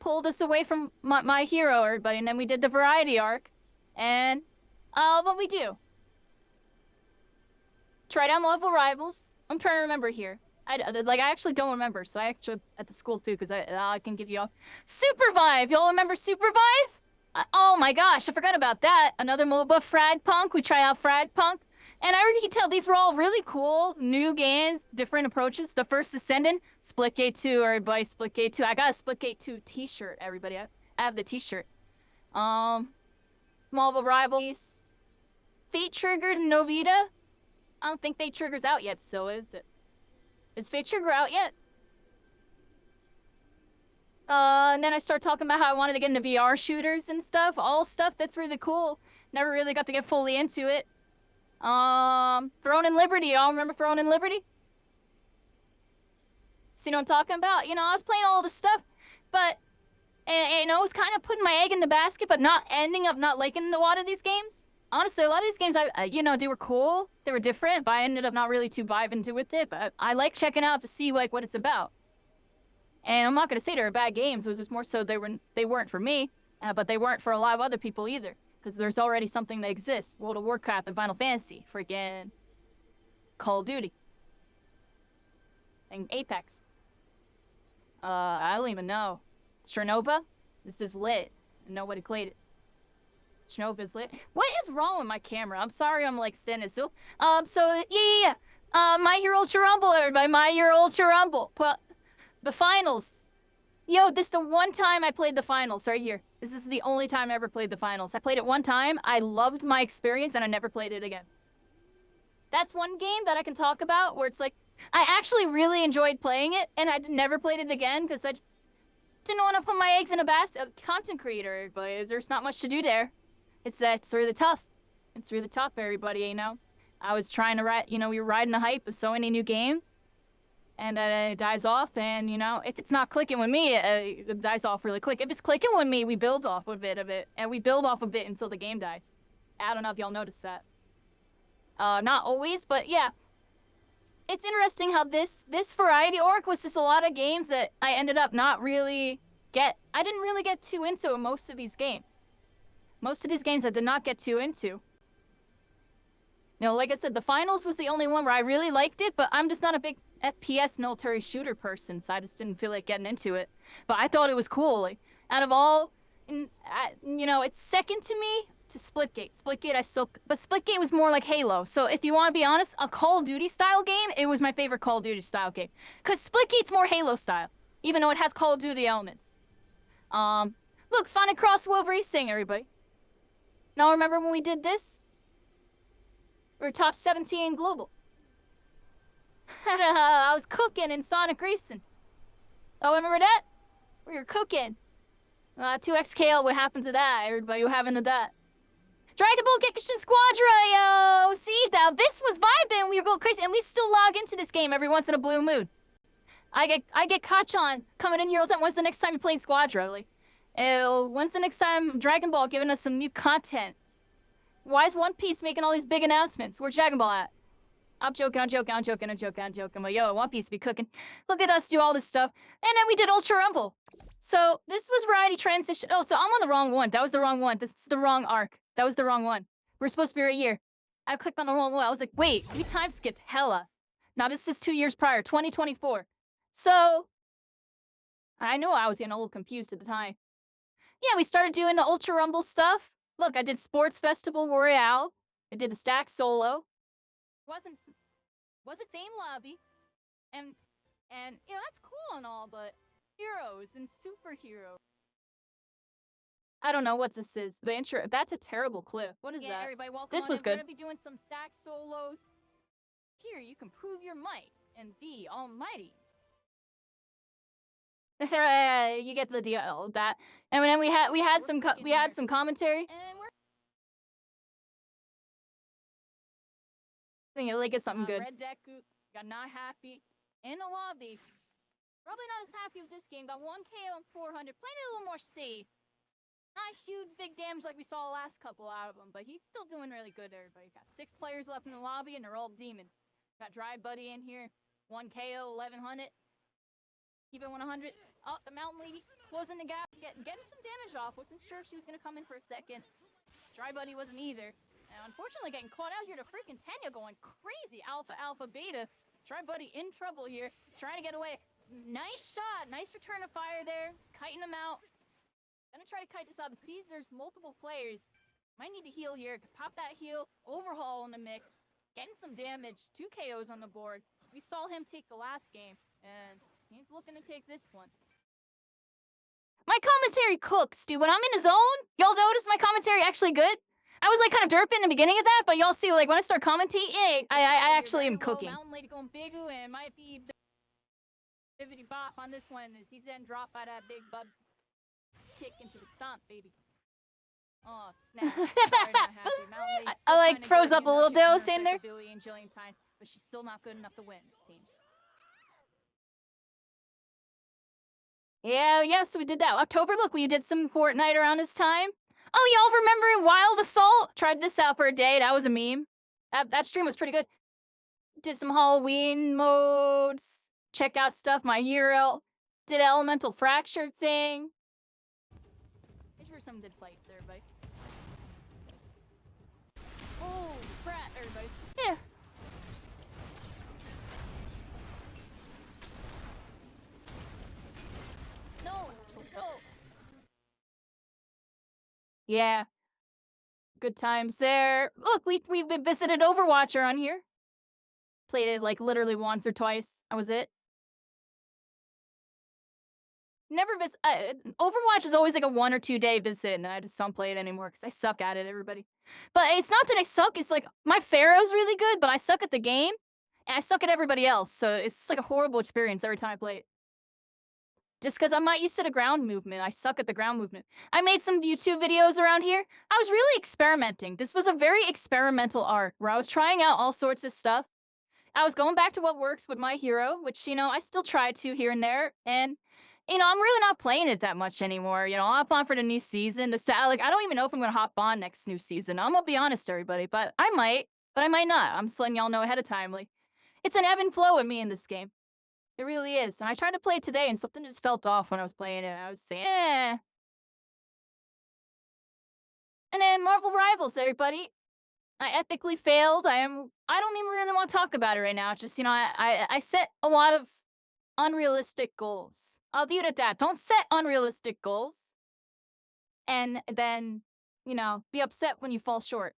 S1: pulled us away from my hero, everybody, and then we did the variety arc, and what we do? Tried out Marvel Rivals. I'm trying to remember here. I actually don't remember, so I actually at the school too, because I can give you all. Supervive! Y'all remember Supervive? Oh my gosh, I forgot about that. Another MOBA, Frag Punk. We try out Frag Punk. And I already tell these were all really cool, new games, different approaches. The first Ascendant, Splitgate 2, everybody, Splitgate 2. I got a Splitgate 2 t-shirt, everybody. I have the t-shirt. Marvel Rivals. Fate Triggered Novita. I don't think Fate Trigger's out yet, so is it? Is Fate Trigger out yet? And then I start talking about how I wanted to get into VR shooters and stuff. All stuff that's really cool. Never really got to get fully into it. Throne and Liberty. Y'all remember Throne and Liberty? See what I'm talking about? You know, I was playing all this stuff, but, and you know, I was kind of putting my egg in the basket, but not ending up not liking a lot of these games. Honestly, a lot of these games, you know, they were cool. They were different, but I ended up not really too vibing to with it. But I like checking out to see, like, what it's about. And I'm not going to say they were bad games. It was just more so they weren't for me, but they weren't for a lot of other people either. Because there's already something that exists. World of Warcraft and Final Fantasy. Freaking Call of Duty. And Apex. I don't even know. Chernova? This is lit. Nobody played it. Chernova's lit. What is wrong with my camera? I'm sorry I'm like standing still. Yeah. My Hero Ultra Rumble, everybody. My Hero Ultra Rumble. The finals. Yo, this is the one time I played the finals right here. This is the only time I ever played the finals. I played it one time. I loved my experience and I never played it again. That's one game that I can talk about where it's like, I actually really enjoyed playing it and I never played it again because I just didn't want to put my eggs in a basket. Content creator, but there's not much to do there. It's really tough. It's really tough, everybody, you know? I was trying to ride, you know, we were riding the hype of so many new games. And it dies off, and, you know, if it's not clicking with me, it dies off really quick. If it's clicking with me, we build off a bit of it. And we build off a bit until the game dies. I don't know if y'all noticed that. Not always, but yeah. It's interesting how this variety arc was just a lot of games that I ended up not really I didn't really get too into most of these games. Most of these games I did not get too into. You know, like I said, the finals was the only one where I really liked it, but I'm just not a big FPS military shooter person, so I just didn't feel like getting into it. But I thought it was cool. Like, out of all, you know, it's second to me to Splitgate. But Splitgate was more like Halo. So if you want to be honest, a Call of Duty style game, it was my favorite Call of Duty style game. Because Splitgate's more Halo style, even though it has Call of Duty elements. Look, Sonic Cross World Racing, everybody. Now remember when we did this? We were top 17 global. I was cooking in Sonic Racing. Oh, remember that? We were cooking. 2XKL, what happened to that? Everybody, what happened to that? Dragon Ball Gekishin Squadra, yo! See, now this was vibing. We were going crazy, and we still log into this game every once in a blue moon. I get Kachan coming in here all the time. When's the next time you're playing Squadra? Like, when's the next time Dragon Ball giving us some new content? Why is One Piece making all these big announcements? Where's Dragon Ball at? I'm joking. But yo, One Piece be cooking. Look at us do all this stuff. And then we did Ultra Rumble. So this was variety transition. Oh, so I'm on the wrong one. That was the wrong one. This is the wrong arc. That was the wrong one. We're supposed to be right here. I clicked on the wrong one. I was like, wait, we time skipped hella. Now this is 2 years prior, 2024. So I know I was getting a little confused at the time. Yeah, we started doing the Ultra Rumble stuff. Look, I did Sports Festival Royale. I did a stack solo. Wasn't same lobby. And you know, that's cool and all, but heroes and superheroes. I don't know what this is. The intro, that's a terrible clip. What is that? Everybody, welcome this was good. We're gonna be doing some stack solos. Here, you can prove your might and be almighty. You get the deal of that. And then we had some commentary. And we're I think it'll like get something good. Red Deku got not happy in the lobby. Probably not as happy with this game. Got 1 KO and 400. Played it a little more safe. Not huge big damage like we saw the last couple out of him, but he's still doing really good, everybody. Got 6 players left in the lobby and they're all demons. Got Dry Buddy in here. 1 KO, 1100. Keep it 100. Oh, the Mountain Lady closing the gap. Getting some damage off. Wasn't sure if she was going to come in for a second. Dry Buddy wasn't either. And unfortunately getting caught out here to freaking Tenya going crazy. Alpha, beta. Dry Buddy in trouble here. Trying to get away. Nice shot. Nice return of fire there. Kiting him out. Gonna try to kite this up. Sees there's multiple players. Might need to heal here. Pop that heal. Overhaul in the mix. getting some damage. 2 KOs on the board. We saw him take the last game, and he's looking to take this one. My commentary cooks, dude. When I'm in a zone, y'all notice my commentary actually good? I was like kind of derping in the beginning of that, but y'all see like when I start commentating, I actually am cooking. Mountain Lady going big and might be Bibbidi Bop on this one as he's then dropped by that big bub kick into the stomp, baby. Oh snap! Sorry, not happy. Mountain Lady's
S10: I like froze up a little
S1: though,
S10: saying there.
S1: A billion jillion times, but she's still not good enough to win. It seems. Yeah, so we did that. October, look, we did some Fortnite around this time. Oh, y'all remember Wild Assault? Tried this out for a day. That was a meme. That stream was pretty good. Did some Halloween modes. Checked out stuff, my hero. Did an Elemental Fracture thing. These were some good fights, everybody. Oh, crap, everybody. Yeah. No. Yeah. Good times there. Look, we visited Overwatcher on here. Played it like literally once or twice. That was it. Never visit. Overwatch is always like a 1 or 2 day visit, and I just don't play it anymore because I suck at it, everybody. But it's not that I suck. It's like my Pharaoh's really good, but I suck at the game, and I suck at everybody else. So it's like a horrible experience every time I play it. Just because I'm not used to the ground movement. I suck at the ground movement. I made some YouTube videos around here. I was really experimenting. This was a very experimental arc where I was trying out all sorts of stuff. I was going back to what works with my hero, which, you know, I still try to here and there. And, you know, I'm really not playing it that much anymore. You know, I'll hop on for the new season. Like, I don't even know if I'm going to hop on next new season. I'm going to be honest, everybody. But I might not. I'm just letting y'all know ahead of time. Like, it's an ebb and flow with me in this game. It really is. And I tried to play it today, and something just felt off when I was playing it. I was saying, eh. And then Marvel Rivals, everybody. I ethically failed. I don't even really want to talk about it right now. It's just, you know, I set a lot of unrealistic goals. I'll leave it at that. Don't set unrealistic goals. And then, you know, be upset when you fall short.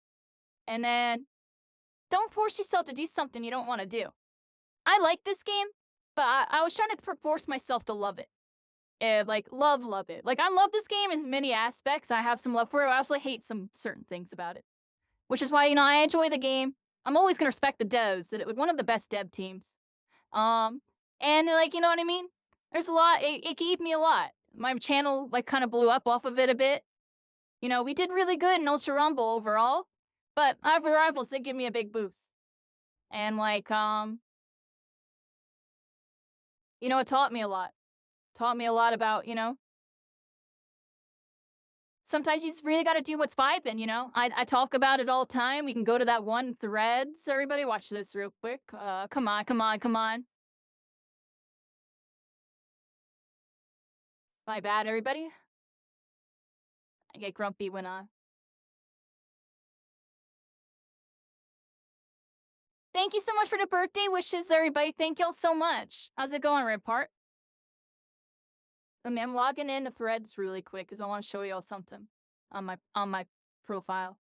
S1: And then don't force yourself to do something you don't want to do. I like this game. But I was trying to force myself to love it. Like, love it. Like, I love this game in many aspects. I have some love for it. I also hate some certain things about it. Which is why, you know, I enjoy the game. I'm always going to respect the devs. One of the best dev teams. And, like, you know what I mean? There's a lot. It gave me a lot. My channel, like, kind of blew up off of it a bit. You know, we did really good in Ultra Rumble overall. But Marvel Rivals did give me a big boost. And, like, you know, it taught me a lot. Taught me a lot about, you know, sometimes you just really got to do what's vibing, you know? I talk about it all the time. We can go to that one Threads. Everybody watch this real quick. Come on. My bad, everybody. I get grumpy when Thank you so much for the birthday wishes, everybody. Thank y'all so much. How's it going, Red Part? I mean, I'm logging into Threads really quick because I want to show y'all something on my profile.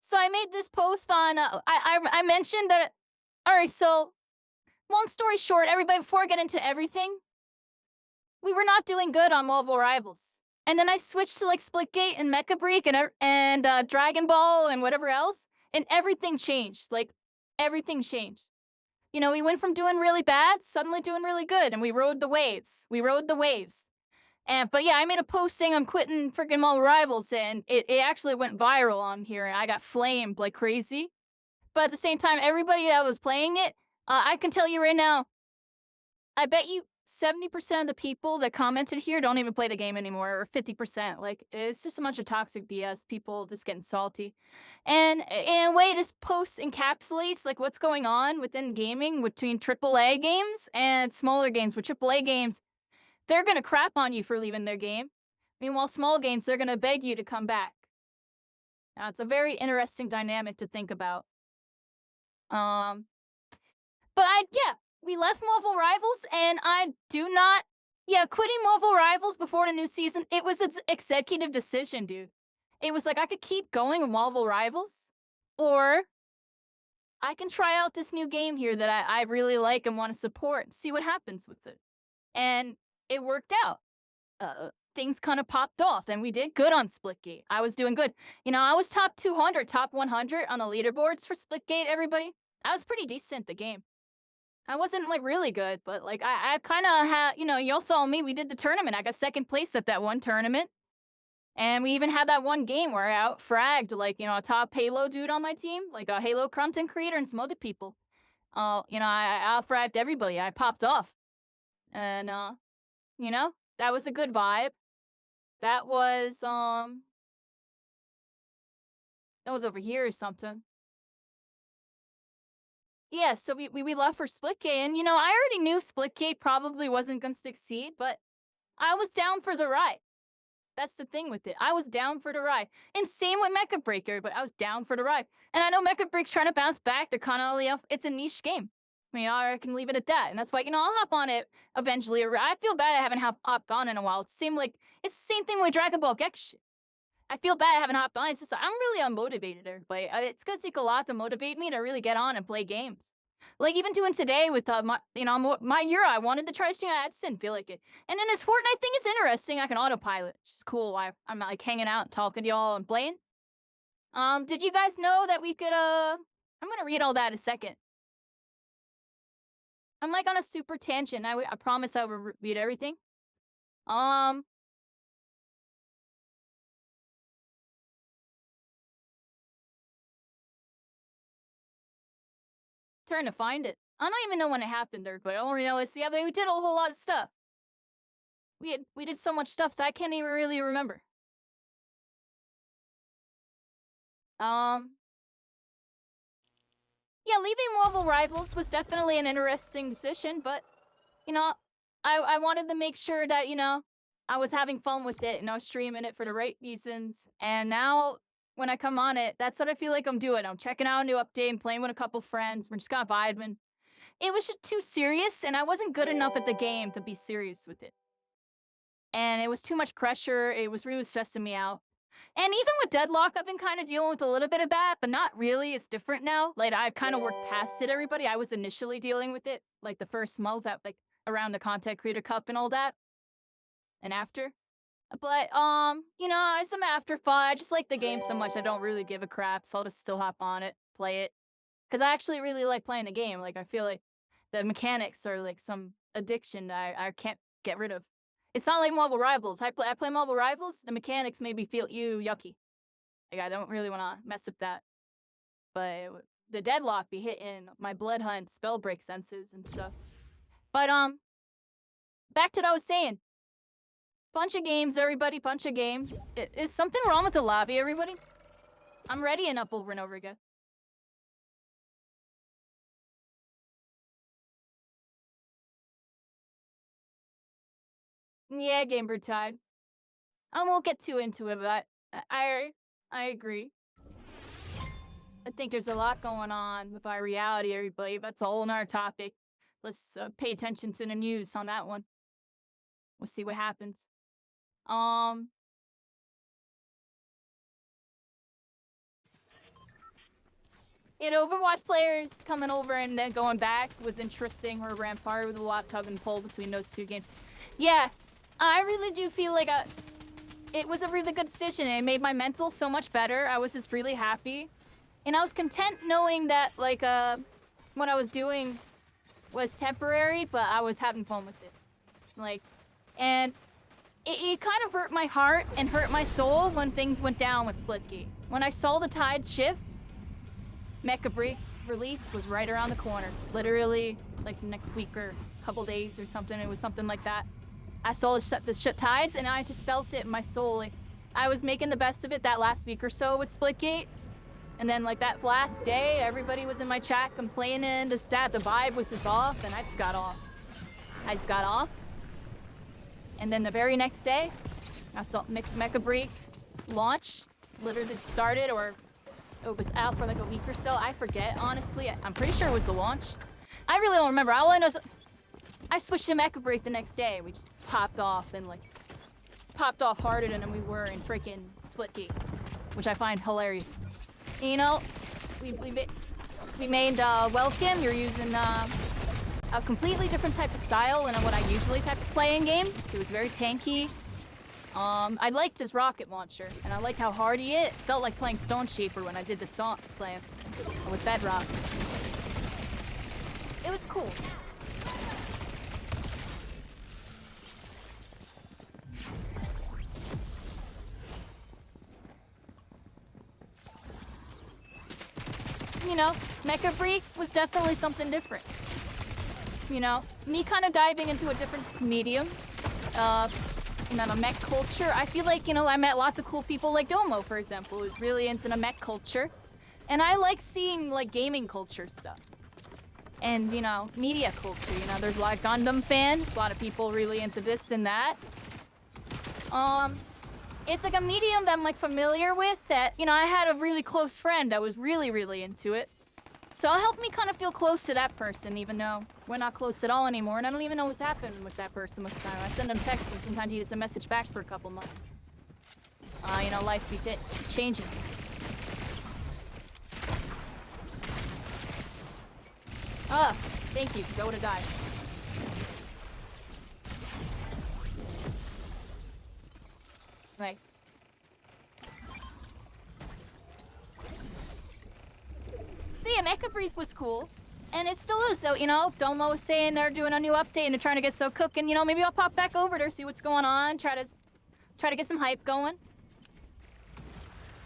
S1: So I made this post on, I mentioned that, alright, so, long story short, everybody, before I get into everything, we were not doing good on Marvel Rivals. And then I switched to, like, Splitgate and Mecha Break and Dragon Ball and whatever else, and everything changed. Like, everything changed. You know, we went from doing really bad, suddenly doing really good, and we rode the waves. But yeah, I made a post saying I'm quitting freaking Marvel Rivals, and it actually went viral on here, and I got flamed like crazy. But at the same time, everybody that was playing it, I can tell you right now, I bet you 70% of the people that commented here don't even play the game anymore, or 50%. Like, it's just a bunch of toxic BS, people just getting salty. And in a way, this post encapsulates, like, what's going on within gaming between AAA games and smaller games. With AAA games, they're gonna crap on you for leaving their game. Meanwhile, small games, they're gonna beg you to come back. Now, it's a very interesting dynamic to think about. But yeah, we left Marvel Rivals, and I do not, quitting Marvel Rivals before the new season, it was an executive decision, dude. It was like, I could keep going with Marvel Rivals, or I can try out this new game here that I really like and want to support and see what happens with it. And it worked out. Things kind of popped off, and we did good on Splitgate. I was doing good. You know, I was top 200, top 100 on the leaderboards for Splitgate, everybody. I was pretty decent at the game. I wasn't, like, really good, but, like, I kind of had, you know, y'all saw me. We did the tournament. I got second place at that one tournament. And we even had that one game where I out-fragged, like, you know, a top Halo dude on my team, like a Halo content creator and some other people. You know, I out-fragged everybody. I popped off. And, you know, that was a good vibe. That was over here or something. Yeah, so we left for Splitgate, and, you know, I already knew Splitgate probably wasn't gonna succeed, but I was down for the ride. That's the thing with it. I was down for the ride. And same with Mecha Breaker, but I was down for the ride. And I know Mecha Breaker's trying to bounce back. They're kind of, it's a niche game. I mean, I can leave it at that. And that's why, you know, I'll hop on it eventually. I feel bad I haven't hopped on in a while. It's the same thing with Dragon Ball Gex shit. I feel bad I haven't hopped on. It's just I'm really unmotivated, everybody. It's gonna take a lot to motivate me to really get on and play games. Like even doing today with my MHUR, I wanted to try streaming. I just didn't feel like it. And then this Fortnite thing is interesting. I can autopilot, which is cool. I'm like hanging out and talking to y'all and playing. Did you guys know that we could I'm gonna read all that in a second. I'm like on a super tangent. I promise I will read everything. Trying to find it. I don't even know when it happened, everybody. All I know is, yeah, we did a whole lot of stuff. We did so much stuff that I can't even really remember. Yeah, leaving Marvel Rivals was definitely an interesting decision, but, you know, I wanted to make sure that, you know, I was having fun with it and I was streaming it for the right reasons. And now, when I come on it, that's what I feel like I'm doing. I'm checking out a new update and playing with a couple friends. We're just kind of vibing. It was just too serious, and I wasn't good enough at the game to be serious with it. And it was too much pressure. It was really stressing me out. And even with Deadlock, I've been kind of dealing with a little bit of that, but not really. It's different now. Like, I kind of worked past it, everybody. I was initially dealing with it, like, the first month, like, around the Content Creator Cup and all that. And after. But, you know, as some afterthought, I just like the game so much I don't really give a crap, so I'll just still hop on it, play it. Because I actually really like playing the game. Like, I feel like the mechanics are, like, some addiction that I can't get rid of. It's not like Marvel Rivals. I play Marvel Rivals, the mechanics made me feel yucky. Like, I don't really want to mess up that. But the Deadlock be hitting my blood hunt, spell break senses and stuff. But, back to what I was saying. Bunch of games, everybody, bunch of games. Is something wrong with the lobby, everybody? I'm readying up over and over again. Yeah, Gamer Tide. I won't get too into it, but I agree. I think there's a lot going on with our reality, everybody. That's a whole nother topic. Let's pay attention to the news on that one. We'll see what happens. Overwatch players coming over and then going back was interesting. Or Rampart with a lot of tug and pull between those two games. Yeah, I really do feel like it was a really good decision. It made my mental so much better. I was just really happy. And I was content knowing that, like, what I was doing was temporary, but I was having fun with it. Like, and it kind of hurt my heart and hurt my soul when things went down with Splitgate. When I saw the tide shift, Mecha Break release was right around the corner. Literally, like, next week or a couple days or something. It was something like that. I saw the tides, and I just felt it in my soul. Like, I was making the best of it that last week or so with Splitgate. And then, like, that last day, everybody was in my chat complaining, the vibe was just off, and I just got off. I just got off. And then the very next day, I saw Mecha Break launch. literally started, or it was out for like a week or so. I forget, honestly. I'm pretty sure it was the launch. I really don't remember. All I know is I switched to Mecha Break the next day. We just popped off and like popped off harder than we were in freaking Splitgate, which I find hilarious. You know, we made Welcome. You're using a completely different type of style than what I usually type of play in games. It was very tanky. I liked his rocket launcher, and I liked how hard he hit. Felt like playing Stone Shaper when I did the slam with Bedrock. It was cool. You know, Mecha Freak was definitely something different. You know, me kind of diving into a different medium, you know, the mech culture. I feel like, you know, I met lots of cool people like Domo, for example, who's really into the mech culture. And I like seeing, like, gaming culture stuff. And, you know, media culture, you know, there's a lot of Gundam fans, a lot of people really into this and that. It's like a medium that I'm, like, familiar with that, you know, I had a really close friend that was really, really into it. So it'll help me kind of feel close to that person, even though we're not close at all anymore, and I don't even know what's happening with that person most of the time. I send him texts, and sometimes he gets a message back for a couple months. You know, life be changing. Thank you, because I would have died. Nice. See, Mecha Brief was cool, and it still is. So, you know, Domo was saying they're doing a new update and they're trying to get so cooking. You know, maybe I'll pop back over there, see what's going on, try to get some hype going.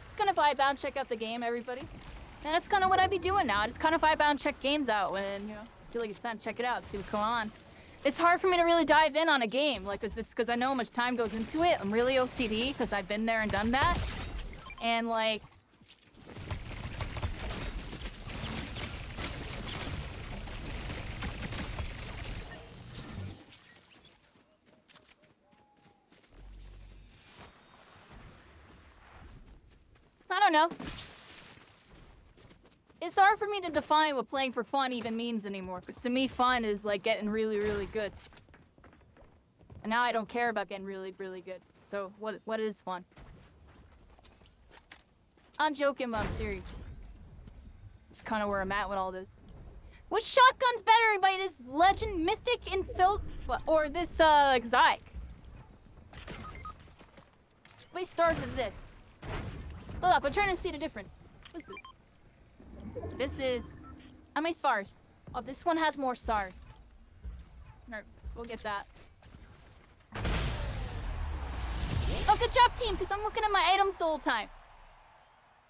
S1: It's gonna vibe out and check out the game, everybody. And that's kind of what I be doing now. I just kind of vibe out and check games out when, you know, I feel like it's time to check it out, see what's going on. It's hard for me to really dive in on a game, like, it's just because I know how much time goes into it. I'm really OCD because I've been there and done that. And, like, I don't know. It's hard for me to define what playing for fun even means anymore, because to me fun is like getting really, really good. And now I don't care about getting really, really good. So what is fun? I'm joking, but I'm serious. It's kind of where I'm at with all this. Which shotgun's better by this Legend Mythic Infil or this Exotic? How many stars is this? Hold up, I'm trying to see the difference. What's this? This is... How many stars? Oh, this one has more stars. Alright, so we'll get that. Oh, good job, team, because I'm looking at my items the whole time.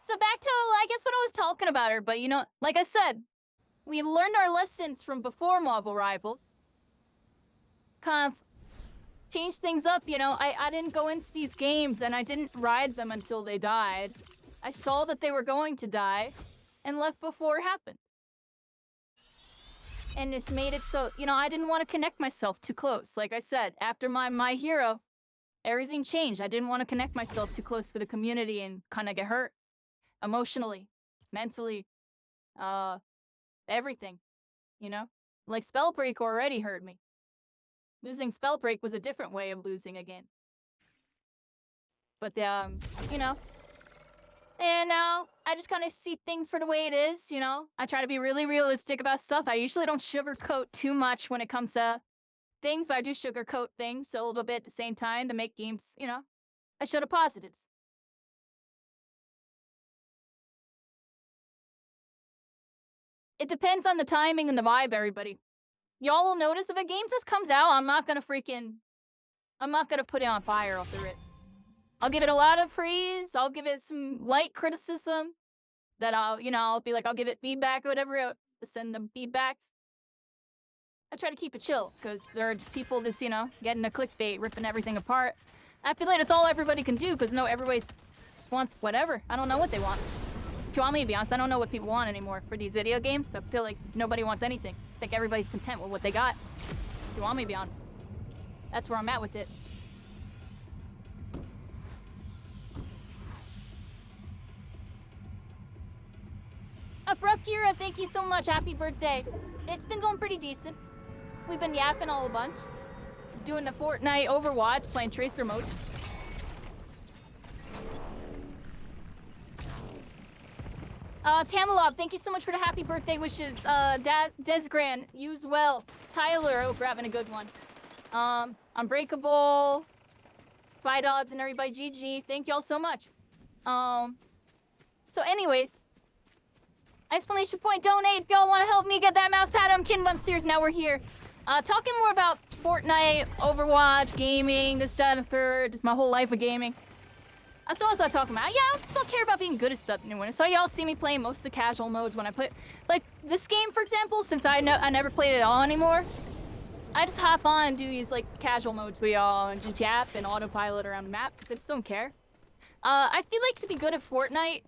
S1: So back to, I guess, what I was talking about her, but you know, like I said, we learned our lessons from before Marvel Rivals. Kind of changed things up, you know. I didn't go into these games and I didn't ride them until they died. I saw that they were going to die and left before it happened. And it's made it so, you know, I didn't want to connect myself too close. Like I said, after my hero, everything changed. I didn't want to connect myself too close with the community and kind of get hurt. Emotionally, mentally, everything, you know? Like Spellbreak already hurt me. Losing Spellbreak was a different way of losing again. But, you know, and now I just kind of see things for the way it is, you know? I try to be really realistic about stuff. I usually don't sugarcoat too much when it comes to things, but I do sugarcoat things a little bit at the same time to make games, you know? I show the positives. It depends on the timing and the vibe, everybody. Y'all will notice if a game just comes out, I'm not gonna put it on fire off the rip. I'll give it a lot of praise. I'll give it some light criticism. That I'll be like, I'll give it feedback or whatever. Send them feedback. I try to keep it chill, because there are just people just, you know, getting a clickbait, ripping everything apart. I feel like it's all everybody can do, because no, everybody just wants whatever. I don't know what they want. If you want me to be honest, I don't know what people want anymore for these video games. I feel like nobody wants anything. I think everybody's content with what they got. If you want me to be honest. That's where I'm at with it. Kira, thank you so much. Happy birthday. It's been going pretty decent. We've been yapping all a bunch. Doing the Fortnite Overwatch, playing Tracer mode. Tamalov, thank you so much for the happy birthday wishes. Desgran, you as well. Tyler, oh, we're having a good one. Unbreakable, Fight Odds, and everybody, GG. Thank y'all so much. So anyways, exclamation point, donate if y'all want to help me get that mouse pad. I'm kidding, but I'm serious, now we're here. Talking more about Fortnite, Overwatch, gaming, this, that, and third, just my whole life of gaming. That's what I was talking about. Yeah, I still care about being good at stuff anyway. So y'all see me playing most of the casual modes when I put, like, this game, for example, since I never played it at all anymore. I just hop on and do these, like, casual modes with y'all and just yap and autopilot around the map, because I just don't care. I feel like to be good at Fortnite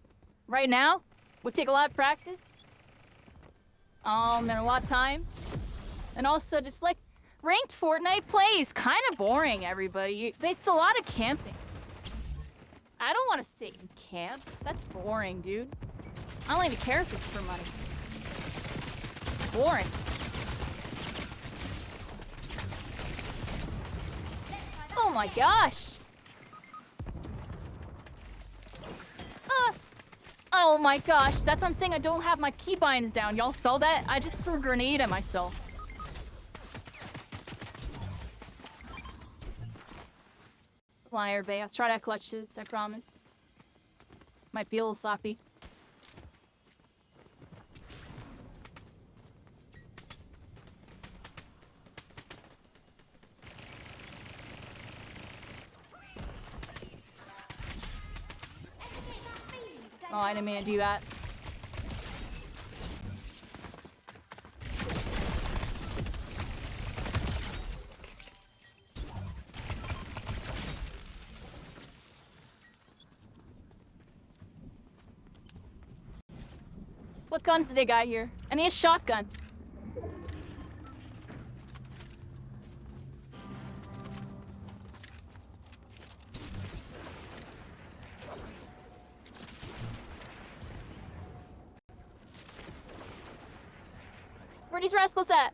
S1: right now would take a lot of practice. And a lot of time. And also just, like, ranked Fortnite play is kind of boring, everybody. It's a lot of camping. I don't want to sit in camp. That's boring, dude. I don't even care if it's for money. It's boring. Oh my gosh! Oh my gosh, that's what I'm saying, I don't have my keybinds down. Y'all saw that? I just threw a grenade at myself. Liar Bay, I'll try to clutch this, I promise. Might be a little sloppy. Oh, I didn't mean to do that. What guns did they got here? I need a shotgun. Where are these rascals at?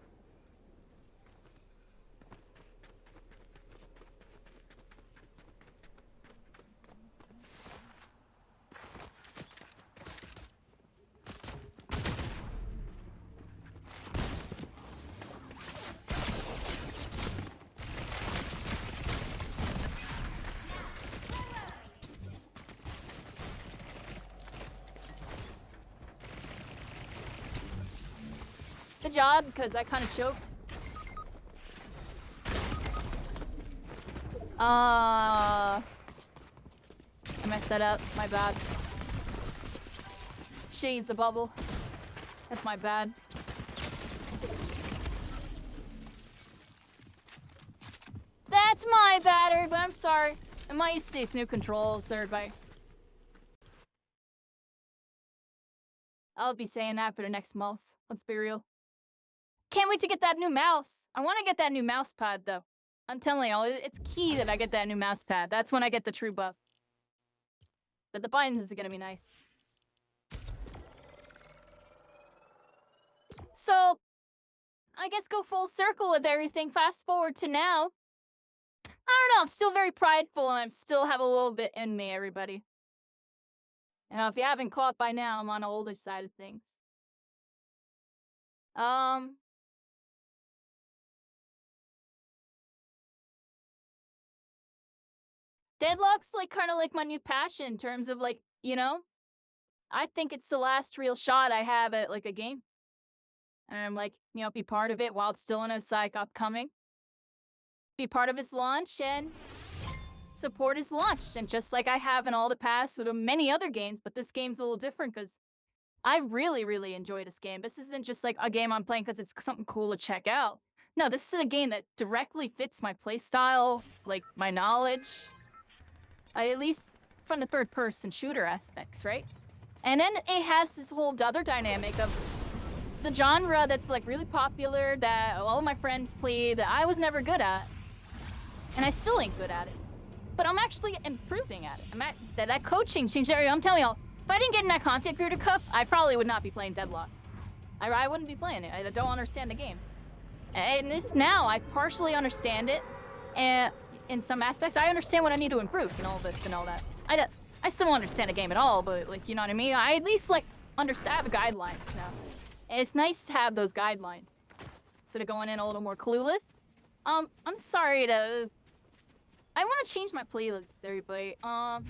S1: Good job, because I kind of choked. I messed that up. My bad. She's a bubble. That's my bad. That's my bad, everybody. I'm sorry. I might use these new controls, everybody. I'll be saying that for the next month. Let's be real. Can't wait to get that new mouse. I want to get that new mouse pad, though. I'm telling y'all, it's key that I get that new mouse pad. That's when I get the true buff. But the buttons is gonna be nice. So, I guess go full circle with everything. Fast forward to now. I don't know, I'm still very prideful and I still have a little bit in me, everybody. You know, if you haven't caught by now, I'm on the older side of things. Deadlock's like kind of like my new passion in terms of like, you know, I think it's the last real shot I have at like a game. And I'm like, you know, be part of it while it's still in its like upcoming. Be part of its launch and support its launch. And just like I have in all the past with many other games, but this game's a little different because I really, really enjoy this game. This isn't just like a game I'm playing because it's something cool to check out. No, this is a game that directly fits my playstyle, like my knowledge. At least from the third-person shooter aspects, right? And then it has this whole other dynamic of the genre that's like really popular, that all my friends play, that I was never good at. And I still ain't good at it. But I'm actually improving at it. That coaching changed area. I'm telling y'all, If I didn't get in that content creator cup, I probably would not be playing Deadlocked. I wouldn't be playing it. I don't understand the game. And this now, I partially understand it, and in some aspects, I understand what I need to improve and all this and all that. I still don't understand the game at all, but like, you know what I mean? I at least like understand the guidelines now. And it's nice to have those guidelines instead of going in a little more clueless. I'm sorry to. I want to change my playlists, everybody. I'm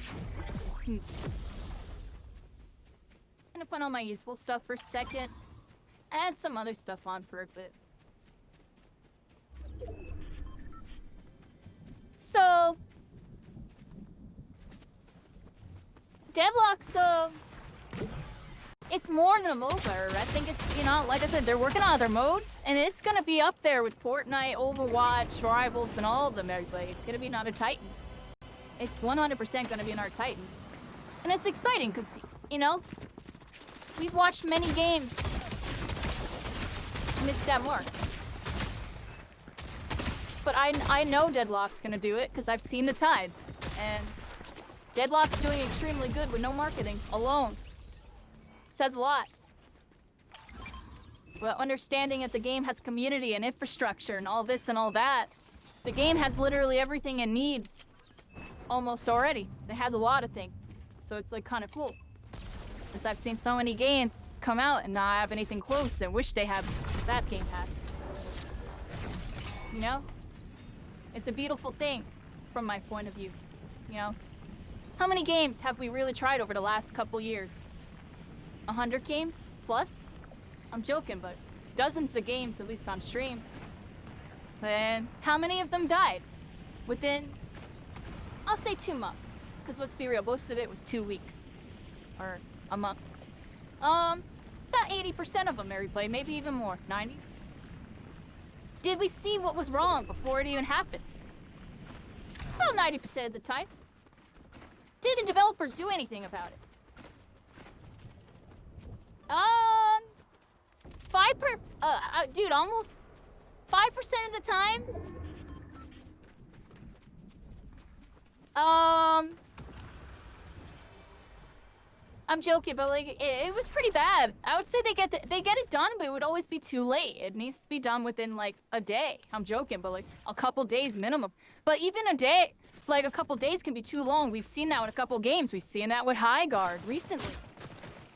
S1: gonna put on my useful stuff for a second. Add some other stuff on for a bit. So, Devlock's, it's more than a MOBA. I think it's, you know, like I said, they're working on other modes, and it's gonna be up there with Fortnite, Overwatch, Rivals, and all of them, everybody. It's gonna be another Titan. It's 100% gonna be another Titan. And it's exciting, because, you know, we've watched many games miss that mark. But I know Deadlock's gonna do it, because I've seen the tides, and Deadlock's doing extremely good with no marketing, alone. It says a lot. But understanding that the game has community and infrastructure and all this and all that, the game has literally everything it needs, almost already. It has a lot of things, so it's like kind of cool. Because I've seen so many games come out and not have anything close and wish they had that game has. You know? It's a beautiful thing from my point of view, you know? How many games have we really tried over the last couple years? 100 games plus? I'm joking, but dozens of games, at least on stream. And how many of them died? Within, I'll say 2 months. Because let's be real, most of it was 2 weeks. Or a month. About 80% of them everybody, maybe even more, 90? Did we see what was wrong before it even happened? About 90% of the time. Did the developers do anything about it? 5 dude, almost 5% of the time? I'm joking, but like it was pretty bad. I would say they get it done, but it would always be too late. It needs to be done within like a day. I'm joking, but like a couple days minimum. But even a day, like a couple days can be too long. We've seen that with a couple games. We've seen that with High Guard recently.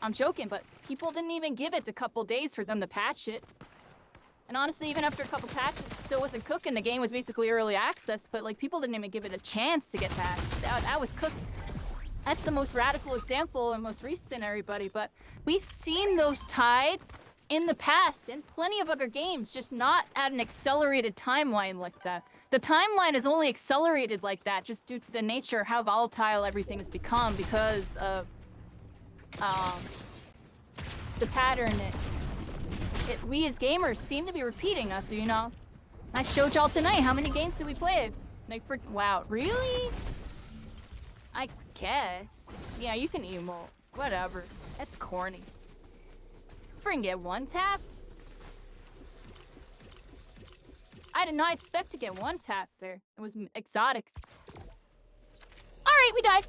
S1: I'm joking, but people didn't even give it a couple days for them to patch it. And honestly, even after a couple patches, it still wasn't cooking. The game was basically early access, but like people didn't even give it a chance to get patched. That was cooked. That's the most radical example and most recent, everybody, but we've seen those tides in the past in plenty of other games, just not at an accelerated timeline like that. The timeline is only accelerated like that just due to the nature of how volatile everything has become because of the pattern we as gamers seem to be repeating us, you know. I showed y'all tonight how many games did we play? Like, wow, really? I guess. Yeah, you can emote. Whatever. That's corny. Freaking get one-tapped? I did not expect to get one-tapped there. It was exotics. Alright, we died.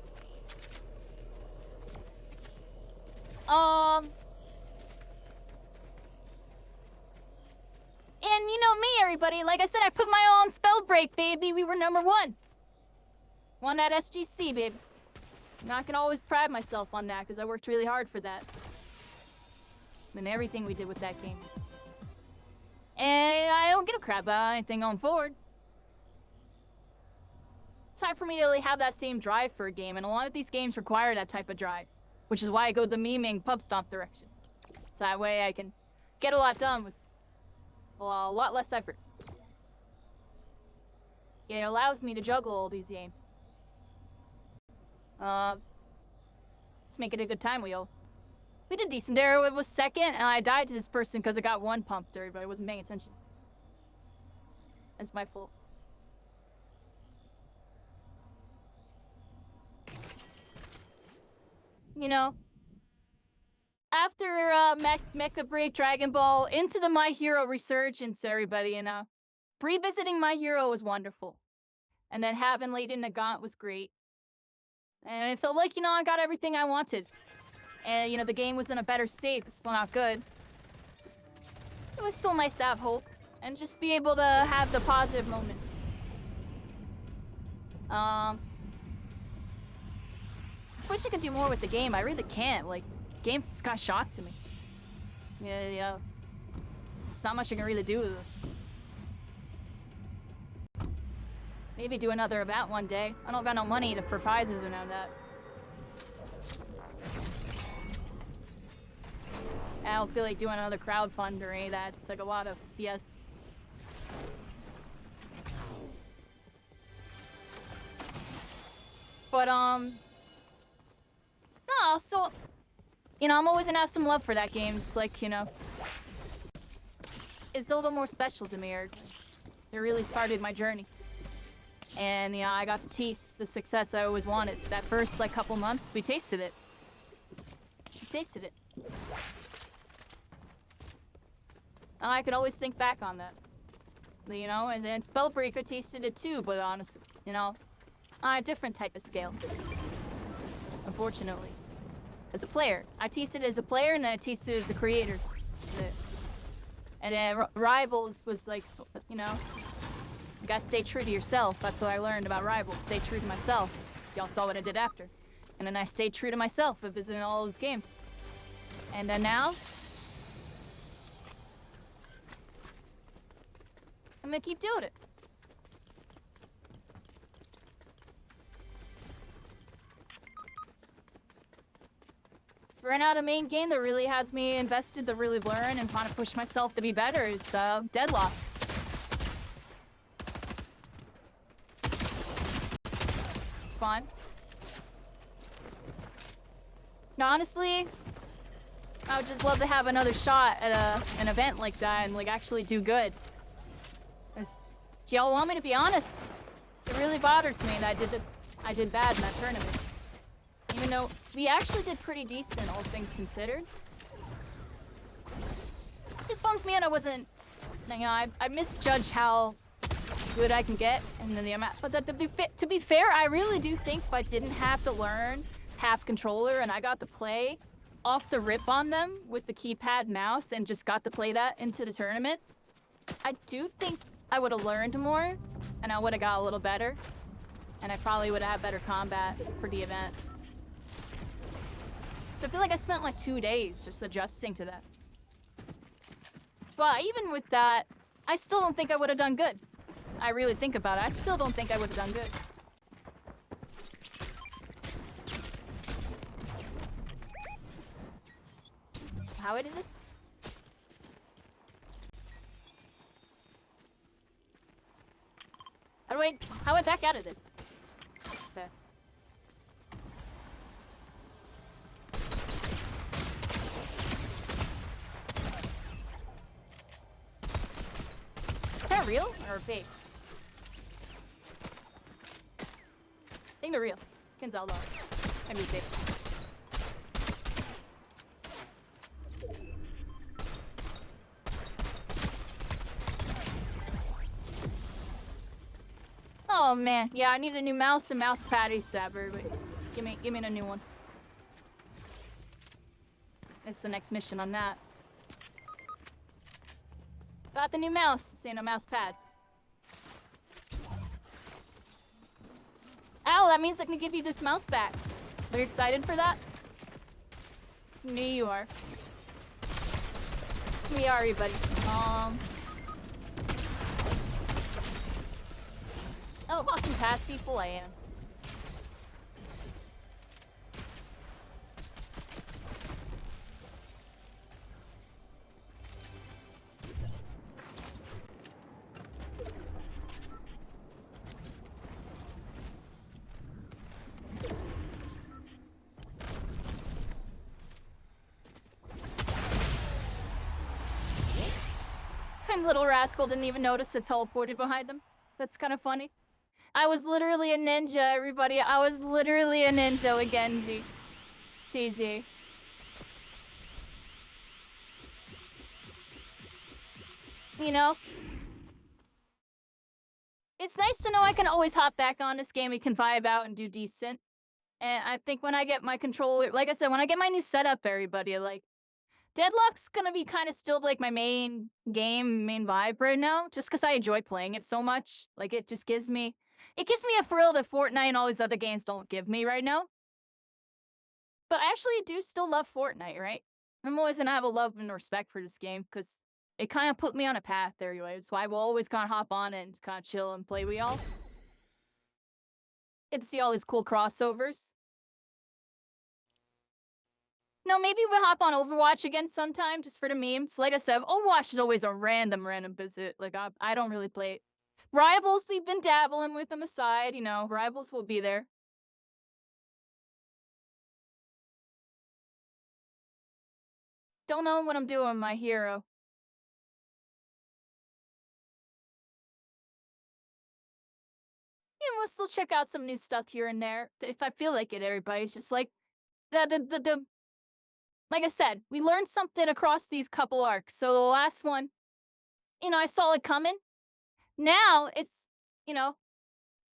S1: And you know me, everybody. Like I said, I put my all on spell break, baby. We were #1. Won that SGC, baby. Not gonna always pride myself on that, because I worked really hard for that. And everything we did with that game. And I don't give a crap about anything going forward. It's time for me to really have that same drive for a game, and a lot of these games require that type of drive. Which is why I go the memeing pub stomp direction. So that way I can get a lot done with a lot less effort. Yeah, it allows me to juggle all these games. Let's make it a good time, we all. We did decent there. It was second, and I died to this person because I got one pumped there, but I wasn't paying attention. That's my fault. You know, after Mecha Break, Dragon Ball, into the My Hero resurgence, everybody, you know. Revisiting My Hero was wonderful. And then having Late in the Gaunt was great. And it felt like, you know, I got everything I wanted. And, you know, the game was in a better state. It's still not good. It was still nice to have hope. And just be able to have the positive moments. I just wish I could do more with the game. I really can't. Like, game's just got shocked to me. Yeah. It's not much I can really do with it. Maybe do another event one day. I don't got no money for prizes and all that. I don't feel like doing another crowdfund or any of that. It's like a lot of BS. But, no, so, you know, I'm always gonna have some love for that game. Just like, you know, it's a little more special to me. Or it really started my journey. And, you know, I got to taste the success I always wanted. That first, like, couple months, we tasted it. We tasted it. And I could always think back on that. You know, and then Spellbreaker tasted it too, but honestly, you know, on a different type of scale. Unfortunately. As a player. I tasted it as a player, and then I tasted it as a creator. And then Rivals was like, you know, you gotta stay true to yourself. That's what I learned about Rivals. Stay true to myself. So y'all saw what I did after. And then I stayed true to myself of visiting all those games. And then now, I'm gonna keep doing it. Right now, the main game that really has me invested to really learn and kind of push myself to be better is Deadlock. It's fun. Now, honestly, I would just love to have another shot at an event like that and like actually do good. Y'all want me to be honest? It really bothers me that I did bad in that tournament. Even though we actually did pretty decent, all things considered. It just bums me out I wasn't, you know, I misjudged how good I can get and then the amount. But to be fair, I really do think if I didn't have to learn half controller and I got to play off the rip on them with the keypad mouse and just got to play that into the tournament, I do think I would have learned more and I would have got a little better. And I probably would have had better combat for the event. So I feel like I spent like 2 days just adjusting to that. But even with that, I still don't think I would have done good. I really think about it. I still don't think I would have done good. How is this? How do I back out of this? Okay. Is that real or fake? I think they're real. Kinzel maybe fake. Oh man, yeah, I need a new mouse and mouse pad ASAP, but give me a new one. It's the next mission on that. Got the new mouse, saying a mouse pad. Ow, that means I can give you this mouse back. Are you excited for that? Me, you are. We are, everybody. Oh, walking past people, I am. And little rascal didn't even notice it teleported behind him. That's kind of funny. I was literally a ninja, everybody. I was literally a ninja with Genji. TZ. You know? It's nice to know I can always hop back on this game. We can vibe out and do decent. And I think when I get my controller, like I said, when I get my new setup, everybody, like, Deadlock's gonna be kind of still like my main vibe right now, just because I enjoy playing it so much. Like, it gives me a thrill that Fortnite and all these other games don't give me right now. But I actually do still love Fortnite, right? I'm always gonna have a love and respect for this game, because it kind of put me on a path there, anyway. So I will always kind of hop on and kind of chill and play with y'all. Get to see all these cool crossovers. No, maybe we'll hop on Overwatch again sometime, just for the memes. Like I said, Overwatch is always a random visit. Like, I don't really play it. Rivals, we've been dabbling with them aside, you know. Rivals will be there. Don't know what I'm doing, my hero. Yeah, we'll still check out some new stuff here and there, if I feel like it, everybody. It's just like, like I said, we learned something across these couple arcs. So the last one, you know, I saw it coming. Now, it's, you know,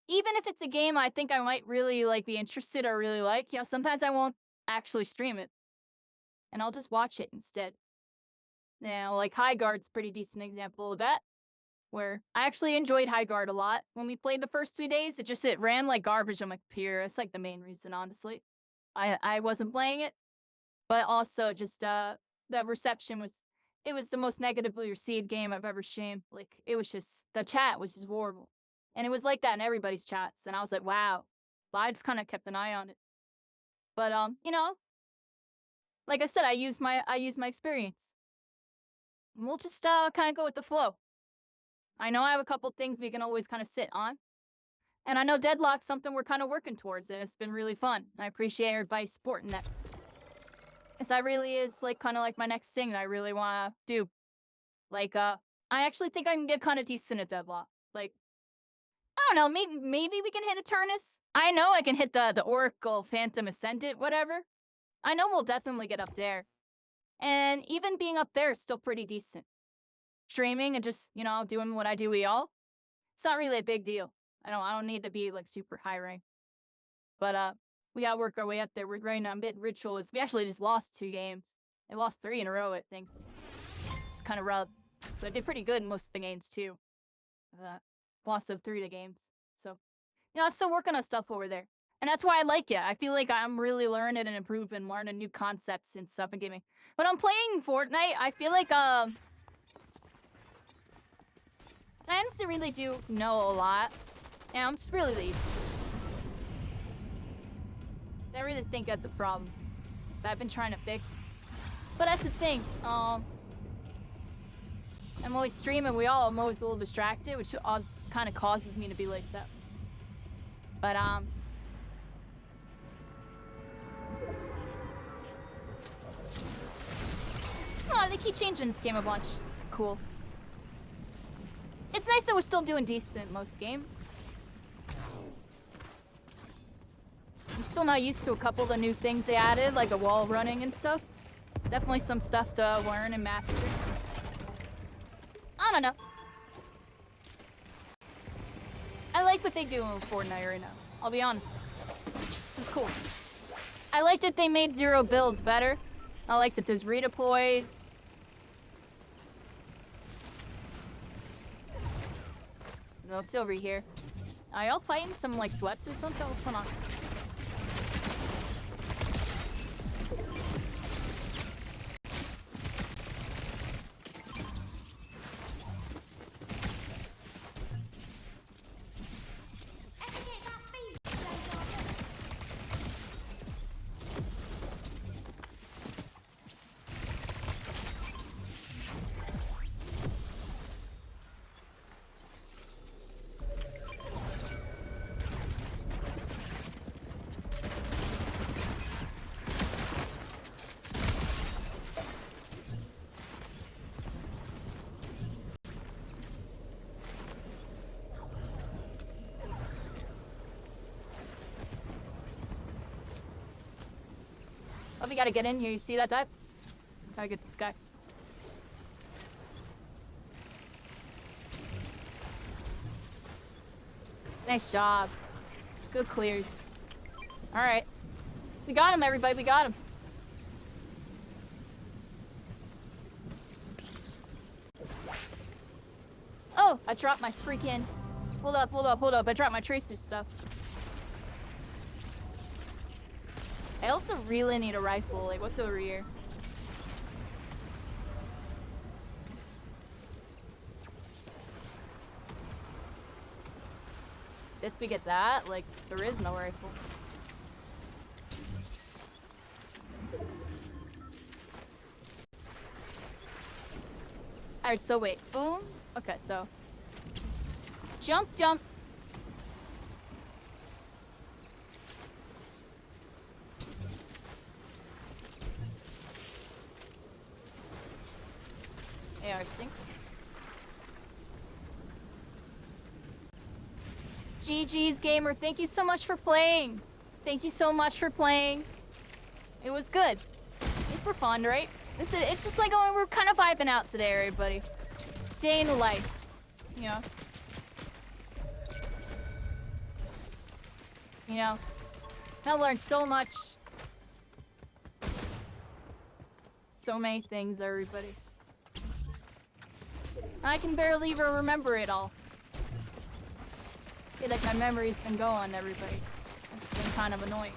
S1: even if it's a game I think I might really, like, be interested or really like, you know, sometimes I won't actually stream it. And I'll just watch it instead. Now, like, High Guard's a pretty decent example of that, where I actually enjoyed High Guard a lot. When we played the first 2 days, it ran like garbage on my computer. That's, like, the main reason, honestly. I wasn't playing it. But also, just, the reception was... It was the most negatively received game I've ever streamed. Like, it was just... The chat was just horrible. And it was like that in everybody's chats. And I was like, wow. Well, I just kind of kept an eye on it. But, you know... Like I said, I use my experience. And we'll just, kind of go with the flow. I know I have a couple things we can always kind of sit on. And I know Deadlock's something we're kind of working towards, and it's been really fun. I appreciate everybody supporting that. Because that really is, like, kind of like my next thing that I really want to do. Like, I actually think I can get kind of decent at Deadlock. Like, I don't know, maybe we can hit a Turnus? I know I can hit the Oracle Phantom Ascendant, whatever. I know we'll definitely get up there. And even being up there is still pretty decent. Streaming and just, you know, doing what I do with y'all, it's not really a big deal. I don't need to be, like, super high rank. But, we gotta work our way up there. We're right now a bit rituals. We actually just lost 2 games. I lost 3 in a row, I think. It's kind of rough. So I did pretty good in most of the games, too. Lost of 3 of the games. So, you know, I'm still working on stuff over there. And that's why I like it. I feel like I'm really learning and improving, learning new concepts and stuff in gaming. When I'm playing Fortnite, I feel like, I honestly really do know a lot. And I'm just really lazy. I really think that's a problem that I've been trying to fix. But that's the thing. I'm always streaming. I'm always a little distracted, which kind of causes me to be like that. But, oh, they keep changing this game a bunch. It's cool. It's nice that we're still doing decent most games. I'm still not used to a couple of the new things they added, like the wall running and stuff. Definitely some stuff to learn and master. I don't know. I like what they do in Fortnite right now. I'll be honest. This is cool. I like that they made 0 builds better. I like that there's redeploys. No, it's over here. Are y'all fighting some, like, sweats or something? What's going on? Oh, we gotta get in here. You see that dive? Gotta get this guy. Nice job. Good clears. Alright. We got him, everybody. We got him. Oh, I dropped my freaking... Hold up, hold up, hold up. I dropped my tracer stuff. I also really need a rifle. Like, what's over here? Guess we get that? Like, there is no rifle. Alright, so wait. Boom. Okay, so... Jump, jump. AR sync. GG's gamer, thank you so much for playing. Thank you so much for playing. It was good. It's for fun, right? It's just like we're kind of vibing out today, everybody. Day in the life, you know. You know, I learned so much. So many things, everybody. I can barely even remember it all. I feel like my memory's been going, everybody. It's been kind of annoying.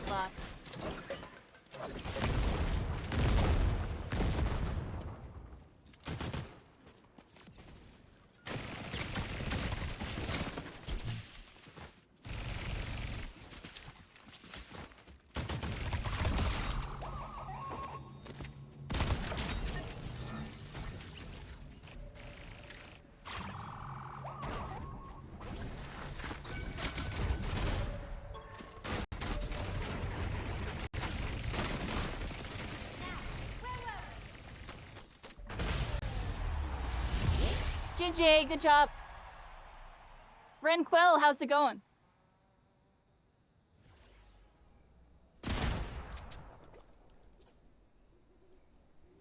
S1: A lot. GG, good job. Renquel, how's it going?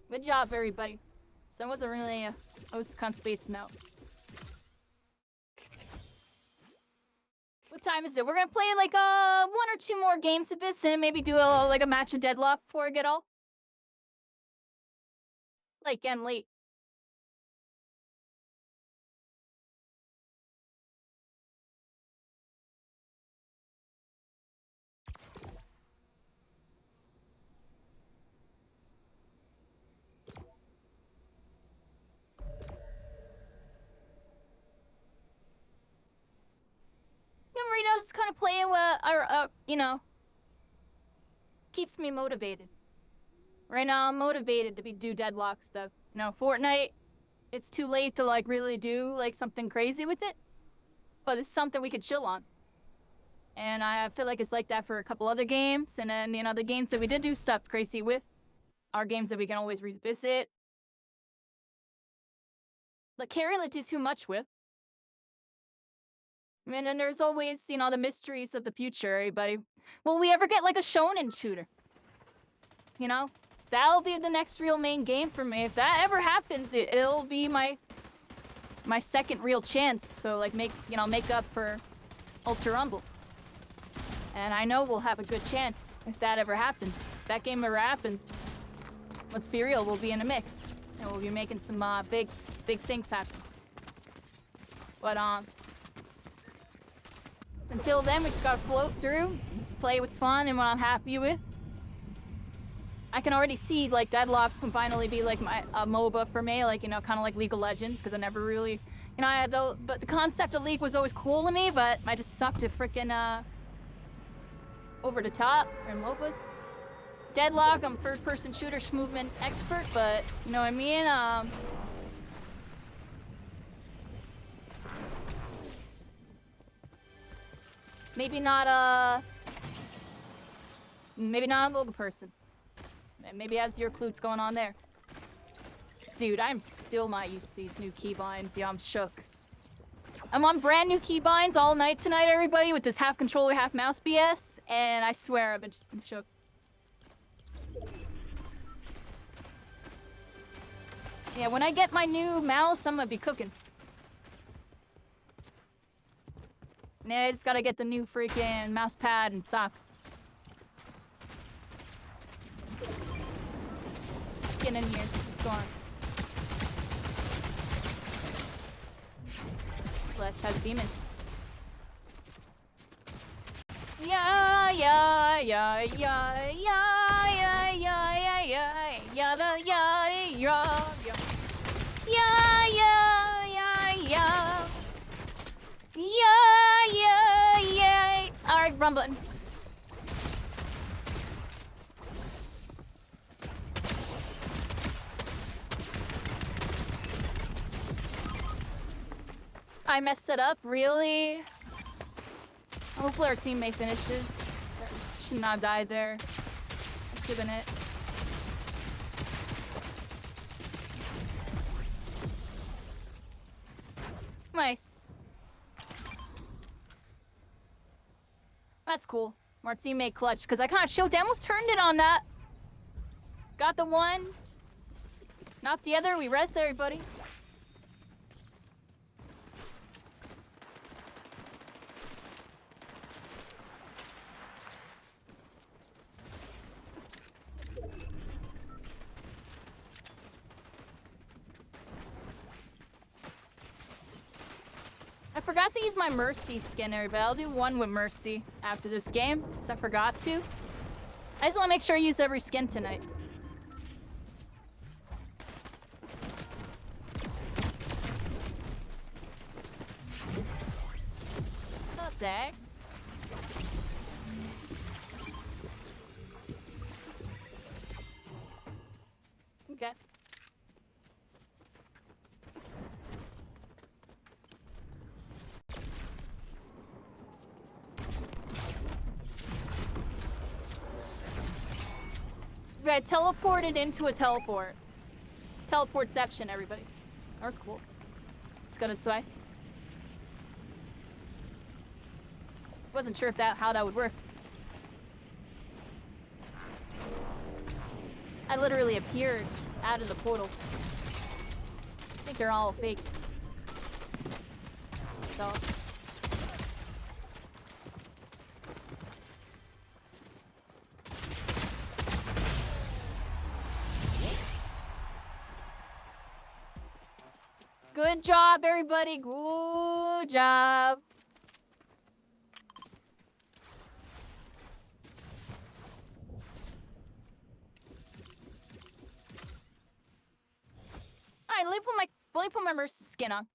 S1: Good job, everybody. So it wasn't really I was kind of spacing out. What time is it? We're gonna play like 1 or 2 more games of this and maybe do like a match of deadlock before I get all. Like, getting late. Marino's kind of playing what, you know, keeps me motivated. Right now, I'm motivated to do deadlock stuff. You know, Fortnite, it's too late to, like, really do, like, something crazy with it. But it's something we could chill on. And I feel like it's like that for a couple other games. And then, you know, the games that we did do stuff crazy with are games that we can always revisit. Like, can't really do too much with. I mean, and there's always, you know, the mysteries of the future, everybody. Will we ever get, like, a shonen shooter? You know? That'll be the next real main game for me. If that ever happens, it'll be my second real chance. So, like, make up for Ultra Rumble. And I know we'll have a good chance if that ever happens. If that game ever happens, let's be real, we'll be in the mix. And we'll be making some big things happen. But, until then, we just gotta float through, just play what's fun and what I'm happy with. I can already see, like, Deadlock can finally be, like, my MOBA for me, like, you know, kind of like League of Legends, because I never really, you know, but the concept of League was always cool to me, but I just sucked at frickin', over the top, and MOBAs. Deadlock, I'm third-person shooter movement expert, but, you know what I mean, maybe not a MOBA person. Maybe has your clutes going on there. Dude, I'm still not used to these new keybinds. Yeah, I'm shook. I'm on brand new keybinds all night tonight, everybody, with this half controller, half mouse BS, and I swear I'm shook. Yeah, when I get my new mouse, I'm gonna be cooking. Nah, I just gotta get the new freaking mouse pad and socks. Let's get in here. Let's go on. Let's have a demon. Yeah, yeah, yeah, yeah, yeah, yeah, yeah, yeah, yada, yada, yeah, yeah. Yeah, yeah, yeah, yeah. Yeah, yeah, yeah. Alright, run button. I messed it up, really? Hopefully our teammate finishes. Should not have died there. That should have been it. Nice. That's cool. Our teammate clutch, because I kind of choked. I almost turned it on that. Got the one. Knocked the other. We rest everybody. I forgot to use my Mercy skin, everybody. I'll do one with Mercy after this game, because I forgot to. I just want to make sure I use every skin tonight. What the heck? Okay. I teleported into a teleport. Teleport section, everybody. That was cool. Let's go this way. Wasn't sure if how that would work. I literally appeared out of the portal. I think they're all fake. So. Good job, everybody. Good job. Alright, let me put my Mercy skin on.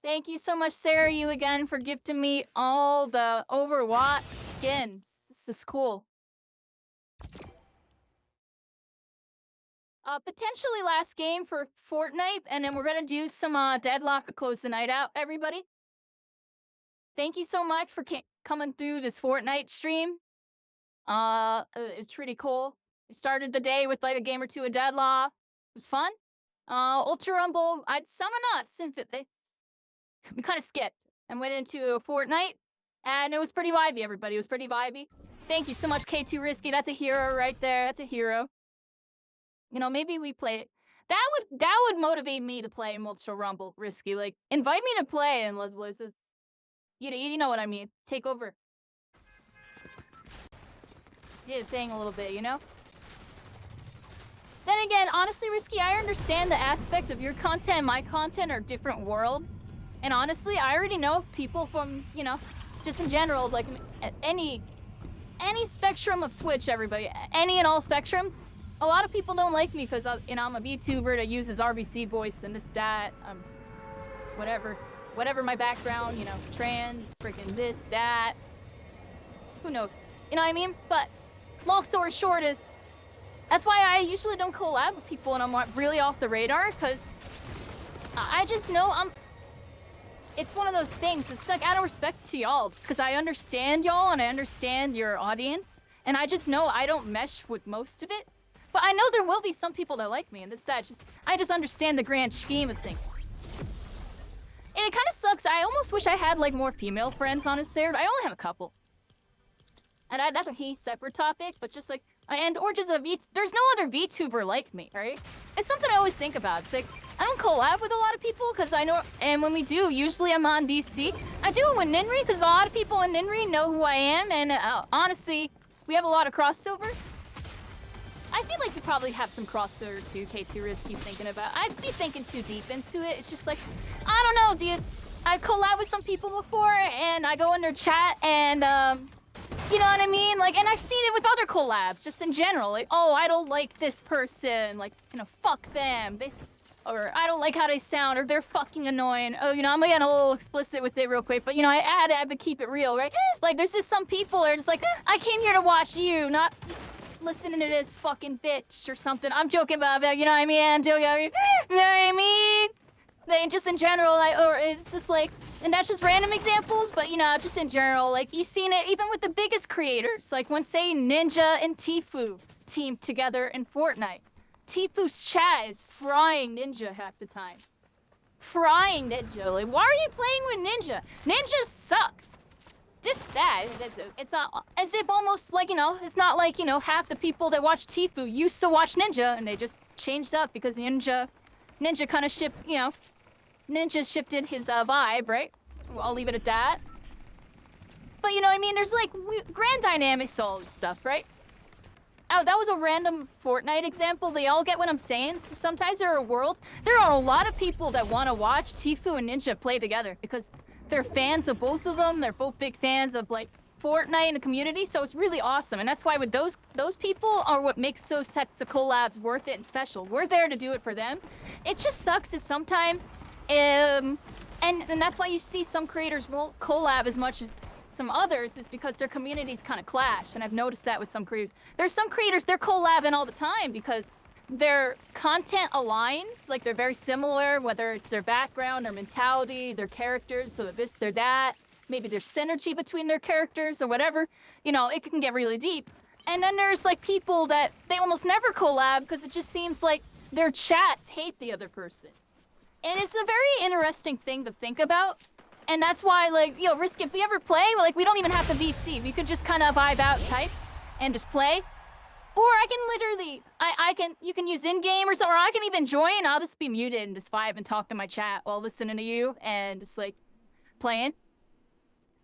S1: Thank you so much, Sarah, you again, for gifting me all the Overwatch skins. This is cool. Potentially last game for Fortnite, and then we're gonna do some Deadlock to close the night out, everybody. Thank you so much for coming through this Fortnite stream. It's pretty cool. It started the day with like a game or two of Deadlock. It was fun. Ultra Rumble, some are not, we kind of skipped and went into Fortnite, and it was pretty vibey, everybody. It was pretty vibey. Thank you so much, K2 Risky. That's a hero right there. That's a hero. You know, maybe we play it. That would motivate me to play Ultra Rumble, Risky. Like, invite me to play, and let's you know what I mean. Take over. Did a thing a little bit, you know? Then again, honestly, Risky, I understand the aspect of your content and my content are different worlds. And honestly, I already know people from, you know, just in general, like any spectrum of Switch, everybody, any and all spectrums. A lot of people don't like me because, you know, I'm a VTuber that uses RBC voice and this, that, whatever my background, you know, trans, freaking this, that. Who knows? You know what I mean? But long story short is, that's why I usually don't collab with people and I'm really off the radar, because I just know it's one of those things. It's like out of respect to y'all, just because I understand y'all and I understand your audience, and I just know I don't mesh with most of it. But I know there will be some people that like me, and I just understand the grand scheme of things. And it kind of sucks. I almost wish I had like more female friends on his server. I only have a couple. And that's a separate topic, but just like, or just a there's no other VTuber like me, right? It's something I always think about. It's like, I don't collab with a lot of people because I know, and when we do, usually I'm on VC. I do it with Ninri because a lot of people in Ninri know who I am, and honestly, we have a lot of crossover. I feel like we probably have some crossover too, K2 Risk keep thinking about. I'd be thinking too deep into it. It's just like, I don't know, dude. I've collabed with some people before, and I go in their chat, and you know what I mean? Like, and I've seen it with other collabs, just in general. Like, oh, I don't like this person. Like, you know, fuck them. Or I don't like how they sound, or they're fucking annoying. Oh, you know, I'm gonna get a little explicit with it real quick, but you know, I had to keep it real, right? Like, there's just some people that are just like, I came here to watch you, not listening to this fucking bitch or something. I'm joking about it, you know what I mean? I'm joking about it. You know what I mean? They just in general, like, or it's just like, and that's just random examples, but you know, just in general, like you've seen it even with the biggest creators, like when say Ninja and Tfue teamed together in Fortnite. Tfue's chat is frying Ninja half the time. Frying Ninja, like why are you playing with Ninja? Ninja sucks. Just that, it's not as if almost like, you know, it's not like, you know, half the people that watch Tfue used to watch Ninja and they just changed up because Ninja kind of shipped, you know, Ninja shifted his vibe, right? Well, I'll leave it at that. But you know what I mean? There's like grand dynamics, all this stuff, right? Oh, that was a random Fortnite example. They all get what I'm saying. So sometimes there are a lot of people that want to watch Tfue and Ninja play together because they're fans of both of them. They're both big fans of like Fortnite and the community. So it's really awesome. And that's why with those people are what makes those sets of collabs worth it and special. We're there to do it for them. It just sucks is sometimes, and that's why you see some creators won't collab as much as some others is because their communities kind of clash, and I've noticed that with some creators. There's some creators, they're collabing all the time because their content aligns, like they're very similar, whether it's their background, their mentality, their characters, so this, they're that. Maybe there's synergy between their characters or whatever. You know, it can get really deep. And then there's like people that they almost never collab because it just seems like their chats hate the other person. And it's a very interesting thing to think about. And that's why, like, yo, Risk, if we ever play, like, we don't even have to VC. We could just kind of vibe out, type, and just play. Or I can literally, you can use in-game or something, or I can even join. I'll just be muted and just vibe and talk to my chat while listening to you and just, like, playing.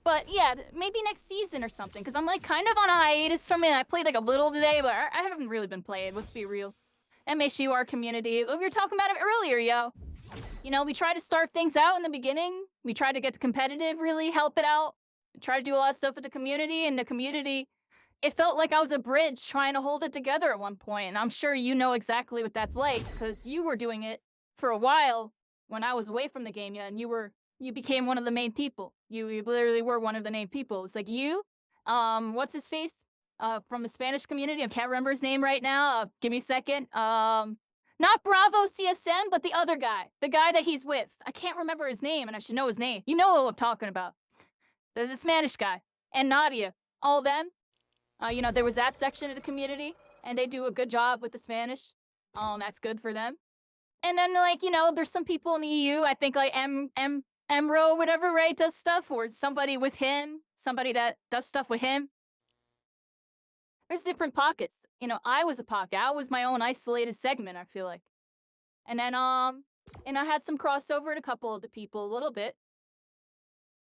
S1: But, yeah, maybe next season or something, because I'm, like, kind of on a hiatus from it. I played, like, a little today, but I haven't really been playing. Let's be real. MHUR community. We were talking about it earlier, yo. You know, we try to start things out in the beginning. We try to get the competitive, really help it out. We try to do a lot of stuff with the community, and the community, it felt like I was a bridge trying to hold it together at one point. And I'm sure you know exactly what that's like, because you were doing it for a while when I was away from the game, yeah, and you became one of the main people. You literally were one of the main people. It's like you, what's his face? From the Spanish community. I can't remember his name right now. Give me a second. Not Bravo CSM, but the other guy. The guy that he's with. I can't remember his name, and I should know his name. You know what I'm talking about. The Spanish guy. And Nadia. All them. You know, there was that section of the community, and they do a good job with the Spanish. That's good for them. And then, like, you know, there's some people in the EU, I think, like, Emro, whatever, right, does stuff, or somebody with him. Somebody that does stuff with him. There's different pockets. You know, I was a pocket. I was my own isolated segment, I feel like. And then, and I had some crossover with a couple of the people a little bit.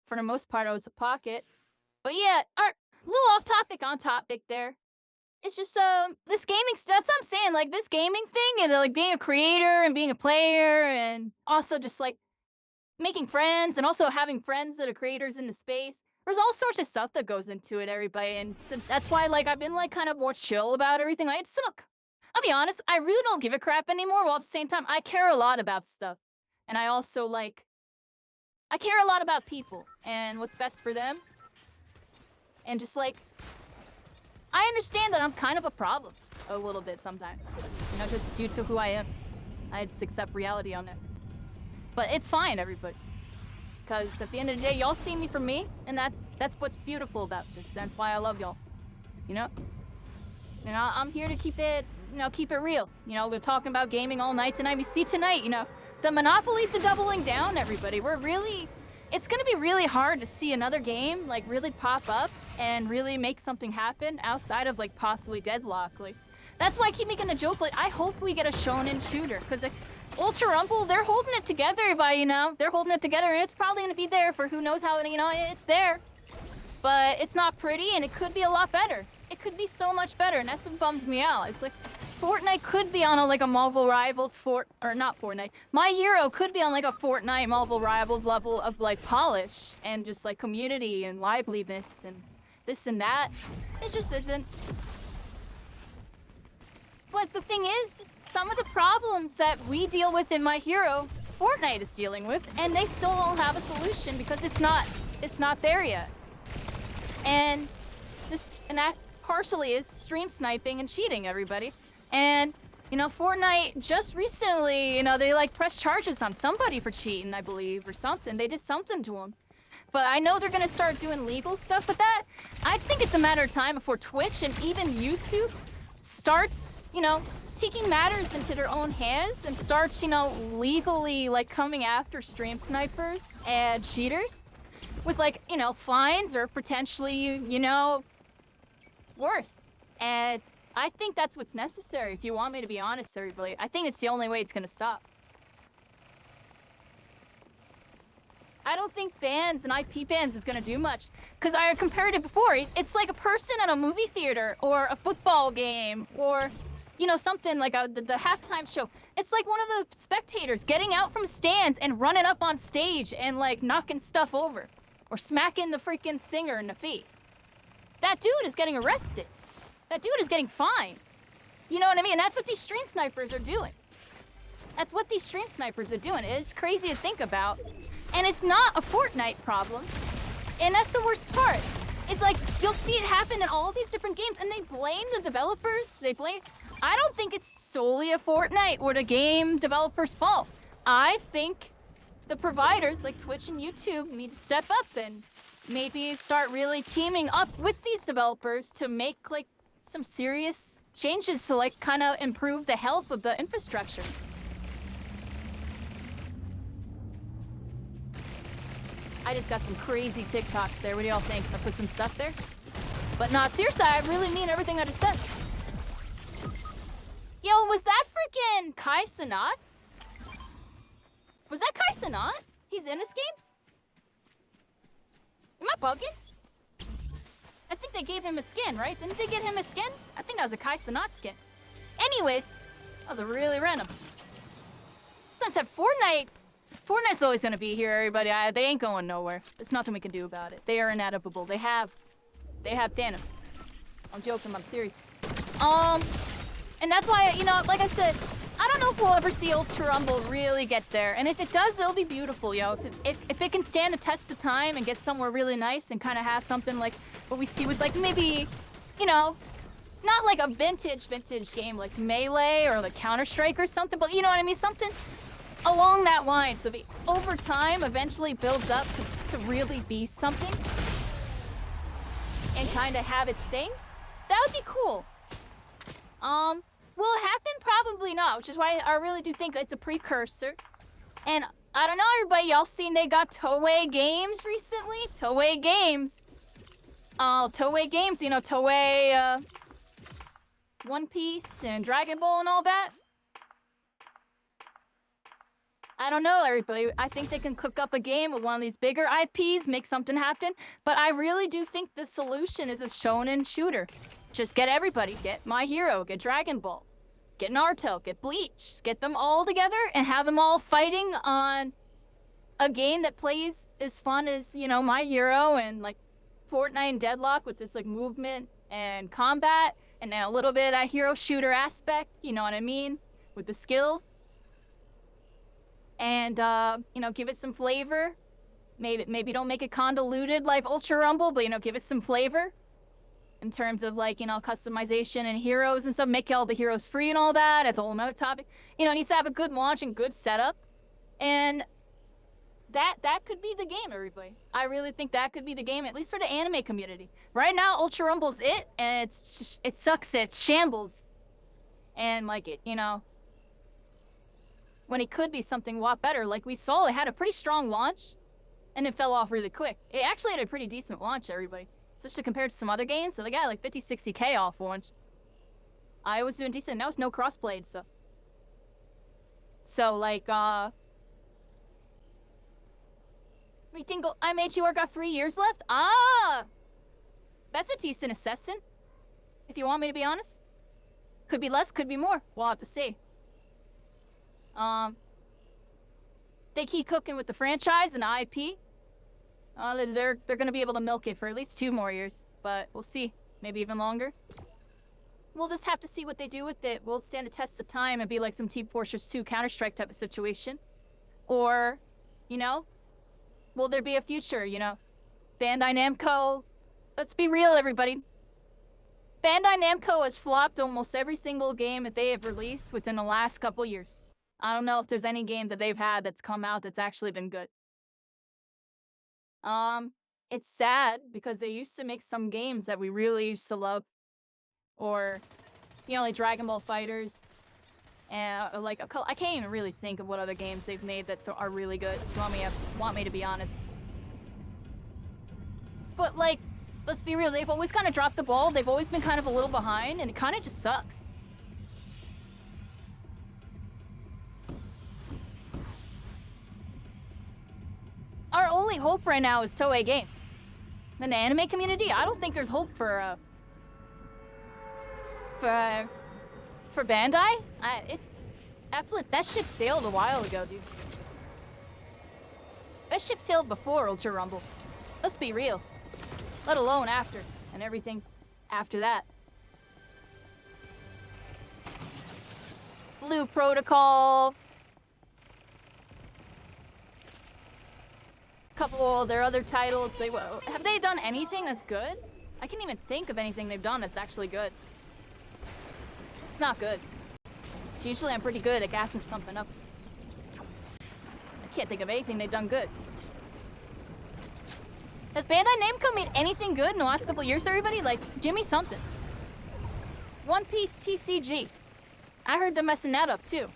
S1: For the most part, I was a pocket. But yeah, a little off topic, on topic there. It's just, this gaming, that's what I'm saying, like, this gaming thing, and like, being a creator and being a player, and also just, like, making friends, and also having friends that are creators in the space. There's all sorts of stuff that goes into it, everybody, and so that's why, like, I've been, like, kind of more chill about everything. I'll be honest, I really don't give a crap anymore, while at the same time, I care a lot about stuff. And I also, like, I care a lot about people, and what's best for them. And just, like, I understand that I'm kind of a problem, a little bit sometimes. You know, just due to who I am. I just accept reality on that. But it's fine, everybody. Because at the end of the day, y'all see me for me, and that's what's beautiful about this. That's why I love y'all. You know? You know, I'm here to keep it, you know, keep it real. You know, we're talking about gaming all night tonight. We see tonight, you know, the monopolies are doubling down, everybody. It's gonna be really hard to see another game like really pop up and really make something happen outside of like possibly Deadlock. Like, that's why I keep making a joke, like, I hope we get a shonen shooter, because like, Ultra Rumble, they're holding it together, everybody, you know? They're holding it together, and it's probably gonna be there for who knows how, you know, it's there. But it's not pretty, and it could be a lot better. It could be so much better, and that's what bums me out. It's like, Fortnite could be on like a Marvel Rivals or not Fortnite. My Hero could be on like a Fortnite Marvel Rivals level of like polish and just like community and liveliness and this and that. It just isn't. But the thing is, some of the problems that we deal with in My Hero, Fortnite is dealing with, and they still don't have a solution because it's not there yet. And that partially is stream sniping and cheating, everybody. And, you know, Fortnite just recently, you know, they like pressed charges on somebody for cheating, I believe, or something. They did something to them. But I know they're gonna start doing legal stuff with that. I think it's a matter of time before Twitch and even YouTube starts, you know, taking matters into their own hands and starts, you know, legally like coming after stream snipers and cheaters with like, you know, fines or potentially, you know, worse. And I think that's what's necessary, if you want me to be honest, everybody. I think it's the only way it's gonna stop. I don't think bans and IP bans is gonna do much, because I compared it before. It's like a person at a movie theater or a football game or, you know, something like the halftime show. It's like one of the spectators getting out from stands and running up on stage and like knocking stuff over or smacking the freaking singer in the face. That dude is getting arrested. That dude is getting fined. You know what I mean? And that's what these stream snipers are doing. That's what these stream snipers are doing. It's crazy to think about. And it's not a Fortnite problem. And that's the worst part. It's like, you'll see it happen in all these different games, and they blame the developers. I don't think it's solely a Fortnite or the game developers' fault. I think the providers like Twitch and YouTube need to step up and maybe start really teaming up with these developers to make like some serious changes to like kind of improve the health of the infrastructure. I just got some crazy TikToks there. What do y'all think? I put some stuff there? But nah, seriously, I really mean everything I just said. Yo, was that freaking Kai Cenat? Was that Kai Cenat? He's in this game? Am I bugging? I think they gave him a skin, right? Didn't they get him a skin? I think that was a Kai Cenat skin. Anyways, that was really random. Since that Fortnite's always gonna be here, everybody. They ain't going nowhere. There's nothing we can do about it. They are inedible. They have Thanos. I'm joking, I'm serious. And that's why, you know, like I said, I don't know if we'll ever see Ultra Rumble really get there. And if it does, it'll be beautiful, yo. If it can stand the test of time and get somewhere really nice and kind of have something like what we see with like maybe, you know, not like a vintage game like Melee or like Counter-Strike or something, but you know what I mean? Something along that line. So over time, eventually builds up to really be something and kind of have its thing. That would be cool. Will it happen? Probably not, which is why I really do think it's a precursor. And I don't know, everybody, y'all seen they got Toei Games recently? Toei Games. Toei Games, you know, Toei, One Piece and Dragon Ball and all that. I don't know, everybody. I think they can cook up a game with one of these bigger IPs, make something happen. But I really do think the solution is a shonen shooter. Just get everybody. Get My Hero, get Dragon Ball, get Naruto, get Bleach. Get them all together and have them all fighting on a game that plays as fun as, you know, My Hero and like Fortnite and Deadlock with this like movement and combat and then a little bit of that hero shooter aspect, you know what I mean? With the skills. And, you know, give it some flavor. Maybe don't make it convoluted like Ultra Rumble, but, you know, give it some flavor. In terms of, like, you know, customization and heroes and stuff. Make all the heroes free and all that. That's a whole nother topic. You know, it needs to have a good launch and good setup. And that could be the game, everybody. I really think that could be the game, at least for the anime community. Right now, Ultra Rumble's it, and it sucks, it shambles. And, like, it, you know. when it could be something a lot better. Like we saw, it had a pretty strong launch, and it fell off really quick. It actually had a pretty decent launch, everybody. Especially compared to some other games, so they got like 50, 60K off launch. I was doing decent. Now it's no crossplay, so. So like, we think MHUR got 3 years left? Ah! That's a decent assessment, if you want me to be honest. Could be less, could be more. We'll have to see. They keep cooking with the franchise and the IP. They're gonna be able to milk it for at least 2 more years, but we'll see. Maybe even longer. We'll just have to see what they do with it. We'll stand a test of time and be like some Team Fortress 2 Counter-Strike type of situation. Or, you know, will there be a future, you know? Bandai Namco, let's be real, everybody. Bandai Namco has flopped almost every single game that they have released within the last couple years. I don't know if there's any game that they've had that's come out that's actually been good. It's sad because they used to make some games that we really used to love. Or, you know, like Dragon Ball Fighters. And like, I can't even really think of what other games they've made that are really good. If you want me to be honest. But like, let's be real, they've always kind of dropped the ball. They've always been kind of a little behind, and it kind of just sucks. Our only hope right now is Toei Games. And the anime community, I don't think there's hope for Bandai. That ship sailed a while ago, dude. That ship sailed before Ultra Rumble. Let's be real. Let alone after, and everything after that. Blue Protocol. Couple of their other titles. Have they done anything that's good? I can't even think of anything they've done that's actually good. It's not good. It's usually I'm pretty good at gassing something up. I can't think of anything they've done good. Has Bandai Namco made anything good in the last couple years, everybody? Like, Jimmy something. One Piece TCG. I heard they're messing that up, too.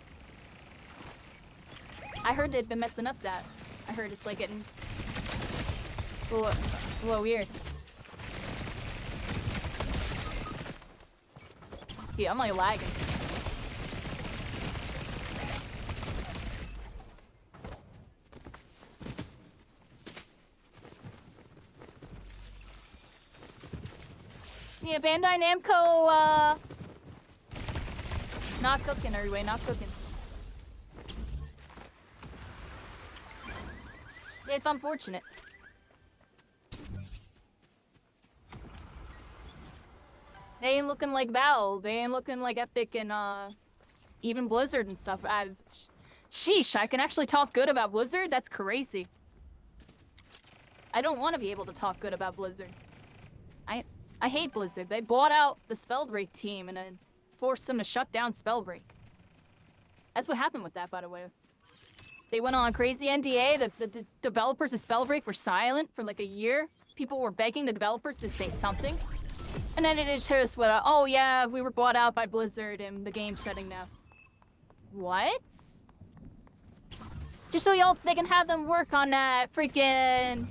S1: I heard they've been messing up that. I heard it's like getting a little weird. Yeah, I'm like lagging. Yeah, Bandai Namco, not cooking, everybody, not cooking. It's unfortunate. They ain't looking like Valve. They ain't looking like Epic and even Blizzard and stuff. Sheesh, I can actually talk good about Blizzard? That's crazy. I don't want to be able to talk good about Blizzard. I hate Blizzard. They bought out the Spellbreak team and then forced them to shut down Spellbreak. That's what happened with that, by the way. They went on a crazy NDA. The developers of Spellbreak were silent for like a year. People were begging the developers to say something. And then it just went, oh yeah, we were bought out by Blizzard and the game's shutting down. What? Just so they can have them work on that freaking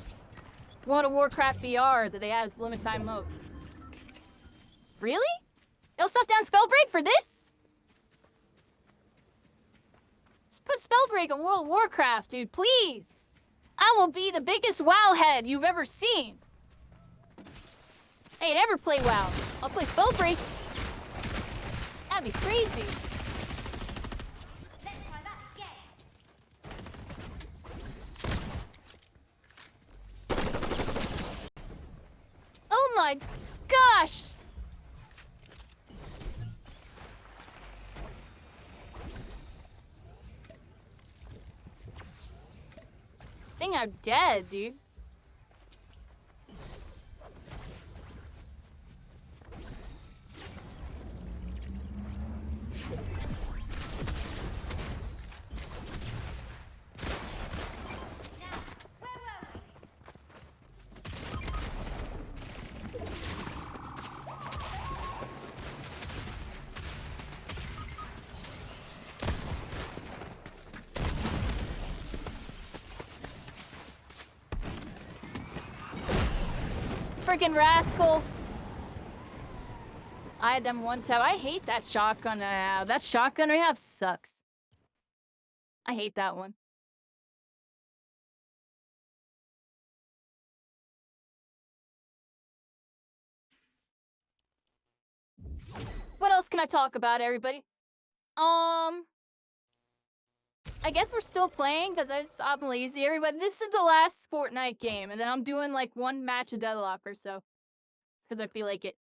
S1: World of Warcraft VR that they have as limited time mode. Really? They'll shut down Spellbreak for this? Let's put Spellbreak on World of Warcraft, dude, please. I will be the biggest WoW head you've ever seen. I ain't ever play WoW. I'll play Spellbreak. That'd be crazy. Oh my gosh! I think I'm dead, dude. freaking rascal. I had them one time. I hate that shotgun I have. That shotgun I have sucks. I hate that one. What else can I talk about, everybody? I guess we're still playing because I'm lazy, everybody. This is the last Fortnite game, and then I'm doing like one match of Deadlock or so. It's because I feel like it.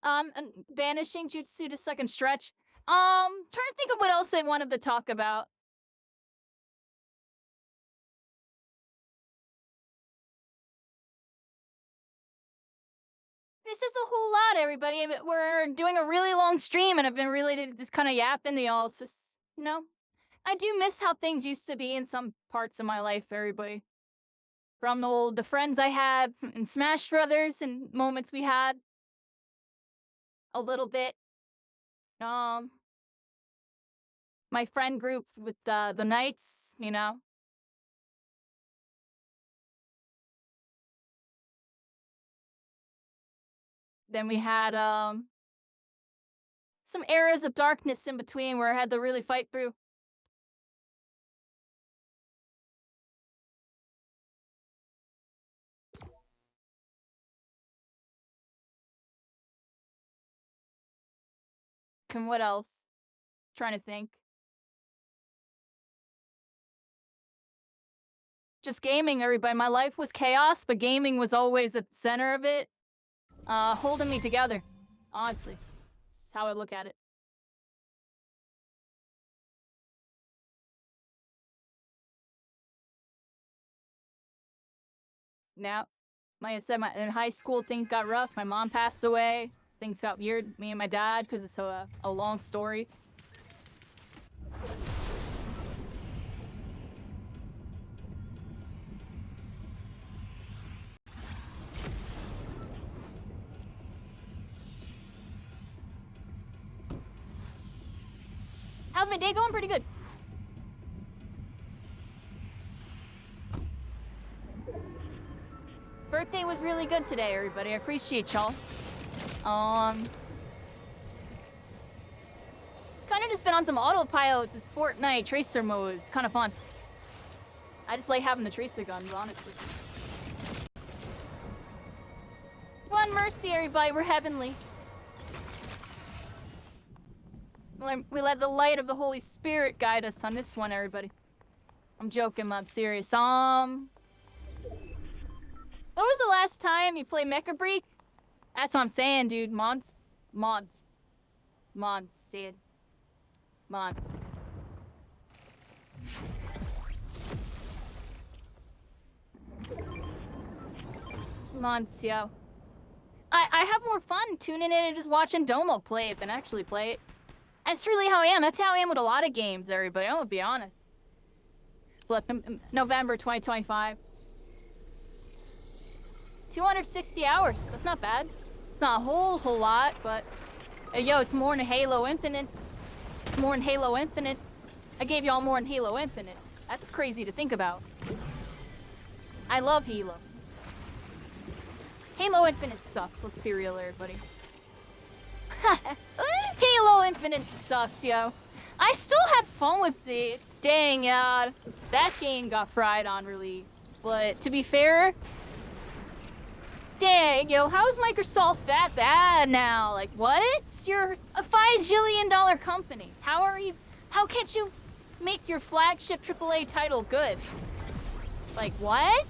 S1: And banishing jutsu to second stretch. Trying to think of what else I wanted to talk about. This is a whole lot, everybody. We're doing a really long stream, and I've been really just kind of yapping to y'all. So, you know, I do miss how things used to be in some parts of my life, everybody. From the friends I had in Smash Brothers and moments we had. A little bit. My friend group with the Knights, you know. Then we had some eras of darkness in between where I had to really fight through. And what else? Trying to think. Just gaming, everybody. My life was chaos, but gaming was always at the center of it. Holding me together. Honestly. That's how I look at it. Now, like I said, in high school, things got rough. My mom passed away. Things got weird. Me and my dad, because it's a long story. How's my day going? Pretty good. Birthday was really good today, everybody. I appreciate y'all. Kind of just been on some autopilot, this Fortnite tracer mode. It's kind of fun. I just like having the tracer guns, honestly. One mercy, everybody. We're heavenly. We let the light of the Holy Spirit guide us on this one, everybody. I'm joking, I'm serious. When was the last time you played Mecha Break? That's what I'm saying, dude. Mods, Sid. Mods. Mods, yo. I have more fun tuning in and just watching Domo play it than actually play it. That's really how I am. That's how I am with a lot of games, everybody. I'm gonna be honest. Look, November 2025. 260 hours. That's not bad. It's not a whole lot, but yo, it's more than Halo Infinite. It's more than Halo Infinite. I gave y'all more than Halo Infinite. That's crazy to think about. I love Halo. Halo Infinite sucked. Let's be real, everybody. Halo Infinite sucked, yo. I still had fun with it. Dang, yeah. That game got fried on release. But to be fair, dang, yo, how is Microsoft that bad now? Like, what? You're a $5 zillion company. How can't you make your flagship AAA title good? Like, what?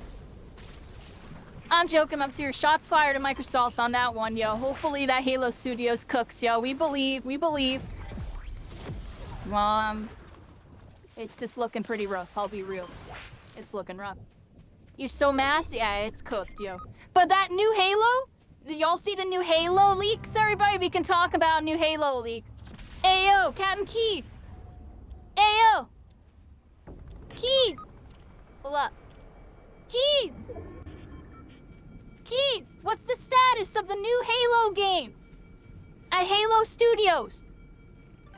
S1: I'm joking, I'm serious. Shots fired at Microsoft on that one, yo. Hopefully that Halo Studios cooks, yo. We believe. It's just looking pretty rough, I'll be real. It's looking rough. You're so massy. Yeah, it's cooked, yo. But that new Halo? Y'all see the new Halo leaks, everybody? We can talk about new Halo leaks. Ayo, Captain Keys. Ayo. Keys. Hold up. Keys. Keys, what's the status of the new Halo games at Halo Studios?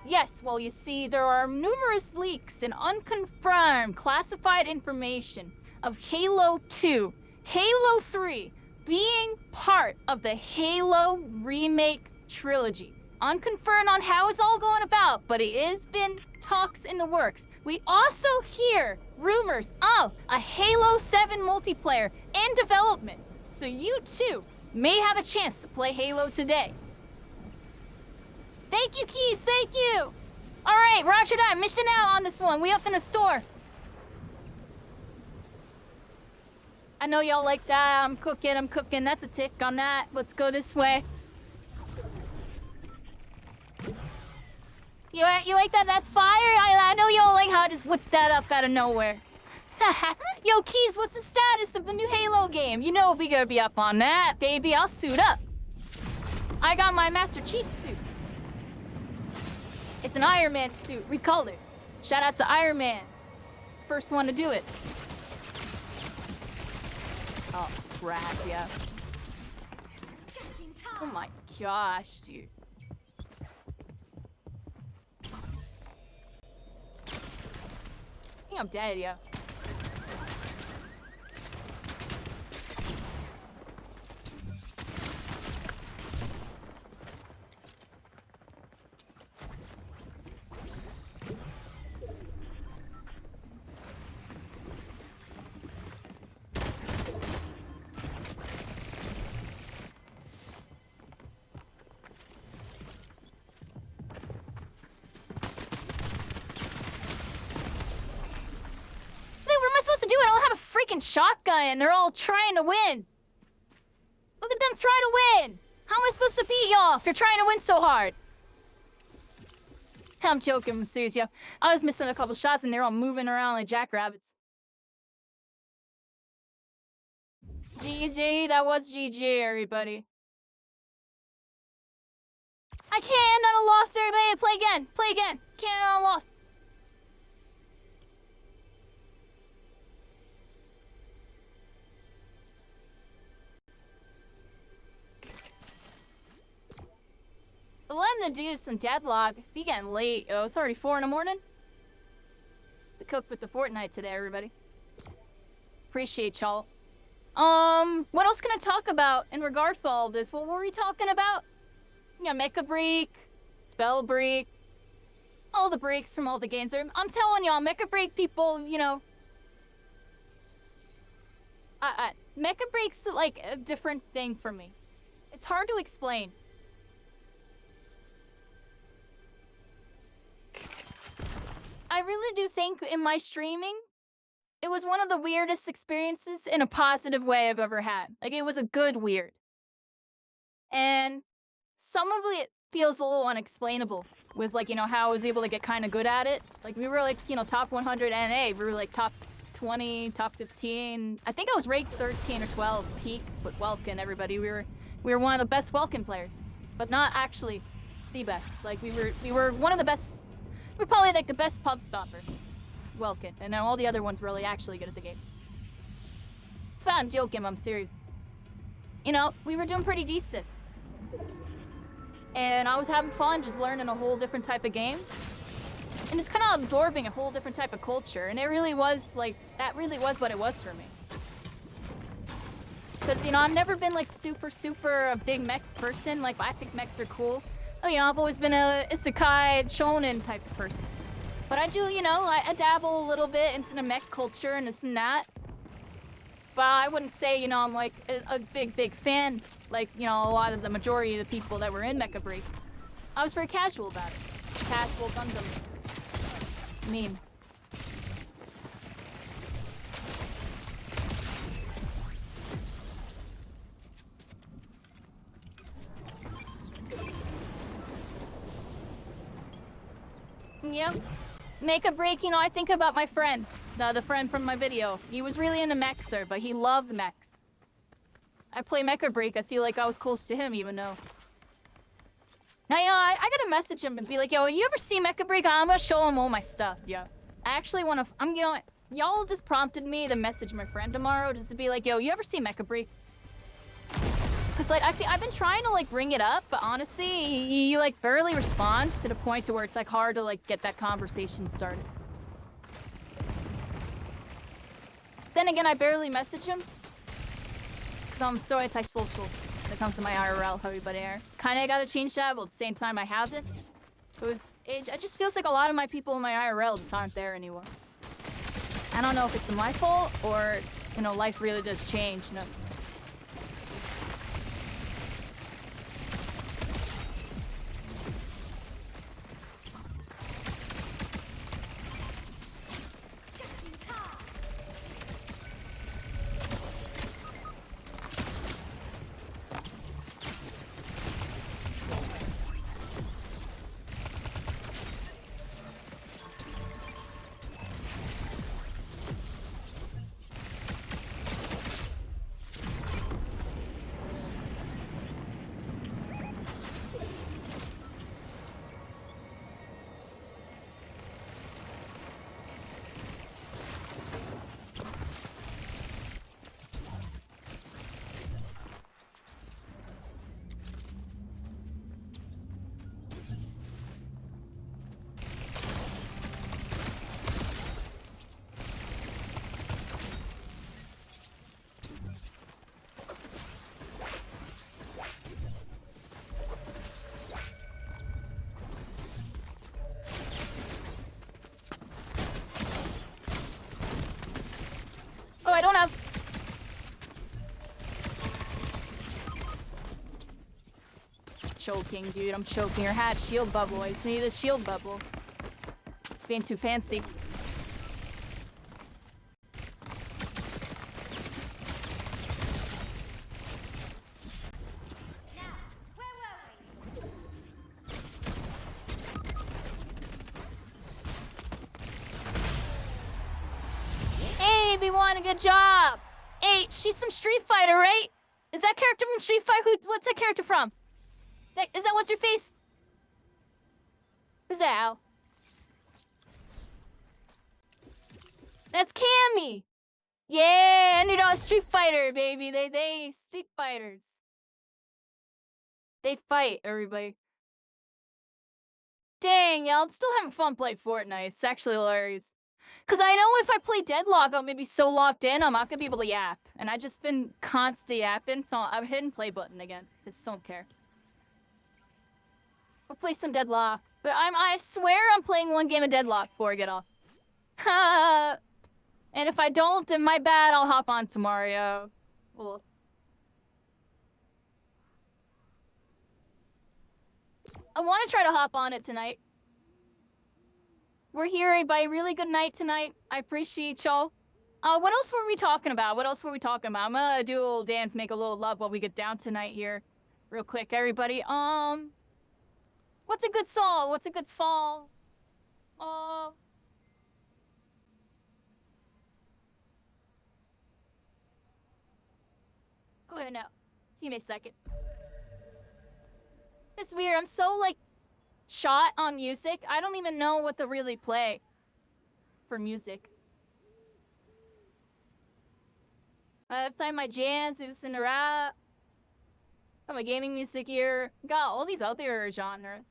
S1: Yes, well, you see, there are numerous leaks and unconfirmed classified information of Halo 2, Halo 3 being part of the Halo remake trilogy. Unconfirmed on how it's all going about, but it has been talks in the works. We also hear rumors of a Halo 7 multiplayer in development, so you too may have a chance to play Halo today. Thank you, Keys, thank you! Alright, roger that, missing out on this one. We up in the store. I know y'all like that. I'm cooking. That's a tick on that. Let's go this way. You like that? That's fire? I know y'all like how I just whipped that up out of nowhere. Yo, Keys, what's the status of the new Halo game? You know we gonna be up on that, baby. I'll suit up. I got my Master Chief suit. It's an Iron Man suit, recolored. Shout outs to Iron Man. First one to do it. Oh, crap, yeah. Oh my gosh, dude. I think I'm dead, yeah. Shotgun, they're all trying to win. Look at them try to win. How am I supposed to beat y'all if you're trying to win so hard? I'm joking, I'm serious, yo. I was missing a couple shots and they're all moving around like jackrabbits. GG, that was GG, everybody. I can't on a loss, everybody. Play again. Can't on a loss. Letting the do some deadlock. Be getting late. Oh, it's already 4 in the morning. The cook with the Fortnite today, everybody. Appreciate y'all. What else can I talk about in regard to all this? What were we talking about? Yeah, Mecha Break, Spell Break, all the breaks from all the games. I'm telling y'all, Mecha Break people, you know. Mecha Break's like a different thing for me. It's hard to explain. I really do think in my streaming, it was one of the weirdest experiences in a positive way I've ever had. Like, it was a good weird. And some of it feels a little unexplainable with, like, you know, how I was able to get kind of good at it. Like, we were, like, you know, top 100 NA. We were, like, top 20, top 15. I think I was ranked 13 or 12 peak with Welkin, everybody. We were one of the best Welkin players, but not actually the best. Like, we were one of the best. We're probably like the best pub stopper, Welkin, and then all the other ones were really actually good at the game. I'm joking, I'm serious. You know, we were doing pretty decent. And I was having fun just learning a whole different type of game. And just kind of absorbing a whole different type of culture. And it really was like, that really was what it was for me. Because, you know, I've never been like super a big mech person. Like, I think mechs are cool. Oh, you know, I've always been a isekai shonen type of person. But I do, you know, I dabble a little bit into the mech culture and this and that. But I wouldn't say, you know, I'm like a big fan, like, you know, a lot of the majority of the people that were in Mecha Break. I was very casual about it. Casual Gundam meme. Yep. Mecha Break, you know, I think about my friend. The friend from my video. He was really into mechs, sir, but he loved mechs. I play Mecha Break, I feel like I was close to him, even though. Now, yo, I gotta message him and be like, yo, you ever see Mecha Break? I'm gonna show him all my stuff, yo. I actually wanna, you know, y'all just prompted me to message my friend tomorrow just to be like, yo, you ever see Mecha Break? Cause like I've been trying to like bring it up, but honestly, he like barely responds to the point to where it's like hard to like get that conversation started. Then again, I barely message him because I'm so antisocial when it comes to my IRL. How everybody are. Kinda gotta change that, but at the same time, I have it. It just feels like a lot of my people in my IRL just aren't there anymore. I don't know if it's my fault or, you know, life really does change. No. Oh, I don't have... Choking, dude. I'm choking. Her hat shield bubble. I just need a shield bubble. Being too fancy. Hey, B1, good job. Hey, she's some Street Fighter, right? Is that character from Street Fighter? What's that character from? Is that what's your face? Who's that, Al? That's Cammy! Yeah, and you know, Street Fighter, baby. They Street Fighters. They fight, everybody. Dang, y'all, I'm still having fun playing Fortnite. It's actually hilarious. Cause I know if I play Deadlock, I'm gonna be so locked in, I'm not gonna be able to yap. And I just been constant yapping, so I'm hitting play button again. Just don't care. We'll play some Deadlock. But I swear I'm playing one game of Deadlock before I get off. And if I don't, then my bad, I'll hop on to Mario. Well, I want to try to hop on it tonight. We're here, everybody. Really good night tonight. I appreciate y'all. What else were we talking about? I'm gonna do a little dance, make a little love while we get down tonight here. Real quick, everybody. What's a good song? What's a good song? Go ahead now. See me a second. It's weird. I'm so, like, shot on music. I don't even know what to really play for music. I play my jazz, listen to rap. Got my gaming music here. Got all these other genres.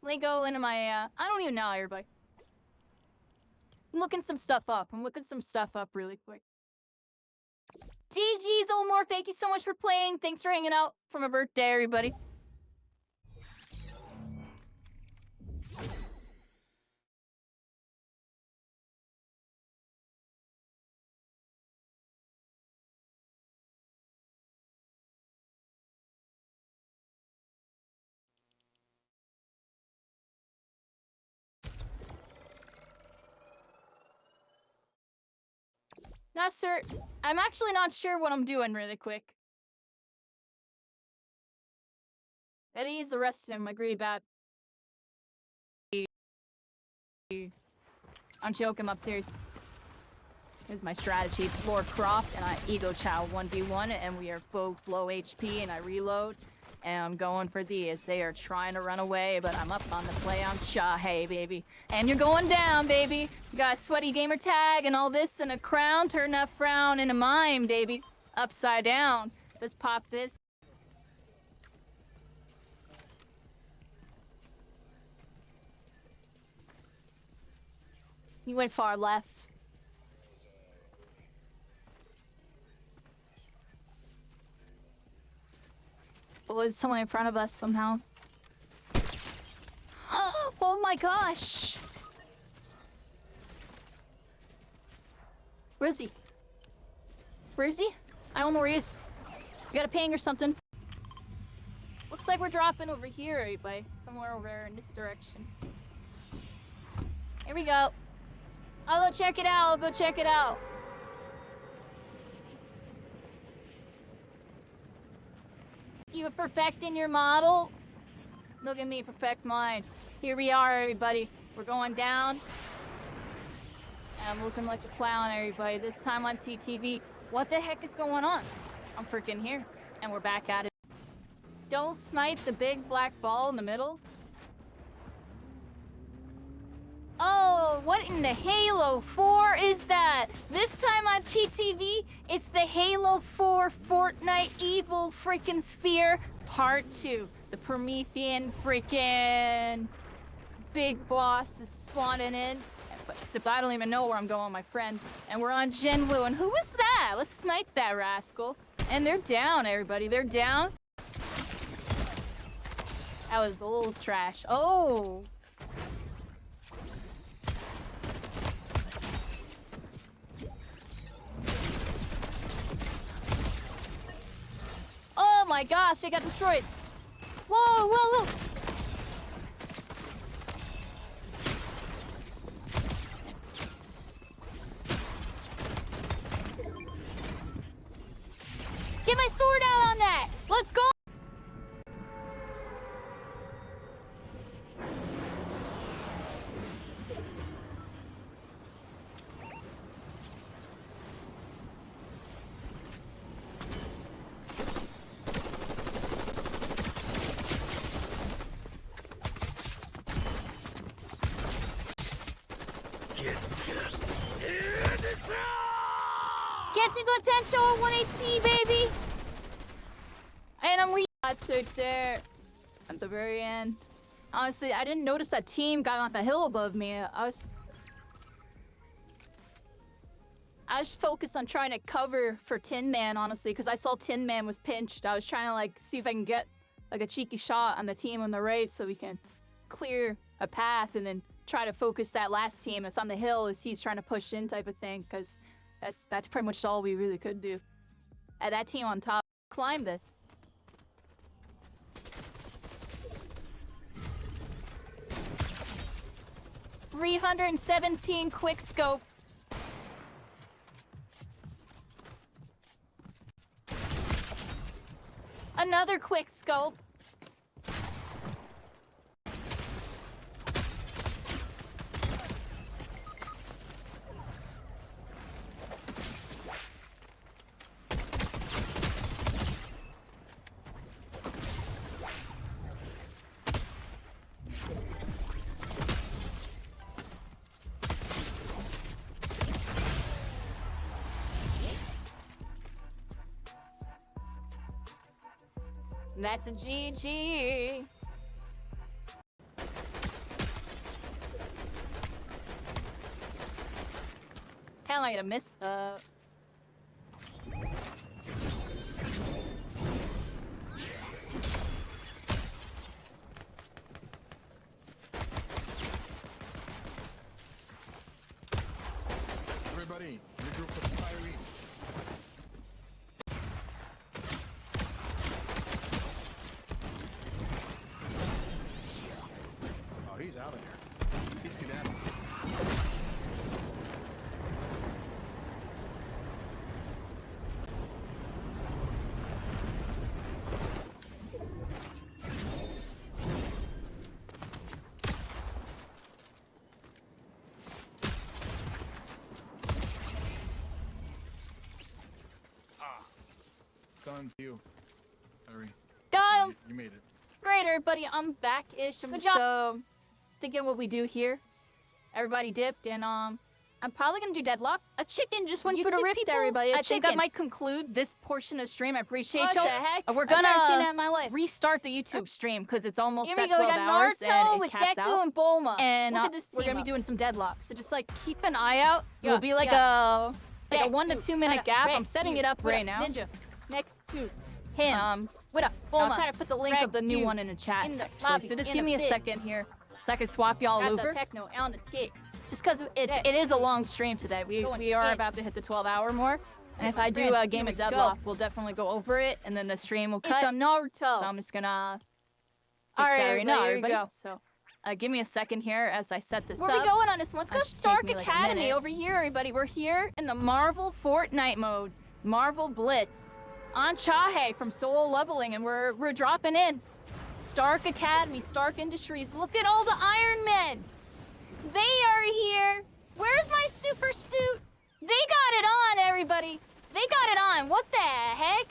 S1: Let me go into my, I don't even know, everybody. I'm looking some stuff up. Really quick. GG's, Olmore, thank you so much for playing. Thanks for hanging out for my birthday, everybody. Not sure. I'm actually not sure what I'm doing really quick. Eddie's the rest of him. Agree, bad. I'm joking, I'm serious. Here's my strategy. It's Lord Croft and I Ego Chow 1v1 and we are both low HP and I reload. And I'm going for these. They are trying to run away, but I'm up on the play. I'm Shahe, baby. And you're going down, baby. You got a sweaty gamer tag and all this and a crown. Turn that frown into mime, baby. Upside down. Just pop this. He went far left. Oh, there's someone in front of us somehow. Oh my gosh! Where is he? Where is he? I don't know where he is. We got a ping or something. Looks like we're dropping over here, everybody. Somewhere over there in this direction. Here we go. I'll go check it out. I'll go check it out. You were perfecting your model? Look at me perfect mine. Here we are, everybody. We're going down. And I'm looking like a clown, everybody. This time on TTV. What the heck is going on? I'm freaking here. And we're back at it. Don't snipe the big black ball in the middle. Oh, what in the Halo 4 is that? This time on TTV, it's the Halo 4 Fortnite Evil freaking Sphere Part 2. The Promethean freaking big boss is spawning in. Except I don't even know where I'm going with my friends. And we're on Genwu. And who was that? Let's snipe that rascal. And they're down, everybody. They're down. That was old trash. Oh. Oh my gosh, they got destroyed. Whoa, whoa, whoa. Get my sword out on that. Let's go. Gets into attention at 1 HP, baby! And I'm that's right there at the very end. Honestly, I didn't notice that team got on the hill above me. I was focused on trying to cover for Tin Man, honestly, because I saw Tin Man was pinched. I was trying to like see if I can get like a cheeky shot on the team on the right so we can clear a path and then try to focus that last team that's on the hill as he's trying to push in type of thing, because that's pretty much all we really could do. And that team on top, climb this. $317 quick scope. Another quick scope. That's a GG. Hell, I gonna miss
S13: Everybody, regroup with the Kyrie. Oh, he's out of here. He's skedaddled. Done to you, Kyrie.
S1: Got him.
S13: You made it.
S1: Great, everybody. I'm back-ish. Good job. So, thinking what we do here. Everybody dipped, and I'm probably gonna do deadlock. A chicken just went for the
S6: YouTube
S1: rip,
S6: people,
S1: everybody.
S6: a
S1: I think that
S6: chicken.
S1: might conclude this portion of stream. I appreciate
S6: What
S1: y'all.
S6: the heck?
S1: We're
S6: I've never
S1: gonna
S6: seen that in my life.
S1: restart the YouTube stream because it's almost
S6: Here we
S1: at
S6: go, we
S1: 12
S6: got
S1: hours
S6: Naruto
S1: and it
S6: with
S1: caps
S6: Deku
S1: out.
S6: and Bulma.
S1: And
S6: Look at this
S1: we're
S6: team
S1: gonna be
S6: up.
S1: doing some deadlock. So just like keep an eye out.
S6: Yeah,
S1: It'll be like
S6: yeah.
S1: a 1 to 2 minute gap. I'm setting it up right now.
S6: Ninja. Next to
S1: Him.
S6: what up?
S1: I'll
S6: Bulma.
S1: try to put the link of the new one in the chat.
S6: In the
S1: actually.
S6: lobby,
S1: So just
S6: in
S1: give
S6: the
S1: me a
S6: pit.
S1: second here so I can swap y'all
S6: Got
S1: over.
S6: the techno on the skate.
S1: Just because it is a long stream today. We are about to hit the 12-hour mark. And if I do a game of
S6: Here we go.
S1: deadlock, we'll definitely go over it, and then the stream will cut.
S6: It's a Naruto.
S1: So I'm just gonna
S6: All
S1: fix
S6: right,
S1: that right now,
S6: everybody, here we
S1: everybody. So give me a second here as I set this
S6: Where
S1: up.
S6: we going on this one? Let's go
S1: That should take
S6: Stark
S1: me, like, a
S6: Academy
S1: minute.
S6: over here, everybody.
S1: We're here in the Marvel Fortnite mode, Marvel Blitz, on Chahe from Solo Leveling, and we're dropping in. Stark Academy, Stark Industries. Look at all the Iron Men. They are here. Where's my super suit? They got it on, everybody. They got it on. What the heck?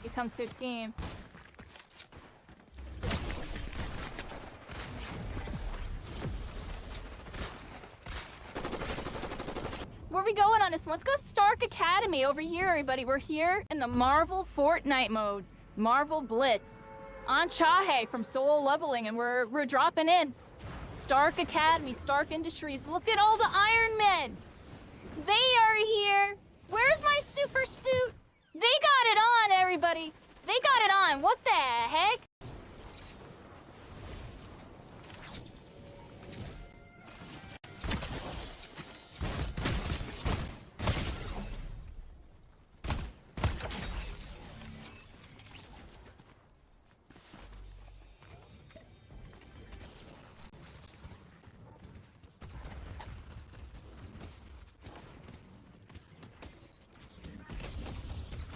S1: Here comes their team. Where we going on this one? Let's go Stark Academy over here, everybody. We're here in the Marvel Fortnite mode, Marvel Blitz, on Chahe from Solo Leveling, and we're dropping in. Stark Academy, Stark Industries. Look at all the Iron Men. They are here. Where's my super suit? They got it on, everybody. They got it on. What the heck?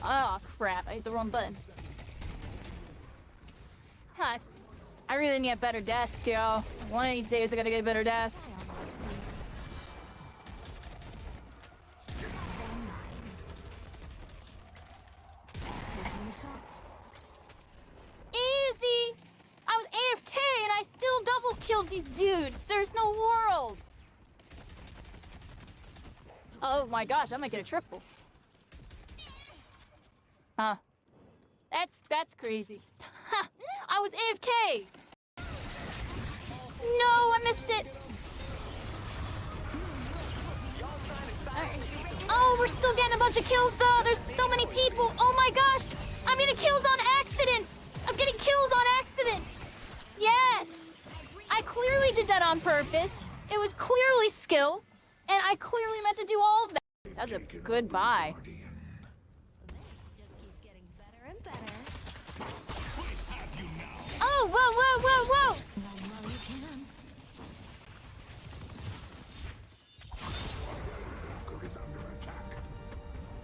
S1: Oh crap, I hit the wrong button. Huh, I really need a better desk, yo. One of these days I gotta get a better desk. Easy! I was AFK and I still double killed these dudes. There's no world. Oh my gosh, I might get a triple. Huh. That's crazy. I was AFK! No, I missed it! Oh, we're still getting a bunch of kills though! There's so many people! Oh my gosh! I'm getting kills on accident! I'm getting kills on accident! Yes! I clearly did that on purpose. It was clearly skill, and I clearly meant to do all of that. That's a good buy. Oh, whoa, whoa, whoa, whoa!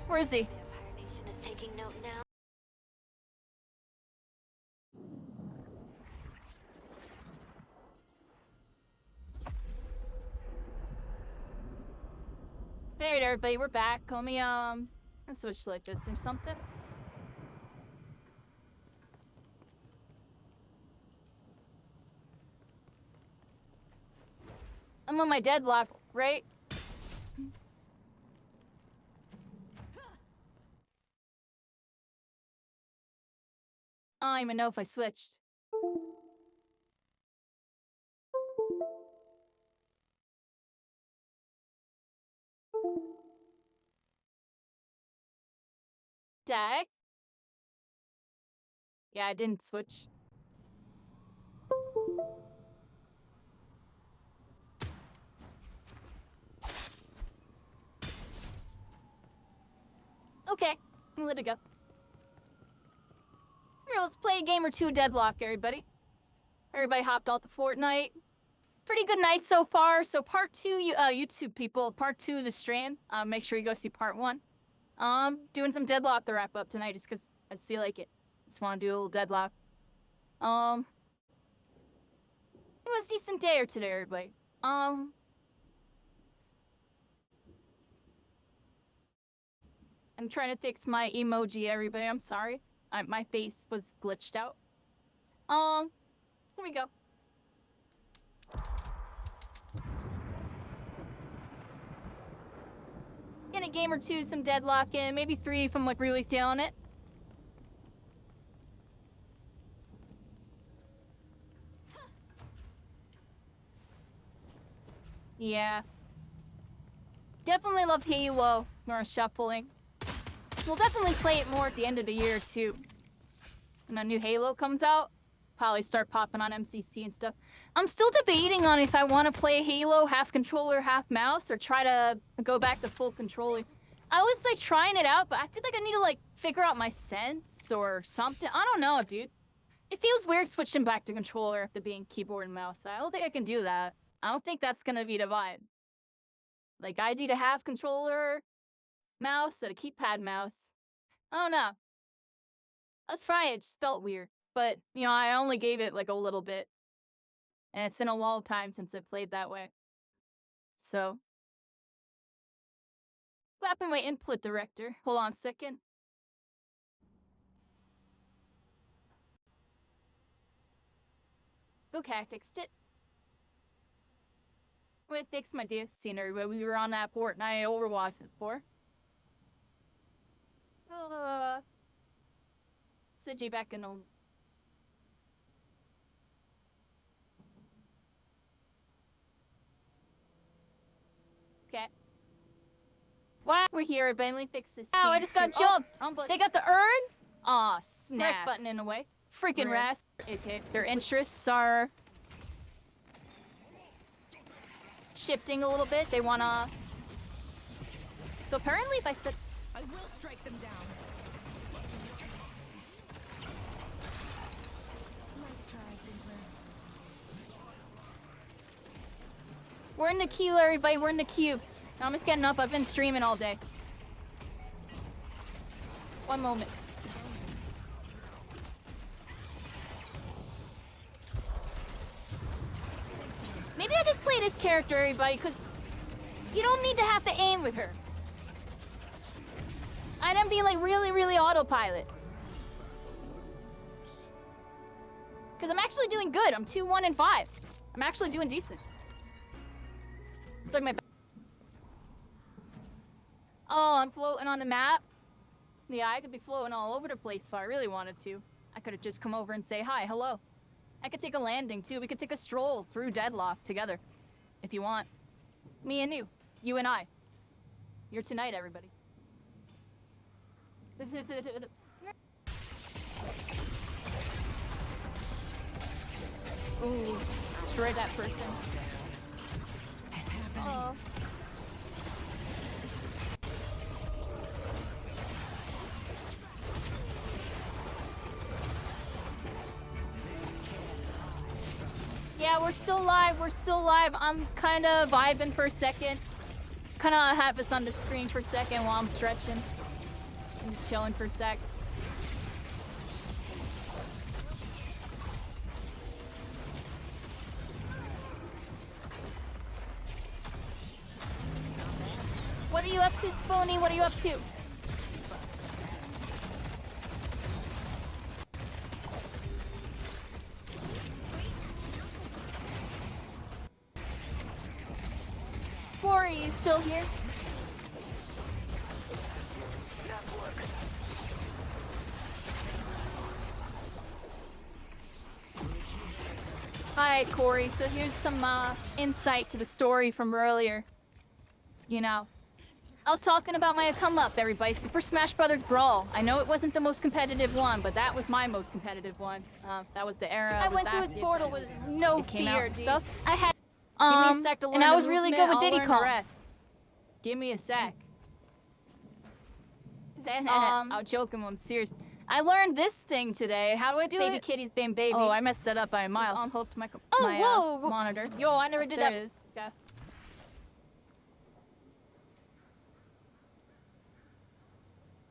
S1: Where is he? Alright, everybody, we're back. Let me, let's switch like this or something. I'm on my deadlock, right? I don't even know if I switched. Deck? Yeah, I didn't switch. Okay, I'll let it go. Here, let's play a game or two deadlock, everybody. Everybody hopped off the Fortnite. Pretty good night so far. So part 2, YouTube people, part 2 of the stream. Make sure you go see part 1. Doing some deadlock to wrap up tonight just because I just feel like it. Just want to do a little deadlock. It was a decent day or today, everybody. I'm trying to fix my emoji, everybody. I'm sorry. My face was glitched out. Here we go. In a game or two, some deadlock in, maybe 3 from like really stealing it. Yeah. Definitely love Halo more shuffling. We'll definitely play it more at the end of the year too. When a new Halo comes out, probably start popping on MCC and stuff. I'm still debating on if I want to play Halo half controller, half mouse, or try to go back to full controller. I was like trying it out, but I feel like I need to like figure out my sense or something. I don't know, dude. It feels weird switching back to controller after being keyboard and mouse. I don't think I can do that. I don't think that's gonna be the vibe. Like, I need a half controller mouse and a keypad mouse. I don't know. Let's try it. It just felt weird. But, you know, I only gave it like a little bit. And it's been a long time since I played that way. So. What happened to my input director? Hold on a second. Okay, I fixed it. I'm gonna fix my DS scenery where we were on that port and I overwatched it before. Siji back in on. Okay. Wow, we're here. Bentley fixed this. Ow, I just got jumped. They got the urn? Aw, snap. Button in the way. Freaking rasp. Okay, their interests are shifting a little bit. They wanna. So apparently, if I said,
S2: I will strike them down. Nice try, Sinclair.
S1: we're in the queue, everybody. We're in the queue. I'm just getting up. I've been streaming all day. One moment. Maybe I just play this character, everybody, because you don't need to have to aim with her. I don't be like really autopilot. Because I'm actually doing good. I'm 2, 1, and 5. I'm actually doing decent. It's like my. Oh, I'm floating on the map. Yeah, I could be floating all over the place if I really wanted to. I could have just come over and say hi, hello. I could take a landing too. We could take a stroll through Deadlock together, if you want. Me and you and I. You're tonight, everybody. Ooh, destroy that person. Oh. Yeah, we're still live. We're still live. I'm kind of vibing for a second. Kind of have this on the screen for a second while I'm stretching. I'm just chilling for a sec. What are you up to, Spoony? What are you up to? Corey, you still here? Hi, Corey. So here's some insight to the story from earlier. You know, I was talking about my come up, everybody. Super Smash Bros. Brawl. I know it wasn't the most competitive one, but that was my most competitive one. That was the era. I went through his portal with no fear and stuff. I had. Give me a sec to learn and I was really good with Diddy Kong. Give me a sec. I'm joking. I'm serious. I learned this thing today. How do I do it? Baby Kitty's been baby. Oh, I messed it up by a mile. I'm hooked to my monitor. Yo, I never did that. There it is. Okay.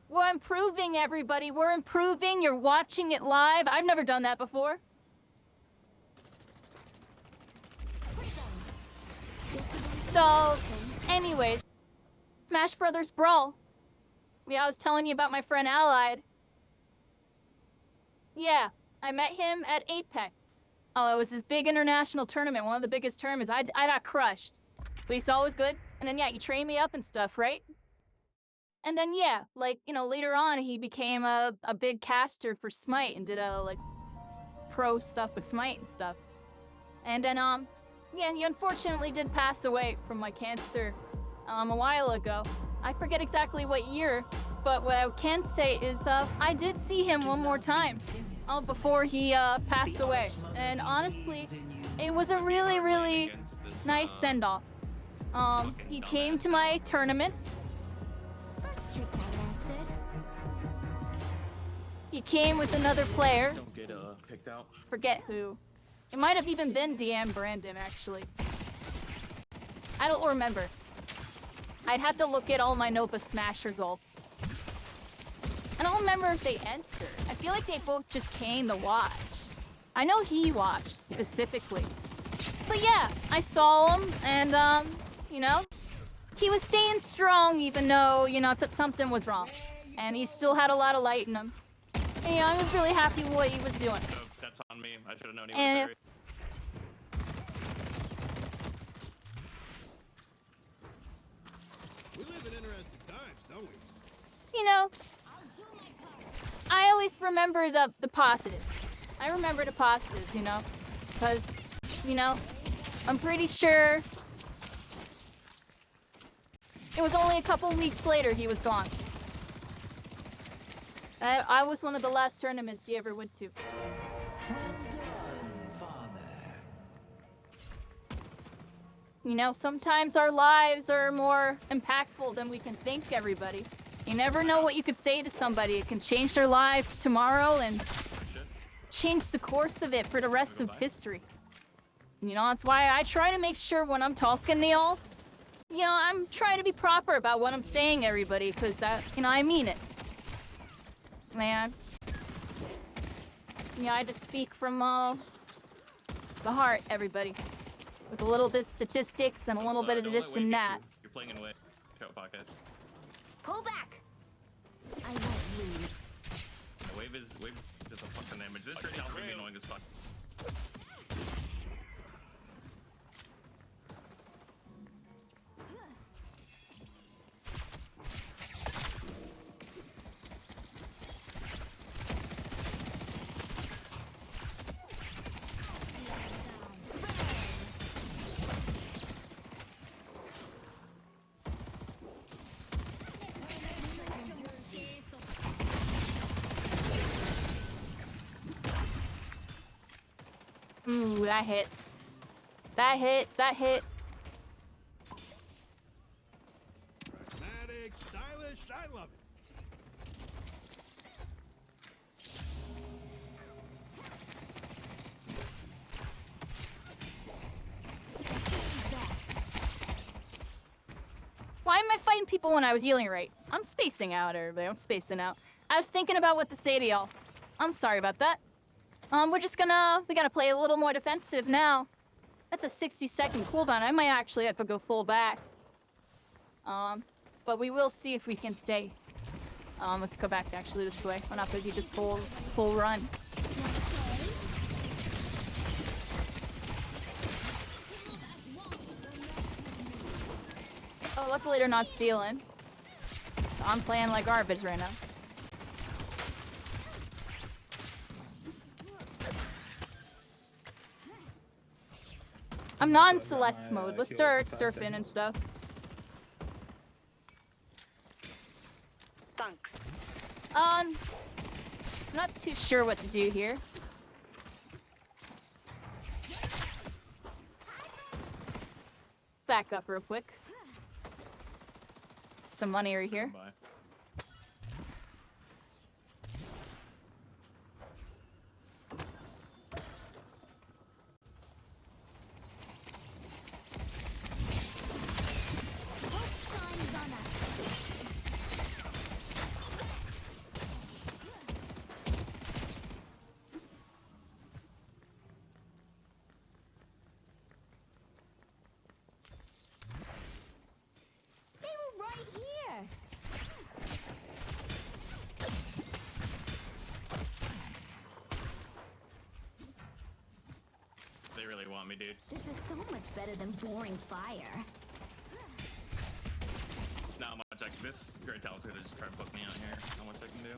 S1: We're improving, everybody. We're improving. You're watching it live. I've never done that before. So, anyways, Smash Brothers Brawl. Yeah, I was telling you about my friend Allied. Yeah, I met him at Apex. Oh, it was this big international tournament, one of the biggest tournaments. I got crushed. But he's always good. And then, yeah, he trained me up and stuff, right? And then, yeah, like, you know, later on, he became a big caster for Smite and did like, pro stuff with Smite and stuff. And then, yeah, he unfortunately did pass away from my cancer, a while ago. I forget exactly what year, but what I can say is, I did see him one more time, before he, passed away. And honestly, it was a really, really nice send-off. He came to my tournaments. He came with another player.
S18: Don't get picked out.
S1: Forget who. It might have even been Deanne Brandon, actually. I don't remember. I'd have to look at all my Nova Smash results. I don't remember if they entered. I feel like they both just came to watch. I know he watched, specifically. But yeah, I saw him, and, you know, he was staying strong even though, you know, that something was wrong. And he still had a lot of light in him. And, yeah, I was really happy with what he was doing.
S18: So that's on me. I should have known he was buried.
S15: We live in interesting times, don't we?
S1: You know, I always remember the positives. I remember the positives, you know, because, you know, I'm pretty sure it was only a couple weeks later he was gone. I was one of the last tournaments he ever went to. You know, sometimes our lives are more impactful than we can think, everybody. You never know what you could say to somebody. It can change their life tomorrow and change the course of it for the rest of history. You know, that's why I try to make sure when I'm talking to y'all, you know, I'm trying to be proper about what I'm saying, everybody, because, you know, I mean it. Man. Yeah, I just speak from, the heart, everybody. With a little bit of statistics and a little bit of this and that.
S18: You're playing in wave. Coat pocket.
S4: Pull back.
S10: I won't lose.
S18: Yeah, wave does a fucking damage. This right now is gonna be annoying as fuck.
S1: Ooh, that hit. That hit. That hit.
S15: Pragmatic, stylish, I love it.
S1: Why am I fighting people when I was healing right? I'm spacing out, everybody. I'm spacing out. I was thinking about what to say to y'all. I'm sorry about that. We gotta play a little more defensive now. That's a 60-second cooldown. I might actually have to go full back. But we will see if we can stay. Let's go back actually this way. We're not gonna be just full run. Oh, luckily they're not stealing. So I'm playing like garbage right now. I'm not in Celeste mode. Let's start surfing and stuff.
S4: Thanks.
S1: I'm not too sure what to do here. Back up real quick. Some money right here.
S19: me, dude.
S10: This is so much better than boring fire.
S19: Not much. Like this Great Talent's gonna just try and put me out here. Not much I can do.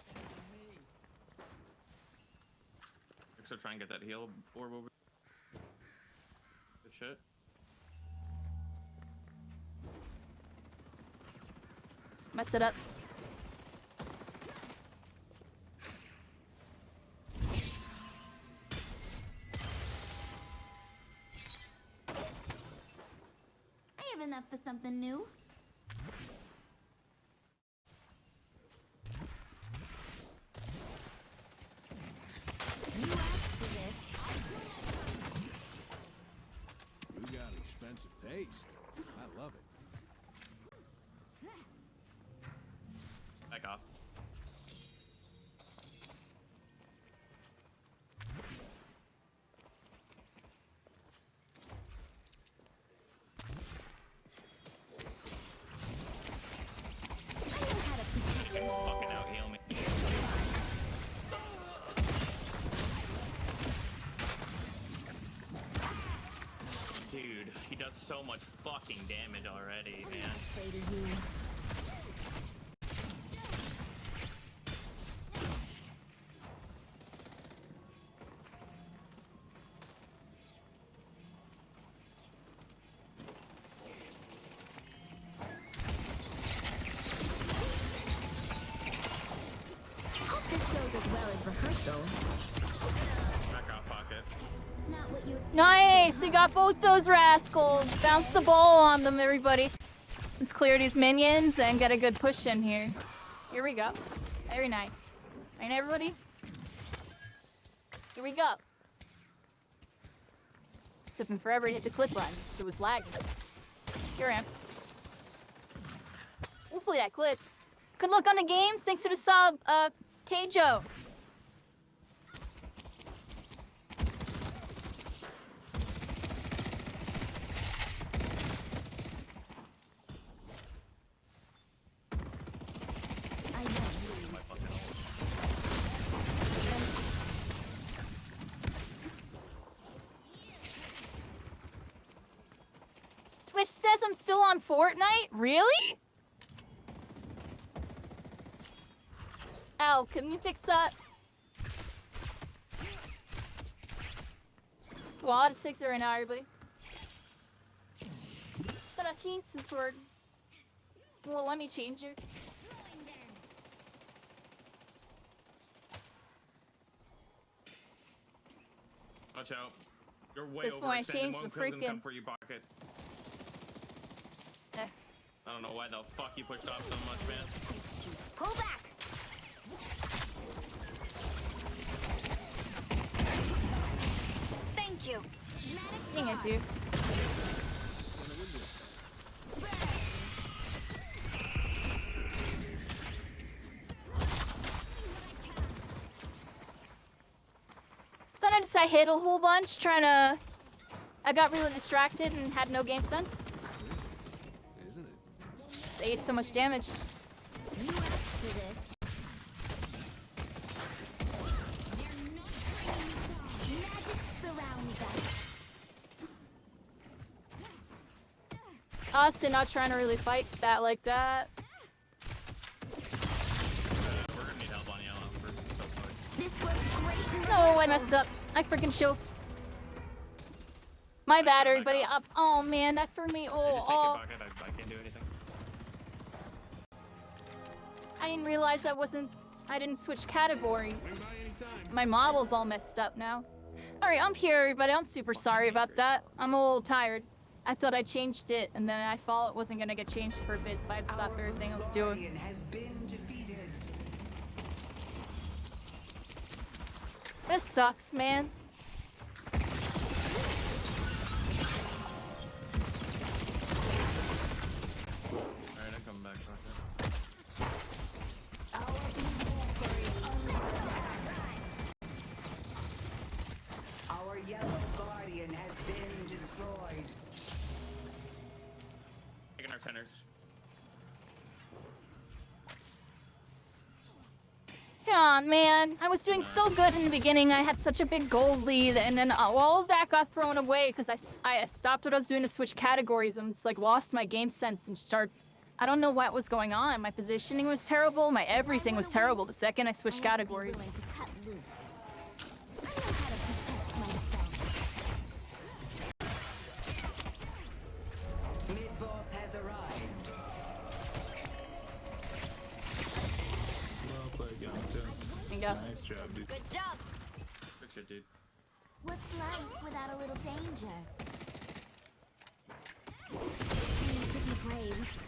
S19: Except try and get that heal orb over. Good shit.
S1: Just mess it up.
S10: I have enough for something new. You asked for this.
S15: You got expensive taste. I love it.
S19: Back off. Fucking out heal me. Dude, he does so much fucking damage already, man.
S10: Hope this goes as well as rehearsal.
S19: Back off, pocket.
S10: Not what you expected.
S1: Nice! We got both those rascals. Bounce the ball on them, everybody. Let's clear these minions and get a good push in here. Here we go. Very nice. Right, everybody? Here we go. Took me forever to hit the click button, so it was lagging. Here I am. Hopefully that clicked. Good luck on the games. Thanks for the sub, Keijo. Twitch says I'm still on Fortnite? Really? Ow, can you fix that? Well, I'll just fix it right now, everybody. But I changed this word. Well, let me change it.
S19: Watch out. You're way
S1: This
S19: overextended.
S1: one I changed
S19: One
S1: the
S19: kills and come
S1: freaking-
S19: for you, pocket.
S1: Eh.
S19: I don't know why the fuck you pushed off so much, man.
S4: Pull back. Thank you.
S1: Dang it, dude. Then I hit a whole bunch trying to... I got really distracted and had no game sense.
S15: Isn't it?
S1: I ate so much damage.
S10: You asked for this. Magic surrounds us.
S1: Austin not trying to really fight that like that.
S19: We're gonna need help on yellow. We're so fucked.
S10: This worked great.
S1: No, I messed up. I freaking choked. My bad, everybody. Up. Oh man, that for me.
S19: Just
S1: Oh,
S19: take
S1: oh.
S19: it, pocket. I can't do anything.
S1: I didn't realize I didn't switch categories. My model's all messed up now. Alright, I'm here, everybody. I'm super sorry about that. I'm a little tired. I thought I changed it, and then I thought it wasn't gonna get changed for a bit, so I'd stop everything I was doing.
S12: Has been defeated.
S1: This sucks, man.
S19: Alright, I'm coming back, pocket.
S12: Our yellow guardian has been destroyed.
S19: Taking our centers.
S1: Come on, man. I was doing so good in the beginning. I had such a big gold lead, and then all of that got thrown away because I stopped what I was doing to switch categories and just like lost my game sense and I don't know what was going on. My positioning was terrible. My everything was terrible the second I switched categories.
S12: Mid-boss has arrived.
S19: Well played, Yamato. Nice job, dude.
S4: Good job.
S19: Good shit, dude.
S10: What's life without a little danger? To be brave.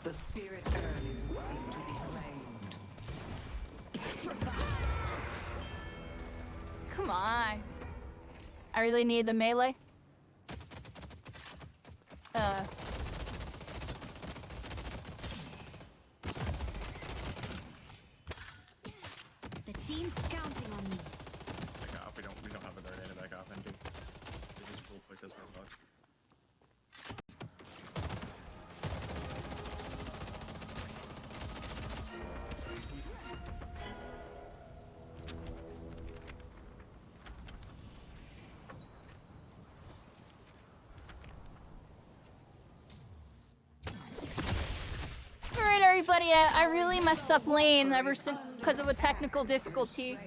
S12: The spirit urn is waiting to be claimed.
S1: Come on. I really need the melee.
S10: The team's counting on me.
S19: Back off. We don't have a third to back off into. They just full quick this for a buck.
S1: Alright, everybody, I really messed up lane ever since because of a technical difficulty.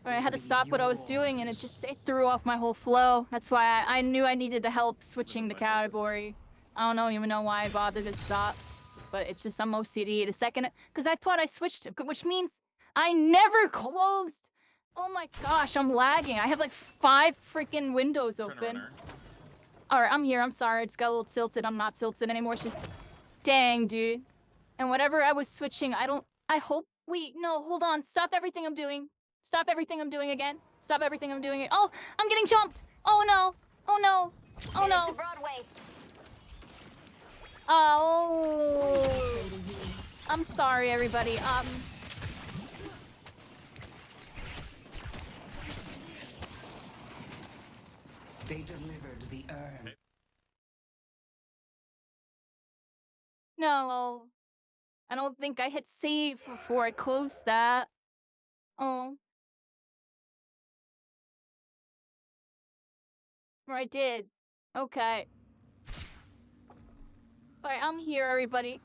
S1: I had to stop what I was doing and it threw off my whole flow. That's why I knew I needed to help switching the category. I don't even know why I bothered to stop. But it's just I'm OCD the second, because I thought I switched it, which means I never closed. Oh my gosh, I'm lagging. I have like 5 freaking windows open. Alright, I'm here, I'm sorry. It's got a little tilted. I'm not tilted anymore. It's just, dang, dude. And whatever I was switching, no, hold on. Stop everything I'm doing. Stop everything I'm doing again. Stop everything I'm doing. Oh, I'm getting jumped. Oh no. Oh no. Oh no. Oh. I'm sorry, everybody.
S12: They delivered the urn.
S1: No. I don't think I hit save before I closed that. Oh. Or I did. Okay. Alright, I'm here, everybody.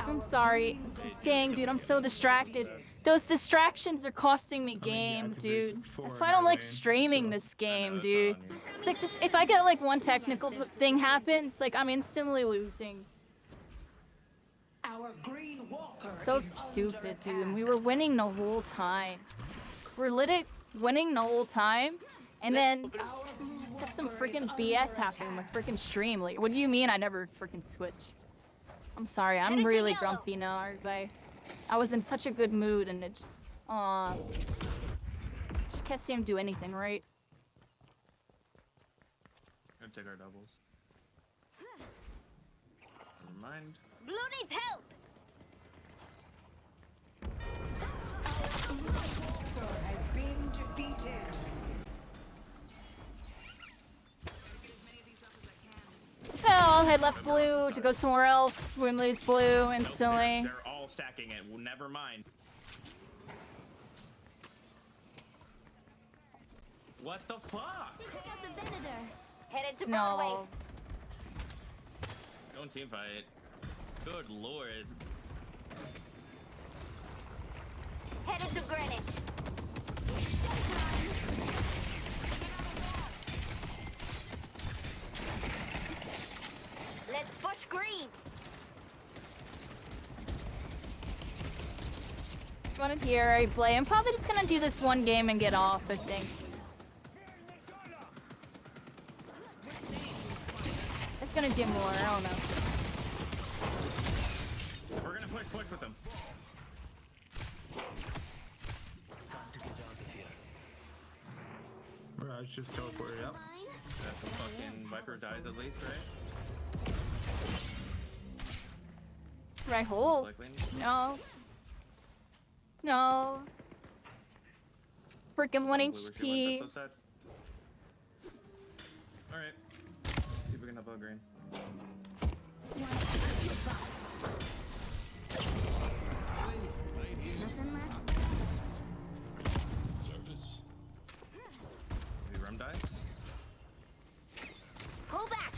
S1: I'm sorry. It's just, dang, dude, I'm so distracted. Those distractions are costing me game, dude. That's why I don't like streaming this game, dude. It's like, just, if I get, like, one technical thing happens, like, I'm instantly losing.
S12: Our green walker
S1: So stupid, dude. And we were winning the whole time. We're literally winning the whole time, and then just have some freaking BS happen in my freaking stream. Like, what do you mean I never freaking switched? I'm sorry, I'm really grumpy now, everybody. I was in such a good mood, and it just, just can't see him do anything right.
S19: Gonna take our doubles. Never mind.
S4: Blue needs help.
S12: has been defeated.
S1: Well, I left blue to go somewhere else. We lose blue instantly.
S19: They're all stacking it. Well, never mind. What the fuck?
S4: Headed to
S1: No.
S4: Broadway.
S19: Don't team fight. Good lord.
S4: Headed to Greenwich. Let's push green.
S1: Want to hear I play? I'm probably just gonna do this one game and get off, I think. It's gonna do more, I don't know.
S19: We're gonna push with them.
S5: Mirage just teleported up.
S19: That's a fucking Viper dies at least, right?
S1: Right hole? No. No. freaking 1
S19: Blue, where she went,
S1: HP.
S19: that's so sad. Alright. See if we can help out green.
S10: Nothing less.
S9: Service.
S19: Maybe Rum dies?
S4: Pull back.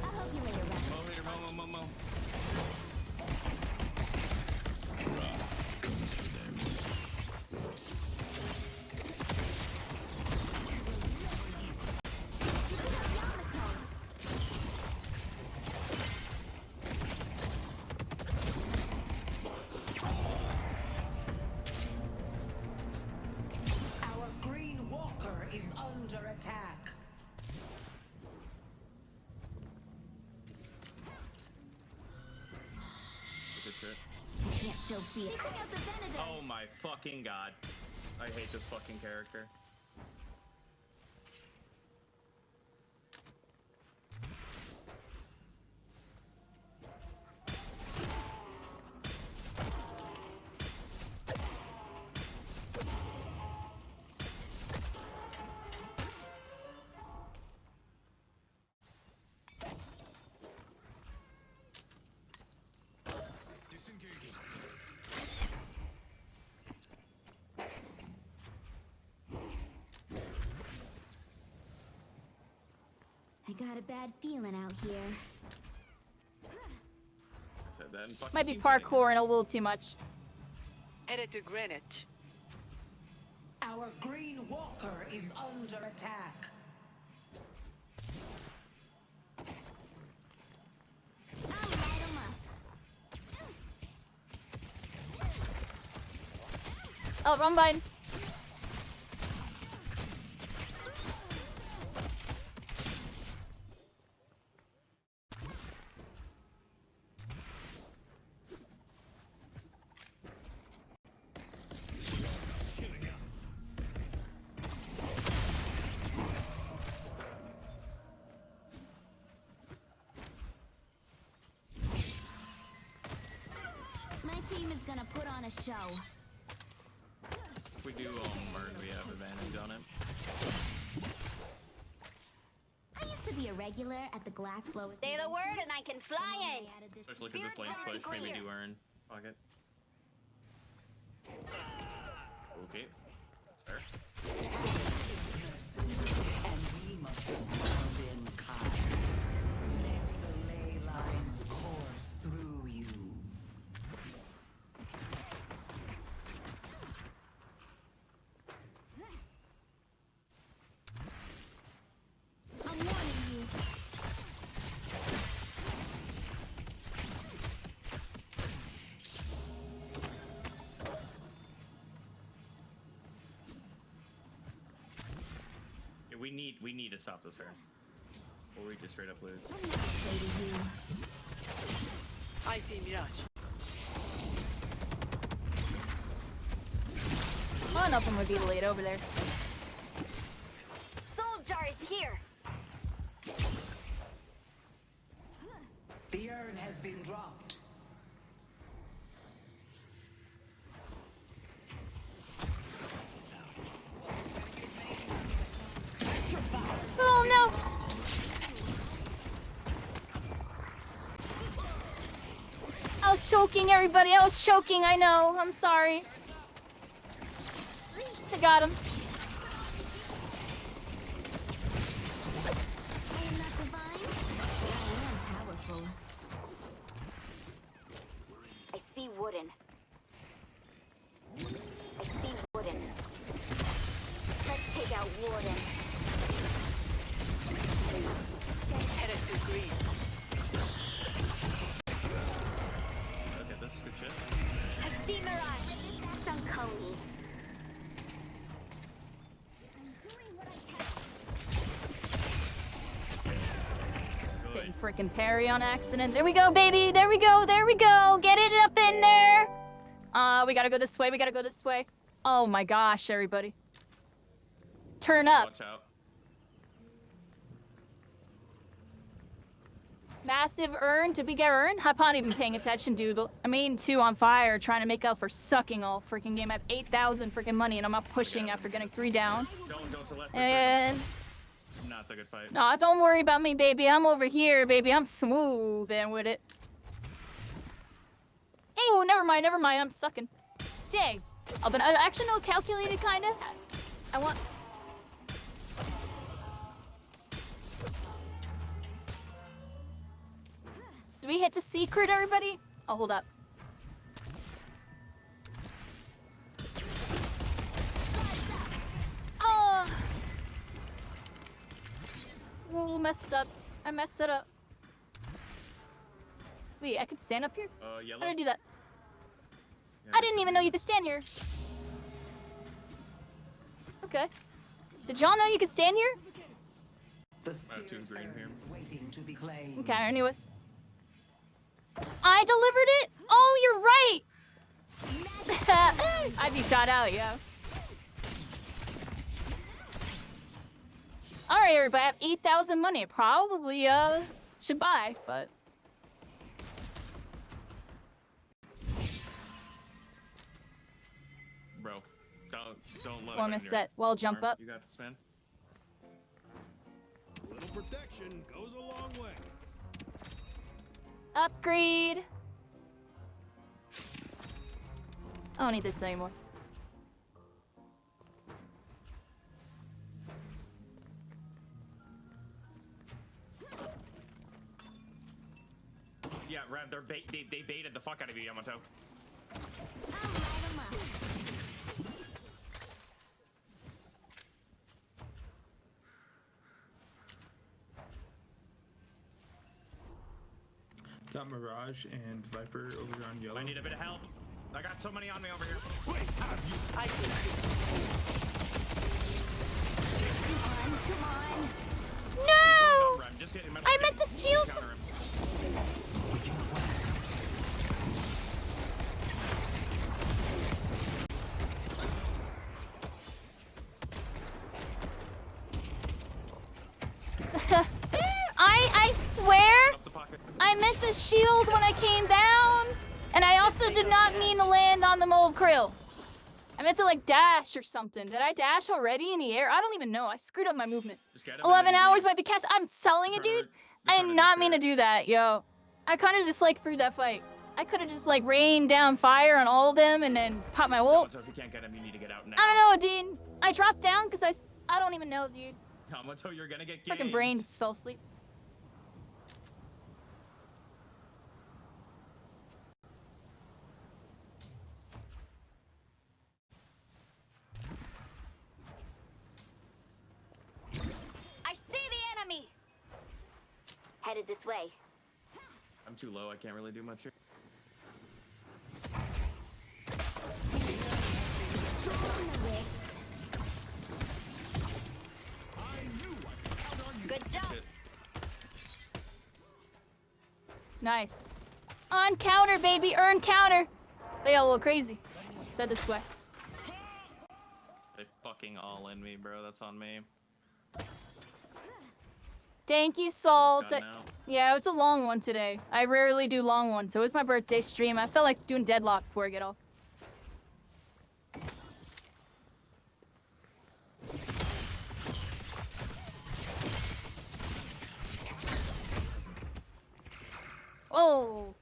S10: I'll help you later, Rat.
S19: Mo later, Mo.
S9: Guns for them.
S12: Our green walker is under attack.
S19: Good shit.
S10: I can't show fear. They took out the Venator.
S19: Oh my fucking god. I hate this fucking character.
S9: Disengaging.
S10: I got a bad feeling out here.
S19: Said that in fucking
S1: Might be
S19: team
S1: parkour and a little too much.
S6: Headed to Greenwich.
S12: Our green walker is under attack.
S10: I'll light 'em up.
S1: Oh, wrong button.
S10: My team is gonna put on a show.
S19: If we do merge, we have advantage on it.
S10: I used to be a regular at the glass blower.
S4: Say the word and I can fly in.
S19: Especially because this lane's push, maybe do earn. Fuck it. Okay. That's fair.
S12: And we must respond in kind. Let the ley lines course through you.
S10: I'm warning you.
S19: Yeah, we need to stop this turn. Or we just straight up lose.
S10: I'm not afraid of you.
S6: I see Mirage.
S1: Oh, nothing would be late over there.
S4: Soul jar is here.
S12: The urn has been dropped.
S1: Oh no! I was choking, everybody. I was choking. I know. I'm sorry. I got him.
S10: I am not divine, but I am powerful.
S4: I see wooden. I see wooden. Let's take out Warden.
S6: Headed to Green.
S19: Okay, this is good shit.
S4: I see Mirage. Don't call me.
S1: Didn't freaking parry on accident. There we go, baby. There we go. There we go. Get it up in there. We gotta go this way. We gotta go this way. Oh my gosh, everybody. Turn up.
S19: Watch out.
S1: Massive earn. Did we get earn? I'm not even paying attention, dude. I mean, 2 on fire, trying to make up for sucking all freaking game. I have 8,000 freaking money, and I'm not pushing after getting 3 down.
S19: Don't to left.
S1: And
S19: Not a good fight.
S1: no, don't worry about me, baby. I'm over here, baby. I'm smoothing with it. Oh, never mind. I'm sucking. Dang. Oh, but actually, no, calculated kinda. I want. Do we hit the secret, everybody? Oh, hold up. Oh. Oh, messed up. I messed it up. Wait, I could stand up here?
S19: Yellow.
S1: How did I do that?
S19: Yeah,
S1: I didn't even know you could stand here. Okay. Did y'all know you could stand here?
S12: The
S19: I have 2 green here.
S12: waiting to be claimed.
S1: Okay, anyways. I delivered it? Oh, you're right! I'd be shot out, yeah. Alright, everybody, I have 8,000 money. I probably, should buy, but...
S19: Bro, don't let
S1: Well, I'm set. Well, jump up.
S19: You got this, man.
S15: A little protection goes a long way.
S1: Upgrade. I don't need this anymore.
S19: Yeah, Rev, they baited the fuck out of you, Yamato.
S20: Got Mirage and Viper over on yellow.
S19: I need a bit of help. I got so many on me over here.
S6: I see.
S10: Come on.
S1: No!
S19: Rev, just get him.
S1: I meant to shield.
S19: Counter him.
S1: I swear I meant the shield when I came down, and I also did not mean to land on the mold krill. I meant to like dash or something. Did I dash already in the air? I don't even know. I screwed up my movement. 11 hours might be cast. I'm selling it, dude. I did not mean to do that, yo. I kind of just like threw that fight. I could have just like rained down fire on all of them and then pop my ult.
S19: If you can't get him, you need to get out now.
S1: I don't know, dude. I dropped down because I don't even know, dude.
S19: Yamato, you're gonna get
S1: Fucking
S19: ganked.
S1: brain just fell asleep.
S4: I see the enemy! Headed this way.
S19: I'm too low. I can't really do much here.
S4: Good job.
S1: Nice. On counter, baby. Earn counter. They all a little crazy. Said this way.
S19: They fucking all in me, bro. That's on me.
S1: Thank you, Salt.
S19: Done now.
S1: Yeah, it's a long one today. I rarely do long ones, so it's my birthday stream. I felt like doing Deadlock before I get off. Oh.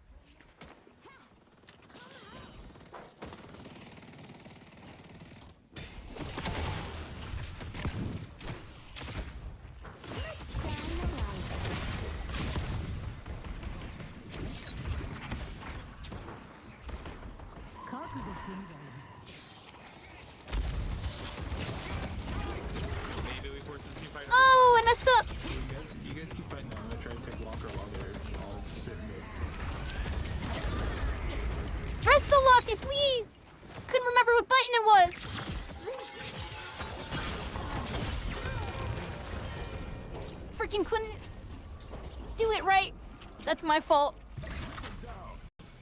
S19: Maybe we force this team fight.
S1: Oh, I messed up.
S20: You guys keep fighting now. I'm gonna try to take Walker while they're all sitting there.
S1: Wrestle lock it, please. Couldn't remember what button it was. Freaking couldn't do it right. That's my fault.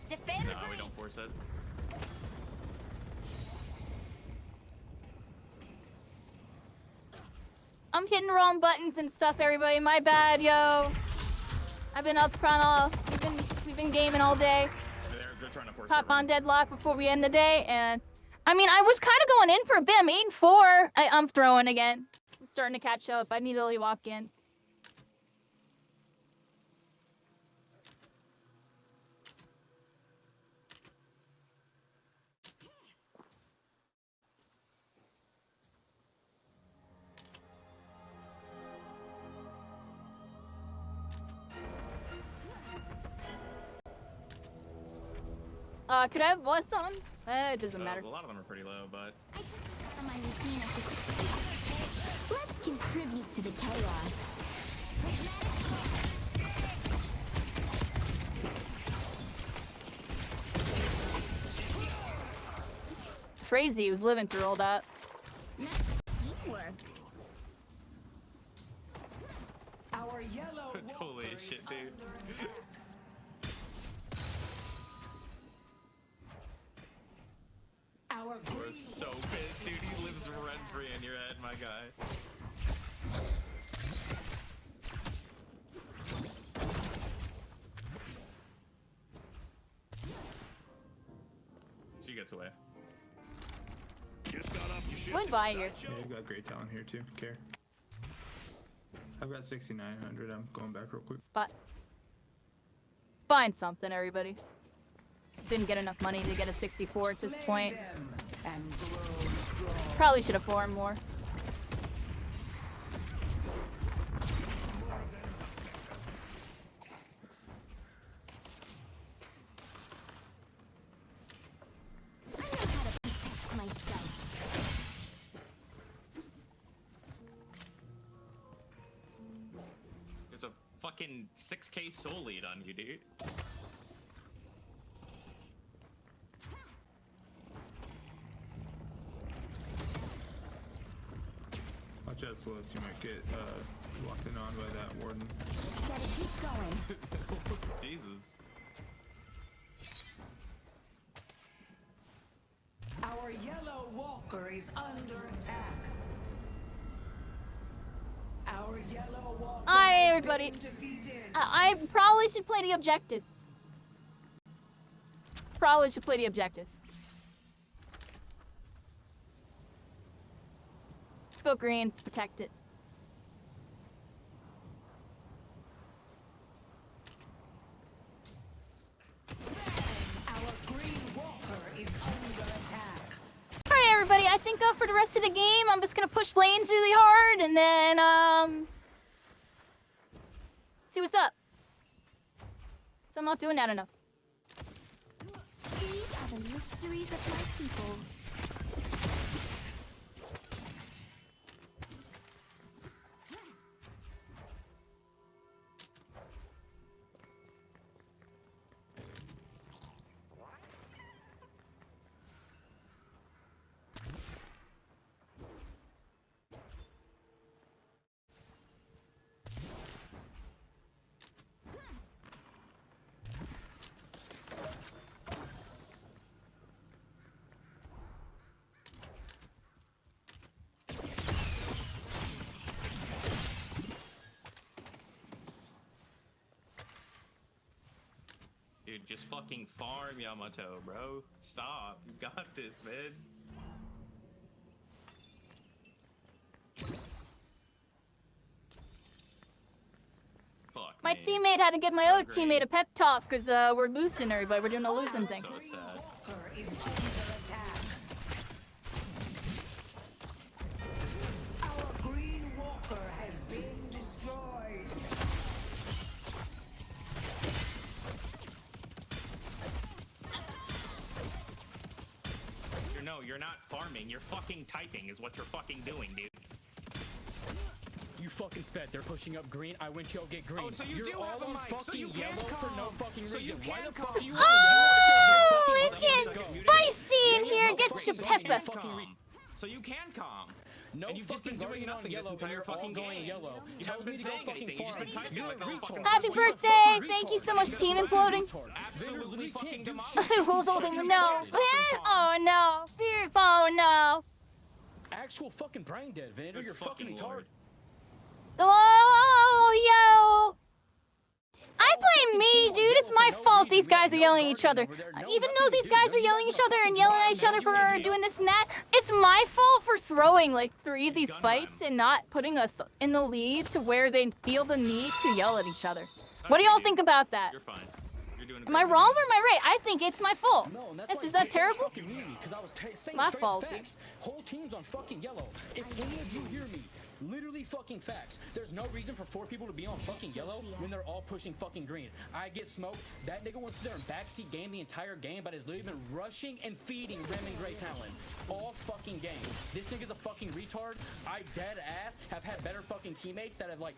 S4: Defend
S19: No, we don't force it. I'm hitting wrong buttons and stuff, everybody. My bad, yo.
S1: I've been up front all. We've been gaming all day.
S19: They're trying to force
S1: Pop on deadlock before we end the day, and I mean, I was kind of going in for a bit. I'm 8-4. I'm throwing again. I'm starting to catch up. I need to really walk in. Could I have what's on? It doesn't matter.
S19: A lot of them are pretty low, but
S10: My routine of the Let's contribute to the chaos.
S1: It's crazy. He was living through all that.
S10: Teamwork.
S12: Our yellow
S19: totally shit, dude. We're so pissed, dude. He lives rent free in your head, my guy. She gets away.
S7: Just got off your ship.
S1: Went by here.
S20: Yeah, you got great talent here too. Care. I've got 6,900. I'm going back real quick.
S1: Spot. Find something, everybody. Just didn't get enough money to get a 64 at this point. Probably should have farmed more.
S10: I know how to protect myself.
S19: There's a fucking 6K soul lead on you, dude.
S20: Watch out, Celeste. You might get walked in on by that warden.
S10: Gotta keep going.
S19: Jesus.
S12: Our yellow walker is under attack. Our yellow walker.
S1: Hi, everybody. I probably should play the objective. Probably should play the objective. Let's go greens, protect it.
S12: Our green walker is under attack.
S1: Alright, everybody, I think for the rest of the game, I'm just gonna push lanes really hard and then, see what's up. So I'm not doing that enough.
S10: These are the mysteries of my people.
S19: Dude, just fucking farm Yamato, bro. Stop. You got this, man. Fuck.
S1: My
S19: me.
S1: teammate had to give my other teammate a pep talk because we're losing everybody. We're doing a losing thing.
S19: So sad.
S12: Walker is under attack. Our green walker has been destroyed.
S19: No, you're not farming. You're fucking typing is what you're fucking doing, dude.
S17: You fucking sped. They're pushing up green. I went to go get green.
S19: Oh, so you
S17: You're
S19: do
S17: all
S19: have a
S17: on
S19: mic, so
S17: fucking
S19: you can
S17: yellow for no
S19: calm.
S17: fucking reason.
S19: So you
S17: Why
S19: can
S17: the fuck
S19: calm.
S17: are you
S1: Oh, it's getting spicy in here. Get your pepper.
S19: So you can calm.
S17: No
S19: and you've just been doing nothing this entire fucking game.
S17: Yellow.
S19: You haven't been saying anything. You've just been typing like a fucking
S1: Happy birthday! Thank you so much, team imploding.
S19: Absolutely fucking
S1: Hold on, no. Oh no. Oh no.
S17: Actual fucking brain dead, Vander. You're fucking retarded.
S1: Oh, yo. I blame me, dude. It's my fault these guys are yelling at each other. Even though these guys are yelling at each other and yelling at each other for doing this and that, it's my fault for throwing like 3 of these fights and not putting us in the lead to where they feel the need to yell at each other. What do y'all think about that?
S19: You're fine. You're doing
S1: Am I wrong or am I right? I think it's my fault. Is that terrible? My fault.
S21: Whole team's on fucking yellow. If any of you hear me, literally fucking facts. There's no reason for 4 people to be on fucking yellow when they're all pushing fucking green. I get smoked. That nigga wants to sit there and backseat game the entire game, but has literally been rushing and feeding Rem and Grey Talon all fucking game. This nigga's a fucking retard. I dead ass have had better fucking teammates that have like